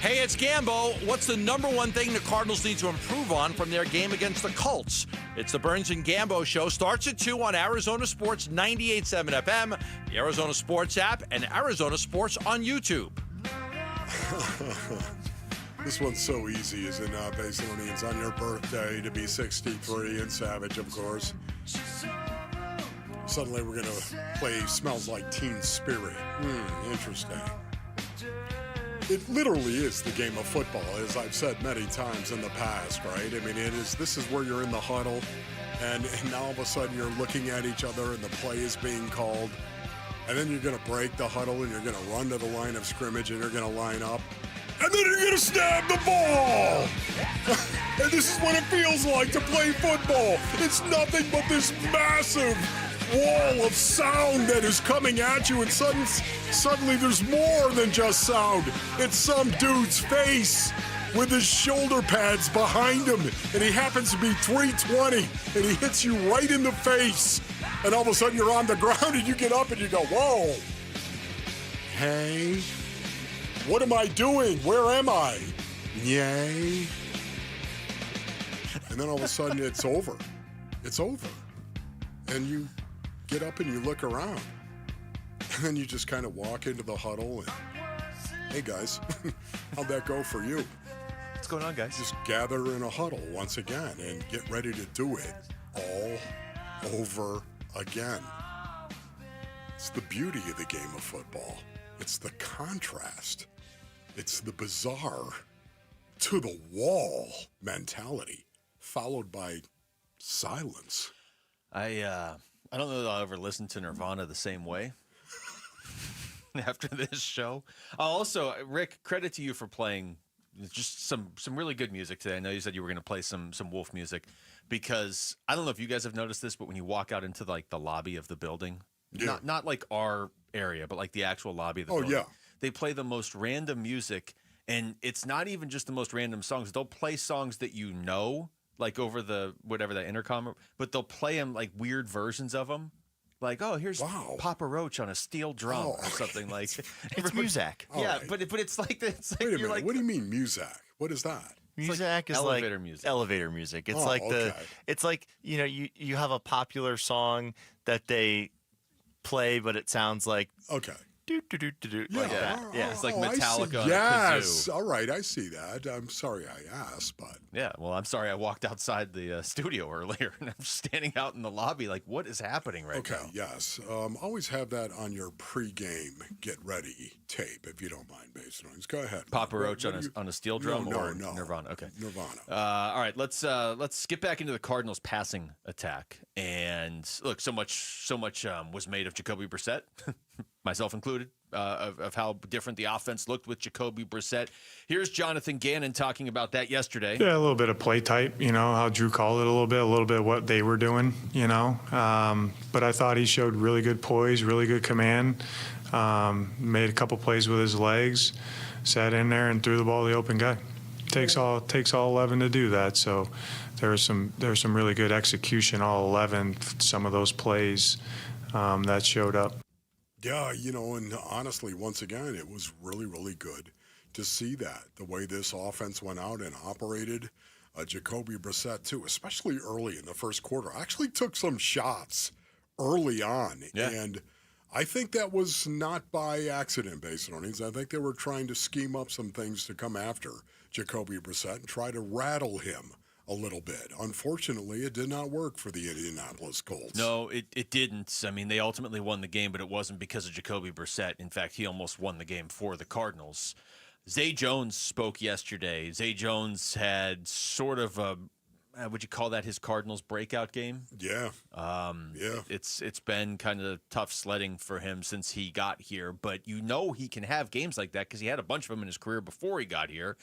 Speaker 12: Hey, it's Gambo. What's the number one thing the Cardinals need to improve on from their game against the Colts? It's the Burns and Gambo Show. Starts at 2 on Arizona Sports 98.7 FM, the Arizona Sports app, and Arizona Sports on YouTube.
Speaker 9: This one's so easy, isn't it, Basilonians? On your birthday to be 63 and Savage, of course. Suddenly we're going to play Smells Like Teen Spirit. Interesting. It literally is the game of football, as I've said many times in the past, right? I mean, this is where you're in the huddle, and now all of a sudden you're looking at each other and the play is being called, and then you're going to break the huddle and you're going to run to the line of scrimmage and you're going to line up, and then you're going to snap the ball! And this is what it feels like to play football. It's nothing but this massive wall of sound that is coming at you, and suddenly there's more than just sound. It's some dude's face with his shoulder pads behind him, and he happens to be 320, and he hits you right in the face, and all of a sudden you're on the ground and you get up and you go, whoa, hey, what am I doing? Where am I? Yay. And then all of a sudden it's over. It's over. And you get up and you look around, and then you just kind of walk into the huddle, and Hey, guys, how'd that go for you?
Speaker 2: What's going on, guys?
Speaker 9: Just gather in a huddle once again and get ready to do it all over again. It's the beauty of the game of football. It's the contrast. It's the bizarre, to the wall mentality, followed by silence.
Speaker 2: I don't know that I'll ever listen to Nirvana the same way after this show. Also, Rick, credit to you for playing just some really good music today. I know you said you were going to play some Wolf music, because I don't know if you guys have noticed this, but when you walk out into like the lobby of the building, not like our area, but like the actual lobby of the building, they play the most random music, and it's not even just the most random songs. They'll play songs that you know, like over the whatever that intercom, but they'll play them like weird versions of them. Like, oh, here's Papa Roach on a steel drum or something like.
Speaker 13: It's Muzak.
Speaker 2: Yeah, but it's like
Speaker 9: Wait a minute. What do you mean Muzak? What is that?
Speaker 13: Muzak is
Speaker 2: elevator music.
Speaker 13: Elevator music. It's it's like, you know, you have a popular song that they play, but it sounds like like that. Yeah,
Speaker 2: it's like Metallica. On
Speaker 9: yes, all right, I see that. I'm sorry I asked, but
Speaker 2: well, I'm sorry I walked outside the studio earlier, and I'm standing out in the lobby like, what is happening right now?
Speaker 9: Yes. Always have that on your pregame get ready tape, if you don't mind, bass noise. Go ahead.
Speaker 2: Papa Roach on a steel drum or Nirvana? Okay,
Speaker 9: Nirvana.
Speaker 2: All right, let's get back into the Cardinals' passing attack. And look, so much was made of Jacobe Brissett, myself included, of how different the offense looked with Jacobe Brissett. Here's Jonathan Gannon talking about that yesterday.
Speaker 1: Yeah, a little bit of play type, you know, how Drew called it a little bit what they were doing, you know. But I thought he showed really good poise, really good command, made a couple plays with his legs, sat in there and threw the ball to the open guy. Takes all 11 to do that. So there was some really good execution, all 11, some of those plays that showed up.
Speaker 9: Yeah, you know, and honestly, once again, it was really, really good to see that, the way this offense went out and operated. Jacobe Brissett, too, especially early in the first quarter, actually took some shots early on.
Speaker 2: Yeah.
Speaker 9: And I think that was not by accident, based on it. I think they were trying to scheme up some things to come after Jacobe Brissett and try to rattle him a little bit. Unfortunately, it did not work for the Indianapolis Colts.
Speaker 2: No, it didn't. I mean, they ultimately won the game, but it wasn't because of Jacobe Brissett. In fact, he almost won the game for the Cardinals. Zay Jones spoke yesterday. Zay Jones had sort of a, would you call that his Cardinals breakout game?
Speaker 9: Yeah.
Speaker 2: It's been kind of tough sledding for him since he got here, but you know he can have games like that because he had a bunch of them in his career before he got here.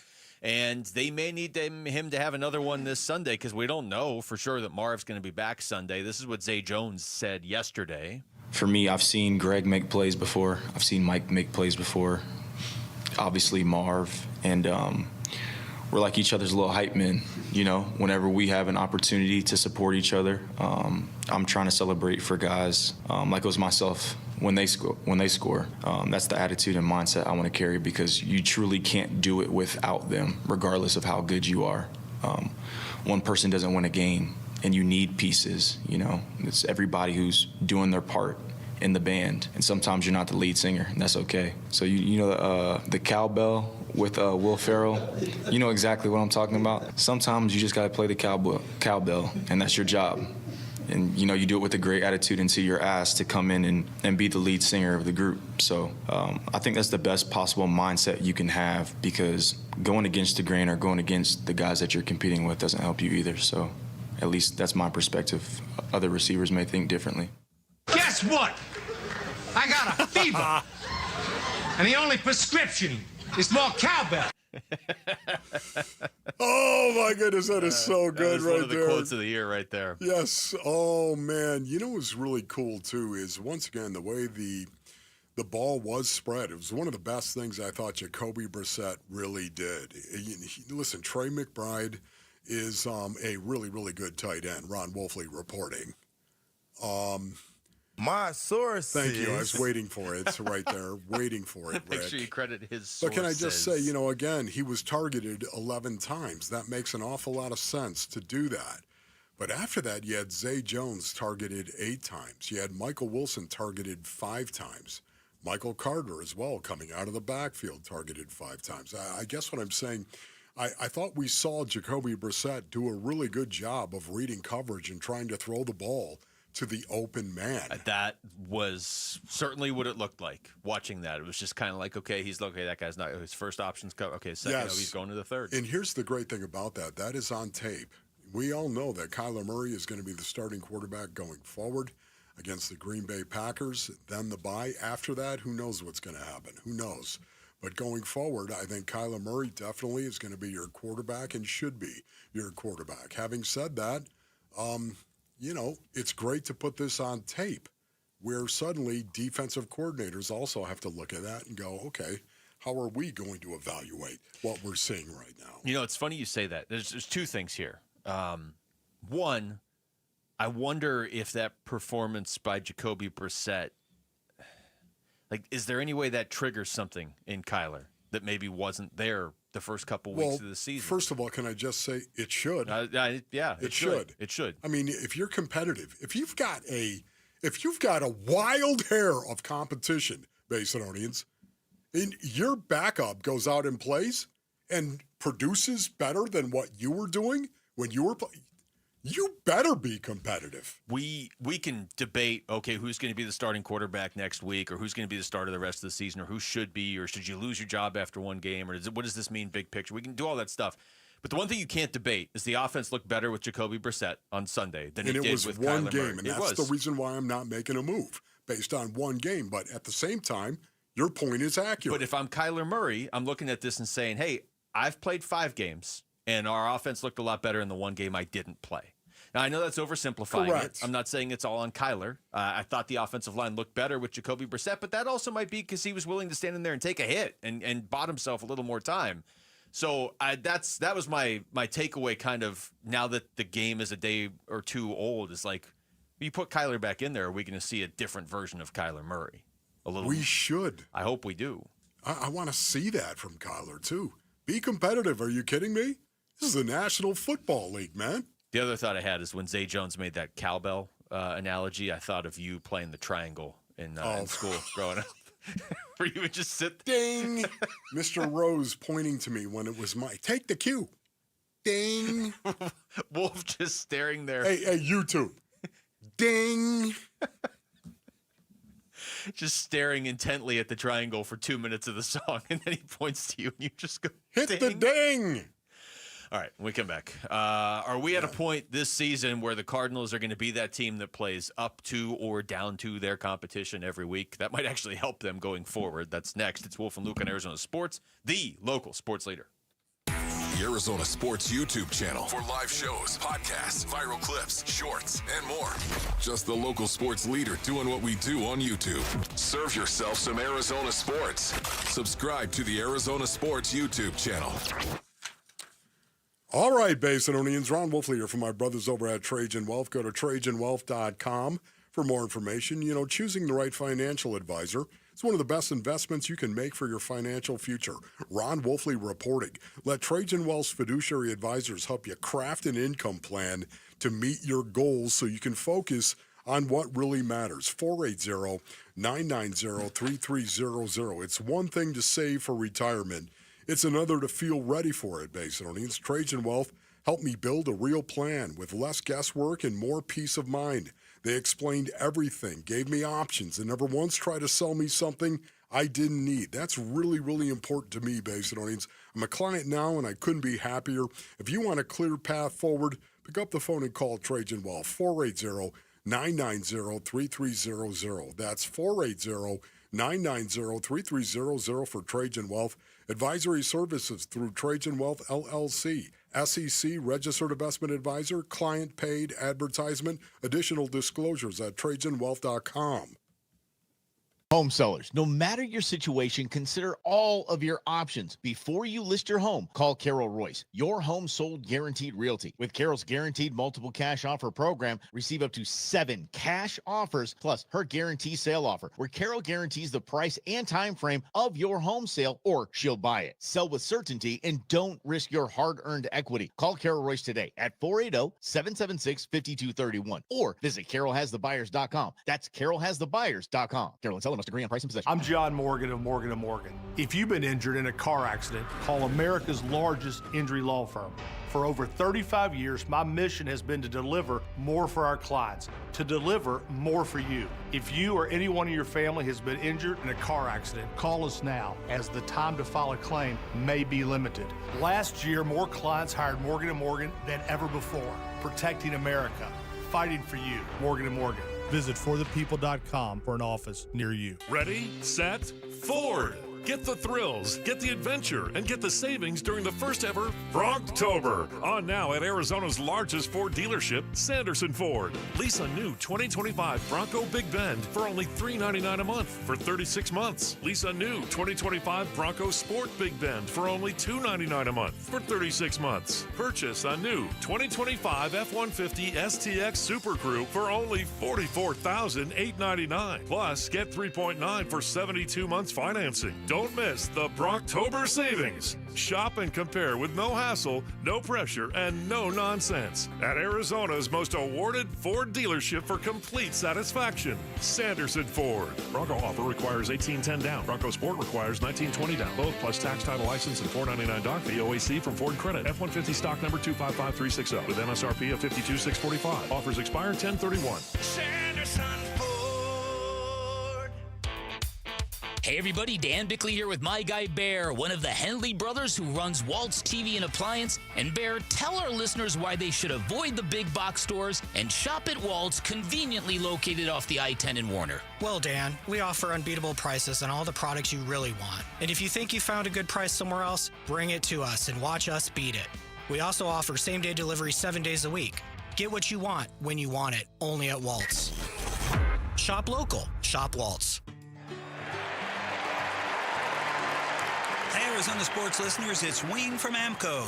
Speaker 2: And they may need him to have another one this Sunday because we don't know for sure that Marv's going to be back Sunday. This is what Zay Jones said yesterday.
Speaker 4: For me, I've seen Greg make plays before. I've seen Mike make plays before. Obviously, Marv. And we're like each other's little hype men, you know, whenever we have an opportunity to support each other. I'm trying to celebrate for guys like it was myself when they score. That's the attitude and mindset I want to carry because you truly can't do it without them, regardless of how good you are. One person doesn't win a game, and you need pieces, you know. It's everybody who's doing their part in the band, and sometimes you're not the lead singer, and that's okay. So you know the cowbell with Will Ferrell, you know exactly what I'm talking about. Sometimes you just got to play the cowbell, and that's your job. And, you know, you do it with a great attitude until you're asked to come in and be the lead singer of the group. So I think that's the best possible mindset you can have because going against the grain or going against the guys that you're competing with doesn't help you either. So at least that's my perspective. Other receivers may think differently.
Speaker 7: Guess what? I got a fever. And the only prescription is more cowbell.
Speaker 9: Oh my goodness, that is so good right there.
Speaker 2: One of the quotes of the year right there.
Speaker 9: Yes. Oh man, you know what's really cool too is once again the way the ball was spread. It was one of the best things I thought Jacobe Brissett really did. Listen, Trey McBride is a really, really good tight end. Ron Wolfley reporting.
Speaker 6: My source.
Speaker 9: Thank you. I was waiting for it. It's right there, waiting for it, Rick.
Speaker 2: Make sure you credit his sources.
Speaker 9: But can I just say, you know, again, he was targeted 11 times. That makes an awful lot of sense to do that. But after that, you had Zay Jones targeted 8 times. You had Michael Wilson targeted 5 times. Michael Carter as well, coming out of the backfield, targeted 5 times. I guess what I'm saying, I thought we saw Jacobe Brissett do a really good job of reading coverage and trying to throw the ball to the open man.
Speaker 2: That was certainly what it looked like watching that. It was just kind of like, okay, that guy's not his first option's go. Okay, second, he's going to the third.
Speaker 9: And here's the great thing about that. That is on tape. We all know that Kyler Murray is going to be the starting quarterback going forward against the Green Bay Packers, then the bye. After that, who knows what's going to happen? Who knows? But going forward, I think Kyler Murray definitely is going to be your quarterback and should be your quarterback. Having said that, it's great to put this on tape where suddenly defensive coordinators also have to look at that and go, okay, how are we going to evaluate what we're seeing right now?
Speaker 2: It's funny you say that. There's 2 things here. One, I wonder if that performance by Jacobe Brissett, is there any way that triggers something in Kyler that maybe wasn't there the first couple weeks of the season?
Speaker 9: First of all, can I just say it should?
Speaker 2: It should. It should.
Speaker 9: I mean, if you're competitive, if you've got a wild hair of competition, Basinonians, and your backup goes out and plays and produces better than what you were doing when you were playing, you better be competitive.
Speaker 2: We can debate, okay, who's going to be the starting quarterback next week, or who's going to be the starter the rest of the season, or who should be, or should you lose your job after one game, or what does this mean big picture? We can do all that stuff. But the one thing you can't debate is the offense looked better with Jacobe Brissett on Sunday than it did with Kyler
Speaker 9: game,
Speaker 2: Murray.
Speaker 9: and that's the reason why I'm not making a move based on one game. But at the same time, your point is accurate.
Speaker 2: But if I'm Kyler Murray, I'm looking at this and saying, hey, I've played 5 games, and our offense looked a lot better in the one game I didn't play. Now, I know that's oversimplifying it. I'm not saying it's all on Kyler. I thought the offensive line looked better with Jacobe Brissett, but that also might be because he was willing to stand in there and take a hit and bought himself a little more time. So that was my takeaway kind of now that the game is a day or 2 old, is like, you put Kyler back in there, are we going to see a different version of Kyler Murray?
Speaker 9: We should.
Speaker 2: I hope we do.
Speaker 9: I want to see that from Kyler, too. Be competitive. Are you kidding me? This is the National Football League, man.
Speaker 2: The other thought I had is when Zay Jones made that cowbell analogy, I thought of you playing the triangle in school growing up. Where you would just sit
Speaker 9: ding. Mr. Rose pointing to me when it was take the cue. Ding.
Speaker 2: Wolf just staring there.
Speaker 9: Hey, YouTube. Ding.
Speaker 2: Just staring intently at the triangle for 2 minutes of the song, and then he points to you, and you just go,
Speaker 9: hit the ding.
Speaker 2: All right, when we come back, are we at a point this season where the Cardinals are going to be that team that plays up to or down to their competition every week? That might actually help them going forward. That's next. It's Wolf and Luke on Arizona Sports, the local sports leader.
Speaker 3: The Arizona Sports YouTube channel for live shows, podcasts, viral clips, shorts, and more. Just the local sports leader doing what we do on YouTube. Serve yourself some Arizona sports. Subscribe to the Arizona Sports YouTube channel.
Speaker 9: All right, Basinonians, Ron Wolfley here from my brothers over at Trajan Wealth. Go to TrajanWealth.com for more information. Choosing the right financial advisor is one of the best investments you can make for your financial future. Ron Wolfley reporting. Let Trajan Wealth's fiduciary advisors help you craft an income plan to meet your goals so you can focus on what really matters. 480-990-3300. It's one thing to save for retirement. It's another to feel ready for it, Basinonians. Trajan Wealth helped me build a real plan with less guesswork and more peace of mind. They explained everything, gave me options, and never once tried to sell me something I didn't need. That's really, really important to me, Basinonians. I'm a client now, and I couldn't be happier. If you want a clear path forward, pick up the phone and call Trajan Wealth, 480-990-3300. That's 480-990-3300 for Trajan Wealth. Advisory services through Trajan Wealth, LLC. SEC Registered Investment Advisor. Client paid advertisement. Additional disclosures at TrajanWealth.com.
Speaker 10: Home sellers, no matter your situation, consider all of your options. Before you list your home, call Carol Royce, your home sold guaranteed realty. With Carol's guaranteed multiple cash offer program, receive up to 7 cash offers plus her guarantee sale offer, where Carol guarantees the price and time frame of your home sale, or she'll buy it. Sell with certainty and don't risk your hard-earned equity. Call Carol Royce today at 480-776-5231 or visit carolhasthebuyers.com. That's carolhasthebuyers.com. Carol and Sullivan must agree on price and possession.
Speaker 8: I'm John Morgan of Morgan & Morgan. If you've been injured in a car accident, call America's largest injury law firm. For over 35 years, my mission has been to deliver more for our clients, to deliver more for you. If you or anyone in your family has been injured in a car accident, call us now, as the time to file a claim may be limited. Last year, more clients hired Morgan & Morgan than ever before, protecting America, fighting for you. Morgan & Morgan. Visit forthepeople.com for an office near you.
Speaker 11: Ready, set, Ford. Get the thrills, get the adventure, and get the savings during the first ever Brocktober. On now at Arizona's largest Ford dealership, Sanderson Ford. Lease a new 2025 Bronco Big Bend for only $399 a month for 36 months. Lease a new 2025 Bronco Sport Big Bend for only $299 a month for 36 months. Purchase a new 2025 F-150 STX Super Crew for only $44,899. Plus, get 3.9 for 72 months financing. Don't miss the Brocktober savings. Shop and compare with no hassle, no pressure, and no nonsense at Arizona's most awarded Ford dealership for complete satisfaction, Sanderson Ford. Bronco offer requires $1,810 down. Bronco Sport requires $1,920 down. Both plus tax, title, license, and $499 doc fee. OAC from Ford Credit. F-150 stock number 255360 with MSRP of $52,645. Offers expire 10/31.
Speaker 14: Sanderson Ford. Hey everybody, Dan Bickley here with my guy Bear, one of the Henley brothers who runs Waltz TV and Appliance. And Bear, tell our listeners why they should avoid the big box stores and shop at Waltz, conveniently located off the I-10 in Warner.
Speaker 15: Well, Dan, we offer unbeatable prices on all the products you really want. And if you think you found a good price somewhere else, bring it to us and watch us beat it. We also offer same-day delivery 7 days a week. Get what you want when you want it, only at Waltz. Shop local. Shop Waltz.
Speaker 20: Hey, Arizona sports listeners, it's Wayne from AMCO.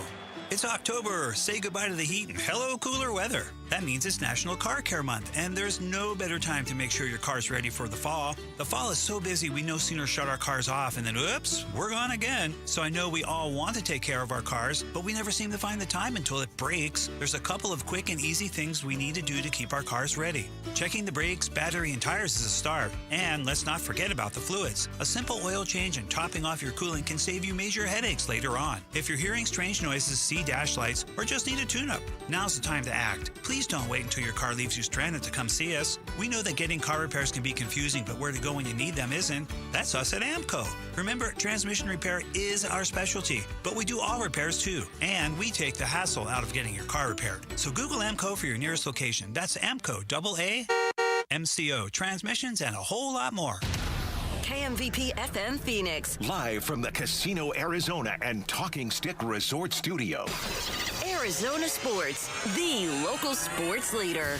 Speaker 20: It's October. Say goodbye to the heat and hello cooler weather. That means it's National Car Care Month, and there's no better time to make sure your car's ready for the fall. The fall is so busy, we no sooner shut our cars off and then, oops, we're gone again. So I know we all want to take care of our cars, but we never seem to find the time until it breaks. There's a couple of quick and easy things we need to do to keep our cars ready. Checking the brakes, battery, and tires is a start. And let's not forget about the fluids. A simple oil change and topping off your coolant can save you major headaches later on. If you're hearing strange noises, see dash lights, or just need a tune-up, now's the time to act. Please don't wait until your car leaves you stranded to come see us. We know that getting car repairs can be confusing, but where to go when you need them isn't. That's us at AMCO. Remember, transmission repair is our specialty, but we do all repairs too. And we take the hassle out of getting your car repaired. So Google AMCO for your nearest location. That's AMCO, AA, MCO, transmissions, and a whole lot more.
Speaker 21: KMVP FM Phoenix.
Speaker 28: Live from the Casino Arizona and Talking Stick Resort Studio.
Speaker 21: Arizona Sports, the local sports leader.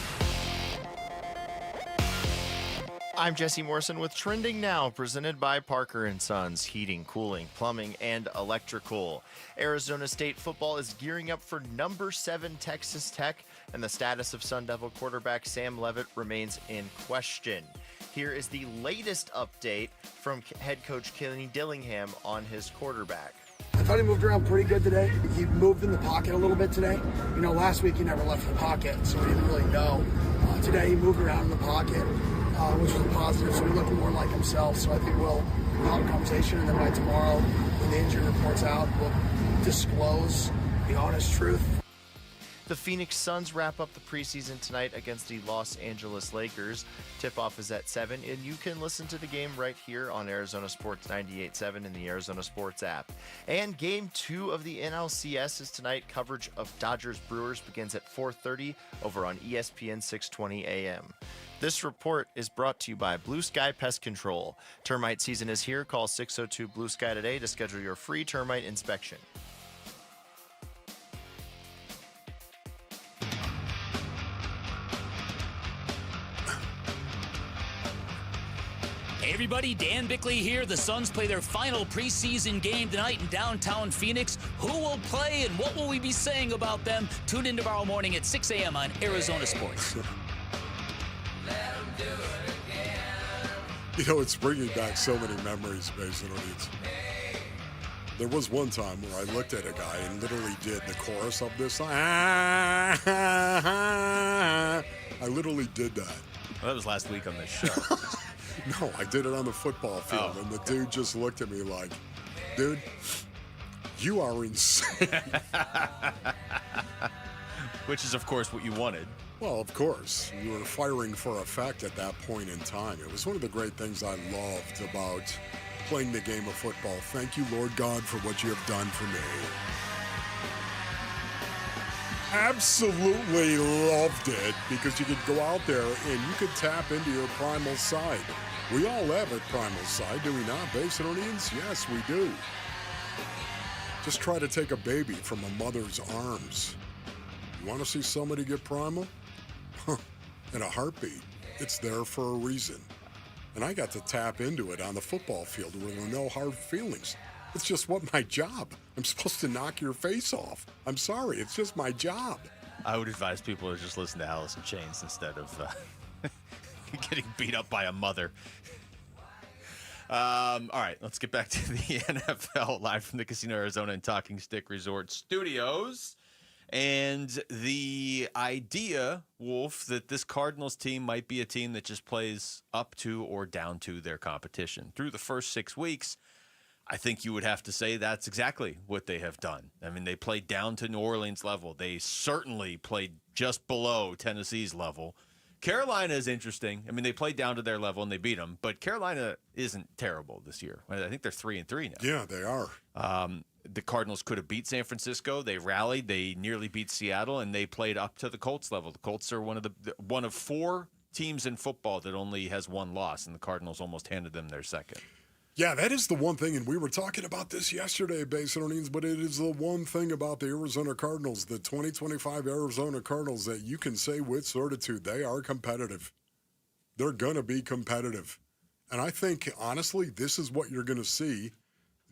Speaker 13: I'm Jesse Morrison with Trending Now, presented by Parker & Sons, heating, cooling, plumbing, and electrical. Arizona State football is gearing up for number 7 Texas Tech, and the status of Sun Devil quarterback Sam Leavitt remains in question. Here is the latest update from head coach Kenny Dillingham on his quarterback.
Speaker 23: I thought he moved around pretty good today. He moved in the pocket a little bit today. You know, last week he never left the pocket, so we didn't really know. Today he moved around in the pocket, which was a positive, so he looked more like himself. So I think we'll have a conversation, and then by tomorrow, when the injury report's out, we'll disclose the honest truth.
Speaker 13: The Phoenix Suns wrap up the preseason tonight against the Los Angeles Lakers. Tip-off is at 7, and you can listen to the game right here on Arizona Sports 98.7 and the Arizona Sports app. And Game 2 of the NLCS is tonight. Coverage of Dodgers-Brewers begins at 4:30 over on ESPN 620 AM. This report is brought to you by Blue Sky Pest Control. Termite season is here. Call 602-BLUE-SKY today to schedule your free termite inspection.
Speaker 14: Hey everybody, Dan Bickley here. The Suns play their final preseason game tonight in downtown Phoenix. Who will play and what will we be saying about them? Tune in tomorrow morning at 6 a.m. on Arizona Sports.
Speaker 9: You know, it's bringing back so many memories, basically. There was one time where I looked at a guy and literally did the chorus of this song. I literally did that.
Speaker 2: Well, that was last week on this show.
Speaker 9: No, I did it on the football field, and the dude just looked at me like, dude, you are insane.
Speaker 2: Which is, of course, what you wanted.
Speaker 9: Well, of course. You were firing for effect at that point in time. It was one of the great things I loved about playing the game of football. Thank you, Lord God, for what you have done for me. Absolutely loved it because you could go out there and you could tap into your primal side. We all have a primal side, do we not, Basinonians? Yes, we do. Just try to take a baby from a mother's arms. You want to see somebody get primal? In a heartbeat. It's there for a reason. And I got to tap into it on the football field where there were no hard feelings. It's just what my job. I'm supposed to knock your face off. I'm sorry, it's just my job.
Speaker 2: I would advise people to just listen to Alice in Chains instead of getting beat up by a mother. All right, let's get back to the NFL live from the Casino Arizona and Talking Stick Resort studios. And the idea, Wolf, that this Cardinals team might be a team that just plays up to or down to their competition. Through the first 6 weeks, I think you would have to say that's exactly what they have done. I mean, they played down to New Orleans level. They certainly played just below Tennessee's level. Carolina is interesting. I mean, they played down to their level and they beat them, but Carolina isn't terrible this year. I think they're 3-3 now.
Speaker 9: Yeah, they are.
Speaker 2: The Cardinals could have beat San Francisco. They rallied. They nearly beat Seattle, and they played up to the Colts level. The Colts are one of 4 teams in football that only has 1 loss, and the Cardinals almost handed them their second.
Speaker 9: Yeah, that is the one thing, and we were talking about this yesterday, Basinonians, but it is the one thing about the Arizona Cardinals, the 2025 Arizona Cardinals, that you can say with certitude they are competitive. They're going to be competitive. And I think, honestly, this is what you're going to see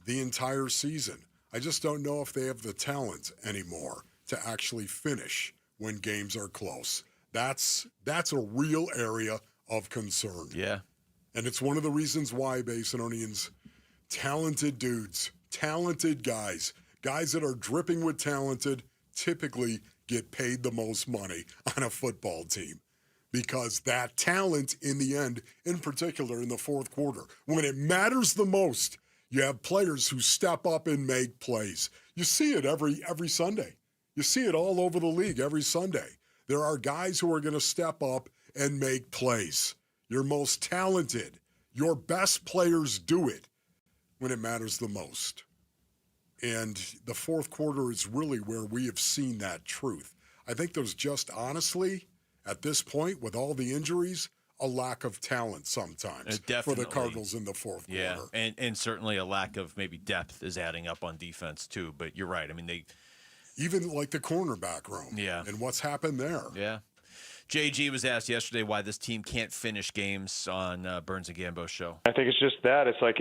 Speaker 9: the entire season. I just don't know if they have the talent anymore to actually finish when games are close. That's a real area of concern.
Speaker 2: Yeah.
Speaker 9: And it's one of the reasons why, Basinonians, talented dudes, talented guys that are dripping with talented typically get paid the most money on a football team. Because that talent in the end, in particular in the fourth quarter, when it matters the most, you have players who step up and make plays. You see it every Sunday. You see it all over the league every Sunday. There are guys who are going to step up and make plays. Your most talented, your best players do it when it matters the most. And the fourth quarter is really where we have seen that truth. I think there's just honestly, at this point, with all the injuries, a lack of talent sometimes for the Cardinals in the fourth quarter.
Speaker 2: Yeah, and certainly a lack of maybe depth is adding up on defense too. But you're right. I mean, they
Speaker 9: even like the cornerback room.
Speaker 2: Yeah,
Speaker 9: and what's happened there.
Speaker 2: Yeah. JG was asked yesterday why this team can't finish games on Burns and Gambo's show.
Speaker 5: I think it's just that. It's like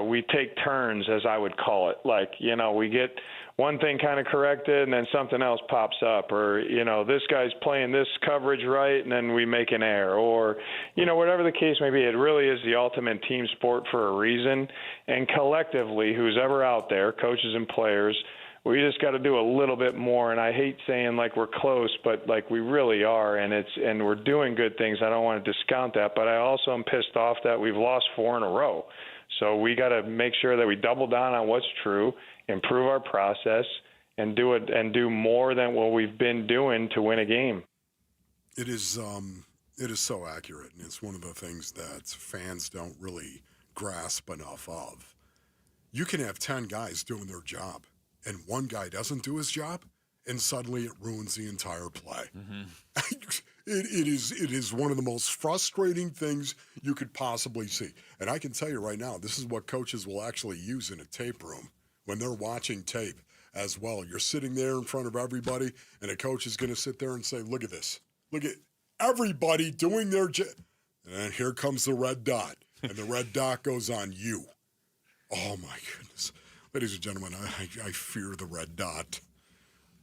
Speaker 5: we take turns, as I would call it. Like, we get one thing kind of corrected and then something else pops up, or, this guy's playing this coverage right and then we make an error, or, whatever the case may be. It really is the ultimate team sport for a reason. And collectively, who's ever out there, coaches and players, we just got to do a little bit more. And I hate saying like we're close, but like we really are. And we're doing good things. I don't want to discount that, but I also am pissed off that we've lost 4 in a row. So we got to make sure that we double down on what's true, improve our process, and do more than what we've been doing to win a game.
Speaker 9: It is so accurate, and it's one of the things that fans don't really grasp enough of. You can have 10 guys doing their job, and one guy doesn't do his job, and suddenly it ruins the entire play. Mm-hmm. It is one of the most frustrating things you could possibly see. And I can tell you right now, this is what coaches will actually use in a tape room when they're watching tape as well. You're sitting there in front of everybody, and a coach is going to sit there and say, look at this. Look at everybody doing their job. And here comes the red dot, and the red dot goes on you. Oh, my goodness. Ladies and gentlemen, I fear the red dot.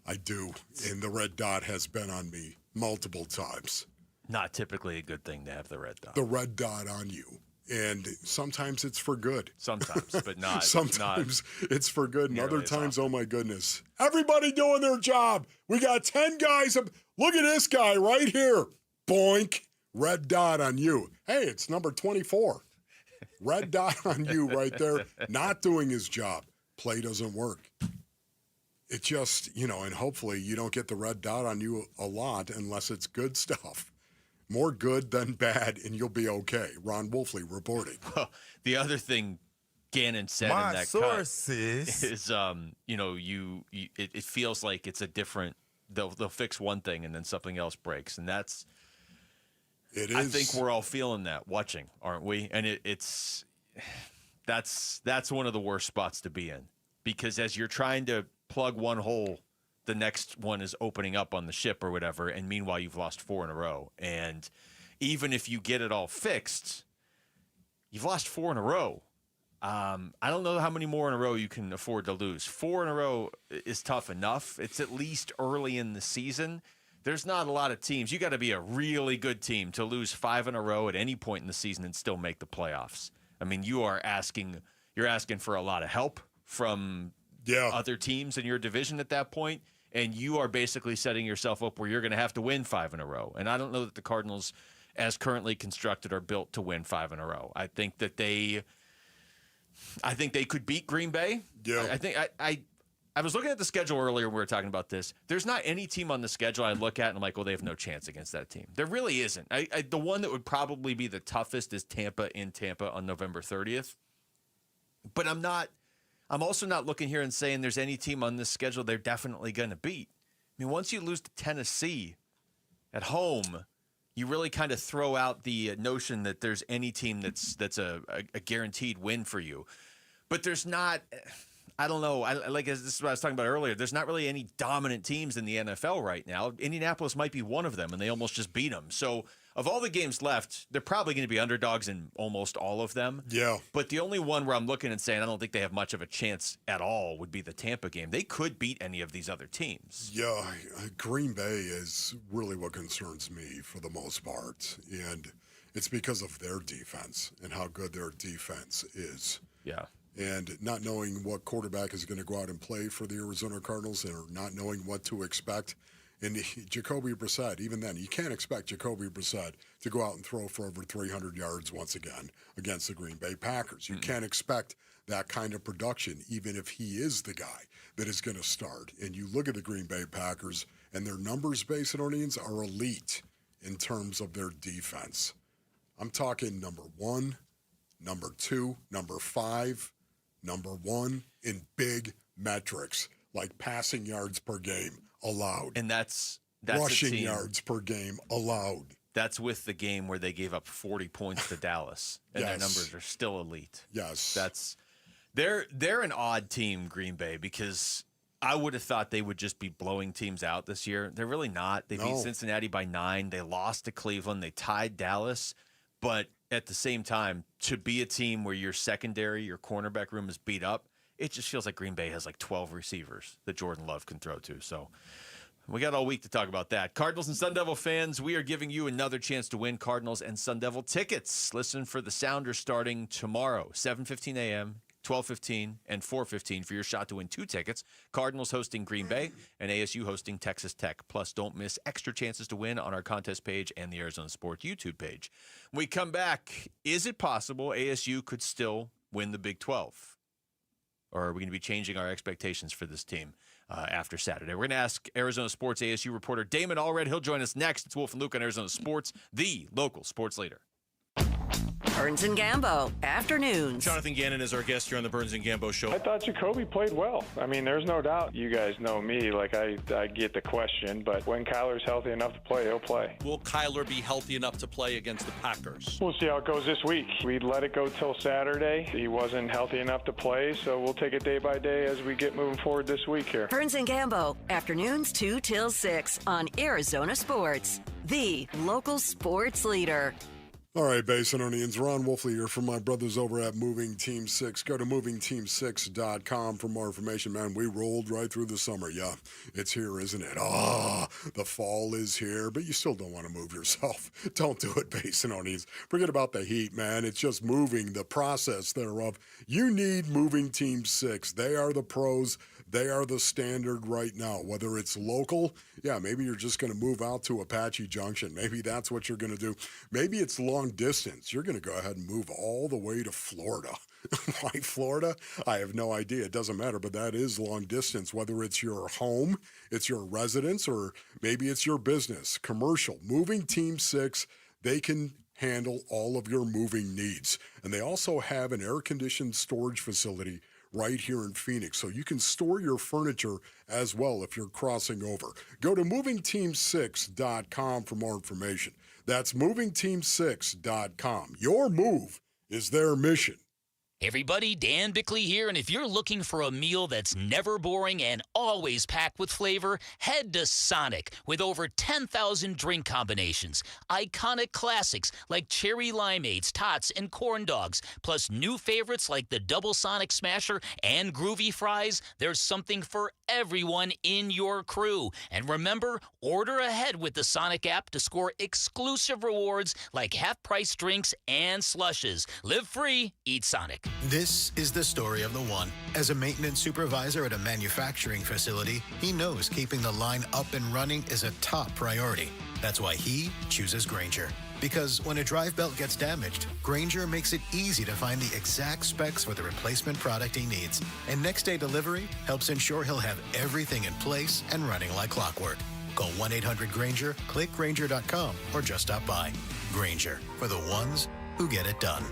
Speaker 9: I do. And the red dot has been on me multiple times.
Speaker 2: Not typically a good thing to have the red dot.
Speaker 9: The red dot on you. And sometimes it's for good.
Speaker 2: Sometimes, but not.
Speaker 9: Sometimes it's for good. And other times,
Speaker 2: often.
Speaker 9: Oh my goodness. Everybody doing their job. We got 10 guys. Look at this guy right here. Boink. Red dot on you. Hey, it's number 24. Red dot on you right there. Not doing his job. Play doesn't work. It just, and hopefully you don't get the red dot on you a lot unless it's good stuff. More good than bad, and you'll be okay. Ron Wolfley reporting.
Speaker 2: Well, the other thing Gannon said
Speaker 6: My
Speaker 2: in that
Speaker 6: sources.
Speaker 2: cut is, it feels like it's a different. They'll fix one thing and then something else breaks, and that's.
Speaker 9: It is.
Speaker 2: I think we're all feeling that watching, aren't we? And that's one of the worst spots to be in, because as you're trying to plug one hole, the next one is opening up on the ship or whatever, and meanwhile you've lost 4 in a row. And even if you get it all fixed, you've lost 4 in a row. I don't know how many more in a row you can afford to lose. 4 in a row is tough enough. It's at least early in the season. There's not a lot of teams. You got to be a really good team to lose 5 in a row at any point in the season and still make the playoffs. I mean, you're asking for a lot of help from other teams in your division at that point, and you are basically setting yourself up where you're going to have to win 5 in a row. And I don't know that the Cardinals, as currently constructed, are built to win 5 in a row. I think they could beat Green Bay.
Speaker 9: Yeah.
Speaker 2: I was looking at the schedule earlier when we were talking about this. There's not any team on the schedule I look at and I'm like, well, they have no chance against that team. There really isn't. The one that would probably be the toughest is Tampa in Tampa on November 30th. But I'm also not looking here and saying there's any team on this schedule they're definitely going to beat. I mean, once you lose to Tennessee at home, you really kind of throw out the notion that there's any team that's a guaranteed win for you. But there's not. I don't know. This is what I was talking about earlier. There's not really any dominant teams in the NFL right now. Indianapolis might be one of them, and they almost just beat them. So of all the games left, they're probably going to be underdogs in almost all of them.
Speaker 9: Yeah.
Speaker 2: But the only one where I'm looking and saying I don't think they have much of a chance at all would be the Tampa game. They could beat any of these other teams.
Speaker 9: Yeah, Green Bay is really what concerns me for the most part. And it's because of their defense and how good their defense is.
Speaker 2: Yeah.
Speaker 9: And not knowing what quarterback is going to go out and play for the Arizona Cardinals, or not knowing what to expect. And Jacobe Brissett, even then, you can't expect Jacobe Brissett to go out and throw for over 300 yards once again against the Green Bay Packers. You can't expect that kind of production, even if he is the guy that is going to start. And you look at the Green Bay Packers, and their numbers, Basinonians, are elite in terms of their defense. I'm talking number 1, number 2, number 5, number 1 in big metrics, like passing yards per game allowed.
Speaker 2: And that's
Speaker 9: rushing yards per game allowed.
Speaker 2: That's with the game where they gave up 40 points to Dallas, and their numbers are still elite.
Speaker 9: Yes.
Speaker 2: They're an odd team, Green Bay, because I would have thought they would just be blowing teams out this year. They're really not. They beat Cincinnati by 9. They lost to Cleveland. They tied Dallas. But at the same time, to be a team where your secondary, your cornerback room is beat up, it just feels like Green Bay has like 12 receivers that Jordan Love can throw to. So we got all week to talk about that. Cardinals and Sun Devil fans, we are giving you another chance to win Cardinals and Sun Devil tickets. Listen for the Sounders starting tomorrow, 7:15 a.m., 12:15, and 4:15 for your shot to win 2 tickets. Cardinals hosting Green Bay and ASU hosting Texas Tech. Plus, don't miss extra chances to win on our contest page and the Arizona Sports YouTube page. When we come back, is it possible ASU could still win the Big 12? Or are we going to be changing our expectations for this team after Saturday? We're going to ask Arizona Sports ASU reporter Damon Allred. He'll join us next. It's Wolf and Luke on Arizona Sports, the local sports leader.
Speaker 16: Burns and Gambo, afternoons.
Speaker 12: Jonathan Gannon is our guest here on the Burns and Gambo Show.
Speaker 5: I thought Jacobe played well. I mean, there's no doubt. You guys know me. Like, I get the question, but when Kyler's healthy enough to play, he'll play.
Speaker 12: Will Kyler be healthy enough to play against the Packers?
Speaker 5: We'll see how it goes this week. We let it go till Saturday. He wasn't healthy enough to play, so we'll take it day by day as we get moving forward this week here.
Speaker 16: Burns and Gambo, afternoons 2 till 6 on Arizona Sports, the local sports leader.
Speaker 9: All right, Basinonians, Ron Wolfley here from my brothers over at Moving Team 6. Go to movingteam6.com for more information, man. We rolled right through the summer. Yeah, it's here, isn't it? The fall is here, but you still don't want to move yourself. Don't do it, Basinonians. Forget about the heat, man. It's just moving, the process thereof. You need Moving Team 6. They are the pros. They are the standard right now. Whether it's local, yeah, maybe you're just going to move out to Apache Junction. Maybe that's what you're going to do. Maybe it's long distance. You're going to go ahead and move all the way to Florida. Why Florida? I have no idea. It doesn't matter, but that is long distance. Whether it's your home, it's your residence, or maybe it's your business, commercial. Moving Team 6, they can handle all of your moving needs. And they also have an air-conditioned storage facility right here in Phoenix. So you can store your furniture as well if you're crossing over. Go to movingteam6.com for more information. That's movingteam6.com. Your move is their mission.
Speaker 14: Hey everybody, Dan Bickley here, and if you're looking for a meal that's never boring and always packed with flavor, head to Sonic with over 10,000 drink combinations, iconic classics like cherry limeades, tots, and corn dogs, plus new favorites like the Double Sonic Smasher and Groovy Fries. There's something for everyone in your crew. And remember, order ahead with the Sonic app to score exclusive rewards like half-price drinks and slushes. Live free, eat Sonic.
Speaker 17: This is the story of the one. As a maintenance supervisor at a manufacturing facility, he knows keeping the line up and running is a top priority. That's why he chooses Grainger. Because when a drive belt gets damaged, Grainger makes it easy to find the exact specs for the replacement product he needs. And next-day delivery helps ensure he'll have everything in place and running like clockwork. Call 1-800-GRAINGER, click Grainger.com, or just stop by. Grainger, for the ones who get it done.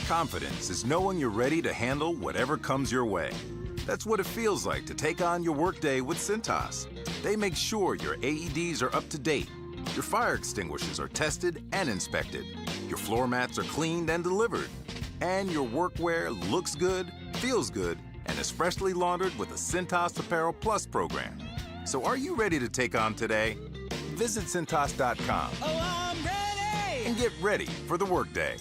Speaker 18: Confidence is knowing you're ready to handle whatever comes your way. That's what it feels like to take on your workday with Cintas. They make sure your AEDs are up to date, your fire extinguishers are tested and inspected, your floor mats are cleaned and delivered, and your workwear looks good, feels good, and is freshly laundered with the Cintas Apparel Plus program. So are you ready to take on today? Visit Cintas.com.
Speaker 19: Oh, I'm ready!
Speaker 18: And get ready for the workday.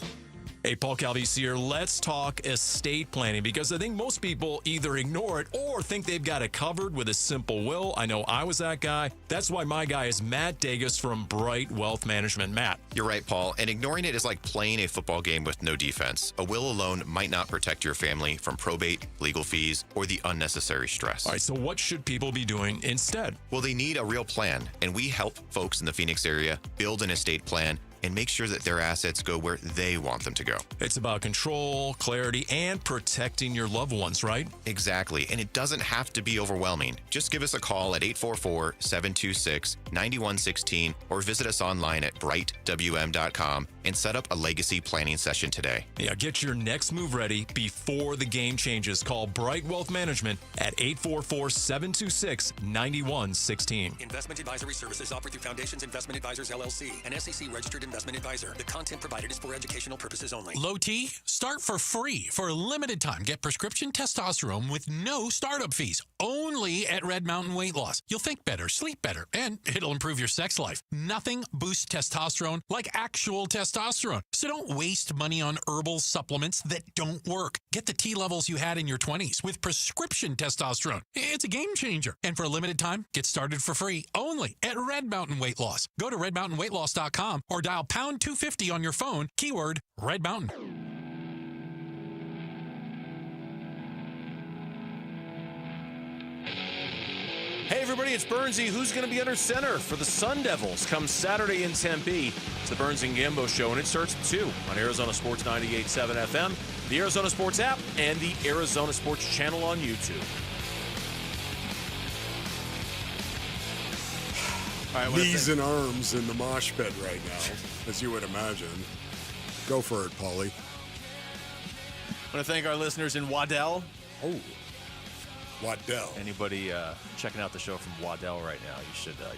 Speaker 22: Hey, Paul Calvese here. Let's talk estate planning, because I think most people either ignore it or think they've got it covered with a simple will. I know I was that guy. That's why my guy is Matt Dagas from Bright Wealth Management. Matt.
Speaker 24: You're right, Paul. And ignoring it is like playing a football game with no defense. A will alone might not protect your family from probate, legal fees, or the unnecessary stress.
Speaker 22: All right, so what should people be doing instead?
Speaker 24: Well, they need a real plan, and we help folks in the Phoenix area build an estate plan and make sure that their assets go where they want them to go.
Speaker 22: It's about control, clarity, and protecting your loved ones, right?
Speaker 24: Exactly, and it doesn't have to be overwhelming. Just give us a call at 844-726-9116 or visit us online at brightwm.com and set up a legacy planning session today.
Speaker 22: Yeah, get your next move ready before the game changes. Call Bright Wealth Management at 844-726-9116.
Speaker 25: Investment advisory services offered through Foundations Investment Advisors, LLC, an SEC-registered investment advisor. The content provided is for educational purposes only.
Speaker 26: Low T, start for free for a limited time. Get prescription testosterone with no startup fees, only at Red Mountain Weight Loss. You'll think better, sleep better, and it'll improve your sex life. Nothing boosts testosterone like actual testosterone. So don't waste money on herbal supplements that don't work. Get the T levels you had in your 20s with prescription testosterone. It's a game changer. And for a limited time, get started for free only at Red Mountain Weight Loss. Go to redmountainweightloss.com or dial pound 250 on your phone, keyword Red Mountain.
Speaker 2: Hey everybody, it's Burnsy. Who's going to be under center for the Sun Devils come Saturday in Tempe? It's the Burns and Gambo Show, and it starts at 2 on Arizona Sports 98.7 FM, the Arizona Sports app, and the Arizona Sports channel on YouTube.
Speaker 9: All right, knees and arms in the mosh pit right now, as you would imagine. Go for it, Paulie.
Speaker 2: I want to thank our listeners in Waddell.
Speaker 9: Oh, Waddell.
Speaker 2: Anybody checking out the show from Waddell right now,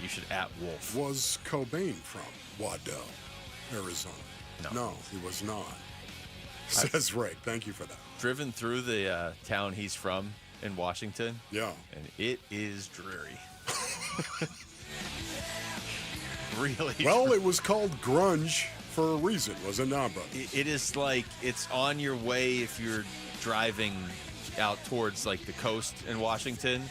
Speaker 2: you should at Wolf.
Speaker 9: Was Cobain from Waddell, Arizona? No, he was not. Says Rick. Thank you for that.
Speaker 2: Driven through the town he's from in Washington.
Speaker 9: Yeah.
Speaker 2: And it is dreary. Really?
Speaker 9: Well, it was called grunge for a reason, was it not, brother?
Speaker 2: It is like it's on your way if you're driving out towards like the coast in Washington.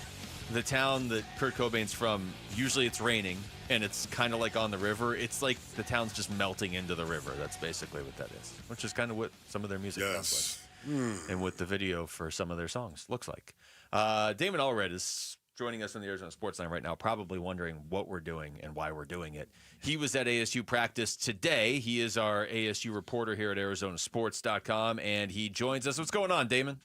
Speaker 2: The town that Kurt Cobain's from, usually it's raining and it's kind of like on the river. It's like the town's just melting into the river. That's basically what that is, which is kind of what some of their music sounds like. and what the video for some of their songs looks like. Damon Allred is joining us on the Arizona Sports Line right now, probably wondering what we're doing and why we're doing it. He was at ASU practice today. He is our ASU reporter here at ArizonaSports.com, and he joins us. What's going on, Damon?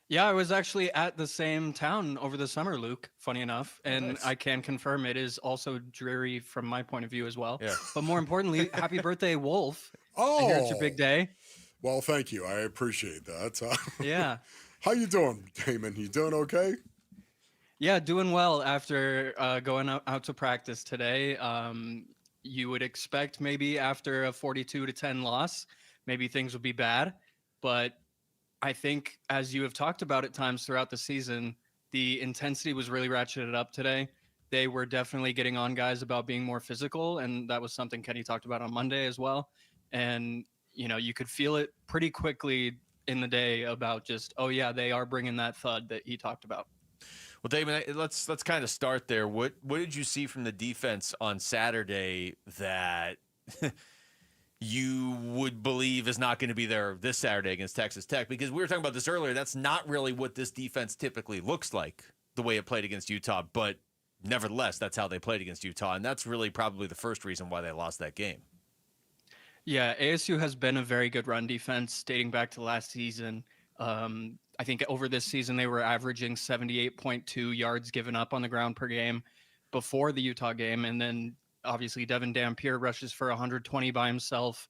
Speaker 1: Yeah, I was actually at the same town over the summer, Luke, funny enough. And
Speaker 2: nice.
Speaker 1: I can confirm it is also dreary from my point of view as well.
Speaker 2: Yeah.
Speaker 1: But more importantly, happy birthday, Wolf.
Speaker 9: Oh,
Speaker 1: I hear it's your big day.
Speaker 9: Well, thank you. I appreciate that.
Speaker 1: Yeah.
Speaker 9: How you doing, Damon? You doing okay?
Speaker 1: Yeah, doing well after going out to practice today. You would expect maybe after a 42-10 loss, maybe things would be bad. But I think, as you have talked about at times throughout the season, the intensity was really ratcheted up today. They were definitely getting on guys about being more physical, and that was something Kenny talked about on Monday as well. And, you know, you could feel it pretty quickly in the day about just, oh, yeah, they are bringing that thud that he talked about.
Speaker 2: Well, Damon, let's kind of start there. What did you see from the defense on Saturday that you would believe is not going to be there this Saturday against Texas Tech? Because we were talking about this earlier. That's not really what this defense typically looks like, the way it played against Utah. But nevertheless, that's how they played against Utah. And that's really probably the first reason why they lost that game.
Speaker 1: Yeah, ASU has been a very good run defense dating back to last season. I think over this season, they were averaging 78.2 yards given up on the ground per game before the Utah game. And then obviously Devin Dampier rushes for 120 by himself.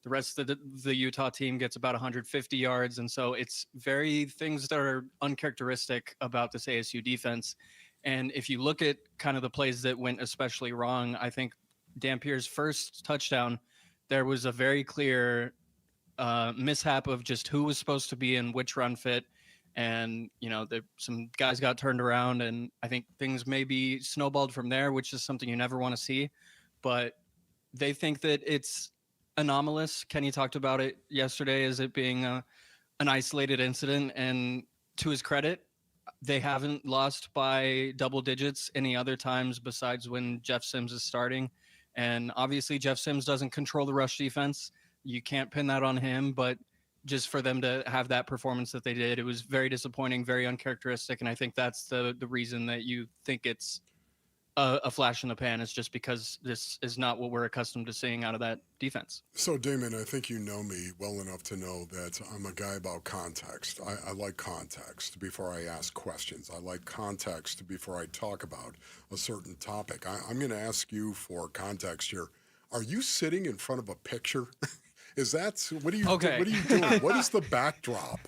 Speaker 1: The rest of the Utah team gets about 150 yards. And so it's very things that are uncharacteristic about this ASU defense. And if you look at kind of the plays that went especially wrong, I think Dampier's first touchdown, there was a very clear mishap of just who was supposed to be in which run fit. And, you know, some guys got turned around, and I think things maybe snowballed from there, which is something you never want to see. But they think that it's anomalous. Kenny talked about it yesterday as it being an isolated incident. And to his credit, they haven't lost by double digits any other times besides when Jeff Sims is starting. And obviously Jeff Sims doesn't control the rush defense. You can't pin that on him, but just for them to have that performance that they did, it was very disappointing, very uncharacteristic. And I think that's the reason that you think it's a flash in the pan, is just because this is not what we're accustomed to seeing out of that defense.
Speaker 9: So, Damon, I think you know me well enough to know that I'm a guy about context. I like context before I ask questions. I like context before I talk about a certain topic. I'm going to ask you for context here. Are you sitting in front of a picture? What are you doing? What is the backdrop?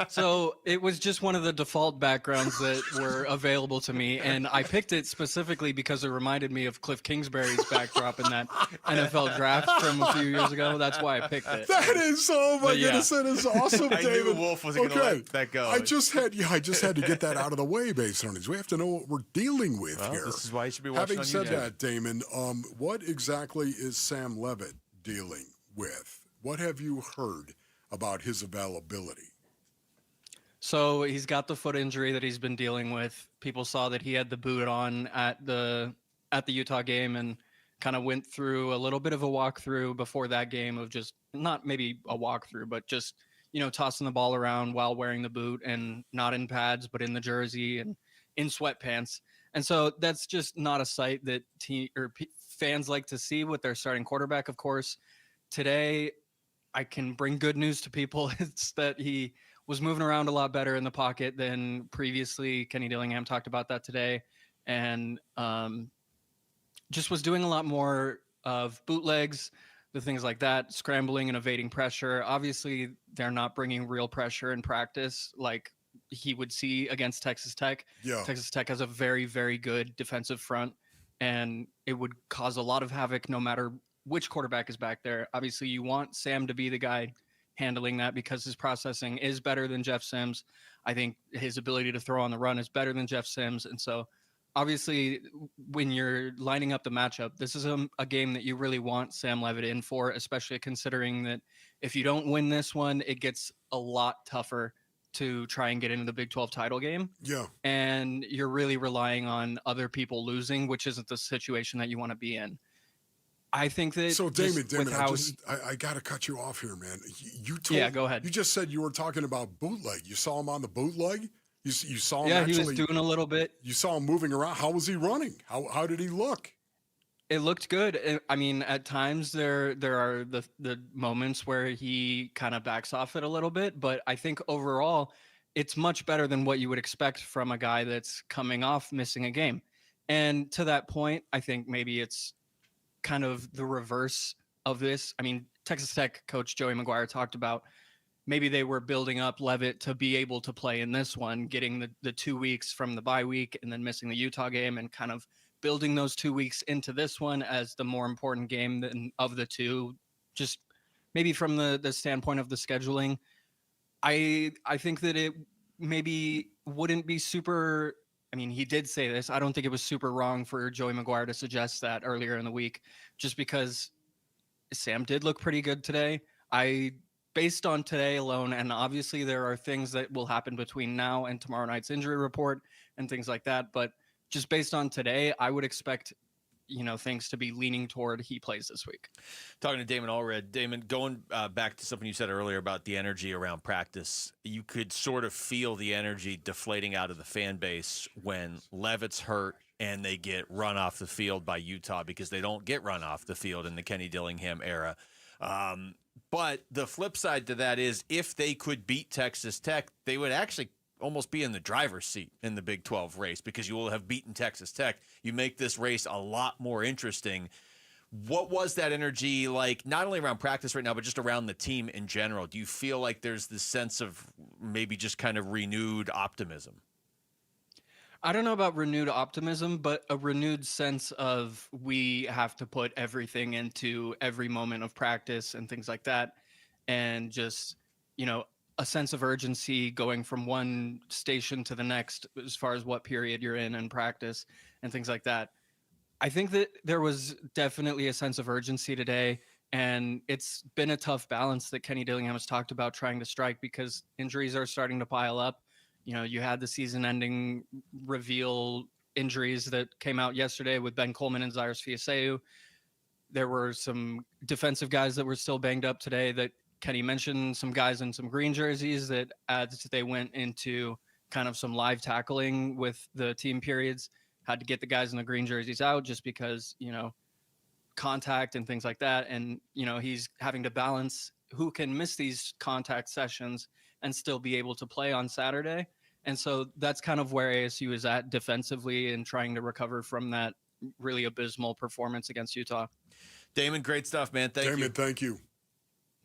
Speaker 1: So it was just one of the default backgrounds that were available to me, and I picked it specifically because it reminded me of Cliff Kingsbury's backdrop in that NFL draft from a few years ago. That's why I picked it.
Speaker 9: That is, oh my goodness, that is awesome,
Speaker 2: I
Speaker 9: David.
Speaker 2: knew Wolf wasn't going to let that go.
Speaker 9: I just had to get that out of the way based on this. We have to know what we're dealing with here.
Speaker 2: This is why you should be watching
Speaker 9: Having
Speaker 2: on
Speaker 9: said that, Damon, what exactly is Sam Levitt dealing with? What have you heard about his availability?
Speaker 1: So he's got the foot injury that he's been dealing with. People saw that he had the boot on at the Utah game and kind of went through a little bit of a walkthrough before that game of just not maybe a walkthrough, but just, you know, tossing the ball around while wearing the boot and not in pads, but in the jersey and in sweatpants. And so that's just not a sight that fans like to see with their starting quarterback. Of course, today I can bring good news to people. It's that he was moving around a lot better in the pocket than previously. Kenny Dillingham talked about that today, and just was doing a lot more of bootlegs, the things like that, scrambling and evading pressure. Obviously, they're not bringing real pressure in practice like he would see against Texas Tech.
Speaker 9: Yeah.
Speaker 1: Texas Tech has a very, very good defensive front, and it would cause a lot of havoc no matter which quarterback is back there. Obviously, you want Sam to be the guy handling that because his processing is better than Jeff Sims. I think his ability to throw on the run is better than Jeff Sims. And so obviously when you're lining up the matchup, this is a game that you really want Sam Levitt in for, especially considering that if you don't win this one, it gets a lot tougher to try and get into the Big 12 title game.
Speaker 9: Yeah.
Speaker 1: And you're really relying on other people losing, which isn't the situation that you want to be in. I think that
Speaker 9: So
Speaker 1: just
Speaker 9: Damon,
Speaker 1: with how
Speaker 9: I got to cut you off here, man.
Speaker 1: Yeah, go ahead.
Speaker 9: You just said you were talking about bootleg. You saw him on the bootleg. You saw him.
Speaker 1: Yeah,
Speaker 9: actually,
Speaker 1: he was doing a little bit.
Speaker 9: You saw him moving around. How was he running? How did he look?
Speaker 1: It looked good. I mean, at times there are the moments where he kind of backs off it a little bit, but I think overall it's much better than what you would expect from a guy that's coming off missing a game. And to that point, I think maybe it's kind of the reverse of this. I mean, Texas Tech coach Joey McGuire talked about maybe they were building up Leavitt to be able to play in this one, getting the 2 weeks from the bye week and then missing the Utah game and kind of building those 2 weeks into this one as the more important game of the two, just maybe from the standpoint of the scheduling. I think that it maybe wouldn't be super. I mean, he did say this. I don't think it was super wrong for Joey McGuire to suggest that earlier in the week, just because Sam did look pretty good today. Based on today alone, and obviously there are things that will happen between now and tomorrow night's injury report and things like that, but just based on today, I would expect, things to be leaning toward he plays this week.
Speaker 2: Talking to Damon Allred. Damon, going back to something you said earlier about the energy around practice, you could sort of feel the energy deflating out of the fan base when Leavitt's hurt and they get run off the field by Utah because they don't get run off the field in the Kenny Dillingham era. But the flip side to that is if they could beat Texas Tech, they would actually almost be in the driver's seat in the Big 12 race because you will have beaten Texas Tech. You make this race a lot more interesting. What was that energy like, not only around practice right now, but just around the team in general? Do you feel like there's this sense of maybe just kind of renewed optimism?
Speaker 1: I don't know about renewed optimism, but a renewed sense of we have to put everything into every moment of practice and things like that. And just, a sense of urgency going from one station to the next as far as what period you're in practice and things like that. I think that there was definitely a sense of urgency today, and it's been a tough balance that Kenny Dillingham has talked about trying to strike because injuries are starting to pile up. You had the season-ending reveal injuries that came out yesterday with Ben Coleman and Cyrus Fiaseu. There were some defensive guys that were still banged up today that Kenny mentioned, some guys in some green jerseys that as they went into kind of some live tackling with the team periods, had to get the guys in the green jerseys out just because, contact and things like that. And, he's having to balance who can miss these contact sessions and still be able to play on Saturday. And so that's kind of where ASU is at defensively and trying to recover from that really abysmal performance against Utah.
Speaker 2: Damon, great stuff, man. Thank you.
Speaker 9: Damon, thank you.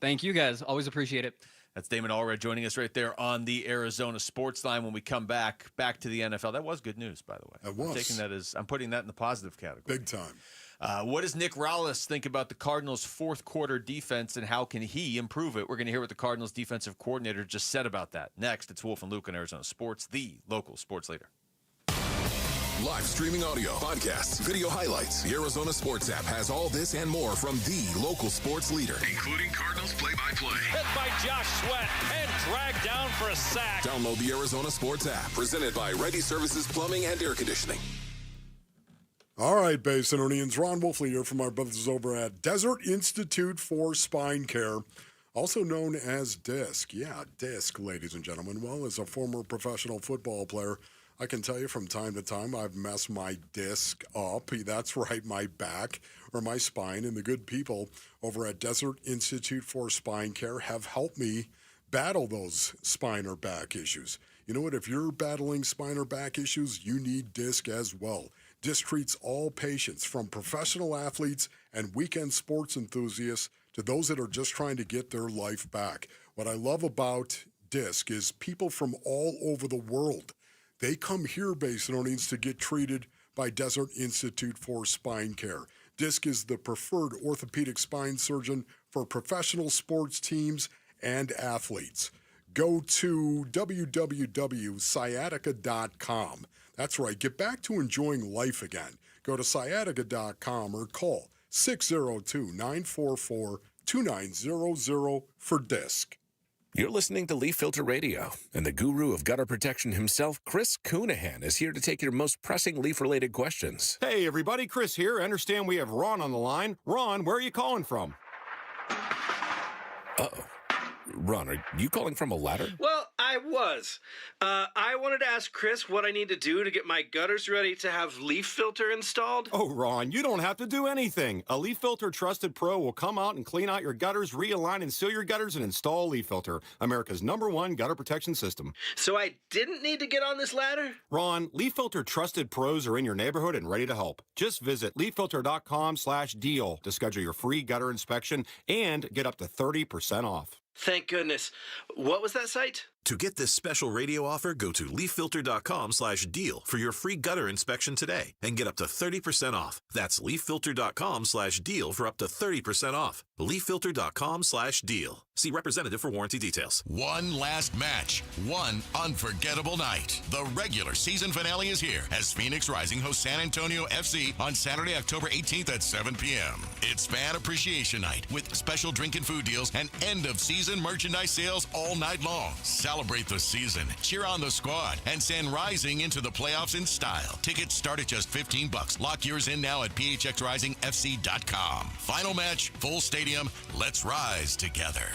Speaker 1: Thank you, guys. Always appreciate it.
Speaker 2: That's Damon Allred joining us right there on the Arizona Sports Line. When we come back to the NFL. That was good news, by the way.
Speaker 9: That was.
Speaker 2: I'm putting that in the positive category.
Speaker 9: Big time.
Speaker 2: What does Nick Rallis think about the Cardinals' fourth quarter defense, and how can he improve it? We're going to hear what the Cardinals defensive coordinator just said about that. Next, it's Wolf and Luke on Arizona Sports, the local sports leader.
Speaker 3: Live streaming audio, podcasts, video highlights. The Arizona Sports app has all this and more from the local sports leader,
Speaker 4: including Cardinals play-by-play. Hit by Josh Sweat and dragged down for a sack.
Speaker 3: Download the Arizona Sports app, presented by Ready Services Plumbing and Air Conditioning.
Speaker 9: All right, Basinonians, Ron Wolfley here from our brothers over at Desert Institute for Spine Care, also known as DISC. Yeah, DISC, ladies and gentlemen. Well, as a former professional football player, I can tell you from time to time I've messed my disc up. That's right, my back or my spine. And the good people over at Desert Institute for Spine Care have helped me battle those spine or back issues. You know what? If you're battling spine or back issues, you need DISC as well. DISC treats all patients, from professional athletes and weekend sports enthusiasts to those that are just trying to get their life back. What I love about DISC is people from all over the world. They come here, Basinonians, to get treated by Desert Institute for Spine Care. DISC is the preferred orthopedic spine surgeon for professional sports teams and athletes. Go to www.sciatica.com. That's right, get back to enjoying life again. Go to sciatica.com or call 602-944-2900 for DISC.
Speaker 7: You're listening to Leaf Filter Radio, and the guru of gutter protection himself, Chris Coonahan, is here to take your most pressing leaf-related questions.
Speaker 8: Hey, everybody, Chris here. I understand we have Ron on the line. Ron, where are you calling from?
Speaker 7: Uh-oh. Ron, are you calling from a ladder?
Speaker 10: Well, I was. I wanted to ask Chris what I need to do to get my gutters ready to have leaf filter installed.
Speaker 8: Oh, Ron, you don't have to do anything. A Leaf Filter Trusted Pro will come out and clean out your gutters, realign and seal your gutters, and install Leaf Filter, America's #1 gutter protection system.
Speaker 10: So I didn't need to get on this ladder?
Speaker 8: Ron, Leaf Filter Trusted Pros are in your neighborhood and ready to help. Just visit leaffilter.com/deal to schedule your free gutter inspection and get up to 30% off.
Speaker 10: Thank goodness. What was that site?
Speaker 11: To get this special radio offer, go to leaffilter.com/deal for your free gutter inspection today and get up to 30% off. That's leaffilter.com/deal for up to 30% off. leaffilter.com/deal. See representative for warranty details.
Speaker 15: One last match, one unforgettable night. The regular season finale is here as Phoenix Rising hosts San Antonio FC on Saturday, October 18th at 7 p.m. It's Fan Appreciation Night with special drink and food deals and end-of-season merchandise sales all night long. Celebrate the season, cheer on the squad, and send Rising into the playoffs in style. Tickets start at just $15. Lock yours in now at phxrisingfc.com. Final match, full stadium. Let's rise together.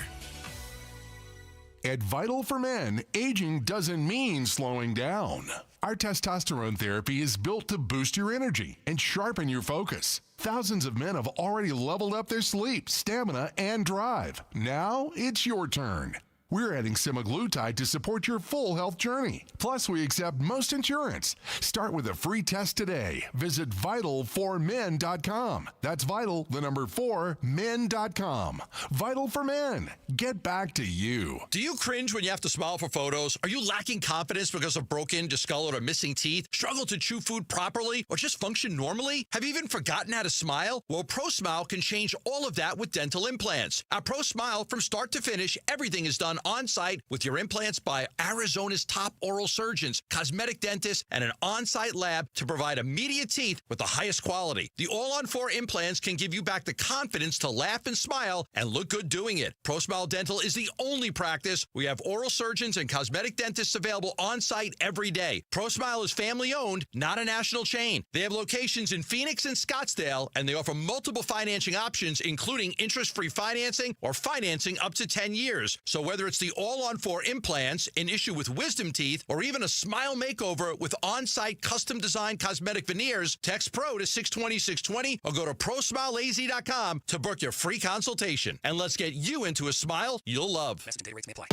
Speaker 20: At Vital for Men, aging doesn't mean slowing down. Our testosterone therapy is built to boost your energy and sharpen your focus. Thousands of men have already leveled up their sleep, stamina, and drive. Now it's your turn. We're adding semaglutide to support your full health journey. Plus, we accept most insurance. Start with a free test today. Visit vital4men.com. That's vital, the number 4, men.com. Vital for Men. Get back to you.
Speaker 12: Do you cringe when you have to smile for photos? Are you lacking confidence because of broken, discolored, or missing teeth? Struggle to chew food properly or just function normally? Have you even forgotten how to smile? Well, ProSmile can change all of that with dental implants. At ProSmile, from start to finish, everything is done on-site with your implants by Arizona's top oral surgeons, cosmetic dentists, and an on-site lab to provide immediate teeth with the highest quality. The all-on-4 implants can give you back the confidence to laugh and smile and look good doing it. ProSmile Dental is the only practice. We have oral surgeons and cosmetic dentists available on-site every day. ProSmile is family-owned, not a national chain. They have locations in Phoenix and Scottsdale, and they offer multiple financing options, including interest-free financing or financing up to 10 years. So whether it's the all-on-4 implants, an issue with wisdom teeth, or even a smile makeover with on-site custom-designed cosmetic veneers, text PRO to 620-620 or go to ProSmileAZ.com to book your free consultation. And let's get you into a smile you'll love.
Speaker 25: Message and data rates may apply.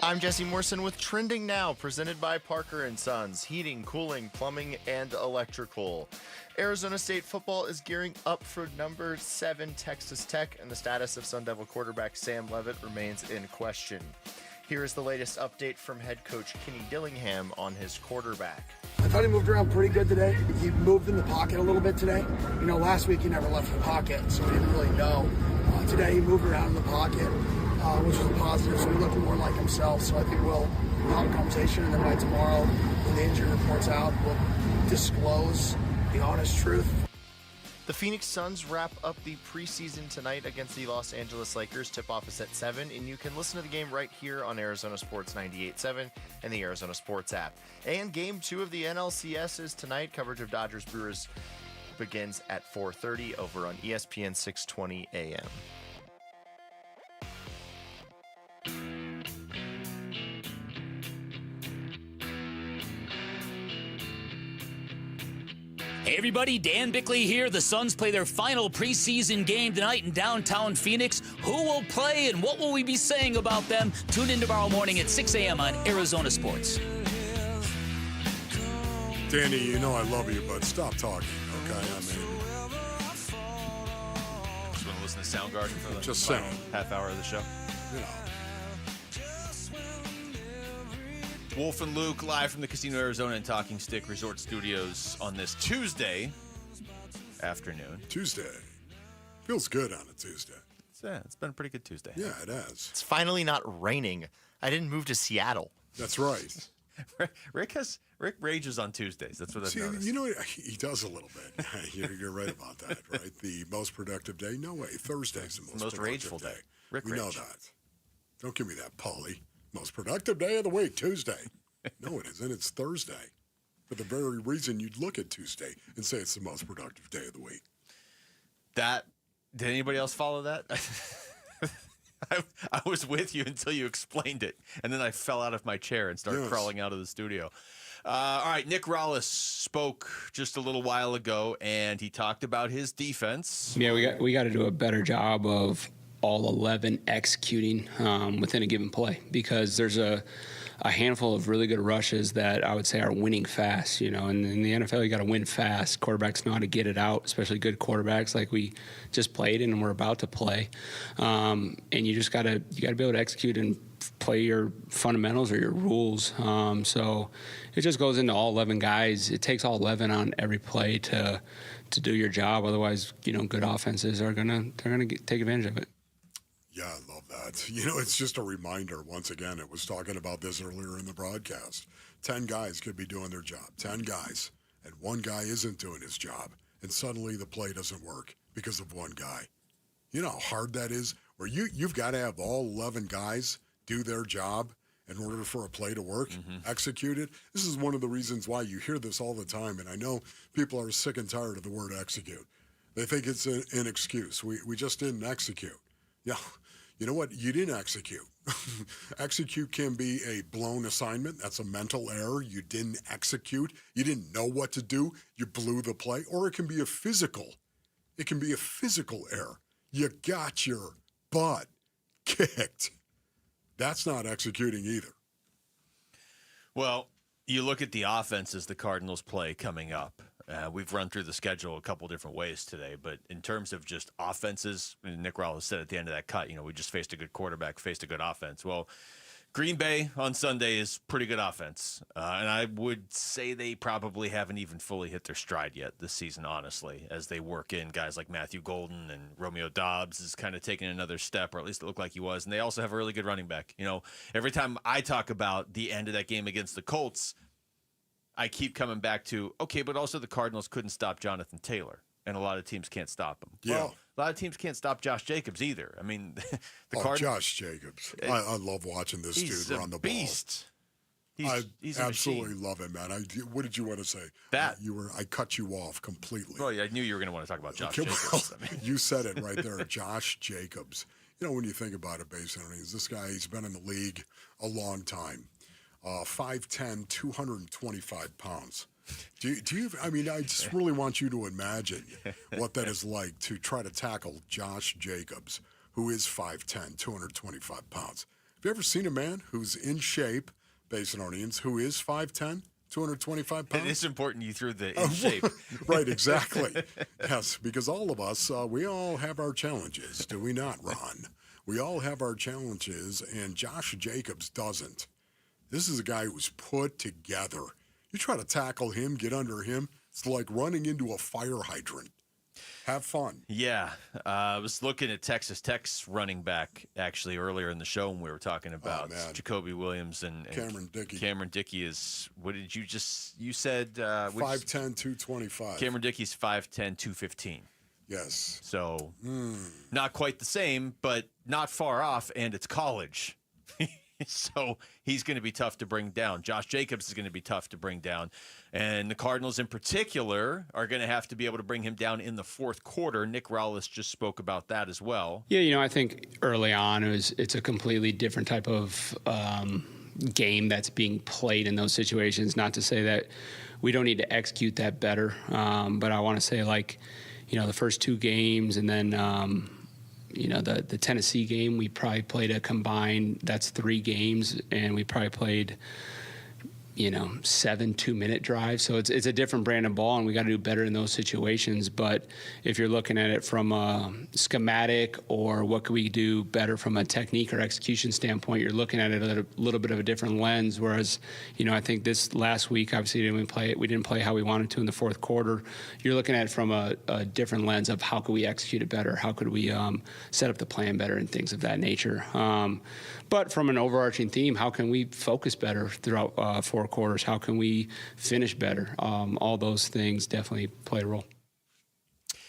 Speaker 13: I'm Jesse Morrison with Trending Now, presented by Parker & Sons, heating, cooling, plumbing, and electrical. Arizona State football is gearing up for number 7 Texas Tech, and the status of Sun Devil quarterback Sam Leavitt remains in question. Here is the latest update from head coach Kenny Dillingham on his quarterback.
Speaker 23: I thought he moved around pretty good today. He moved in the pocket a little bit today. You know, last week he never left the pocket, so we didn't really know. Today he moved around in the pocket, which was a positive, so he looked more like himself. So I think we'll have a conversation, and then by tomorrow, when the injury report's out, we'll disclose the honest truth.
Speaker 13: The Phoenix Suns wrap up the preseason tonight against the Los Angeles Lakers. Tip-off is at 7, and you can listen to the game right here on Arizona Sports 98.7 and the Arizona Sports app. And Game 2 of the NLCS is tonight. Coverage of Dodgers Brewers begins at 4:30 over on ESPN 620 AM.
Speaker 14: Hey everybody, Dan Bickley here. The Suns play their final preseason game tonight in downtown Phoenix. Who will play and what will we be saying about them? Tune in tomorrow morning at 6 a.m. on Arizona Sports.
Speaker 9: Danny, you know I love you, but stop talking, okay? I mean,
Speaker 2: just want to listen to Soundgarden for the
Speaker 9: just
Speaker 2: final half hour of the show.
Speaker 9: You know.
Speaker 2: Wolf and Luke live from the Casino Arizona and Talking Stick Resort Studios on this Tuesday afternoon.
Speaker 9: Tuesday. Feels good on a Tuesday.
Speaker 2: It's been a pretty good Tuesday.
Speaker 9: Yeah, it has.
Speaker 13: It's finally not raining. I didn't move to Seattle.
Speaker 9: That's right.
Speaker 2: Rick has Rick rages on Tuesdays. That's what I've noticed.
Speaker 9: You know, he does a little bit. You're right about that, right? The most productive day? No way. Thursday's the most
Speaker 2: rageful day. Rick
Speaker 9: we
Speaker 2: rage.
Speaker 9: know that. Don't give me that, Paulie. Most productive day of the week, Tuesday. No, it isn't. It's Thursday. For the very reason you'd look at Tuesday and say it's the most productive day of the week.
Speaker 2: Did anybody else follow that? I was with you until you explained it, and then I fell out of my chair and started crawling out of the studio. All right, Nick Rallis spoke just a little while ago, and he talked about his defense.
Speaker 5: Yeah, we got to do a better job of all 11 executing within a given play, because there's a handful of really good rushes that I would say are winning fast. You know, and in the NFL, you got to win fast. Quarterbacks know how to get it out, especially good quarterbacks like we just played and we're about to play. And you just got to be able to execute and play your fundamentals or your rules. So it just goes into all 11 guys. It takes all 11 on every play to do your job. Otherwise, you know, good offenses are gonna take advantage of it.
Speaker 9: Yeah, I love that. You know, it's just a reminder. Once again, it was talking about this earlier in the broadcast. 10 guys could be doing their job. 10 guys. And one guy isn't doing his job. And suddenly the play doesn't work because of one guy. You know how hard that is? Where you've got to have all 11 guys do their job in order for a play to work, execute it. This is one of the reasons why you hear this all the time. And I know people are sick and tired of the word execute. They think it's an excuse. We just didn't execute. Yeah. You know what? You didn't execute. Execute can be a blown assignment. That's a mental error. You didn't execute. You didn't know what to do. You blew the play. Or it can be a physical. It can be a physical error. You got your butt kicked. That's not executing either.
Speaker 2: Well, you look at the offenses the Cardinals play coming up. We've run through the schedule a couple different ways today, but in terms of just offenses, Nick Rallis said at the end of that cut, you know, we just faced a good quarterback, faced a good offense. Well, Green Bay on Sunday is pretty good offense, and I would say they probably haven't even fully hit their stride yet this season, honestly, as they work in guys like Matthew Golden and Romeo Doubs is kind of taking another step, or at least it looked like he was, and they also have a really good running back. You know, every time I talk about the end of that game against the Colts, I keep coming back to, okay, but also the Cardinals couldn't stop Jonathan Taylor, and a lot of teams can't stop him.
Speaker 9: Yeah.
Speaker 2: Well, a lot of teams can't stop Josh Jacobs either. I mean,
Speaker 9: Josh Jacobs. I love watching this dude run the
Speaker 2: beast.
Speaker 9: I
Speaker 2: He's a
Speaker 9: absolutely
Speaker 2: machine.
Speaker 9: love it, man. What did you want to say?
Speaker 2: That.
Speaker 9: I cut you off completely.
Speaker 2: Well, yeah, I knew you were going to want to talk about Josh Jacobs.
Speaker 9: Well, you said it right there, Josh Jacobs. You know, when you think about it, basically, this guy, he's been in the league a long time. 5'10", 225 pounds. Do you? I mean, I just really want you to imagine what that is like to try to tackle Josh Jacobs, who is 5'10", 225 pounds. Have you ever seen a man who's in shape, Basinonians, who is 5'10", 225 pounds?
Speaker 2: It is important you threw the in shape.
Speaker 9: Right, exactly. Yes, because all of us, we all have our challenges, do we not, Ron? We all have our challenges, and Josh Jacobs doesn't. This is a guy who's put together. You try to tackle him, get under him, it's like running into a fire hydrant. Have fun.
Speaker 2: Yeah. I was looking at Texas Tech's running back actually earlier in the show when we were talking about Jacoby Williams and
Speaker 9: Cameron Dickey.
Speaker 2: Cameron Dickey is, what did you said?
Speaker 9: 5'10", 225.
Speaker 2: Cameron Dickey's 5'10", 215.
Speaker 9: Yes.
Speaker 2: So not quite the same, but not far off, and it's college. So he's going to be tough to bring down. Josh Jacobs is going to be tough to bring down. And the Cardinals in particular are going to have to be able to bring him down in the fourth quarter. Nick Rallis just spoke about that as well.
Speaker 5: Yeah, you know, I think early on it's a completely different type of game that's being played in those situations. Not to say that we don't need to execute that better, but I want to say, like, you know, the first two games and then you know, the Tennessee game, we probably played a combined, that's 3 games, and we probably played, you know, 7 2-minute drives. So it's a different brand of ball, and we got to do better in those situations. But if you're looking at it from a schematic or what could we do better from a technique or execution standpoint, you're looking at it a little bit of a different lens. Whereas, you know, I think this last week, obviously, we didn't play how we wanted to in the fourth quarter. You're looking at it from a different lens of how could we execute it better, how could we set up the plan better, and things of that nature. But from an overarching theme, how can we focus better throughout 4 4 quarters? How can we finish better? All those things definitely play a role.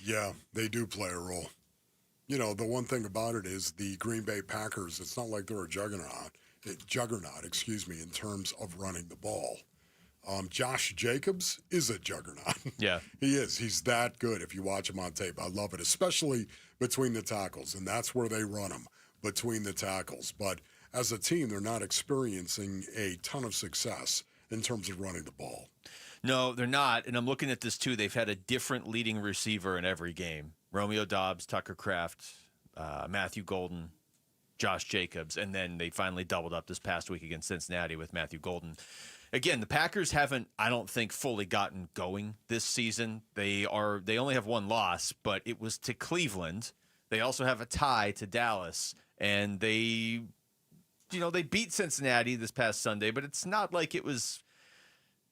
Speaker 9: Yeah, they do play a role. You know, the one thing about it is the Green Bay Packers, it's not like they're a juggernaut, in terms of running the ball. Josh Jacobs is a juggernaut.
Speaker 2: Yeah.
Speaker 9: He is. He's that good if you watch him on tape. I love it, especially between the tackles, and that's where they run him, between the tackles. But as a team, they're not experiencing a ton of success in terms of running the ball.
Speaker 2: No, they're not. And I'm looking at this, too. They've had a different leading receiver in every game. Romeo Doubs, Tucker Kraft, Matthew Golden, Josh Jacobs. And then they finally doubled up this past week against Cincinnati with Matthew Golden. Again, the Packers haven't, I don't think, fully gotten going this season. They only have one loss, but it was to Cleveland. They also have a tie to Dallas. And they beat Cincinnati this past Sunday, but it's not like it was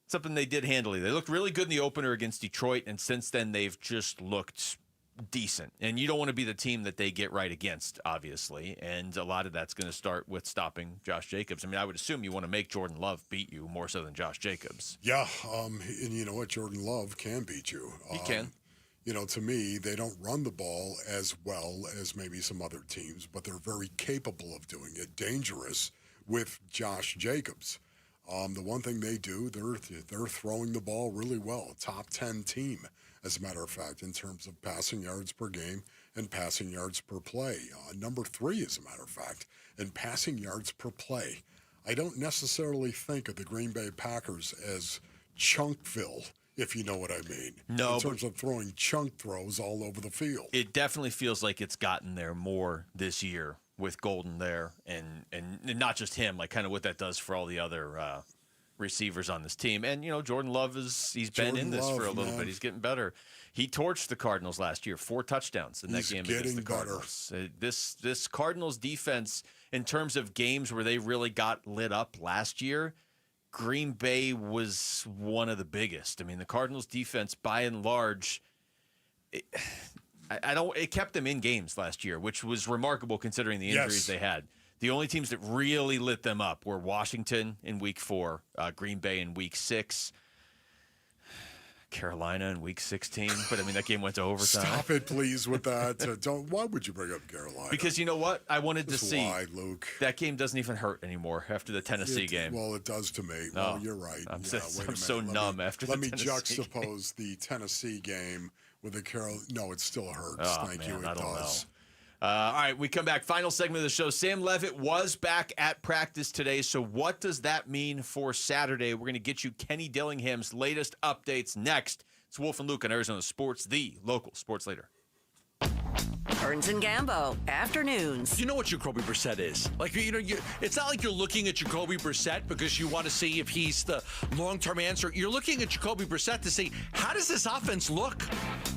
Speaker 2: something they did handily. They looked really good in the opener against Detroit, and since then they've just looked decent. And you don't want to be the team that they get right against, obviously. And a lot of that's going to start with stopping Josh Jacobs. I mean, I would assume you want to make Jordan Love beat you more so than Josh Jacobs.
Speaker 9: Yeah, and you know what? Jordan Love can beat you.
Speaker 2: He can.
Speaker 9: You know, to me, they don't run the ball as well as maybe some other teams, but they're very capable of doing it. Dangerous with Josh Jacobs. The one thing they do, they're throwing the ball really well. Top 10 team, as a matter of fact, in terms of passing yards per game and passing yards per play. Number 3, as a matter of fact, in passing yards per play. I don't necessarily think of the Green Bay Packers as Chunkville, if you know what I mean.
Speaker 2: No.
Speaker 9: In terms of throwing chunk throws all over the field.
Speaker 2: It definitely feels like it's gotten there more this year with Golden there, and not just him, like kind of what that does for all the other receivers on this team. And, you know, Jordan Love he's been in this for a little bit. He's getting better. He torched the Cardinals last year, 4 touchdowns in that game against the Cardinals. This Cardinals defense, in terms of games where they really got lit up last year, Green Bay was one of the biggest. I mean, the Cardinals defense, by and large, it kept them in games last year, which was remarkable considering the injuries they had. The only teams that really lit them up were Washington in Week 4, Green Bay in Week 6, Carolina in Week 16. But I mean, that game went to overtime.
Speaker 9: Stop it, please, with that. Why would you bring up Carolina?
Speaker 2: Because you know what? I wanted to see.
Speaker 9: Why, Luke?
Speaker 2: That game doesn't even hurt anymore after the Tennessee game.
Speaker 9: Well, it does to me. Well, you're right.
Speaker 2: I'm so numb after the Tennessee
Speaker 9: Let me juxtapose the Tennessee game with the Carolina. No, it still hurts. Thank you. It does.
Speaker 2: All right, we come back. Final segment of the show. Sam Levitt was back at practice today, so what does that mean for Saturday? We're going to get you Kenny Dillingham's latest updates next. It's Wolf and Luke on Arizona Sports, the local sports leader.
Speaker 6: Burns and Gambo, afternoons.
Speaker 12: You know what Jacobe Brissett is. Like, it's not like you're looking at Jacobe Brissett because you want to see if he's the long-term answer. You're looking at Jacobe Brissett to see, how does this offense look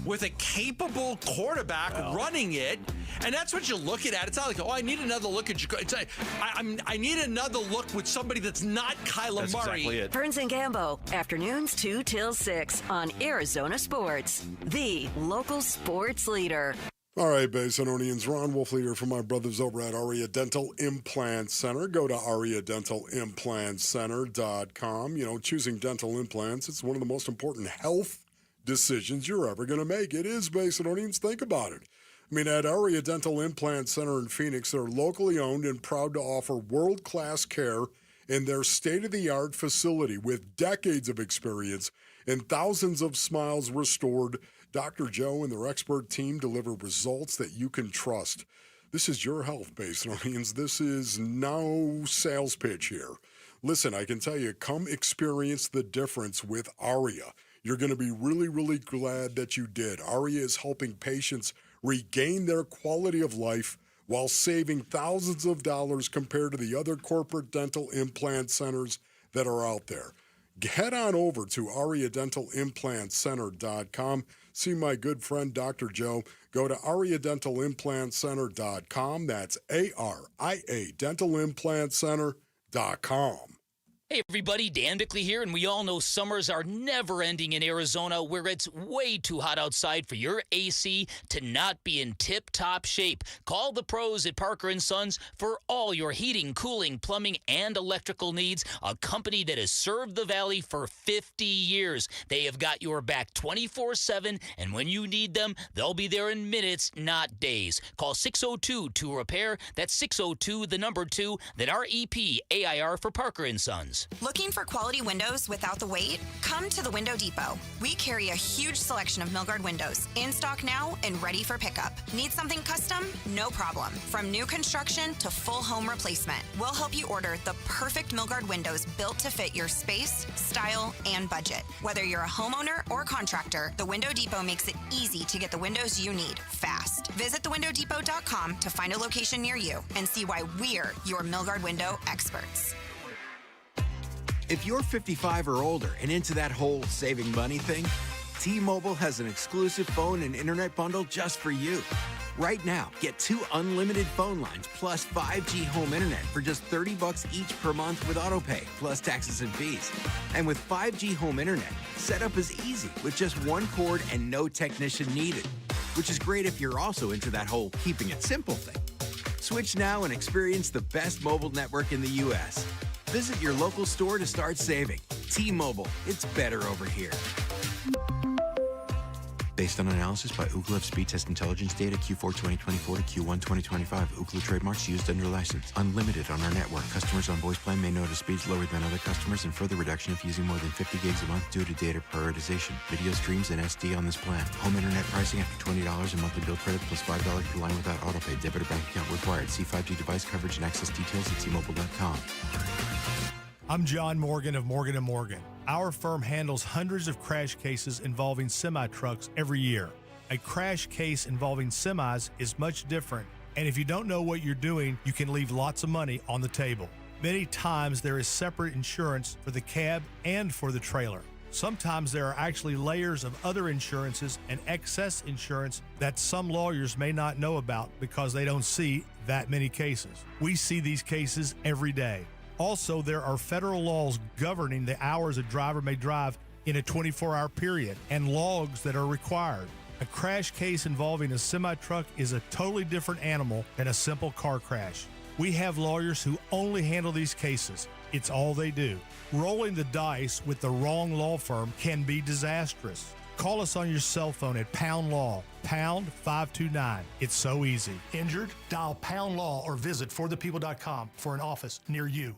Speaker 12: with a capable quarterback running it? And that's what you're looking at. It's not like, I need another look at Jacobe. It's like, I need another look with somebody that's not Kyler Murray.
Speaker 2: Exactly it.
Speaker 6: Burns and Gambo, afternoons 2 till 6 on Arizona Sports, the local sports leader.
Speaker 9: All right, Basinonians, Ron Wolf here from my brothers over at Aria Dental Implant Center. Go to ariadentalimplantcenter.com. You know, choosing dental implants, it's one of the most important health decisions you're ever going to make. It is, Basinonians. Think about it. I mean, at Aria Dental Implant Center in Phoenix, they're locally owned and proud to offer world-class care in their state-of-the-art facility with decades of experience and thousands of smiles restored. Dr. Joe and their expert team deliver results that you can trust. This is your health, Basinonians. This is no sales pitch here. Listen, I can tell you, come experience the difference with Aria. You're going to be really, really glad that you did. Aria is helping patients regain their quality of life while saving thousands of dollars compared to the other corporate dental implant centers that are out there. Head on over to ariadentalimplantcenter.com. See my good friend, Dr. Joe. Go to ariadentalimplantcenter.com. That's ARIA dentalimplantcenter.com.
Speaker 14: Hey everybody, Dan Bickley here, and we all know summers are never ending in Arizona, where it's way too hot outside for your AC to not be in tip-top shape. Call the pros at Parker & Sons for all your heating, cooling, plumbing, and electrical needs, a company that has served the Valley for 50 years. They have got your back 24/7, and when you need them, they'll be there in minutes, not days. Call 602-2REPAIR. That's 602-2, then REP AIR for Parker & Sons.
Speaker 16: Looking for quality windows without the wait? Come to the Window Depot. We carry a huge selection of Milgard windows, in stock now and ready for pickup. Need something custom? No problem. From new construction to full home replacement, we'll help you order the perfect Milgard windows built to fit your space, style, and budget. Whether you're a homeowner or contractor, the Window Depot makes it easy to get the windows you need fast. Visit thewindowdepot.com to find a location near you and see why we're your Milgard window experts.
Speaker 17: If you're 55 or older and into that whole saving money thing, T-Mobile has an exclusive phone and internet bundle just for you. Right now, get 2 unlimited phone lines plus 5G home internet for just $30 each per month with autopay, plus taxes and fees. And with 5G home internet, setup is easy with just 1 cord and no technician needed, which is great if you're also into that whole keeping it simple thing. Switch now and experience the best mobile network in the U.S. Visit your local store to start saving. T-Mobile, it's better over here.
Speaker 18: Based on analysis by Ookla Speed Test Intelligence data Q4 2024 to Q1 2025. Ookla trademarks used under license. Unlimited on our network. Customers on voice plan may notice speeds lower than other customers and further reduction if using more than 50 gigs a month due to data prioritization. Video streams and SD on this plan. Home internet pricing after $20 a monthly bill credit plus $5 per line without autopay. Debit or bank account required. See 5G device coverage and access details at T-Mobile.com.
Speaker 19: I'm John Morgan of Morgan & Morgan. Our firm handles hundreds of crash cases involving semi-trucks every year. A crash case involving semis is much different, and if you don't know what you're doing, you can leave lots of money on the table. Many times there is separate insurance for the cab and for the trailer. Sometimes there are actually layers of other insurances and excess insurance that some lawyers may not know about because they don't see that many cases. We see these cases every day. Also, there are federal laws governing the hours a driver may drive in a 24-hour period and logs that are required. A crash case involving a semi-truck is a totally different animal than a simple car crash. We have lawyers who only handle these cases. It's all they do. Rolling the dice with the wrong law firm can be disastrous. Call us on your cell phone at Pound Law, pound 529. It's so easy.
Speaker 21: Injured? Dial Pound Law or visit forthepeople.com for an office near you.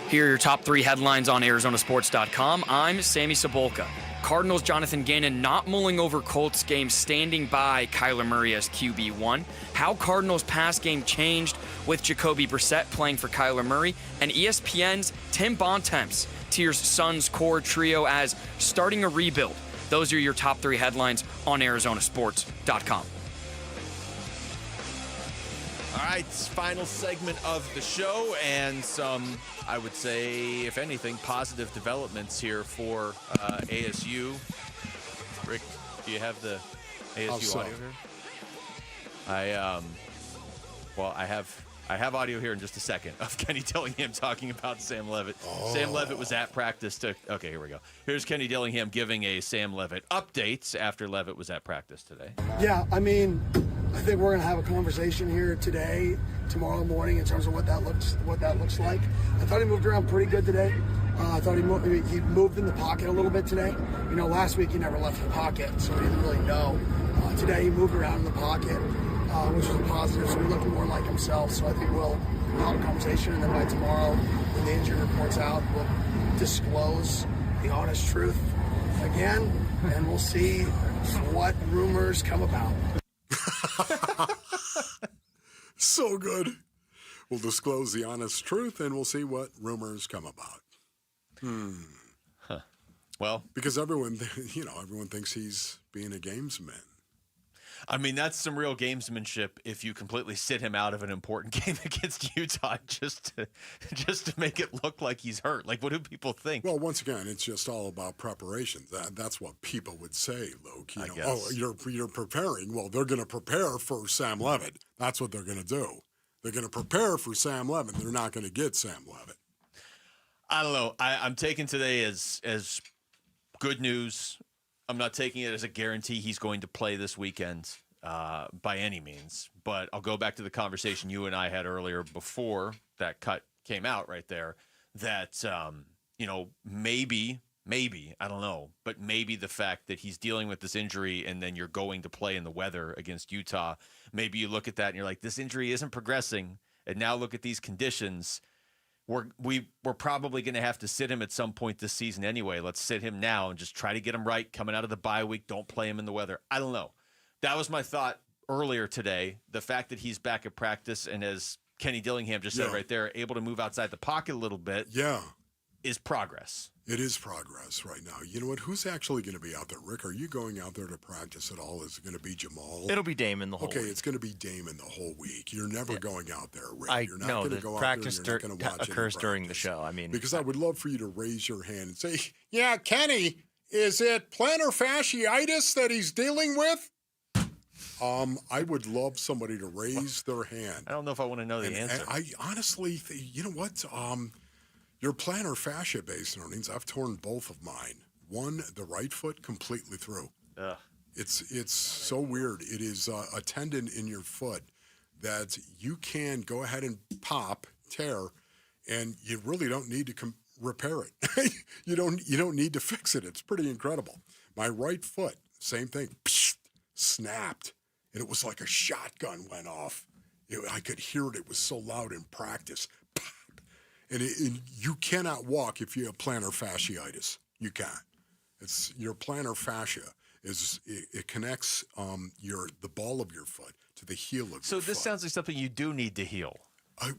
Speaker 24: Here are your top 3 headlines on ArizonaSports.com. I'm Sammy Sabolka. Cardinals' Jonathan Gannon not mulling over Colts game, standing by Kyler Murray as QB1. How Cardinals' pass game changed with Jacobe Brissett playing for Kyler Murray. And ESPN's Tim Bontemps tiers Suns core trio as starting a rebuild. Those are your top 3 headlines on ArizonaSports.com.
Speaker 2: All right, final segment of the show, and some, I would say, if anything, positive developments here for ASU. Rick, do you have the ASU audio here? I have audio here in just a second of Kenny Dillingham talking about Sam Levitt. Oh. Sam Levitt was at practice. Okay, here we go. Here's Kenny Dillingham giving a Sam Levitt update after Levitt was at practice today.
Speaker 23: Yeah, I mean, I think we're going to have a conversation here today, tomorrow morning, in terms of what that looks like. I thought he moved around pretty good today. I thought he moved in the pocket a little bit today. You know, last week he never left the pocket, so we didn't really know. Today he moved around in the pocket, which was a positive, so he looked more like himself. So I think we'll have a conversation, and then by tomorrow, when the injury report's out, we'll disclose the honest truth again, and we'll see what rumors come about.
Speaker 9: So good. We'll disclose the honest truth, and we'll see what rumors come about.
Speaker 2: Well,
Speaker 9: because everyone thinks he's being a gamesman.
Speaker 2: I mean, that's some real gamesmanship if you completely sit him out of an important game against Utah just to make it look like he's hurt. Like, what do people think?
Speaker 9: Well, once again, it's just all about preparation. That's what people would say, Luke. You know, oh, you're preparing. Well, they're going to prepare for Sam Levitt. That's what they're going to do. They're going to prepare for Sam Levitt. They're not going to get Sam Levitt.
Speaker 2: I don't know. I'm taking today as good news. I'm not taking it as a guarantee he's going to play this weekend by any means. But I'll go back to the conversation you and I had earlier before that cut came out right there that, maybe, I don't know, but maybe the fact that he's dealing with this injury and then you're going to play in the weather against Utah, maybe you look at that and you're like, this injury isn't progressing. And now look at these conditions. We're probably going to have to sit him at some point this season anyway. Let's sit him now and just try to get him right coming out of the bye week. Don't play him in the weather. I don't know. That was my thought earlier today. The fact that he's back at practice and, as Kenny Dillingham just said right there, able to move outside the pocket a little bit is progress.
Speaker 9: It is progress right now. You know what? Who's actually going to be out there? Rick, are you going out there to practice at all? Is it going to be Jamal?
Speaker 13: It'll be Damon the whole week.
Speaker 9: Okay, it's going to be Damon the whole week. You're never going out there, Rick. You're not
Speaker 13: no,
Speaker 9: going to
Speaker 13: the
Speaker 9: go
Speaker 13: practice
Speaker 9: out there. You're not going to watch
Speaker 13: occurs during the show. I mean,
Speaker 9: because I would love for you to raise your hand and say, yeah, Kenny, is it plantar fasciitis that he's dealing with? I would love somebody to raise their hand.
Speaker 2: I don't know if I want to know the answer.
Speaker 9: And I honestly, you know what? Your plantar fascia base learnings, I've torn both of mine. One, the right foot, completely through.
Speaker 2: Ugh.
Speaker 9: It's so weird. It is a tendon in your foot that you can go ahead and tear, and you really don't need to repair it. You don't need to fix it. It's pretty incredible. My right foot, same thing, snapped, and it was like a shotgun went off. I could hear it. It was so loud in practice. And you cannot walk if you have plantar fasciitis. You can't. It's your plantar fascia it connects the ball of your foot to the heel of your foot.
Speaker 2: So this sounds like something you do need to heal.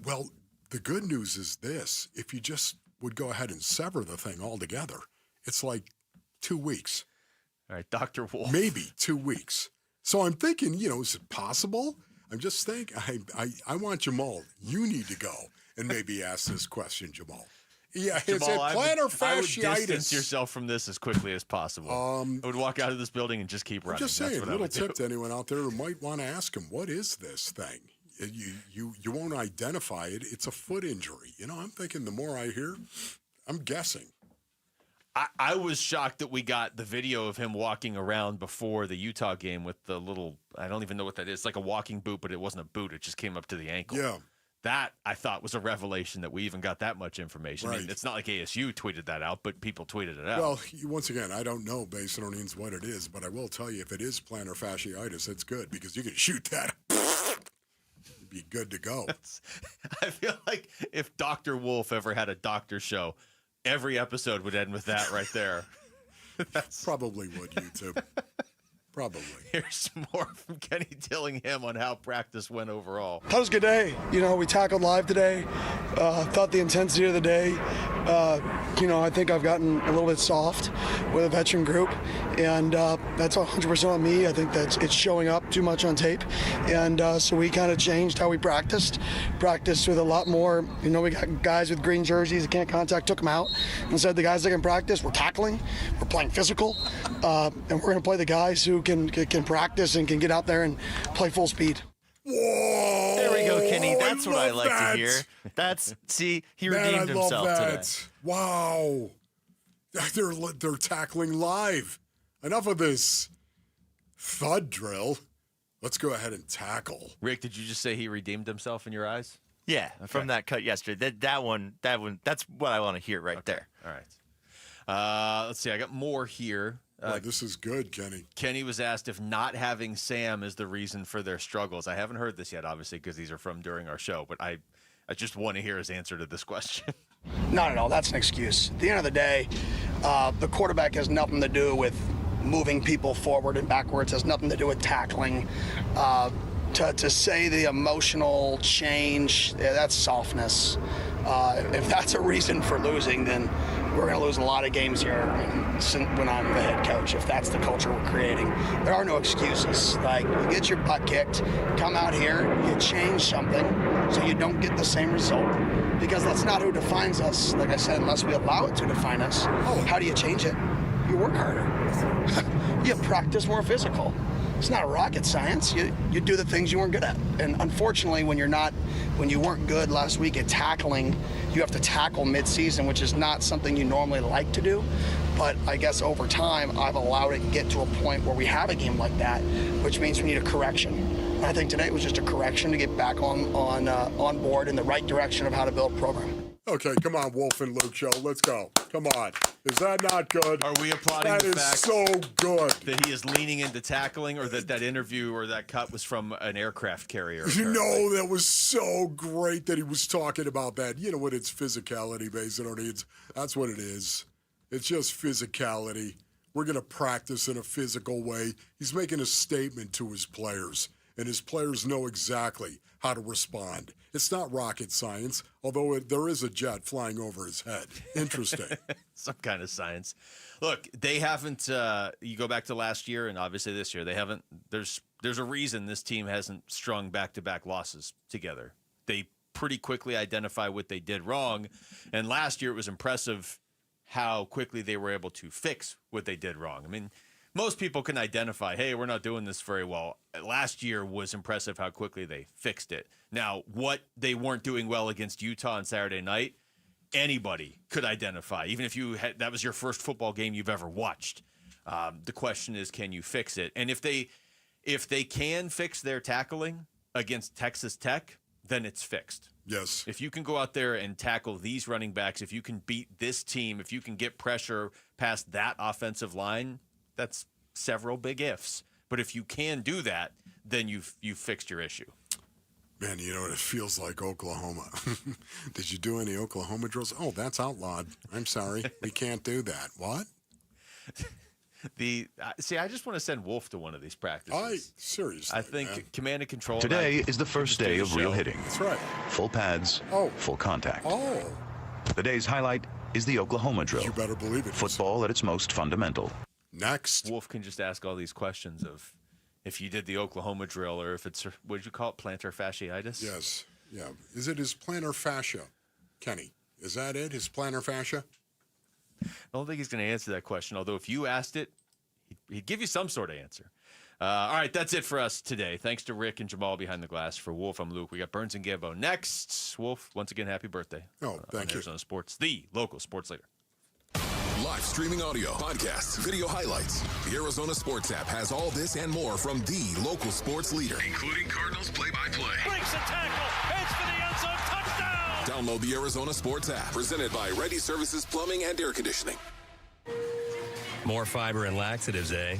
Speaker 9: Well, the good news is this: if you just would go ahead and sever the thing altogether, it's like 2 weeks.
Speaker 2: All right, Dr. Wolf.
Speaker 9: Maybe 2 weeks. So I'm thinking, is it possible? I'm just thinking. I want Jamal. You need to go. And maybe ask this question, Jamal. Yeah,
Speaker 2: Jamal,
Speaker 9: is it plantar fasciitis?
Speaker 2: I would distance yourself from this as quickly as possible. I would walk out of this building and just keep running.
Speaker 9: I'm just saying, a little tip to anyone out there who might want to ask him, what is this thing? You won't identify it. It's a foot injury. I'm thinking the more I hear, I'm guessing.
Speaker 2: I was shocked that we got the video of him walking around before the Utah game with the little, I don't even know what that is. It's like a walking boot, but it wasn't a boot. It just came up to the ankle.
Speaker 9: Yeah.
Speaker 2: That, I thought, was a revelation that we even got that much information.
Speaker 9: Right.
Speaker 2: I mean, it's not like ASU tweeted that out, but people tweeted it out.
Speaker 9: Well, once again, I don't know based on what it is, but I will tell you if it is plantar fasciitis, it's good because you can shoot that. You'd be good to go.
Speaker 2: I feel like if Dr. Wolf ever had a doctor show, every episode would end with that right there.
Speaker 9: Probably would, YouTube. Probably.
Speaker 2: Here's more from Kenny Dillingham on how practice went overall.
Speaker 23: That was a good day. We tackled live today. Thought the intensity of the day, I think I've gotten a little bit soft with a veteran group, and that's 100% on me. I think that it's showing up too much on tape, and so we kind of changed how we practiced with a lot more. We got guys with green jerseys that can't contact, took them out, and said the guys that can practice, we're tackling, we're playing physical, and we're going to play the guys who can practice and can get out there and play full speed.
Speaker 9: Whoa!
Speaker 13: There we go, Kenny. That's what I like
Speaker 9: that.
Speaker 13: to hear. He redeemed himself today.
Speaker 9: Wow. They're tackling live. Enough of this thud drill. Let's go ahead and tackle.
Speaker 2: Rick, did you just say he redeemed himself in your eyes?
Speaker 13: Yeah, okay. From that cut yesterday. That one, that's what I want to hear right there.
Speaker 2: All right. Let's see. I got more here.
Speaker 9: This is good, Kenny.
Speaker 2: Kenny was asked if not having Sam is the reason for their struggles. I haven't heard this yet, obviously, because these are from during our show, but I just want to hear his answer to this question.
Speaker 23: Not at all. That's an excuse. At the end of the day, the quarterback has nothing to do with moving people forward and backwards. Has nothing to do with tackling. To say the emotional change, that's softness. If that's a reason for losing, then we're going to lose a lot of games here when I'm the head coach, if that's the culture we're creating. There are no excuses. Like, you get your butt kicked, come out here, you change something so you don't get the same result, because that's not who defines us. Like I said, unless we allow it to define us. How do you change it? You work harder. You practice more physical. It's not rocket science. You do the things you weren't good at. And unfortunately, when you weren't good last week at tackling, you have to tackle mid-season, which is not something you normally like to do. But I guess over time, I've allowed it to get to a point where we have a game like that, which means we need a correction. And I think today was just a correction to get back on board in the right direction of how to build a program.
Speaker 9: Okay, come on, Wolf and Luke show. Let's go. Come on. Is that not good?
Speaker 2: Are we applauding
Speaker 9: that
Speaker 2: the fact
Speaker 9: is so good
Speaker 2: that he is leaning into tackling, or that interview or that cut was from an aircraft carrier?
Speaker 9: You know, that was so great that he was talking about that. You know what? It's physicality, basically. That's what it is. It's just physicality. We're going to practice in a physical way. He's making a statement to his players, and his players know exactly how to respond. It's not rocket science, although there is a jet flying over his head. Interesting.
Speaker 2: Some kind of science. Look, they haven't, you go back to last year and obviously this year, they haven't, there's a reason this team hasn't strung back-to-back losses together. They pretty quickly identify what they did wrong, and last year it was impressive how quickly they were able to fix what they did wrong. I mean, most people can identify, hey, we're not doing this very well. Last year was impressive how quickly they fixed it. Now, what they weren't doing well against Utah on Saturday night, anybody could identify, even if that was your first football game you've ever watched. The question is, can you fix it? And if they can fix their tackling against Texas Tech, then it's fixed.
Speaker 9: Yes.
Speaker 2: If you can go out there and tackle these running backs, if you can beat this team, if you can get pressure past that offensive line, that's several big ifs. But if you can do that, then you've fixed your issue.
Speaker 9: Man, you know what? It feels like Oklahoma. Did you do any Oklahoma drills? Oh, that's outlawed. I'm sorry. We can't do that. What?
Speaker 2: I just want to send Wolf to one of these practices.
Speaker 9: Seriously,
Speaker 2: I think command and control.
Speaker 1: Today is the first day of real hitting.
Speaker 9: That's right.
Speaker 1: Full pads, full contact.
Speaker 9: Oh.
Speaker 1: The day's highlight is the Oklahoma drill.
Speaker 9: You better believe it.
Speaker 1: Football at its most fundamental.
Speaker 9: Next.
Speaker 2: Wolf can just ask all these questions of if you did the Oklahoma drill, or if it's, what did you call it, plantar fasciitis?
Speaker 9: Yes. Yeah. Is it his plantar fascia, Kenny? Is that it, his plantar fascia?
Speaker 2: I don't think he's going to answer that question, although if you asked it, he'd give you some sort of answer. All right, that's it for us today. Thanks to Rick and Jamal behind the glass. For Wolf, I'm Luke. We got Burns and Gambo next. Wolf, once again, happy birthday.
Speaker 9: Oh, thank you.
Speaker 2: Arizona Sports, the local sports leader.
Speaker 3: Live streaming audio, podcasts, video highlights. The Arizona Sports app has all this and more from the local sports leader, including Cardinals play-by-play.
Speaker 4: Breaks a tackle, heads for the end zone, touchdown!
Speaker 3: Download the Arizona Sports app, presented by Ready Services Plumbing and Air Conditioning.
Speaker 7: More fiber and laxatives, eh?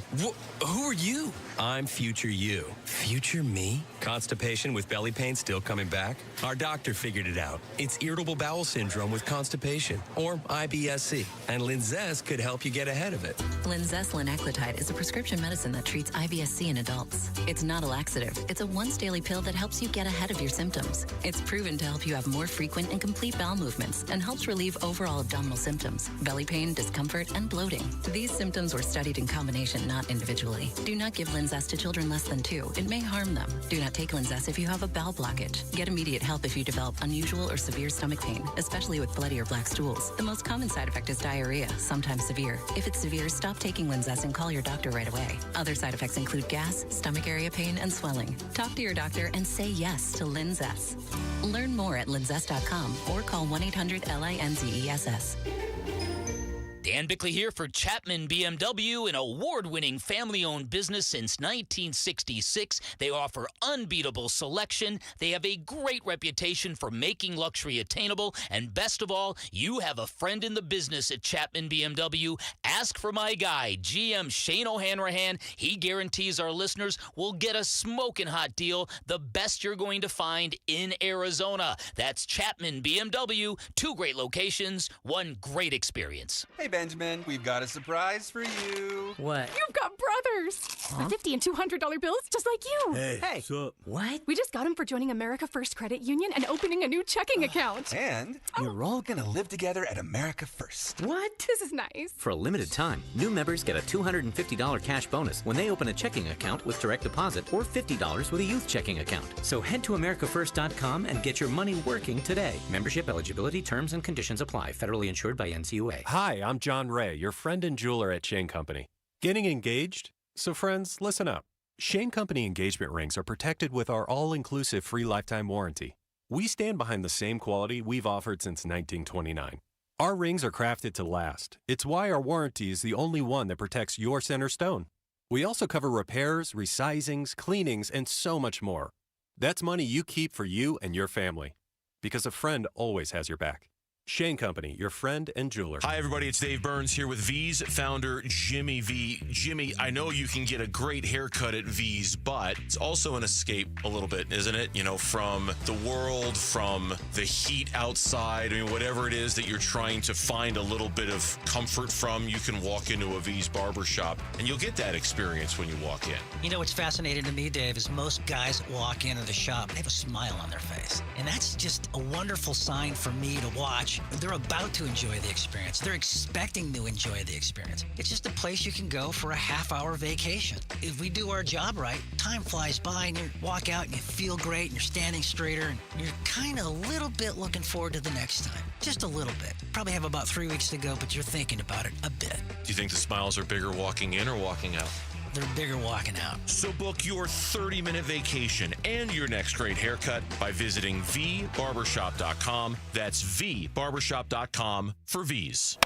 Speaker 22: Who are you?
Speaker 7: I'm future you.
Speaker 22: Future me?
Speaker 7: Constipation with belly pain still coming back? Our doctor figured it out. It's irritable bowel syndrome with constipation, or IBS-C, and Linzess could help you get ahead of it.
Speaker 26: Linzess linaclotide is a prescription medicine that treats IBS-C in adults. It's not a laxative. It's a once-daily pill that helps you get ahead of your symptoms. It's proven to help you have more frequent and complete bowel movements and helps relieve overall abdominal symptoms, belly pain, discomfort, and bloating. These symptoms were studied in combination, not individually. Do not give Linzess to children less than 2. It may harm them. Do not take Linzess if you have a bowel blockage. Get immediate help if you develop unusual or severe stomach pain, especially with bloody or black stools. The most common side effect is diarrhea, sometimes severe. If it's severe, stop taking Linzess and call your doctor right away. Other side effects include gas, stomach area pain, and swelling. Talk to your doctor and say yes to Linzess. Learn more at linzess.com or call 1-800-LINZESS.
Speaker 14: Dan Bickley here for Chapman BMW, an award-winning family-owned business since 1966. They offer unbeatable selection. They have a great reputation for making luxury attainable. And best of all, you have a friend in the business at Chapman BMW. Ask for my guy, GM Shane O'Hanrahan. He guarantees our listeners will get a smoking hot deal, the best you're going to find in Arizona. That's Chapman BMW. 2 great locations, 1 great experience.
Speaker 27: Hey, Benjamin, we've got a surprise for you.
Speaker 26: What?
Speaker 27: You've got
Speaker 8: brothers.
Speaker 10: Huh?
Speaker 8: $50 and $200 bills, just like you.
Speaker 10: Hey, what's up?
Speaker 8: What? We just got them for joining America First Credit Union and opening a new checking account.
Speaker 11: And you're all gonna live together at America First.
Speaker 8: What? This is nice.
Speaker 15: For a limited time, new members get a $250 cash bonus when they open a checking account with direct deposit or $50 with a youth checking account. So head to AmericaFirst.com and get your money working today. Membership eligibility, terms, and conditions apply. Federally insured by NCUA.
Speaker 20: Hi, I'm John Ray, your friend and jeweler at Shane Company. Getting engaged? So friends, listen up. Shane Company engagement rings are protected with our all-inclusive free lifetime warranty. We stand behind the same quality we've offered since 1929. Our rings are crafted to last. It's why our warranty is the only one that protects your center stone. We also cover repairs, resizings, cleanings, and so much more. That's money you keep for you and your family. Because a friend always has your back. Shane Company, your friend and jeweler.
Speaker 25: Hi, everybody. It's Dave Burns here with V's founder, Jimmy V. Jimmy, I know you can get a great haircut at V's, but it's also an escape a little bit, isn't it? You know, from the world, from the heat outside. I mean, whatever it is that you're trying to find a little bit of comfort from, you can walk into a V's barbershop, and you'll get that experience when you walk in.
Speaker 27: You know what's fascinating to me, Dave, is most guys that walk into the shop, they have a smile on their face. And that's just a wonderful sign for me to watch. They're about to enjoy the experience. They're expecting to enjoy the experience. It's just a place you can go for a half-hour vacation. If we do our job right, time flies by and you walk out and you feel great and you're standing straighter and you're kind of a little bit looking forward to the next time. Just a little bit. Probably have about 3 weeks to go, but you're thinking about it a bit.
Speaker 25: Do you think the smiles are bigger walking in or walking out?
Speaker 27: They're bigger walking out.
Speaker 25: So book your 30-minute vacation and your next great haircut by visiting vbarbershop.com. That's vbarbershop.com for V's.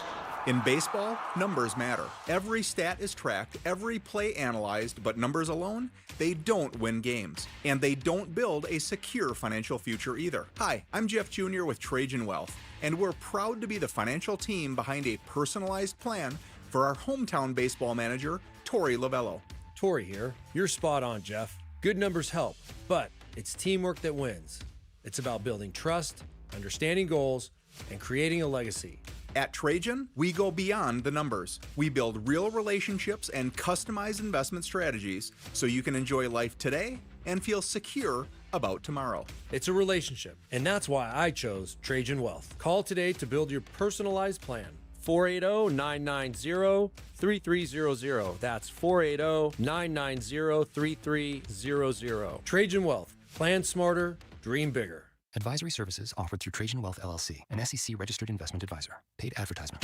Speaker 28: In baseball, numbers matter. Every stat is tracked, every play analyzed, but numbers alone, they don't win games. And they don't build a secure financial future either. Hi, I'm Jeff Jr. with Trajan Wealth, and we're proud to be the financial team behind a personalized plan for our hometown baseball manager, Tori Lavello.
Speaker 29: Tori here. You're spot on, Jeff. Good numbers help, but it's teamwork that wins. It's about building trust, understanding goals, and creating a legacy.
Speaker 28: At Trajan, we go beyond the numbers. We build real relationships and customize investment strategies so you can enjoy life today and feel secure about tomorrow.
Speaker 29: It's a relationship, and that's why I chose Trajan Wealth. Call today to build your personalized plan. 480-990-3300. That's 480-990-3300. Trajan Wealth. Plan smarter, dream bigger.
Speaker 30: Advisory services offered through Trajan Wealth LLC, an SEC registered investment advisor. Paid advertisement.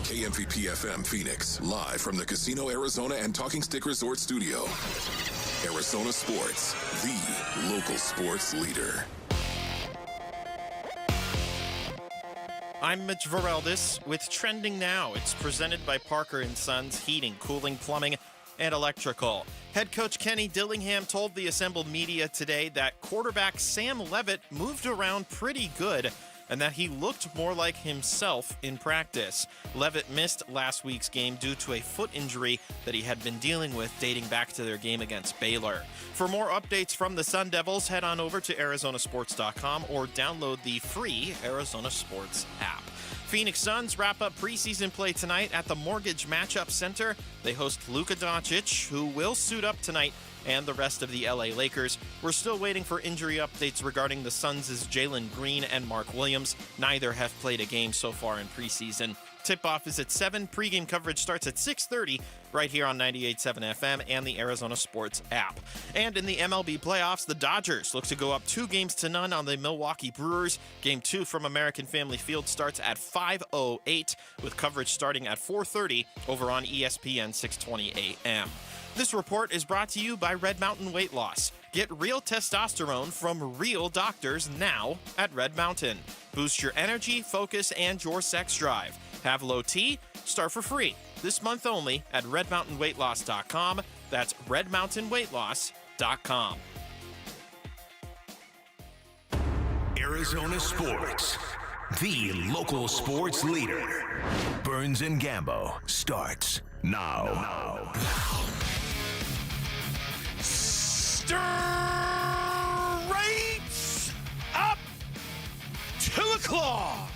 Speaker 3: KMVP FM Phoenix, live from the Casino Arizona and Talking Stick Resort Studio. Arizona Sports, the local sports leader.
Speaker 31: I'm Mitch Vareldis with Trending Now. It's presented by Parker & Sons Heating, Cooling, Plumbing, and Electrical. Head coach Kenny Dillingham told the assembled media today that quarterback Sam Leavitt moved around pretty good and that he looked more like himself in practice. Leavitt missed last week's game due to a foot injury that he had been dealing with dating back to their game against Baylor. For more updates from the Sun Devils, head on over to ArizonaSports.com or download the free Arizona Sports app. Phoenix Suns wrap up preseason play tonight at the Mortgage Matchup Center. They host Luka Doncic, who will suit up tonight, and the rest of the LA Lakers. We're still waiting for injury updates regarding the Suns' Jalen Green and Mark Williams. Neither have played a game so far in preseason. Tip-off is at 7. Pregame coverage starts at 6:30 right here on 98.7 FM and the Arizona Sports app. And in the MLB playoffs, the Dodgers look to go up 2-0 on the Milwaukee Brewers. Game 2 from American Family Field starts at 5:08 with coverage starting at 4:30 over on ESPN 620 AM. This report is brought to you by Red Mountain Weight Loss. Get real testosterone from real doctors now at Red Mountain. Boost your energy, focus, and your sex drive. Have low T? Start for free. This month only at redmountainweightloss.com. That's redmountainweightloss.com.
Speaker 32: Arizona Sports, the local sports leader. Burns and Gambo starts now.
Speaker 2: Straight up to the claw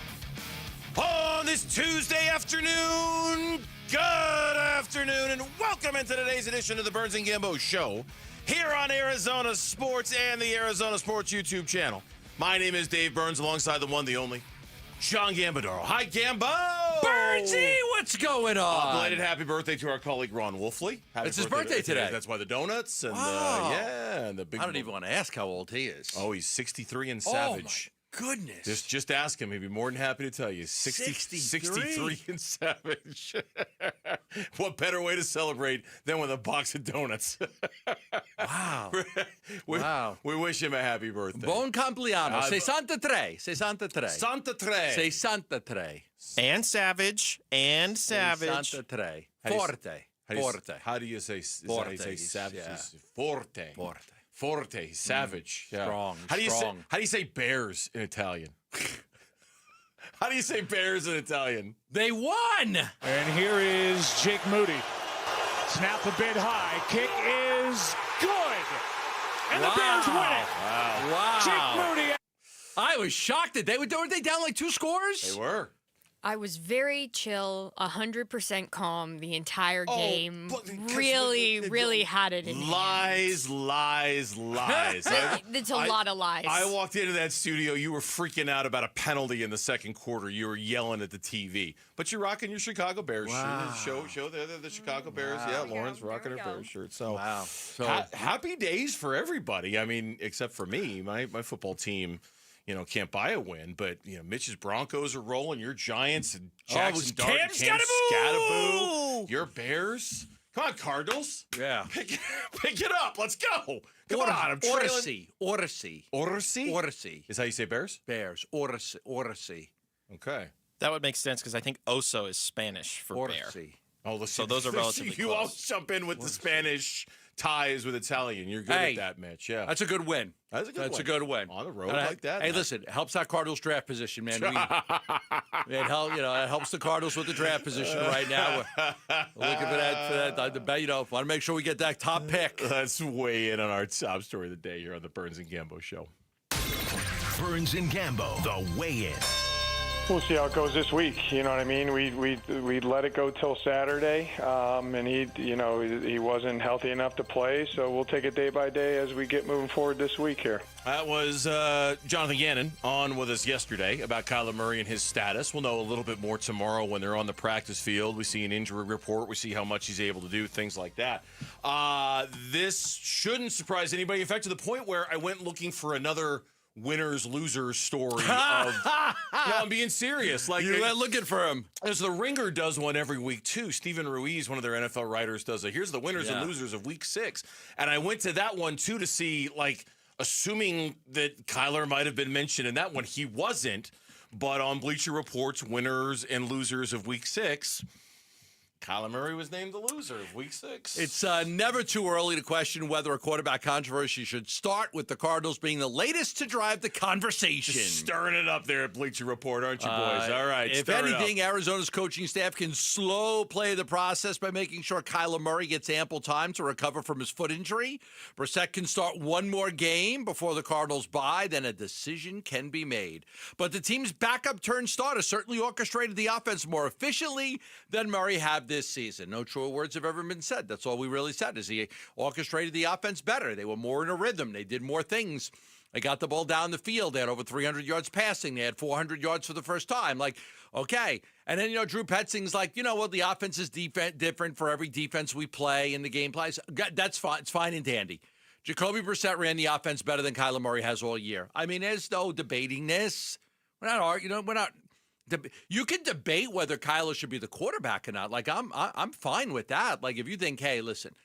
Speaker 2: on this Tuesday afternoon. Good afternoon and welcome Welcome into today's edition of the Burns and Gambo Show here on Arizona Sports and the Arizona Sports YouTube channel. My name is Dave Burns, alongside the one, the only, John Gambadoro. Hi, Gambo!
Speaker 5: Burnsy, what's going on?
Speaker 2: Belated happy birthday to our colleague Ron Wolfley.
Speaker 5: It's his birthday today.
Speaker 2: That's why the donuts and and the big.
Speaker 5: I don't even want to ask how old he is.
Speaker 2: Oh, he's 63 and savage.
Speaker 5: Oh my goodness!
Speaker 2: Just ask him. He'd be more than happy to tell you. 63 and savage. What better way to celebrate than with a box of donuts?
Speaker 5: Wow!
Speaker 2: We wish him a happy birthday.
Speaker 5: Buon compleanno. 63. 63.
Speaker 2: 63.
Speaker 5: 63.
Speaker 31: And savage. And savage.
Speaker 5: 63. Forte.
Speaker 2: How do you say savage?
Speaker 5: Yeah.
Speaker 2: Forte. Forte. Savage. Yeah.
Speaker 5: Strong.
Speaker 2: How do you say bears in Italian? How do you say bears in Italian?
Speaker 5: They won!
Speaker 4: And here is Jake Moody. Snap a bit high. Kick is good. And the Bears win it.
Speaker 5: Wow.
Speaker 4: Jake Moody.
Speaker 5: I was shocked that were they down like 2 scores?
Speaker 2: They were.
Speaker 6: I was very chill, 100% calm the entire game. Really had it in
Speaker 2: Lies.
Speaker 6: It's a lot of lies.
Speaker 2: I walked into that studio. You were freaking out about a penalty in the second quarter. You were yelling at the TV. But you're rocking your Chicago Bears shirt. Show the Chicago Bears. Yeah, Lauren's rocking her Bears shirt. So, happy days for everybody. I mean, except for me. My football team, can't buy a win, but Mitch's Broncos are rolling. Your Giants and Jackson Dart, Cam Scattaboo. Your Bears. Come on, Cardinals.
Speaker 5: Yeah.
Speaker 2: Pick it up. Let's go. Come on. I'm trailing.
Speaker 5: Odyssey.
Speaker 2: Is how you say Bears?
Speaker 5: Bears. Odyssey.
Speaker 2: Okay.
Speaker 31: That would make sense because I think oso is Spanish for bear.
Speaker 2: Oh,
Speaker 31: so those are relatively
Speaker 2: You
Speaker 31: close.
Speaker 2: always jump in with the Spanish ties with Italian. You're good at that, Mitch. Yeah.
Speaker 5: That's a good win.
Speaker 2: That's
Speaker 5: a good win.
Speaker 2: On the road like that.
Speaker 5: Hey, listen, it helps our Cardinals draft position, man. It helps the Cardinals with the draft position right now. We're looking for that. Want to make sure we get that top pick.
Speaker 2: Let's weigh in on our top story of the day here on the Burns and Gambo Show.
Speaker 32: Burns and Gambo, the weigh-in.
Speaker 10: We'll see how it goes this week. You know what I mean? We let it go till Saturday, and he wasn't healthy enough to play. So we'll take it day by day as we get moving forward this week here.
Speaker 2: That was Jonathan Gannon on with us yesterday about Kyler Murray and his status. We'll know a little bit more tomorrow when they're on the practice field. We see an injury report. We see how much he's able to do, things like that. This shouldn't surprise anybody. In fact, to the point where I went looking for another winners-losers story of no, I'm being serious. Like,
Speaker 5: you went looking for him.
Speaker 2: As the Ringer does one every week too. Stephen Ruiz, one of their NFL writers, does a here's the winners and losers of week 6. And I went to that one too to see, like, assuming that Kyler might have been mentioned in that one. He wasn't, but on Bleacher Report's winners and losers of week 6, Kyler Murray was named the loser of week 6.
Speaker 5: It's never too early to question whether a quarterback controversy should start with the Cardinals being the latest to drive the conversation.
Speaker 2: Just stirring it up there at Bleacher Report, aren't you, boys? All right.
Speaker 5: If anything, Arizona's coaching staff can slow play the process by making sure Kyler Murray gets ample time to recover from his foot injury. Brissett can start one more game before the Cardinals bye, then a decision can be made. But the team's backup turned starter certainly orchestrated the offense more efficiently than Murray had this season. No truer words have ever been said. That's all we really said, is he orchestrated the offense better. They were more in a rhythm. They did more things. They got the ball down the field. They had over 300 yards passing. They had 400 yards for the first time. Like, okay. And then, Drew Petzing's like, the offense is different for every defense we play and the game plays. That's fine. It's fine and dandy. Jacobe Brissett ran the offense better than Kyler Murray has all year. I mean, there's no debating this. We're not arguing. We're not. You can debate whether Kyler should be the quarterback or not. Like, I'm fine with that. Like, if you think, hey, listen,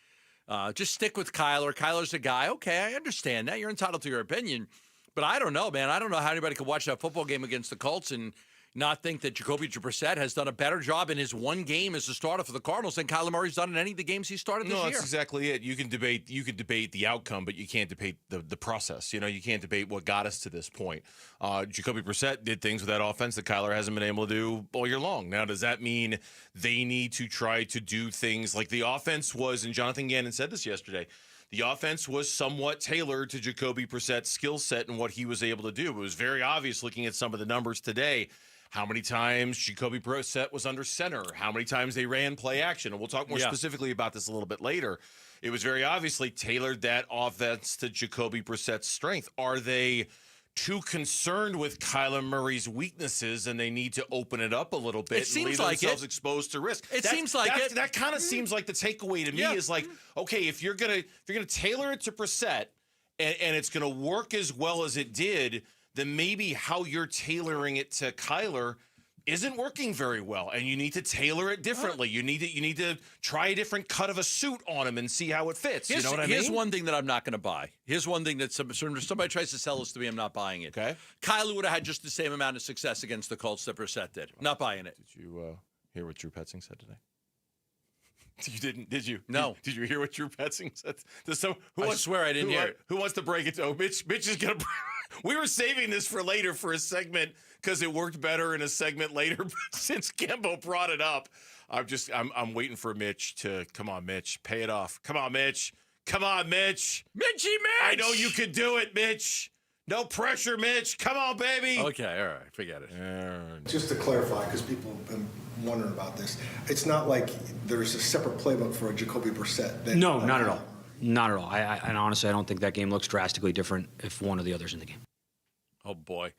Speaker 5: just stick with Kyler. Kyler's the guy. Okay, I understand that. You're entitled to your opinion. But I don't know, man. I don't know how anybody could watch that football game against the Colts and not think that Jacobe Brissett has done a better job in his one game as a starter for the Cardinals than Kyler Murray's done in any of the games he started this year.
Speaker 2: No, that's exactly it. You can debate the outcome, but you can't debate the process. You can't debate what got us to this point. Jacobe Brissett did things with that offense that Kyler hasn't been able to do all year long. Now, does that mean they need to try to do things like the offense was, and Jonathan Gannon said this yesterday, the offense was somewhat tailored to Jacobe Brissett's skill set and what he was able to do. It was very obvious looking at some of the numbers today
Speaker 25: how many times Jacobe Brissett was under center, how many times they ran play action. And we'll talk more specifically about this a little bit later. It was very obviously tailored that offense to Jacobe Brissett's strength. Are they too concerned with Kyler Murray's weaknesses and they need to open it up a little bit and leave themselves exposed to risk? That kind of seems like the takeaway to me is like, okay, if you're gonna tailor it to Brissett and it's gonna work as well as it did, then maybe how you're tailoring it to Kyler isn't working very well, and you need to tailor it differently. You need to try a different cut of a suit on him and see how it fits. You know what I mean?
Speaker 5: Here's one thing that I'm not going to buy. Here's one thing that somebody tries to sell this to me. I'm not buying it.
Speaker 25: Okay.
Speaker 5: Kyler would have had just the same amount of success against the Colts that Brissett did. Not buying it.
Speaker 25: Did you hear what Drew Petzing said today? You didn't, did you?
Speaker 5: No.
Speaker 25: Did you hear what Drew Petzing said?
Speaker 5: I swear I didn't hear it.
Speaker 25: Who wants to break it? Oh, Mitch is going to... We were saving this for later for a segment because it worked better in a segment later. But since Gambo brought it up, I'm waiting for Mitch to... Come on, Mitch. Pay it off. Come on, Mitch. Come on, Mitch.
Speaker 5: Mitchy Mitch!
Speaker 25: I know you can do it, Mitch. No pressure, Mitch. Come on, baby.
Speaker 5: Okay, all right. Forget it.
Speaker 1: Just to clarify, because people have been wondering about this, it's not like there's a separate playbook for a Jacobe Brissett.
Speaker 9: No, not at all. Not at all. And honestly, I don't think that game looks drastically different if one or the other's in the game.
Speaker 5: Oh, boy.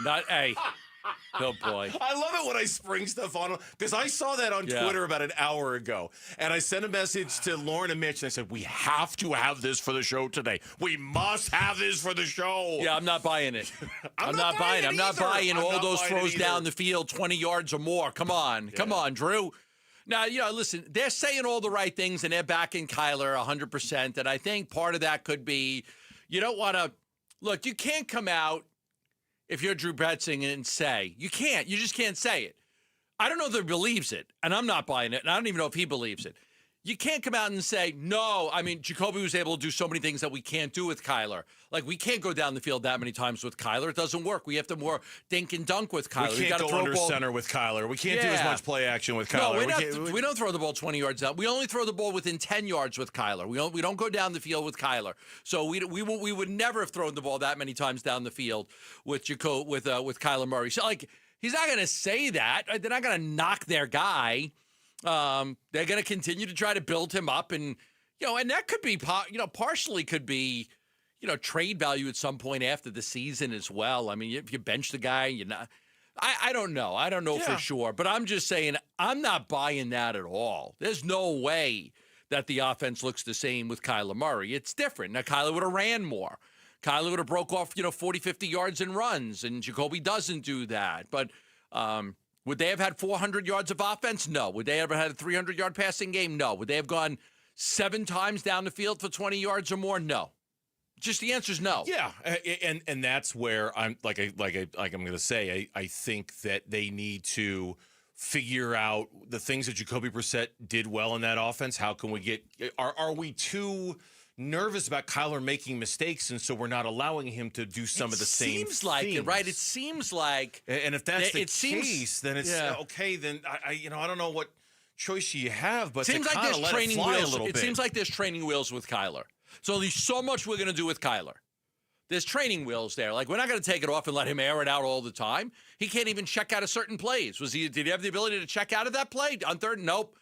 Speaker 5: Oh, boy.
Speaker 25: I love it when I spring stuff on because I saw that on Twitter about an hour ago. And I sent a message to Lauren and Mitch and I said, we have to have this for the show today. We must have this for the show.
Speaker 5: Yeah, I'm not buying it. I'm not buying it. I'm not buying all those throws down the field, 20 yards or more. Come on. Come on, Drew. Now, listen, they're saying all the right things, and they're backing Kyler 100%. And I think part of that could be you don't want to – look, you can't come out if you're Drew Petzing and say – you can't. You just can't say it. I don't know if he believes it, and I'm not buying it, and I don't even know if he believes it. You can't come out and say, no, I mean, Jacoby was able to do so many things that we can't do with Kyler. Like, we can't go down the field that many times with Kyler. It doesn't work. We have to more dink and dunk with Kyler.
Speaker 25: We can't go under center with Kyler. We can't do as much play action with Kyler.
Speaker 5: No, we don't throw the ball 20 yards out. We only throw the ball within 10 yards with Kyler. We don't go down the field with Kyler. So we would never have thrown the ball that many times down the field with Kyler Murray. So, like, he's not going to say that. They're not going to knock their guy. They're going to continue to try to build him up, and and that could be partially could be trade value at some point after the season as well. I mean, if you bench the guy, I don't know for sure, but I'm just saying I'm not buying that at all. There's no way that the offense looks the same with Kyler Murray. It's different. Now, Kyler would have ran more. Kyler would have broke off 40, 50 yards in runs, and Jacoby doesn't do that. But would they have had 400 yards of offense? No. Would they ever had a 300-yard passing game? No. Would they have gone 7 times down the field for 20 yards or more? No. Just the answer is no.
Speaker 25: Yeah, and that's where I'm I'm going to say I think that they need to figure out the things that Jacoby Brissett did well in that offense. How can we get are we too nervous about Kyler making mistakes, and so we're not allowing him to do some of the same things.
Speaker 5: It seems like it, right? It seems like...
Speaker 25: And if that's the case, then it's okay, then I don't know what choice you have, but
Speaker 5: seems
Speaker 25: to kind of let it fly a little bit.
Speaker 5: It seems like there's training wheels with Kyler. So there's so much we're going to do with Kyler. There's training wheels there. Like, we're not going to take it off and let him air it out all the time. He can't even check out of certain plays. Did he have the ability to check out of that play on third? Nope,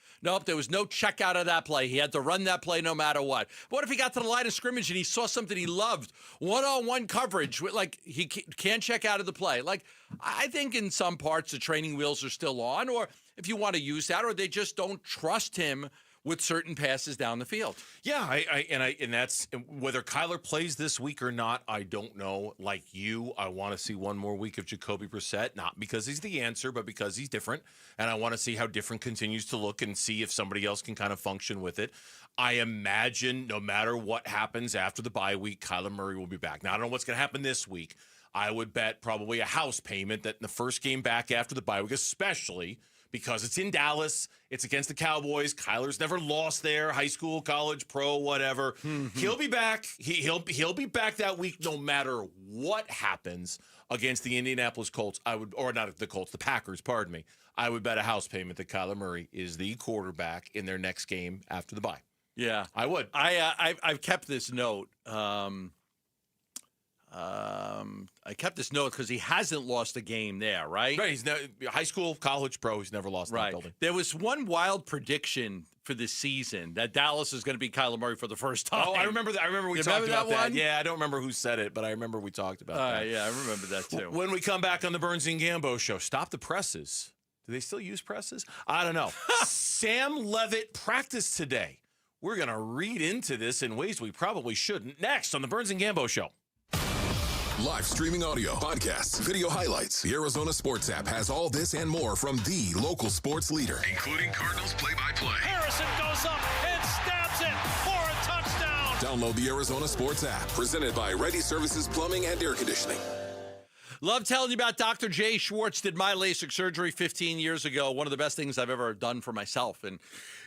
Speaker 5: there was no check out of that play. He had to run that play no matter what. But what if he got to the line of scrimmage and he saw something he loved? One-on-one coverage. Like, he can't check out of the play. Like, I think in some parts the training wheels are still on, or if you want to use that, or they just don't trust him with certain passes down the field.
Speaker 25: Yeah, and that's whether Kyler plays this week or not, I don't know. Like you, I want to see one more week of Jacoby Brissett, not because he's the answer, but because he's different. And I want to see how different continues to look and see if somebody else can kind of function with it. I imagine no matter what happens after the bye week, Kyler Murray will be back. Now, I don't know what's going to happen this week. I would bet probably a house payment that in the first game back after the bye week, especially because it's in Dallas, it's against the Cowboys. Kyler's never lost there, high school, college, pro, whatever. Mm-hmm. He'll be back. He'll be back that week no matter what happens against the Indianapolis Colts. The Packers, pardon me. I would bet a house payment that Kyler Murray is the quarterback in their next game after the bye.
Speaker 5: Yeah,
Speaker 25: I would.
Speaker 5: I've kept this note. I kept this note because he hasn't lost a game there, right?
Speaker 2: Right. He's high school, college, pro. He's never lost in that building.
Speaker 5: There was one wild prediction for this season that Dallas is going to be Kyler Murray for the first time.
Speaker 2: Oh, I remember that. I remember we talked about that. Yeah, I don't remember who said it, but I remember we talked about that.
Speaker 5: Yeah, I remember that too.
Speaker 2: When we come back on the Burns and Gambo show, stop the presses. Do they still use presses? I don't know. Sam Levitt practiced today. We're going to read into this in ways we probably shouldn't. Next on the Burns and Gambo show.
Speaker 3: Live streaming audio, podcasts, video highlights. The Arizona Sports app has all this and more from the local sports leader, including Cardinals play-by-play.
Speaker 4: Harrison goes up and stabs it for a touchdown.
Speaker 3: Download the Arizona Sports app, presented by Ready Services Plumbing and Air Conditioning.
Speaker 5: Love telling you about Dr. Jay Schwartz. Did my LASIK surgery 15 years ago. One of the best things I've ever done for myself. And,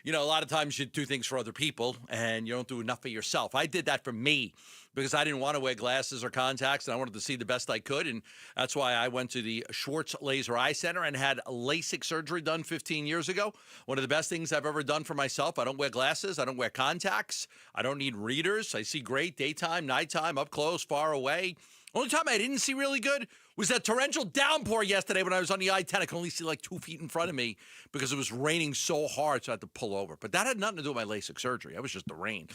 Speaker 5: you know, a lot of times you do things for other people and you don't do enough for yourself. I did that for me because I didn't want to wear glasses or contacts and I wanted to see the best I could. And that's why I went to the Schwartz Laser Eye Center and had LASIK surgery done 15 years ago. One of the best things I've ever done for myself. I don't wear glasses. I don't wear contacts. I don't need readers. I see great daytime, nighttime, up close, far away. Only time I didn't see really good was that torrential downpour yesterday when I was on the I-10. I could only see like 2 feet in front of me because it was raining so hard, so I had to pull over. But that had nothing to do with my LASIK surgery. That was just the rain.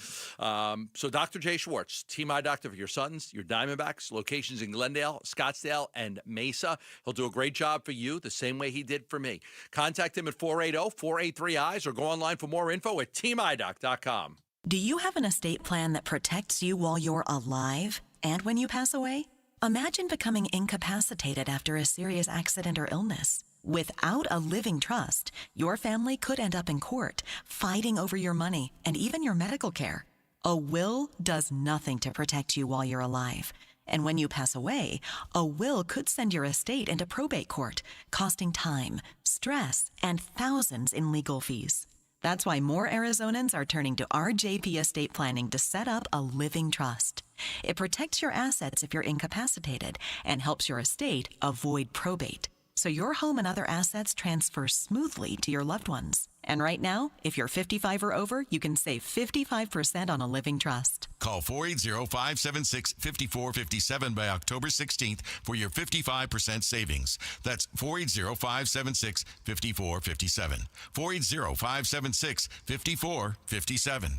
Speaker 5: So Dr. Jay Schwartz, Team Eye Doctor for your Suns, your Diamondbacks, locations in Glendale, Scottsdale, and Mesa. He'll do a great job for you the same way he did for me. Contact him at 480-483-EYES or go online for more info at teamidoc.com.
Speaker 7: Do you have an estate plan that protects you while you're alive and when you pass away? Imagine becoming incapacitated after a serious accident or illness. Without a living trust, your family could end up in court, fighting over your money and even your medical care. A will does nothing to protect you while you're alive. And when you pass away, a will could send your estate into probate court, costing time, stress, and thousands in legal fees. That's why more Arizonans are turning to RJP Estate Planning to set up a living trust. It protects your assets if you're incapacitated and helps your estate avoid probate, so your home and other assets transfer smoothly to your loved ones. And right now, if you're 55 or over, you can save 55% on a living trust.
Speaker 12: Call 480-576-5457 by October 16th for your 55% savings. That's 480-576-5457. 480-576-5457.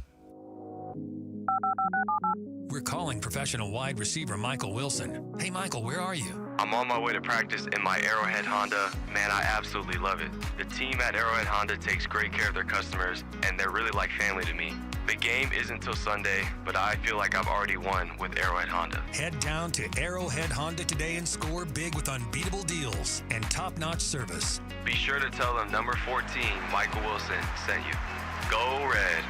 Speaker 13: We're calling professional wide receiver Michael Wilson. Hey, Michael, where are you?
Speaker 14: I'm on my way to practice in my Arrowhead Honda. Man, I absolutely love it. The team at Arrowhead Honda takes great care of their customers, and they're really like family to me. The game isn't till Sunday, but I feel like I've already won with Arrowhead Honda.
Speaker 13: Head down to Arrowhead Honda today and score big with unbeatable deals and top-notch service.
Speaker 14: Be sure to tell them number 14, Michael Wilson, sent you. Go Red.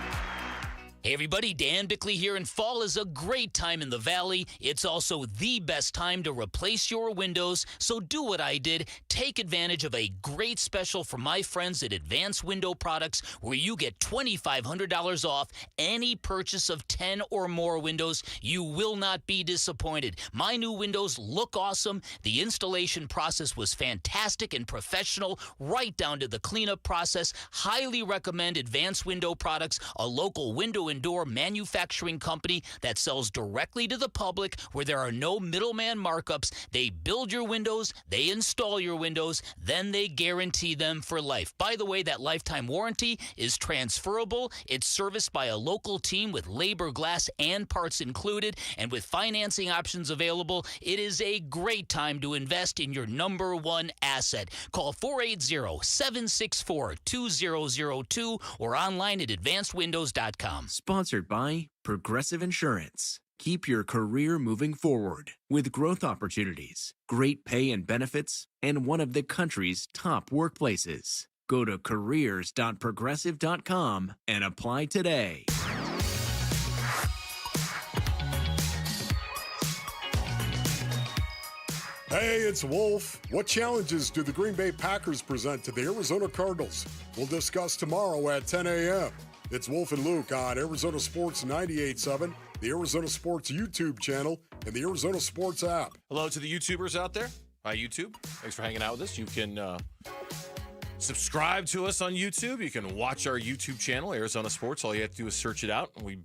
Speaker 16: Hey everybody, Dan Bickley here, and fall is a great time in the Valley. It's also the best time to replace your windows, so do what I did. Take advantage of a great special from my friends at Advanced Window Products where you get $2,500 off any purchase of 10 or more windows. You will not be disappointed. My new windows look awesome. The installation process was fantastic and professional, right down to the cleanup process. Highly recommend Advanced Window Products, a local window and door manufacturing company that sells directly to the public where there are no middleman markups. They build your windows, they install your windows, then they guarantee them for life. By the way, that lifetime warranty is transferable. It's serviced by a local team with labor, glass, and parts included, and with financing options available. It is a great time to invest in your number one asset. Call 480-764-2002 or online at advancedwindows.com.
Speaker 17: Sponsored by Progressive Insurance. Keep your career moving forward with growth opportunities, great pay and benefits, and one of the country's top workplaces. Go to careers.progressive.com and apply today.
Speaker 18: Hey, it's Wolf. What challenges do the Green Bay Packers present to the Arizona Cardinals? We'll discuss tomorrow at 10 a.m. It's Wolf and Luke on Arizona Sports 98.7, the Arizona Sports YouTube channel, and the Arizona Sports app.
Speaker 2: Hello to the YouTubers out there. Hi, YouTube. Thanks for hanging out with us. You can subscribe to us on YouTube. You can watch our YouTube channel, Arizona Sports. All you have to do is search it out. We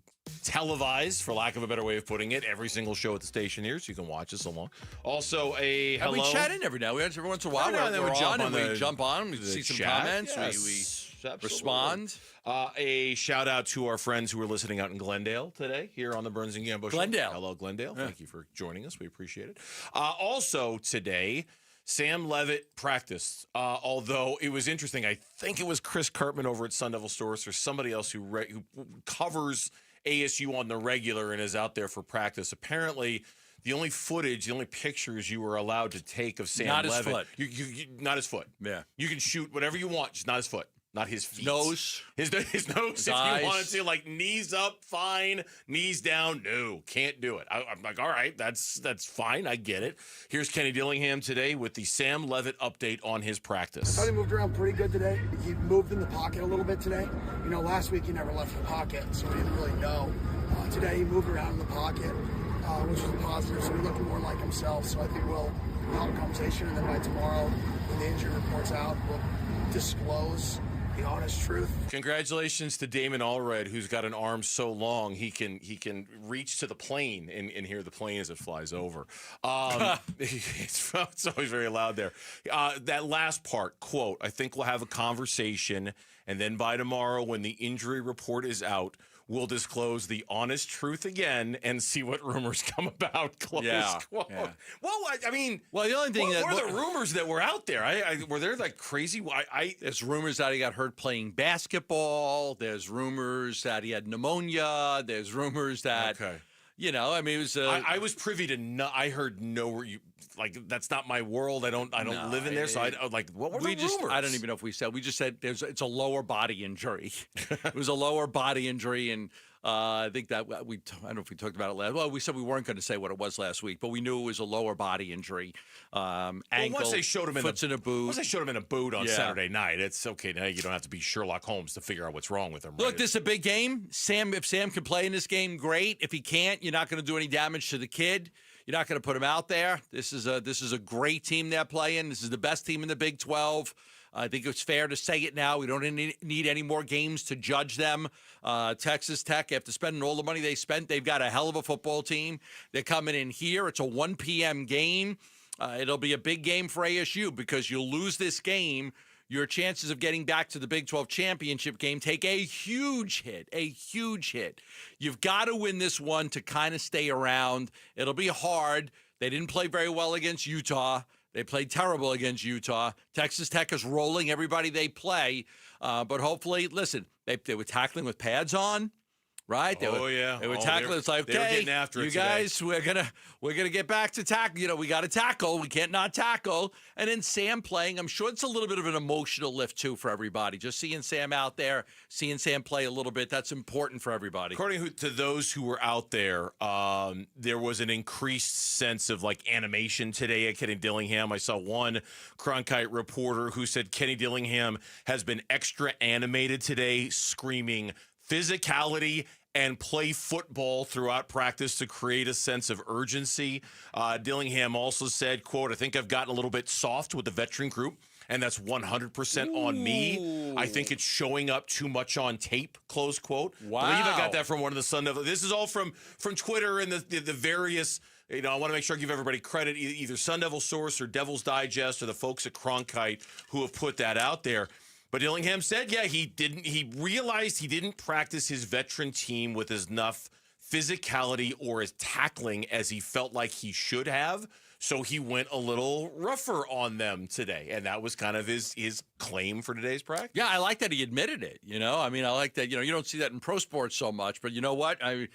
Speaker 2: televised, for lack of a better way of putting it, every single show at the station here, so you can watch us along. Also, a hello.
Speaker 5: And we chat in every now. Every once in a while, we jump on, we see some
Speaker 2: chat.
Speaker 5: comments,
Speaker 2: Yes,
Speaker 5: we
Speaker 2: absolutely.
Speaker 5: respond.
Speaker 2: A shout out to our friends who are listening out in Glendale today, here on the Burns and Gambo show.
Speaker 5: Glendale.
Speaker 2: Hello, Glendale. Yeah. Thank you for joining us. We appreciate it. Also today, Sam Levitt practiced, although it was interesting. I think it was Chris Karpman over at Sun Devil Source or somebody else who covers ASU on the regular and is out there for practice. Apparently, the only footage, the only pictures you were allowed to take of Sam Levitt.
Speaker 5: Not his foot.
Speaker 2: You, not his foot.
Speaker 5: Yeah.
Speaker 2: You can shoot whatever you want, just not his foot. Not his feet.
Speaker 5: Nose.
Speaker 2: His nose,
Speaker 5: his
Speaker 2: if
Speaker 5: eyes.
Speaker 2: you wanted to, like knees up, fine. Knees down, no, can't do it. I'm like, all right, that's fine. I get it. Here's Kenny Dillingham today with the Sam Levitt update on his practice.
Speaker 8: I thought he moved around pretty good today. He moved in the pocket a little bit today. You know, last week he never left the pocket, so we didn't really know. Today he moved around in the pocket, which was a positive, so he looked more like himself. So I think we'll have a conversation, and then by tomorrow, when the injury report's out, we'll disclose the honest truth.
Speaker 2: Congratulations to Damon Allred, who's got an arm so long he can reach to the plane and hear the plane as it flies over. It's always very loud there. That last part, quote, I think we'll have a conversation, and then by tomorrow when the injury report is out, we'll disclose the honest truth again and see what rumors come about. Close quote.
Speaker 5: Yeah.
Speaker 2: Well, I mean,
Speaker 5: the only thing
Speaker 2: what were the rumors that were out there? Were there like crazy?
Speaker 5: There's rumors that he got hurt playing basketball. There's rumors that he had pneumonia. There's rumors that, you know, I mean, it was.
Speaker 2: I was privy to. I heard no. That's not my world. I don't live in there. So I like. What were the rumors?
Speaker 5: I don't even know if we said. We just said it's a lower body injury. It was a lower body injury, and I think that I don't know if we talked about it last. Well, we said we weren't going to say what it was last week, but we knew it was a lower body injury. Ankle,
Speaker 2: once they showed him
Speaker 5: in a boot.
Speaker 2: Once they showed him in a boot on Saturday night, it's okay. Now you don't have to be Sherlock Holmes to figure out what's wrong with him.
Speaker 5: Look, this is a big game. If Sam can play in this game, great. If he can't, you're not going to do any damage to the kid. You're not going to put him out there. This is a great team they're playing. This is the best team in the Big 12. I think it's fair to say it now. We don't need any more games to judge them. Texas Tech, after spending all the money they spent, they've got a hell of a football team. They're coming in here. It's a 1 p.m. game. It'll be a big game for ASU because you'll lose this game. Your chances of getting back to the Big 12 championship game take a huge hit, You've got to win this one to kind of stay around. It'll be hard. They didn't play very well against Utah. They played terrible against Utah. Texas Tech is rolling everybody they play. But hopefully, listen, they were tackling with pads on. Right? They were tackling. It's like, okay,
Speaker 2: they were getting after
Speaker 5: you
Speaker 2: it
Speaker 5: guys, we're gonna get back to tackle. You know, we got to tackle. We can't not tackle. And then Sam playing. I'm sure it's a little bit of an emotional lift too for everybody. Just seeing Sam out there, seeing Sam play a little bit. That's important for everybody.
Speaker 2: According to those who were out there, there was an increased sense of like animation today at Kenny Dillingham. I saw one Cronkite reporter who said Kenny Dillingham has been extra animated today, screaming physicality and play football throughout practice to create a sense of urgency. Dillingham also said, quote, I think I've gotten a little bit soft with the veteran group, and that's 100% on me. I think it's showing up too much on tape, close quote.
Speaker 5: Wow.
Speaker 2: I believe I got that from one of the Sun Devil. This is all from Twitter and the various, you know, I want to make sure I give everybody credit, either Sun Devil Source or Devil's Digest or the folks at Cronkite who have put that out there. But Dillingham said, he realized he didn't practice his veteran team with enough physicality or as tackling as he felt like he should have. So he went a little rougher on them today. And that was kind of his claim for today's practice.
Speaker 5: Yeah, I like that he admitted it. You know, I mean, I like that, you know, you don't see that in pro sports so much. But you know what? I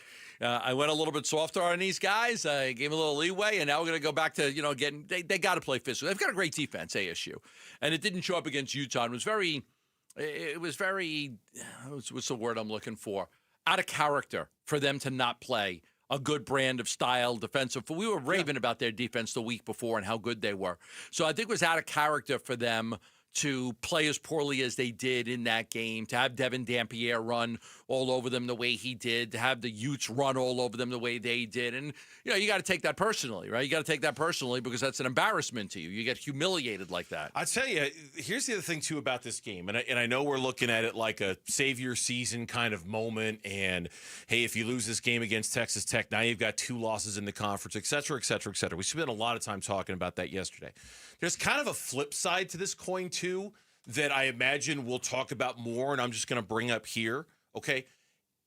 Speaker 5: went a little bit softer on these guys. I gave them a little leeway. And now we're going to go back to, you know, getting, they got to play physical. They've got a great defense, ASU. And it didn't show up against Utah. It was very, what's the word I'm looking for? Out of character for them to not play a good brand of style defensive. We were raving about their defense the week before and how good they were. So I think it was out of character for them to play as poorly as they did in that game, to have Devin Dampierre run all over them the way he did, to have the Utes run all over them the way they did. And, you got to take that personally, right? You got to take that personally because that's an embarrassment to you. You get humiliated like that.
Speaker 25: I tell you, here's the other thing, too, about this game. And I know we're looking at it like a savior season kind of moment. And, hey, if you lose this game against Texas Tech, now you've got 2 losses in the conference, et cetera, et cetera, et cetera. We spent a lot of time talking about that yesterday. There's kind of a flip side to this coin, too, that I imagine we'll talk about more, and I'm just going to bring up here. Okay,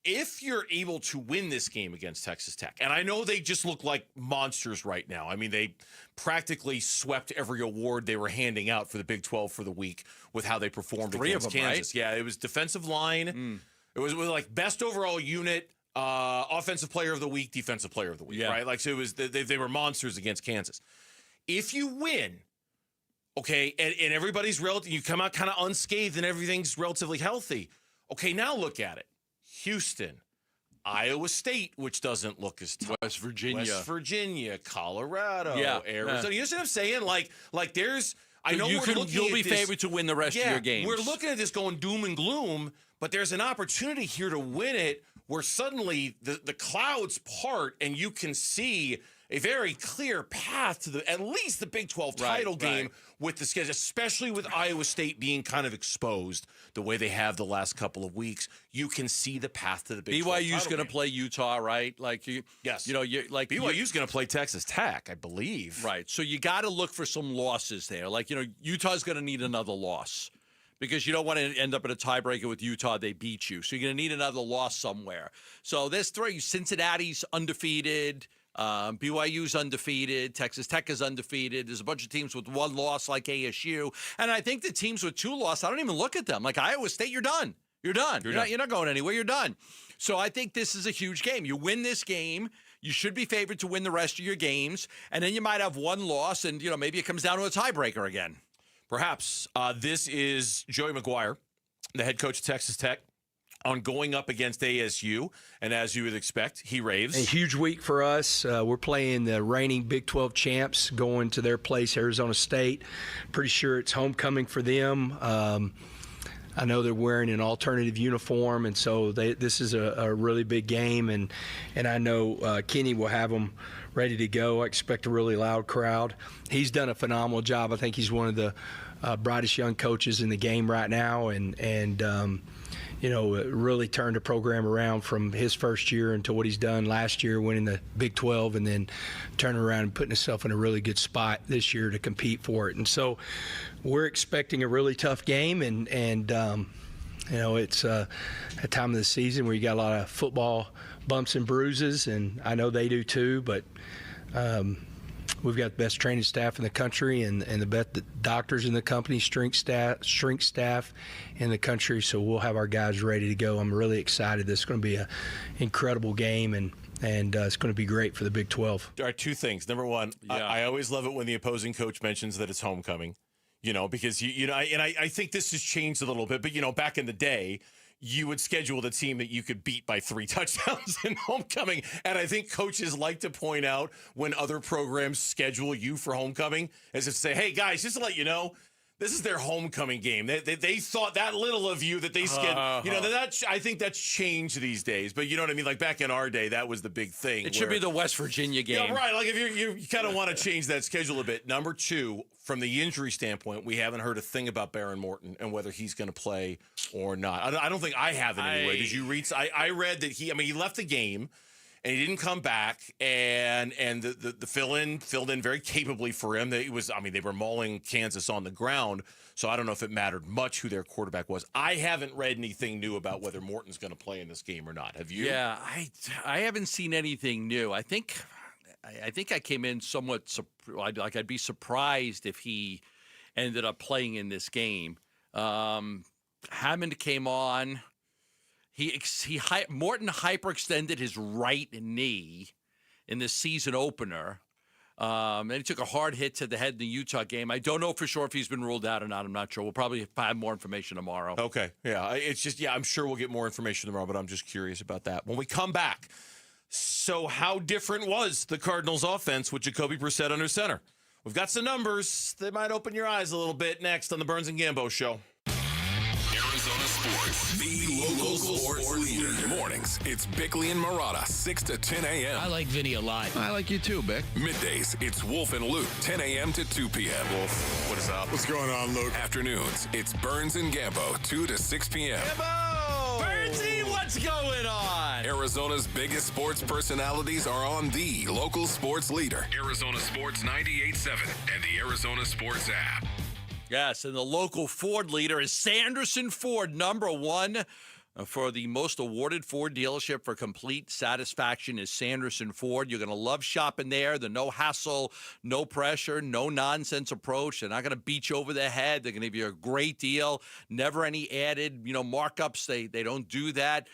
Speaker 25: if you're able to win this game against Texas Tech, and I know they just look like monsters right now. I mean, they practically swept every award they were handing out for the Big 12 for the week with how they performed against Kansas. Right? Yeah, it was defensive line. It was like best overall unit, offensive player of the week, defensive player of the week, right? Like, so it was they were monsters against Kansas. If you win, okay, and everybody's relative, you come out kind of unscathed and everything's relatively healthy. Okay, now look at it. Houston, Iowa State, which doesn't look as tough.
Speaker 5: West Virginia, Arizona.
Speaker 25: Colorado, You know what I'm saying? Like there's, I know
Speaker 5: you'll be favored to win the rest of your games.
Speaker 25: We're looking at this going doom and gloom, but there's an opportunity here to win it where suddenly the clouds part and you can see a very clear path to at least the Big 12 title game with the schedule, especially with Iowa State being kind of exposed the way they have the last couple of weeks. You can see the path to the Big 12 title
Speaker 5: BYU's going to play Utah, right?
Speaker 25: Yes. BYU's going to play Texas Tech, I believe.
Speaker 5: Right. So you got to look for some losses there. Utah's going to need another loss, because you don't want to end up in a tiebreaker with Utah. They beat you. So you're going to need another loss somewhere. So there's 3. Cincinnati's undefeated. BYU's undefeated. Texas Tech is undefeated. There's a bunch of teams with 1 loss like ASU. And I think the teams with 2 losses, I don't even look at them. Like Iowa State, you're done. You're done. You're not going anywhere. You're done. So I think this is a huge game. You win this game, you should be favored to win the rest of your games. And then you might have 1 loss, and maybe it comes down to a tiebreaker again.
Speaker 25: Perhaps. This is Joey McGuire, the head coach of Texas Tech, on going up against ASU, and as you would expect, he raves.
Speaker 11: A huge week for us. We're playing the reigning Big 12 champs, going to their place, Arizona State. Pretty sure it's homecoming for them. I know they're wearing an alternative uniform, and so this is a really big game, and I know Kenny will have them ready to go. I expect a really loud crowd. He's done a phenomenal job. I think he's one of the brightest young coaches in the game right now, and really turned the program around from his first year into what he's done last year, winning the Big 12, and then turning around and putting himself in a really good spot this year to compete for it. And so we're expecting a really tough game, and it's a time of the season where you got a lot of football bumps and bruises, and I know they do too, but we've got the best training staff in the country and the best doctors in the company, shrink staff in the country, so we'll have our guys ready to go. I'm really excited. This is going to be an incredible game, and it's going to be great for the Big 12.
Speaker 25: There are 2 things. Number one, I always love it when the opposing coach mentions that it's homecoming, because I think this has changed a little bit, but back in the day, you would schedule the team that you could beat by 3 touchdowns in homecoming. And I think coaches like to point out when other programs schedule you for homecoming, as if to say, hey, guys, just to let you know, this is their homecoming game. They thought that little of you that they scheduled. I think that's changed these days. But you know what I mean? Like back in our day, that was the big thing.
Speaker 5: It should be the West Virginia game.
Speaker 25: Yeah, right. Like if you kind of want to change that schedule a bit. Number 2, from the injury standpoint, we haven't heard a thing about Baron Morton and whether he's going to play or not. I don't think I have it anyway. Did you read? I read that he left the game and he didn't come back, and the fill-in filled in very capably for him. They were mauling Kansas on the ground, so I don't know if it mattered much who their quarterback was. I haven't read anything new about whether Morton's going to play in this game or not. Have you?
Speaker 5: Yeah, I haven't seen anything new. I think I came in somewhat I'd be surprised if he ended up playing in this game. Hammond came on. Morton hyperextended his right knee in the season opener. And he took a hard hit to the head in the Utah game. I don't know for sure if he's been ruled out or not. I'm not sure. We'll probably have more information tomorrow.
Speaker 25: Okay. Yeah. It's just, I'm sure we'll get more information tomorrow, but I'm just curious about that. When we come back, so how different was the Cardinals offense with Jacobe Brissett under center? We've got some numbers that might open your eyes a little bit next on the Burns and Gambo Show.
Speaker 3: Arizona Sports, the local sports leader. Mornings, it's Bickley and Marotta, 6 to 10 a.m.
Speaker 16: I like Vinny a lot.
Speaker 3: I like you too, Bick. Middays, it's Wolf and Luke, 10 a.m. to 2 p.m.
Speaker 18: Wolf, what is up? What's going on, Luke?
Speaker 3: Afternoons, it's Burns and Gambo, 2 to 6 p.m.
Speaker 5: Gambo! Bernsey, what's going on?
Speaker 3: Arizona's biggest sports personalities are on the local sports leader, Arizona Sports 98.7 and the Arizona Sports app.
Speaker 5: Yes, and the local Ford leader is Sanderson Ford, number one for the most awarded Ford dealership for complete satisfaction is Sanderson Ford. You're going to love shopping there. The no hassle, no pressure, no nonsense approach. They're not going to beat you over the head. They're going to give you a great deal. Never any added, markups. They don't do that.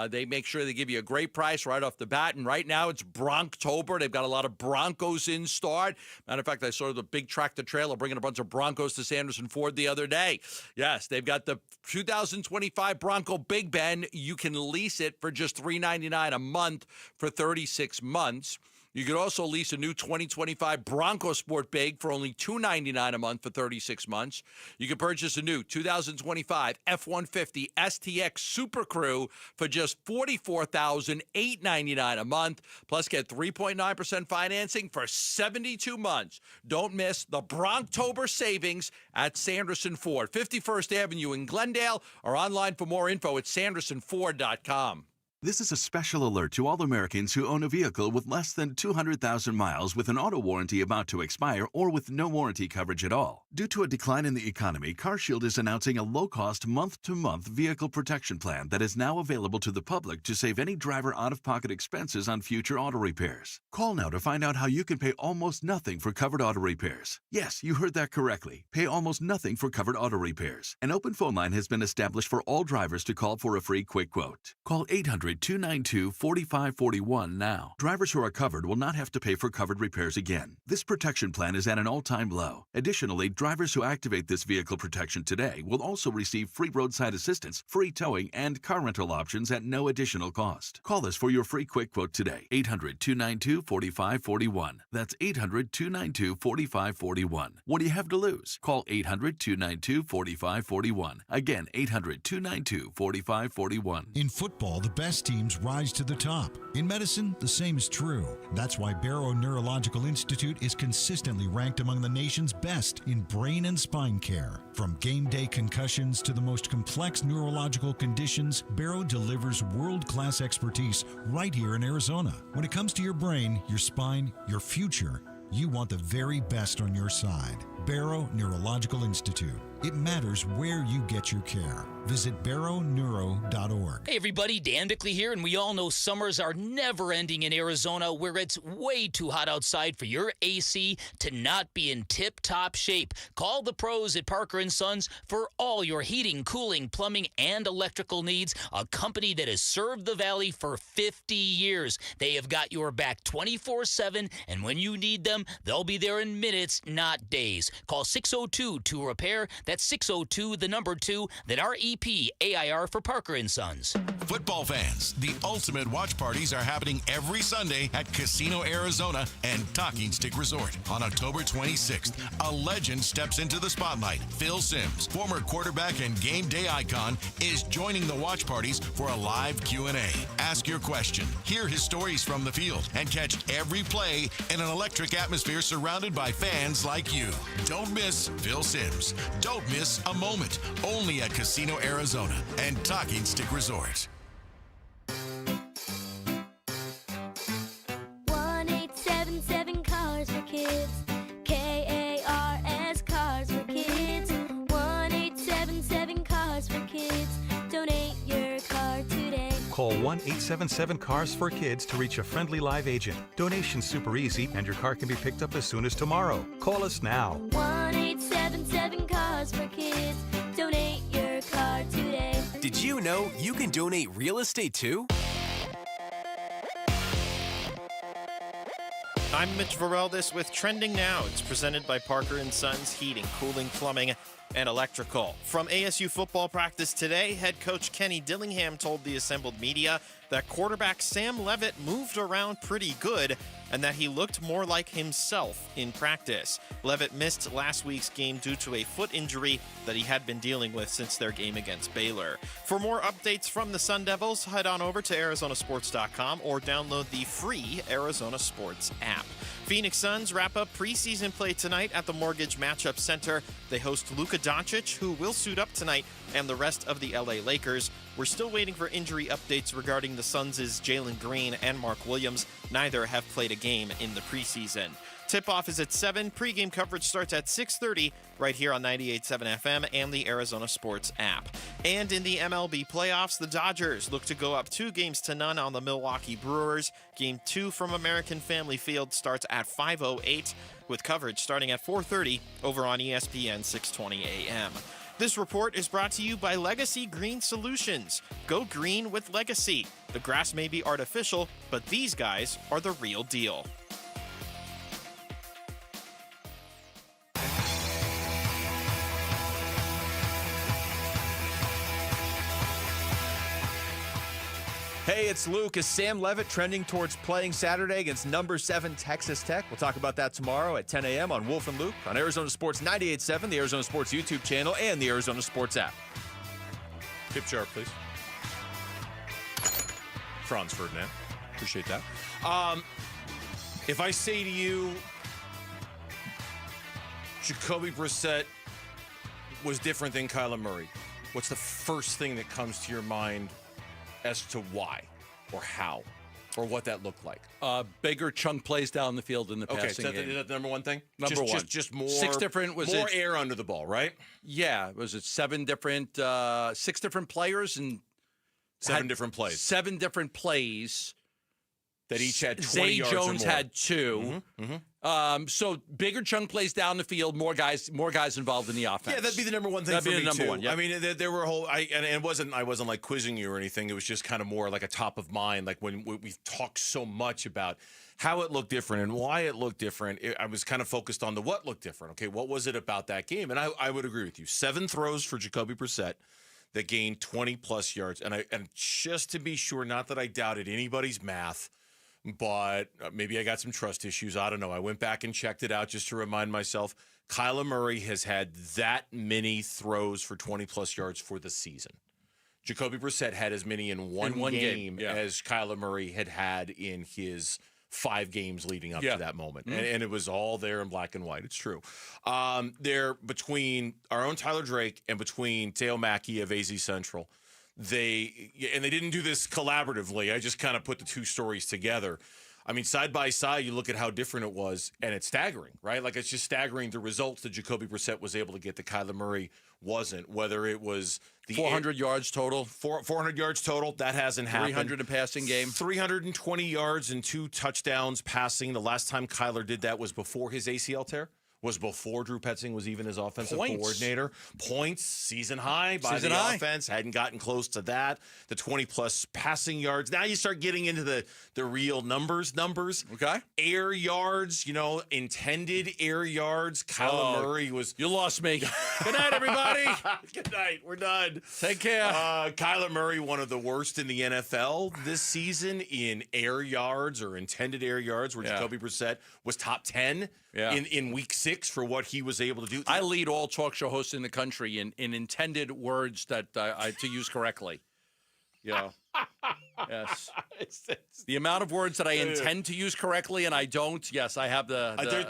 Speaker 5: They make sure they give you a great price right off the bat. And right now it's Bronctober. They've got a lot of Broncos in start. Matter of fact, I saw the big tractor trailer bringing a bunch of Broncos to Sanderson Ford the other day. Yes, they've got the 2025 Bronco Big Ben. You can lease it for just $399 a month for 36 months. You could also lease a new 2025 Bronco Sport Big for only $299 a month for 36 months. You can purchase a new 2025 F-150 STX Super Crew for just $44,899 a month, plus get 3.9% financing for 72 months. Don't miss the Bronctober savings at Sanderson Ford, 51st Avenue in Glendale, or online for more info at sandersonford.com.
Speaker 15: This is a special alert to all Americans who own a vehicle with less than 200,000 miles with an auto warranty about to expire or with no warranty coverage at all. Due to a decline in the economy, CarShield is announcing a low-cost month-to-month vehicle protection plan that is now available to the public to save any driver out-of-pocket expenses on future auto repairs. Call now to find out how you can pay almost nothing for covered auto repairs. Yes, you heard that correctly. Pay almost nothing for covered auto repairs. An open phone line has been established for all drivers to call for a free quick quote. Call 800-292-4541 now. Drivers who are covered will not have to pay for covered repairs again. This protection plan is at an all-time low. Additionally, drivers who activate this vehicle protection today will also receive free roadside assistance, free towing, and car rental options at no additional cost. Call us for your free quick quote today. 800-292-4541. That's 800-292-4541. What do you have to lose? Call 800-292-4541. Again, 800-292-4541.
Speaker 19: In football, the best teams rise to the top. In medicine, the same is true. That's why Barrow Neurological Institute is consistently ranked among the nation's best in brain and spine care. From game day concussions to the most complex neurological conditions, Barrow delivers world-class expertise right here in Arizona. When it comes to your brain, your spine, your future, you want the very best on your side. Barrow Neurological Institute. It matters where you get your care. Visit barrowneuro.org.
Speaker 16: Hey everybody, Dan Bickley here, and we all know summers are never ending in Arizona, where it's way too hot outside for your AC to not be in tip-top shape. Call the pros at Parker & Sons for all your heating, cooling, plumbing, and electrical needs, a company that has served the Valley for 50 years. They have got your back 24/7, and when you need them, they'll be there in minutes, not days. Call 602-2REPAIR. That's 602, the number 2, then REP AIR for Parker & Sons.
Speaker 12: Football fans, the ultimate watch parties are happening every Sunday at Casino Arizona and Talking Stick Resort. On October 26th, a legend steps into the spotlight. Phil Simms, former quarterback and game day icon, is joining the watch parties for a live Q&A. Ask your question, hear his stories from the field, and catch every play in an electric atmosphere surrounded by fans like you. Don't miss Phil Simms. Don't miss a moment. Only at Casino Arizona and Talking Stick Resort.
Speaker 20: 1877 Cars for Kids. KARS Cars for Kids. 1877 Cars for Kids. Donate your car today.
Speaker 21: Call 1-877-CARS for Kids to reach a friendly live agent. Donation's super easy, and your car can be picked up as soon as tomorrow. Call us now.
Speaker 20: 1877 Cars for Kids. Donate your car today.
Speaker 22: Did you know you can donate real estate too?
Speaker 31: I'm Mitch Vareldes with Trending Now. It's presented by Parker & Sons Heating, Cooling, Plumbing, and electrical. From ASU football practice today, head coach Kenny Dillingham told the assembled media that quarterback Sam Levitt moved around pretty good and that he looked more like himself in practice. Levitt missed last week's game due to a foot injury that he had been dealing with since their game against Baylor. For more updates from the Sun Devils, head on over to ArizonaSports.com or download the free Arizona Sports app. Phoenix Suns wrap up preseason play tonight at the Mortgage Matchup Center. They host Luka Doncic, who will suit up tonight, and the rest of the LA Lakers. We're still waiting for injury updates regarding the Suns' Jalen Green and Mark Williams. Neither have played a game in the preseason. Tip-off is at 7. Pre-game coverage starts at 6:30 right here on 98.7 FM and the Arizona Sports app. And in the MLB playoffs, the Dodgers look to go up 2-0 on the Milwaukee Brewers. Game 2 from American Family Field starts at 5:08 with coverage starting at 4:30 over on ESPN 620 AM. This report is brought to you by Legacy Green Solutions. Go green with Legacy. The grass may be artificial, but these guys are the real deal.
Speaker 2: Hey, it's Luke. Is Sam Levitt trending towards playing Saturday against number 7 Texas Tech? We'll talk about that tomorrow at 10 a.m. on Wolf and Luke on Arizona Sports 98.7, the Arizona Sports YouTube channel, and the Arizona Sports app.
Speaker 1: Tip jar, please. Franz Ferdinand. Appreciate that. If I say to you, Jacobe Brissett was different than Kyler Murray, what's the first thing that comes to your mind as to why or how or what that looked like?
Speaker 5: Bigger chunk plays down the field in the passing game.
Speaker 1: Is that the number one thing?
Speaker 5: Number one.
Speaker 1: Just more,
Speaker 5: more
Speaker 1: air under the ball, right?
Speaker 5: Yeah. Was it 6 different players and
Speaker 1: 7 different plays?
Speaker 5: 7 different plays.
Speaker 1: That each had 20
Speaker 5: Zay
Speaker 1: yards
Speaker 5: Jones
Speaker 1: or more.
Speaker 5: had 2. So bigger chunk plays down the field, more guys involved in the offense.
Speaker 1: Yeah, that'd be the number one thing
Speaker 5: That'd
Speaker 1: for
Speaker 5: be
Speaker 1: me
Speaker 5: the number
Speaker 1: too.
Speaker 5: one. Yep.
Speaker 1: I mean, there were I wasn't like quizzing you or anything. It was just kind of more like a top of mind. Like when we've talked so much about how it looked different and why it looked different, I was kind of focused on the what looked different. Okay, what was it about that game? And I would agree with you. 7 throws for Jacobe Brissett that gained 20+ yards. And just to be sure, not that I doubted anybody's math, but maybe I got some trust issues. I don't know. I went back and checked it out just to remind myself. Kyler Murray has had that many throws for 20+ yards for the season. Jacobe Brissett had as many in one game as Kyler Murray had in his 5 games leading up to that moment. And it was all there in black and white. It's true. There, between our own Tyler Drake and between Teo Mackey of AZ Central, they didn't do this collaboratively. I just kind of put the 2 stories together. I mean, side by side, you look at how different it was, and it's staggering, right? Like, it's just staggering the results that Jacobe Brissett was able to get that Kyler Murray wasn't, whether it was the
Speaker 5: 400 yards total.
Speaker 1: 400 yards total, that hasn't happened.
Speaker 5: 300 in passing game.
Speaker 1: 320 yards and 2 touchdowns passing. The last time Kyler did that was before his ACL tear. Was before Drew Petzing was even his offensive coordinator. Points, season high by the offense. Hadn't gotten close to that. The 20+ passing yards. Now you start getting into the real numbers.
Speaker 5: Okay.
Speaker 1: Air yards, intended air yards. Kyler Murray was...
Speaker 5: You lost me. Good night, everybody.
Speaker 1: Good night. We're done.
Speaker 5: Take care.
Speaker 1: Kyler Murray, one of the worst in the NFL this season in air yards or intended air yards, where Jacobe Brissett was top 10 in week 6 for what he was able to do.
Speaker 5: I lead all talk show hosts in the country in intended words that to use correctly. Yes. The amount of words that I intend to use correctly and I don't. Yes, I have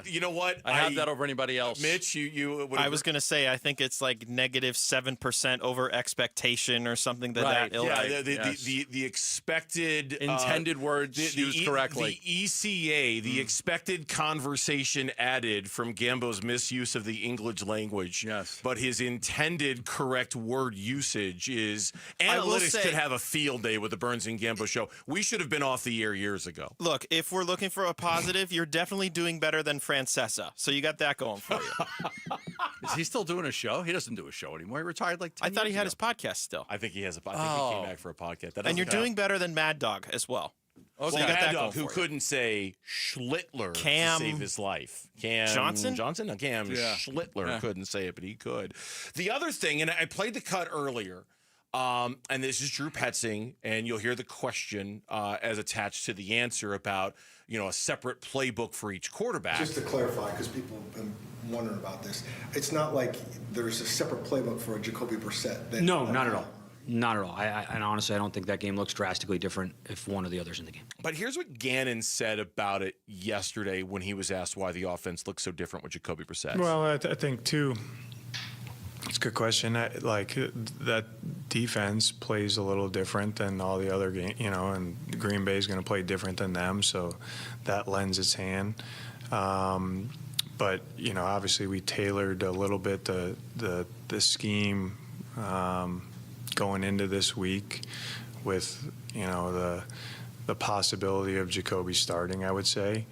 Speaker 1: you know what?
Speaker 5: I have that over anybody else.
Speaker 1: Mitch,
Speaker 31: I was going to say, I think it's like -7% over expectation or something that ilk.
Speaker 1: Yeah, the expected
Speaker 5: intended words used correctly.
Speaker 1: The ECA, the expected conversation added from Gambo's misuse of the English language.
Speaker 5: Yes.
Speaker 1: But his intended correct word usage is analytics could have a field day with the Burns and Gambo show. We should have been off the air years ago.
Speaker 31: Look, if we're looking for a positive, you're definitely doing better than Francesa. So you got that going for you.
Speaker 5: Is he still doing a show? He doesn't do a show anymore. He retired like 10
Speaker 31: I thought he had
Speaker 5: years
Speaker 31: his podcast still.
Speaker 1: I think he has a podcast. I think he came back for a podcast.
Speaker 31: And you're doing better than Mad Dog as well.
Speaker 1: Well,
Speaker 31: got that going
Speaker 1: who
Speaker 31: for you.
Speaker 1: couldn't say Schlittler
Speaker 31: Cam
Speaker 1: to save his life. Cam
Speaker 31: Johnson?
Speaker 1: No, Cam Schlittler couldn't say it, but he could. The other thing, and I played the cut earlier, and this is Drew Petzing, and you'll hear the question as attached to the answer about, a separate playbook for each quarterback.
Speaker 4: Just to clarify, because people have been wondering about this, it's not like there's a separate playbook for a Jacobe Brissett.
Speaker 6: No, not at all. Not at all. And honestly, I don't think that game looks drastically different if one or the other's in the game.
Speaker 1: But here's what Gannon said about it yesterday when he was asked why the offense looks so different with Jacobe Brissett.
Speaker 9: Well, I think, too, it's a good question. That defense plays a little different than all the other games, and Green Bay is going to play different than them, so that lends its hand. But, obviously we tailored a little bit the scheme going into this week with, the possibility of Jacoby starting, I would say.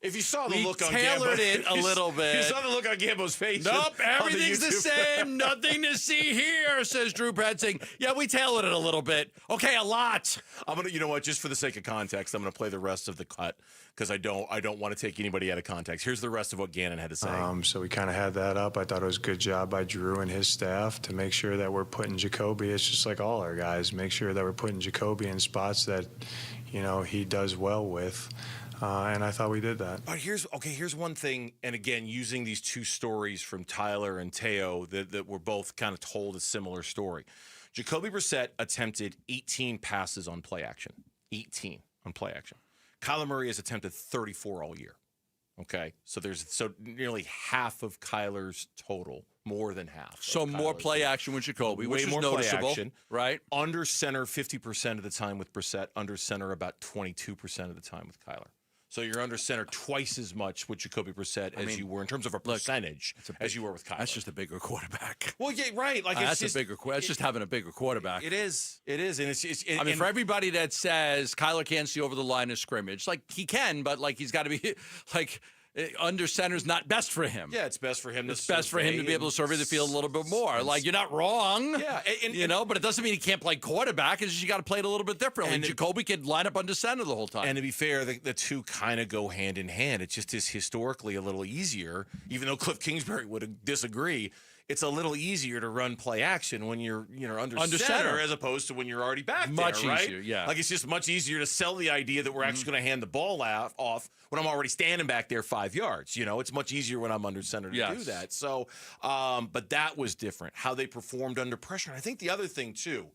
Speaker 1: If you saw the look on
Speaker 5: tailored
Speaker 1: Gambo's
Speaker 5: it a little bit.
Speaker 1: You saw the look on Gambo's face.
Speaker 5: Nope,
Speaker 1: on
Speaker 5: everything's the same. Nothing to see here, says Drew Petzing. Yeah, we tailored it a little bit. Okay, a lot.
Speaker 1: I'm gonna, just for the sake of context, I'm gonna play the rest of the cut because I don't want to take anybody out of context. Here's the rest of what Gannon had to say.
Speaker 9: So we kind of had that up. I thought it was a good job by Drew and his staff to make sure that we're putting Jacoby. It's just like all our guys, make sure that we're putting Jacoby in spots that, he does well with. And I thought we did that.
Speaker 1: But here's one thing, and again, using these two stories from Tyler and Teo that were both kind of told a similar story. Jacobe Brissett attempted 18 passes on play action. 18 on play action. Kyler Murray has attempted 34 all year. Okay, so nearly half of Kyler's total, more than half.
Speaker 5: So more play action with Jacoby, which is
Speaker 1: more
Speaker 5: noticeable,
Speaker 1: play action,
Speaker 5: right?
Speaker 1: Under center 50% of the time with Brissett, under center about 22% of the time with Kyler. So you're under center twice as much with Jacobe Brissett as you were in terms of a percentage as you were with Kyler.
Speaker 5: That's just a bigger quarterback.
Speaker 1: Well, yeah, right. Like
Speaker 5: that's just having a bigger quarterback.
Speaker 1: It is, and it's.
Speaker 5: For everybody that says Kyler can't see over the line of scrimmage, like he can, but like he's got to be like. Under center's not best for him.
Speaker 1: Yeah, it's best for him.
Speaker 5: It's best for him to be able to survey the field a little bit more. Like you're not wrong.
Speaker 1: Yeah,
Speaker 5: but it doesn't mean he can't play quarterback. It's just you got to play it a little bit differently. And Jacoby could line up under center the whole time.
Speaker 1: And to be fair, the two kind of go hand in hand. It just is historically a little easier, even though Cliff Kingsbury would disagree. It's a little easier to run play action when you're under center as opposed to when you're already back
Speaker 5: much
Speaker 1: there, right?
Speaker 5: Easier, yeah.
Speaker 1: Like it's just much easier to sell the idea that we're actually going to hand the ball off when I'm already standing back there 5 yards. It's much easier when I'm under center to do that. So, but that was different. How they performed under pressure. And I think the other thing too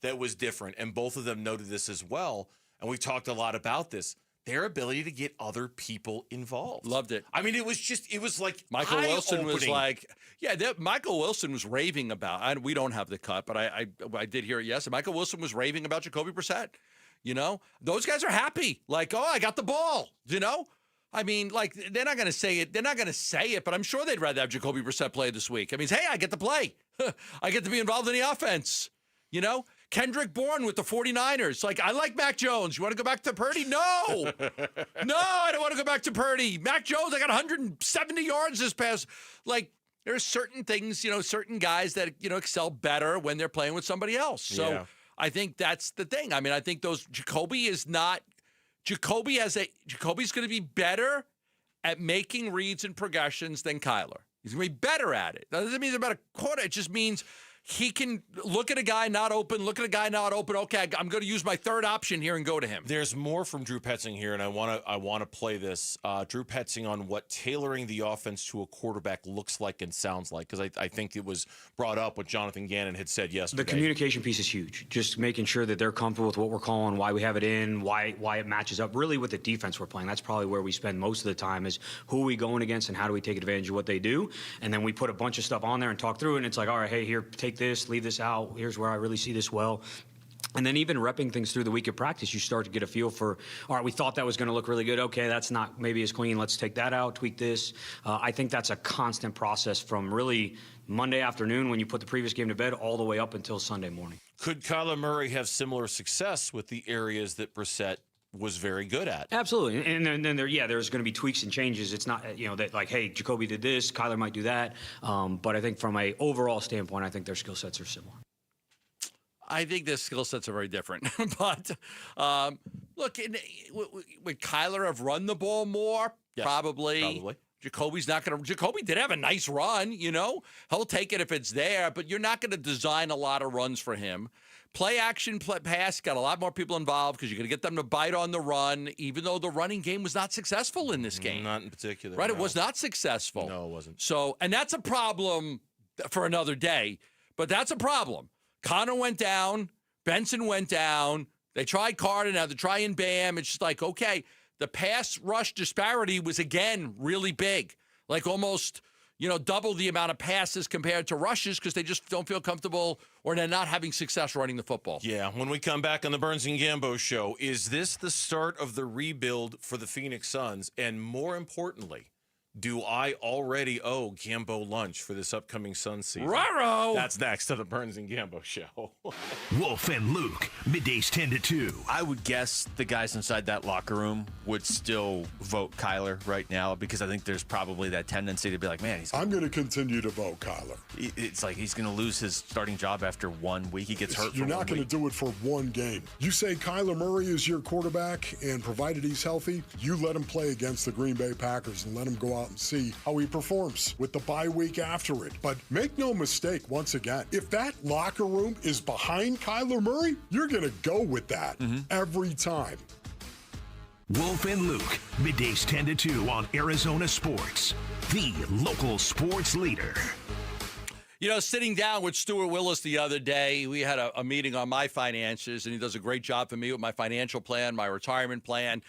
Speaker 1: that was different, and both of them noted this as well, and we've talked a lot about this. Their ability to get other people involved.
Speaker 5: Loved it.
Speaker 1: I mean, it was like
Speaker 5: Michael Wilson was like, Michael Wilson was raving about. We don't have the cut, but I did hear it. Yes, Michael Wilson was raving about Jacoby Brissett. Those guys are happy. Like, I got the ball. I mean, like they're not going to say it. They're not going to say it, but I'm sure they'd rather have Jacoby Brissett play this week. I mean, hey, I get to play. I get to be involved in the offense. Kendrick Bourne with the 49ers. Like, I like Mac Jones. You want to go back to Purdy? No. No, I don't want to go back to Purdy. Mac Jones, I got 170 yards this past. Like, there's certain things, certain guys that, excel better when they're playing with somebody else. So I think that's the thing. I mean, I think Jacoby's going to be better at making reads and progressions than Kyler. He's going to be better at it. That doesn't mean he's about a quarter. It just means he can look at a guy not open, Okay, I'm going to use my third option here and go to him.
Speaker 1: There's more from Drew Petzing here, and I want to play this. Drew Petzing on what tailoring the offense to a quarterback looks like and sounds like, because I think it was brought up what Jonathan Gannon had said yesterday.
Speaker 6: The communication piece is huge. Just making sure that they're comfortable with what we're calling, why we have it in, why it matches up. Really, with the defense we're playing, that's probably where we spend most of the time is who are we going against and how do we take advantage of what they do, and then we put a bunch of stuff on there and talk through it, and it's like, all right, hey, here, take this, leave this out. Here's where I really see this well. And then even repping things through the week of practice, you start to get a feel for, all right, we thought that was going to look really good. Okay, that's not maybe as clean. Let's take that out, tweak this. I think that's a constant process from really Monday afternoon when you put the previous game to bed all the way up until Sunday morning.
Speaker 1: Could Kyler Murray have similar success with the areas that Brissett was very good at?
Speaker 6: Absolutely. And then there's going to be tweaks and changes. It's not, that like, hey, Jacoby did this, Kyler might do that. But I think from a overall standpoint, I think their skill sets are similar.
Speaker 5: I think their skill sets are very different. But look, would Kyler have run the ball more?
Speaker 1: Yes,
Speaker 5: probably. Jacoby's not going to. Jacoby did have a nice run, He'll take it if it's there, but you're not going to design a lot of runs for him. Play action, pass, got a lot more people involved because you're going to get them to bite on the run, even though the running game was not successful in this game.
Speaker 1: Not in particular.
Speaker 5: Right?
Speaker 1: No.
Speaker 5: It was not successful.
Speaker 1: No, it wasn't.
Speaker 5: So, and that's a problem for another day, but that's a problem. Connor went down. Benson went down. They tried Cardinal. Now they're trying Bam. It's just like, okay, the pass rush disparity was, again, really big. Like almost, double the amount of passes compared to rushes because they just don't feel comfortable or they're not having success running the football.
Speaker 1: Yeah, when we come back on the Burns and Gambo show, is this the start of the rebuild for the Phoenix Suns? And more importantly, do I already owe Gambo lunch for this upcoming Suns season?
Speaker 5: Raro!
Speaker 1: That's next to the Burns and Gambo show.
Speaker 7: Wolf and Luke, middays 10 to 2.
Speaker 2: I would guess the guys inside that locker room would still vote Kyler right now because I think there's probably that tendency to be like, man,
Speaker 18: I'm going to continue to vote Kyler.
Speaker 2: It's like he's going to lose his starting job after 1 week. He gets hurt
Speaker 18: You're
Speaker 2: for 1
Speaker 18: not going to
Speaker 2: week.
Speaker 18: do it for one game. You say Kyler Murray is your quarterback, and provided he's healthy, you let him play against the Green Bay Packers and let him go out and see how he performs with the bye week after it. But make no mistake, once again, if that locker room is behind Kyler Murray, you're going to go with that every time.
Speaker 7: Wolf and Luke, middays 10 to 2 on Arizona Sports, the local sports leader.
Speaker 5: Sitting down with Stuart Willis the other day, we had a meeting on my finances, and he does a great job for me with my financial plan, my retirement plan,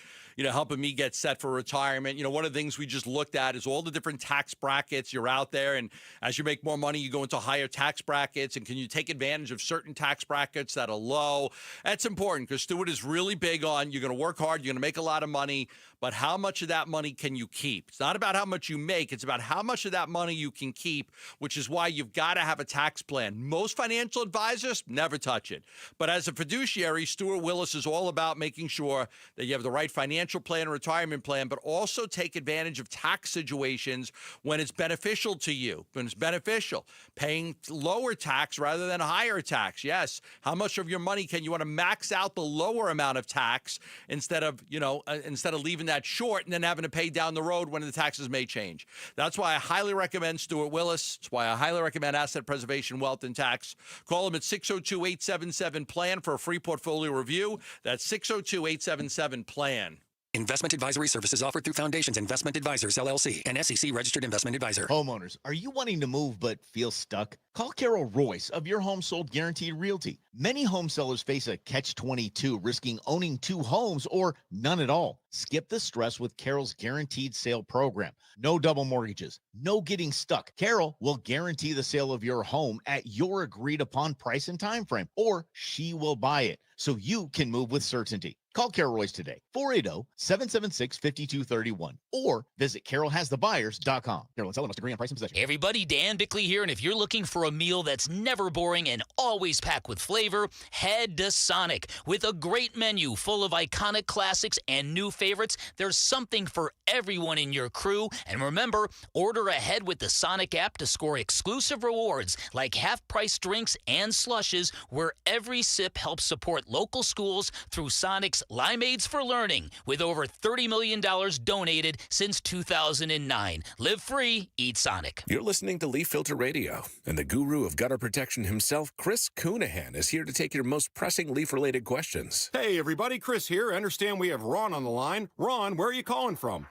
Speaker 5: helping me get set for retirement. One of the things we just looked at is all the different tax brackets you're out there. And as you make more money, you go into higher tax brackets. And can you take advantage of certain tax brackets that are low? That's important because Stuart is really big on you're going to work hard, you're going to make a lot of money, but how much of that money can you keep? It's not about how much you make. It's about how much of that money you can keep, which is why you've got to have a tax plan. Most financial advisors never touch it. But as a fiduciary, Stuart Willis is all about making sure that you have the right financial plan and retirement plan, but also take advantage of tax situations when it's beneficial to you, when it's beneficial. Paying lower tax rather than higher tax. Yes. How much of your money can you want to max out the lower amount of tax instead of leaving that short and then having to pay down the road when the taxes may change. That's why I highly recommend Stuart Willis. That's why I highly recommend Asset Preservation, Wealth, and Tax. Call him at 602-877-PLAN for a free portfolio review. That's 602-877-PLAN.
Speaker 10: Investment advisory services offered through Foundations Investment Advisors, LLC, an SEC-registered investment advisor.
Speaker 13: Homeowners, are you wanting to move but feel stuck? Call Carol Royce of Your Home Sold Guaranteed Realty. Many home sellers face a catch-22, risking owning 2 homes or none at all. Skip the stress with Carol's Guaranteed Sale Program. No double mortgages, no getting stuck. Carol will guarantee the sale of your home at your agreed-upon price and time frame, or she will buy it so you can move with certainty. Call Carol Royce today, 480-776-5231, or visit carolhasthebuyers.com. Carol and seller must agree on price and possession.
Speaker 16: Hey everybody, Dan Bickley here, and if you're looking for a meal that's never boring and always packed with flavor, head to Sonic. With a great menu full of iconic classics and new favorites, there's something for everyone in your crew. And remember, order ahead with the Sonic app to score exclusive rewards like half-price drinks and slushes, where every sip helps support local schools through Sonic's Limeades for Learning, with over $30 million donated since 2009. Live free, eat Sonic.
Speaker 14: You're listening to Leaf Filter Radio, and the guru of gutter protection himself, Chris Coonahan, is here to take your most pressing leaf-related questions.
Speaker 23: Hey, everybody, Chris here. I understand we have Ron on the line. Ron, where are you calling from?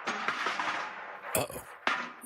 Speaker 14: Uh-oh.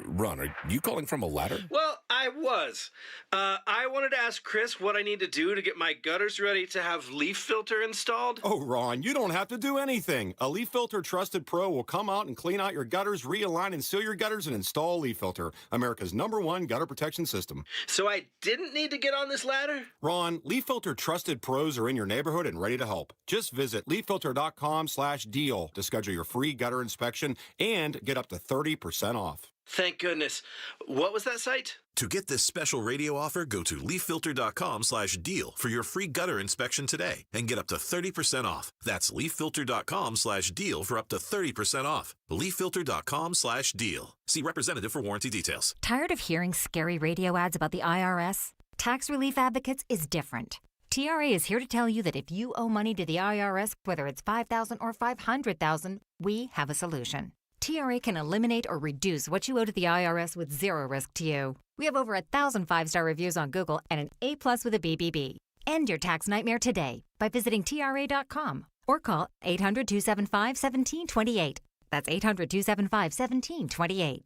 Speaker 14: Ron, are you calling from a ladder?
Speaker 24: Well, I was. I wanted to ask Chris what I need to do to get my gutters ready to have leaf filter installed.
Speaker 23: Oh, Ron, you don't have to do anything. A Leaf Filter Trusted Pro will come out and clean out your gutters, realign and seal your gutters, and install a Leaf Filter, America's #1 gutter protection system.
Speaker 24: So I didn't need to get on this ladder?
Speaker 23: Ron, Leaf Filter Trusted Pros are in your neighborhood and ready to help. Just visit leaffilter.com/deal to schedule your free gutter inspection and get up to 30% off.
Speaker 24: Thank goodness. What was that site?
Speaker 14: To get this special radio offer, go to leaffilter.com/deal for your free gutter inspection today and get up to 30% off. That's leaffilter.com/deal for up to 30% off. leaffilter.com/deal. See representative for warranty details.
Speaker 26: Tired of hearing scary radio ads about the IRS? Tax Relief Advocates is different.
Speaker 3: TRA is here to tell you that if you owe money to the IRS, whether it's $5,000 or $500,000, we have a solution. TRA can eliminate or reduce what you owe to the IRS with zero risk to you. We have over 1,000 5-star reviews on Google and an A+ with a BBB. End your tax nightmare today by visiting TRA.com or call 800-275-1728. That's 800-275-1728.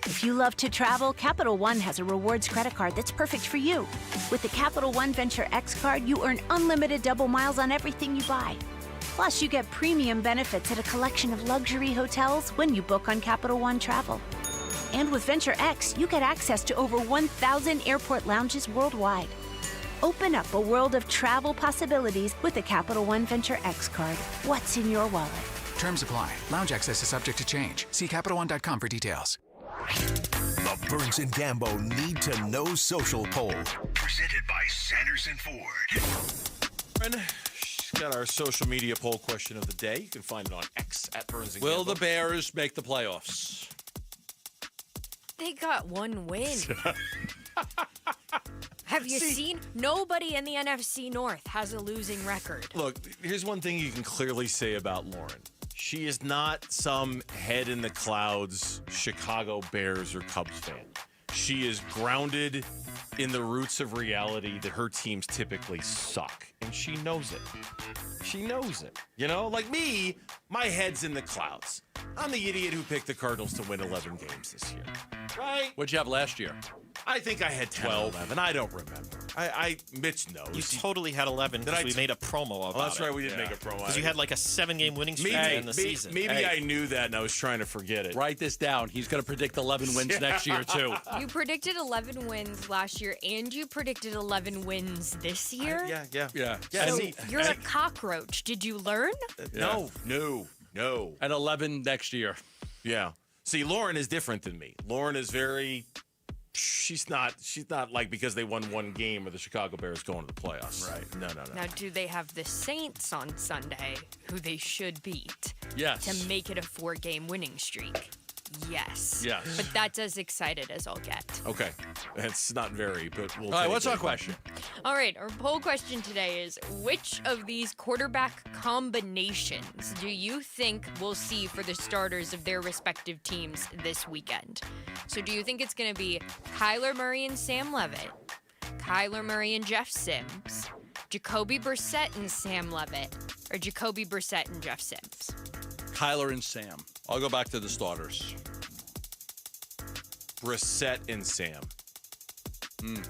Speaker 8: If you love to travel, Capital One has a rewards credit card that's perfect for you. With the Capital One Venture X card, you earn unlimited double miles on everything you buy. Plus, you get premium benefits at a collection of luxury hotels when you book on Capital One Travel. And with Venture X, you get access to over 1,000 airport lounges worldwide. Open up a world of travel possibilities with the Capital One Venture X card. What's in your wallet?
Speaker 11: Terms apply. Lounge access is subject to change. See CapitalOne.com for details.
Speaker 7: The Burns and Gambo Need to Know Social Poll. Presented by Sanderson Ford.
Speaker 1: She's got our social media poll question of the day. You can find it on X at Burns and
Speaker 5: Will
Speaker 1: Gambo.
Speaker 5: the Bears make the playoffs?
Speaker 15: They got one win. Have you seen? Nobody in the NFC North has a losing record.
Speaker 1: Look, here's one thing you can clearly say about Lauren. She is not some head in the clouds Chicago Bears or Cubs fan. She is grounded in the roots of reality that her teams typically suck. And she knows it. She knows it. You know, like me, my head's in the clouds. I'm the idiot who picked the Cardinals to win 11 games this year. Right?
Speaker 5: What'd you have last year?
Speaker 1: I think I had 12. 11. I don't remember. Mitch knows.
Speaker 31: You totally had 11 because we made a promo about it.
Speaker 1: Oh, that's right. We did make a promo.
Speaker 31: Because you had like a 7-game winning streak in the season.
Speaker 1: Maybe I knew that and I was trying to forget it.
Speaker 5: Write this down. He's going to predict 11 wins next year, too.
Speaker 15: You predicted 11 wins last year, and you predicted 11 wins this year?
Speaker 1: Yeah.
Speaker 15: So you're a cockroach. Did you learn?
Speaker 1: No.
Speaker 5: And 11 next year.
Speaker 1: Yeah. See, Lauren is different than me. Lauren is very... She's not like because they won one game or the Chicago Bears going to the playoffs.
Speaker 5: Right.
Speaker 1: No.
Speaker 15: Now, do they have the Saints on Sunday, who they should beat?
Speaker 5: Yes.
Speaker 15: To make it a 4-game winning streak? Yes.
Speaker 5: Yes.
Speaker 15: But that's as excited as I'll get.
Speaker 1: Okay. It's not very, but we'll
Speaker 5: All right,
Speaker 1: take
Speaker 5: what's
Speaker 1: it.
Speaker 5: our question?
Speaker 15: All right, our poll question today is, which of these quarterback combinations do you think we'll see for the starters of their respective teams this weekend? So do you think it's going to be Kyler Murray and Sam Levitt, Kyler Murray and Jeff Sims, Jacobe Brissett and Sam Levitt, or Jacobe Brissett and Jeff Sims?
Speaker 5: Kyler and Sam. I'll go back to the starters.
Speaker 1: Brissett and Sam.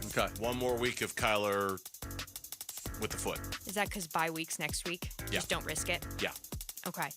Speaker 5: Okay.
Speaker 1: One more week of Kyler with the foot.
Speaker 15: Is that because bye week's next week?
Speaker 1: Yeah.
Speaker 15: Just don't risk it?
Speaker 1: Yeah.
Speaker 15: Okay.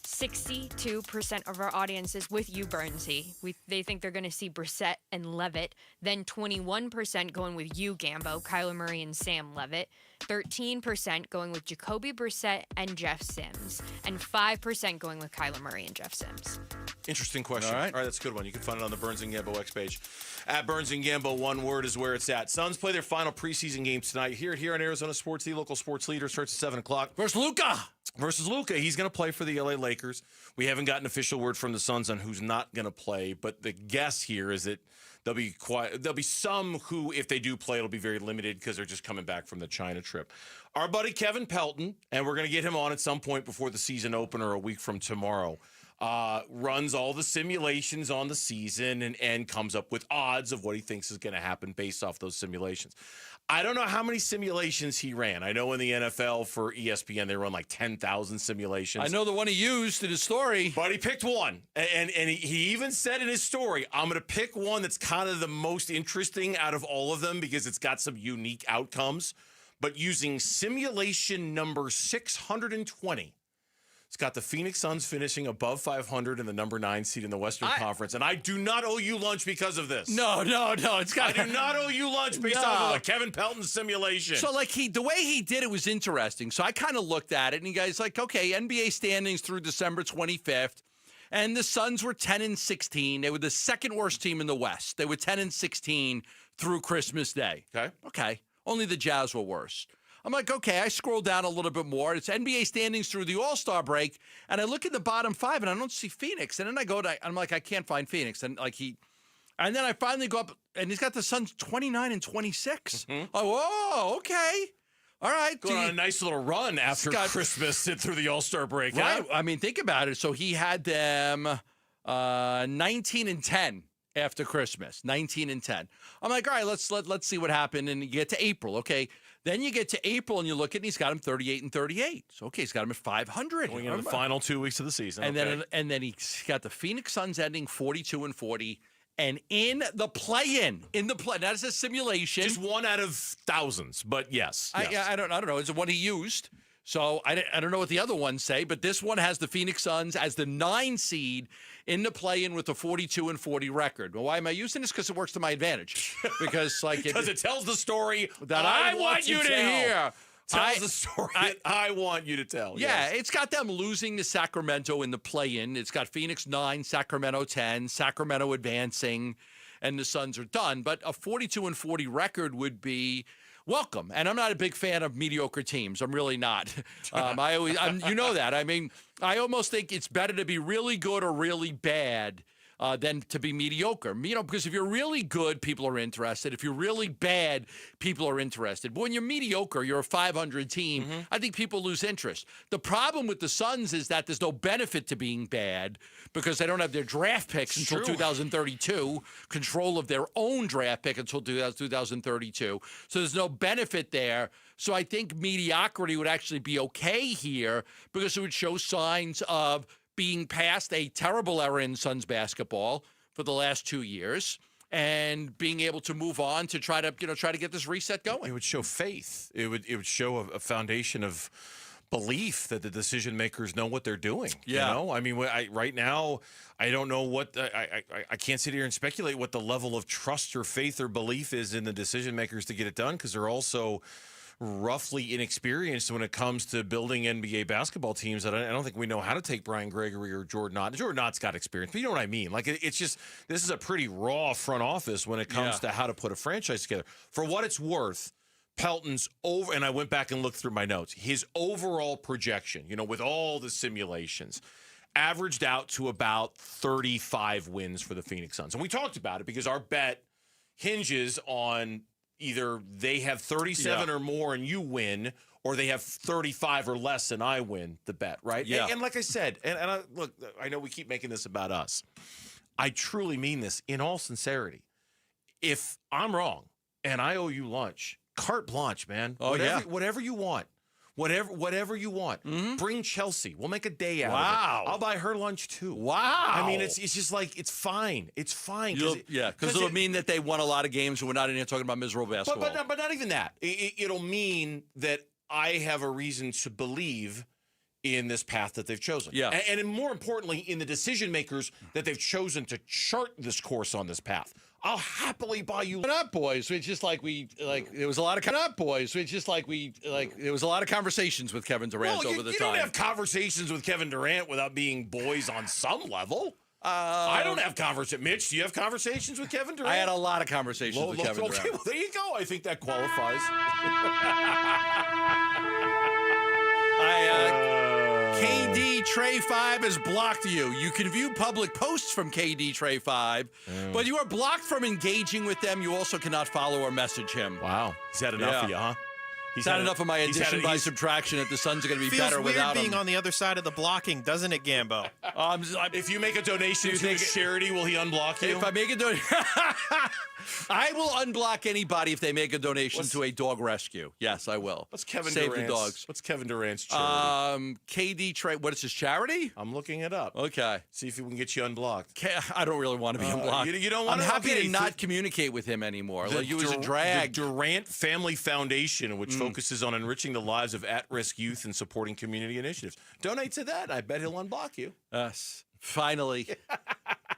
Speaker 15: 62% of our audience is with you, Burnsy. They think they're going to see Brissett and Levitt. Then 21% going with you, Gambo, Kyler Murray and Sam Levitt. 13% going with Jacobe Brissett and Jeff Sims. And 5% going with Kyler Murray and Jeff Sims.
Speaker 1: Interesting question.
Speaker 5: All right,
Speaker 1: that's a good one. You can find it on the Burns and Gambo X page. At Burns and Gambo, one word is where it's at. Suns play their final preseason game tonight. Here on Arizona Sports, the local sports leader, starts at 7 o'clock.
Speaker 5: Versus Luka.
Speaker 1: He's going to play for the LA Lakers. We haven't gotten official word from the Suns on who's not going to play, but the guess here is that there'll be some who, if they do play, it'll be very limited because they're just coming back from the China trip. Our buddy Kevin Pelton, and we're going to get him on at some point before the season opener a week from tomorrow, runs all the simulations on the season and comes up with odds of what he thinks is going to happen based off those simulations. I don't know how many simulations he ran. I know in the NFL for ESPN, they run like 10,000 simulations.
Speaker 5: I know the one he used in his story.
Speaker 1: But he picked one. And he even said in his story, I'm going to pick one that's kind of the most interesting out of all of them because it's got some unique outcomes. But using simulation number 620, it's got the Phoenix Suns finishing above 500 in the number 9 seed in the Western Conference. And I do not owe you lunch because of this.
Speaker 5: No. It's got.
Speaker 1: I do not owe you lunch based off of a Kevin Pelton simulation.
Speaker 5: So, the way he did it was interesting. So I kind of looked at it, and you guys okay, NBA standings through December 25th, and the Suns were 10-16. They were the second worst team in the West. They were 10-16 through Christmas Day. Okay. Only the Jazz were worse. I'm like, okay, I scroll down a little bit more. It's NBA standings through the All-Star break, and I look at the bottom 5, and I don't see Phoenix. And then I go to, I'm like, I can't find Phoenix. And And then I finally go up, and he's got the Suns 29 and 26. Oh, whoa, okay. All right.
Speaker 1: Going on a nice little run after Christmas through the All-Star break.
Speaker 5: Right. I mean, think about it. So he had them 19 and 10 after Christmas. 19 and 10. I'm like, all right, let's see what happened. And you get to April, okay. Then you get to April and you look at it, and he's got him 38 and 38. So okay, he's got him at 500.
Speaker 1: Going into the final 2 weeks of the season.
Speaker 5: And then he's got the Phoenix Suns ending 42 and 40. And in the play-in, that is a simulation.
Speaker 1: Just one out of thousands, but yes.
Speaker 5: I don't know. It's the one he used. So I don't know what the other ones say, but this one has the Phoenix Suns as the 9 seed in the play-in with a 42 and 40 record. Well, why am I using this? Because it works to my advantage. Because it
Speaker 1: tells the story
Speaker 5: that I want you to hear.
Speaker 1: Tells the story that I want you to tell.
Speaker 5: Yeah, It's got them losing to Sacramento in the play-in. It's got Phoenix 9, Sacramento 10, Sacramento advancing, and the Suns are done. But a 42 and 40 record would be welcome. And I'm not a big fan of mediocre teams. I'm really not. You know that. I mean, I almost think it's better to be really good or really bad than to be mediocre. Because if you're really good, people are interested. If you're really bad, people are interested. But when you're mediocre, you're a 500 team, I think people lose interest. The problem with the Suns is that there's no benefit to being bad because they don't have their draft picks until 2032, control of their own draft pick until 2032. So there's no benefit there. So I think mediocrity would actually be okay here because it would show signs of being past a terrible era in Suns basketball for the last 2 years and being able to move on to try to get this reset going.
Speaker 1: It would show faith. It would show a foundation of belief that the decision makers know what they're doing.
Speaker 5: Yeah.
Speaker 1: You know? I mean, right now, I don't know what I can't sit here and speculate what the level of trust or faith or belief is in the decision makers to get it done because they're also roughly inexperienced when it comes to building NBA basketball teams. That I don't think we know how to take Brian Gregory or Jordan Ott. Jordan Ott's got experience, but you know what I mean. Like it's just this is a pretty raw front office when it comes to how to put a franchise together. For what it's worth, Pelton's over, and I went back and looked through my notes. His overall projection, with all the simulations, averaged out to about 35 wins for the Phoenix Suns. And we talked about it because our bet hinges on either they have 37 or more and you win, or they have 35 or less and I win the bet, right?
Speaker 5: Yeah.
Speaker 1: And like I said, look, I know we keep making this about us. I truly mean this in all sincerity. If I'm wrong and I owe you lunch, carte blanche, man. Whatever you want. Whatever you want. Bring Chelsea. We'll make a day out of it. I'll buy her lunch too.
Speaker 5: Wow.
Speaker 1: I mean, it's just like, it's fine. It's fine.
Speaker 5: Because it'll mean that they won a lot of games and we're not in here talking about miserable basketball.
Speaker 1: But not even that. It'll mean that I have a reason to believe in this path that they've chosen.
Speaker 5: Yeah.
Speaker 1: And more importantly, in the decision makers that they've chosen to chart this course on this path. I'll happily buy you
Speaker 5: up, boys. It's just like there was a lot of up, boys. It's just like there was a lot of conversations with Kevin Durant over the time.
Speaker 1: You don't have conversations with Kevin Durant without being boys on some level. I don't have conversations. Mitch, do you have conversations with Kevin Durant?
Speaker 5: I had a lot of conversations with Kevin Durant.
Speaker 1: Okay, well, there you go. I think that qualifies.
Speaker 5: KD Trey 5 has blocked you. You can view public posts from KD Trey 5, but you are blocked from engaging with them. You also cannot follow or message him.
Speaker 1: Wow. He's had enough of you, huh?
Speaker 5: He's had enough of my addition by subtraction that the Suns are going to be better without him.
Speaker 31: Feels weird being on the other side of the blocking, doesn't it, Gambo?
Speaker 1: If you make a donation to his charity, will he unblock you?
Speaker 5: If I make a donation, I will unblock anybody if they make a donation to a dog rescue. Yes, I will.
Speaker 1: What's Kevin
Speaker 5: Save
Speaker 1: Durant's?
Speaker 5: the dogs.
Speaker 1: What's Kevin Durant's charity?
Speaker 5: KD Trey. What is his charity?
Speaker 1: I'm looking it up.
Speaker 5: Okay.
Speaker 1: See if we can get you unblocked.
Speaker 5: I don't really want to be unblocked.
Speaker 1: You don't want
Speaker 5: I'm
Speaker 1: to?
Speaker 5: happy to not communicate with him anymore. Like you was a drag.
Speaker 1: The Durant Family Foundation, which focuses on enriching the lives of at-risk youth and supporting community initiatives. Donate to that. I bet he'll unblock you.
Speaker 5: Yes. Finally.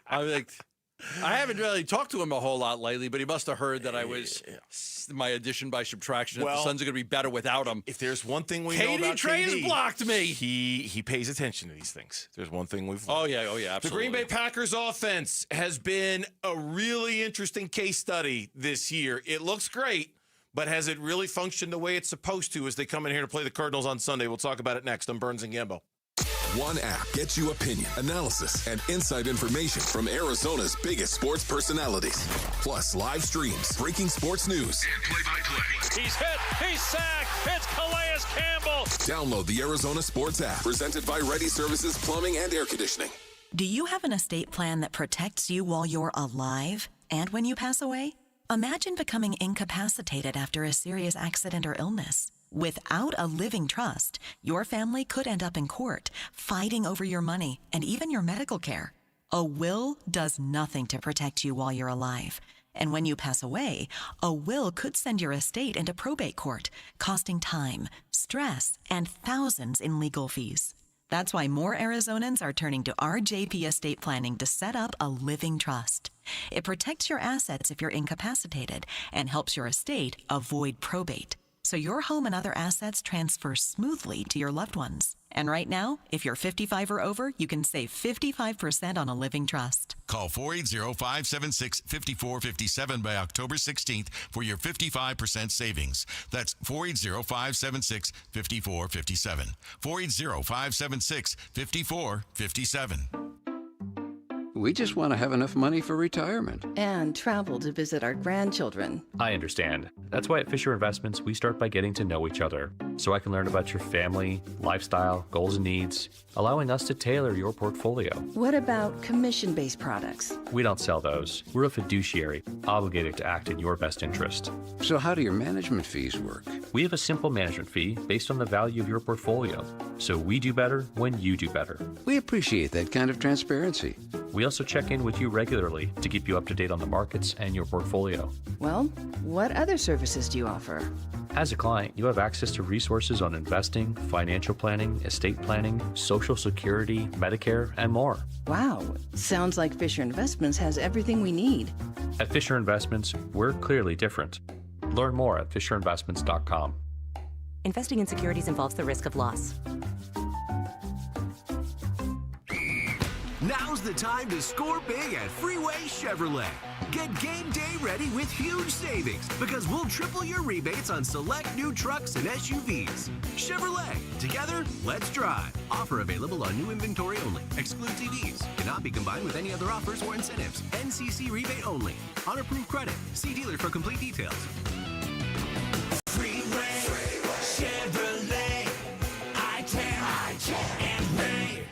Speaker 5: I haven't really talked to him a whole lot lately, but he must have heard that I was my addition by subtraction.
Speaker 1: Well,
Speaker 5: the Suns are going to be better without him.
Speaker 1: If there's one thing we know about
Speaker 5: Trey has blocked me.
Speaker 1: He pays attention to these things. There's one thing we've learned.
Speaker 5: Oh yeah, absolutely.
Speaker 1: The Green Bay Packers offense has been a really interesting case study this year. It looks great, but has it really functioned the way it's supposed to as they come in here to play the Cardinals on Sunday? We'll talk about it next on Burns and Gambo.
Speaker 12: One app gets you opinion, analysis, and inside information from Arizona's biggest sports personalities. Plus live streams, breaking sports news, and play-by-play.
Speaker 17: He's hit. He's sacked. It's Calais Campbell.
Speaker 12: Download the Arizona Sports app, presented by Ready Services Plumbing and Air Conditioning.
Speaker 19: Do you have an estate plan that protects you while you're alive and when you pass away? Imagine becoming incapacitated after a serious accident or illness. Without a living trust, your family could end up in court, fighting over your money and even your medical care. A will does nothing to protect you while you're alive. And when you pass away, a will could send your estate into probate court, costing time, stress, and thousands in legal fees. That's why more Arizonans are turning to RJP Estate Planning to set up a living trust. It protects your assets if you're incapacitated and helps your estate avoid probate, so your home and other assets transfer smoothly to your loved ones. And right now, if you're 55 or over, you can save 55% on a living trust.
Speaker 20: Call 480-576-5457 by October 16th for your 55% savings. That's 480-576-5457. 480-576-5457.
Speaker 21: We just want to have enough money for retirement.
Speaker 31: And travel to visit our grandchildren.
Speaker 25: I understand. That's why at Fisher Investments, we start by getting to know each other, so I can learn about your family, lifestyle, goals and needs, allowing us to tailor your portfolio.
Speaker 31: What about commission-based products?
Speaker 25: We don't sell those. We're a fiduciary, obligated to act in your best interest.
Speaker 21: So how do your management fees work?
Speaker 25: We have a simple management fee based on the value of your portfolio. So we do better when you do better.
Speaker 21: We appreciate that kind of transparency.
Speaker 25: We also check in with you regularly to keep you up to date on the markets and your portfolio.
Speaker 31: Well, what other services do you offer?
Speaker 25: As a client, you have access to resources on investing, financial planning, estate planning, Social Security, Medicare, and more.
Speaker 31: Wow, sounds like Fisher Investments has everything we need.
Speaker 25: At Fisher Investments, we're clearly different. Learn more at fisherinvestments.com.
Speaker 26: Investing in securities involves the risk of loss.
Speaker 22: Now's the time to score big at Freeway Chevrolet. Get game day ready with huge savings because we'll triple your rebates on select new trucks and SUVs. Chevrolet, together, let's drive. Offer available on new inventory only. Excludes EVs. Cannot be combined with any other offers or incentives. NCC rebate only. On approved credit. See dealer for complete details.
Speaker 17: Freeway, Chevrolet, I-10, and Ray.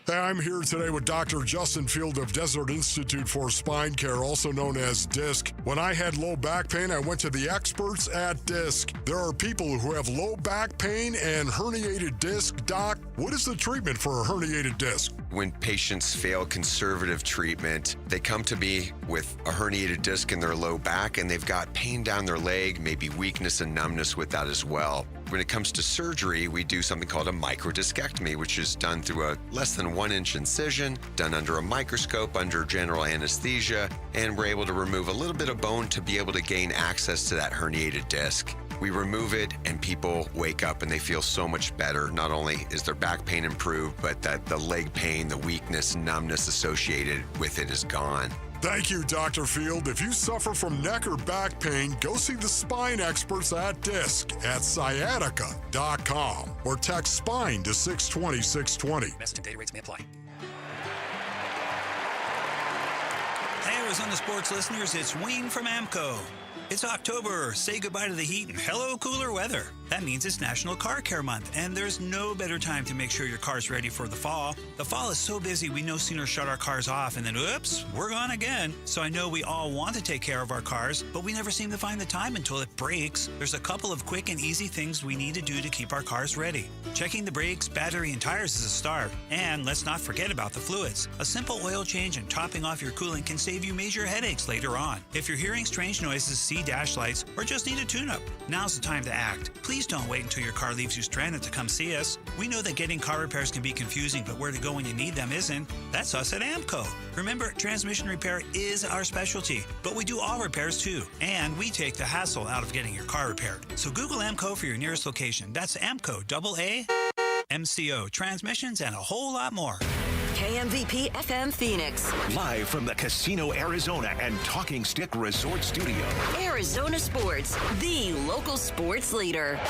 Speaker 18: Hey, I'm here today with Dr. Justin Field of Desert Institute for Spine Care, also known as DISC. When I had low back pain, I went to the experts at DISC. There are people who have low back pain and herniated disc. Doc, what is the treatment for a herniated disc?
Speaker 27: When patients fail conservative treatment, they come to me with a herniated disc in their low back and they've got pain down their leg, maybe weakness and numbness with that as well. When it comes to surgery, we do something called a microdiscectomy, which is done through a less than 1-inch incision, done under a microscope, under general anesthesia, and we're able to remove a little bit of bone to be able to gain access to that herniated disc. We remove it and people wake up and they feel so much better. Not only is their back pain improved, but that the leg pain, the weakness, numbness associated with it is gone.
Speaker 18: Thank you, Dr. Field. If you suffer from neck or back pain, go see the spine experts at DISC at sciatica.com or text SPINE to 620-620.
Speaker 10: Message and data rates may apply.
Speaker 28: Hey, Arizona sports listeners, it's Wayne from AMCO. It's October. Say goodbye to the heat and hello cooler weather. That means it's National Car Care Month, and there's no better time to make sure your car's ready for the fall. The fall is so busy, we no sooner shut our cars off and then, oops, we're gone again. So I know we all want to take care of our cars, but we never seem to find the time until it breaks. There's a couple of quick and easy things we need to do to keep our cars ready. Checking the brakes, battery, and tires is a start. And let's not forget about the fluids. A simple oil change and topping off your coolant can save you major headaches later on. If you're hearing strange noises, see dash lights, or just need a tune-up, now's the time to act. Please don't wait until your car leaves you stranded to come see us. We know that getting car repairs can be confusing, but where to go when you need them isn't. That's us at AMCO. Remember, transmission repair is our specialty, but we do all repairs too, and we take the hassle out of getting your car repaired. So Google AMCO for your nearest location. That's AMCO, AA, MCO, transmissions, and a whole lot more.
Speaker 29: KMVP FM Phoenix.
Speaker 7: Live from the Casino Arizona and Talking Stick Resort Studio.
Speaker 29: Arizona Sports, the local sports leader.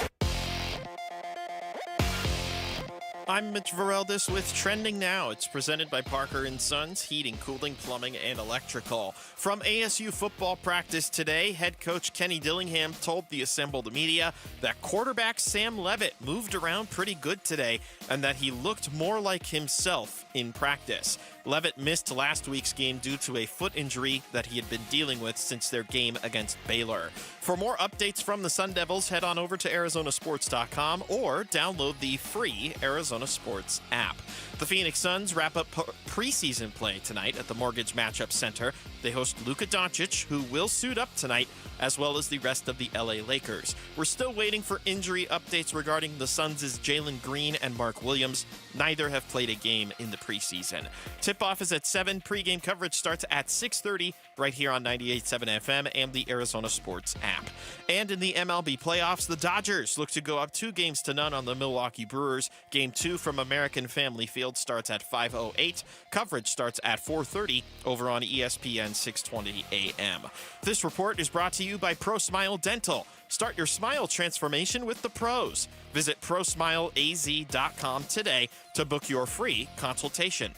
Speaker 31: I'm Mitch Vareldis with Trending Now. It's presented by Parker & Sons, Heating, Cooling, Plumbing, and Electrical. From ASU football practice today, head coach Kenny Dillingham told the assembled media that quarterback Sam Levitt moved around pretty good today and that he looked more like himself in practice. Levitt missed last week's game due to a foot injury that he had been dealing with since their game against Baylor. For more updates from the Sun Devils, head on over to ArizonaSports.com or download the free Arizona Sports app. The Phoenix Suns wrap up preseason play tonight at the Mortgage Matchup Center. They host Luka Doncic, who will suit up tonight, as well as the rest of the LA Lakers. We're still waiting for injury updates regarding the Suns' Jalen Green and Mark Williams. Neither have played a game in the preseason. Tip-off is at 7. Pre-game coverage starts at 6:30 right here on 98.7 FM and the Arizona Sports app. And in the MLB playoffs, the Dodgers look to go up 2-0 on the Milwaukee Brewers. Game 2 from American Family Field starts at 5:08. Coverage starts at 4:30 over on ESPN 620 AM. This report is brought to you by ProSmile Dental. Start your smile transformation with the pros. Visit ProSmileAZ.com today to book your free consultation.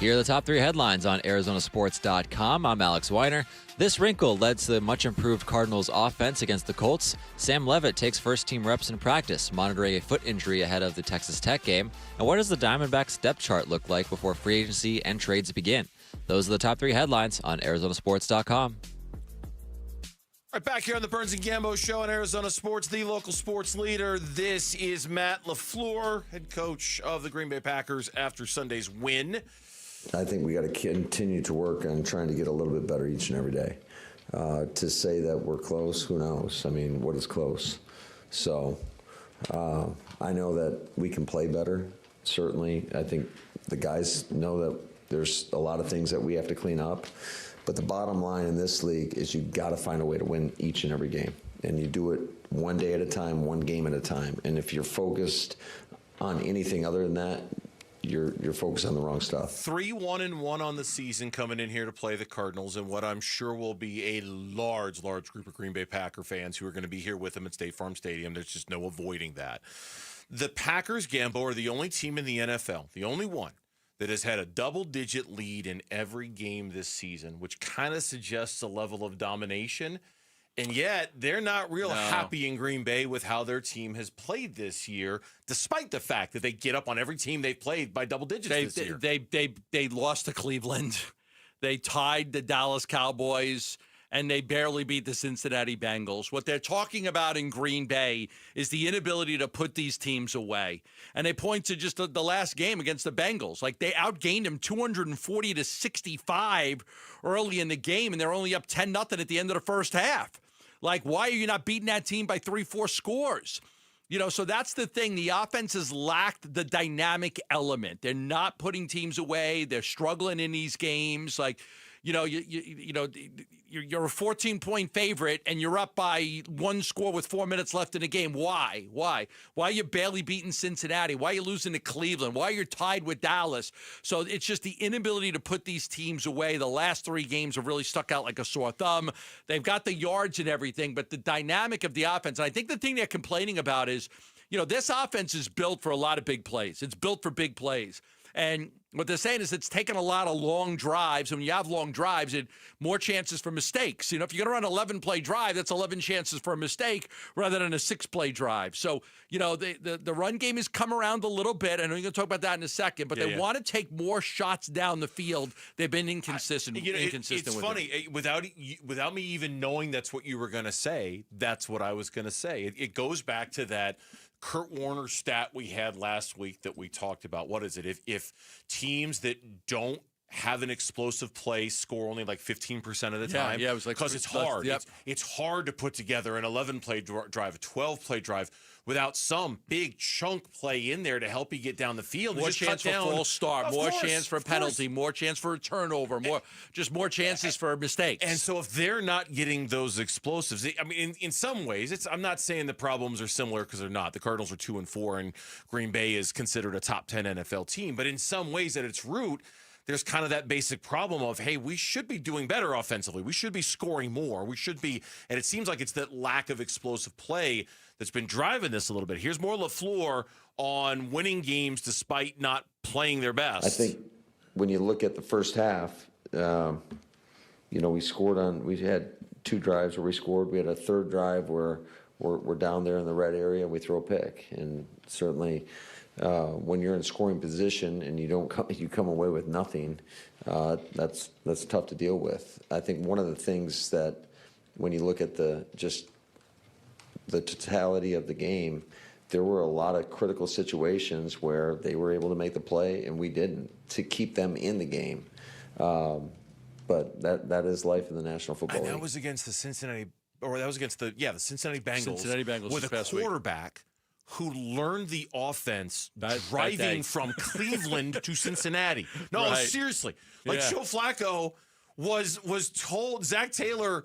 Speaker 2: Here are the top 3 headlines on ArizonaSports.com. I'm Alex Weiner. This wrinkle led to the much-improved Cardinals offense against the Colts. Sam Levitt takes first-team reps in practice, monitoring a foot injury ahead of the Texas Tech game. And what does the Diamondbacks depth chart look like before free agency and trades begin? Those are the top 3 headlines on ArizonaSports.com.
Speaker 1: Right back here on the Burns and Gambo Show on Arizona Sports, the local sports leader. This is Matt LaFleur, head coach of the Green Bay Packers after Sunday's win.
Speaker 3: I think we got to continue to work on trying to get a little bit better each and every day. To say that we're close, who knows? I mean, what is close? So I know that we can play better, certainly. I think the guys know that there's a lot of things that we have to clean up. But the bottom line in this league is you got to find a way to win each and every game. And you do it one day at a time, one game at a time. And if you're focused on anything other than that, you're focused on the wrong stuff.
Speaker 1: 3-1-1 on the season coming in here to play the Cardinals, and what I'm sure will be a large group of Green Bay Packer fans who are going to be here with them at State Farm Stadium. There's just no avoiding that. The Packers, Gambo, are the only team in the NFL, the only one, that has had a double-digit lead in every game this season, which kind of suggests a level of domination. And yet, they're not real happy in Green Bay with how their team has played this year, despite the fact that they get up on every team they've played by double digits this year.
Speaker 5: They lost to Cleveland. They tied the Dallas Cowboys, and they barely beat the Cincinnati Bengals. What they're talking about in Green Bay is the inability to put these teams away. And they point to just the last game against the Bengals. Like, they outgained them 240-65 early in the game, and they're only up 10-0 at the end of the first half. Like, why are you not beating that team by 3-4 scores? You know, so that's the thing. The offense has lacked the dynamic element. They're not putting teams away. They're struggling in these games. Like, you're a 14-point favorite and you're up by 1 score with 4 minutes left in the game. Why? Why are you barely beating Cincinnati? Why are you losing to Cleveland? Why are you tied with Dallas? So it's just the inability to put these teams away. The last 3 games have really stuck out like a sore thumb. They've got the yards and everything, but the dynamic of the offense, and I think the thing they're complaining about is, this offense is built for a lot of big plays. It's built for big plays. And what they're saying is it's taken a lot of long drives. And when you have long drives, it more chances for mistakes. If you're going to run an 11-play drive, that's 11 chances for a mistake rather than a 6-play drive. So, the run game has come around a little bit. I know you're going to talk about that in a second, but they want to take more shots down the field. They've been inconsistent.
Speaker 1: It's funny. Without me even knowing that's what you were going to say, that's what I was going to say. It goes back to that Kurt Warner stat we had last week that we talked about. What is it? If teams that don't have an explosive play score only like 15% of the time.
Speaker 5: Yeah, it was like
Speaker 1: because it's hard. Yep. It's hard to put together an 11-play drive, a 12-play drive without some big chunk play in there to help you get down the field.
Speaker 5: More chance for false start, more chance for a penalty, more chance for a turnover, more chances for mistakes.
Speaker 1: And so if they're not getting those explosives, I mean, in some ways, I'm not saying the problems are similar because they're not. The Cardinals are 2-4, and Green Bay is considered a top 10 NFL team. But in some ways, at its root, there's kind of that basic problem of, hey, we should be doing better offensively. We should be scoring more. We should be, and it seems like it's that lack of explosive play that's been driving this a little bit. Here's more LaFleur on winning games despite not playing their best.
Speaker 3: I think when you look at the first half, we had 2 drives where we scored. We had a third drive where we're down there in the red area and we throw a pick. And certainly when you're in scoring position and you come away with nothing, that's tough to deal with. I think one of the things that when you look at the totality of the game, there were a lot of critical situations where they were able to make the play and we didn't, to keep them in the game. But that is life in the National Football League.
Speaker 1: That was against the Cincinnati Cincinnati Bengals.
Speaker 5: Cincinnati Bengals
Speaker 1: with a quarterback who learned the offense driving from Cleveland to Cincinnati. No,
Speaker 5: Right.
Speaker 1: seriously. Like Joe Flacco was told, Zach Taylor,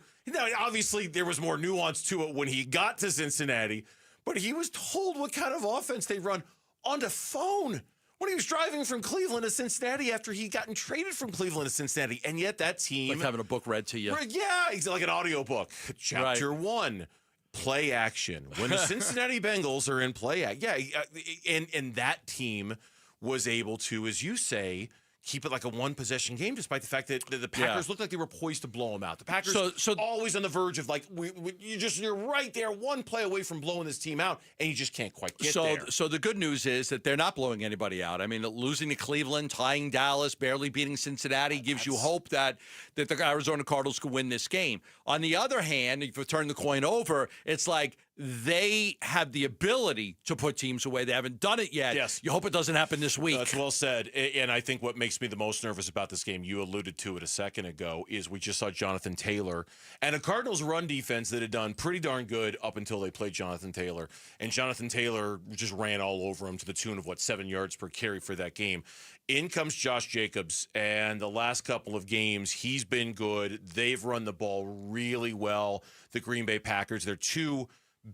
Speaker 1: obviously there was more nuance to it when he got to Cincinnati, but he was told what kind of offense they run on the phone when he was driving from Cleveland to Cincinnati after he gotten traded from Cleveland to Cincinnati. And yet that team...
Speaker 5: Like having a book read to you.
Speaker 1: Yeah, it's like an audiobook. Chapter 1, play action. When the Cincinnati Bengals are in play action. Yeah, and that team was able to, as you say, keep it like a one-possession game, despite the fact that the Packers looked like they were poised to blow them out. The Packers always on the verge of you're right there, one play away from blowing this team out, and you just can't quite get there.
Speaker 5: So the good news is that they're not blowing anybody out. I mean, losing to Cleveland, tying Dallas, barely beating Cincinnati gives you hope that the Arizona Cardinals could win this game. On the other hand, if you turn the coin over, it's like they have the ability to put teams away. They haven't done it yet.
Speaker 1: Yes.
Speaker 5: You hope it doesn't happen this week.
Speaker 1: That's well said. And I think what makes me the most nervous about this game, you alluded to it a second ago, is we just saw Jonathan Taylor and a Cardinals run defense that had done pretty darn good up until they played Jonathan Taylor. And Jonathan Taylor just ran all over him to the tune of, 7 yards per carry for that game. In comes Josh Jacobs, and the last couple of games, he's been good. They've run the ball really well, the Green Bay Packers. They're 2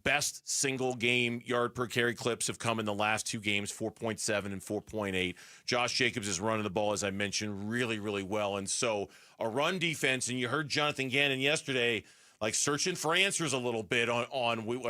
Speaker 1: best single game yard per carry clips have come in the last 2 games, 4.7 and 4.8. Josh Jacobs is running the ball, as I mentioned, really, really well. And so a run defense, and you heard Jonathan Gannon yesterday, searching for answers a little bit I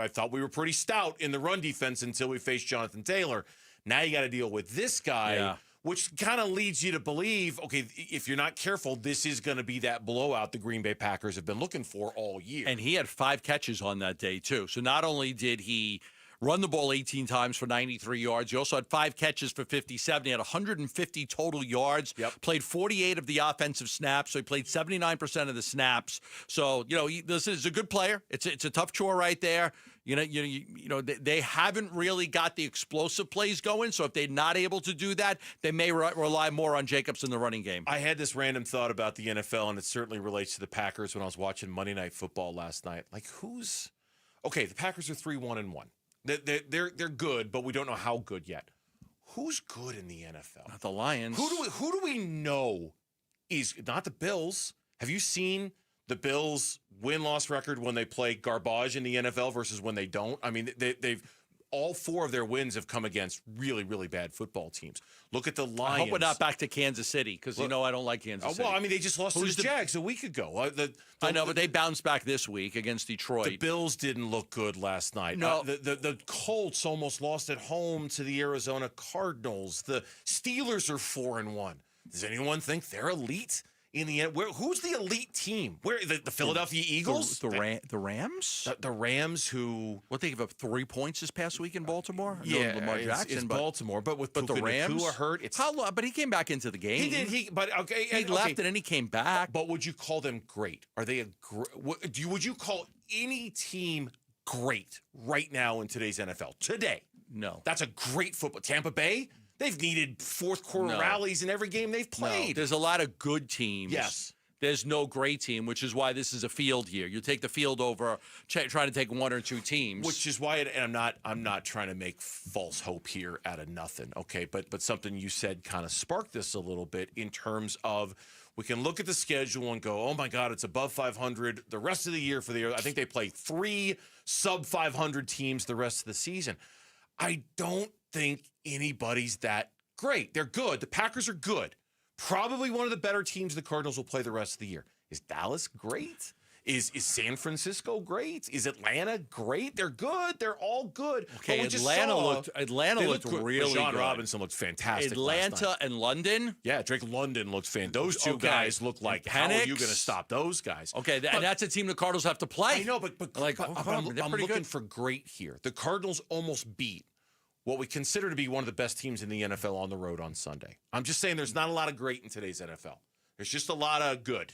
Speaker 1: thought we were pretty stout in the run defense until we faced Jonathan Taylor. Now you got to deal with this guy.
Speaker 5: Yeah.
Speaker 1: Which kind of leads you to believe, okay, if you're not careful, this is going to be that blowout the Green Bay Packers have been looking for all year.
Speaker 5: And he had 5 catches on that day, too. So not only did he run the ball 18 times for 93 yards, he also had 5 catches for 57. He had 150 total yards, played 48 of the offensive snaps, so he played 79% of the snaps. So, this is a good player. It's a tough chore right there. They haven't really got the explosive plays going, so if they're not able to do that, they may rely more on Jacobs in the running game.
Speaker 1: I had this random thought about the NFL, and it certainly relates to the Packers when I was watching Monday Night Football last night. Okay, the Packers are 3-1-1. They're good, but we don't know how good yet. Who's good in the NFL?
Speaker 5: Not the Lions.
Speaker 1: Who do we know is not the Bills? Have you seen the Bills' win-loss record when they play garbage in the NFL versus when they don't? I mean, they've all 4 of their wins have come against really, really bad football teams. Look at the Lions.
Speaker 5: I hope we're not back to Kansas City because I don't like Kansas City.
Speaker 1: Well, I mean, they just lost to the Jags a week ago.
Speaker 5: I know, but they bounced back this week against Detroit.
Speaker 1: The Bills didn't look good last night.
Speaker 5: No.
Speaker 1: The Colts almost lost at home to the Arizona Cardinals. The Steelers are 4-1. Does anyone think they're elite? In the end, who's the elite team? Where the Philadelphia Eagles?
Speaker 5: The Rams?
Speaker 1: The Rams who...
Speaker 5: What, they gave up 3 points this past week in Baltimore?
Speaker 1: Yeah,
Speaker 5: Lamar Jackson,
Speaker 1: it's Baltimore. But with
Speaker 5: the Rams
Speaker 1: Nakua hurt,
Speaker 5: but he came back into the game.
Speaker 1: He did. He
Speaker 5: left and then he came back.
Speaker 1: But would you call them great? Are they would you call any team great right now in today's NFL? Today?
Speaker 5: No.
Speaker 1: That's a great football. Tampa Bay? They've needed fourth quarter rallies in every game they've played.
Speaker 5: No, there's a lot of good teams.
Speaker 1: Yes.
Speaker 5: There's no great team, which is why this is a field year. You take the field over trying to take 1 or 2 teams.
Speaker 1: Which is why, and I'm not trying to make false hope here out of nothing, okay? But something you said kind of sparked this a little bit in terms of we can look at the schedule and go, oh my God, it's above 500 the rest of the year for the year. I think they play 3 sub 500 teams the rest of the season. I don't think anybody's that great. They're good. The Packers are good. probably one of the better teams the Cardinals will play the rest of the year. Is Dallas great? Is San Francisco great? Is Atlanta great? They're good. They're all good.
Speaker 5: Okay, Atlanta looked really
Speaker 1: John
Speaker 5: good.
Speaker 1: Robinson looked fantastic.
Speaker 5: Atlanta and London.
Speaker 1: Yeah, Drake London looked fantastic. Those two guys look like, how are you going to stop those guys?
Speaker 5: Okay, and that's a team the Cardinals have to play.
Speaker 1: I know, but I'm looking
Speaker 5: good.
Speaker 1: for great here. The Cardinals almost beat what we consider to be one of the best teams in the NFL on the road on Sunday. I'm just saying there's not a lot of great in today's NFL. There's just a lot of good.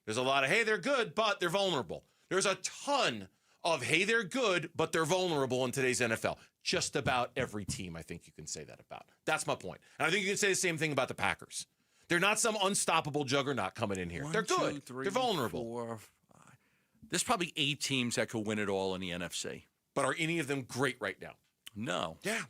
Speaker 1: There's a lot of, hey, they're good, but they're vulnerable. There's a ton of, hey, they're good, but they're vulnerable in today's NFL. Just about every team, I think you can say that about. That's my point. And I think you can say the same thing about the Packers. They're not some unstoppable juggernaut coming in here. They're good.
Speaker 5: 1, 2, 3,
Speaker 1: they're vulnerable.
Speaker 5: 4, 5. There's probably 8 teams that could win it all in the NFC.
Speaker 1: But are any of them great right now?
Speaker 5: No.
Speaker 1: Yeah.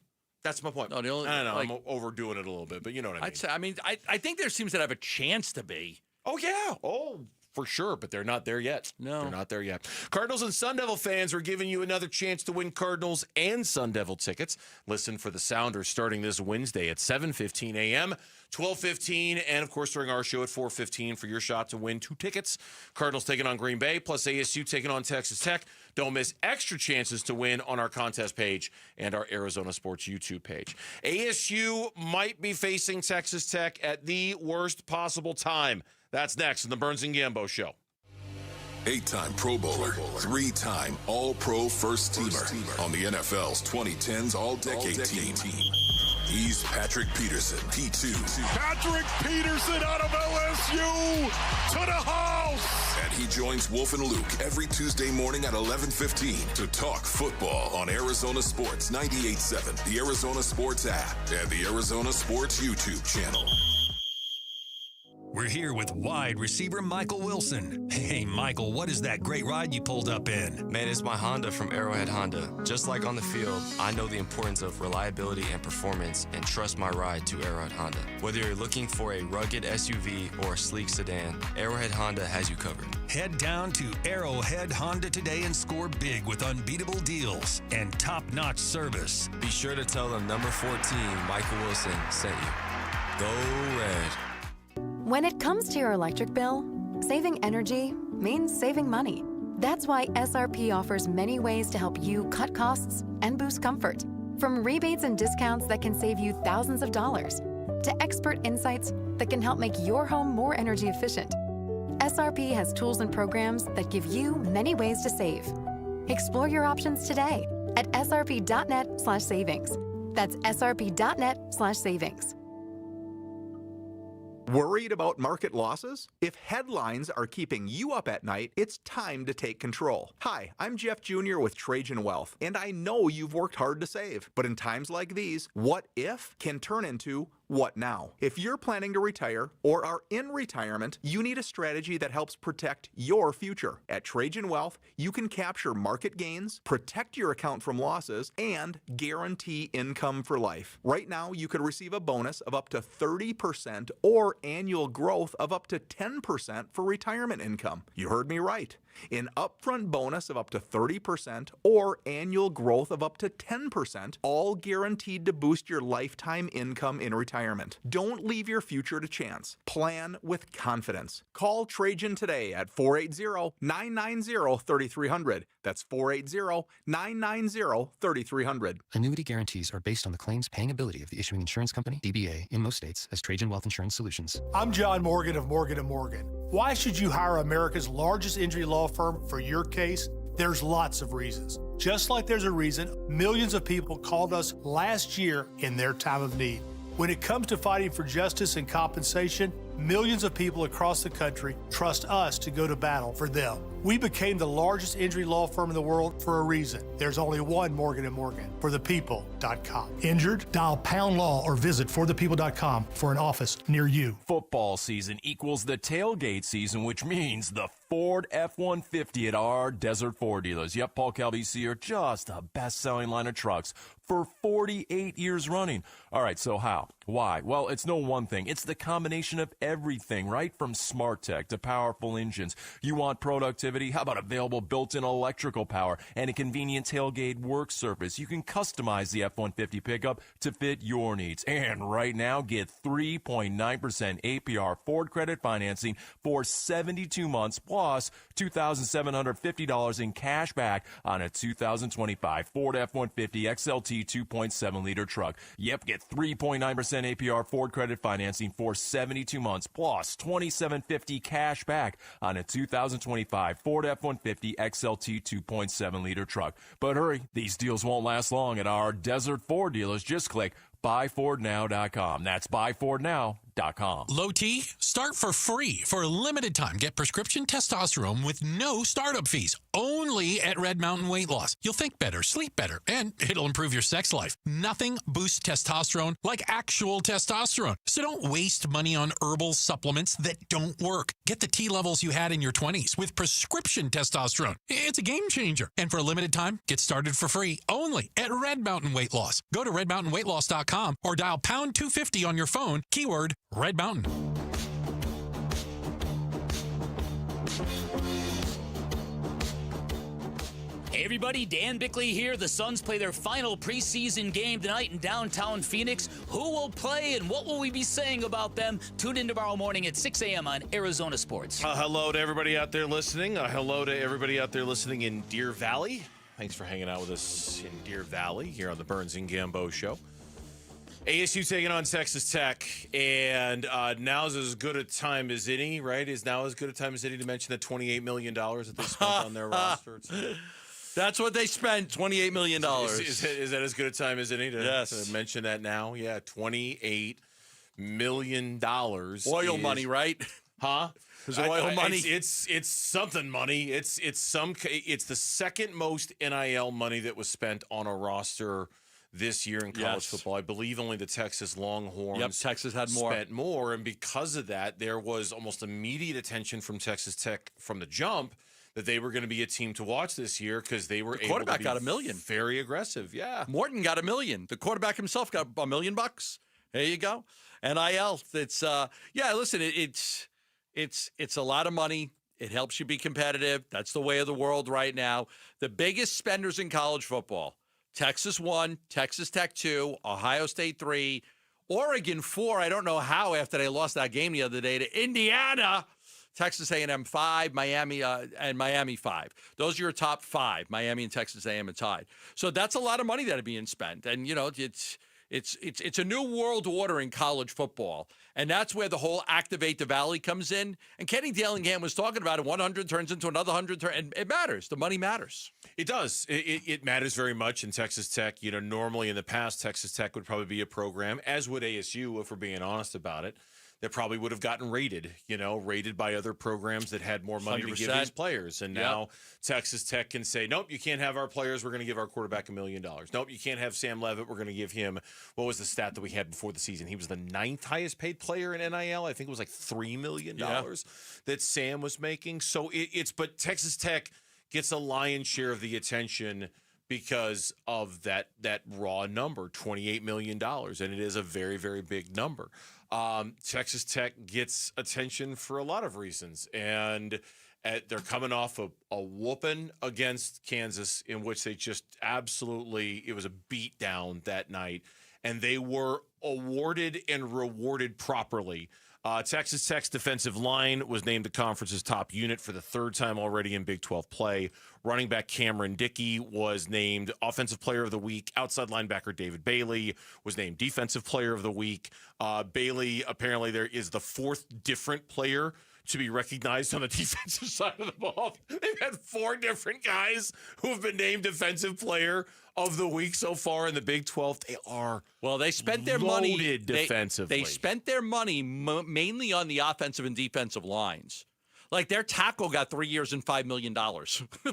Speaker 1: That's my point.
Speaker 5: No, the only,
Speaker 1: I don't know. I'm overdoing it a little bit, but you know what I mean.
Speaker 5: I think there's teams that have a chance to be.
Speaker 1: Oh, yeah. Oh, for sure, but they're not there yet.
Speaker 5: No.
Speaker 1: They're not there yet. Cardinals and Sun Devil fans are giving you another chance to win Cardinals and Sun Devil tickets. Listen for the Sounders starting this Wednesday at 7:15 a.m., 12:15, and, of course, during our show at 4:15 for your shot to win 2 tickets. Cardinals taking on Green Bay, plus ASU taking on Texas Tech. Don't miss extra chances to win on our contest page and our Arizona Sports YouTube page. ASU might be facing Texas Tech at the worst possible time. That's next on the Burns and Gambo Show.
Speaker 12: 8-time Pro Bowler, 3-time All-Pro First Teamer on the NFL's 2010s All-Decade Team. He's Patrick Peterson, P2.
Speaker 18: Patrick Peterson out of LSU to the house.
Speaker 12: And he joins Wolf and Luke every Tuesday morning at 11:15 to talk football on Arizona Sports 98.7, the Arizona Sports app, and the Arizona Sports YouTube channel.
Speaker 4: We're here with wide receiver Michael Wilson. Hey, Michael, what is that great ride you pulled up in?
Speaker 6: Man, it's my Honda from Arrowhead Honda. Just like on the field, I know the importance of reliability and performance and trust my ride to Arrowhead Honda. Whether you're looking for a rugged SUV or a sleek sedan, Arrowhead Honda has you covered.
Speaker 4: Head down to Arrowhead Honda today and score big with unbeatable deals and top-notch service.
Speaker 6: Be sure to tell them number 14, Michael Wilson, sent you. Go Red.
Speaker 8: When it comes to your electric bill, saving energy means saving money. That's why SRP offers many ways to help you cut costs and boost comfort. From rebates and discounts that can save you thousands of dollars, to expert insights that can help make your home more energy efficient. SRP has tools and programs that give you many ways to save. Explore your options today at srp.net/savings. That's srp.net/savings.
Speaker 9: Worried about market losses? If headlines are keeping you up at night, it's time to take control. Hi, I'm Jeff Jr. with Trajan Wealth, and I know you've worked hard to save. But in times like these, what if can turn into what now? If you're planning to retire or are in retirement, you need a strategy that helps protect your future. At Trajan Wealth, you can capture market gains, protect your account from losses, and guarantee income for life. Right now, you could receive a bonus of up to 30% or annual growth of up to 10% for retirement income. You heard me right. An upfront bonus of up to 30% or annual growth of up to 10%, all guaranteed to boost your lifetime income in retirement. Don't leave your future to chance. Plan with confidence. Call Trajan today at 480-990-3300. That's 480-990-3300.
Speaker 11: Annuity guarantees are based on the claims paying ability of the issuing insurance company, DBA, in most states as Trajan Wealth Insurance Solutions.
Speaker 31: I'm John Morgan of Morgan & Morgan. Why should you hire America's largest injury law firm for your case? There's lots of reasons. Just like there's a reason millions of people called us last year in their time of need. When it comes to fighting for justice and compensation, millions of people across the country trust us to go to battle for them. We became the largest injury law firm in the world for a reason. There's only one Morgan & Morgan, forthepeople.com. Injured? Dial #law or visit forthepeople.com for an office near you.
Speaker 13: Football season equals the tailgate season, which means the Ford F-150 at our Desert Ford dealers. Yep, Paul Calvisi are just the best-selling line of trucks for 48 years running. All right, so how? Why? Well, it's no one thing. It's the combination of everything, right? From smart tech to powerful engines. You want productivity? How about available built-in electrical power and a convenient tailgate work surface? You can customize the F-150 pickup to fit your needs. And right now, get 3.9% APR Ford credit financing for 72 months plus $2,750 in cash back on a 2025 Ford F-150 XLT 2.7-liter truck. Yep, get 3.9% APR Ford credit financing for 72 months plus $2,750 cash back on a 2025 Ford F-150 XLT 2.7-liter truck. But hurry, these deals won't last long at our Desert Ford dealers. Just click buyfordnow.com. That's buyfordnow.com.
Speaker 31: Low T, start for free for a limited time. Get prescription testosterone with no startup fees. Only at Red Mountain Weight Loss. You'll think better, sleep better, and it'll improve your sex life. Nothing boosts testosterone like actual testosterone. So don't waste money on herbal supplements that don't work. Get the T levels you had in your 20s with prescription testosterone. It's a game changer. And for a limited time, get started for free only at Red Mountain Weight Loss. Go to redmountainweightloss.com or dial pound 250 on your phone, keyword Red Mountain.
Speaker 14: Hey everybody, Dan Bickley here. The Suns play their final preseason game tonight in downtown Phoenix. Who will play and what will we be saying about them? Tune in tomorrow morning at 6 a.m. on Arizona Sports.
Speaker 1: Hello to everybody out there listening. Hello to everybody out there listening in Deer Valley. Thanks for hanging out with us in Deer Valley here on the Burns and Gambo Show. ASU taking on Texas Tech, and now's as good a time as any, right? Is now as good a time as any to mention the $28 million that they spent on their roster?
Speaker 5: That's what they spent, $28 million.
Speaker 1: Is that as good a time as any to mention that now? Yeah, $28 million.
Speaker 5: Oil money, right?
Speaker 1: Huh?
Speaker 5: Is it oil money?
Speaker 1: It's something money. It's the second most NIL money that was spent on a roster this year in college football. I believe only the Texas Longhorns
Speaker 5: Texas had more.
Speaker 1: spent more, and because of that, there was almost immediate attention from Texas Tech from the jump that they were going to be a team to watch this year because they were able to be
Speaker 5: quarterback got $1 million.
Speaker 1: Very aggressive, yeah.
Speaker 5: Morton got $1 million. The quarterback himself got $1 million. There you go. NIL. It's listen, it's a lot of money. It helps you be competitive. That's the way of the world right now. The biggest spenders in college football: Texas 1, Texas Tech 2, Ohio State 3, Oregon 4. I don't know how after they lost that game the other day to Indiana. Texas A&M 5, Miami and Miami 5. Those are your top 5. Miami and Texas A&M are tied. So that's a lot of money that are being spent. And it's a new world order in college football. And that's where the whole Activate the Valley comes in. And Kenny Dillingham was talking about it. 100 turns into another 100. And it matters. The money matters.
Speaker 1: It does. It matters very much in Texas Tech. Normally in the past, Texas Tech would probably be a program, as would ASU, if we're being honest about it, that probably would have gotten rated by other programs that had more money 100%. To give these players. And now Texas Tech can say, nope, you can't have our players. We're going to give our quarterback $1 million. Nope, you can't have Sam Levitt. We're going to give him, what was the stat that we had before the season? He was the 9th highest paid player in NIL. I think it was like $3 million that Sam was making. So but Texas Tech gets a lion's share of the attention because of that raw number, $28 million. And it is a very, very big number. Texas Tech gets attention for a lot of reasons, and they're coming off a whooping against Kansas in which they just absolutely, it was a beat down that night, and they were awarded and rewarded properly. Texas Tech's defensive line was named the conference's top unit for the 3rd time already in Big 12 play. Running back Cameron Dickey was named Offensive Player of the Week. Outside linebacker David Bailey was named Defensive Player of the Week. Bailey, apparently there is the 4th different player to be recognized on the defensive side of the ball. They've had 4 different guys who have been named Defensive Player of the Week so far in the Big 12.
Speaker 5: They spent their money
Speaker 1: defensively.
Speaker 5: They spent their money mainly on the offensive and defensive lines. Like their tackle got 3 years and $5 million,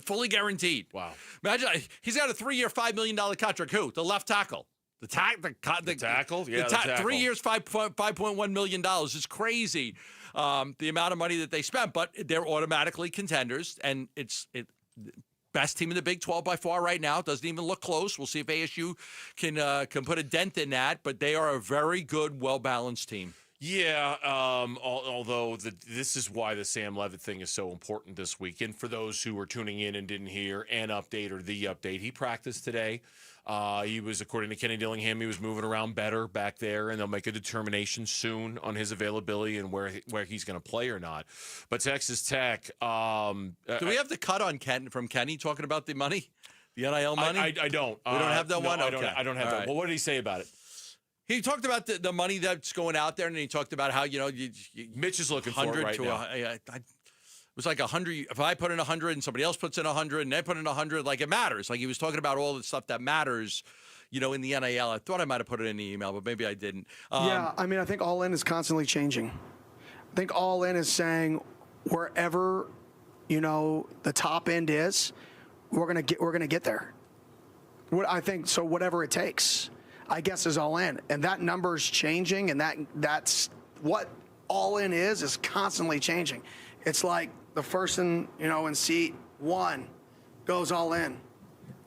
Speaker 5: fully guaranteed.
Speaker 1: Wow!
Speaker 5: Imagine he's got a 3-year, $5 million contract. Who? The left tackle. The tackle? Yeah, the tackle.
Speaker 1: 3
Speaker 5: years, $5.1 million. It's crazy. the amount of money that they spent, but they're automatically contenders, and it's best team in the Big 12 by far right now. It doesn't even look close. We'll see if ASU can put a dent in that, but they are a very good, well-balanced team.
Speaker 1: Yeah, although this is why the Sam Levitt thing is so important this week. And for those who were tuning in and didn't hear an update or the update, he practiced today. He was, according to Kenny Dillingham, he was moving around better back there, and they'll make a determination soon on his availability and where he's going to play or not. But Texas Tech.
Speaker 5: Do we have the cut on from Kenny talking about the money, the NIL money?
Speaker 1: I don't.
Speaker 5: We don't have that one?
Speaker 1: I
Speaker 5: Okay.
Speaker 1: don't have that.
Speaker 5: Right.
Speaker 1: Well, what did he say about it?
Speaker 5: He talked about the money that's going out there, and he talked about how,
Speaker 1: Mitch is looking for it right now.
Speaker 5: It was like 100. If I put in 100 and somebody else puts in 100 and they put in 100, like it matters. Like he was talking about all the stuff that matters, in the NIL. I thought I might have put it in the email, but maybe I didn't.
Speaker 15: Yeah, I mean, I think All In is constantly changing. I think All In is saying wherever, the top end is, we're gonna get there. I think so. Whatever it takes, I guess, is All In, and that number's changing, and that's what All In is constantly changing. It's like the person, in seat 1 goes all in.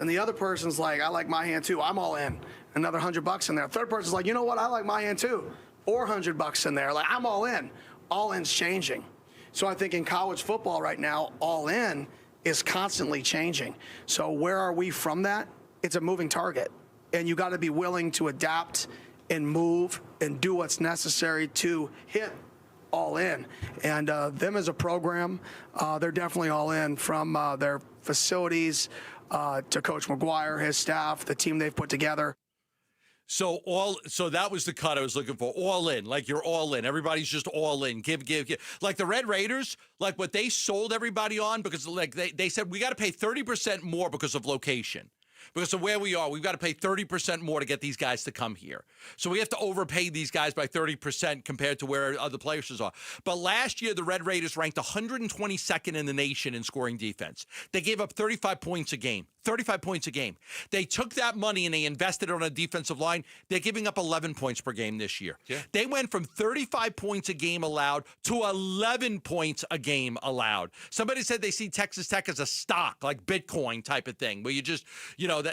Speaker 15: And the other person's like, I like my hand too. I'm all in. Another $100 in there. Third person's like, you know what? I like my hand too. Or $100 in there. Like, I'm all in. All in's changing. So I think in college football right now, all in is constantly changing. So where are we from that? It's a moving target. And you got to be willing to adapt and move and do what's necessary to hit all in. And them as a program, they're definitely all in, from their facilities to Coach McGuire, his staff, the team they've put together.
Speaker 5: So that was the cut I was looking for. All in, like you're all in. Everybody's just all in. Give. Like the Red Raiders, like what they sold everybody on, because like they said we got to pay 30% more because of location. Because of where we are, we've got to pay 30% more to get these guys to come here. So we have to overpay these guys by 30% compared to where other players are. But last year, the Red Raiders ranked 122nd in the nation in scoring defense. They gave up 35 points a game. 35 points a game. They took that money and they invested it on a defensive line. They're giving up 11 points per game this year.
Speaker 1: Yeah.
Speaker 5: They went from 35 points a game allowed to 11 points a game allowed. Somebody said they see Texas Tech as a stock, like Bitcoin type of thing, where you just,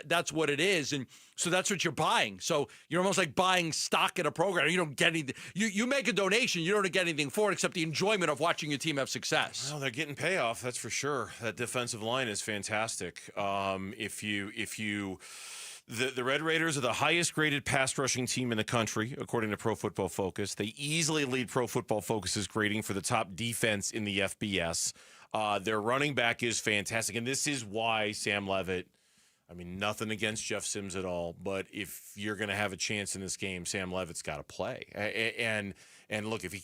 Speaker 5: that's what it is. And so that's what you're buying. So you're almost like buying stock in a program. You don't get anything. You make a donation, you don't get anything for it except the enjoyment of watching your team have success.
Speaker 1: Well, they're getting payoff, that's for sure. That defensive line is fantastic. The Red Raiders are the highest graded pass rushing team in the country, according to Pro Football Focus. They easily lead Pro Football Focus's grading for the top defense in the FBS. Their running back is fantastic, and this is why Sam Levitt, nothing against Jeff Sims at all, but if you're going to have a chance in this game, Sam Levitt's got to play. And look, if he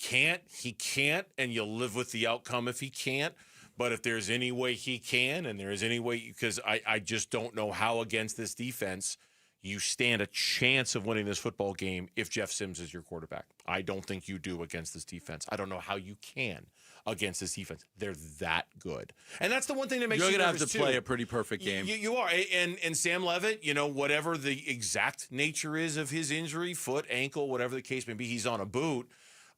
Speaker 1: can't, and you'll live with the outcome if he can't. But if there's any way he can, and there is any way, because I just don't know how against this defense you stand a chance of winning this football game if Jeff Sims is your quarterback. I don't think you do against this defense. I don't know how you can against this defense. They're that good. And that's the one thing that makes
Speaker 5: You're
Speaker 1: you
Speaker 5: going to have
Speaker 1: nervous
Speaker 5: to
Speaker 1: too.
Speaker 5: play a pretty perfect game.
Speaker 1: You are. And Sam Levitt, whatever the exact nature is of his injury, foot, ankle, whatever the case may be, he's on a boot.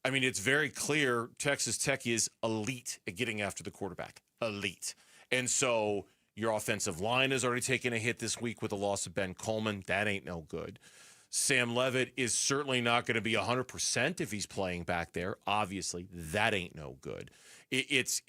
Speaker 1: It's very clear Texas Tech is elite at getting after the quarterback. Elite. And so your offensive line has already taken a hit this week with the loss of Ben Coleman. That ain't no good. Sam Levitt is certainly not going to be 100% if he's playing back there. Obviously, that ain't no good. It's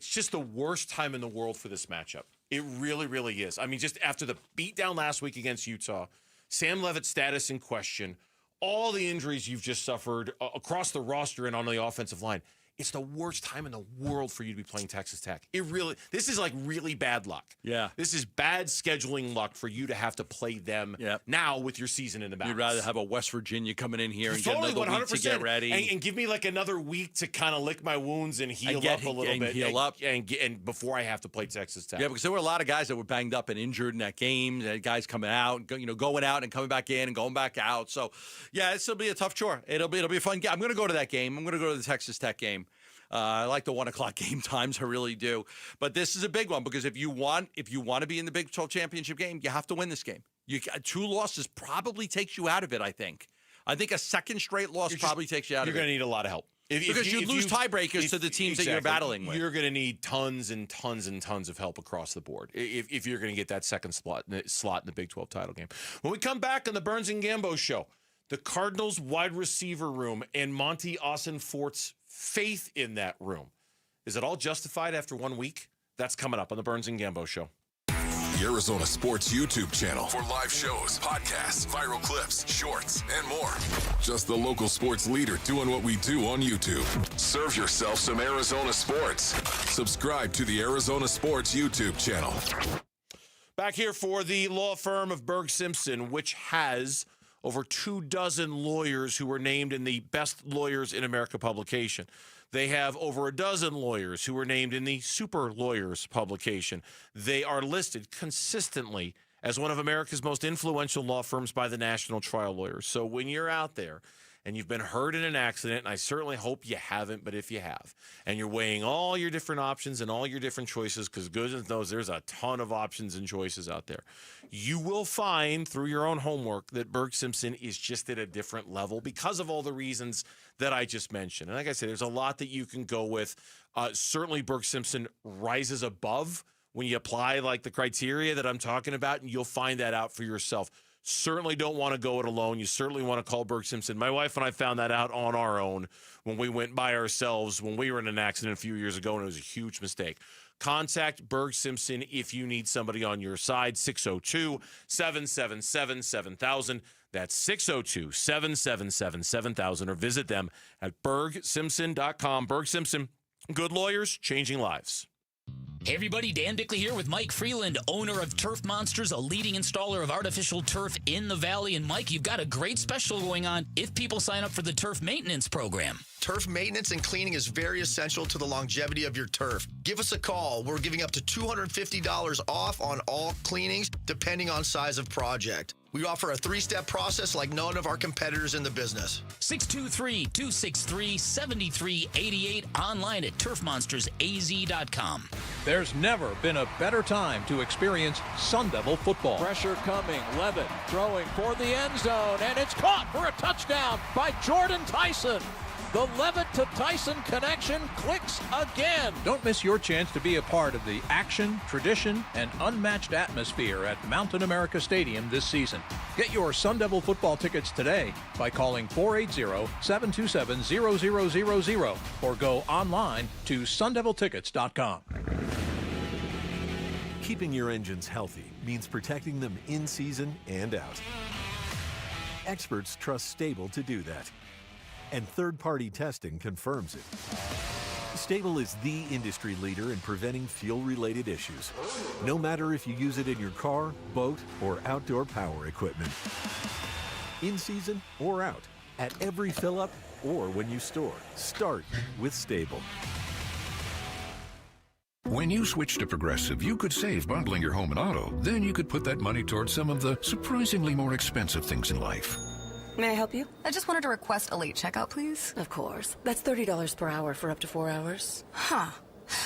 Speaker 1: just the worst time in the world for this matchup. It really, really is. Just after the beatdown last week against Utah, Sam Levitt's status in question, all the injuries you've just suffered across the roster and on the offensive line, it's the worst time in the world for you to be playing Texas Tech. This is like really bad luck.
Speaker 5: Yeah.
Speaker 1: This is bad scheduling luck for you to have to play them now with your season in the balance.
Speaker 5: You'd rather have a West Virginia coming in here and
Speaker 1: totally,
Speaker 5: get another
Speaker 1: 100%.
Speaker 5: week to get ready.
Speaker 1: And give me like another week to kind of lick my wounds and heal up a little bit.
Speaker 5: Heal up.
Speaker 1: And before I have to play Texas Tech.
Speaker 5: Yeah, because there were a lot of guys that were banged up and injured in that game. Guys coming out, going out and coming back in and going back out. So, yeah, this will be a tough chore. It'll be a fun game. I'm going to go to that game. I'm going to go to the Texas Tech game. I like the 1 o'clock game times, I really do. But this is a big one because if you want to be in the Big 12 championship game, you have to win this game. 2 losses probably takes you out of it, I think. I think a second straight loss probably takes you out of it.
Speaker 1: You're going to need a lot of help.
Speaker 5: Because you lose tiebreakers to the teams that you're battling with.
Speaker 1: You're going to need tons and tons and tons of help across the board if you're going to get that second slot in the Big 12 title game. When we come back on the Burns and Gambo show, the Cardinals wide receiver room and Monty Austin-Fort's faith in that room. Is it all justified after 1 week? That's coming up on the Burns and Gambo show.
Speaker 12: The Arizona Sports YouTube channel for live shows, podcasts, viral clips, shorts, and more. Just the local sports leader doing what we do on YouTube. Serve yourself some Arizona sports. Subscribe to the Arizona Sports YouTube channel.
Speaker 1: Back here for the law firm of Berg Simpson, which has over 24 lawyers who were named in the Best Lawyers in America publication. They have over 12 lawyers who were named in the Super Lawyers publication. They are listed consistently as one of America's most influential law firms by the National Trial Lawyers. So when you're out there and you've been hurt in an accident, and I certainly hope you haven't, but if you have, and you're weighing all your different options and all your different choices, because goodness knows there's a ton of options and choices out there, you will find through your own homework that Berg Simpson is just at a different level because of all the reasons that I just mentioned. And like I said, there's a lot that you can go with. Certainly Berg Simpson rises above when you apply like the criteria that I'm talking about, and you'll find that out for yourself. Certainly don't want to go it alone. You certainly want to call Berg Simpson. My wife and I found that out on our own when we went by ourselves when we were in an accident a few years ago, and it was a huge mistake. Contact Berg Simpson if you need somebody on your side, 602-777-7000. That's 602-777-7000, or visit them at bergsimpson.com. Berg Simpson, good lawyers, changing lives.
Speaker 14: Hey everybody, Dan Bickley here with Mike Freeland, owner of Turf Monsters, a leading installer of artificial turf in the Valley. And Mike, you've got a great special going on if people sign up for the turf maintenance program.
Speaker 16: Turf maintenance and cleaning is very essential to the longevity of your turf. Give us a call. We're giving up to $250 off on all cleanings, depending on size of project. We offer a 3-step process like none of our competitors in the business.
Speaker 14: 623-263-7388, online at turfmonstersaz.com.
Speaker 17: There's never been a better time to experience Sun Devil football. Pressure coming, Levitt throwing for the end zone, and it's caught for a touchdown by Jordan Tyson. The Levitt to Tyson connection clicks again. Don't miss your chance to be a part of the action, tradition, and unmatched atmosphere at Mountain America Stadium this season. Get your Sun Devil football tickets today by calling 480-727-0000 or go online to sundeviltickets.com.
Speaker 19: Keeping your engines healthy means protecting them in season and out. Experts trust Stable to do that, and third-party testing confirms it. Stable is the industry leader in preventing fuel-related issues, no matter if you use it in your car, boat, or outdoor power equipment. In season or out, at every fill-up or when you store, start with Stable.
Speaker 20: When you switch to Progressive, you could save bundling your home and auto. Then you could put that money towards some of the surprisingly more expensive things in life.
Speaker 21: May I help you? I just wanted to request a late checkout, please. Of course. That's $30 per hour for up to 4 hours. Huh.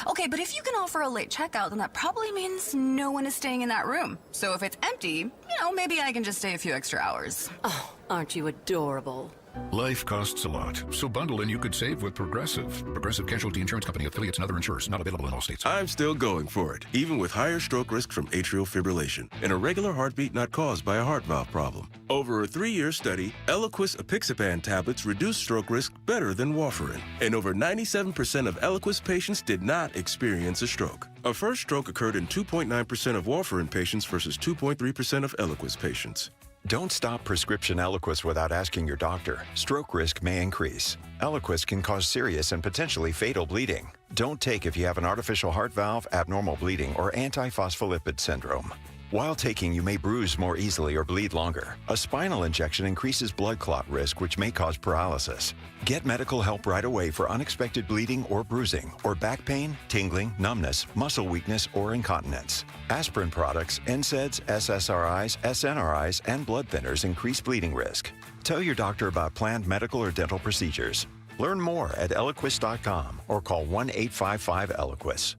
Speaker 21: Okay, but if you can offer a late checkout, then that probably means no one is staying in that room. So if it's empty, maybe I can just stay a few extra hours. Oh, aren't you adorable?
Speaker 20: Life costs a lot, so bundle and you could save with Progressive. Progressive Casualty Insurance Company, affiliates, and other insurers. Not available in all states.
Speaker 22: I'm still going for it, even with higher stroke risk from atrial fibrillation and a regular heartbeat not caused by a heart valve problem. Over a 3-year study, Eliquis apixaban tablets reduced stroke risk better than warfarin, and over 97% of Eliquis patients did not experience a stroke. A first stroke occurred in 2.9% of warfarin patients versus 2.3% of Eliquis patients.
Speaker 23: Don't stop prescription Eliquis without asking your doctor. Stroke risk may increase. Eliquis can cause serious and potentially fatal bleeding. Don't take if you have an artificial heart valve, abnormal bleeding, or antiphospholipid syndrome. While taking, you may bruise more easily or bleed longer. A spinal injection increases blood clot risk, which may cause paralysis. Get medical help right away for unexpected bleeding or bruising, or back pain, tingling, numbness, muscle weakness, or incontinence. Aspirin products, NSAIDs, SSRIs, SNRIs, and blood thinners increase bleeding risk. Tell your doctor about planned medical or dental procedures. Learn more at Eliquis.com or call 1-855-ELIQUIS.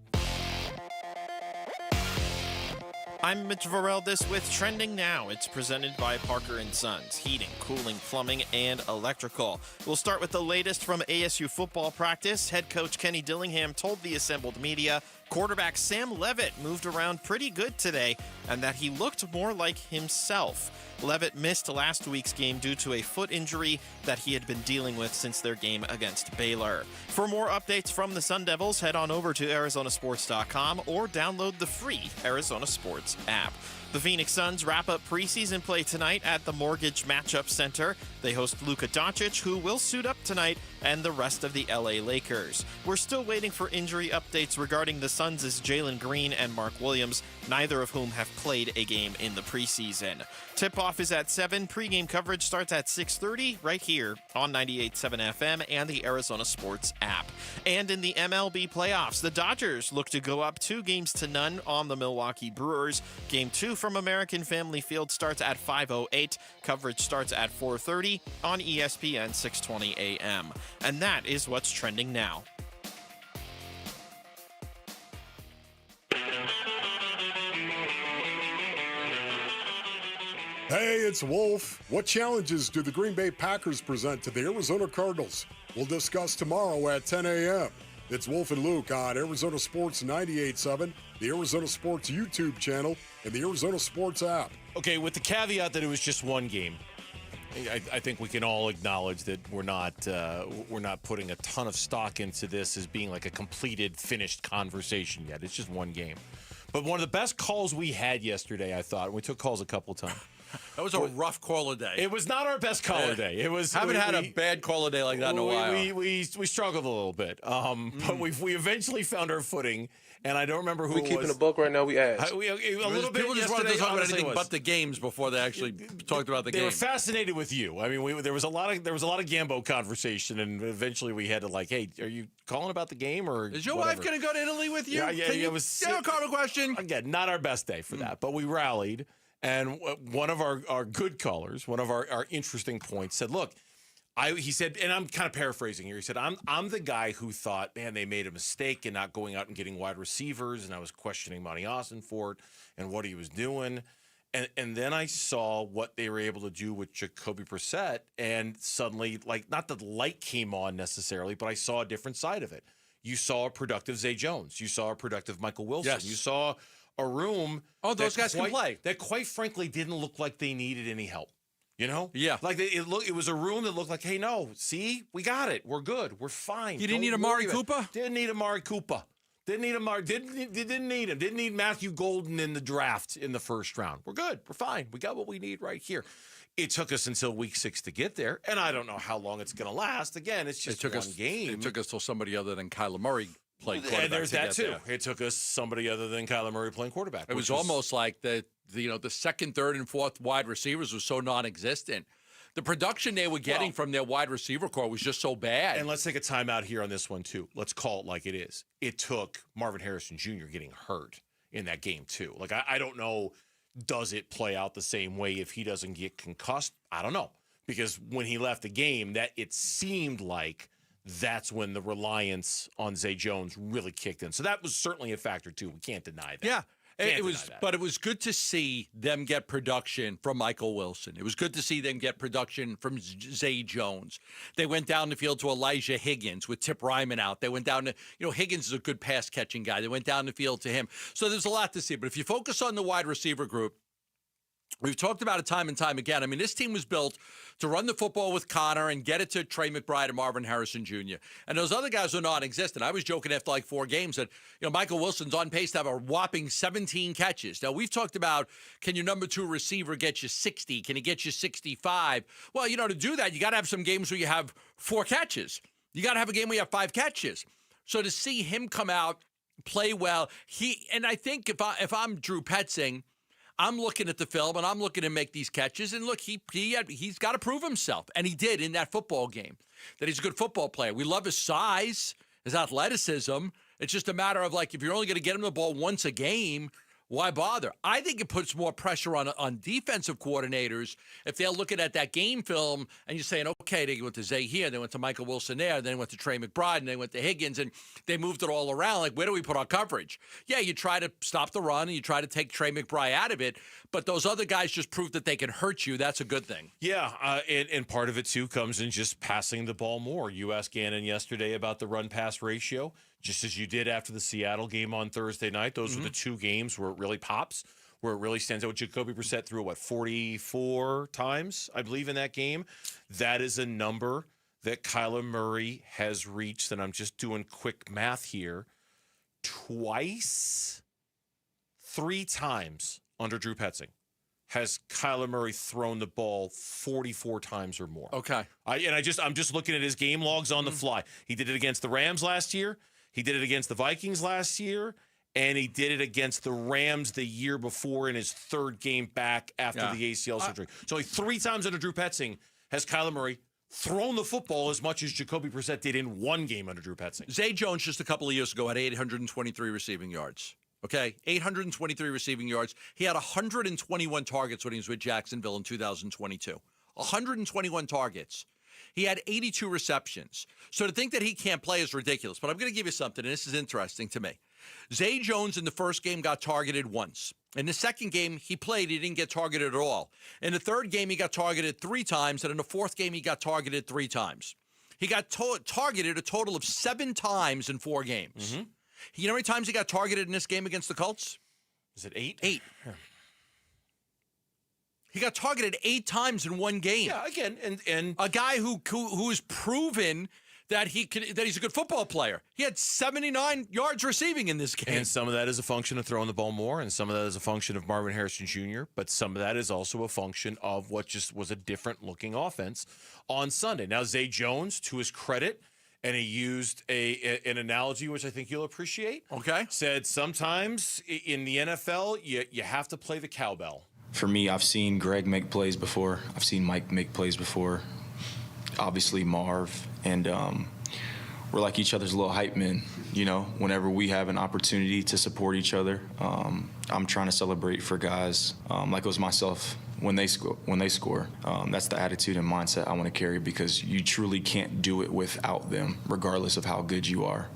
Speaker 31: I'm Mitch Vareldis with Trending Now. It's presented by Parker & Sons, heating, cooling, plumbing, and electrical. We'll start with the latest from ASU football practice. Head coach Kenny Dillingham told the assembled media quarterback Sam Levitt moved around pretty good today and that he looked more like himself. Levitt missed last week's game due to a foot injury that he had been dealing with since their game against Baylor. For more updates from the Sun Devils, head on over to ArizonaSports.com or download the free Arizona Sports app. The Phoenix Suns wrap up preseason play tonight at the Mortgage Matchup Center. They host Luka Doncic, who will suit up tonight, and the rest of the LA Lakers. We're still waiting for injury updates regarding the Suns' Jalen Green and Mark Williams, neither of whom have played a game in the preseason. Tip-off is at 7. Pre-game coverage starts at 6:30 right here on 98.7 FM and the Arizona Sports app. And in the MLB playoffs, the Dodgers look to go up 2-0 on the Milwaukee Brewers. Game 2 from American Family Field starts at 5:08. Coverage starts at 4:30 on ESPN 620 AM. And that is what's trending now.
Speaker 18: Hey, it's Wolf. What challenges do the Green Bay Packers present to the Arizona Cardinals? We'll discuss tomorrow at 10 a.m. It's Wolf and Luke on Arizona Sports 98.7, the Arizona Sports YouTube channel, and the Arizona Sports app.
Speaker 1: Okay, with the caveat that it was just one game, I think we can all acknowledge that we're not putting a ton of stock into this as being like a completed, finished conversation yet. It's just one game. But one of the best calls we had yesterday, I thought, and we took calls a couple times.
Speaker 5: That was a rough caller day.
Speaker 1: It was not our best caller day. It was.
Speaker 5: Haven't had a bad caller day like that in a while.
Speaker 1: We struggled a little bit, but we eventually found our footing. And I don't remember who
Speaker 2: we
Speaker 1: it was.
Speaker 2: We keeping a book right now. We asked.
Speaker 1: A little bit.
Speaker 5: People just wanted to talk about anything but the games before they actually talked about the game.
Speaker 1: They were fascinated with you. I mean, there was a lot of Gambo conversation, and eventually we had to like, hey, are you calling about the game or
Speaker 5: is your
Speaker 1: whatever?
Speaker 5: wife going to go to Italy with you?
Speaker 1: Yeah.
Speaker 5: It was a Cardinal question.
Speaker 1: Again, not our best day for that, but we rallied. And one of our good callers, one of our interesting points said, look, he said, and I'm kind of paraphrasing here. He said, I'm the guy who thought, man, they made a mistake in not going out and getting wide receivers, and I was questioning Monty Austin for it and what he was doing. And then I saw what they were able to do with Jacobe Brissett, and suddenly, like, not the light came on necessarily, but I saw a different side of it. You saw a productive Zay Jones. You saw a productive Michael Wilson.
Speaker 5: Yes.
Speaker 1: You saw a room.
Speaker 5: Oh, those guys can play.
Speaker 1: That quite frankly didn't look like they needed any help. You know?
Speaker 5: Yeah.
Speaker 1: Like it was a room that looked like, hey, no, see, we got it. We're good. We're fine.
Speaker 5: You didn't need Amari Cooper?
Speaker 1: Didn't need Amari Cooper. Didn't need him. Didn't need Matthew Golden in the draft in the first round. We're good. We're fine. We got what we need right here. It took us until week 6 to get there, and I don't know how long it's going to last. Again, it's just one game.
Speaker 5: It took us till somebody other than Kyler Murray played quarterback.
Speaker 1: And there's that too.
Speaker 5: There.
Speaker 1: It took us somebody other than Kyler Murray playing quarterback.
Speaker 5: It was almost like the second, third, and fourth wide receivers were so non-existent. The production they were getting from their wide receiver core was just so bad.
Speaker 1: And let's take a timeout here on this one, too. Let's call it like it is. It took Marvin Harrison Jr. getting hurt in that game, too. Like, I don't know, does it play out the same way if he doesn't get concussed? I don't know. Because when he left the game, that it seemed like that's when the reliance on Zay Jones really kicked in. So that was certainly a factor, too. We can't deny that.
Speaker 5: Yeah. But it was good to see them get production from Michael Wilson. It was good to see them get production from Zay Jones. They went down the field to Elijah Higgins with Tip Ryman out. They went down to, Higgins is a good pass catching guy. They went down the field to him. So there's a lot to see. But if you focus on the wide receiver group, we've talked about it time and time again. I mean, this team was built to run the football with Connor and get it to Trey McBride and Marvin Harrison Jr. And those other guys are non-existent. I was joking after like 4 games that, Michael Wilson's on pace to have a whopping 17 catches. Now, we've talked about, can your number 2 receiver get you 60? Can he get you 65? Well, to do that, you got to have some games where you have 4 catches. You got to have a game where you have 5 catches. So to see him come out, play well, and I think if I'm Drew Petzing, I'm looking at the film, and I'm looking to make these catches. And look, he's got to prove himself, and he did in that football game, that he's a good football player. We love his size, his athleticism. It's just a matter of, like, if you're only going to get him the ball once a game, Why bother? I think it puts more pressure on defensive coordinators if they're looking at that game film and you're saying, okay, they went to Zay here, they went to Michael Wilson there, then they went to Trey McBride, and they went to Higgins, and they moved it all around. Like, where do we put our coverage? Yeah, you try to stop the run, and you try to take Trey McBride out of it, but those other guys just prove that they can hurt you. That's a good thing.
Speaker 1: Yeah, and part of it, too, comes in just passing the ball more. You asked Gannon yesterday about the run-pass ratio, just as you did after the Seattle game on Thursday night. Those were the two games where it really pops, where it really stands out. Jacobe Brissett threw, 44 times, I believe, in that game. That is a number that Kyler Murray has reached, and I'm just doing quick math here, twice, 3 times under Drew Petzing has Kyler Murray thrown the ball 44 times or more.
Speaker 5: Okay.
Speaker 1: I'm just looking at his game logs on the fly. He did it against the Rams last year. He did it against the Vikings last year. And he did it against the Rams the year before in his 3rd game back after the ACL surgery. So only 3 times under Drew Petzing has Kyler Murray thrown the football as much as Jacoby Brissett did in 1 game under Drew Petzing.
Speaker 5: Zay Jones just a couple of years ago had 823 receiving yards. Okay, 823 receiving yards. He had 121 targets when he was with Jacksonville in 2022. 121 targets. He had 82 receptions. So to think that he can't play is ridiculous. But I'm going to give you something, and this is interesting to me. Zay Jones in the first game got targeted once. In the second game, he played. He didn't get targeted at all. In the third game, he got targeted 3 times. And in the fourth game, he got targeted 3 times. He got targeted a total of 7 times in 4 games.
Speaker 1: Mm-hmm.
Speaker 5: You know how many times he got targeted in this game against the Colts?
Speaker 1: Is it 8?
Speaker 5: 8. He got targeted 8 times in 1 game.
Speaker 1: Yeah, again, and
Speaker 5: a guy who has proven that he's a good football player. He had 79 yards receiving in this game.
Speaker 1: And some of that is a function of throwing the ball more, and some of that is a function of Marvin Harrison Jr., but some of that is also a function of what just was a different-looking offense on Sunday. Now, Zay Jones, to his credit, and he used an analogy which I think you'll appreciate.
Speaker 5: Okay.
Speaker 1: Said sometimes in the NFL, you have to play the cowbell.
Speaker 2: For me, I've seen Greg make plays before. I've seen Mike make plays before. Obviously, Marv. And we're like each other's little hype men. You know, whenever we have an opportunity to support each other, I'm trying to celebrate for guys like it was myself when they score. That's the attitude and mindset I want to carry because you truly can't do it without them, regardless of how good you are.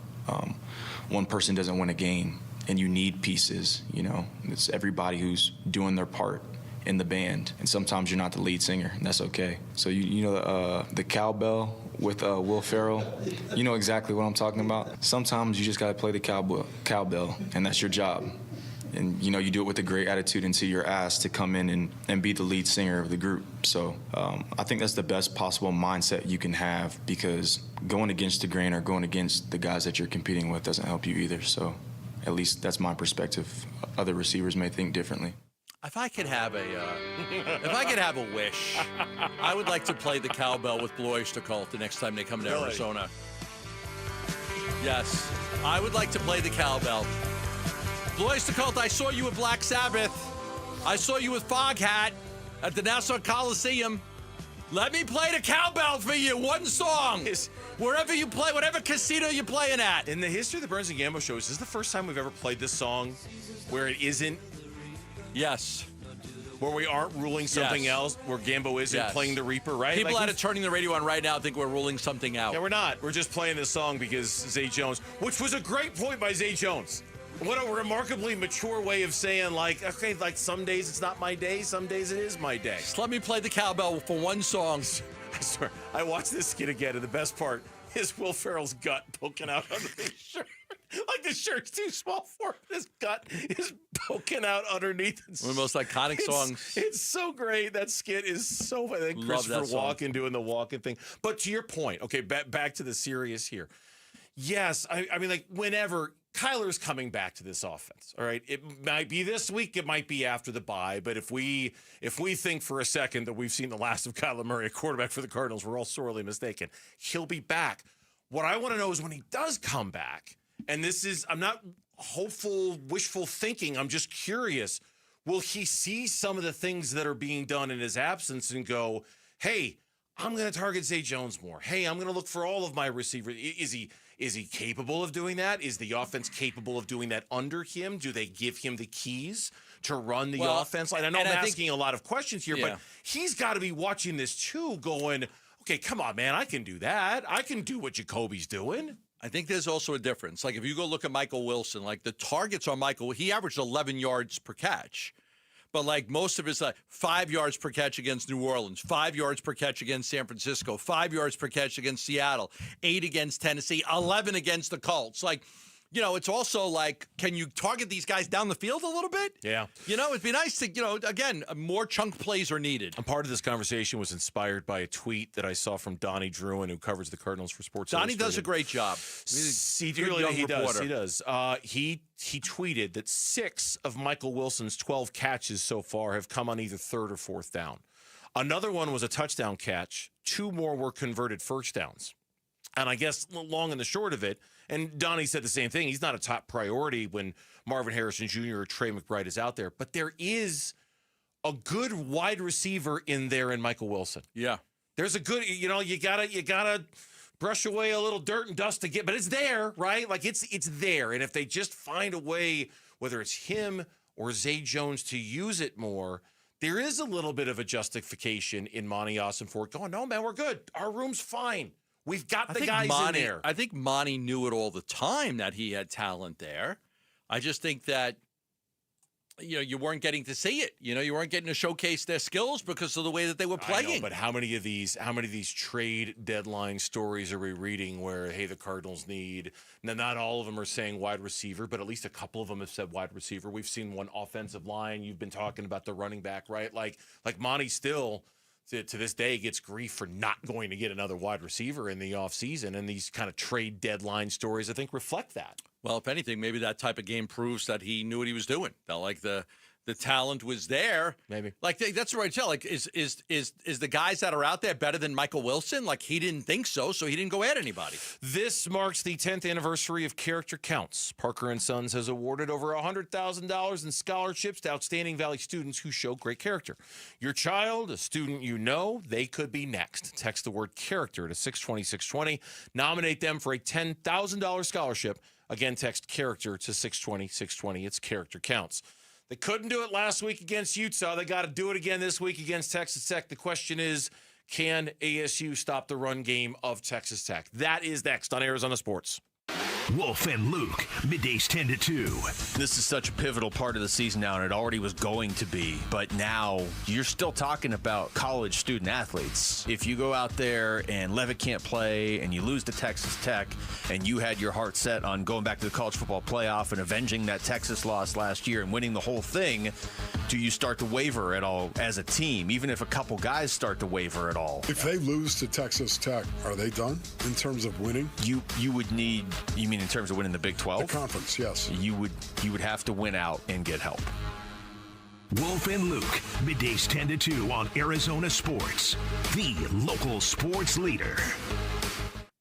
Speaker 2: One person doesn't win a game. And you need pieces, you know. It's everybody who's doing their part in the band. And sometimes you're not the lead singer, and that's okay. So, you know the cowbell with Will Ferrell, you know exactly what I'm talking about. Sometimes you just got to play the cowbell, and that's your job. And, you know, you do it with a great attitude until you're asked to come in and be the lead singer of the group. So I think that's the best possible mindset you can have because going against the grain or going against the guys that you're competing with doesn't help you either. So at least that's my perspective. Other receivers may think differently.
Speaker 5: If I could have a wish, I would like to play the cowbell with Blue Oyster Cult the next time they come to Arizona. Yes, I would like to play the cowbell. Blue Oyster Cult, I saw you with Black Sabbath. I saw you with Foghat at the Nassau Coliseum. Let me play the cowbell for you, 1 song. Wherever you play, whatever casino you're playing at.
Speaker 1: In the history of the Burns and Gambo show, is this the first time we've ever played this song where it isn't?
Speaker 5: Yes.
Speaker 1: Where we aren't ruling something else, where Gambo isn't playing the Reaper, right?
Speaker 5: People that are turning the radio on right now think we're ruling something out.
Speaker 1: Yeah, we're not. We're just playing this song because Zay Jones, which was a great point by Zay Jones. What a remarkably mature way of saying, like, okay, like some days it's not my day, some days it is my day.
Speaker 5: Just let me play the cowbell for 1 song.
Speaker 1: I swear, I watched this skit again, and the best part is Will Ferrell's gut poking out under his shirt. Like the shirt's too small for him. His gut is poking out underneath.
Speaker 5: One of the most iconic songs.
Speaker 1: It's so great. That skit is so funny. I think
Speaker 5: Love
Speaker 1: Christopher
Speaker 5: that song.
Speaker 1: Walken doing the walking thing. But to your point, okay, back to the serious here. Yes, I mean, like, whenever Kyler's coming back to this offense, all right? It might be this week, it might be after the bye, but if we think for a second that we've seen the last of Kyler Murray, a quarterback for the Cardinals, we're all sorely mistaken. He'll be back. What I want to know is when he does come back, and this is, I'm not hopeful, wishful thinking, I'm just curious, will he see some of the things that are being done in his absence and go, hey, I'm going to target Zay Jones more. Hey, I'm going to look for all of my receivers. Is he Is he capable of doing that? Is the offense capable of doing that under him? Do they give him the keys to run the offense? I know I'm asking a lot of questions here, but he's got to be watching this too, going, okay, come on, man, I can do that. I can do what Jacoby's doing.
Speaker 5: I think there's also a difference. Like if you go look at Michael Wilson, like the targets on Michael, he averaged 11 yards per catch. But like most of his 5 yards per catch against New Orleans, 5 yards per catch against San Francisco, 5 yards per catch against Seattle, 8 against Tennessee, 11 against the Colts. Like, it's also like, can you target these guys down the field a little bit?
Speaker 1: Yeah.
Speaker 5: It'd be nice to, again, more chunk plays are needed.
Speaker 1: And part of this conversation was inspired by a tweet that I saw from Donnie Druin, who covers the Cardinals for Sports
Speaker 5: Donnie
Speaker 1: Illustrated.
Speaker 5: does a great job.
Speaker 1: He does. He tweeted that 6 of Michael Wilson's 12 catches so far have come on either third or fourth down. Another one was a touchdown catch. 2 more were converted first downs. And I guess long and the short of it, and Donnie said the same thing, he's not a top priority when Marvin Harrison Jr. or Trey McBride is out there. But there is a good wide receiver in there in Michael Wilson.
Speaker 5: Yeah.
Speaker 1: There's a good, you gotta brush away a little dirt and dust to get, but it's there, right? Like it's there. And if they just find a way, whether it's him or Zay Jones, to use it more, there is a little bit of a justification in Monty Ossenfort going, no, man, we're good. Our room's fine. We've got the guys in there.
Speaker 5: I think Monty knew it all the time that he had talent there. I just think that, you weren't getting to see it. You weren't getting to showcase their skills because of the way that they were playing.
Speaker 1: I know, but how many of these trade deadline stories are we reading where, hey, the Cardinals need, now not all of them are saying wide receiver, but at least a couple of them have said wide receiver. We've seen one offensive line. You've been talking about the running back, right? Like Monty still, to this day, gets grief for not going to get another wide receiver in the offseason, and these kind of trade deadline stories, I think, reflect that.
Speaker 5: Well, if anything, maybe that type of game proves that he knew what he was doing. That like the talent was there.
Speaker 1: Maybe.
Speaker 5: Like that's what I tell. Like is the guys that are out there better than Michael Wilson? Like he didn't think so he didn't go at anybody.
Speaker 1: This marks the 10th anniversary of Character Counts. Parker & Sons has awarded over $100,000 in scholarships to Outstanding Valley students who show great character. Your child, a student they could be next. Text the word character to 620-620. Nominate them for a $10,000 scholarship. Again, text character to 620-620. It's Character Counts. They couldn't do it last week against Utah. They got to do it again this week against Texas Tech. The question is, can ASU stop the run game of Texas Tech? That is next on Arizona Sports.
Speaker 3: Wolf and Luke, middays 10 to 2.
Speaker 4: This is such a pivotal part of the season now, and it already was going to be. But now you're still talking about college student athletes. If you go out there and Levitt can't play and you lose to Texas Tech and you had your heart set on going back to the college football playoff and avenging that Texas loss last year and winning the whole thing, do you start to waver at all as a team, even if a couple guys start to waver at all?
Speaker 18: If they lose to Texas Tech, are they done in terms of winning?
Speaker 4: You would need, you mean in terms of winning the Big 12?
Speaker 18: The conference, yes.
Speaker 4: You would have to win out and get help.
Speaker 3: Wolf and Luke, middays 10 to 2 on Arizona Sports, the local sports leader.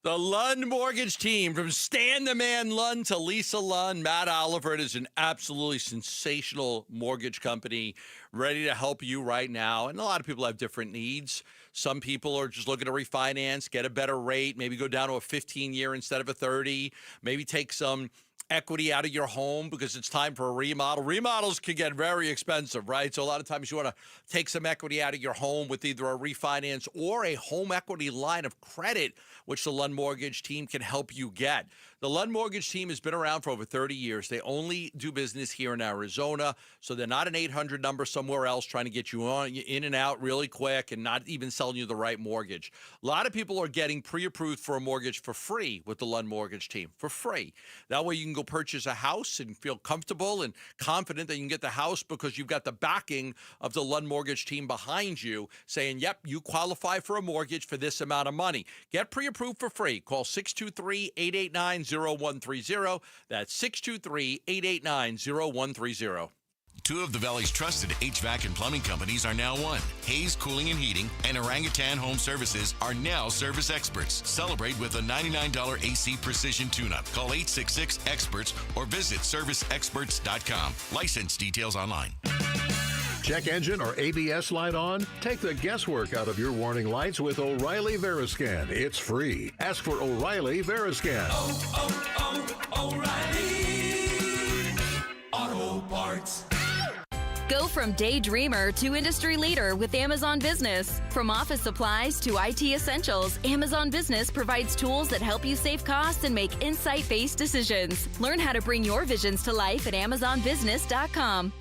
Speaker 5: The Lund Mortgage Team, from Stan the Man Lund to Lisa Lund, Matt Oliver, is an absolutely sensational mortgage company ready to help you right now. And a lot of people have different needs. Some people are just looking to refinance, get a better rate, maybe go down to a 15-year instead of a 30, maybe take some equity out of your home because it's time for a remodel. Remodels can get very expensive, right? So a lot of times you want to take some equity out of your home with either a refinance or a home equity line of credit, which the Lund Mortgage Team can help you get. The Lund Mortgage Team has been around for over 30 years. They only do business here in Arizona, so they're not an 800 number somewhere else trying to get you in and out really quick and not even selling you the right mortgage. A lot of people are getting pre-approved for a mortgage for free with the Lund Mortgage Team, for free. That way you can go purchase a house and feel comfortable and confident that you can get the house because you've got the backing of the Lund Mortgage Team behind you saying, yep, you qualify for a mortgage for this amount of money. Get pre-approved for free. Call 623-889-0130. That's 623-889-0130.
Speaker 7: Two of the Valley's trusted HVAC and plumbing companies are now one. Hayes Cooling and Heating and Orangutan Home Services are now service experts. Celebrate with a $99 AC Precision Tune-Up. Call 866-EXPERTS or visit serviceexperts.com. License details online.
Speaker 20: Check engine or ABS light on? Take the guesswork out of your warning lights with O'Reilly Veriscan. It's free. Ask for O'Reilly Veriscan.
Speaker 6: O'Reilly Auto Parts.
Speaker 8: Go from daydreamer to industry leader with Amazon Business. From office supplies to IT essentials, Amazon Business provides tools that help you save costs and make insight-based decisions. Learn how to bring your visions to life at AmazonBusiness.com.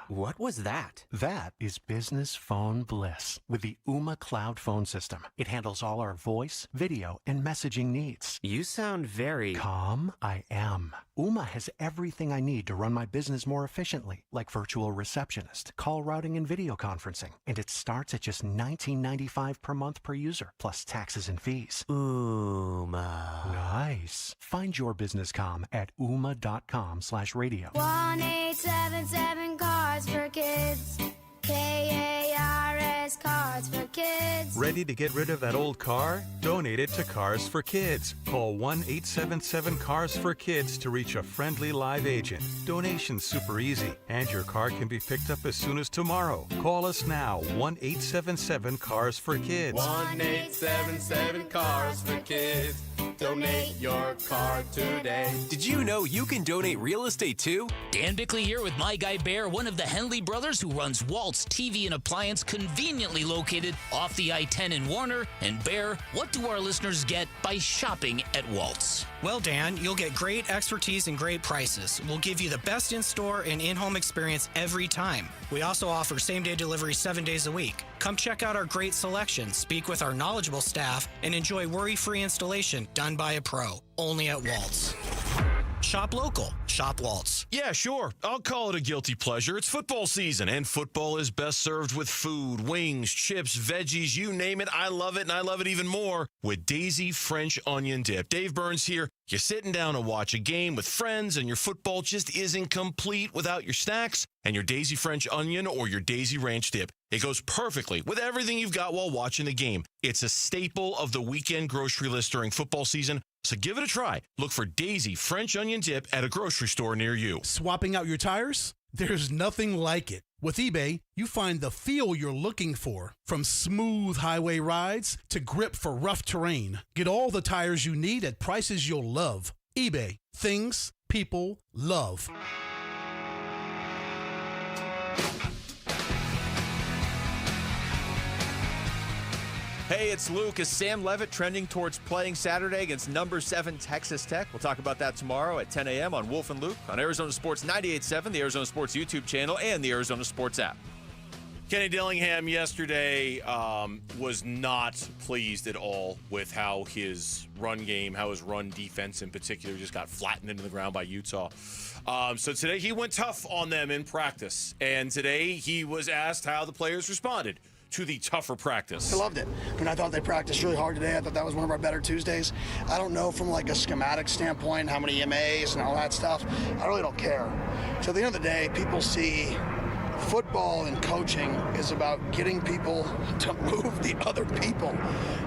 Speaker 9: What was that?
Speaker 10: That is business phone bliss with the Ooma Cloud Phone System. It handles all our voice, video, and messaging needs.
Speaker 9: You sound very...
Speaker 10: Calm? I am. Ooma has everything I need to run my business more efficiently, like virtual receptionist, call routing, and video conferencing. And it starts at just $19.95 per month per user, plus taxes and fees.
Speaker 9: Ooma.
Speaker 10: Nice. Find your business calm at ooma.com/radio.
Speaker 24: 1-877 Cards for Kids. KARS Cards for Kids.
Speaker 25: Ready to get rid of that old car? Donate it to Cars for Kids. Call 1-877-CARS-FOR-KIDS to reach a friendly live agent. Donation's super easy, and your car can be picked up as soon as tomorrow. Call us now, 1-877-CARS-FOR-KIDS.
Speaker 6: 1-877-CARS-FOR-KIDS. Donate your car today.
Speaker 9: Did you know you can donate real estate too?
Speaker 14: Dan Bickley here with my guy Bear, one of the Henley brothers who runs Walt's TV and Appliance, conveniently located off the I-10 in Warner. And Bear, what do our listeners get by shopping at Walt's?
Speaker 26: Well, Dan, you'll get great expertise and great prices. We'll give you the best in-store and in-home experience every time. We also offer same-day delivery 7 days a week. Come check out our great selection, speak with our knowledgeable staff, and enjoy worry-free installation done by a pro. Only at Walt's. Shop local. Shop Waltz.
Speaker 1: Yeah, sure. I'll call it a guilty pleasure. It's football season, and football is best served with food, wings, chips, veggies, you name it. I love it, and I love it even more with Daisy French Onion Dip. Dave Burns here. You're sitting down to watch a game with friends, and your football just isn't complete without your snacks and your Daisy French Onion or your Daisy Ranch Dip. It goes perfectly with everything you've got while watching the game. It's a staple of the weekend grocery list during football season. So give it a try. Look for Daisy French Onion Dip at a grocery store near you.
Speaker 27: Swapping out your tires? There's nothing like it. With eBay, you find the feel you're looking for. From smooth highway rides to grip for rough terrain. Get all the tires you need at prices you'll love. eBay. Things people love.
Speaker 4: Hey, it's Luke. Is Sam Levitt trending towards playing Saturday against number 7 Texas Tech? We'll talk about that tomorrow at 10 a.m. on Wolf and Luke on Arizona Sports 98.7, the Arizona Sports YouTube channel, and the Arizona Sports app.
Speaker 1: Kenny Dillingham yesterday was not pleased at all with how his run game, how his run defense in particular just got flattened into the ground by Utah. So today he went tough on them in practice, and today he was asked how the players responded to the tougher practice.
Speaker 15: I loved it. I mean, I thought they practiced really hard today. I thought that was one of our better Tuesdays. I don't know from like a schematic standpoint how many MAs and all that stuff. I really don't care. So at the end of the day, people see football and coaching is about getting people to move the other people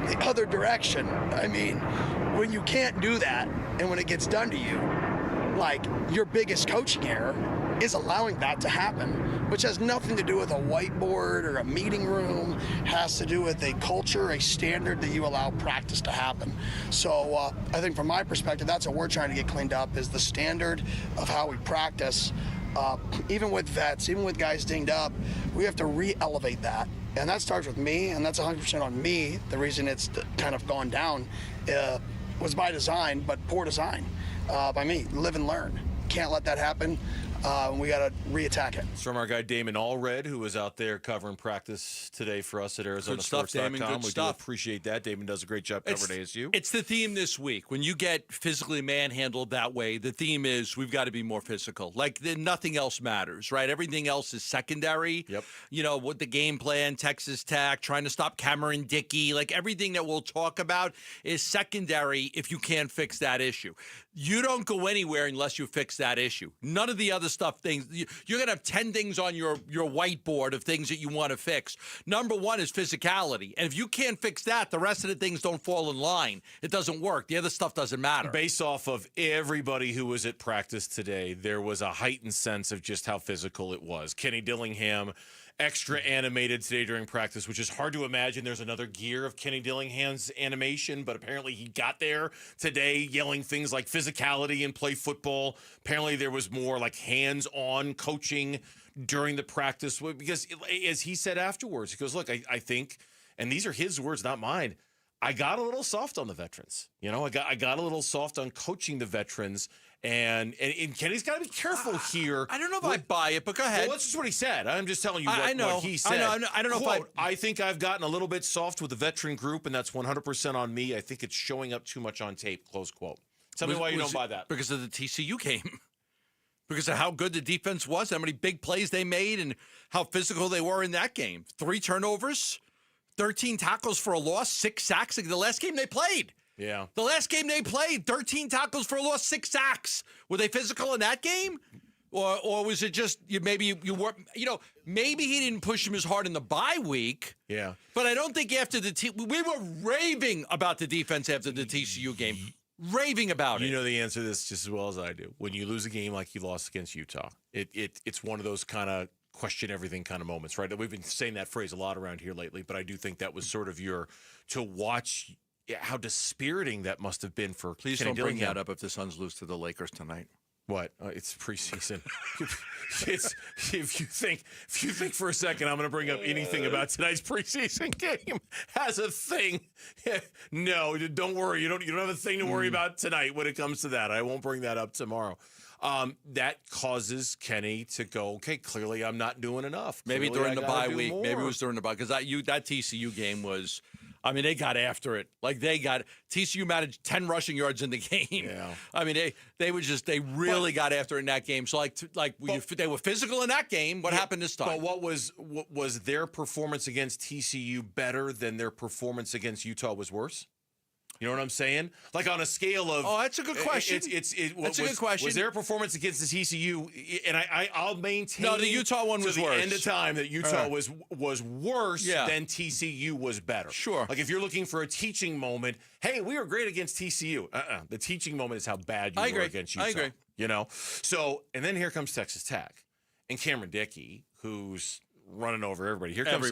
Speaker 15: the other direction. I mean, when you can't do that and when it gets done to you, like your biggest coaching error is allowing that to happen, which has nothing to do with a whiteboard or a meeting room, has to do with a culture, a standard that you allow practice to happen. So I think from my perspective, that's what we're trying to get cleaned up, is the standard of how we practice. Even with vets, even with guys dinged up, we have to re-elevate that. And that starts with me, and that's 100% on me. The reason it's kind of gone down was by design, but poor design by me. Live and learn. Can't let that happen. We got to re-attack it.
Speaker 1: It's from our guy Damon Allred, who was out there covering practice today for us at ArizonaSports.com. We do appreciate that. Damon does a great job covering ASU.
Speaker 5: It's the theme this week. When you get physically manhandled that way, the theme is we've got to be more physical. Like nothing else matters, right? Everything else is secondary.
Speaker 1: Yep.
Speaker 5: You know, with the game plan, Texas Tech, trying to stop Cameron Dickey, like everything that we'll talk about is secondary if you can't fix that issue. You don't go anywhere unless you fix that issue. None of the other stuff things. You're going to have 10 things on your whiteboard of things that you want to fix. Number one is physicality. And if you can't fix that, the rest of the things don't fall in line. It doesn't work. The other stuff doesn't matter.
Speaker 1: Based off of everybody who was at practice today, there was a heightened sense of just how physical it was. Kenny Dillingham, extra animated today during practice, which is hard to imagine. There's another gear of Kenny Dillingham's animation, but apparently he got there today yelling things like physicality and play football. Apparently there was more like hands-on coaching during the practice because, as he said afterwards, he goes, look, I think, and these are his words, not mine, I got a little soft on the veterans. You know, I got a little soft on coaching the veterans. And Kenny's got to be careful here.
Speaker 5: I don't know if I buy it, but go ahead.
Speaker 1: Well, that's just what he said. I'm just telling you what he said.
Speaker 5: I don't know.
Speaker 1: Quote, I think I've gotten a little bit soft with the veteran group, and that's 100% on me. I think it's showing up too much on tape, close quote. Tell me why you don't buy that.
Speaker 5: Because of the TCU game. Because of how good the defense was, how many big plays they made, and how physical they were in that game. 3 turnovers, 13 tackles for a loss, 6 sacks. The last game they played.
Speaker 1: Yeah.
Speaker 5: The last game they played, 13 tackles for a loss, 6 sacks. Were they physical in that game? Or was it just maybe you were, maybe he didn't push him as hard in the bye week.
Speaker 1: Yeah.
Speaker 5: But I don't think after we were raving about the defense after the TCU game. Raving about it.
Speaker 1: You know the answer to this just as well as I do. When you lose a game like you lost against Utah, it's one of those kind of question everything kind of moments, right? We've been saying that phrase a lot around here lately, but I do think that was sort of to watch how dispiriting that must have been for
Speaker 5: Please
Speaker 1: Kenny
Speaker 5: don't bring
Speaker 1: Dillingham.
Speaker 5: that up if the Suns lose to the Lakers tonight.
Speaker 1: What? It's preseason. If you think for a second I'm going to bring up anything about tonight's preseason game as a thing, no, don't worry. You don't have a thing to worry about tonight when it comes to that. I won't bring that up tomorrow. That causes Kenny to go, okay, clearly I'm not doing enough.
Speaker 5: Maybe
Speaker 1: Clearly
Speaker 5: during the bye week. Maybe it was during the bye because that TCU game was. I mean, they got after it. Like TCU managed 10 rushing yards in the game.
Speaker 1: Yeah.
Speaker 5: I mean, they really got after it in that game. So they were physical in that game. What happened this time?
Speaker 1: But what was their performance against TCU better than their performance against Utah was worse? You know what I'm saying? Like on a scale of...
Speaker 5: Oh, that's a good question.
Speaker 1: That's
Speaker 5: a good question.
Speaker 1: Was their performance against the TCU... And I'll maintain...
Speaker 5: No, the Utah one was
Speaker 1: to the
Speaker 5: worse.
Speaker 1: end of time that Utah was worse than TCU was better.
Speaker 5: Sure.
Speaker 1: Like if you're looking for a teaching moment, hey, we were great against TCU. The teaching moment is how bad you were against Utah.
Speaker 5: I agree.
Speaker 1: You know? So, and then here comes Texas Tech. And Cameron Dickey, who's... running over everybody. Here comes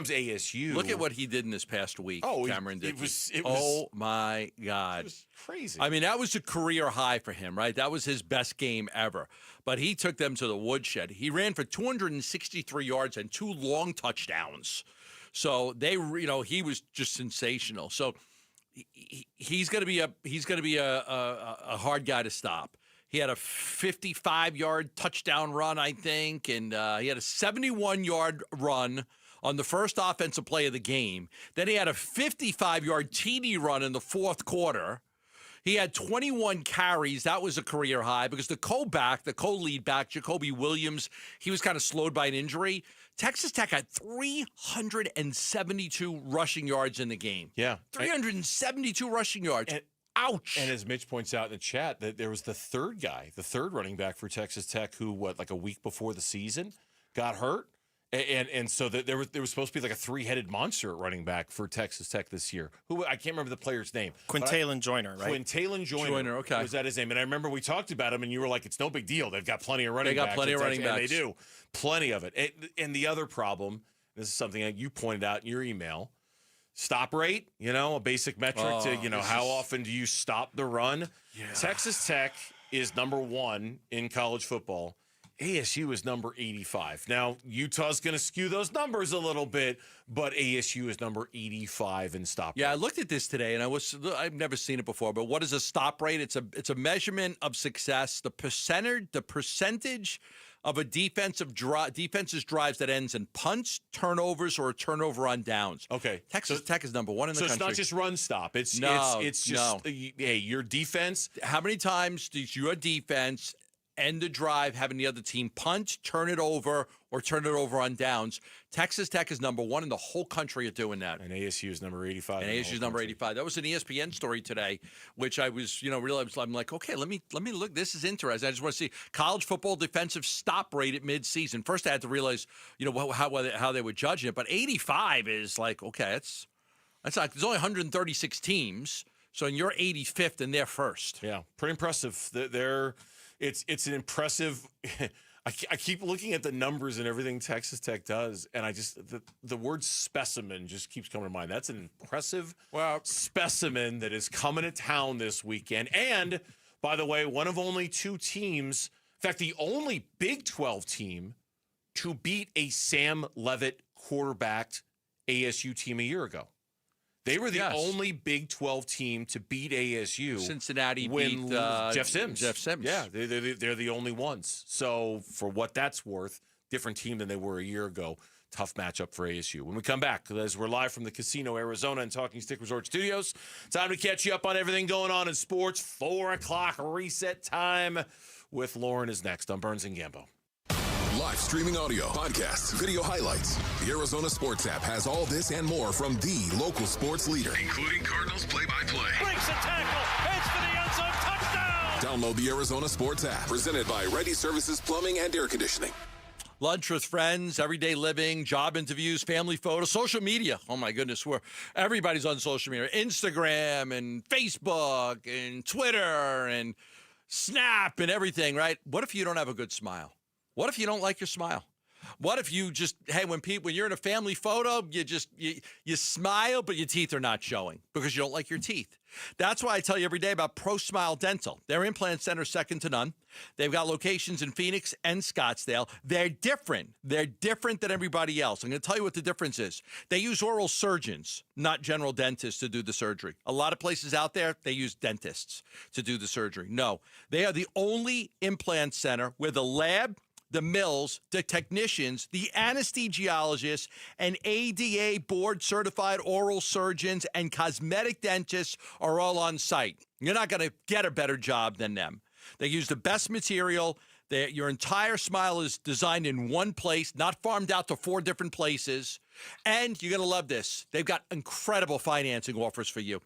Speaker 1: ASU.
Speaker 5: Look at what he did in this past week, Cameron Dickey. Oh, my God.
Speaker 1: It was crazy.
Speaker 5: I mean, that was a career high for him, right? That was his best game ever. But he took them to the woodshed. He ran for 263 yards and 2 long touchdowns. So he was just sensational. So he's going to be a hard guy to stop. He had a 55-yard touchdown run, I think, and he had a 71-yard run on the first offensive play of the game. Then he had a 55-yard TD run in the fourth quarter. He had 21 carries. That was a career high because the co-lead back, Jacobe Williams, he was kind of slowed by an injury. Texas Tech had 372 rushing yards in the game.
Speaker 1: Yeah.
Speaker 5: 372 rushing yards. Ouch.
Speaker 1: And as Mitch points out in the chat, that there was the third running back for Texas Tech who, like a week before the season, got hurt. And so there was supposed to be like a 3-headed monster at running back for Texas Tech this year. Who I can't remember the player's name.
Speaker 31: Quintalon Joyner, right?
Speaker 1: Quintalon Joyner.
Speaker 5: Okay.
Speaker 1: Was that his name? And I remember we talked about him, and you were like, "It's no big deal. They've got plenty of running backs."
Speaker 5: They got plenty of running backs.
Speaker 1: And they do plenty of it. And the other problem, this is something that you pointed out in your email. Stop rate, a basic metric how often do you stop the run?
Speaker 5: Yeah.
Speaker 1: Texas Tech is number 1 in college football. ASU is number 85. Now, Utah's going to skew those numbers a little bit, but ASU is number 85 in stop rate.
Speaker 5: Yeah, I looked at this today, and I've never seen it before, but what is a stop rate? It's a measurement of success, the percentage of a defense's drives that ends in punts, turnovers, or a turnover on downs.
Speaker 1: Okay.
Speaker 5: Texas Tech is number 1 in the country.
Speaker 1: So it's not just run stop. It's just, hey, your defense.
Speaker 5: How many times does your defense end the drive, having the other team punt, turn it over, or turn it over on downs. Texas Tech is number 1 in the whole country at doing that.
Speaker 1: And ASU is number 85.
Speaker 5: And ASU is number 85. That was an ESPN story today, which I was, realized I'm like, okay, let me look. This is interesting. I just want to see college football defensive stop rate at midseason. First, I had to realize, how they were judging it. But 85 is like, okay, that's like there's only 136 teams, so you're 85th and they're first.
Speaker 1: Yeah, pretty impressive. It's an impressive. I keep looking at the numbers and everything Texas Tech does, and the word specimen just keeps coming to mind. That's an impressive specimen that is coming to town this weekend. And, by the way, one of only 2 teams, in fact, the only Big 12 team to beat a Sam Leavitt quarterbacked ASU team a year ago. They were the only Big 12 team to beat ASU.
Speaker 5: Cincinnati
Speaker 1: beat
Speaker 5: Jeff Sims.
Speaker 1: Yeah, they're the only ones. So for what that's worth, different team than they were a year ago. Tough matchup for ASU. When we come back, as we're live from the Casino Arizona and Talking Stick Resort Studios, time to catch you up on everything going on in sports. 4 o'clock reset time with Lauren is next on Burns and Gambo.
Speaker 11: Live streaming audio, podcasts, video highlights. The Arizona Sports app has all this and more from the local sports leader, including Cardinals play-by-play.
Speaker 6: Breaks a tackle, heads for the end zone, touchdown!
Speaker 11: Download the Arizona Sports app, presented by Ready Services Plumbing and Air Conditioning.
Speaker 5: Lunch with friends, everyday living, job interviews, family photos, social media. Oh, my goodness. Everybody's on social media. Instagram and Facebook and Twitter and Snap and everything, right? What if you don't have a good smile? What if you don't like your smile? What if you just, when you're in a family photo, you smile, but your teeth are not showing because you don't like your teeth? That's why I tell you every day about Pro Smile Dental. Their implant center is second to none. They've got locations in Phoenix and Scottsdale. They're different. They're different than everybody else. I'm going to tell you what the difference is. They use oral surgeons, not general dentists, to do the surgery. A lot of places out there, they use dentists to do the surgery. No, they are the only implant center where the lab, the mills, the technicians, the anesthesiologists, and ADA board-certified oral surgeons and cosmetic dentists are all on site. You're not going to get a better job than them. They use the best material. Your entire smile is designed in one place, not farmed out to 4 different places. And you're going to love this. They've got incredible financing offers for you.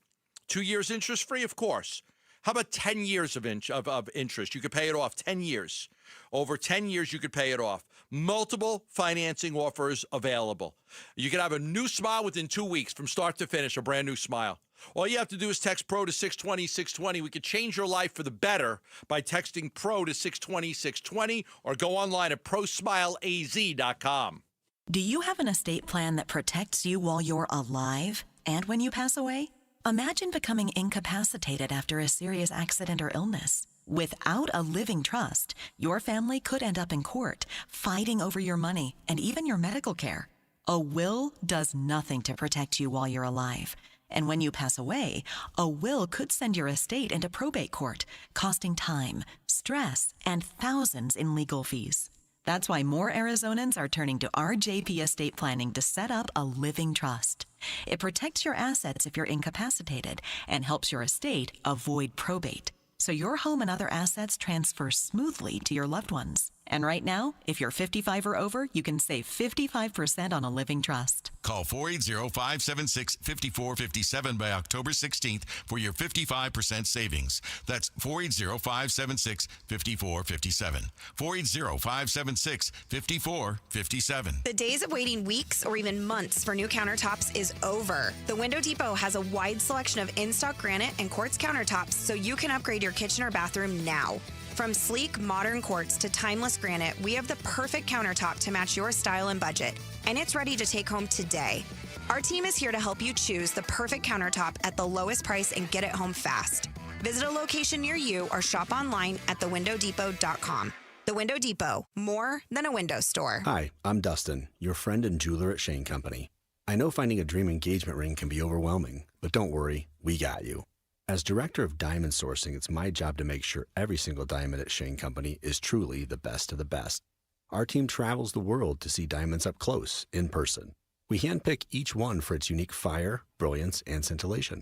Speaker 5: 2 years interest-free, of course. How about 10 years of interest? You could pay it off 10 years. Over 10 years, you could pay it off. Multiple financing offers available. You can have a new smile within 2 weeks from start to finish, a brand new smile. All you have to do is text PRO to 620-620. We could change your life for the better by texting PRO to 620-620 or go online at prosmileaz.com.
Speaker 12: Do you have an estate plan that protects you while you're alive and when you pass away? Imagine becoming incapacitated after a serious accident or illness. Without a living trust, your family could end up in court, fighting over your money and even your medical care. A will does nothing to protect you while you're alive. And when you pass away, a will could send your estate into probate court, costing time, stress, and thousands in legal fees. That's why more Arizonans are turning to RJP Estate Planning to set up a living trust. It protects your assets if you're incapacitated and helps your estate avoid probate, so your home and other assets transfer smoothly to your loved ones. And right now, if you're 55 or over, you can save 55% on a living trust.
Speaker 7: Call 480-576-5457 by October 16th for your 55% savings. That's 480-576-5457. 480-576-5457.
Speaker 13: The days of waiting weeks or even months for new countertops is over. The Window Depot has a wide selection of in-stock granite and quartz countertops so you can upgrade your kitchen or bathroom now. From sleek, modern quartz to timeless granite, we have the perfect countertop to match your style and budget. And it's ready to take home today. Our team is here to help you choose the perfect countertop at the lowest price and get it home fast. Visit a location near you or shop online at thewindowdepot.com. The Window Depot, more than a window store.
Speaker 16: Hi, I'm Dustin, your friend and jeweler at Shane Company. I know finding a dream engagement ring can be overwhelming, but don't worry, we got you. As director of diamond sourcing, it's my job to make sure every single diamond at Shane Company is truly the best of the best. Our team travels the world to see diamonds up close, in person. We handpick each one for its unique fire, brilliance, and scintillation.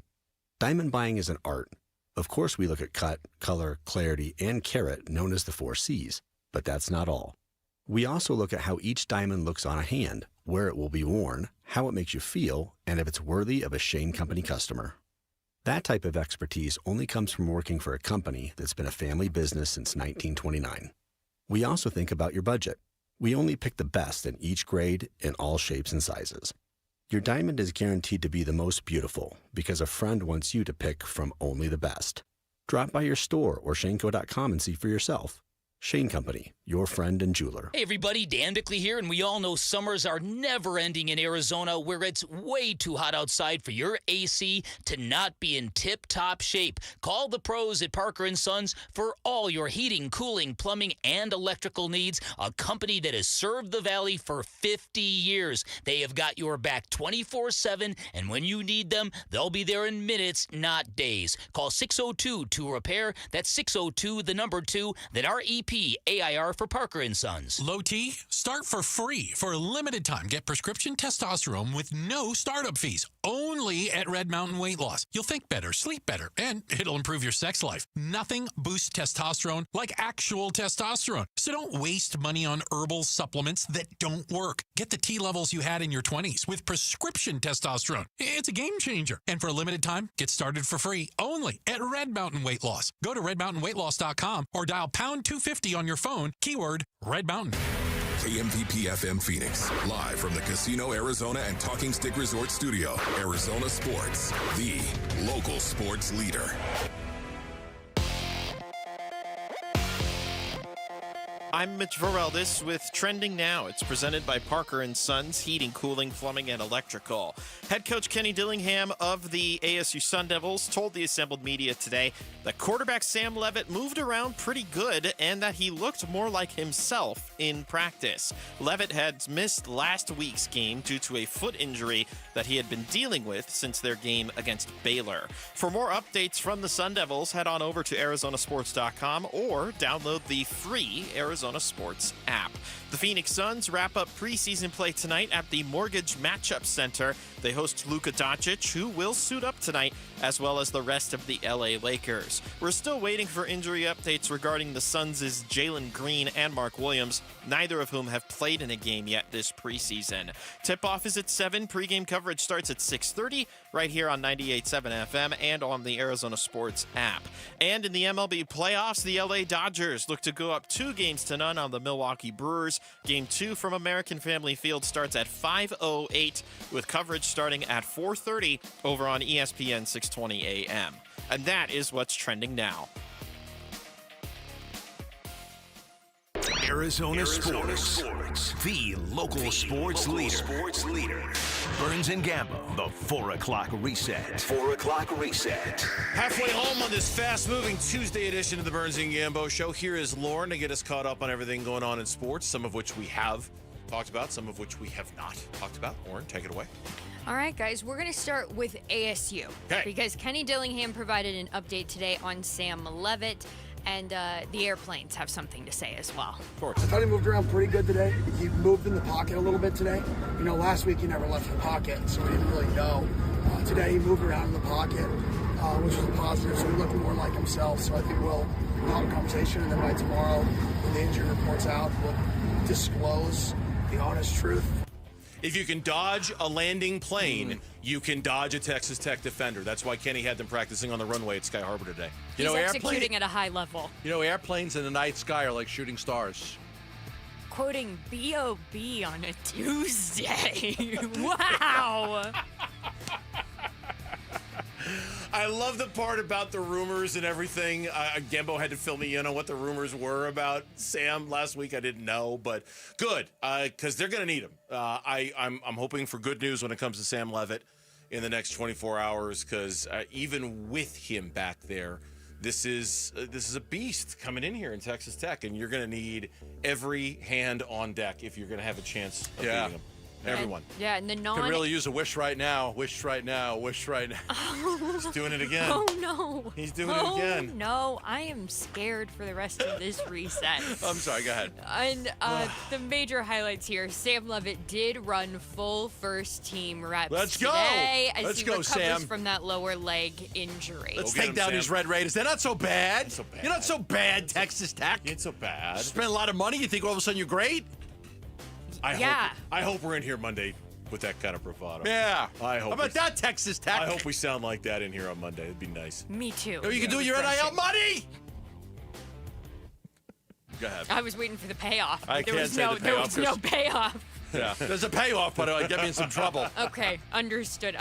Speaker 16: Diamond buying is an art, Of course, we look at cut, color, clarity, and carat, known as the 4 C's. But that's not all. We also look at how each diamond looks on a hand, where it will be worn, how it makes you feel, and if it's worthy of a Shane Company customer. That type of expertise only comes from working for a company that's been a family business since 1929. We also think about your budget. We only pick the best in each grade in all shapes and sizes. Your diamond is guaranteed to be the most beautiful because a friend wants you to pick from only the best. Drop by your store or shaneco.com and see for yourself. Shane Company, your friend and jeweler.
Speaker 14: Hey everybody, Dan Bickley here, and we all know summers are never ending in Arizona, where it's way too hot outside for your AC to not be in tip-top shape. Call the pros at Parker & Sons for all your heating, cooling, plumbing, and electrical needs, a company that has served the Valley for 50 years. They have got your back 24/7, and when you need them, they'll be there in minutes, not days. Call 602-2-REPAIR. That's 602-2, then REP AIR for Parker & Sons.
Speaker 2: Low T, start for free for a limited time. Get prescription testosterone with no startup fees, only at Red Mountain Weight Loss. You'll think better, sleep better, and it'll improve your sex life. Nothing boosts testosterone like actual testosterone. So don't waste money on herbal supplements that don't work. Get the T levels you had in your 20s with prescription testosterone. It's a game changer. And for a limited time, get started for free only at Red Mountain Weight Loss. Go to redmountainweightloss.com or dial pound 250 on your phone, keyword Red Mountain.
Speaker 11: KMVP FM Phoenix, live from the Casino Arizona and Talking Stick Resort Studio. Arizona Sports, the local sports leader.
Speaker 31: I'm Mitch Vareldis with Trending Now. It's presented by Parker & Sons, Heating, Cooling, Plumbing, and Electrical. Head coach Kenny Dillingham of the ASU Sun Devils told the assembled media today that quarterback Sam Leavitt moved around pretty good and that he looked more like himself in practice. Leavitt had missed last week's game due to a foot injury that he had been dealing with since their game against Baylor. For more updates from the Sun Devils, head on over to arizonasports.com or download the free Arizona Sports app. The Phoenix Suns wrap up preseason play tonight at the Mortgage Matchup Center. They host Luka Doncic, who will suit up tonight, as well as the rest of the LA Lakers. We're still waiting for injury updates regarding the Suns' Jalen Green and Mark Williams, neither of whom have played in a game yet this preseason. Tip-off is at 7. Pre-game coverage starts at 6:30 right here on 98.7 FM and on the Arizona Sports app. And in the MLB playoffs, the LA Dodgers look to go up 2-0 on the Milwaukee Brewers. Game 2 from American Family Field starts at 5:08 with coverage starting at 4:30 over on ESPN 620 AM. And that is what's trending now.
Speaker 3: Arizona Sports, the local sports leader. Burns and Gambo, the 4 o'clock reset. 4 o'clock reset.
Speaker 1: Halfway home on this fast-moving Tuesday edition of the Burns and Gambo Show. Here is Lauren to get us caught up on everything going on in sports, some of which we have talked about, some of which we have not talked about. Lauren, take it away.
Speaker 17: All right, guys, we're going to start with ASU.
Speaker 1: Okay.
Speaker 17: Because Kenny Dillingham provided an update today on Sam Leavitt, and the airplanes have something to say as well.
Speaker 1: Of course.
Speaker 15: I thought he moved around pretty good today. He moved in the pocket a little bit today. You know, last week he never left the pocket, so we didn't really know. Today he moved around in the pocket, which was a positive, so he looked more like himself. So I think we'll have a conversation, and then by tomorrow, when the injury report's out, we'll disclose the honest truth.
Speaker 1: If you can dodge a landing plane, you can dodge a Texas Tech defender. That's why Kenny had them practicing on the runway at Sky Harbor today.
Speaker 17: He's executing at a high level.
Speaker 5: You know, airplanes in the night sky are like shooting stars.
Speaker 17: Quoting B.O.B. on a Tuesday. Wow.
Speaker 1: I love the part about the rumors and everything. Gembo had to fill me in on what the rumors were about Sam last week. I didn't know, but good, because they're going to need him. I'm hoping for good news when it comes to Sam Leavitt in the next 24 hours, because even with him back there, this is a beast coming in here in Texas Tech, and you're going to need every hand on deck if you're going to have a chance of beating him. Everyone.
Speaker 17: And the
Speaker 5: Could really use a wish right now. Wish right now. Wish right now.
Speaker 1: He's doing it again.
Speaker 17: Oh, no.
Speaker 1: He's doing it again.
Speaker 17: No, I am scared for the rest of this reset.
Speaker 5: I'm sorry, go ahead.
Speaker 17: And the major highlights here, Sam Levitt did run full first-team reps
Speaker 5: Let's go.
Speaker 17: today as
Speaker 5: Let's
Speaker 17: he
Speaker 5: go,
Speaker 17: recovers
Speaker 5: Sam.
Speaker 17: from that lower leg injury.
Speaker 5: Let's take down these Red Raiders. They're not so bad.
Speaker 1: so bad.
Speaker 5: You're not so bad, Texas Tech.
Speaker 1: You ain't so bad.
Speaker 5: Spend a lot of money. You think all of a sudden you're great?
Speaker 17: Yeah.
Speaker 1: I hope we're in here Monday with that kind of bravado.
Speaker 5: Yeah.
Speaker 1: I hope.
Speaker 5: How about that, Texas Tech?
Speaker 1: I hope we sound like that in here on Monday. It'd be nice.
Speaker 17: Me too.
Speaker 5: Oh, you can do your NIL money. Go ahead.
Speaker 17: I was waiting for the payoff.
Speaker 5: I
Speaker 17: there
Speaker 5: can't
Speaker 17: was
Speaker 5: say
Speaker 17: no,
Speaker 5: the
Speaker 17: there
Speaker 5: payoff,
Speaker 17: was no
Speaker 5: Chris.
Speaker 17: payoff.
Speaker 5: Yeah. There's a payoff, but it'll get me in some trouble.
Speaker 17: Okay, understood.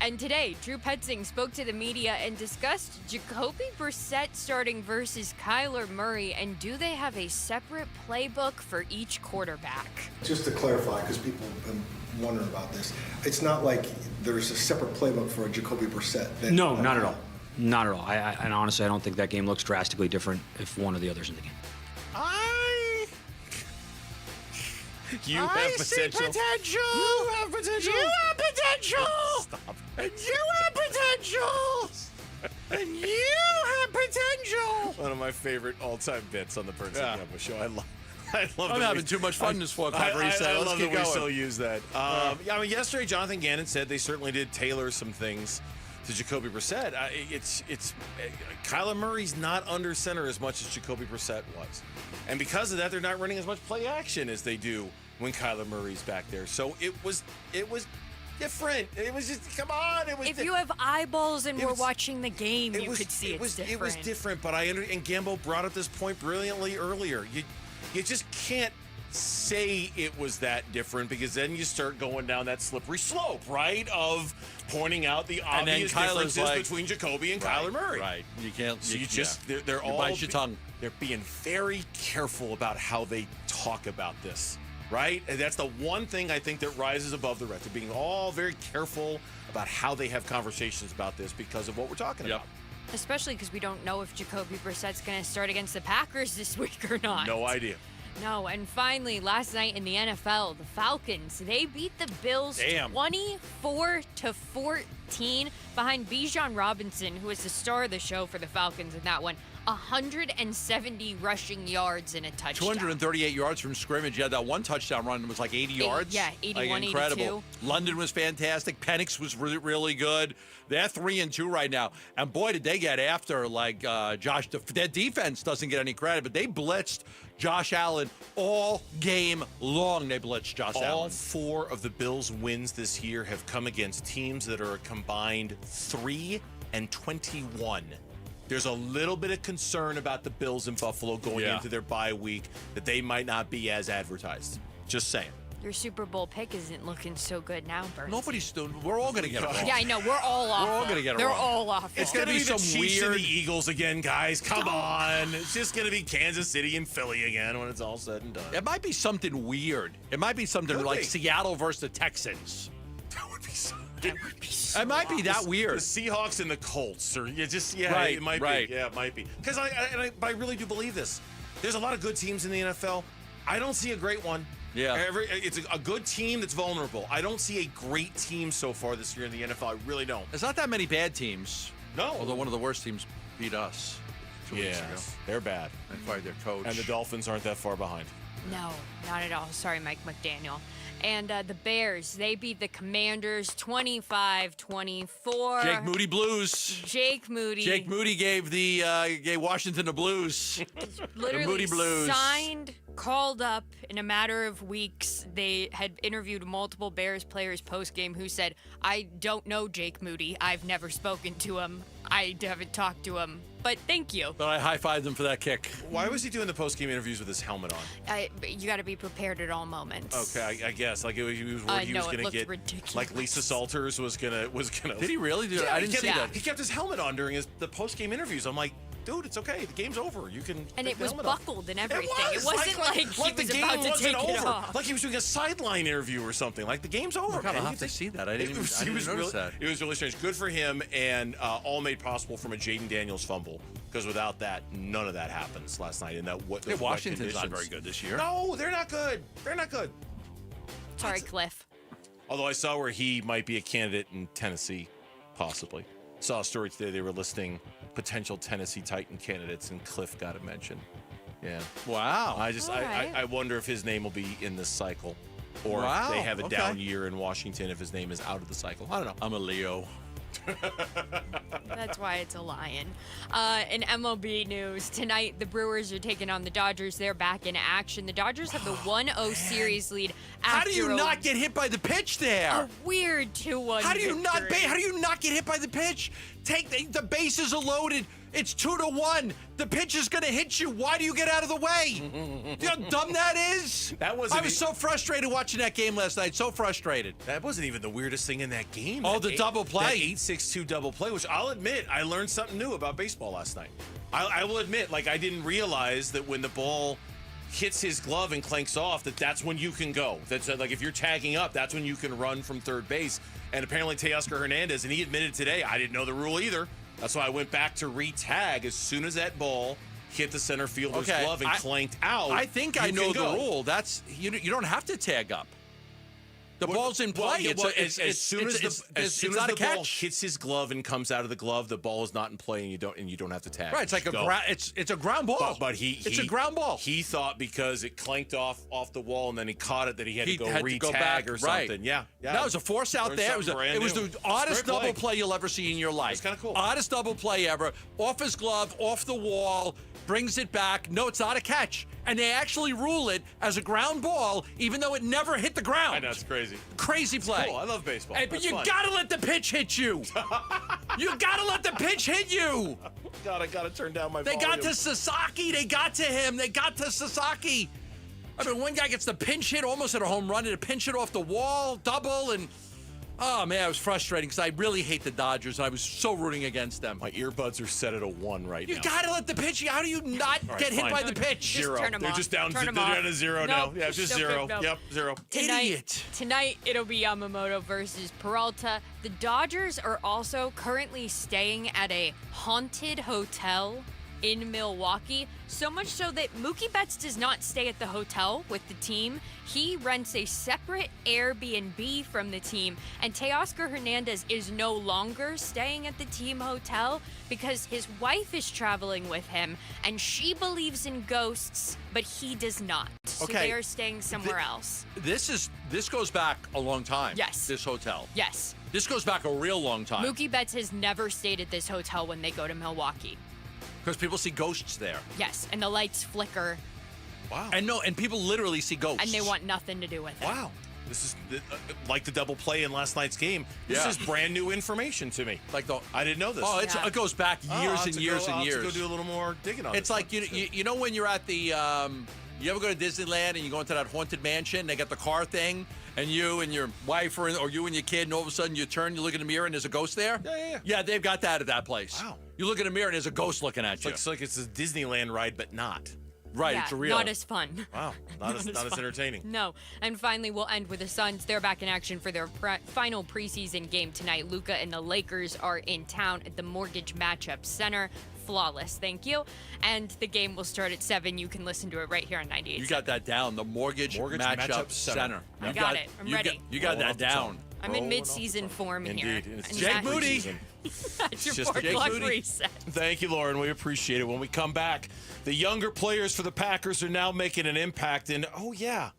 Speaker 17: And today, Drew Petzing spoke to the media and discussed Jacobe Brissett starting versus Kyler Murray, and do they have a separate playbook for each quarterback?
Speaker 8: Just to clarify, because people have been wondering about this, it's not like there's a separate playbook for a Jacobe Brissett.
Speaker 10: No, not at all. Not at all. And honestly, I don't think that game looks drastically different if one or the other's in the game.
Speaker 1: You have potential.
Speaker 5: You have potential. You have potential.
Speaker 1: Stop.
Speaker 5: And you have potential. And you have potential.
Speaker 1: One of my favorite all-time bits on the Burns and Gambo show. I love.
Speaker 5: I'm
Speaker 1: that
Speaker 5: having too much fun this 4 o'clock reset.
Speaker 1: I
Speaker 5: Let's
Speaker 1: love
Speaker 5: keep
Speaker 1: that we
Speaker 5: going.
Speaker 1: still use that. Yeah, I mean, yesterday Jonathan Gannon said they certainly did tailor some things to Jacobe Brissett. It's Kyler Murray's not under center as much as Jacobe Brissett was, and because of that, they're not running as much play action as they do when Kyler Murray's back there. So it was different. It was just, come on. It was.
Speaker 17: If you have eyeballs and we're watching the game, you could see it's different.
Speaker 1: It was different, but and Gambo brought up this point brilliantly earlier. You just can't say it was that different, because then you start going down that slippery slope, right, of pointing out the obvious differences between Jacoby and Kyler Murray.
Speaker 5: Right. You can't.
Speaker 1: So they're all
Speaker 5: bite your tongue.
Speaker 1: They're being very careful about how they talk about this, right? And that's the one thing I think that rises above the rest. They're being all very careful about how they have conversations about this because of what we're talking about.
Speaker 17: Especially because we don't know if Jacobe Brissett's going to start against the Packers this week or not.
Speaker 1: No idea.
Speaker 17: No, and finally, last night in the NFL, the Falcons, they beat the Bills 24-14 behind Bijan Robinson, who was the star of the show for the Falcons in that one. 170 rushing yards and a touchdown.
Speaker 5: 238 yards from scrimmage. Yeah, that one touchdown run was like 80 yards.
Speaker 17: Yeah, 81,
Speaker 5: incredible.
Speaker 17: 82.
Speaker 5: London was fantastic. Penix was really, really good. They're 3-2 right now. And boy, did they get after, like, Josh. Their defense doesn't get any credit, but they blitzed Josh Allen all game long. They blitzed Josh Allen.
Speaker 1: All 4 of the Bills' wins this year have come against teams that are a combined 3-21. There's a little bit of concern about the Bills in Buffalo going into their bye week, that they might not be as advertised. Just saying.
Speaker 17: Your Super Bowl pick isn't looking so good now, Burns.
Speaker 5: Nobody's doing. We're all going to get it wrong.
Speaker 17: Yeah, I know. We're all off.
Speaker 5: We're all going to get it
Speaker 17: They're
Speaker 5: wrong.
Speaker 17: all off.
Speaker 1: It's going to be some Chiefs and the Eagles again, guys. Come on. It's just going to be Kansas City and Philly again when it's all said and done.
Speaker 5: It might be something weird. It might be something like Seattle versus the Texans.
Speaker 1: That would be so.
Speaker 5: It might be that weird.
Speaker 1: The Seahawks and the Colts, or
Speaker 5: Right,
Speaker 1: it might
Speaker 5: right.
Speaker 1: be. Yeah, it might be. Because but I really do believe this. There's a lot of good teams in the NFL. I don't see a great one.
Speaker 5: Yeah.
Speaker 1: It's a good team that's vulnerable. I don't see a great team so far this year in the NFL. I really don't.
Speaker 5: There's not that many bad teams.
Speaker 1: No.
Speaker 5: Although one of the worst teams beat us 2 weeks ago.
Speaker 1: They're bad.
Speaker 5: They fired their coach.
Speaker 1: And the Dolphins aren't that far behind.
Speaker 17: No, not at all. Sorry, Mike McDaniel. And the Bears, they beat the Commanders 25-24.
Speaker 5: Jake Moody Blues.
Speaker 17: Jake Moody
Speaker 5: gave Washington the Blues.
Speaker 17: literally
Speaker 5: the Moody Blues.
Speaker 17: signed, called up in a matter of weeks. They had interviewed multiple Bears players post-game who said, I don't know Jake Moody. I've never spoken to him. I haven't talked to him. But thank you.
Speaker 5: But I high-fived him for that kick.
Speaker 1: Why was he doing the post-game interviews with his helmet on?
Speaker 17: You got to be prepared at all moments.
Speaker 1: Okay, I guess. Like he was worried he was going to get
Speaker 17: ridiculous.
Speaker 1: like Lisa Salters was gonna.
Speaker 5: Did he really do that?
Speaker 1: Yeah,
Speaker 5: I didn't see that.
Speaker 1: He kept his helmet on during the post-game interviews. I'm like, dude, it's okay. The game's over. You can.
Speaker 17: And
Speaker 1: take
Speaker 17: it
Speaker 1: the
Speaker 17: was
Speaker 1: helmet off.
Speaker 17: buckled and everything.
Speaker 1: It
Speaker 17: wasn't like he
Speaker 1: the
Speaker 17: was
Speaker 1: game
Speaker 17: about to
Speaker 1: wasn't
Speaker 17: take it
Speaker 1: over.
Speaker 17: off.
Speaker 1: Like he was doing a sideline interview or something. Like the game's over.
Speaker 5: God,
Speaker 1: man.
Speaker 5: I'll have to see that. I didn't notice that.
Speaker 1: It was really strange. Good for him, and all made possible from a Jaden Daniels fumble. Because without that, none of that happens last night. In that
Speaker 5: Washington's not very good this year.
Speaker 1: No, they're not good. They're not good.
Speaker 17: Sorry, Cliff.
Speaker 1: Although I saw where he might be a candidate in Tennessee, possibly. Saw a story today. They were listing potential Tennessee Titan candidates, and Cliff got a mention. Yeah.
Speaker 5: Wow.
Speaker 1: I wonder if his name will be in this cycle, or if they have a down year in Washington if his name is out of the cycle. I don't know.
Speaker 5: I'm a Leo.
Speaker 17: That's why it's a lion. In MLB news, tonight the Brewers are taking on the Dodgers. They're back in action. The Dodgers have the 1-0 series lead.
Speaker 5: How do you not get hit by the pitch there?
Speaker 17: A weird 2-1
Speaker 5: How do you
Speaker 17: victory.
Speaker 5: not get hit by the pitch? The bases are loaded. It's 2-1. The pitch is going to hit you. Why do you get out of the way? You know how dumb that is? I was so frustrated watching that game last night. So frustrated.
Speaker 1: That wasn't even the weirdest thing in that game.
Speaker 5: Oh, the double play.
Speaker 1: That 8-6-2 double play, which I'll admit, I learned something new about baseball last night. I will admit, I didn't realize that when the ball hits his glove and clanks off, that's when you can go. That's if you're tagging up, that's when you can run from third base. And apparently Teoscar Hernandez, and he admitted today, I didn't know the rule either. That's why I went back to re-tag as soon as that ball hit the center fielder's glove and clanked out.
Speaker 5: I think I know the rule. That's you don't have to tag up. The ball's in play.
Speaker 1: As soon as the ball hits his glove and comes out of the glove, the ball is not in play, and you don't have to tag.
Speaker 5: Right, it's like it's a ground ball.
Speaker 1: But
Speaker 5: it's a ground ball.
Speaker 1: He thought because it clanked off the wall and then he caught it that he had to go re-tag or something.
Speaker 5: Right.
Speaker 1: Yeah.
Speaker 5: That was a force out there. It was the oddest double play you'll ever see in your life.
Speaker 1: It's kind of cool.
Speaker 5: Oddest double play ever. Off his glove, off the wall, brings it back. No, it's not a catch. And they actually rule it as a ground ball, even though it never hit the ground.
Speaker 1: I know, it's crazy.
Speaker 5: Crazy play.
Speaker 1: Cool. I love baseball.
Speaker 5: Hey, but you gotta let the pitch hit you. You gotta let the pitch hit you.
Speaker 1: God, I gotta turn down my
Speaker 5: volume.
Speaker 1: volume.
Speaker 5: Got to Sasaki. They got to him. They got to Sasaki. I mean, one guy gets the pinch hit, almost at a home run, and a pinch hit off the wall, double, and oh man, it was frustrating because I really hate the Dodgers, and I was so rooting against them.
Speaker 1: My earbuds are set at a 1 right now.
Speaker 5: You gotta let the pitch. How do you not get hit by the pitch?
Speaker 1: Zero. They're just down. They're down to 0 now. Yeah, just 0. Yep, 0.
Speaker 5: Idiot.
Speaker 17: Tonight it'll be Yamamoto versus Peralta. The Dodgers are also currently staying at a haunted hotel in Milwaukee, so much so that Mookie Betts does not stay at the hotel with the team. He rents a separate Airbnb from the team, and Teoscar Hernandez is no longer staying at the team hotel because his wife is traveling with him, and she believes in ghosts, but he does not. So they are staying somewhere else.
Speaker 5: This goes back a long time.
Speaker 17: Yes.
Speaker 5: This hotel.
Speaker 17: Yes.
Speaker 5: This goes back a real long time.
Speaker 17: Mookie Betts has never stayed at this hotel when they go to Milwaukee.
Speaker 5: Because people see ghosts there.
Speaker 17: Yes, and the lights flicker.
Speaker 1: Wow.
Speaker 5: And people literally see ghosts.
Speaker 17: And they want nothing to do with it.
Speaker 1: Wow. This is like the double play in last night's game. This is brand new information to me. I didn't know this.
Speaker 5: Oh, it goes back years and years and years.
Speaker 1: I'll have to go do a little more digging on it.
Speaker 5: It's like, you know when you're at the, you ever go to Disneyland and you go into that haunted mansion, they got the car thing, and you and your wife or you and your kid, and all of a sudden you turn, you look in the mirror, and there's a ghost there?
Speaker 1: Yeah.
Speaker 5: Yeah, they've got that at that place.
Speaker 1: Wow.
Speaker 5: You look in the mirror, and there's a ghost looking at you.
Speaker 1: It's like it's a Disneyland ride, but not.
Speaker 5: Right,
Speaker 17: yeah,
Speaker 5: it's real.
Speaker 17: Not as fun.
Speaker 1: Wow, not as entertaining.
Speaker 17: No. And finally, we'll end with the Suns. They're back in action for their final preseason game tonight. Luka and the Lakers are in town at the Mortgage Matchup Center. Flawless, thank you. And the game will start at 7. You can listen to it right here on 98.
Speaker 5: You got that down, the Mortgage Matchup Center.
Speaker 17: I got it. I'm ready.
Speaker 5: You got that down.
Speaker 17: I'm in mid-season form here.
Speaker 1: Indeed. It's
Speaker 5: Jake Moody.
Speaker 17: That's your 4 o'clock reset.
Speaker 1: Thank you, Lauren. We appreciate it. When we come back, the younger players for the Packers are now making an impact. And, oh, yeah,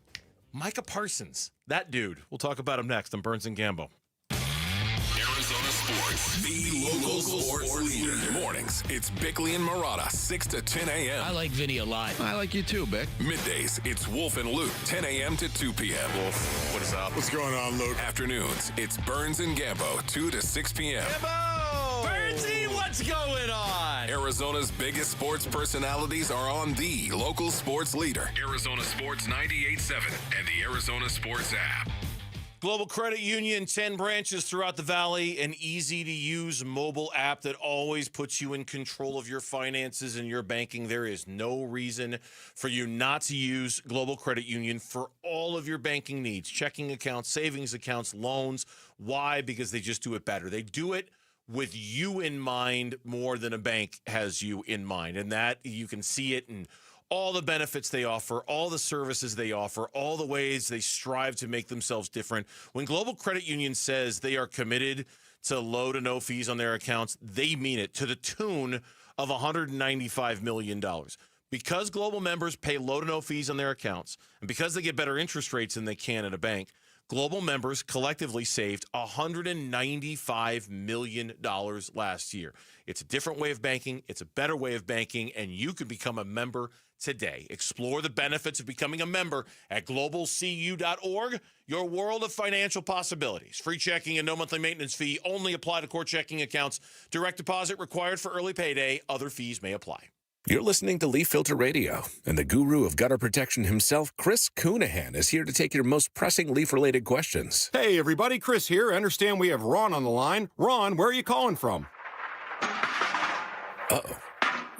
Speaker 1: Micah Parsons, that dude. We'll talk about him next on Burns and Gambo.
Speaker 11: Arizona Sports, the local sports leader. Mornings, it's Bickley and Marotta, 6 to 10 a.m.
Speaker 14: I like video live.
Speaker 11: I like you too, Bick. Middays, it's Wolf and Luke, 10 a.m. to 2 p.m.
Speaker 1: Wolf, what is up?
Speaker 11: What's going on, Luke? Afternoons, it's Burns and Gambo, 2 to 6 p.m.
Speaker 5: Gambo! Burnsy, what's going on?
Speaker 11: Arizona's biggest sports personalities are on the local sports leader. Arizona Sports 98.7 and the Arizona Sports app.
Speaker 1: Global Credit Union, 10 branches throughout the valley, an easy-to-use mobile app that always puts you in control of your finances and your banking. There is no reason for you not to use Global Credit Union for all of your banking needs, checking accounts, savings accounts, loans. Why? Because they just do it better. They do it with you in mind more than a bank has you in mind, and that you can see it in all the benefits they offer, all the services they offer, all the ways they strive to make themselves different. When Global Credit Union says they are committed to low to no fees on their accounts, they mean it, to the tune of $195 million. Because Global members pay low to no fees on their accounts, and because they get better interest rates than they can at a bank, Global members collectively saved $195 million last year. It's a different way of banking. It's a better way of banking, and you can become a member today. Explore the benefits of becoming a member at globalcu.org. Your world of financial possibilities. Free checking and no monthly maintenance fee only apply to core checking accounts. Direct deposit required for early payday. Other fees may apply.
Speaker 18: You're listening to Leaf Filter Radio, and the guru of gutter protection himself, Chris Coonahan, is here to take your most pressing leaf-related questions.
Speaker 19: Hey, everybody, Chris here. I understand we have Ron on the line. Ron, where are you calling from?
Speaker 18: Uh-oh.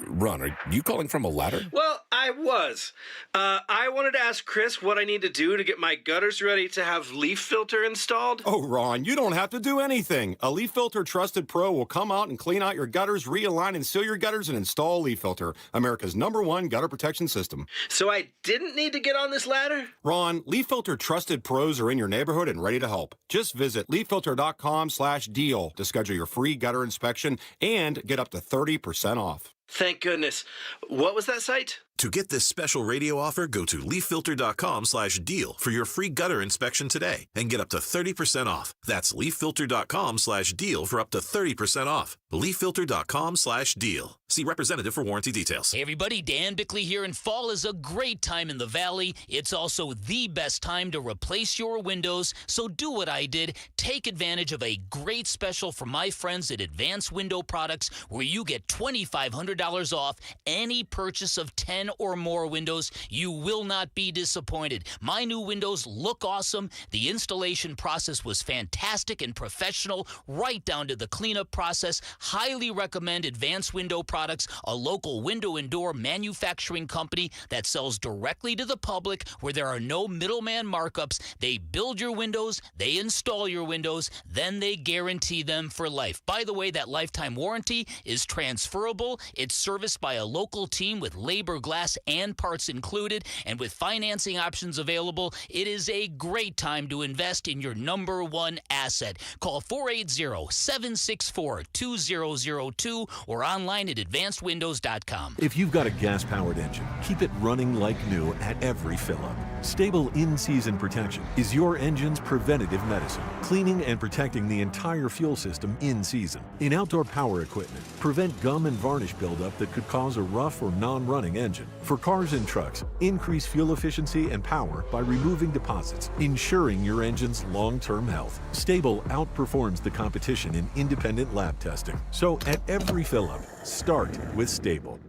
Speaker 18: Ron, are you calling from a ladder?
Speaker 20: Well, I was. I wanted to ask Chris what I need to do to get my gutters ready to have Leaf Filter installed.
Speaker 19: Oh, Ron, you don't have to do anything. A Leaf Filter Trusted Pro will come out and clean out your gutters, realign and seal your gutters, and install Leaf Filter, America's #1 gutter protection system.
Speaker 20: So I didn't need to get on this ladder?
Speaker 19: Ron, Leaf Filter Trusted Pros are in your neighborhood and ready to help. Just visit leaffilter.com/deal to schedule your free gutter inspection and get up to 30% off.
Speaker 20: Thank goodness. What was that site?
Speaker 21: To get this special radio offer, go to leaffilter.com/deal for your free gutter inspection today and get up to 30% off. That's leaffilter.com/deal for up to 30% off. leaffilter.com/deal. See representative for warranty details.
Speaker 14: Hey everybody, Dan Bickley here, and fall is a great time in the Valley. It's also the best time to replace your windows, so do what I did. Take advantage of a great special from my friends at Advanced Window Products, where you get $2,500 off any purchase of 10 or more windows. You will not be disappointed. My new windows look awesome. The installation process was fantastic and professional, right down to the cleanup process. Highly recommend Advanced Window Products, a local window and door manufacturing company that sells directly to the public, where there are no middleman markups. They build your windows, they install your windows, then they guarantee them for life. By the way, that lifetime warranty is transferable. It's serviced by a local team with labor, glass, and parts included, and with financing options available, it is a great time to invest in your #1 asset. Call 480-764-2002 or online at advancedwindows.com.
Speaker 22: If you've got a gas-powered engine, keep it running like new at every fill-up. Stable in-season protection is your engine's preventative medicine, cleaning and protecting the entire fuel system in season. In outdoor power equipment, prevent gum and varnish buildup that could cause a rough or non-running engine. For cars and trucks, increase fuel efficiency and power by removing deposits, ensuring your engine's long-term health. Stable outperforms the competition in independent lab testing. So at every fill-up, start with Stable.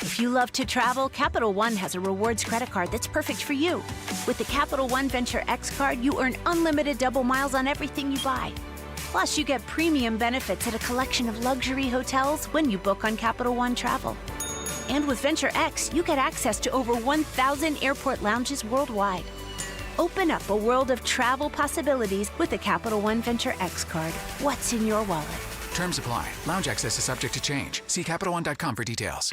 Speaker 23: If you love to travel, Capital One has a rewards credit card that's perfect for you. With the Capital One Venture X card, you earn unlimited double miles on everything you buy. Plus, you get premium benefits at a collection of luxury hotels when you book on Capital One Travel. And with Venture X, you get access to over 1,000 airport lounges worldwide. Open up a world of travel possibilities with the Capital One Venture X card. What's in your wallet?
Speaker 24: Terms apply. Lounge access is subject to change. See CapitalOne.com for details.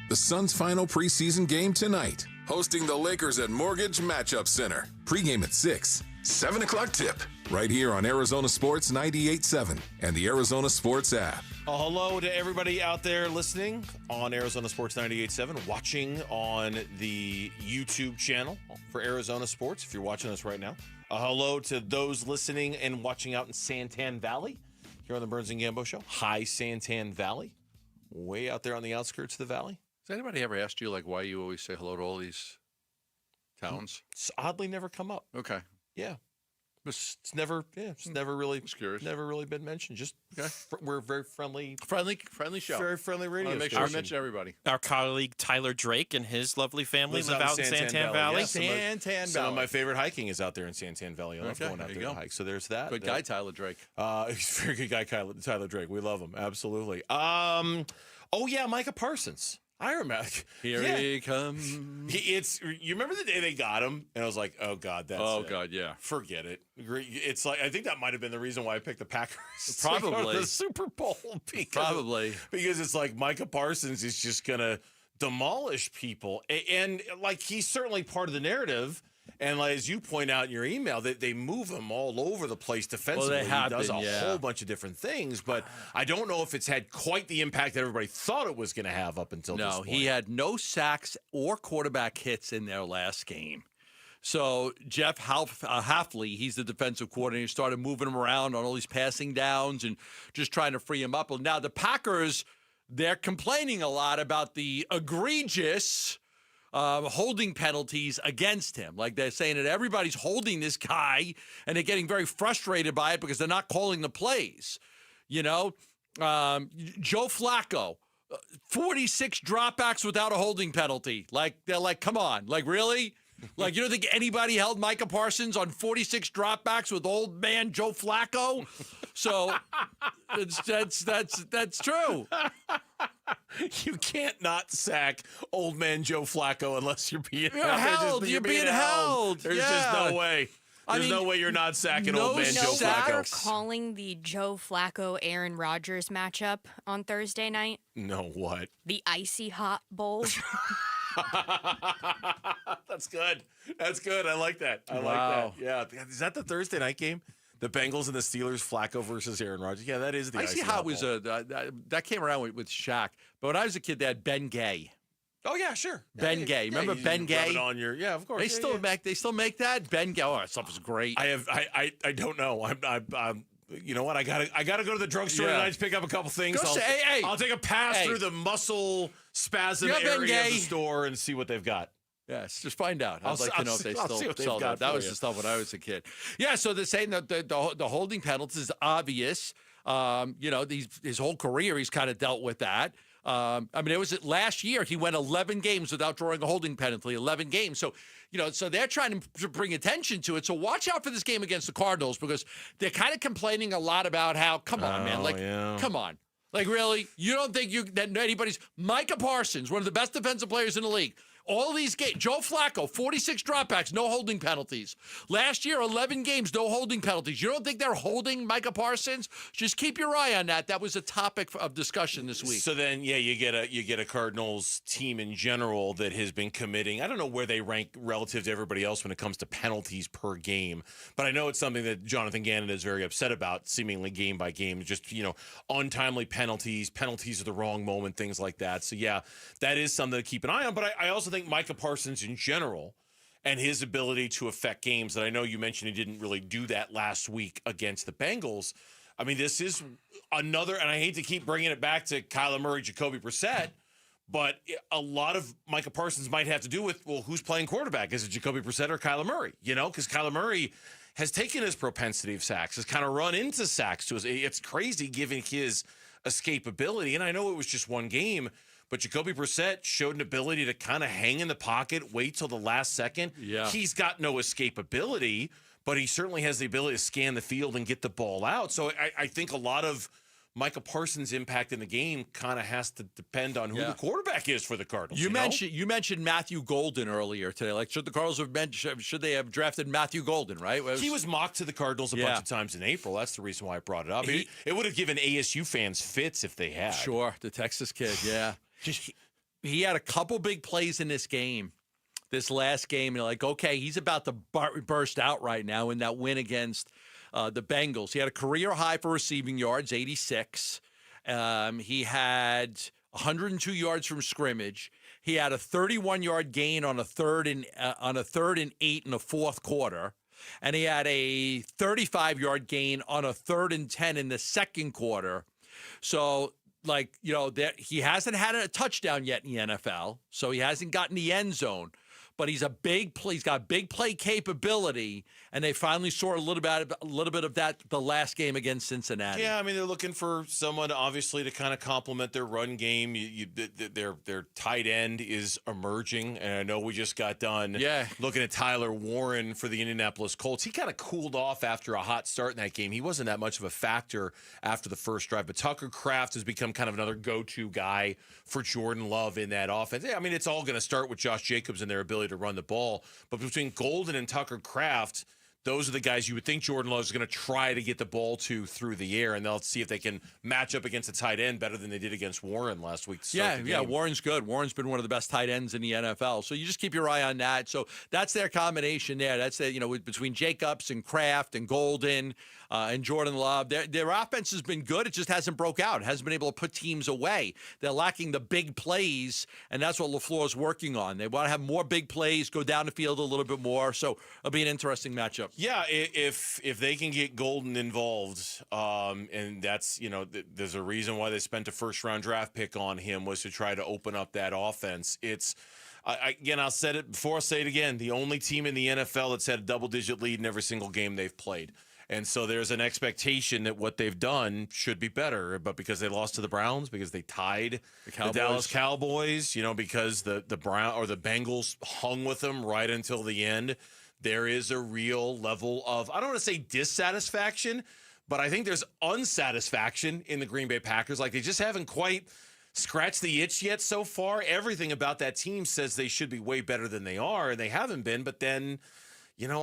Speaker 11: The Suns' final preseason game tonight, hosting the Lakers at Mortgage Matchup Center. Pregame at 6, 7 o'clock tip, right here on Arizona Sports 98.7 and the Arizona Sports app.
Speaker 1: Hello to everybody out there listening on Arizona Sports 98.7, watching on the YouTube channel for Arizona Sports, if you're watching us right now. Hello to those listening and watching out in Santan Valley, here on the Burns and Gambo Show. Hi, Santan Valley, way out there on the outskirts of the valley.
Speaker 5: Has anybody ever asked you, like, why you always say hello to all these towns?
Speaker 1: It's oddly never come up.
Speaker 5: Okay.
Speaker 1: Yeah. It's never really, never really been mentioned. Just we're very friendly
Speaker 5: show.
Speaker 1: Very friendly radio.
Speaker 5: I want to make sure we mention everybody.
Speaker 31: Our colleague Tyler Drake and his lovely family
Speaker 1: Lives
Speaker 31: live out in
Speaker 1: Santan
Speaker 31: Valley.
Speaker 1: Yeah,
Speaker 5: Santan Valley.
Speaker 1: Some of my favorite hiking is out there in Santan Valley. I love going out there to hike. So there's that.
Speaker 5: Good guy, Tyler Drake.
Speaker 1: He's a very good guy, Tyler Drake. We love him absolutely. Oh yeah, Micah Parsons. I remember.
Speaker 5: Here he comes.
Speaker 1: You remember the day they got him, and I was like, "Oh God, that's it.
Speaker 5: God, yeah.
Speaker 1: Forget it." It's like I think that might have been the reason why I picked the Packers.
Speaker 5: Probably
Speaker 1: the Super Bowl because
Speaker 5: Probably
Speaker 1: it's like Micah Parsons is just gonna demolish people, and like he's certainly part of the narrative. And like, as you point out in your email, that they move him all over the place defensively.
Speaker 5: Well,
Speaker 1: he does a whole bunch of different things, but I don't know if it's had quite the impact that everybody thought it was going to have up until this point.
Speaker 5: No, he had no sacks or quarterback hits in their last game. So Jeff Hafley, he's the defensive coordinator, started moving him around on all these passing downs and just trying to free him up. Well, now the Packers, they're complaining a lot about the egregious holding penalties against him. Like they're saying that everybody's holding this guy and they're getting very frustrated by it because they're not calling the plays. You know, Joe Flacco, 46 dropbacks without a holding penalty. Like, they're like, come on. Like, really? Like, you don't think anybody held Micah Parsons on 46 dropbacks with old man Joe Flacco? So that's true.
Speaker 1: You can't not sack old man Joe Flacco unless you're being
Speaker 5: held. You're being held.
Speaker 1: There's just no way. There's no way you're not sacking old man Joe Flacco.
Speaker 17: Calling the Joe Flacco Aaron Rodgers matchup on Thursday night.
Speaker 1: No, what?
Speaker 17: The Icy Hot Bowl.
Speaker 1: That's good. That's good. I like that. I like that. Yeah. Is that the Thursday night game? The Bengals and the Steelers, Flacco versus Aaron Rodgers. Yeah, that is the.
Speaker 5: I see how it was. That came around with Shaq. But when I was a kid, they had Ben Gay.
Speaker 1: Oh yeah, sure.
Speaker 5: Ben Gay. Remember Ben Gay?
Speaker 1: On your, yeah, of course.
Speaker 5: They still make. They still make that Ben Gay. Oh, that stuff is great.
Speaker 1: I don't know. I'm you know what? I gotta go to the drugstore tonight to pick up a couple things. I'll take a pass through the muscle spasm area of the store and see what they've got.
Speaker 5: Yes, just find out. I'd like to know if they still sell that. That was the stuff when I was a kid. Yeah, so they're saying that the holding penalty is obvious. You know, his whole career he's kind of dealt with that. I mean, it was last year he went 11 games without drawing a holding penalty. 11 games. So, you know, so they're trying to bring attention to it. So watch out for this game against the Cardinals because they're kind of complaining a lot about how, come on, man, like, come on. Like, really? You don't think that anybody's Micah Parsons, one of the best defensive players in the league. All these games, Joe Flacco, 46 dropbacks, no holding penalties. Last year, 11 games, no holding penalties. You don't think they're holding Micah Parsons? Just keep your eye on that. That was a topic of discussion this week.
Speaker 1: So then, yeah, you get a Cardinals team in general that has been committing. I don't know where they rank relative to everybody else when it comes to penalties per game, but I know it's something that Jonathan Gannon is very upset about, seemingly game by game. Just, you know, untimely penalties at the wrong moment, things like that. So yeah, that is something to keep an eye on. But I also think Micah Parsons in general and his ability to affect games that I know you mentioned he didn't really do that last week against the Bengals. I mean, this is another, and I hate to keep bringing it back to Kyler Murray, Jacobe Brissett, but a lot of Micah Parsons might have to do with, well, who's playing quarterback? Is it Jacobe Brissett or Kyler Murray? You know, because Kyler Murray has taken his propensity of sacks, has kind of run into sacks to us. It's crazy given his escapability, and I know it was just one game, but Jacobe Brissett showed an ability to kind of hang in the pocket, wait till the last second.
Speaker 5: Yeah.
Speaker 1: He's got no escapability, but he certainly has the ability to scan the field and get the ball out. So I think a lot of Micah Parsons' impact in the game kind of has to depend on who the quarterback is for the Cardinals.
Speaker 5: You mentioned Matthew Golden earlier today. Like, should they have drafted Matthew Golden? Right?
Speaker 1: He was mocked to the Cardinals a bunch of times in April. That's the reason why I brought it up. It would have given ASU fans fits if they had.
Speaker 5: Sure, the Texas kid. Yeah. He had a couple big plays in this game, this last game, and like, okay, he's about to burst out right now in that win against the Bengals. He had a career high for receiving yards, 86. He had 102 yards from scrimmage. He had a 31-yard gain on a third and 8 in the fourth quarter, and he had a 35-yard gain on a 3rd and 10 in the second quarter. So, like, you know, he hasn't had a touchdown yet in the NFL, so he hasn't gotten the end zone. but he's got big play capability, and they finally saw a little bit of that the last game against Cincinnati.
Speaker 1: Yeah, I mean, they're looking for someone, obviously, to kind of complement their run game. Their tight end is emerging, and I know we just got done looking at Tyler Warren for the Indianapolis Colts. He kind of cooled off after a hot start in that game. He wasn't that much of a factor after the first drive, but Tucker Kraft has become kind of another go-to guy for Jordan Love in that offense. I mean, it's all going to start with Josh Jacobs and their ability to run the ball, but between Golden and Tucker Kraft, those are the guys you would think Jordan Love is going to try to get the ball to through the air, and they'll see if they can match up against a tight end better than they did against Warren last week.
Speaker 5: Yeah, Warren's good. Warren's been one of the best tight ends in the NFL. So you just keep your eye on that. So that's their combination there. That's between Jacobs and Kraft and Golden and Jordan Love. Their offense has been good. It just hasn't broke out. It hasn't been able to put teams away. They're lacking the big plays, and that's what LaFleur's working on. They want to have more big plays, go down the field a little bit more. So it'll be an interesting matchup.
Speaker 1: Yeah, if they can get Golden involved, and that's, there's a reason why they spent a first-round draft pick on him, was to try to open up that offense. Again, I'll say it before, I'll say it again, the only team in the NFL that's had a double-digit lead in every single game they've played. And so there's an expectation that what they've done should be better, but because they lost to the Browns, because they tied the Dallas Cowboys, because the Bengals hung with them right until the end, there is a real level of, I don't want to say dissatisfaction, but I think there's unsatisfaction in the Green Bay Packers. Like, they just haven't quite scratched the itch yet so far. Everything about that team says they should be way better than they are, and they haven't been. But then,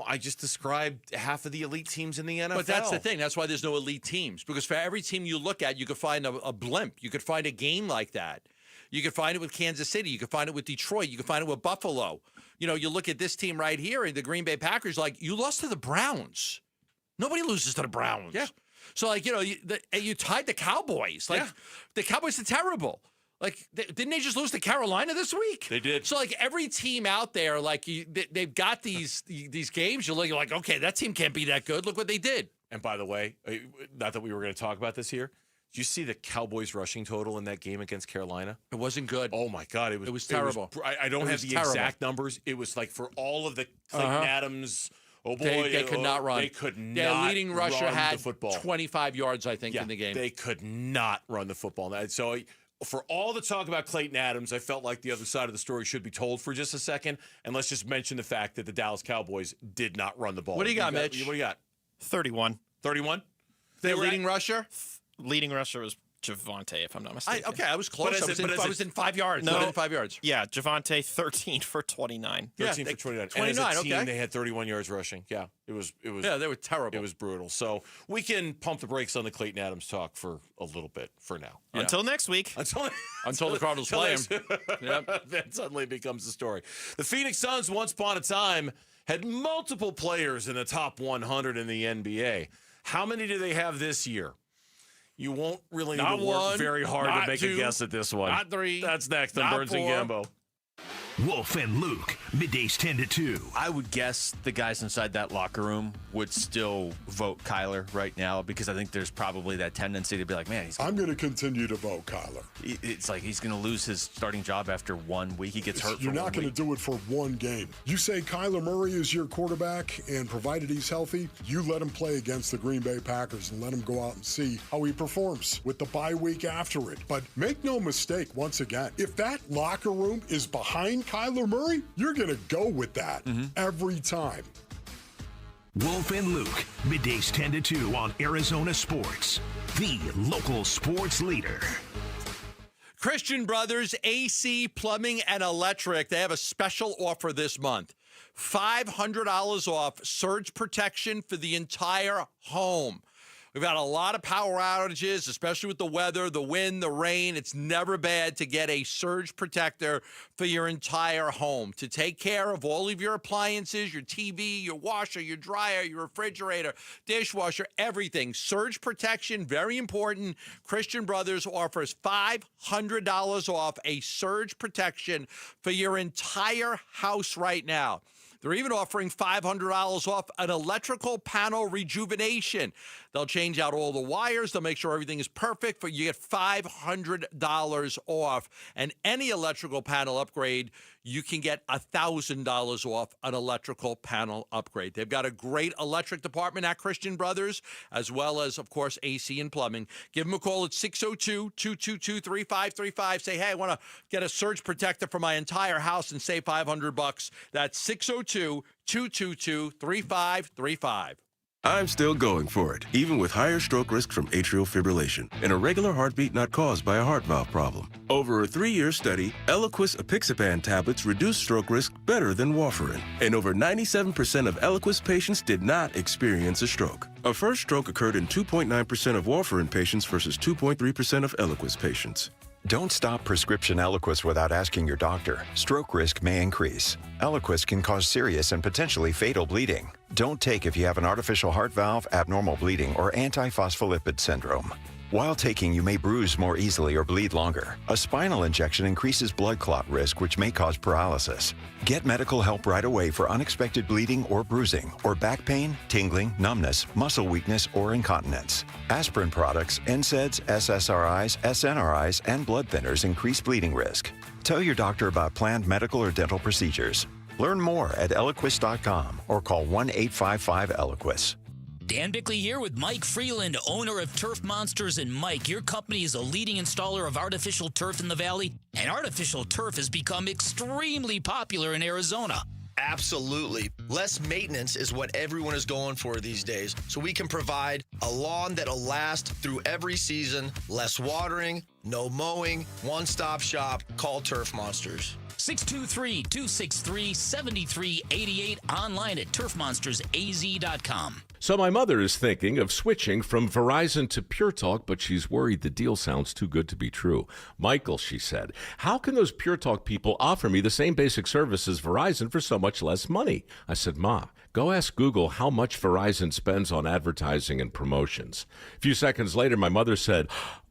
Speaker 1: I just described half of the elite teams in the NFL.
Speaker 5: But that's the thing. That's why there's no elite teams. Because for every team you look at, you could find a blimp. You could find a game like that. You could find it with Kansas City. You could find it with Detroit. You could find it with Buffalo. You look at this team right here, and the Green Bay Packers, you lost to the Browns. Nobody loses to the Browns.
Speaker 1: Yeah.
Speaker 5: So, you tied the Cowboys. The Cowboys are terrible. Didn't they just lose to Carolina this week?
Speaker 1: They did.
Speaker 5: So, every team out there, they've got these games. You're like, okay, that team can't be that good. Look what they did.
Speaker 1: And by the way, not that we were going to talk about this here, did you see the Cowboys rushing total in that game against Carolina?
Speaker 5: It wasn't good.
Speaker 1: Oh, my God. It was
Speaker 5: terrible.
Speaker 1: I don't have the exact numbers. It was for all of the Clayton Adams. Oh, boy.
Speaker 5: They could not run.
Speaker 1: They could not
Speaker 5: Their leading rusher
Speaker 1: run
Speaker 5: had
Speaker 1: the football.
Speaker 5: 25 yards, I think, in the game.
Speaker 1: They could not run the football. So for all the talk about Clayton Adams, I felt like the other side of the story should be told for just a second. And let's just mention the fact that the Dallas Cowboys did not run the ball.
Speaker 5: What do you got, Mitch?
Speaker 1: What do you got?
Speaker 31: 31.
Speaker 1: 31?
Speaker 5: Their leading rusher?
Speaker 31: Leading rusher was Javonte, if I'm not mistaken.
Speaker 5: I was close. I was in 5 yards.
Speaker 31: No,
Speaker 5: within 5 yards.
Speaker 31: Yeah, Javonte, 13 for 29.
Speaker 1: 13 for 29.
Speaker 5: 29,
Speaker 1: and as a team,
Speaker 5: okay.
Speaker 1: They had 31 yards rushing. Yeah, it was.
Speaker 5: Yeah, they were terrible.
Speaker 1: It was brutal. So we can pump the brakes on the Clayton Adams talk for a little bit for now.
Speaker 31: Yeah. Until next week.
Speaker 5: Until the Cardinals play him.
Speaker 1: Yep. Then suddenly it becomes the story. The Phoenix Suns, once upon a time, had multiple players in the top 100 in the NBA. How many do they have this year? You won't really need to work very hard to make a guess at this one.
Speaker 5: Not 3.
Speaker 1: That's next on Burns and Gambo.
Speaker 3: Wolf and Luke, middays 10 to 2.
Speaker 4: I would guess the guys inside that locker room would still vote Kyler right now, because I think there's probably that tendency to be like, man,
Speaker 6: I'm going to continue to vote Kyler.
Speaker 4: It's like he's going to lose his starting job after 1 week. He gets hurt for 1 week.
Speaker 6: You're not going to do it for one game. You say Kyler Murray is your quarterback, and provided he's healthy, you let him play against the Green Bay Packers and let him go out and see how he performs with the bye week after it. But make no mistake, once again, if that locker room is behind Kyler Murray, you're going to go with that every time.
Speaker 3: Wolf and Luke, middays 10 to 2 on Arizona Sports, the local sports leader.
Speaker 5: Christian Brothers, AC Plumbing and Electric, they have a special offer this month. $500 off surge protection for the entire home. We've had a lot of power outages, especially with the weather, the wind, the rain. It's never bad to get a surge protector for your entire home to take care of all of your appliances, your TV, your washer, your dryer, your refrigerator, dishwasher, everything. Surge protection, very important. Christian Brothers offers $500 off a surge protection for your entire house right now. They're even offering $500 off an electrical panel rejuvenation. They'll change out all the wires. They'll make sure everything is perfect. You get $500 off. And any electrical panel upgrade, you can get $1,000 off an electrical panel upgrade. They've got a great electric department at Christian Brothers, as well as, of course, AC and plumbing. Give them a call at 602-222-3535. Say, hey, I want to get a surge protector for my entire house and save $500. That's 602-222-3535.
Speaker 7: I'm still going for it, even with higher stroke risk from atrial fibrillation, an irregular heartbeat not caused by a heart valve problem. Over a 3-year study, Eliquis apixaban tablets reduced stroke risk better than warfarin, and over 97% of Eliquis patients did not experience a stroke. A first stroke occurred in 2.9% of warfarin patients versus 2.3% of Eliquis patients.
Speaker 9: Don't stop prescription Eliquis without asking your doctor. Stroke risk may increase. Eliquis can cause serious and potentially fatal bleeding. Don't take if you have an artificial heart valve, abnormal bleeding, or antiphospholipid syndrome. While taking, you may bruise more easily or bleed longer. A spinal injection increases blood clot risk, which may cause paralysis. Get medical help right away for unexpected bleeding or bruising, or back pain, tingling, numbness, muscle weakness, or incontinence. Aspirin products, NSAIDs, SSRIs, SNRIs, and blood thinners increase bleeding risk. Tell your doctor about planned medical or dental procedures. Learn more at Eliquis.com or call 1-855-ELIQUIS.
Speaker 14: Dan Bickley here with Mike Freeland, owner of Turf Monsters. And Mike, your company is a leading installer of artificial turf in the Valley, and artificial turf has become extremely popular in Arizona.
Speaker 12: Absolutely. Less maintenance is what everyone is going for these days. So we can provide a lawn that'll last through every season, less watering, no mowing, one-stop shop. Call Turf Monsters.
Speaker 14: 623-263-7388, online at turfmonstersaz.com.
Speaker 13: So my mother is thinking of switching from Verizon to Pure Talk, but she's worried the deal sounds too good to be true. Michael, she said, how can those Pure Talk people offer me the same basic service as Verizon for so much less money? I said, Ma, go ask Google how much Verizon spends on advertising and promotions. A few seconds later, my mother said,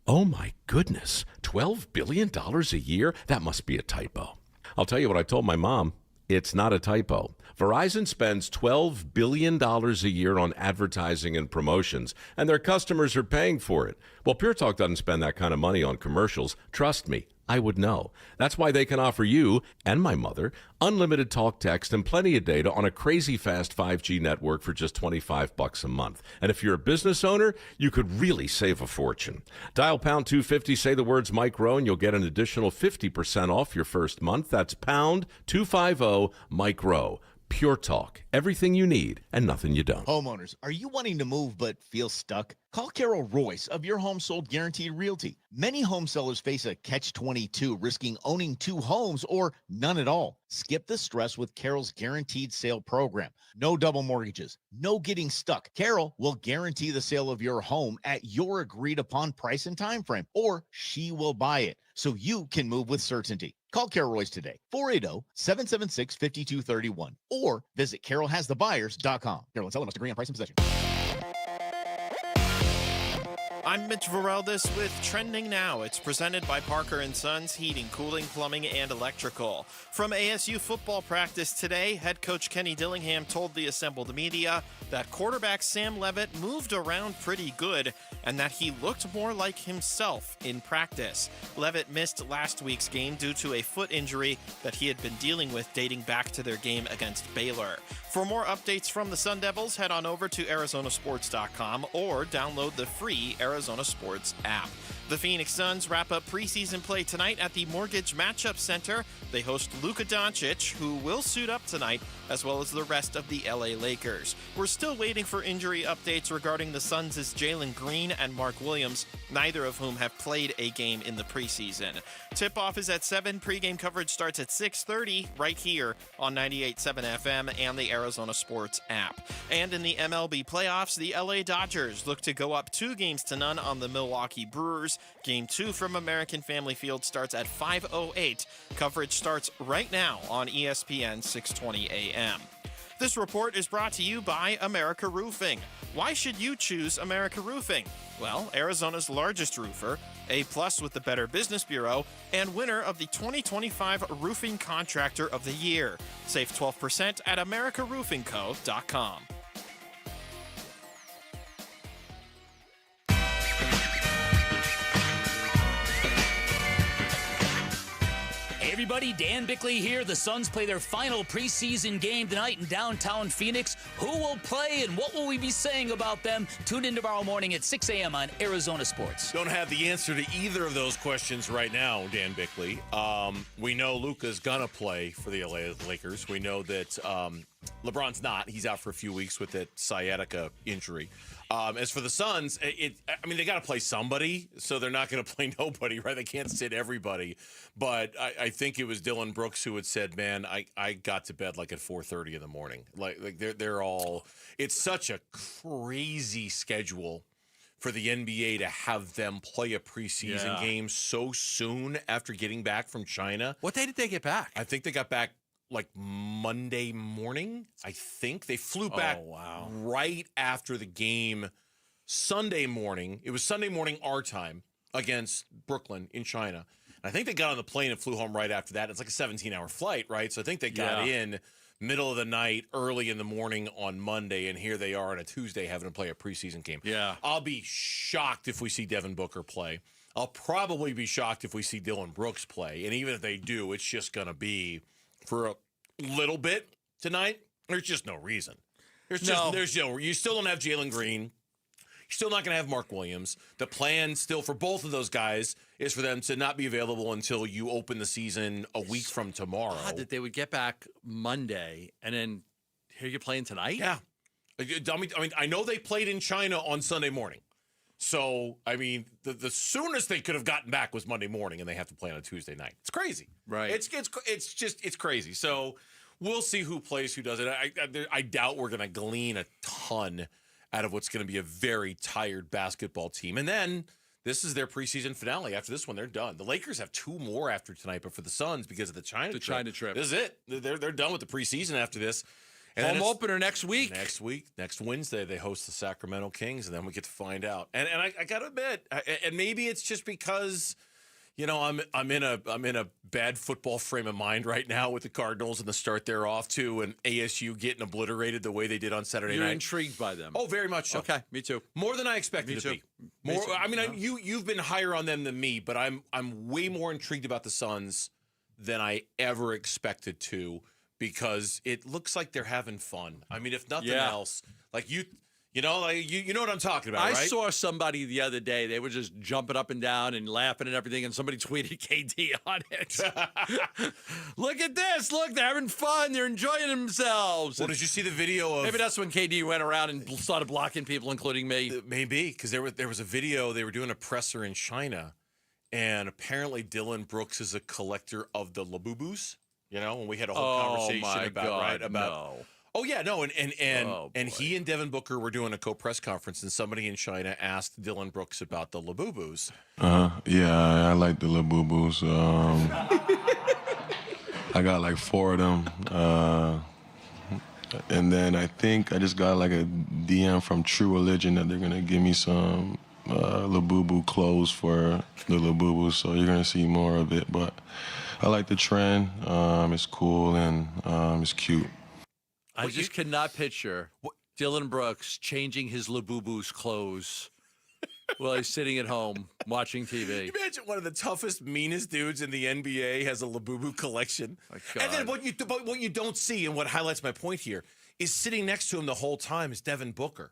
Speaker 13: oh my goodness, $12 billion a year? That must be a typo. I'll tell you what I told my mom. It's not a typo. Verizon spends $12 billion a year on advertising and promotions, and their customers are paying for it. Well, Pure Talk doesn't spend that kind of money on commercials. Trust me, I would know. That's why they can offer you and my mother unlimited talk, text, and plenty of data on a crazy fast 5G network for just $25 a month. And if you're a business owner, you could really save a fortune. Dial pound 250, say the words Mike Rowe, and you'll get an additional 50% off your first month. That's pound 250 Mike Rowe. Pure Talk. Everything you need and nothing you don't.
Speaker 16: Homeowners, are you wanting to move but feel stuck? Call Carol Royce of Your Home Sold Guaranteed Realty. Many home sellers face a catch-22, risking owning 2 homes or none at all. Skip the stress with Carol's Guaranteed Sale Program. No double mortgages, no getting stuck. Carol will guarantee the sale of your home at your agreed-upon price and time frame, or she will buy it so you can move with certainty. Call Carol Royce today, 480-776-5231, or visit carolhasthebuyers.com. Carol and seller must agree on price and possession.
Speaker 31: I'm Mitch Vareldis with Trending Now. It's presented by Parker & Sons Heating, Cooling, Plumbing, and Electrical. From ASU football practice today, head coach Kenny Dillingham told the assembled media that quarterback Sam Levitt moved around pretty good and that he looked more like himself in practice. Levitt missed last week's game due to a foot injury that he had been dealing with dating back to their game against Baylor. For more updates from the Sun Devils, head on over to ArizonaSports.com or download the free Arizona Sports app. The Phoenix Suns wrap up preseason play tonight at the Mortgage Matchup Center. They host Luka Doncic, who will suit up tonight, as well as the rest of the LA Lakers. We're still waiting for injury updates regarding the Suns' Jalen Green and Mark Williams, neither of whom have played a game in the preseason. Tip-off is at 7. Pregame coverage starts at 6:30 right here on 98.7 FM and the Arizona Sports app. And in the MLB playoffs, the LA Dodgers look to go up 2-0 on the Milwaukee Brewers. Game 2 from American Family Field starts at 5:08. Coverage starts right now on ESPN 620 AM. This report is brought to you by America Roofing. Why should you choose America Roofing? Well, Arizona's largest roofer, A+ with the Better Business Bureau, and winner of the 2025 Roofing Contractor of the Year. Save 12% at americaroofingco.com.
Speaker 14: Hey everybody, Dan Bickley here. The Suns play their final preseason game tonight in downtown Phoenix. Who will play and what will we be saying about them? Tune in tomorrow morning at 6 a.m. on Arizona Sports.
Speaker 1: Don't have the answer to either of those questions right now, Dan Bickley. We know Luka's going to play for the LA Lakers. We know that LeBron's not. He's out for a few weeks with that sciatica injury. As for the Suns, they got to play somebody, so they're not going to play nobody, right? They can't sit everybody. But I think it was Dylan Brooks who had said, man, I got to bed like at 4:30 in the morning. Like they're all – it's such a crazy schedule for the NBA to have them play a preseason game so soon after getting back from China.
Speaker 5: What day did they get back?
Speaker 1: I think they got back like Monday morning, I think. They flew back right after the game Sunday morning. It was Sunday morning our time against Brooklyn in China. And I think they got on the plane and flew home right after that. It's like a 17-hour flight, right? So I think they got in middle of the night, early in the morning on Monday, and here they are on a Tuesday having to play a preseason game.
Speaker 5: Yeah.
Speaker 1: I'll be shocked if we see Devin Booker play. I'll probably be shocked if we see Dylan Brooks play. And even if they do, it's just going to be for a little bit tonight. There's just no reason. There's no. You still don't have Jalen Green. You're still not going to have Mark Williams. The plan still for both of those guys is for them to not be available until you open the season a week from tomorrow.
Speaker 5: Odd that they would get back Monday and then here you're playing tonight?
Speaker 1: Yeah. I know they played in China on Sunday morning. So, the soonest they could have gotten back was Monday morning, and they have to play on a Tuesday night. It's crazy.
Speaker 5: Right.
Speaker 1: It's crazy. So, we'll see who plays, who doesn't. I doubt we're going to glean a ton out of what's going to be a very tired basketball team. And then this is their preseason finale. After this one, they're done. The Lakers have 2 more after tonight, but for the Suns, because of the China trip. This is it. They're done with the preseason after this. And
Speaker 5: home opener next week.
Speaker 1: Next Wednesday, they host the Sacramento Kings, and then we get to find out. And I got to admit, and maybe it's just because, I'm in a bad football frame of mind right now with the Cardinals and the start they're off to, and ASU getting obliterated the way they did on Saturday night.
Speaker 5: You're intrigued by them.
Speaker 1: Oh, very much so.
Speaker 5: Okay, me too.
Speaker 1: More than I expected to be. More. You've been higher on them than me, but I'm way more intrigued about the Suns than I ever expected to. Because it looks like they're having fun. If nothing else, you know what I'm talking about, right?
Speaker 5: I saw somebody the other day. They were just jumping up and down and laughing and everything, and somebody tweeted KD on it. Look at this. Look, they're having fun. They're enjoying themselves.
Speaker 1: Well, did you see the video of...
Speaker 5: Maybe that's when KD went around and started blocking people, including me.
Speaker 1: Maybe, because there was a video. They were doing a presser in China, and apparently Dylan Brooks is a collector of the Labubus. When we had a whole conversation about Oh yeah, no, and he and Devin Booker were doing a co-press conference, and somebody in China asked Dylan Brooks about the Labubus.
Speaker 2: Yeah, I like the Labubus. I got like 4 of them, and then I think I just got like a DM from True Religion that they're gonna give me some Labubu clothes for the Labubus, so you're gonna see more of it, but. I like the trend. It's cool and it's cute.
Speaker 5: I just cannot picture Dylan Brooks changing his Labubu's clothes while he's sitting at home watching TV.
Speaker 1: You imagine one of the toughest, meanest dudes in the NBA has a Labubu collection. And then what you don't see, and what highlights my point here, is sitting next to him the whole time is Devin Booker.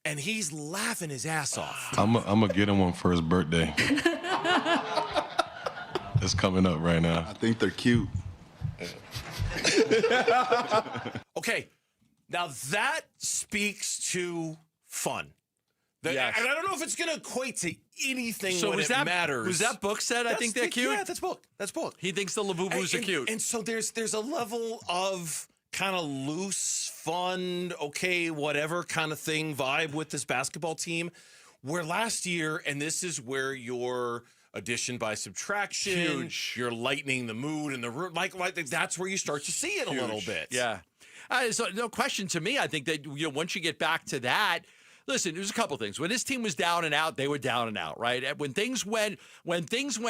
Speaker 1: And he's laughing his ass off.
Speaker 2: I'm going to get him one for his birthday. It's coming up right now.
Speaker 8: I think they're cute.
Speaker 1: Okay, now that speaks to fun.
Speaker 5: Yes.
Speaker 1: And I don't know if it's going to equate to anything matters.
Speaker 5: Was that Book said I think they're cute?
Speaker 1: Yeah, that's Book. That's Book.
Speaker 5: He thinks the Labubus are cute.
Speaker 1: And so there's a level of kind of loose, fun, okay, whatever kind of thing vibe with this basketball team, where last year, and this is where your addition by subtraction,
Speaker 5: huge.
Speaker 1: You're lightening the mood in the room, like that's where you start to see it a little bit.
Speaker 5: Yeah. So no question to me. I think that once you get back to that, listen, there's a couple things. When this team was down and out, they were down and out, right? When things went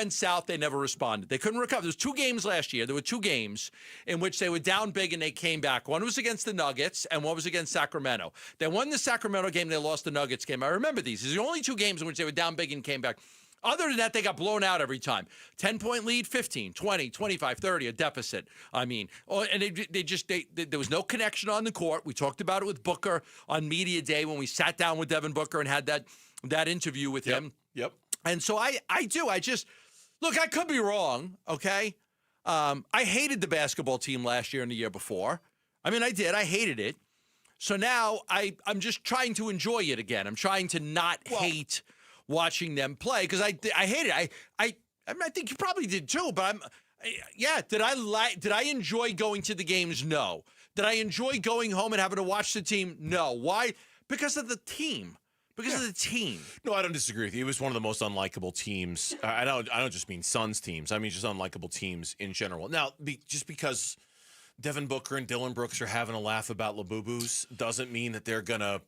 Speaker 5: south, they never responded. They couldn't recover. There was 2 games last year. There were 2 games in which they were down big and they came back. One was against the Nuggets and one was against Sacramento. They won the Sacramento game. They lost the Nuggets game. I remember these. These are the only 2 games in which they were down big and came back. Other than that, they got blown out every time. 10-point lead, 15, 20, 25, 30, a deficit. I mean, and there was no connection on the court. We talked about it with Booker on Media Day when we sat down with Devin Booker and had that interview with him.
Speaker 1: Yep.
Speaker 5: And so I could be wrong, okay? I hated the basketball team last year and the year before. I mean, I did. I hated it. So now I'm just trying to enjoy it again. I'm trying to not hate watching them play because I hate it. I think you probably did too. But did I enjoy going to the games? No. Did I enjoy going home and having to watch the team? No. Why? Because of the team. Because of the team.
Speaker 1: No, I don't disagree with you. It was one of the most unlikable teams. I don't just mean Suns teams. I mean just unlikable teams in general. Now, just because Devin Booker and Dylan Brooks are having a laugh about Labubus doesn't mean that they're going to,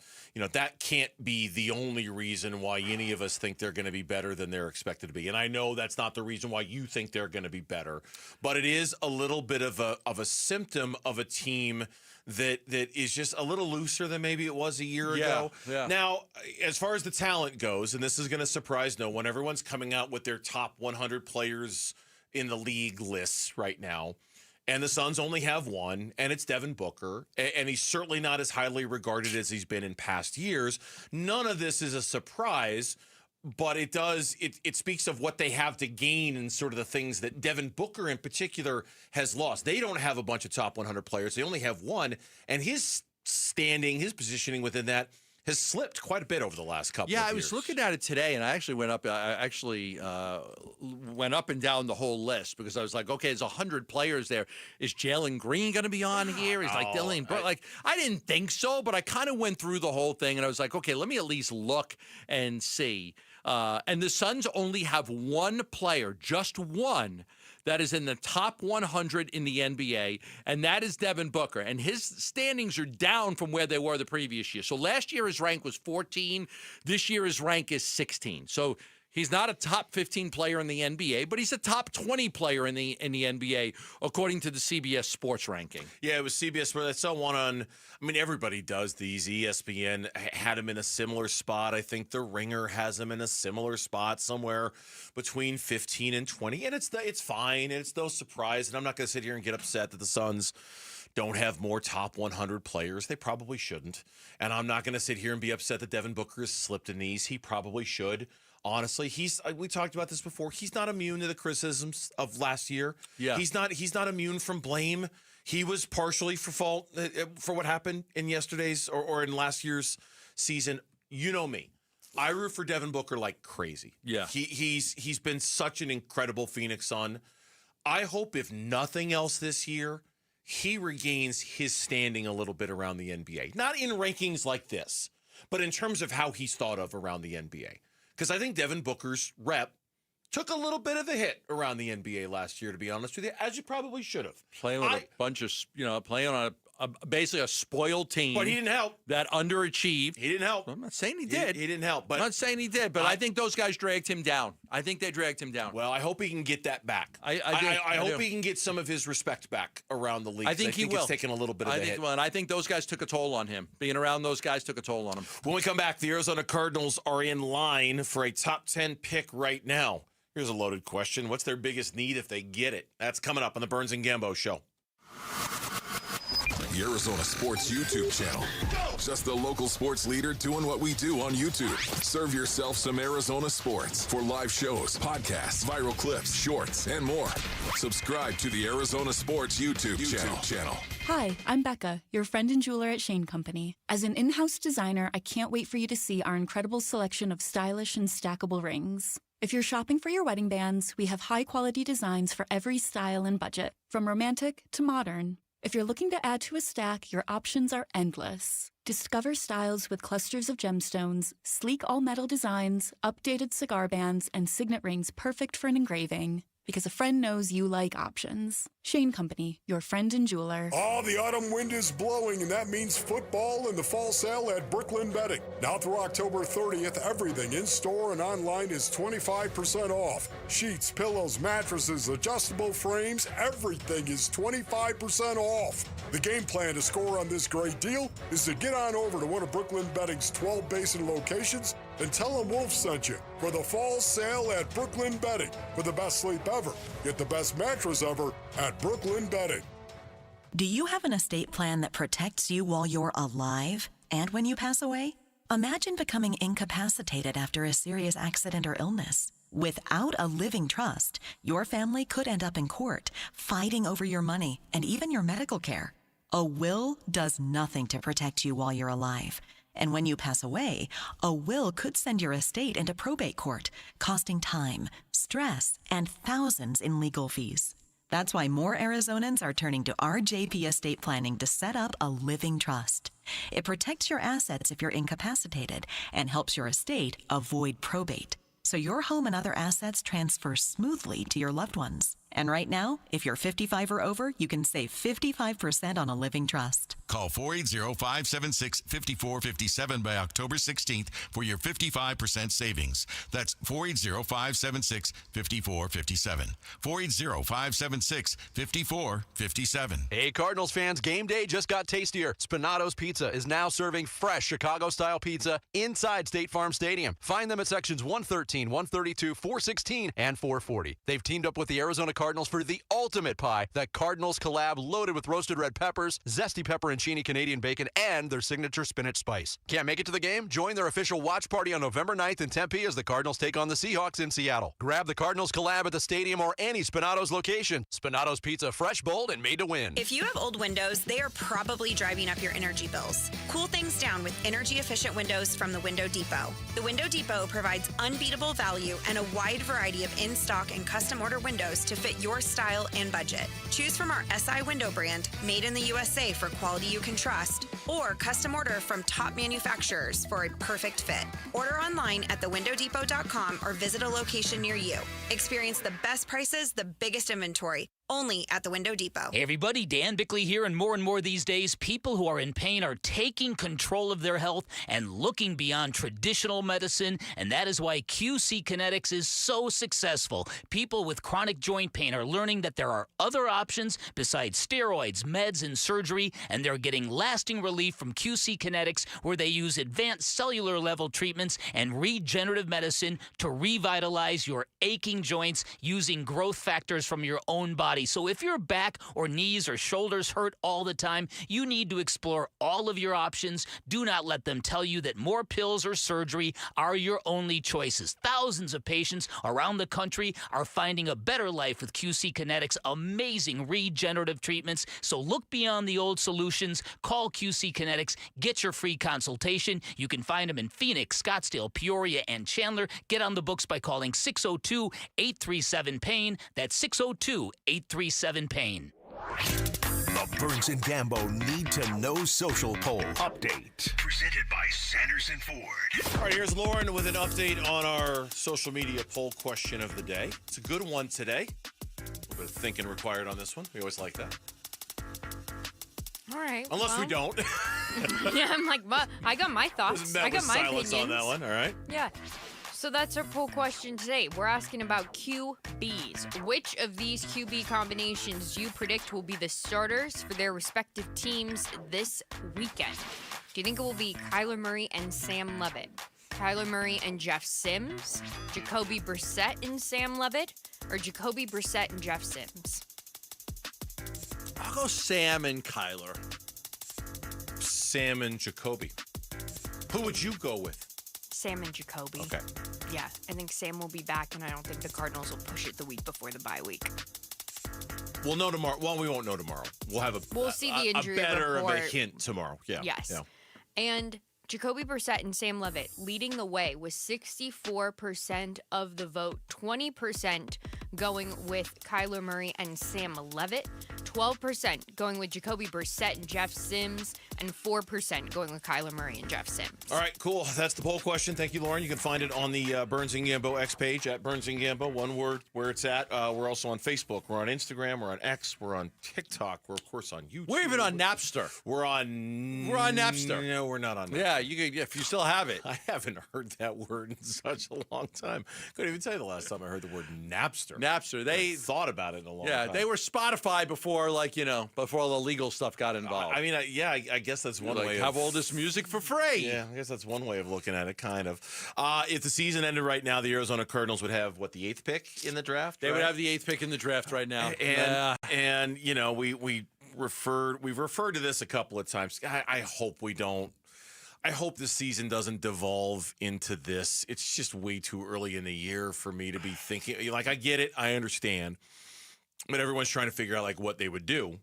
Speaker 1: that can't be the only reason why any of us think they're going to be better than they're expected to be. And I know that's not the reason why you think they're going to be better, but it is a little bit of a symptom of a team that is just a little looser than maybe it was a year ago.
Speaker 5: Yeah.
Speaker 1: Now, as far as the talent goes, and this is going to surprise no one, everyone's coming out with their top 100 players in the league lists right now. And the Suns only have one, and it's Devin Booker, and he's certainly not as highly regarded as he's been in past years. None of this is a surprise, but it speaks of what they have to gain and sort of the things that Devin Booker in particular has lost. They don't have a bunch of top 100 players. They only have one, and his standing, his positioning within that has slipped quite a bit over the last couple of years.
Speaker 5: Yeah, I was looking at it today, and I actually went up. Went up and down the whole list because I was like, okay, there's 100 players there. Is Jalen Green going to be on here? Is Dylan Brooks? I didn't think so, but I kind of went through the whole thing, and I was like, okay, let me at least look and see. And the Suns only have one player, just one, that is in the top 100 in the NBA, and that is Devin Booker. And his standings are down from where they were the previous year. So last year his rank was 14. This year his rank is 16. So he's not a top 15 player in the NBA, but he's a top 20 player in the NBA, according to the CBS Sports ranking.
Speaker 1: Yeah, it was CBS. But that's one on. I mean, everybody does these. ESPN had him in a similar spot. I think The Ringer has him in a similar spot, somewhere between 15 and 20. And it's fine. And it's no surprise. And I'm not going to sit here and get upset that the Suns don't have more top 100 players. They probably shouldn't. And I'm not going to sit here and be upset that Devin Booker has slipped a knees. He probably should. Honestly, we talked about this before. He's not immune to the criticisms of last year.
Speaker 5: Yeah.
Speaker 1: He's not immune from blame. He was partially for fault for what happened in yesterday's or in last year's season. You know me. I root for Devin Booker like crazy.
Speaker 5: Yeah.
Speaker 1: He's been such an incredible Phoenix Sun. I hope if nothing else this year, he regains his standing a little bit around the NBA. Not in rankings like this, but in terms of how he's thought of around the NBA. Because I think Devin Booker's rep took a little bit of a hit around the NBA last year, to be honest with you, as you probably should have.
Speaker 5: Playing with a bunch of, playing on basically a spoiled team.
Speaker 1: But he didn't help.
Speaker 5: That underachieved.
Speaker 1: He didn't help.
Speaker 5: I'm not saying he did.
Speaker 1: He didn't help. But
Speaker 5: I'm not saying he did, but I think those guys dragged him down. I think they dragged him down.
Speaker 1: Well, I hope he can get that back. I hope he can get some of his respect back around the league.
Speaker 5: I think he will.
Speaker 1: It's taken a little bit of a hit.
Speaker 5: And I think those guys took a toll on him. Being around those guys took a toll on him.
Speaker 1: When we come back, the Arizona Cardinals are in line for a top 10 pick right now. Here's a loaded question. What's their biggest need if they get it? That's coming up on the Burns and Gambo Show.
Speaker 11: The Arizona Sports YouTube channel. Just the local sports leader doing what we do on YouTube. Serve yourself some Arizona sports for live shows, podcasts, viral clips, shorts, and more. Subscribe to the Arizona Sports YouTube channel.
Speaker 8: Hi, I'm Becca, your friend and jeweler at Shane Company. As an in-house designer, I can't wait for you to see our incredible selection of stylish and stackable rings. If you're shopping for your wedding bands, we have high-quality designs for every style and budget, from romantic to modern. If you're looking to add to a stack, your options are endless. Discover styles with clusters of gemstones, sleek all-metal designs, updated cigar bands, and signet rings perfect for an engraving. Because a friend knows you like options. Shane Company, your friend and jeweler.
Speaker 6: Oh, the autumn wind is blowing, and that means football and the fall sale at Brooklyn Bedding. Now through October 30th, everything in store and online is 25% off. Sheets, pillows, mattresses, adjustable frames, everything is 25% off. The game plan to score on this great deal is to get on over to one of Brooklyn Bedding's 12 basin locations And tell them Wolf sent you for the fall sale at Brooklyn Bedding. For the best sleep ever, get the best mattress ever at Brooklyn Bedding.
Speaker 10: Do you have an estate plan that protects you while you're alive and when you pass away? Imagine becoming incapacitated after a serious accident or illness. Without a living trust, your family could end up in court, fighting over your money and even your medical care. A will does nothing to protect you while you're alive. And when you pass away, a will could send your estate into probate court, costing time, stress, and thousands in legal fees. That's why more Arizonans are turning to RJP Estate Planning to set up a living trust. It protects your assets if you're incapacitated and helps your estate avoid probate, so your home and other assets transfer smoothly to your loved ones. And right now, if you're 55 or over, you can save 55% on a living trust.
Speaker 15: Call 480-576-5457 by October 16th for your 55% savings. That's 480-576-5457. 480-576-5457.
Speaker 18: Hey, Cardinals fans, game day just got tastier. Spinato's Pizza is now serving fresh Chicago-style pizza inside State Farm Stadium. Find them at sections 113, 132, 416, and 440. They've teamed up with the Arizona Cardinals for the ultimate pie, that Cardinals collab loaded with roasted red peppers, zesty pepperoncini Canadian bacon, and their signature spinach spice. Can't make it to the game? Join their official watch party on November 9th in Tempe as the Cardinals take on the Seahawks in Seattle. Grab the Cardinals collab at the stadium or any Spinato's location. Spinato's Pizza, fresh, bold, and made to win.
Speaker 19: If you have old windows, they are probably driving up your energy bills. Cool things down with energy-efficient windows from the Window Depot. The Window Depot provides unbeatable value and a wide variety of in-stock and custom order windows to fit your style and budget. Choose from our SI window brand, made in the USA for quality you can trust, or custom order from top manufacturers for a perfect fit. Order online at thewindowdepot.com or visit a location near you. Experience the best prices, the biggest inventory, only at the Window Depot.
Speaker 14: Hey everybody, Dan Bickley here, and more these days, people who are in pain are taking control of their health and looking beyond traditional medicine, and that is why QC Kinetics is so successful. People with chronic joint pain are learning that there are other options besides steroids, meds, and surgery, and they're getting lasting relief from QC Kinetics, where they use advanced cellular level treatments and regenerative medicine to revitalize your aching joints using growth factors from your own body. So if your back or knees or shoulders hurt all the time, you need to explore all of your options. Do not let them tell you that more pills or surgery are your only choices. Thousands of patients around the country are finding a better life with QC Kinetics' amazing regenerative treatments. So look beyond the old solutions. Call QC Kinetics. Get your free consultation. You can find them in Phoenix, Scottsdale, Peoria, and Chandler. Get on the books by calling 602-837-PAIN. That's 602-837-PAIN.
Speaker 3: The Burns and Gambo Need to Know Social Poll Update. Presented by Sanderson Ford.
Speaker 1: All right, here's Lauren with an update on our social media poll question of the day. It's a good one today. A little bit of thinking required on this one. We always like that.
Speaker 17: All right.
Speaker 1: Unless we don't.
Speaker 17: Yeah, I'm like, I got my thoughts. I got my opinions
Speaker 1: on that one. All right.
Speaker 17: Yeah. So that's our poll question today. We're asking about QBs. Which of these QB combinations do you predict will be the starters for their respective teams this weekend? Do you think it will be Kyler Murray and Sam Levitt, Kyler Murray and Jeff Sims, Jacobe Brissett and Sam Levitt, or Jacobe Brissett and Jeff Sims?
Speaker 5: I'll go Sam and Kyler.
Speaker 1: Sam and Jacoby. Who would you go with?
Speaker 17: Sam and Jacoby.
Speaker 1: Okay.
Speaker 17: Yeah, I think Sam will be back, and I don't think the Cardinals will push it the week before the bye week.
Speaker 1: We'll know tomorrow. Well, we won't know tomorrow.
Speaker 17: We'll see the injury
Speaker 1: better
Speaker 17: report.
Speaker 1: of a hint tomorrow. Yeah.
Speaker 17: Yes.
Speaker 1: Yeah.
Speaker 17: And Jacobe Brissett and Sam Levitt leading the way with 64% of the vote, 20% going with Kyler Murray and Sam Levitt, 12% going with Jacobe Brissett and Jeff Sims, and 4% going with Kyler Murray and Jeff Sims.
Speaker 1: All right, cool. That's the poll question. Thank you, Lauren. You can find it on the Burns and Gambo X page at Burns and Gambo, one word where it's at. We're also on Facebook. We're on Instagram. We're on X. We're on TikTok. We're, of course, on YouTube.
Speaker 5: We're even on Napster.
Speaker 1: We're on
Speaker 5: Napster.
Speaker 1: No, we're not on Napster.
Speaker 5: Yeah, if you still have it.
Speaker 1: I haven't heard that word in such a long time. Couldn't even tell you the last time I heard the word Napster.
Speaker 5: Napster. They
Speaker 1: thought about it in a long time.
Speaker 5: Yeah, they were Spotify before, before all the legal stuff got involved.
Speaker 1: I mean, I guess that's one way.
Speaker 5: Have all this music for free.
Speaker 1: Yeah, I guess that's one way of looking at it, kind of. If the season ended right now, the Arizona Cardinals would have the 8th pick in the draft.
Speaker 5: They would have the 8th pick in the draft right now.
Speaker 1: And we've referred to this a couple of times. I hope we don't. I hope this season doesn't devolve into this. It's just way too early in the year for me to be thinking. I get it. I understand. But everyone's trying to figure out, what they would do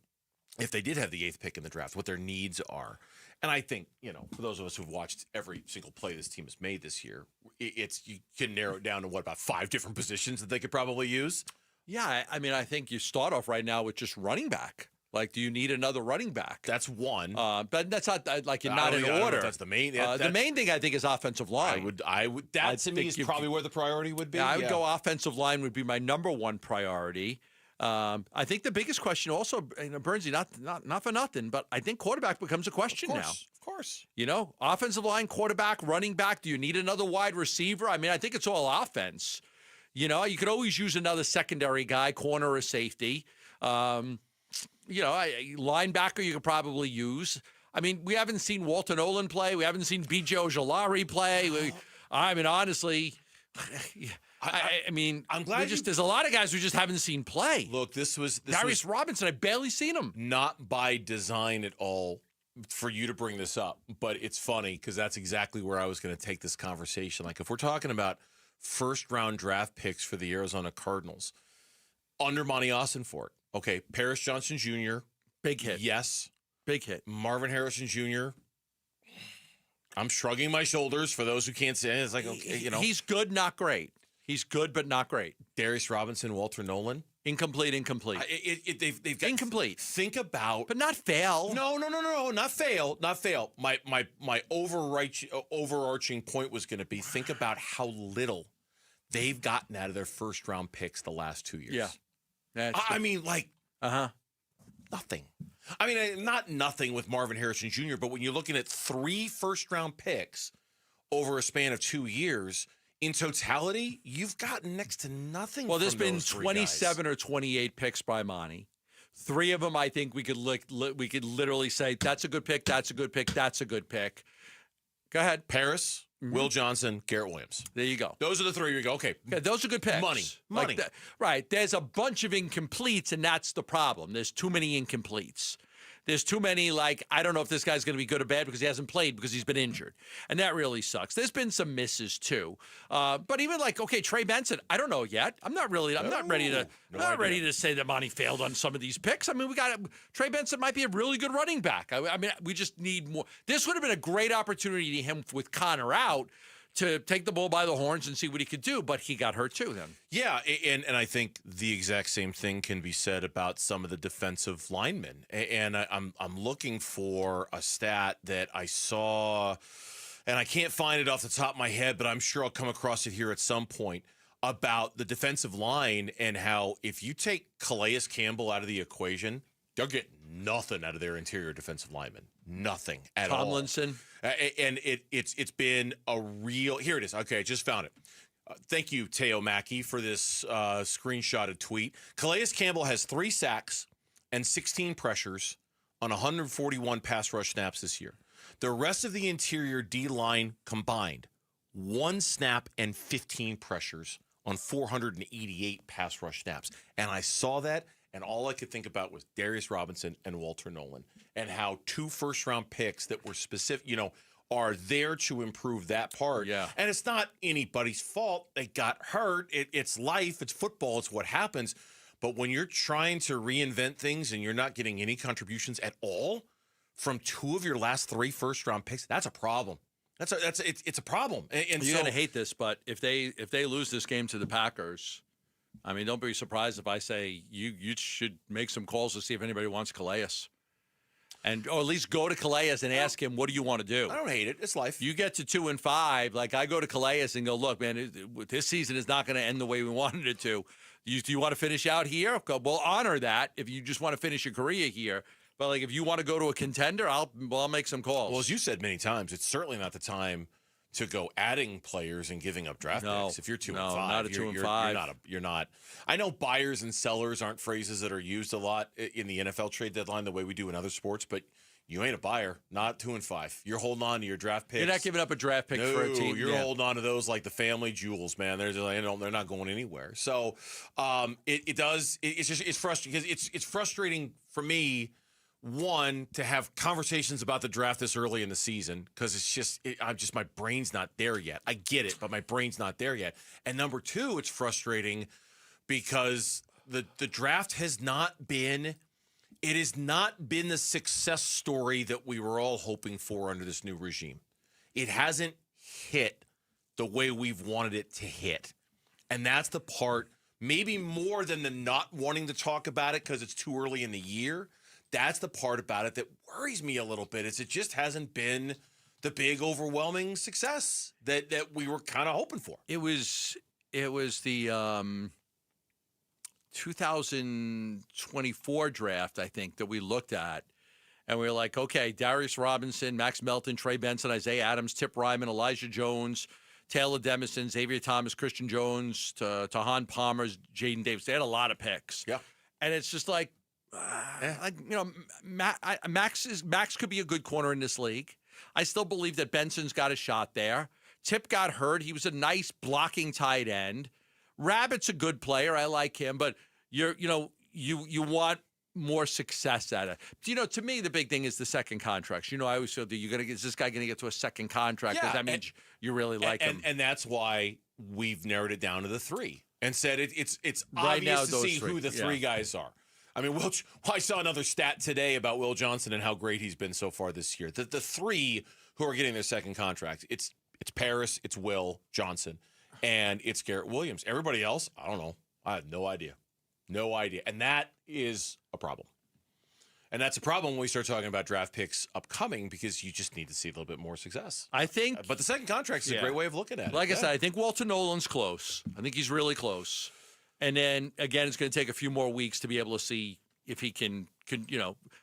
Speaker 1: if they did have the 8th pick in the draft, what their needs are. And I think, for those of us who've watched every single play this team has made this year, you can narrow it down to, about 5 different positions that they could probably use?
Speaker 5: Yeah, I mean, I think you start off right now with just running back. Do you need another running back?
Speaker 1: That's one.
Speaker 5: But that's not not in order.
Speaker 1: That's the main.
Speaker 5: The main thing I think is offensive line.
Speaker 1: I would. That to me is probably where the priority would be.
Speaker 5: Yeah, I would go offensive line would be my number one priority. I think the biggest question also, Bernsey, not for nothing, but I think quarterback becomes a question now.
Speaker 1: Of course.
Speaker 5: Offensive line, quarterback, running back. Do you need another wide receiver? I mean, I think it's all offense. You could always use another secondary guy, corner or safety. Linebacker you could probably use. I mean, we haven't seen Walter Nolan play. We haven't seen B.J. Ojolari play. Honestly, I'm glad there's a lot of guys we just haven't seen play.
Speaker 1: Look, this
Speaker 5: Darius Robinson. I've barely seen him.
Speaker 1: Not by design at all for you to bring this up, but it's funny because that's exactly where I was going to take this conversation. If we're talking about first-round draft picks for the Arizona Cardinals, under Monty Austinfort. Okay, Paris Johnson Jr.
Speaker 5: Big hit.
Speaker 1: Yes.
Speaker 5: Big hit.
Speaker 1: Marvin Harrison Jr. I'm shrugging my shoulders for those who can't say it. It's okay,
Speaker 5: He's good, not great. He's good, but not great.
Speaker 1: Darius Robinson, Walter Nolan.
Speaker 5: Incomplete.
Speaker 1: They've got
Speaker 5: incomplete.
Speaker 1: Think about,
Speaker 5: but not fail.
Speaker 1: No, not fail. My overarching point was going to be think about how little they've gotten out of their first round picks the last 2 years.
Speaker 5: Yeah.
Speaker 1: Nothing. I mean, not nothing with Marvin Harrison Jr., but when you're looking at 3 first-round picks over a span of 2 years, in totality, you've gotten next to nothing.
Speaker 5: Well, there's
Speaker 1: from
Speaker 5: been
Speaker 1: those
Speaker 5: 27 or 28 picks by Monty. 3 of them, I think we could literally say that's a good pick, that's a good pick, that's a good pick. Go ahead.
Speaker 1: Paris, Will Johnson, Garrett Williams.
Speaker 5: There you go.
Speaker 1: Those are the 3 we go. Okay,
Speaker 5: those are good picks.
Speaker 1: Money.
Speaker 5: Right. There's a bunch of incompletes, and that's the problem. There's too many incompletes. There's too many, I don't know if this guy's going to be good or bad because he hasn't played because he's been injured. And that really sucks. There's been some misses, too. But even Trey Benson, I don't know yet. I'm not ready to say that Monty failed on some of these picks. I mean, Trey Benson might be a really good running back. I mean, we just need more. This would have been a great opportunity to him with Connor out to take the bull by the horns and see what he could do, but he got hurt too then.
Speaker 1: Yeah, and I think the exact same thing can be said about some of the defensive linemen. And I'm looking for a stat that I saw, and I can't find it off the top of my head, but I'm sure I'll come across it here at some point, about the defensive line and how if you take Calais Campbell out of the equation, they're getting nothing out of their interior defensive linemen. Nothing at all.
Speaker 5: Tomlinson.
Speaker 1: And it's been a real. Here it is. Okay, I just found it. Thank you, Teo Mackey, for this screenshotted tweet. Calais Campbell has 3 sacks and 16 pressures on 141 pass rush snaps this year. The rest of the interior D-line combined, 1 snap and 15 pressures on 488 pass rush snaps. And I saw that, and all I could think about was Darius Robinson and Walter Nolan, and how 2 first-round picks that were specific, are there to improve that part.
Speaker 5: Yeah.
Speaker 1: And it's not anybody's fault. They got hurt. It's life. It's football. It's what happens. But when you're trying to reinvent things and you're not getting any contributions at all from 2 of your last 3 first-round picks, that's a problem. It's a problem. And
Speaker 5: you're going to hate this, but if they lose this game to the Packers, I mean, don't be surprised if I say you should make some calls to see if anybody wants Calais. Or at least go to Calais and ask him, what do you want to do?
Speaker 1: I don't hate it. It's life.
Speaker 5: You get to 2-5. I go to Calais and go, look, man, this season is not going to end the way we wanted it to. Do you want to finish out here? We'll honor that if you just want to finish your career here. But if you want to go to a contender, I'll make some calls.
Speaker 1: Well, as you said many times, it's certainly not the time to go adding players and giving up draft
Speaker 5: No.
Speaker 1: picks. If you're 2
Speaker 5: No,
Speaker 1: and 5,
Speaker 5: not a 2 and 5.
Speaker 1: You're not. I know buyers and sellers aren't phrases that are used a lot in the NFL trade deadline the way we do in other sports, but you ain't a buyer, not 2 and 5. You're holding on to your draft picks.
Speaker 5: You're not giving up a draft pick for a team.
Speaker 1: You're holding on to those like the family jewels, man. They're not going anywhere. So it's frustrating because it's frustrating for me. One, to have conversations about the draft this early in the season because my brain's not there yet. I get it, but my brain's not there yet. And number two, it's frustrating because the draft has not been the success story that we were all hoping for under this new regime. It hasn't hit the way we've wanted it to hit. And that's the part, maybe more than the not wanting to talk about it because it's too early in the year. That's the part about it that worries me a little bit. It just hasn't been the big, overwhelming success that we were kind of hoping for.
Speaker 5: It was the 2024 draft, I think, that we looked at, and we were like, okay, Darius Robinson, Max Melton, Trey Benson, Isaiah Adams, Tip Ryman, Elijah Jones, Taylor Demison, Xavier Thomas, Christian Jones, Tahan Palmer, Jaden Davis. They had a lot of picks.
Speaker 1: Yeah,
Speaker 5: and it's just like. Max could be a good corner in this league. I still believe that Benson's got a shot there. Tip got hurt. He was a nice blocking tight end. Rabbit's a good player. I like him, but you want more success at it. To me, the big thing is the second contracts. I always feel that is this guy going to get to a second contract? Because that means you really like him.
Speaker 1: And that's why we've narrowed it down to the 3 and said it's
Speaker 5: right
Speaker 1: obvious
Speaker 5: now,
Speaker 1: to see who the 3 guys are. I mean, I saw another stat today about Will Johnson and how great he's been so far this year. The 3 who are getting their second contract, it's Paris, it's Will Johnson, and it's Garrett Williams. Everybody else, I don't know. I have no idea. No idea. And that is a problem. And that's a problem when we start talking about draft picks upcoming because you just need to see a little bit more success.
Speaker 5: I think.
Speaker 1: But the second contract is a great way of looking at it.
Speaker 5: Like I said, I think Walter Nolan's close. I think he's really close. And then, again, it's going to take a few more weeks to be able to see if he can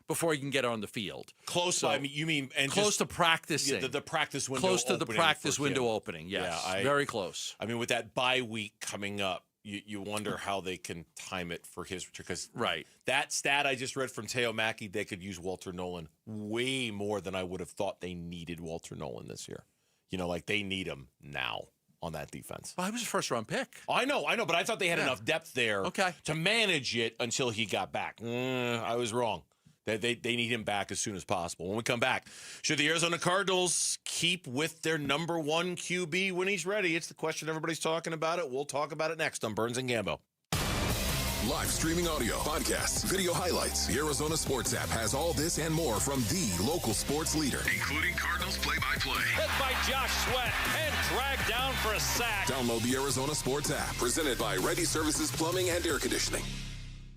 Speaker 5: before he can get on the field.
Speaker 1: Close,
Speaker 5: so,
Speaker 1: you mean and
Speaker 5: close to practicing.
Speaker 1: The practice window
Speaker 5: close to
Speaker 1: opening
Speaker 5: the practice
Speaker 1: for
Speaker 5: window
Speaker 1: him.
Speaker 5: Opening, yes.
Speaker 1: Yeah,
Speaker 5: very close.
Speaker 1: I mean, with that bye week coming up, you wonder how they can time it for his return. Because that stat I just read from Teo Mackey, they could use Walter Nolan way more than I would have thought they needed Walter Nolan this year. They need him now on that defense.
Speaker 5: Well, he was a first-round pick.
Speaker 1: I know, but I thought they had enough depth there to manage it until he got back. I was wrong. They need him back as soon as possible. When we come back, should the Arizona Cardinals keep with their number 1 QB when he's ready? It's the question everybody's talking about it. We'll talk about it next on Burns and Gambo.
Speaker 11: Live streaming audio, podcasts, video highlights. The Arizona Sports app has all this and more from the local sports leader.
Speaker 3: Including Cardinals play-by-play.
Speaker 20: Hit by Josh Sweat and dragged down for a sack.
Speaker 11: Download the Arizona Sports app, presented by Ready Services Plumbing and Air Conditioning.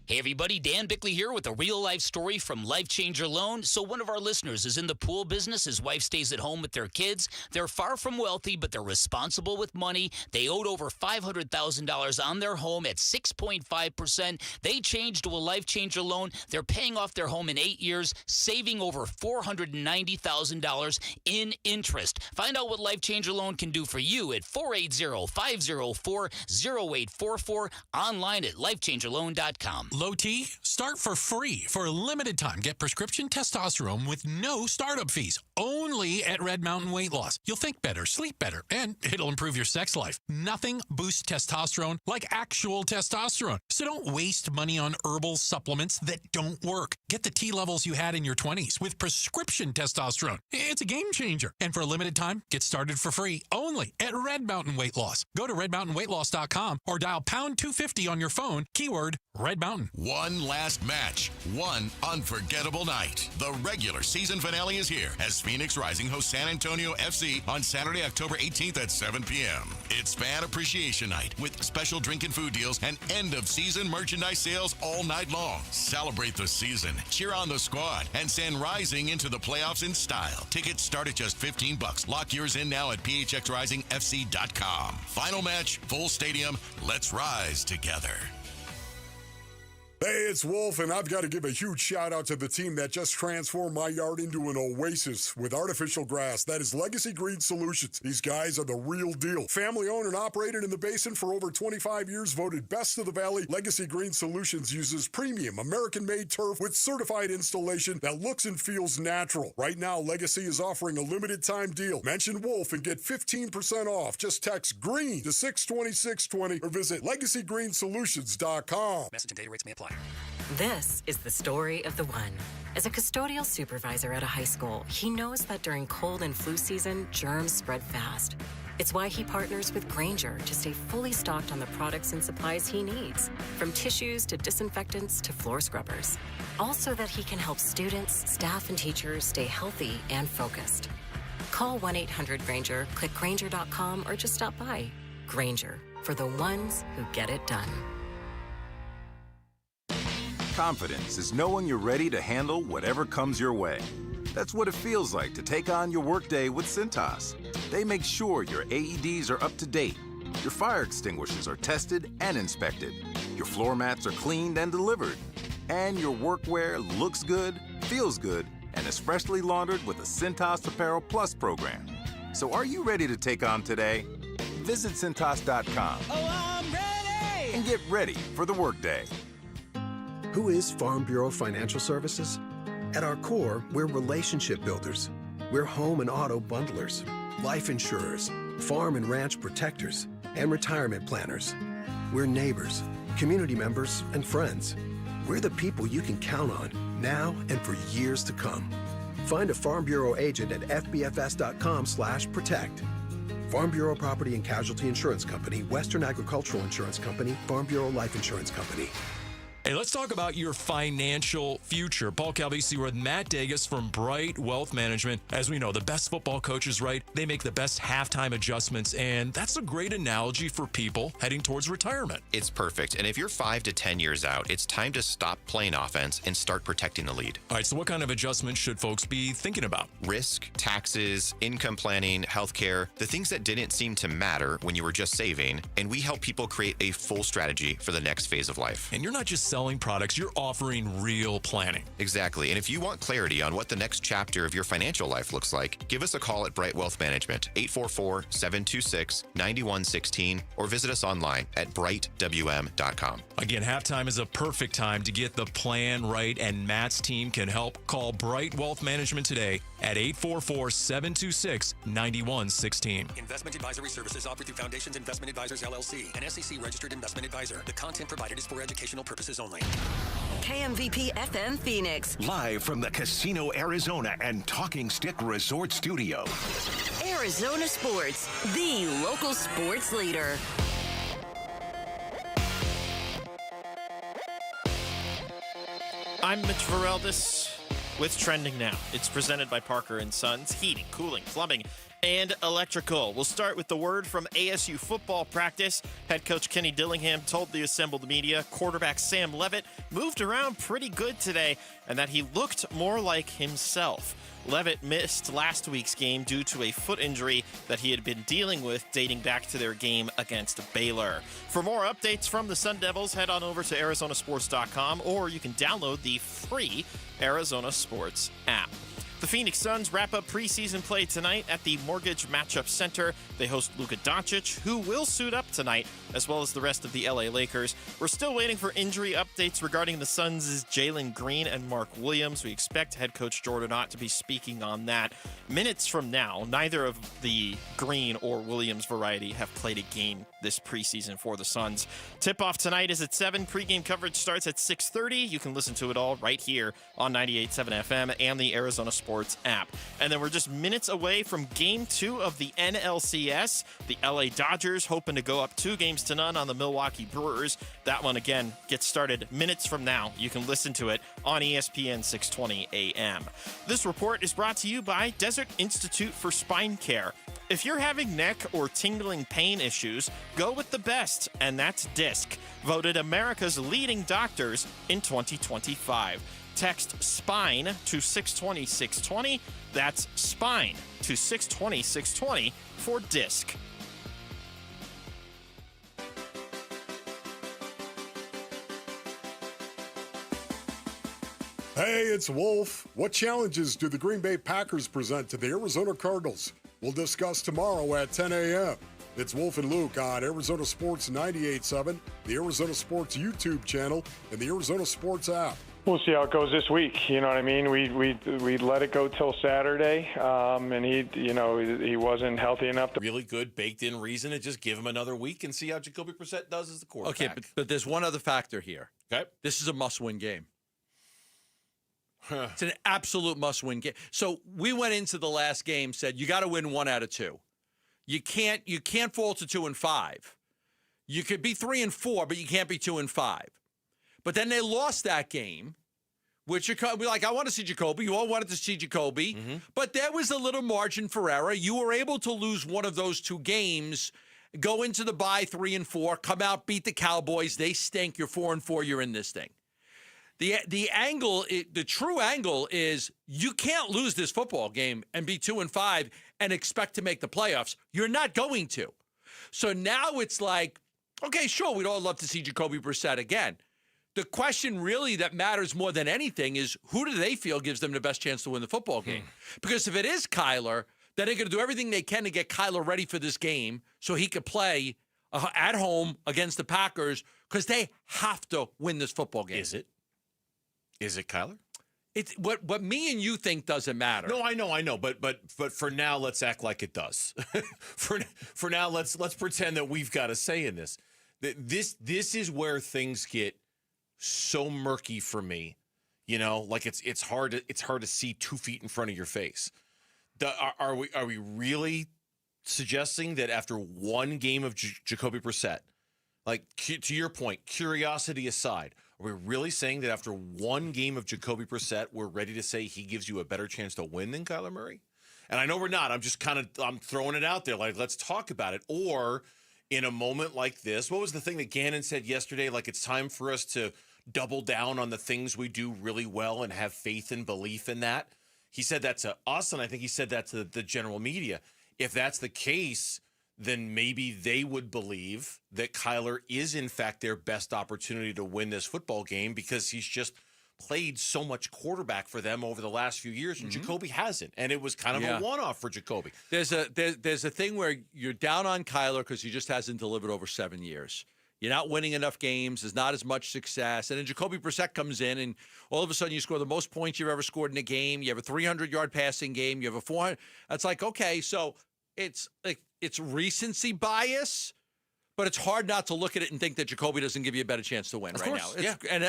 Speaker 14: Hey everybody, Dan Bickley here with a real-life story from Life Changer Loan. So one of our listeners is in the pool business. His wife stays at home with their kids. They're far from wealthy, but they're responsible with money. They owed over $500,000 on their home at 6.5%. They changed to a Life Changer Loan. They're paying off their home in 8 years, saving over $490,000 in interest. Find out what Life Changer Loan can do for you at 480-504-0844, online at lifechangerloan.com.
Speaker 21: Low T, start for free for a limited time. Get prescription testosterone with no startup fees, only at Red Mountain Weight Loss. You'll think better, sleep better, and it'll improve your sex life. Nothing boosts testosterone like actual testosterone. So don't waste money on herbal supplements that don't work. Get the T levels you had in your 20s with prescription testosterone. It's a game changer. And for a limited time, get started for free only at Red Mountain Weight Loss. Go to redmountainweightloss.com or dial pound 250 on your phone, keyword Red Mountain.
Speaker 15: One last match, one unforgettable night. The regular season finale is here as Phoenix Rising hosts San Antonio FC on Saturday, October 18th at 7 p.m. It's Fan Appreciation Night with special drink and food deals and end-of-season merchandise sales all night long. Celebrate the season, cheer on the squad, and send Rising into the playoffs in style. Tickets start at just $15. Lock yours in now at phxrisingfc.com. Final match, full stadium. Let's rise together.
Speaker 6: Hey, it's Wolf, and I've got to give a huge shout out to the team that just transformed my yard into an oasis with artificial grass. That is Legacy Green Solutions. These guys are the real deal. Family owned and operated in the basin for over 25 years, voted best of the valley. Legacy Green Solutions uses premium American-made turf with certified installation that looks and feels natural. Right now, Legacy is offering a limited time deal. Mention Wolf and get 15% off. Just text GREEN to 620-620 or visit LegacyGreenSolutions.com.
Speaker 4: Message and data rates may apply.
Speaker 7: This is the story of the one. As a custodial supervisor at a high school, he knows that during cold and flu season, germs spread fast. It's why he partners with Grainger to stay fully stocked on the products and supplies he needs, from tissues to disinfectants to floor scrubbers. All so that he can help students, staff, and teachers stay healthy and focused. Call 1-800-GRAINGER, click Grainger.com, or just stop by. Grainger, for the ones who get it done.
Speaker 22: Confidence is knowing you're ready to handle whatever comes your way. That's what it feels like to take on your workday with Cintas. They make sure your AEDs are up to date, your fire extinguishers are tested and inspected, your floor mats are cleaned and delivered, and your workwear looks good, feels good, and is freshly laundered with a Cintas Apparel Plus program. So are you ready to take on today? Visit Cintas.com.
Speaker 23: Oh, I'm ready!
Speaker 22: And get ready for the workday.
Speaker 24: Who is Farm Bureau Financial Services? At our core, we're relationship builders. We're home and auto bundlers, life insurers, farm and ranch protectors, and retirement planners. We're neighbors, community members, and friends. We're the people you can count on now and for years to come. Find a Farm Bureau agent at fbfs.com/protect. Farm Bureau Property and Casualty Insurance Company, Western Agricultural Insurance Company, Farm Bureau Life Insurance Company.
Speaker 25: Hey, let's talk about your financial future. Paul Calvisi with Matt Dagas from Bright Wealth Management. As we know, the best football coaches, right? They make the best halftime adjustments, and that's a great analogy for people heading towards retirement.
Speaker 26: It's perfect. And if you're 5 to 10 years out, it's time to stop playing offense and start protecting the lead.
Speaker 25: All right, so what kind of adjustments should folks be thinking about?
Speaker 26: Risk, taxes, income planning, healthcare, the things that didn't seem to matter when you were just saving. And we help people create a full strategy for the next phase of life.
Speaker 25: And you're not just selling products, you're offering real planning.
Speaker 26: Exactly. And if you want clarity on what the next chapter of your financial life looks like, give us a call at Bright Wealth Management, 844-726-9116, or visit us online at brightwm.com.
Speaker 25: Again, halftime is a perfect time to get the plan right, and Matt's team can help. Call Bright Wealth Management today at 844-726-9116.
Speaker 21: Investment advisory services offered through Foundations Investment Advisors, LLC, an SEC-registered investment advisor. The content provided is for educational purposes only.
Speaker 27: KMVP FM Phoenix.
Speaker 3: Live from the Casino Arizona and Talking Stick Resort Studio.
Speaker 27: Arizona Sports, the local sports leader.
Speaker 31: I'm Mitch Vareldis with Trending Now. It's presented by Parker & Sons, heating, cooling, plumbing, and electrical. We'll start with the word from ASU football practice. Head coach Kenny Dillingham told the assembled media quarterback Sam Levitt moved around pretty good today and that he looked more like himself. Levitt missed last week's game due to a foot injury that he had been dealing with dating back to their game against Baylor. For more updates from the Sun Devils, head on over to arizonasports.com, or you can download the free Arizona Sports app. The Phoenix Suns wrap up preseason play tonight at the Mortgage Matchup Center. They host Luka Doncic, who will suit up tonight, as well as the rest of the LA Lakers. We're still waiting for injury updates regarding the Suns' Jalen Green and Mark Williams. We expect head coach Jordan Ott to be speaking on that minutes from now. Neither of the Green or Williams variety have played a game this preseason for the Suns. Tip-off tonight is at 7. Pre-game coverage starts at 6:30. You can listen to it all right here on 98.7 FM and the Arizona Sports app. And then we're just minutes away from Game 2 of the NLCS. The LA Dodgers hoping to go up 2-0 on the Milwaukee Brewers. That one, again, gets started minutes from now. You can listen to it on ESPN 620 AM. This report is brought to you by Desert Institute for Spine Care. If you're having neck or tingling pain issues, go with the best, and that's DISC, voted America's leading doctors in 2025. Text SPINE to 620-620. That's SPINE to 620-620 for DISC.
Speaker 6: Hey, it's Wolf. What challenges do the Green Bay Packers present to the Arizona Cardinals? We'll discuss tomorrow at 10 a.m. It's Wolf and Luke on Arizona Sports 98.7, the Arizona Sports YouTube channel, and the Arizona Sports app.
Speaker 2: We'll see how it goes this week. You know what I mean? We let it go till Saturday, and he wasn't healthy enough to.
Speaker 1: Really good baked-in reason to just give him another week and see how Jacobe Brissett does as the quarterback.
Speaker 5: Okay, but there's one other factor here.
Speaker 1: Okay,
Speaker 5: this is a must-win game. It's an absolute must-win game. So we went into the last game, said you got to win 1 out of 2. You can't fall to 2-5. You could be 3-4, but you can't be 2-5. But then they lost that game, which I want to see Jacobe. You all wanted to see Jacobe, but there was a little margin for error. You were able to lose one of those 2 games, go into the bye 3-4, come out, beat the Cowboys. They stink. You're 4-4. You're in this thing. The true angle is you can't lose this football game and be 2-5 and expect to make the playoffs. You're not going to. So now it's like, okay, sure, we'd all love to see Jacobe Brissett again. The question really that matters more than anything is who do they feel gives them the best chance to win the football game? Because if it is Kyler, then they're going to do everything they can to get Kyler ready for this game so he could play at home against the Packers because they have to win this football game.
Speaker 1: Is it Kyler?
Speaker 5: It's what me and you think doesn't matter.
Speaker 1: No, I know. But for now, let's act like it does. for now, let's pretend that we've got a say in this. This is where things get so murky for me. You know, like it's hard to see 2 feet in front of your face. Are we really suggesting that after 1 game of Jacobe Brissett, like to your point, curiosity aside, are we really saying that after 1 game of Jacobe Brissett, we're ready to say he gives you a better chance to win than Kyler Murray? And I know we're not. I'm just I'm throwing it out there. Like, let's talk about it. Or in a moment like this, what was the thing that Gannon said yesterday? Like, it's time for us to double down on the things we do really well and have faith and belief in that. He said that to us, and I think he said that to the general media. If that's the case, then maybe they would believe that Kyler is, in fact, their best opportunity to win this football game because he's just played so much quarterback for them over the last few years, and Jacobe hasn't. And it was kind of a one-off for Jacobe.
Speaker 5: There's a thing where you're down on Kyler because he just hasn't delivered over 7 years. You're not winning enough games. There's not as much success. And then Jacobe Brissett comes in, and all of a sudden you score the most points you've ever scored in a game. You have a 300-yard passing game. You have a 400. It's like, okay, so it's recency bias, but it's hard not to look at it and think that Jacobe doesn't give you a better chance to win
Speaker 1: of
Speaker 5: right
Speaker 1: course,
Speaker 5: now.
Speaker 1: Yeah. And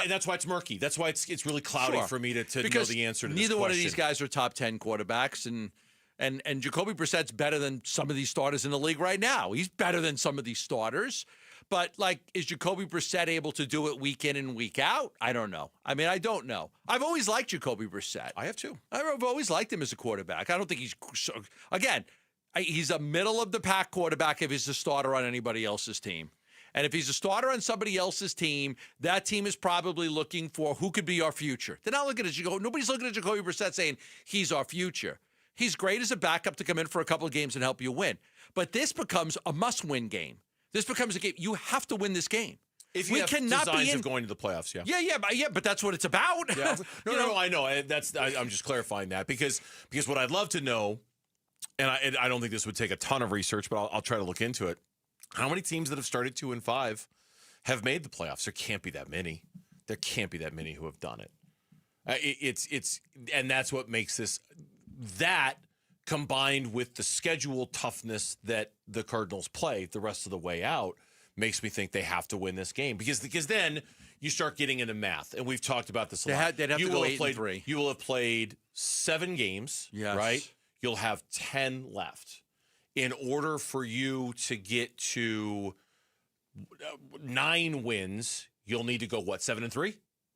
Speaker 1: that's why it's murky. That's why it's really cloudy for me to know the answer to this
Speaker 5: neither
Speaker 1: question.
Speaker 5: one of these guys are top 10 quarterbacks, and Jacobe Brissett's better than some of these starters in the league right now. He's better than some of these starters. But, like, is Jacobe Brissett able to do it week in and week out? I don't know. I mean, I don't know. I've always liked Jacobe Brissett.
Speaker 1: I have, too.
Speaker 5: I've always liked him as a quarterback. I don't think he's – again, he's a middle-of-the-pack quarterback if he's a starter on anybody else's team. And if he's a starter on somebody else's team, that team is probably looking for who could be our future. They're not looking at Jacobe. Nobody's looking at Jacobe Brissett saying he's our future. He's great as a backup to come in for a couple of games and help you win. But this becomes a must-win game. This becomes a game. You have to win this game.
Speaker 1: If you have designs of going to the playoffs,
Speaker 5: but that's what it's about.
Speaker 1: Yeah. No, I know. I'm just clarifying that because what I'd love to know, and I don't think this would take a ton of research, but I'll try to look into it. How many teams that have started 2-5 have made the playoffs? There can't be that many. There can't be that many who have done it. And that's what makes this that. Combined with the schedule toughness that the Cardinals play the rest of the way out, makes me think they have to win this game because then you start getting into math, and we've talked about this a lot.
Speaker 5: They'd have to go 8-3.
Speaker 1: You will have played 7 games, right? You'll have 10 left. In order for you to get to 9 wins, you'll need to go 7-3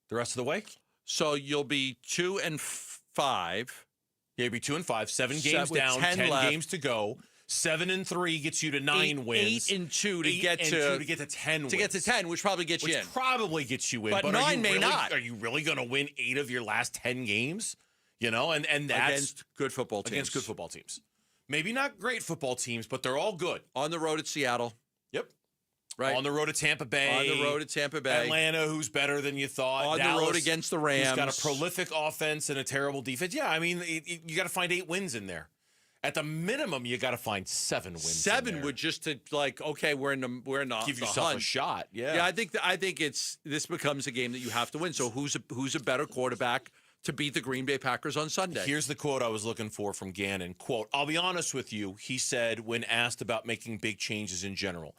Speaker 1: the rest of the way.
Speaker 5: So you'll be 2-5.
Speaker 1: Yeah, it'd be 2-5, 7 games down, 10 games to go. 7-3 gets you to 9 wins.
Speaker 5: 8-2 to get to
Speaker 1: 10 wins.
Speaker 5: To get to 10, which probably gets you in.
Speaker 1: Probably gets you in.
Speaker 5: But 9 may not.
Speaker 1: Are you really going to win 8 of your last 10 games? You know, and that's
Speaker 5: against good football teams.
Speaker 1: Against good football teams. Maybe not great football teams, but they're all good.
Speaker 5: On the road at Seattle.
Speaker 1: Yep.
Speaker 5: Right.
Speaker 1: On the road to Tampa Bay. Atlanta, who's better than you thought.
Speaker 5: On
Speaker 1: Dallas,
Speaker 5: the road against the Rams.
Speaker 1: Who's got a prolific offense and a terrible defense. Yeah, I mean, you got to find 8 wins in there. At the minimum, you got to find 7 wins.
Speaker 5: 7 would just to okay, we're in the
Speaker 1: give yourself
Speaker 5: hunt.
Speaker 1: a shot. Yeah.
Speaker 5: Yeah, I think this becomes a game that you have to win. So who's a better quarterback to beat the Green Bay Packers on Sunday?
Speaker 1: Here's the quote I was looking for from Gannon. Quote, I'll be honest with you, he said when asked about making big changes in general.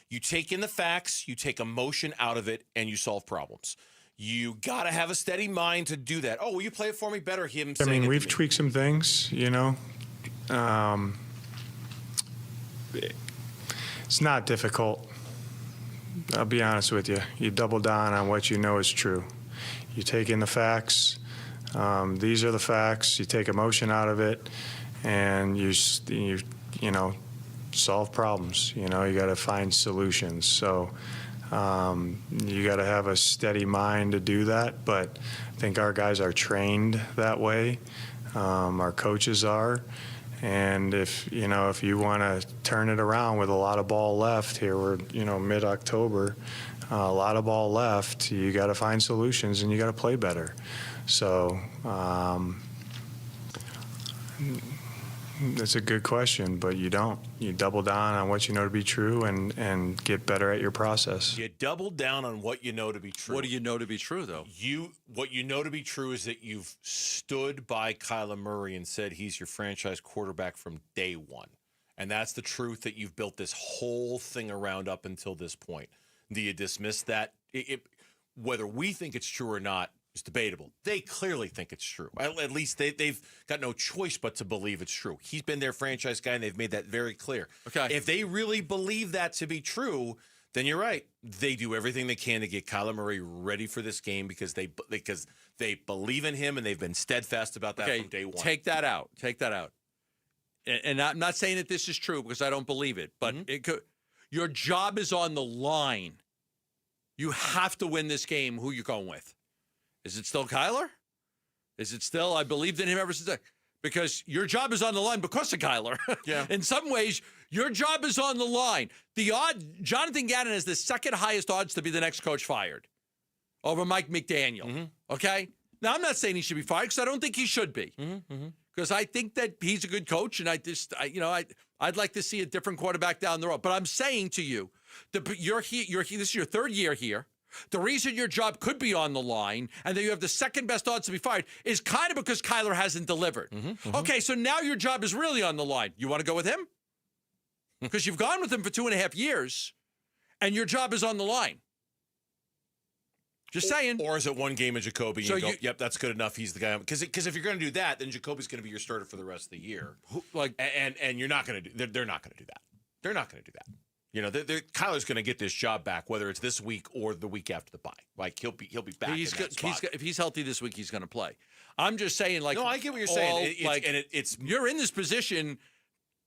Speaker 1: You take in the facts, you take emotion out of it, and you solve problems. You got to have a steady mind to do that. Oh, will you play it for me? Better him saying it.
Speaker 2: We've tweaked some things, It's not difficult. I'll be honest with you. You double down on what you know is true. You take in the facts. These are the facts. You take emotion out of it, and you solve problems. You got to find solutions. So you got to have a steady mind to do that. But I think our guys are trained that way. Our coaches are. And if you want to turn it around with a lot of ball left here, we're mid-October, a lot of ball left. You got to find solutions and you got to play better. So that's a good question, but you don't. You double down on what you know to be true and get better at your process.
Speaker 1: You double down on what you know to be true.
Speaker 5: What do you know to be true, though?
Speaker 1: What you know to be true is that you've stood by Kyler Murray and said he's your franchise quarterback from day one. And that's the truth that you've built this whole thing around up until this point. Do you dismiss that? Whether we think it's true or not is debatable. They clearly think it's true. At least they've got no choice but to believe it's true. He's been their franchise guy, and they've made that very clear.
Speaker 5: Okay.
Speaker 1: If they really believe that to be true, then you're right. They do everything they can to get Kyler Murray ready for this game because they believe in him, and they've been steadfast about that from day one.
Speaker 5: Take that out. And I'm not saying that this is true because I don't believe it, but your job is on the line. You have to win this game. Who you going with? Is it still Kyler? Is it still, I believed in him ever since? Because your job is on the line because of Kyler.
Speaker 1: Yeah.
Speaker 5: In some ways, your job is on the line. Jonathan Gannon has the second highest odds to be the next coach fired over Mike McDaniel.
Speaker 1: Mm-hmm.
Speaker 5: Okay? Now, I'm not saying he should be fired because I don't think he should be. Because I think that he's a good coach, and I'd like to see a different quarterback down the road. But I'm saying to you, you're here. This is your 3rd year here. The reason your job could be on the line and that you have the second best odds to be fired is kind of because Kyler hasn't delivered. Okay, so now your job is really on the line. You want to go with him? Because you've gone with him for 2.5 years, and your job is on the line. Just saying.
Speaker 1: Or is it one game of Jacobe and you go, yep, that's good enough. He's the guy. Because if you're going to do that, then Jacobe's going to be your starter for the rest of the year. And you're not going to do. They're not going to do that. They're not going to do that. Kyler's going to get this job back, whether it's this week or the week after the bye. Like he'll be back.
Speaker 5: If he's healthy this week, he's going to play. I'm just saying, no,
Speaker 1: I get what you're saying.
Speaker 5: You're in this position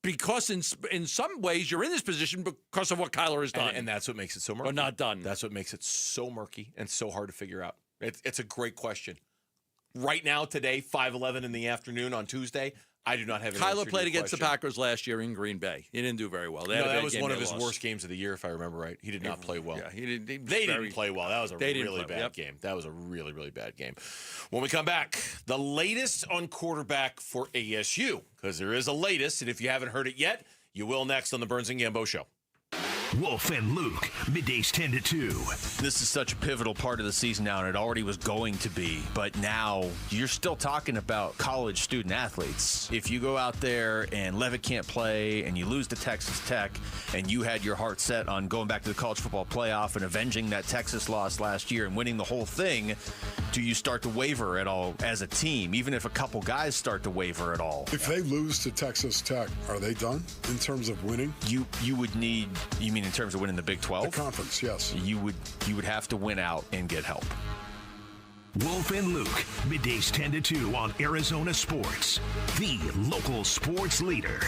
Speaker 5: because in some ways you're in this position because of what Kyler has done,
Speaker 1: and that's what makes it so murky.
Speaker 5: Or not done.
Speaker 1: That's what makes it so murky and so hard to figure out. It's a great question. Right now, today, 5:11 in the afternoon on Tuesday. I do not have an answer
Speaker 5: Kyler
Speaker 1: to
Speaker 5: played
Speaker 1: your
Speaker 5: against the
Speaker 1: question.
Speaker 5: Packers last year in Green Bay. He didn't do very well.
Speaker 1: That was one of his worst games of the year, if I remember right. He did not play well.
Speaker 5: Yeah,
Speaker 1: they didn't play well. That was a really bad game. That was a really, really bad game. When we come back, the latest on quarterback for ASU, because there is a latest, and if you haven't heard it yet, you will next on the Burns and Gambo Show.
Speaker 3: Wolf and Luke, middays 10 to 2.
Speaker 4: This is such a pivotal part of the season now, and it already was going to be. But now you're still talking about college student athletes. If you go out there and Levitt can't play and you lose to Texas Tech and you had your heart set on going back to the college football playoff and avenging that Texas loss last year and winning the whole thing, do you start to waver at all as a team, even if a couple guys start to waver at all?
Speaker 6: If they lose to Texas Tech, are they done in terms of winning?
Speaker 4: You would need, you mean in terms of winning the Big 12?
Speaker 6: The conference, yes.
Speaker 4: You would have to win out and get help.
Speaker 3: Wolf and Luke, middays 10 to 2 on Arizona Sports, the local sports leader.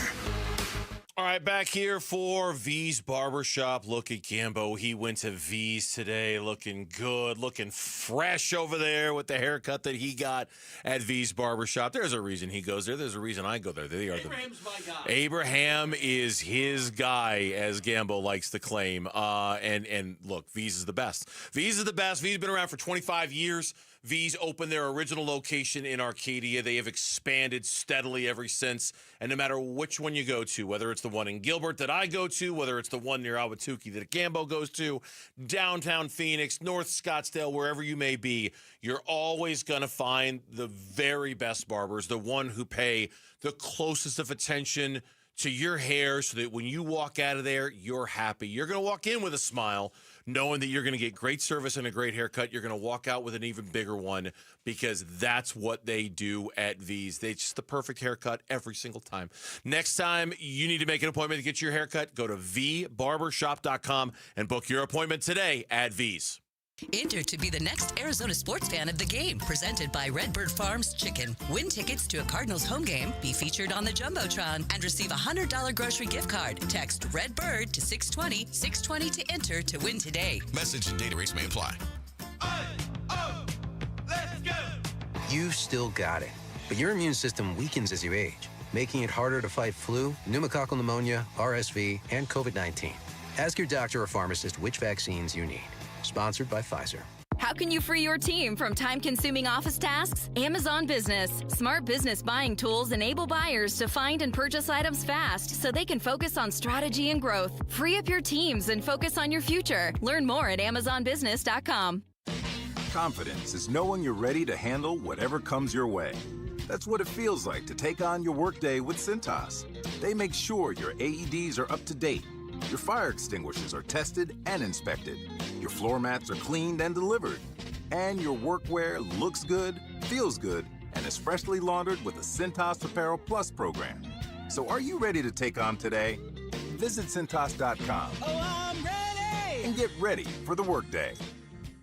Speaker 1: All right, back here for V's Barbershop. Look at Gambo. He went to V's today looking good, looking fresh over there with the haircut that he got at V's Barbershop. There's a reason he goes there. There's a reason I go there.
Speaker 5: Abraham's my guy.
Speaker 1: Abraham is his guy, as Gambo likes to claim. And look, V's is the best. V's is the best. V's been around for 25 years. V's opened their original location in Arcadia. They have expanded steadily ever since. And no matter which one you go to, whether it's the one in Gilbert that I go to, whether it's the one near Ahwatukee that Gambo goes to, downtown Phoenix, North Scottsdale, wherever you may be, you're always going to find the very best barbers, the one who pay the closest of attention to your hair so that when you walk out of there, you're happy. You're going to walk in with a smile, knowing that you're going to get great service and a great haircut. You're going to walk out with an even bigger one because that's what they do at V's. They just the perfect haircut every single time. Next time you need to make an appointment to get your haircut, go to vbarbershop.com and book your appointment today at V's.
Speaker 8: Enter to be the next Arizona sports fan of the game, presented by Redbird Farms Chicken. Win tickets to a Cardinals home game, be featured on the Jumbotron, and receive a $100 grocery gift card. Text Redbird to 620-620 to enter to win today.
Speaker 15: Message and data rates may apply.
Speaker 9: Let's go! You've still got it, but your immune system weakens as you age, making it harder to fight flu, pneumococcal pneumonia, RSV, and COVID-19. Ask your doctor or pharmacist which vaccines you need. Sponsored by Pfizer.
Speaker 10: How can you free your team from time-consuming office tasks? Amazon Business. Smart business buying tools enable buyers to find and purchase items fast so they can focus on strategy and growth. Free up your teams and focus on your future. Learn more at amazonbusiness.com.
Speaker 22: Confidence is knowing you're ready to handle whatever comes your way. That's what it feels like to take on your workday with Cintas. They make sure your AEDs are up to date, your fire extinguishers are tested and inspected, your floor mats are cleaned and delivered, and your workwear looks good, feels good, and is freshly laundered with the Cintas Apparel Plus program. So are you ready to take on today? Visit Cintas.com.
Speaker 23: Oh, I'm ready!
Speaker 22: And get ready for the workday.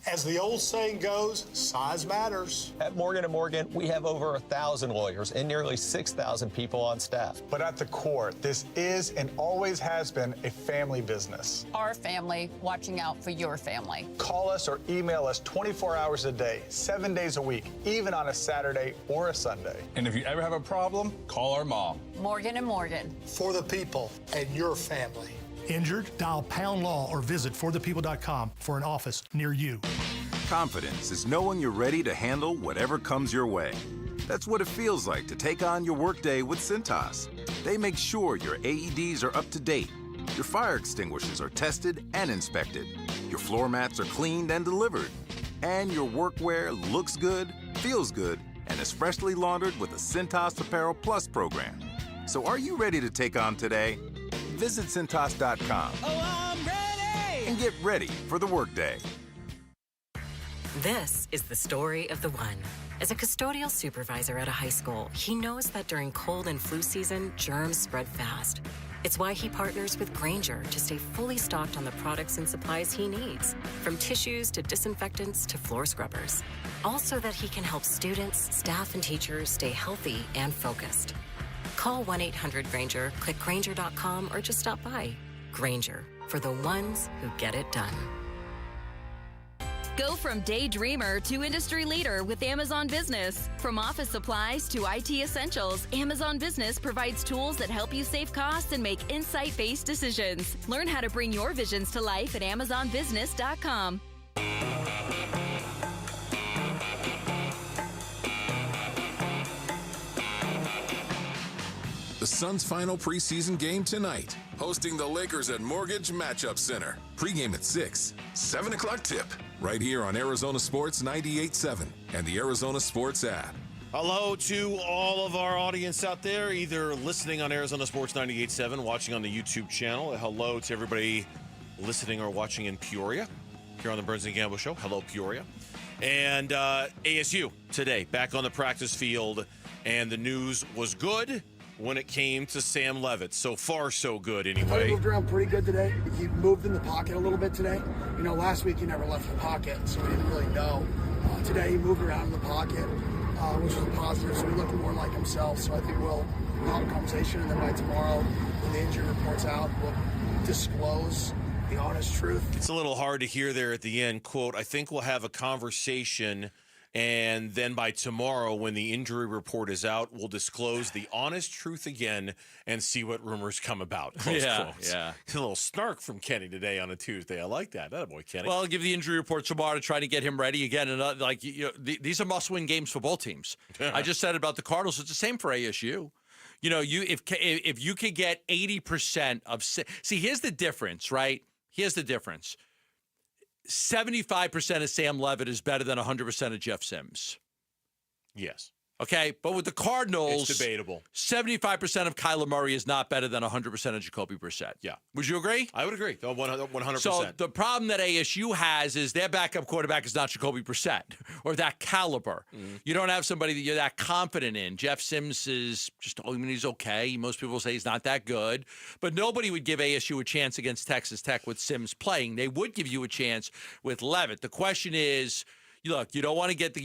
Speaker 12: As the old saying goes, size matters.
Speaker 13: At Morgan & Morgan, we have over 1,000 lawyers and nearly 6,000 people on staff.
Speaker 16: But at the core, this is and always has been a family business.
Speaker 18: Our family watching out for your family.
Speaker 16: Call us or email us 24 hours a day, 7 days a week, even on a Saturday or a Sunday.
Speaker 19: And if you ever have a problem, call our mom.
Speaker 18: Morgan & Morgan.
Speaker 12: For the people and your family.
Speaker 28: Injured? Dial Pound Law or visit forthepeople.com for an office near you.
Speaker 22: Confidence is knowing you're ready to handle whatever comes your way. That's what it feels like to take on your workday with Cintas. They make sure your AEDs are up to date, your fire extinguishers are tested and inspected, your floor mats are cleaned and delivered, and your workwear looks good, feels good, and is freshly laundered with the Cintas Apparel Plus program. So are you ready to take on today? Visit Cintas.com.
Speaker 23: Oh, I'm ready!
Speaker 22: And get ready for the workday.
Speaker 7: This is the story of the one. As a custodial supervisor at a high school, he knows that during cold and flu season, germs spread fast. It's why he partners with Grainger to stay fully stocked on the products and supplies he needs, from tissues to disinfectants to floor scrubbers. Also that he can help students, staff, and teachers stay healthy and focused. Call 1-800-GRAINGER, click Grainger.com, or just stop by. Grainger, for the ones who get it done.
Speaker 10: Go from daydreamer to industry leader with Amazon Business. From office supplies to IT essentials, Amazon Business provides tools that help you save costs and make insight-based decisions. Learn how to bring your visions to life at AmazonBusiness.com.
Speaker 11: The Suns' final preseason game tonight, hosting the Lakers at Mortgage Matchup Center. Pregame at 6, 7 o'clock tip, right here on Arizona Sports 98.7 and the Arizona Sports app.
Speaker 1: Hello to all of our audience out there, either listening on Arizona Sports 98.7, watching on the YouTube channel. Hello to everybody listening or watching in Peoria, here on the Burns and Gamble Show. Hello, Peoria. And ASU today, back on the practice field, and the news was good when it came to Sam Levitt. So far, so good anyway.
Speaker 29: He moved around pretty good today. He moved in the pocket a little bit today. You know, last week he never left the pocket, so we didn't really know. Today he moved around in the pocket, which was a positive, so he looked more like himself. So I think we'll we'll have a conversation, and then by tomorrow, when the injury report's out, we'll disclose the honest truth.
Speaker 1: It's a little hard to hear there at the end. Quote, I think we'll have a conversation, and then by tomorrow, when the injury report is out, we'll disclose the honest truth again and see what rumors come about. Close quotes.
Speaker 5: Yeah.
Speaker 1: A little snark from Kenny today on a Tuesday. I like that. That boy, Kenny.
Speaker 5: Well, I'll give the injury report tomorrow to try to get him ready again. And these are must-win games for both teams. I just said about the Cardinals. It's the same for ASU. You know, if you could get 80% of – see, here's the difference, right? Here's the difference. 75% of Sam Levitt is better than 100% of Jeff Sims.
Speaker 1: Yes.
Speaker 5: Okay, but with the Cardinals,
Speaker 1: it's debatable.
Speaker 5: 75% of Kyler Murray is not better than 100% of Jacobe Brissett.
Speaker 1: Yeah.
Speaker 5: Would you agree?
Speaker 1: I would agree. 100%.
Speaker 5: So the problem that ASU has is their backup quarterback is not Jacobe Brissett or that caliber. Mm-hmm. You don't have somebody that you're that confident in. Jeff Sims is just, he's okay. Most people say he's not that good. But nobody would give ASU a chance against Texas Tech with Sims playing. They would give you a chance with Levitt. The question is, look, you don't want to get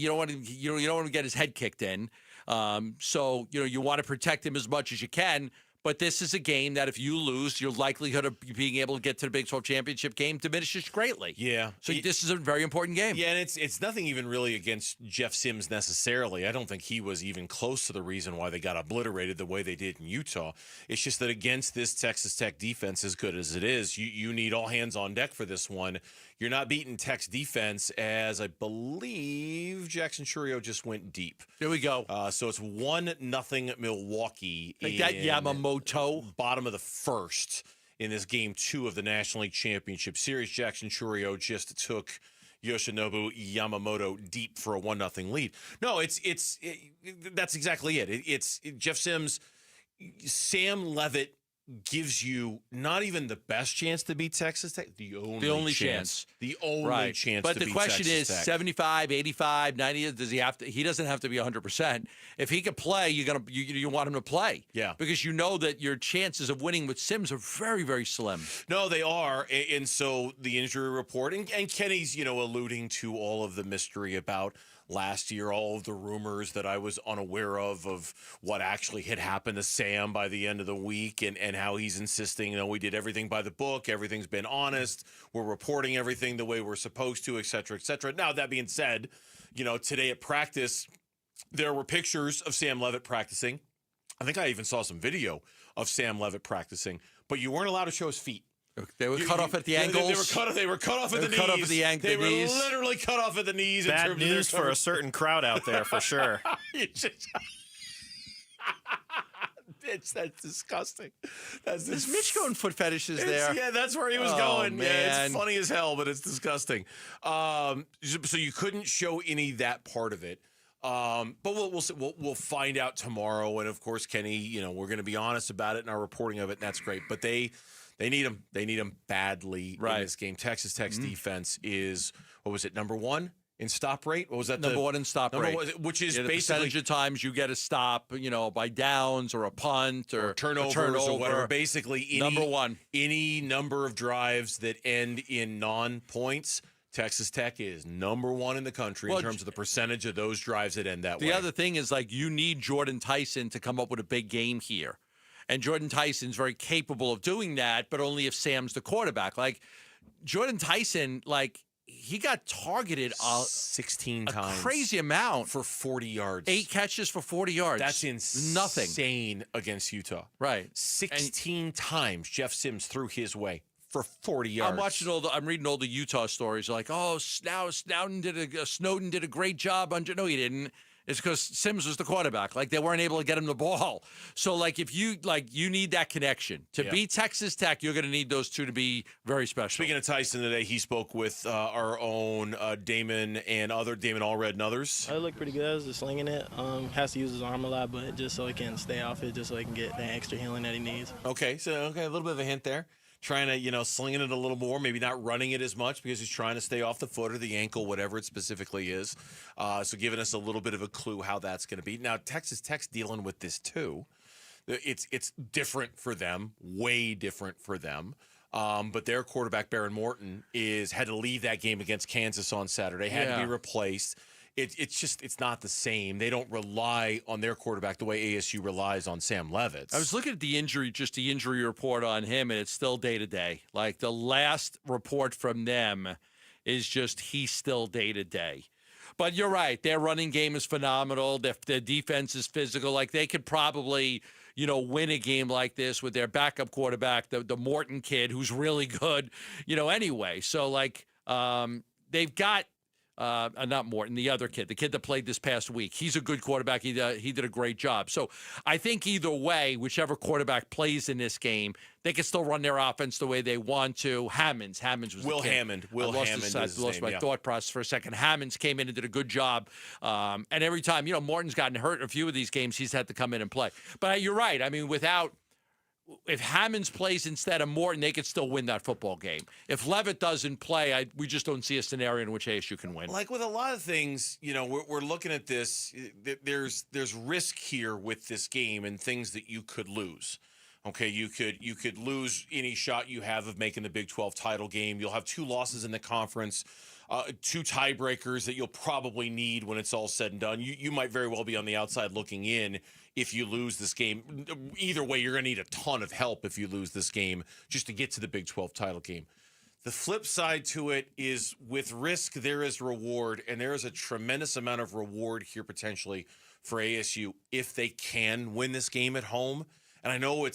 Speaker 5: his head kicked in. So you want to protect him as much as you can. But this is a game that if you lose, your likelihood of being able to get to the Big 12 championship game diminishes greatly.
Speaker 1: Yeah.
Speaker 5: So this is a very important game.
Speaker 1: Yeah, and it's nothing even really against Jeff Sims necessarily. I don't think he was even close to the reason why they got obliterated the way they did in Utah. It's just that against this Texas Tech defense, as good as it is, you need all hands on deck for this one. You're not beating Tech's defense, as I believe Jackson Churio just went deep.
Speaker 5: There we go.
Speaker 1: So it's 1-0 Milwaukee.
Speaker 5: Like that Yamamoto.
Speaker 1: Bottom of the first in this game 2 of the National League Championship Series. Jackson Churio just took Yoshinobu Yamamoto deep for a 1-0 lead. No, that's exactly it. It's Jeff Sims, Sam Levitt gives you not even the best chance to beat Texas Tech, the only chance. The only chance
Speaker 5: but
Speaker 1: to
Speaker 5: the
Speaker 1: beat
Speaker 5: question
Speaker 1: Texas
Speaker 5: is
Speaker 1: Tech.
Speaker 5: 75, 85, 90, does he have to? He doesn't have to be 100%. If he can play, you want him to play.
Speaker 1: Yeah.
Speaker 5: Because you know that your chances of winning with Sims are very, very slim.
Speaker 1: No, they are. And so the injury report, and Kenny's, alluding to all of the mystery about last year, all of the rumors that I was unaware of what actually had happened to Sam by the end of the week, and how he's insisting, we did everything by the book, everything's been honest, we're reporting everything the way we're supposed to, et cetera, et cetera. Now, that being said, today at practice, there were pictures of Sam Levitt practicing. I think I even saw some video of Sam Levitt practicing, but you weren't allowed to show his feet.
Speaker 5: They were cut off at the ankles.
Speaker 1: They were cut off at the knees.
Speaker 5: Cut off at the ankles.
Speaker 1: They were literally cut off at the knees.
Speaker 2: Bad news for a certain crowd out there, for sure.
Speaker 1: That's disgusting.
Speaker 5: Is Mitch going foot fetishes there?
Speaker 1: Yeah, that's where he was going.
Speaker 5: Man.
Speaker 1: Yeah, it's funny as hell, but it's disgusting. So you couldn't show any that part of it. But we'll find out tomorrow. And of course, Kenny, we're going to be honest about it in our reporting of it, and that's great. But they need him. They need him badly in this game. Texas Tech's defense is, number 1 in stop rate? What was that?
Speaker 5: Number 1 in stop rate.
Speaker 1: Which is
Speaker 5: the
Speaker 1: basically
Speaker 5: percentage of times you get a stop, by downs or a punt or
Speaker 1: turnovers or whatever. Basically,
Speaker 5: number 1.
Speaker 1: Any number of drives that end in non-points, Texas Tech is number 1 in the country in terms of the percentage of those drives that end that way.
Speaker 5: The other thing is, you need Jordan Tyson to come up with a big game here. And Jordan Tyson's very capable of doing that, but only if Sam's the quarterback. Jordan Tyson, he got targeted
Speaker 1: 16 times.
Speaker 5: A crazy amount.
Speaker 1: For 40 yards.
Speaker 5: 8 catches for 40 yards.
Speaker 1: That's insane.
Speaker 5: Nothing.
Speaker 1: Against Utah.
Speaker 5: Right.
Speaker 1: 16 times Jeff Sims threw his way for 40 yards.
Speaker 5: I'm reading all the Utah stories. Snowden did a great job. No, he didn't. It's because Sims was the quarterback. They weren't able to get him the ball. So, if you need that connection. To beat Texas Tech, you're going to need those two to be very special.
Speaker 1: Speaking of Tyson today, he spoke with our own Damon Allred and others.
Speaker 14: I look pretty good. I was just slinging it. Has to use his arm a lot, but just so he can stay off it, just so he can get that extra healing that he needs.
Speaker 1: Okay, a little bit of a hint there. Trying to, slinging it a little more, maybe not running it as much because he's trying to stay off the foot or the ankle, whatever it specifically is. So giving us a little bit of a clue how that's going to be. Now, Texas Tech's dealing with this too. It's different for them, way different for them. But their quarterback, Baron Morton, had to leave that game against Kansas on Saturday, had to be replaced. it's not the same. They don't rely on their quarterback the way ASU relies on Sam Levitt.
Speaker 5: I was looking at the injury report on him, and it's still day to day. Like the last report from them is just he's still day to day. But you're right. Their running game is phenomenal. Their defense is physical. Like they could probably, win a game like this with their backup quarterback, the Morton kid, who's really good, anyway. So, they've got not Morton, the other kid, the kid that played this past week. He's a good quarterback. He did a great job. So I think either way, whichever quarterback plays in this game, they can still run their offense the way they want to. Hammonds was
Speaker 1: Will
Speaker 5: the kid.
Speaker 1: Hammond. Will
Speaker 5: I lost
Speaker 1: Hammond.
Speaker 5: I lost my thought process for a second. Hammonds came in and did a good job. And every time, Morton's gotten hurt in a few of these games, he's had to come in and play. But you're right. I mean, if Hammonds plays instead of Morton, they could still win that football game. If Levitt doesn't play, we just don't see a scenario in which ASU can win.
Speaker 1: Like with a lot of things, we're looking at this. There's risk here with this game and things that you could lose. Okay, you could lose any shot you have of making the Big 12 title game. You'll have 2 losses in the conference, 2 tiebreakers that you'll probably need when it's all said and done. You might very well be on the outside looking in if you lose this game. Either way, you're going to need a ton of help if you lose this game just to get to the Big 12 title game. The flip side to it is with risk, there is reward, and there is a tremendous amount of reward here potentially for ASU if they can win this game at home. And I know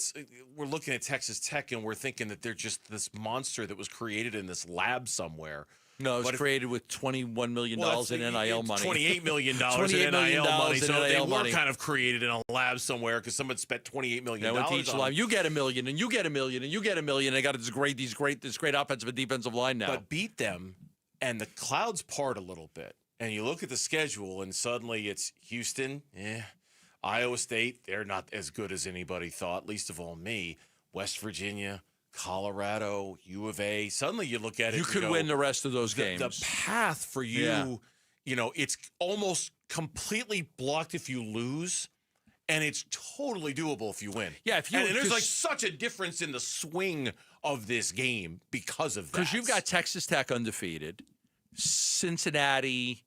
Speaker 1: we're looking at Texas Tech and we're thinking that they're just this monster that was created in this lab somewhere.
Speaker 5: No, it was created with $21 million in NIL money.
Speaker 1: $28 million in NIL money. So they were kind of created in a lab somewhere because someone spent $28 million
Speaker 5: with each line. You get $1 million, and you get $1 million, and you get $1 million. They got this great offensive and defensive line now.
Speaker 1: But beat them, and the clouds part a little bit. And you look at the schedule, and suddenly it's Houston, Iowa State, they're not as good as anybody thought, least of all me. West Virginia, Colorado, U of A. Suddenly you look at it.
Speaker 5: You could win the rest of those games.
Speaker 1: The path for you, it's almost completely blocked if you lose, and it's totally doable if you win.
Speaker 5: Yeah,
Speaker 1: and there's such a difference in the swing of this game because of that.
Speaker 5: Because you've got Texas Tech undefeated, Cincinnati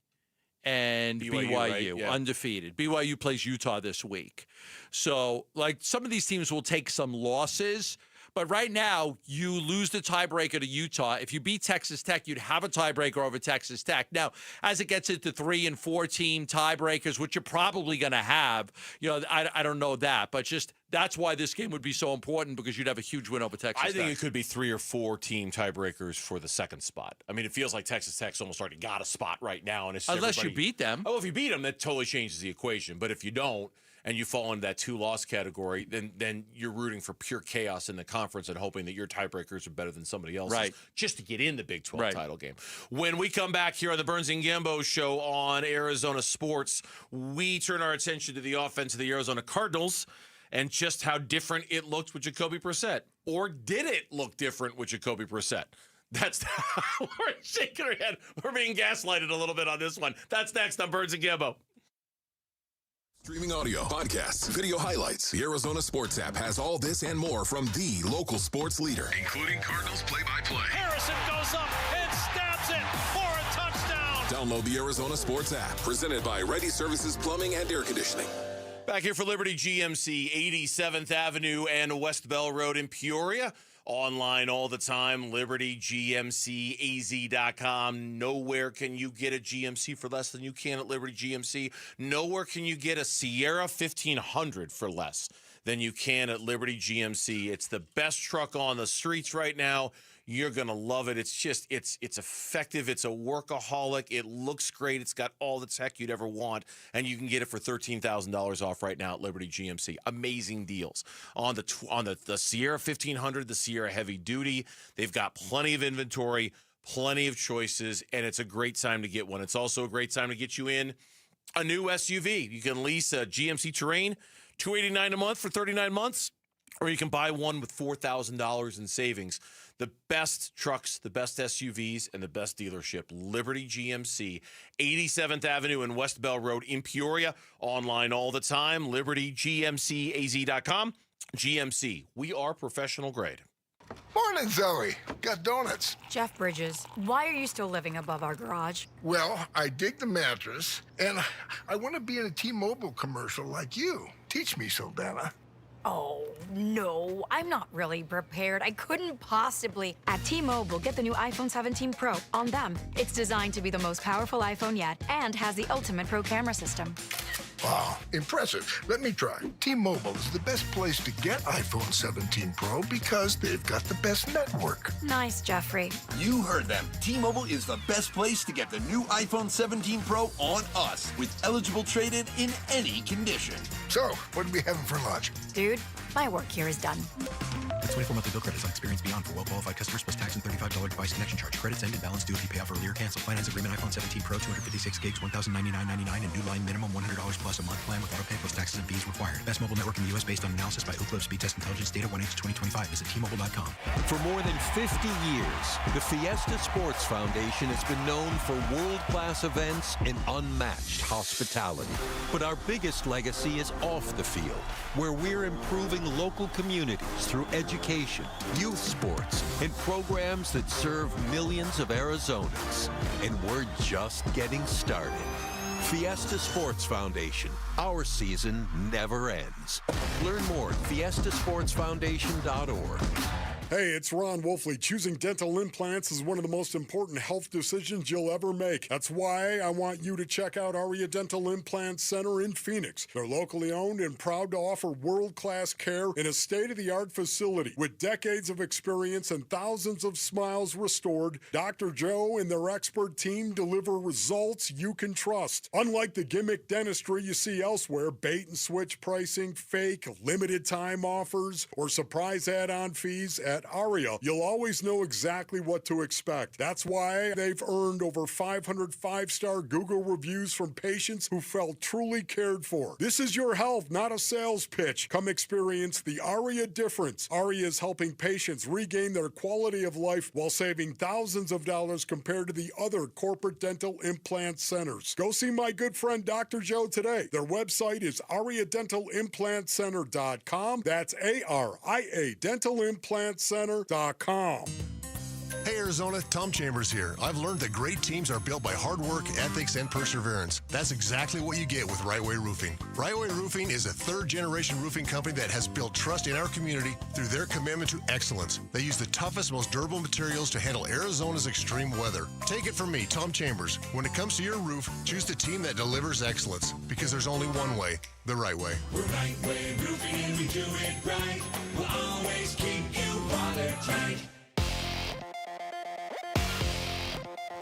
Speaker 5: and BYU
Speaker 1: right? Yeah.
Speaker 5: Undefeated. BYU plays Utah this week. So, some of these teams will take some losses, but right now, you lose the tiebreaker to Utah. If you beat Texas Tech, you'd have a tiebreaker over Texas Tech. Now, as it gets into 3- and 4-team tiebreakers, which you're probably going to have, I don't know that, but just that's why this game would be so important because you'd have a huge win over Texas Tech.
Speaker 1: I think it could be 3 or 4 team tiebreakers for the second spot. I mean, it feels like Texas Tech's almost already got a spot right now, and it's
Speaker 5: unless you beat them.
Speaker 1: Oh, if you beat them, that totally changes the equation. But if you don't, and you fall into that 2-loss category, then you're rooting for pure chaos in the conference and hoping that your tiebreakers are better than somebody else's just to get in the Big 12 title game. When we come back here on the Burns and Gambo Show on Arizona Sports, we turn our attention to the offense of the Arizona Cardinals and just how different it looked with Jacobe Brissett. Or did it look different with Jacobe Brissett? That's we're shaking our head. We're being gaslighted a little bit on this one. That's next on Burns and Gambo.
Speaker 11: Streaming audio, podcasts, video highlights. The Arizona Sports app has all this and more from the local sports leader.
Speaker 15: Including Cardinals play-by-play.
Speaker 23: Harrison goes up and stabs it for a touchdown.
Speaker 11: Download the Arizona Sports app, presented by Ready Services Plumbing and Air Conditioning.
Speaker 1: Back here for Liberty GMC, 87th Avenue and West Bell Road in Peoria. Online all the time, libertygmcaz.com. Nowhere can you get a GMC for less than you can at Liberty GMC. Nowhere can you get a Sierra 1500 for less than you can at Liberty GMC. It's the best truck on the streets right now. You're going to love it. It's just, it's effective. It's a workaholic. It looks great. It's got all the tech you'd ever want, and you can get it for $13,000 off right now at Liberty GMC. Amazing deals on the Sierra 1500, the Sierra Heavy Duty. They've got plenty of inventory, plenty of choices, and it's a great time to get one. It's also a great time to get you in a new SUV. You can lease a GMC Terrain, $289 a month for 39 months, or you can buy one with $4,000 in savings. The best trucks, the best SUVs, and the best dealership, Liberty GMC, 87th Avenue and West Bell Road in Peoria. Online all the time, libertygmcaz.com. GMC, we are professional grade.
Speaker 4: Morning, Zoe. Got donuts.
Speaker 6: Jeff Bridges, why are you still living above our garage?
Speaker 4: Well, I dig the mattress, and I want to be in a T-Mobile commercial like you. Teach me, Sildana.
Speaker 6: Oh, no, I'm not really prepared. I couldn't possibly. At T-Mobile, get the new iPhone 17 Pro on them. It's designed to be the most powerful iPhone yet and has the ultimate pro camera system.
Speaker 4: Wow, impressive. Let me try. T-Mobile is the best place to get iPhone 17 Pro because they've got the best network.
Speaker 6: Nice, Jeffrey.
Speaker 17: You heard them. T-Mobile is the best place to get the new iPhone 17 Pro on us with eligible trade-in in any condition.
Speaker 4: So, what are we having for lunch?
Speaker 6: Dude, my work here is done.
Speaker 20: That's 24 monthly bill credits on Experience Beyond for well-qualified customers plus tax and $35 device connection charge. Credits end and balance due if you pay off earlier. Cancel. Finance agreement iPhone 17 Pro, 256 gigs, $1,099.99 and new line minimum $100 plus a month plan with auto pay plus taxes and fees required. Best mobile network in the U.S. based on analysis by Ookla Speed Test Intelligence data 1H2025. Visit T-Mobile.com.
Speaker 21: For more than 50 years, the Fiesta Sports Foundation has been known for world-class events and unmatched hospitality. But our biggest legacy is off the field, where we're improving local communities through education, youth sports, and programs that serve millions of Arizonans. And we're just getting started. Fiesta Sports Foundation. Our season never ends. Learn more at fiestasportsfoundation.org.
Speaker 24: Hey, it's Ron Wolfley. Choosing dental implants is one of the most important health decisions you'll ever make. That's why I want you to check out Aria Dental Implant Center in Phoenix. They're locally owned and proud to offer world-class care in a state-of-the-art facility. With decades of experience and thousands of smiles restored, Dr. Joe and their expert team deliver results you can trust. Unlike the gimmick dentistry you see elsewhere, bait-and-switch pricing, fake, limited-time offers, or surprise add-on fees, at Aria, you'll always know exactly what to expect. That's why they've earned over 500 five-star Google reviews from patients who felt truly cared for. This is your health, not a sales pitch. Come experience the Aria difference. Aria is helping patients regain their quality of life while saving thousands of dollars compared to the other corporate dental implant centers. Go see my good friend Dr. Joe today. Their website is ariadentalimplantcenter.com. That's ARIA Dental Implant Center.com.
Speaker 25: Hey Arizona, Tom Chambers here. I've learned that great teams are built by hard work, ethics, and perseverance. That's exactly what you get with Right Way Roofing. Right Way Roofing is a third-generation roofing company that has built trust in our community through their commitment to excellence. They use the toughest, most durable materials to handle Arizona's extreme weather. Take it from me, Tom Chambers. When it comes to your roof, choose the team that delivers excellence, because there's only one way, the right way.
Speaker 26: We're Right Way Roofing and we do it right. We'll always keep you watertight.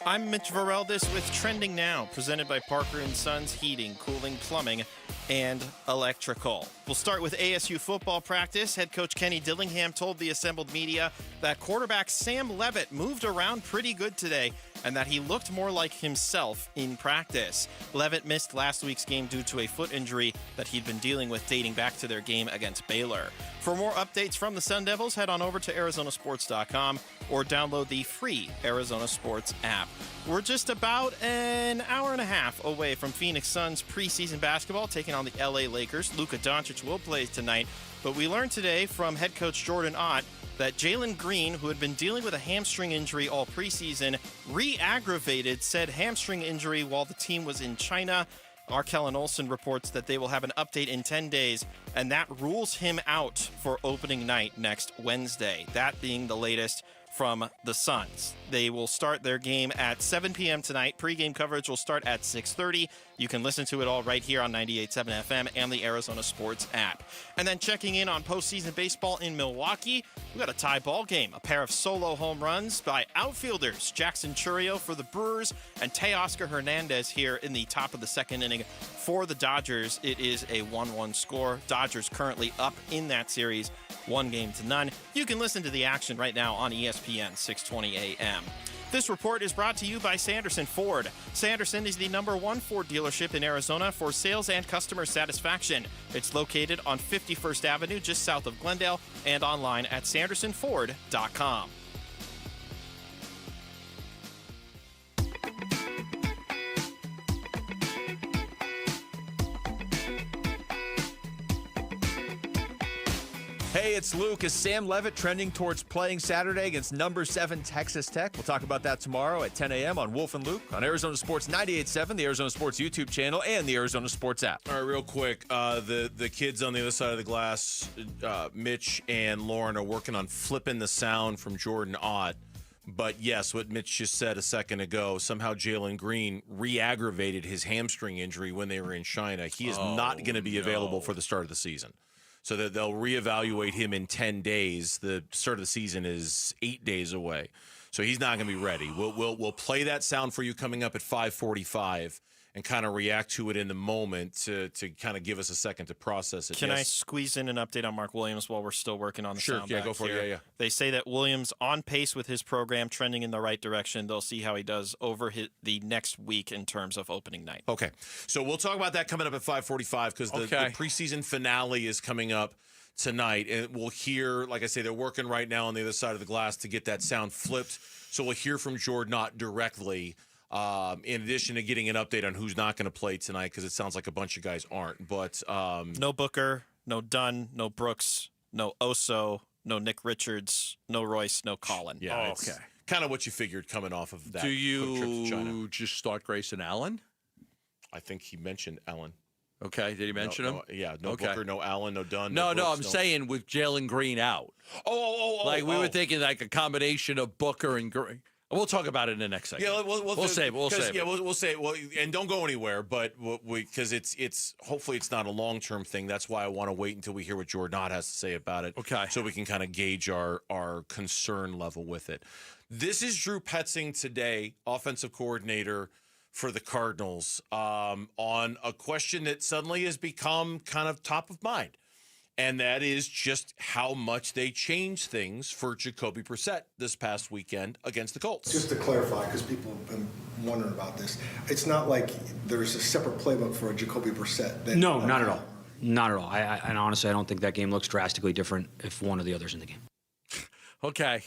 Speaker 2: I'm Mitch Vareldes with Trending Now, presented by Parker & Sons Heating, Cooling, Plumbing, and Electrical. We'll start with ASU football practice. Head coach Kenny Dillingham told the assembled media that quarterback Sam Levitt moved around pretty good today and that he looked more like himself in practice. Levitt missed last week's game due to a foot injury that he'd been dealing with dating back to their game against Baylor. For more updates from the Sun Devils, head on over to arizonasports.com or download the free Arizona Sports app. We're just about an hour and a half away from Phoenix Suns preseason basketball taking on the LA Lakers. Luka Doncic will play tonight, but we learned today from head coach Jordan Ott that Jalen Green, who had been dealing with a hamstring injury all preseason, re-aggravated said hamstring injury while the team was in China. Our Kellen Olson reports that they will have an update in 10 days, and that rules him out for opening night next Wednesday. That being the latest from the Suns. They will start their game at 7 p.m. tonight. Pre-game coverage will start at 6:30. You can listen to it all right here on 98.7 FM and the Arizona Sports app. And then checking in on postseason baseball in Milwaukee, we got a tie ball game. A pair of solo home runs by outfielders Jackson Chourio for the Brewers and Teoscar Hernandez here in the top of the second inning for the Dodgers. It is a 1-1 score. Dodgers currently up in that series, 1-0. You can listen to the action right now on ESPN 620 AM. This report is brought to you by Sanderson Ford. Sanderson is the #1 Ford dealership in Arizona for sales and customer satisfaction. It's located on 51st Avenue, just south of Glendale, and online at sandersonford.com.
Speaker 3: Hey, it's Luke. Is Sam Levitt trending towards playing Saturday against number 7 Texas Tech? We'll talk about that tomorrow at 10 a.m. on Wolf and Luke on Arizona Sports 98.7, the Arizona Sports YouTube channel, and the Arizona Sports app.
Speaker 1: All right, real quick. The kids on the other side of the glass, Mitch and Lauren, are working on flipping the sound from Jordan Ott. But yes, what Mitch just said a second ago, somehow Jalen Green re-aggravated his hamstring injury when they were in China. He is not going to be available for the start of the season. So that they'll reevaluate him in 10 days. The start of the season is 8 days away. So he's not going to be ready. We'll play that sound for you coming up at 5:45 and kind of react to it in the moment to kind of give us a second to process it.
Speaker 2: Can I squeeze in an update on Mark Williams while we're still working on the sound?
Speaker 1: Sure, yeah, go for it. Yeah.
Speaker 2: They say that Williams on pace with his program, trending in the right direction. They'll see how he does over the next week in terms of opening night.
Speaker 1: Okay, so we'll talk about that coming up at 5:45 because the preseason finale is coming up tonight, and we'll hear, like I say, they're working right now on the other side of the glass to get that sound flipped. So we'll hear from Jordan Ott directly. In addition to getting an update on who's not going to play tonight, because it sounds like a bunch of guys aren't. But
Speaker 2: no Booker, no Dunn, no Brooks, no Oso, no Nick Richards, no Royce, no Collin.
Speaker 1: Yeah, okay. Kind of what you figured coming off of that.
Speaker 5: Do
Speaker 1: quick trip to China.
Speaker 5: you just start Grayson Allen?
Speaker 1: I think he mentioned Allen.
Speaker 5: Okay, did he mention him?
Speaker 1: No Booker, no Allen, no Dunn.
Speaker 5: No,
Speaker 1: Brooks,
Speaker 5: I'm saying with Jalen Green out. We were thinking like a combination of Booker and Green. We'll talk about it in the next segment.
Speaker 1: Yeah, we'll save.
Speaker 5: We'll save.
Speaker 1: Yeah, we'll say. Well, and don't go anywhere. But because it's hopefully it's not a long-term thing. That's why I want to wait until we hear what Jordan Ott has to say about it.
Speaker 5: Okay.
Speaker 1: So we can kind of gauge our concern level with it. This is Drew Petzing today, offensive coordinator for the Cardinals, on a question that suddenly has become kind of top of mind. And that is just how much they changed things for Jacobe Brissett this past weekend against the Colts.
Speaker 8: Just to clarify, because people have been wondering about this, it's not like there's a separate playbook for a Jacobe Brissett.
Speaker 9: No, not at all. Not at all. And honestly, I don't think that game looks drastically different if one or the other's in the game.
Speaker 5: Okay.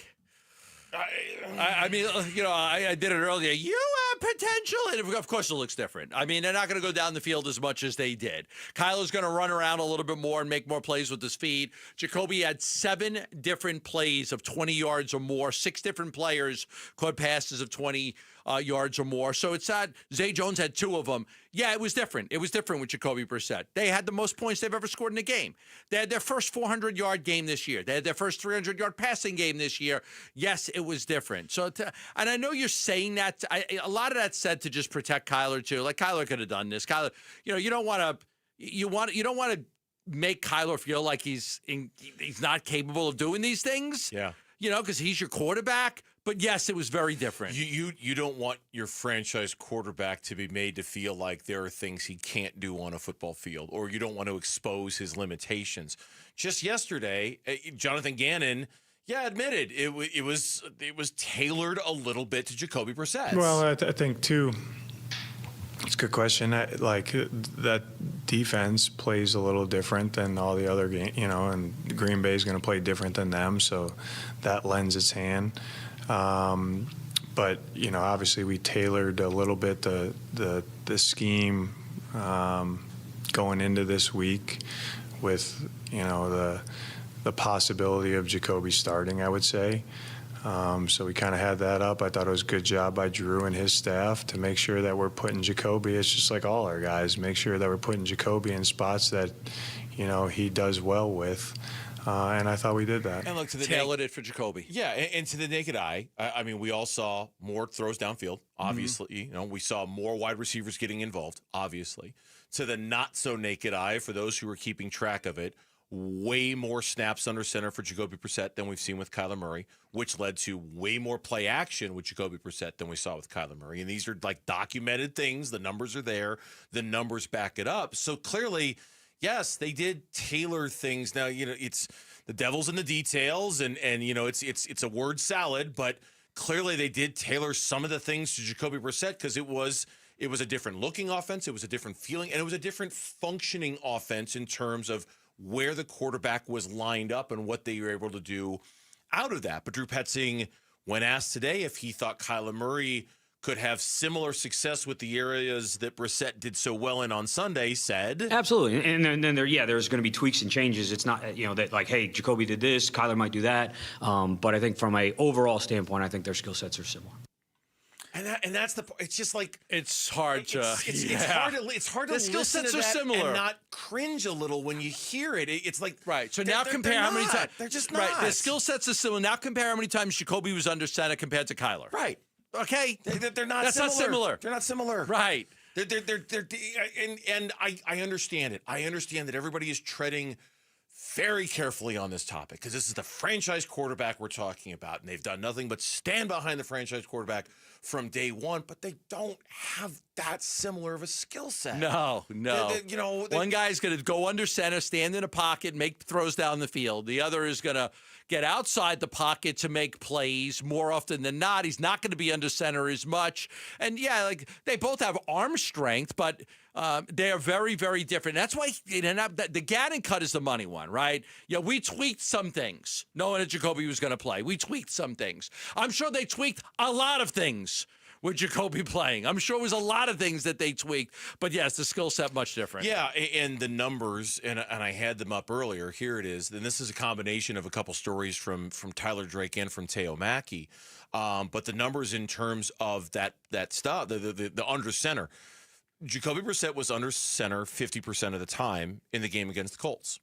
Speaker 5: I mean, I did it earlier. You have potential, and of course it looks different. I mean, they're not going to go down the field as much as they did. Kyler's going to run around a little bit more and make more plays with his feet. Jacoby had 7 different plays of 20 yards or more. 6 different players caught passes of 20 yards or more. So it's not Zay Jones had 2 of them. Yeah, it was different. It was different with Jacobe Brissett. They had the most points they've ever scored in a game. They had their first 400-yard game this year. They had their first 300-yard passing game this year. Yes, it was different. So, and I know you're saying that. A lot of that's said to just protect Kyler too. Like Kyler could have done this. Kyler, you don't want to make Kyler feel like he's not capable of doing these things.
Speaker 1: Yeah.
Speaker 5: Because he's your quarterback. But yes, it was very different.
Speaker 1: You don't want your franchise quarterback to be made to feel like there are things he can't do on a football field, or you don't want to expose his limitations. Just yesterday, Jonathan Gannon, admitted it was tailored a little bit to Jacobe Brissett.
Speaker 12: Well, I think too. It's a good question. That defense plays a little different than all the other games, and Green Bay is going to play different than them, so that lends its hand. But obviously we tailored a little bit the scheme going into this week with the possibility of Jacoby starting, I would say. So we kind of had that up. I thought it was a good job by Drew and his staff to make sure that we're putting Jacoby. It's just like all our guys, make sure that we're putting Jacoby in spots that he does well with. And I thought we did that.
Speaker 1: And look,
Speaker 5: tailored it for Jacoby.
Speaker 1: Yeah, and to the naked eye, I mean, we all saw more throws downfield. Obviously, we saw more wide receivers getting involved. Obviously, to the not so naked eye, for those who were keeping track of it, way more snaps under center for Jacoby Brissett than we've seen with Kyler Murray, which led to way more play action with Jacoby Brissett than we saw with Kyler Murray. And these are like documented things. The numbers are there. The numbers back it up. So clearly, yes, they did tailor things. Now, it's the devil's in the details, and it's a word salad, but clearly they did tailor some of the things to Jacoby Brissett because it was a different looking offense, it was a different feeling, and it was a different functioning offense in terms of where the quarterback was lined up and what they were able to do out of that. But Drew Petzing, when asked today if he thought Kyler Murray could have similar success with the areas that Brissett did so well in on Sunday, said.
Speaker 9: Absolutely. And then there's going to be tweaks and changes. It's not, that like, hey, Jacobe did this, Kyler might do that. But I think from a overall standpoint, I think their skill sets are similar.
Speaker 1: And that's the. It's just like
Speaker 5: it's hard to.
Speaker 1: It's hard to
Speaker 5: skill
Speaker 1: listen
Speaker 5: sets
Speaker 1: to
Speaker 5: are
Speaker 1: that
Speaker 5: similar
Speaker 1: and not cringe a little when you hear it. It's like
Speaker 5: right. So now compare how many times
Speaker 1: they're just not.
Speaker 5: Right. The skill sets are similar. Now compare how many times Jacobe was under center compared to Kyler.
Speaker 1: Right.
Speaker 5: Okay.
Speaker 1: They're not.
Speaker 5: That's not similar.
Speaker 1: They're not similar.
Speaker 5: Right.
Speaker 1: And I understand it. I understand that everybody is treading very carefully on this topic because this is the franchise quarterback we're talking about, and they've done nothing but stand behind the franchise quarterback from day one, but they don't have that similar of a skill set.
Speaker 5: No. One guy's going to go under center, stand in a pocket, make throws down the field. The other is going to get outside the pocket to make plays more often than not. He's not going to be under center as much. And yeah, like they both have arm strength, but they are very, very different. That's why the Gannon cut is the money one, right? Yeah, we tweaked some things knowing that Jacobe was going to play. We tweaked some things. I'm sure they tweaked a lot of things with Jacobe playing. I'm sure it was a lot of things that they tweaked. But yes, the skill set much different.
Speaker 1: Yeah, and the numbers, and I had them up earlier. Here it is. And this is a combination of a couple stories from Tyler Drake and from Teo Mackey. But the numbers in terms of that stuff, the under center. Jacobe Brissett was under center 50% of the time in the game against the Colts.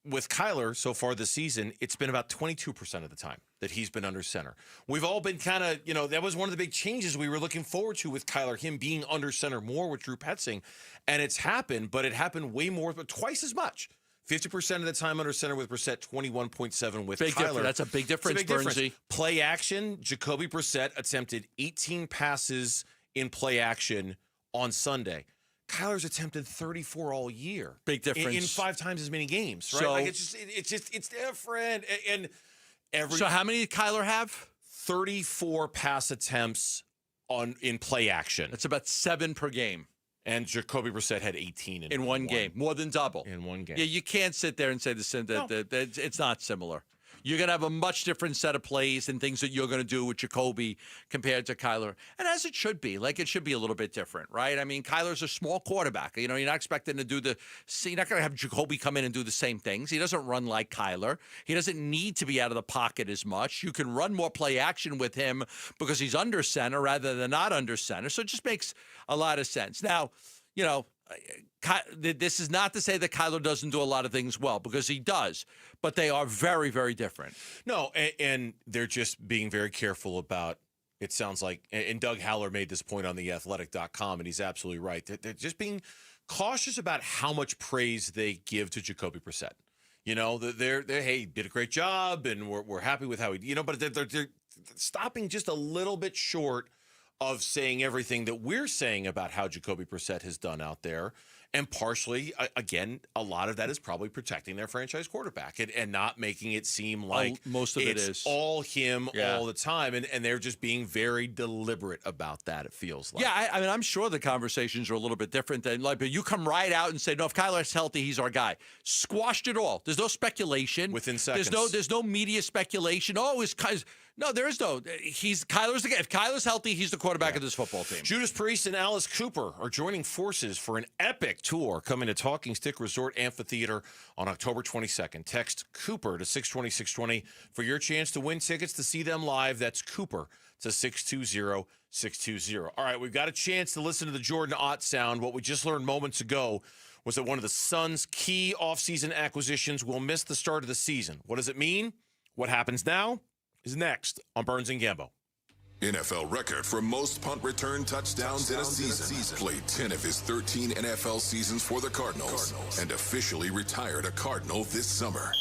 Speaker 1: With Kyler so far this season, it's been about 22% of the time that he's been under center. We've all been kind of, that was one of the big changes we were looking forward to with Kyler, him being under center more with Drew Petzing. And it's happened, but it happened way more, but twice as much. 50% of the time under center with Brissett, 21.7 with
Speaker 5: big
Speaker 1: Kyler.
Speaker 5: Difference. That's a big difference, Bernsey.
Speaker 1: Play action, Jacobe Brissett attempted 18 passes in play action on Sunday. Kyler's attempted 34 all year.
Speaker 5: Big difference.
Speaker 1: In 5 times as many games, right?
Speaker 5: So,
Speaker 1: like it's different. And
Speaker 5: so how many did Kyler have?
Speaker 1: 34 pass attempts in play action.
Speaker 5: That's about 7 per game.
Speaker 1: And Jacobe Brissett had 18
Speaker 5: in one game. More than double.
Speaker 1: In one game.
Speaker 5: Yeah, you can't sit there and say that it's not similar. You're going to have a much different set of plays and things that you're going to do with Jacobe compared to Kyler. And as it should be. Like, it should be a little bit different, right? I mean, Kyler's a small quarterback. You're not expecting to do you're not going to have Jacobe come in and do the same things. He doesn't run like Kyler. He doesn't need to be out of the pocket as much. You can run more play action with him because he's under center rather than not under center. So it just makes a lot of sense. Now, this is not to say that Kyler doesn't do a lot of things well, because he does, but they are very, very different.
Speaker 1: No, and they're just being very careful about, it sounds like, and Doug Haller made this point on theathletic.com, and he's absolutely right. They're just being cautious about how much praise they give to Jacobe Brissett. They're hey, did a great job, and we're happy with how he, but they're stopping just a little bit short of saying everything that we're saying about how Jacobe Brissett has done out there. And partially, again, a lot of that is probably protecting their franchise quarterback and not making it seem like
Speaker 5: most of it is
Speaker 1: all him all the time. And they're just being very deliberate about that, it feels like.
Speaker 5: Yeah, I mean, I'm sure the conversations are a little bit different than, but you come right out and say, no, if Kyler's healthy, he's our guy. Squashed it all. There's no speculation.
Speaker 1: Within seconds.
Speaker 5: There's no media speculation. No, there is no. If Kyler's healthy, he's the quarterback of this football team.
Speaker 1: Judas Priest and Alice Cooper are joining forces for an epic tour coming to Talking Stick Resort Amphitheater on October 22nd. Text Cooper to 620-620 for your chance to win tickets to see them live. That's Cooper to 620-620. All right, we've got a chance to listen to the Jordan Ott sound. What we just learned moments ago was that one of the Suns' key offseason acquisitions will miss the start of the season. What does it mean? What happens now is next on Burns and Gambo.
Speaker 11: NFL record for most punt return touchdowns in a season. Played 10 of his 13 NFL seasons for the Cardinals and officially retired a Cardinal this summer.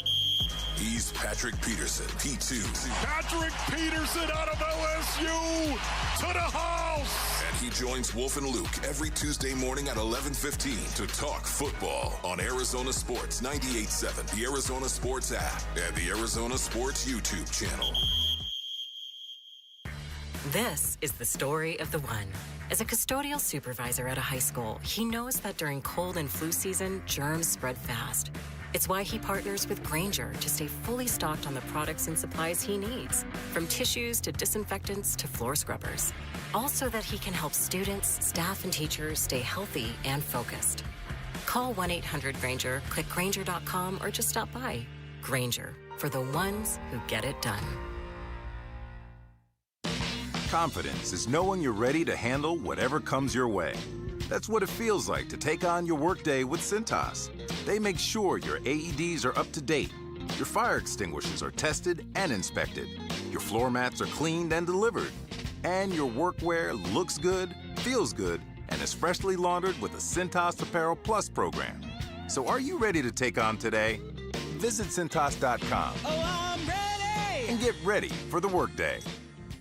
Speaker 11: He's Patrick Peterson, P2.
Speaker 24: Patrick Peterson out of LSU to the house.
Speaker 11: And he joins Wolf and Luke every Tuesday morning at 11:15 to talk football on Arizona Sports 98.7, the Arizona Sports app, and the Arizona Sports YouTube channel.
Speaker 7: This is the story of the one. As a custodial supervisor at a high school, he knows that during cold and flu season, germs spread fast. It's why he partners with Grainger to stay fully stocked on the products and supplies he needs, from tissues to disinfectants to floor scrubbers. All so that he can help students, staff, and teachers stay healthy and focused. Call 1-800-GRAINGER, click Grainger.com, or just stop by. Grainger, for the ones who get it done.
Speaker 10: Confidence is knowing you're ready to handle whatever comes your way. That's what it feels like to take on your workday with Cintas. They make sure your AEDs are up to date, your fire extinguishers are tested and inspected, your floor mats are cleaned and delivered, and your workwear looks good, feels good, and is freshly laundered with the Cintas Apparel Plus program. So are you ready to take on today? Visit Cintas.com and get ready for the workday.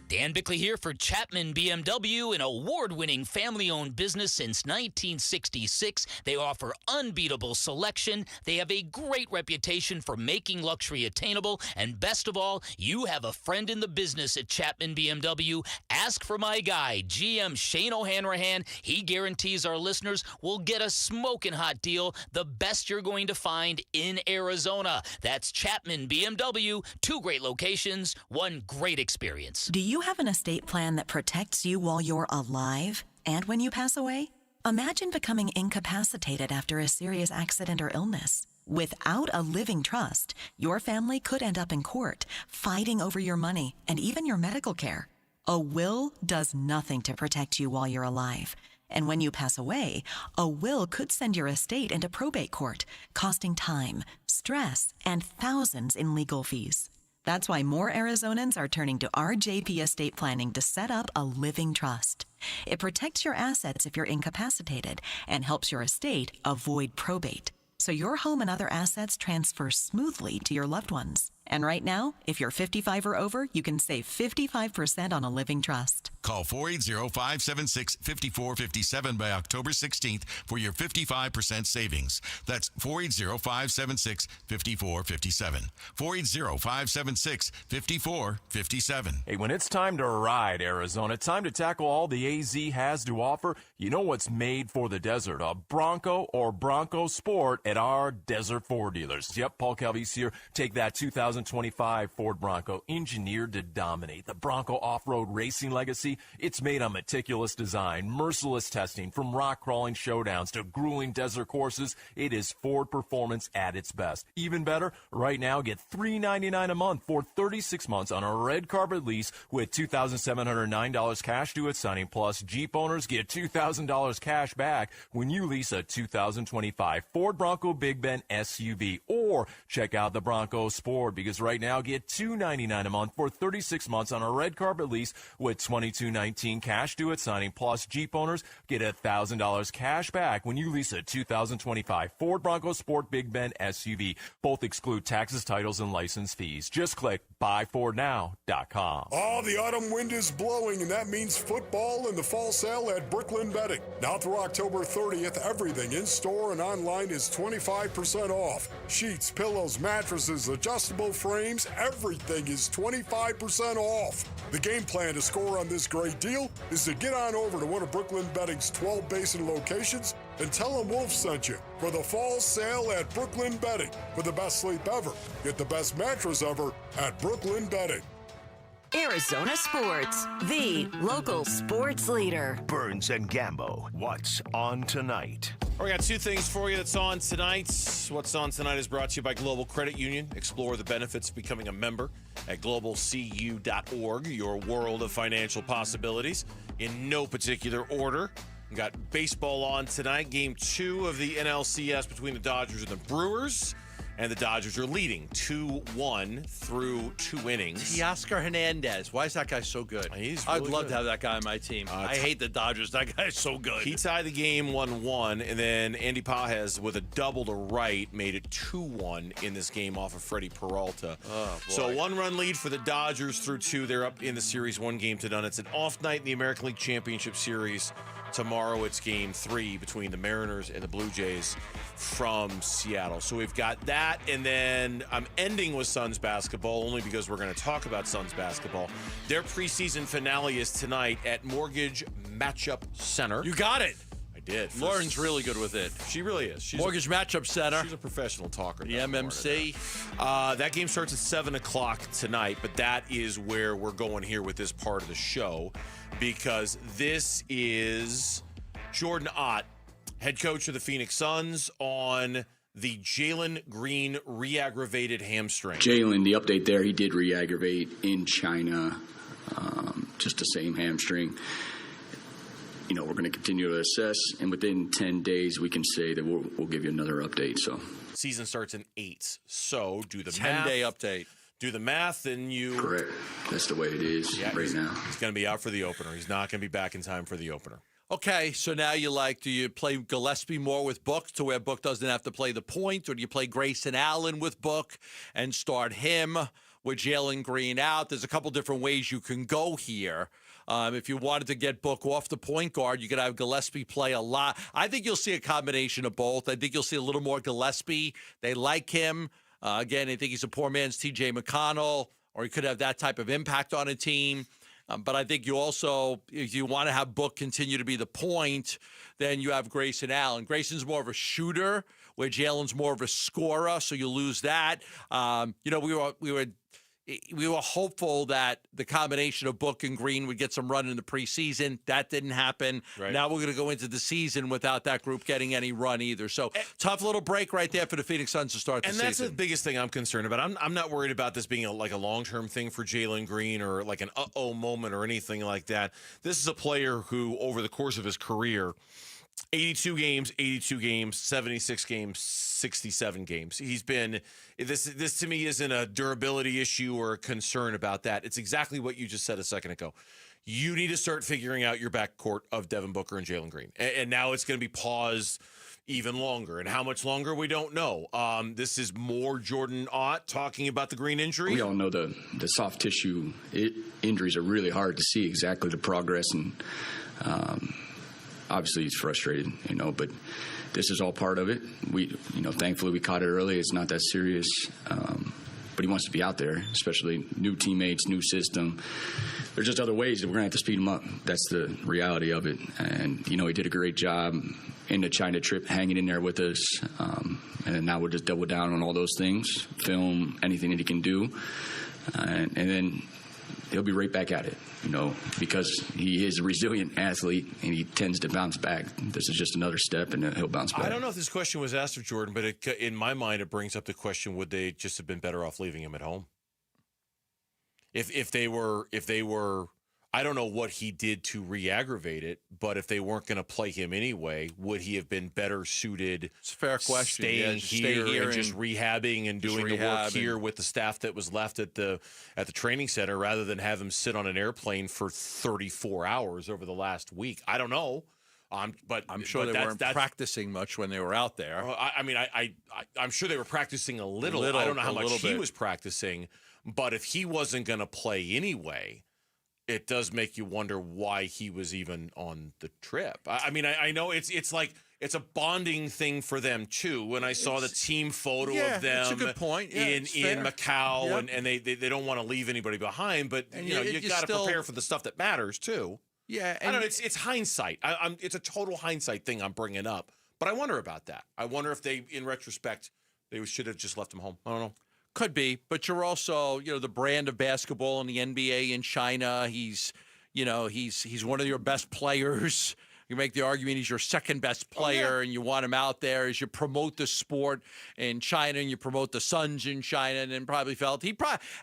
Speaker 13: Dan Bickley here for Chapman BMW, an award-winning family-owned business since 1966. They offer unbeatable selection. They have a great reputation for making luxury attainable. And best of all, you have a friend in the business at Chapman BMW. Ask for my guy, GM Shane O'Hanrahan. He guarantees our listeners will get a smoking hot deal, the best you're going to find in Arizona. That's Chapman BMW. 2 great locations, 1 great experience.
Speaker 16: Do you have an estate plan that protects you while you're alive and when you pass away? Imagine becoming incapacitated after a serious accident or illness. Without a living trust, your family could end up in court, fighting over your money and even your medical care. A will does nothing to protect you while you're alive. And when you pass away, a will could send your estate into probate court, costing time, stress, and thousands in legal fees. That's why more Arizonans are turning to RJP Estate Planning to set up a living trust. It protects your assets if you're incapacitated and helps your estate avoid probate, so your home and other assets transfer smoothly to your loved ones. And right now, if you're 55 or over, you can save 55% on a living trust.
Speaker 15: Call 480-576-5457 by October 16th for your 55% savings. That's 480-576-5457. 480-576-5457.
Speaker 18: Hey, when it's time to ride, Arizona, time to tackle all the AZ has to offer, you know what's made for the desert, a Bronco or Bronco Sport at our Desert Ford dealers. Yep, Paul Calvise here. Take that 2025 Ford Bronco, engineered to dominate. The Bronco off-road racing legacy, it's made on meticulous design, merciless testing, from rock crawling showdowns to grueling desert courses. It is Ford performance at its best. Even better, right now, get $399 a month for 36 months on a red carpet lease with $2,709 cash due at signing. Plus, Jeep owners get $2,000 cash back when you lease a 2025 Ford Bronco Big Bend SUV. Or check out the Bronco Sport, because right now, get $299 a month for 36 months on a red carpet lease with $2,219 cash due at signing. Plus, Jeep owners get $1,000 cash back when you lease a 2025 Ford Bronco Sport Big Bend SUV. Both exclude taxes, titles, and license fees. Just click buyfordnow.com.
Speaker 24: Oh, the autumn wind is blowing, and that means football and the fall sale at Brooklyn Bedding. Now through October 30th, everything in store and online is 25% off. Sheets, pillows, mattresses, adjustable frames, everything is 25% off. The game plan to score on this great deal is to get on over to one of Brooklyn Bedding's 12 basin locations and tell them Wolf sent you for the fall sale at Brooklyn Bedding. For the best sleep ever, get the best mattress ever at Brooklyn Bedding.
Speaker 19: Arizona Sports, the local sports leader.
Speaker 22: Burns and Gambo, what's on tonight?
Speaker 1: We got 2 things for you that's on tonight. What's on tonight is brought to you by Global Credit Union. Explore the benefits of becoming a member at globalcu.org, your world of financial possibilities. In no particular order, we got baseball on tonight. Game 2 of the NLCS between the Dodgers and the Brewers. And the Dodgers are leading 2-1 through 2 innings.
Speaker 5: Teoscar Hernandez. Why is that guy so good? I'd love to have that guy on my team. I hate the Dodgers. That guy is so good.
Speaker 1: He tied the game 1-1, and then Andy Pages with a double to right made it 2-1 in this game off of Freddie Peralta.
Speaker 5: Oh, boy.
Speaker 1: So 1-run lead for the Dodgers through 2. They're up in the series 1 game to none. It's an off night in the American League Championship Series. Tomorrow it's game 3 between the Mariners and the Blue Jays from Seattle. So we've got that, and then I'm ending with Suns basketball only because we're going to talk about Suns basketball. Their preseason finale is tonight at Mortgage Matchup Center.
Speaker 5: You got it.
Speaker 1: I I did.
Speaker 5: Lauren's really good with it.
Speaker 1: She really is. She's
Speaker 5: Mortgage Matchup Center.
Speaker 1: She's a professional talker.
Speaker 5: The MMC.
Speaker 1: That game starts at 7 o'clock tonight, but that is where we're going here with this part of the show, because this is Jordan Ott, head coach of the Phoenix Suns, on the Jalen Green re-aggravated hamstring.
Speaker 4: Jalen, the update there, he did re-aggravate in China, just the same hamstring. You know, we're going to continue to assess, and within 10 days, we can say that we'll give you another update. So,
Speaker 1: season starts in 8. So do the math.
Speaker 5: 10-day update.
Speaker 1: Do the math, and you.
Speaker 4: Correct. That's the way it is right now.
Speaker 1: He's going to be out for the opener. He's not going to be back in time for the opener.
Speaker 5: Okay, so now do you play Gillespie more with Book to where Book doesn't have to play the point, or do you play Grayson Allen with Book and start him with Jalen Green out? There's a couple different ways you can go here. If you wanted to get Book off the point guard, you could have Gillespie play a lot. I think you'll see a combination of both. I think you'll see a little more Gillespie. They like him. Again, I think he's a poor man's T.J. McConnell, or he could have that type of impact on a team. But I think you also, if you want to have Book continue to be the point, then you have Grayson Allen. Grayson's more of a shooter, where Jalen's more of a scorer, so you lose that. We were hopeful that the combination of Book and Green would get some run in the preseason. That didn't happen.
Speaker 1: Right.
Speaker 5: Now we're going to go into the season without that group getting any run either. So tough little break right there for the Phoenix Suns to start the season.
Speaker 1: And that's the biggest thing I'm concerned about. I'm not worried about this being a long-term thing for Jalen Green, or like an uh-oh moment or anything like that. This is a player who, over the course of his career, 82 games, 76 games, 67 games. He's been this to me isn't a durability issue or a concern about that. It's exactly what you just said a second ago. You need to start figuring out your backcourt of Devin Booker and Jalen Green. And now it's going to be paused even longer. And how much longer, we don't know. This is more Jordan Ott talking about the Green injury.
Speaker 4: We all know the soft tissue injuries are really hard to see exactly the progress, and obviously he's frustrated, but this is all part of it. Thankfully we caught it early. It's not that serious, but he wants to be out there, especially new teammates, new system. There's just other ways that we're going to have to speed him up. That's the reality of it. And, he did a great job in the China trip, hanging in there with us. And then now we'll just double down on all those things, film anything that he can do. And then he'll be right back at it, because he is a resilient athlete and he tends to bounce back. This is just another step, and he'll bounce back.
Speaker 1: I don't know if this question was asked of Jordan, but in my mind, it brings up the question: would they just have been better off leaving him at home? If they were, I don't know what he did to re-aggravate it, but if they weren't going to play him anyway, would he have been better suited?
Speaker 5: It's a fair question.
Speaker 1: Staying here and just rehabbing and doing the work here with the staff that was left at the training center, rather than have him sit on an airplane for 34 hours over the last week? I don't know. But
Speaker 5: I'm sure they weren't practicing much when they were out there.
Speaker 1: I'm sure they were practicing a little. I don't know how much he was practicing, but if he wasn't going to play anyway, it does make you wonder why he was even on the trip. I know it's like it's a bonding thing for them too. When I saw the team photo of them,
Speaker 5: that's a good point.
Speaker 1: in Macau, and they don't want to leave anybody behind, but you got to prepare for the stuff that matters too.
Speaker 5: Yeah,
Speaker 1: I don't know. It's hindsight. It's a total hindsight thing I'm bringing up, but I wonder about that. I wonder if they, in retrospect, they should have just left him home. I don't know.
Speaker 5: Could be, but you're also, the brand of basketball in the NBA in China. He's one of your best players. You make the argument he's your second best player, and you want him out there as you promote the sport in China and you promote the Suns in China, and then probably felt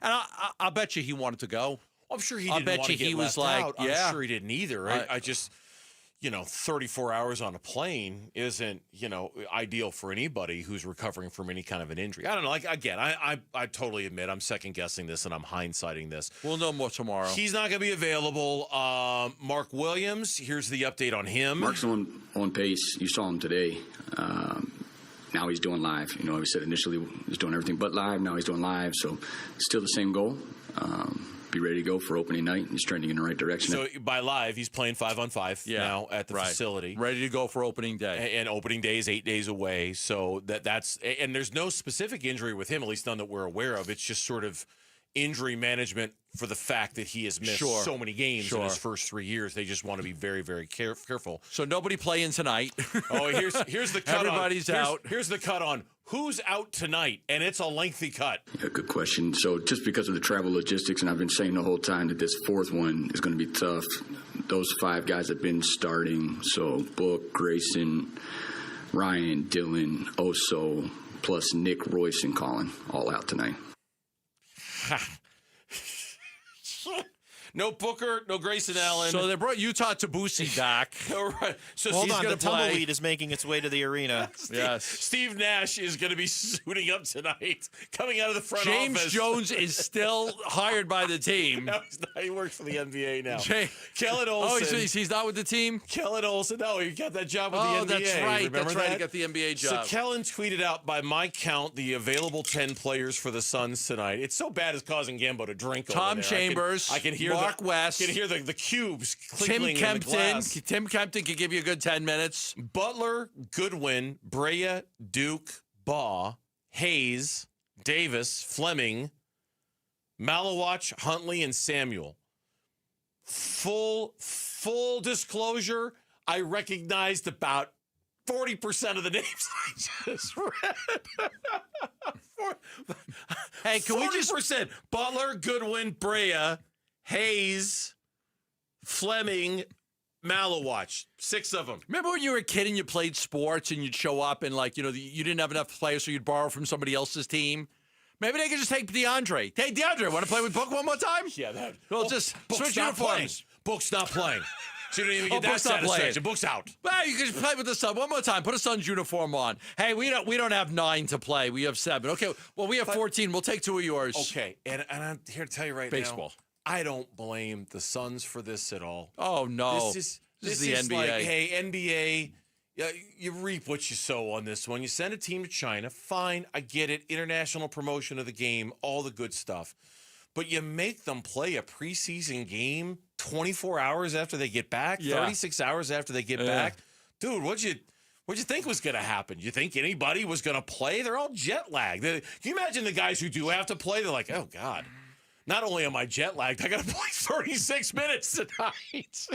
Speaker 5: I'll bet you he wanted to go.
Speaker 1: I'm sure he didn't want to get left out. I'm sure he didn't either. I just, 34 hours on a plane isn't, ideal for anybody who's recovering from any kind of an injury. I don't know. Again, I totally admit I'm second guessing this and I'm hindsighting this.
Speaker 5: We'll know more tomorrow.
Speaker 1: He's not going to be available. Mark Williams, here's the update on him.
Speaker 4: Mark's on pace. You saw him today. Now he's doing live. We said initially he was doing everything but live. Now he's doing live. So still the same goal. Be ready to go for opening night. He's trending in the right direction.
Speaker 1: So by live, he's playing 5-on-5 now at the facility.
Speaker 5: Ready to go for opening day.
Speaker 1: And opening day is 8 days away. So that's – and there's no specific injury with him, at least none that we're aware of. It's just sort of injury management for the fact that he has missed so many games in his first 3 years. They just want to be very, very careful.
Speaker 5: So nobody playing tonight.
Speaker 1: Oh, here's the cut.
Speaker 5: Everybody's out.
Speaker 1: Here's the cut on who's out tonight, and it's a lengthy cut.
Speaker 4: Yeah, good question. So just because of the travel logistics, and I've been saying the whole time that this fourth one is going to be tough. Those 5 guys have been starting. So Book, Grayson, Ryan, Dylan, Oso, plus Nick, Royce, and Colin, all out tonight.
Speaker 1: No Booker, no Grayson Allen.
Speaker 5: So they brought Utah Tabusi back.
Speaker 1: All right. So
Speaker 2: Hold on, the
Speaker 5: play.
Speaker 2: tumbleweed is making its way to the arena.
Speaker 1: Steve Nash is going to be suiting up tonight, coming out of the front
Speaker 5: James
Speaker 1: office.
Speaker 5: Jones is still hired by the team.
Speaker 1: No, he's not. He works for the NBA now.
Speaker 5: Kellen
Speaker 1: Olsen.
Speaker 5: Oh, he's not with the team?
Speaker 1: Kellen Olsen. No, he got that job with the NBA.
Speaker 5: Oh, that's right.
Speaker 1: Remember
Speaker 5: That's right.
Speaker 1: that?
Speaker 5: He got the NBA job.
Speaker 1: So Kellen tweeted out, by my count, the available 10 players for the Suns tonight. It's so bad it's causing Gambo to drink over
Speaker 5: Tom
Speaker 1: there.
Speaker 5: Chambers,
Speaker 1: I can hear
Speaker 5: Mark West.
Speaker 1: I can hear the cubes
Speaker 5: Tim
Speaker 1: clinking in the glass.
Speaker 5: Tim Kempton could give you a good 10 minutes.
Speaker 1: Butler, Goodwin, Brea, Duke, Baugh, Hayes, Davis, Fleming, Malawach, Huntley, and Samuel. Full disclosure, I recognized about 40% of the names I just read.
Speaker 5: Hey, can
Speaker 1: 40%.
Speaker 5: we just
Speaker 1: Butler, Goodwin, Brea, Hayes, Fleming, Malawach. 6 of them.
Speaker 5: Remember when you were a kid and you played sports and you'd show up and, like, you didn't have enough players, so you'd borrow from somebody else's team? Maybe they could just take DeAndre. Hey, DeAndre, want to play with Book one more time?
Speaker 1: Yeah, that.
Speaker 5: Well, just
Speaker 1: Book's
Speaker 5: switch
Speaker 1: not
Speaker 5: uniforms.
Speaker 1: playing. Book's not playing. So you don't even get that
Speaker 5: Book's not playing.
Speaker 1: satisfaction. Book's out.
Speaker 5: Well, you can just play with the Sun one more time. Put a Suns uniform on. Hey, we don't have 9 to play. We have 7. Okay, well, we have 14. We'll take 2 of yours.
Speaker 1: Okay, and I'm here to tell you right
Speaker 5: Baseball.
Speaker 1: now. I don't blame the Suns for this at all.
Speaker 5: Oh, no.
Speaker 1: This
Speaker 5: is the NBA.
Speaker 1: Like, hey, NBA, you reap what you sow on this one. You send a team to China, fine, I get it. International promotion of the game, all the good stuff. But you make them play a preseason game 24 hours after they get back, 36 hours after they get back. Dude, what'd you think was going to happen? You think anybody was going to play? They're all jet lagged. Can you imagine the guys who do have to play? They're like, oh, God. Not only am I jet lagged, I got to play 36 minutes tonight.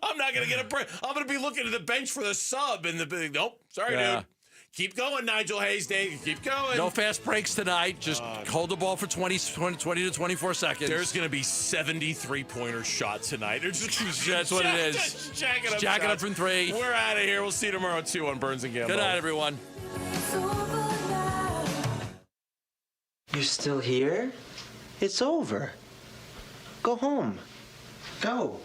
Speaker 1: I'm not going to get a break. I'm going to be looking at the bench for the sub. And nope, sorry, dude. Keep going, Nigel Hayes, Dave. Keep going.
Speaker 5: No fast breaks tonight. Just hold the ball for 20 to 24 seconds.
Speaker 1: There's going to be 73-pointer shot tonight.
Speaker 5: That's what it is.
Speaker 1: Just jacking
Speaker 5: up from 3.
Speaker 1: We're out of here. We'll see you tomorrow, too, on Burns and Gamble.
Speaker 5: Good night, everyone.
Speaker 6: You're still here? It's over. Go home. Go.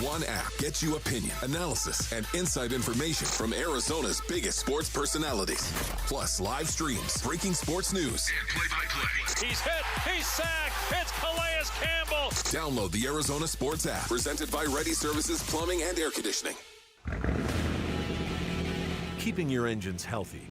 Speaker 11: One app gets you opinion, analysis, and inside information from Arizona's biggest sports personalities. Plus live streams, breaking sports news, and play-by-play.
Speaker 14: He's hit. He's sacked. It's Calais Campbell.
Speaker 11: Download the Arizona Sports app, presented by Ready Services Plumbing and Air Conditioning.
Speaker 22: Keeping your engines healthy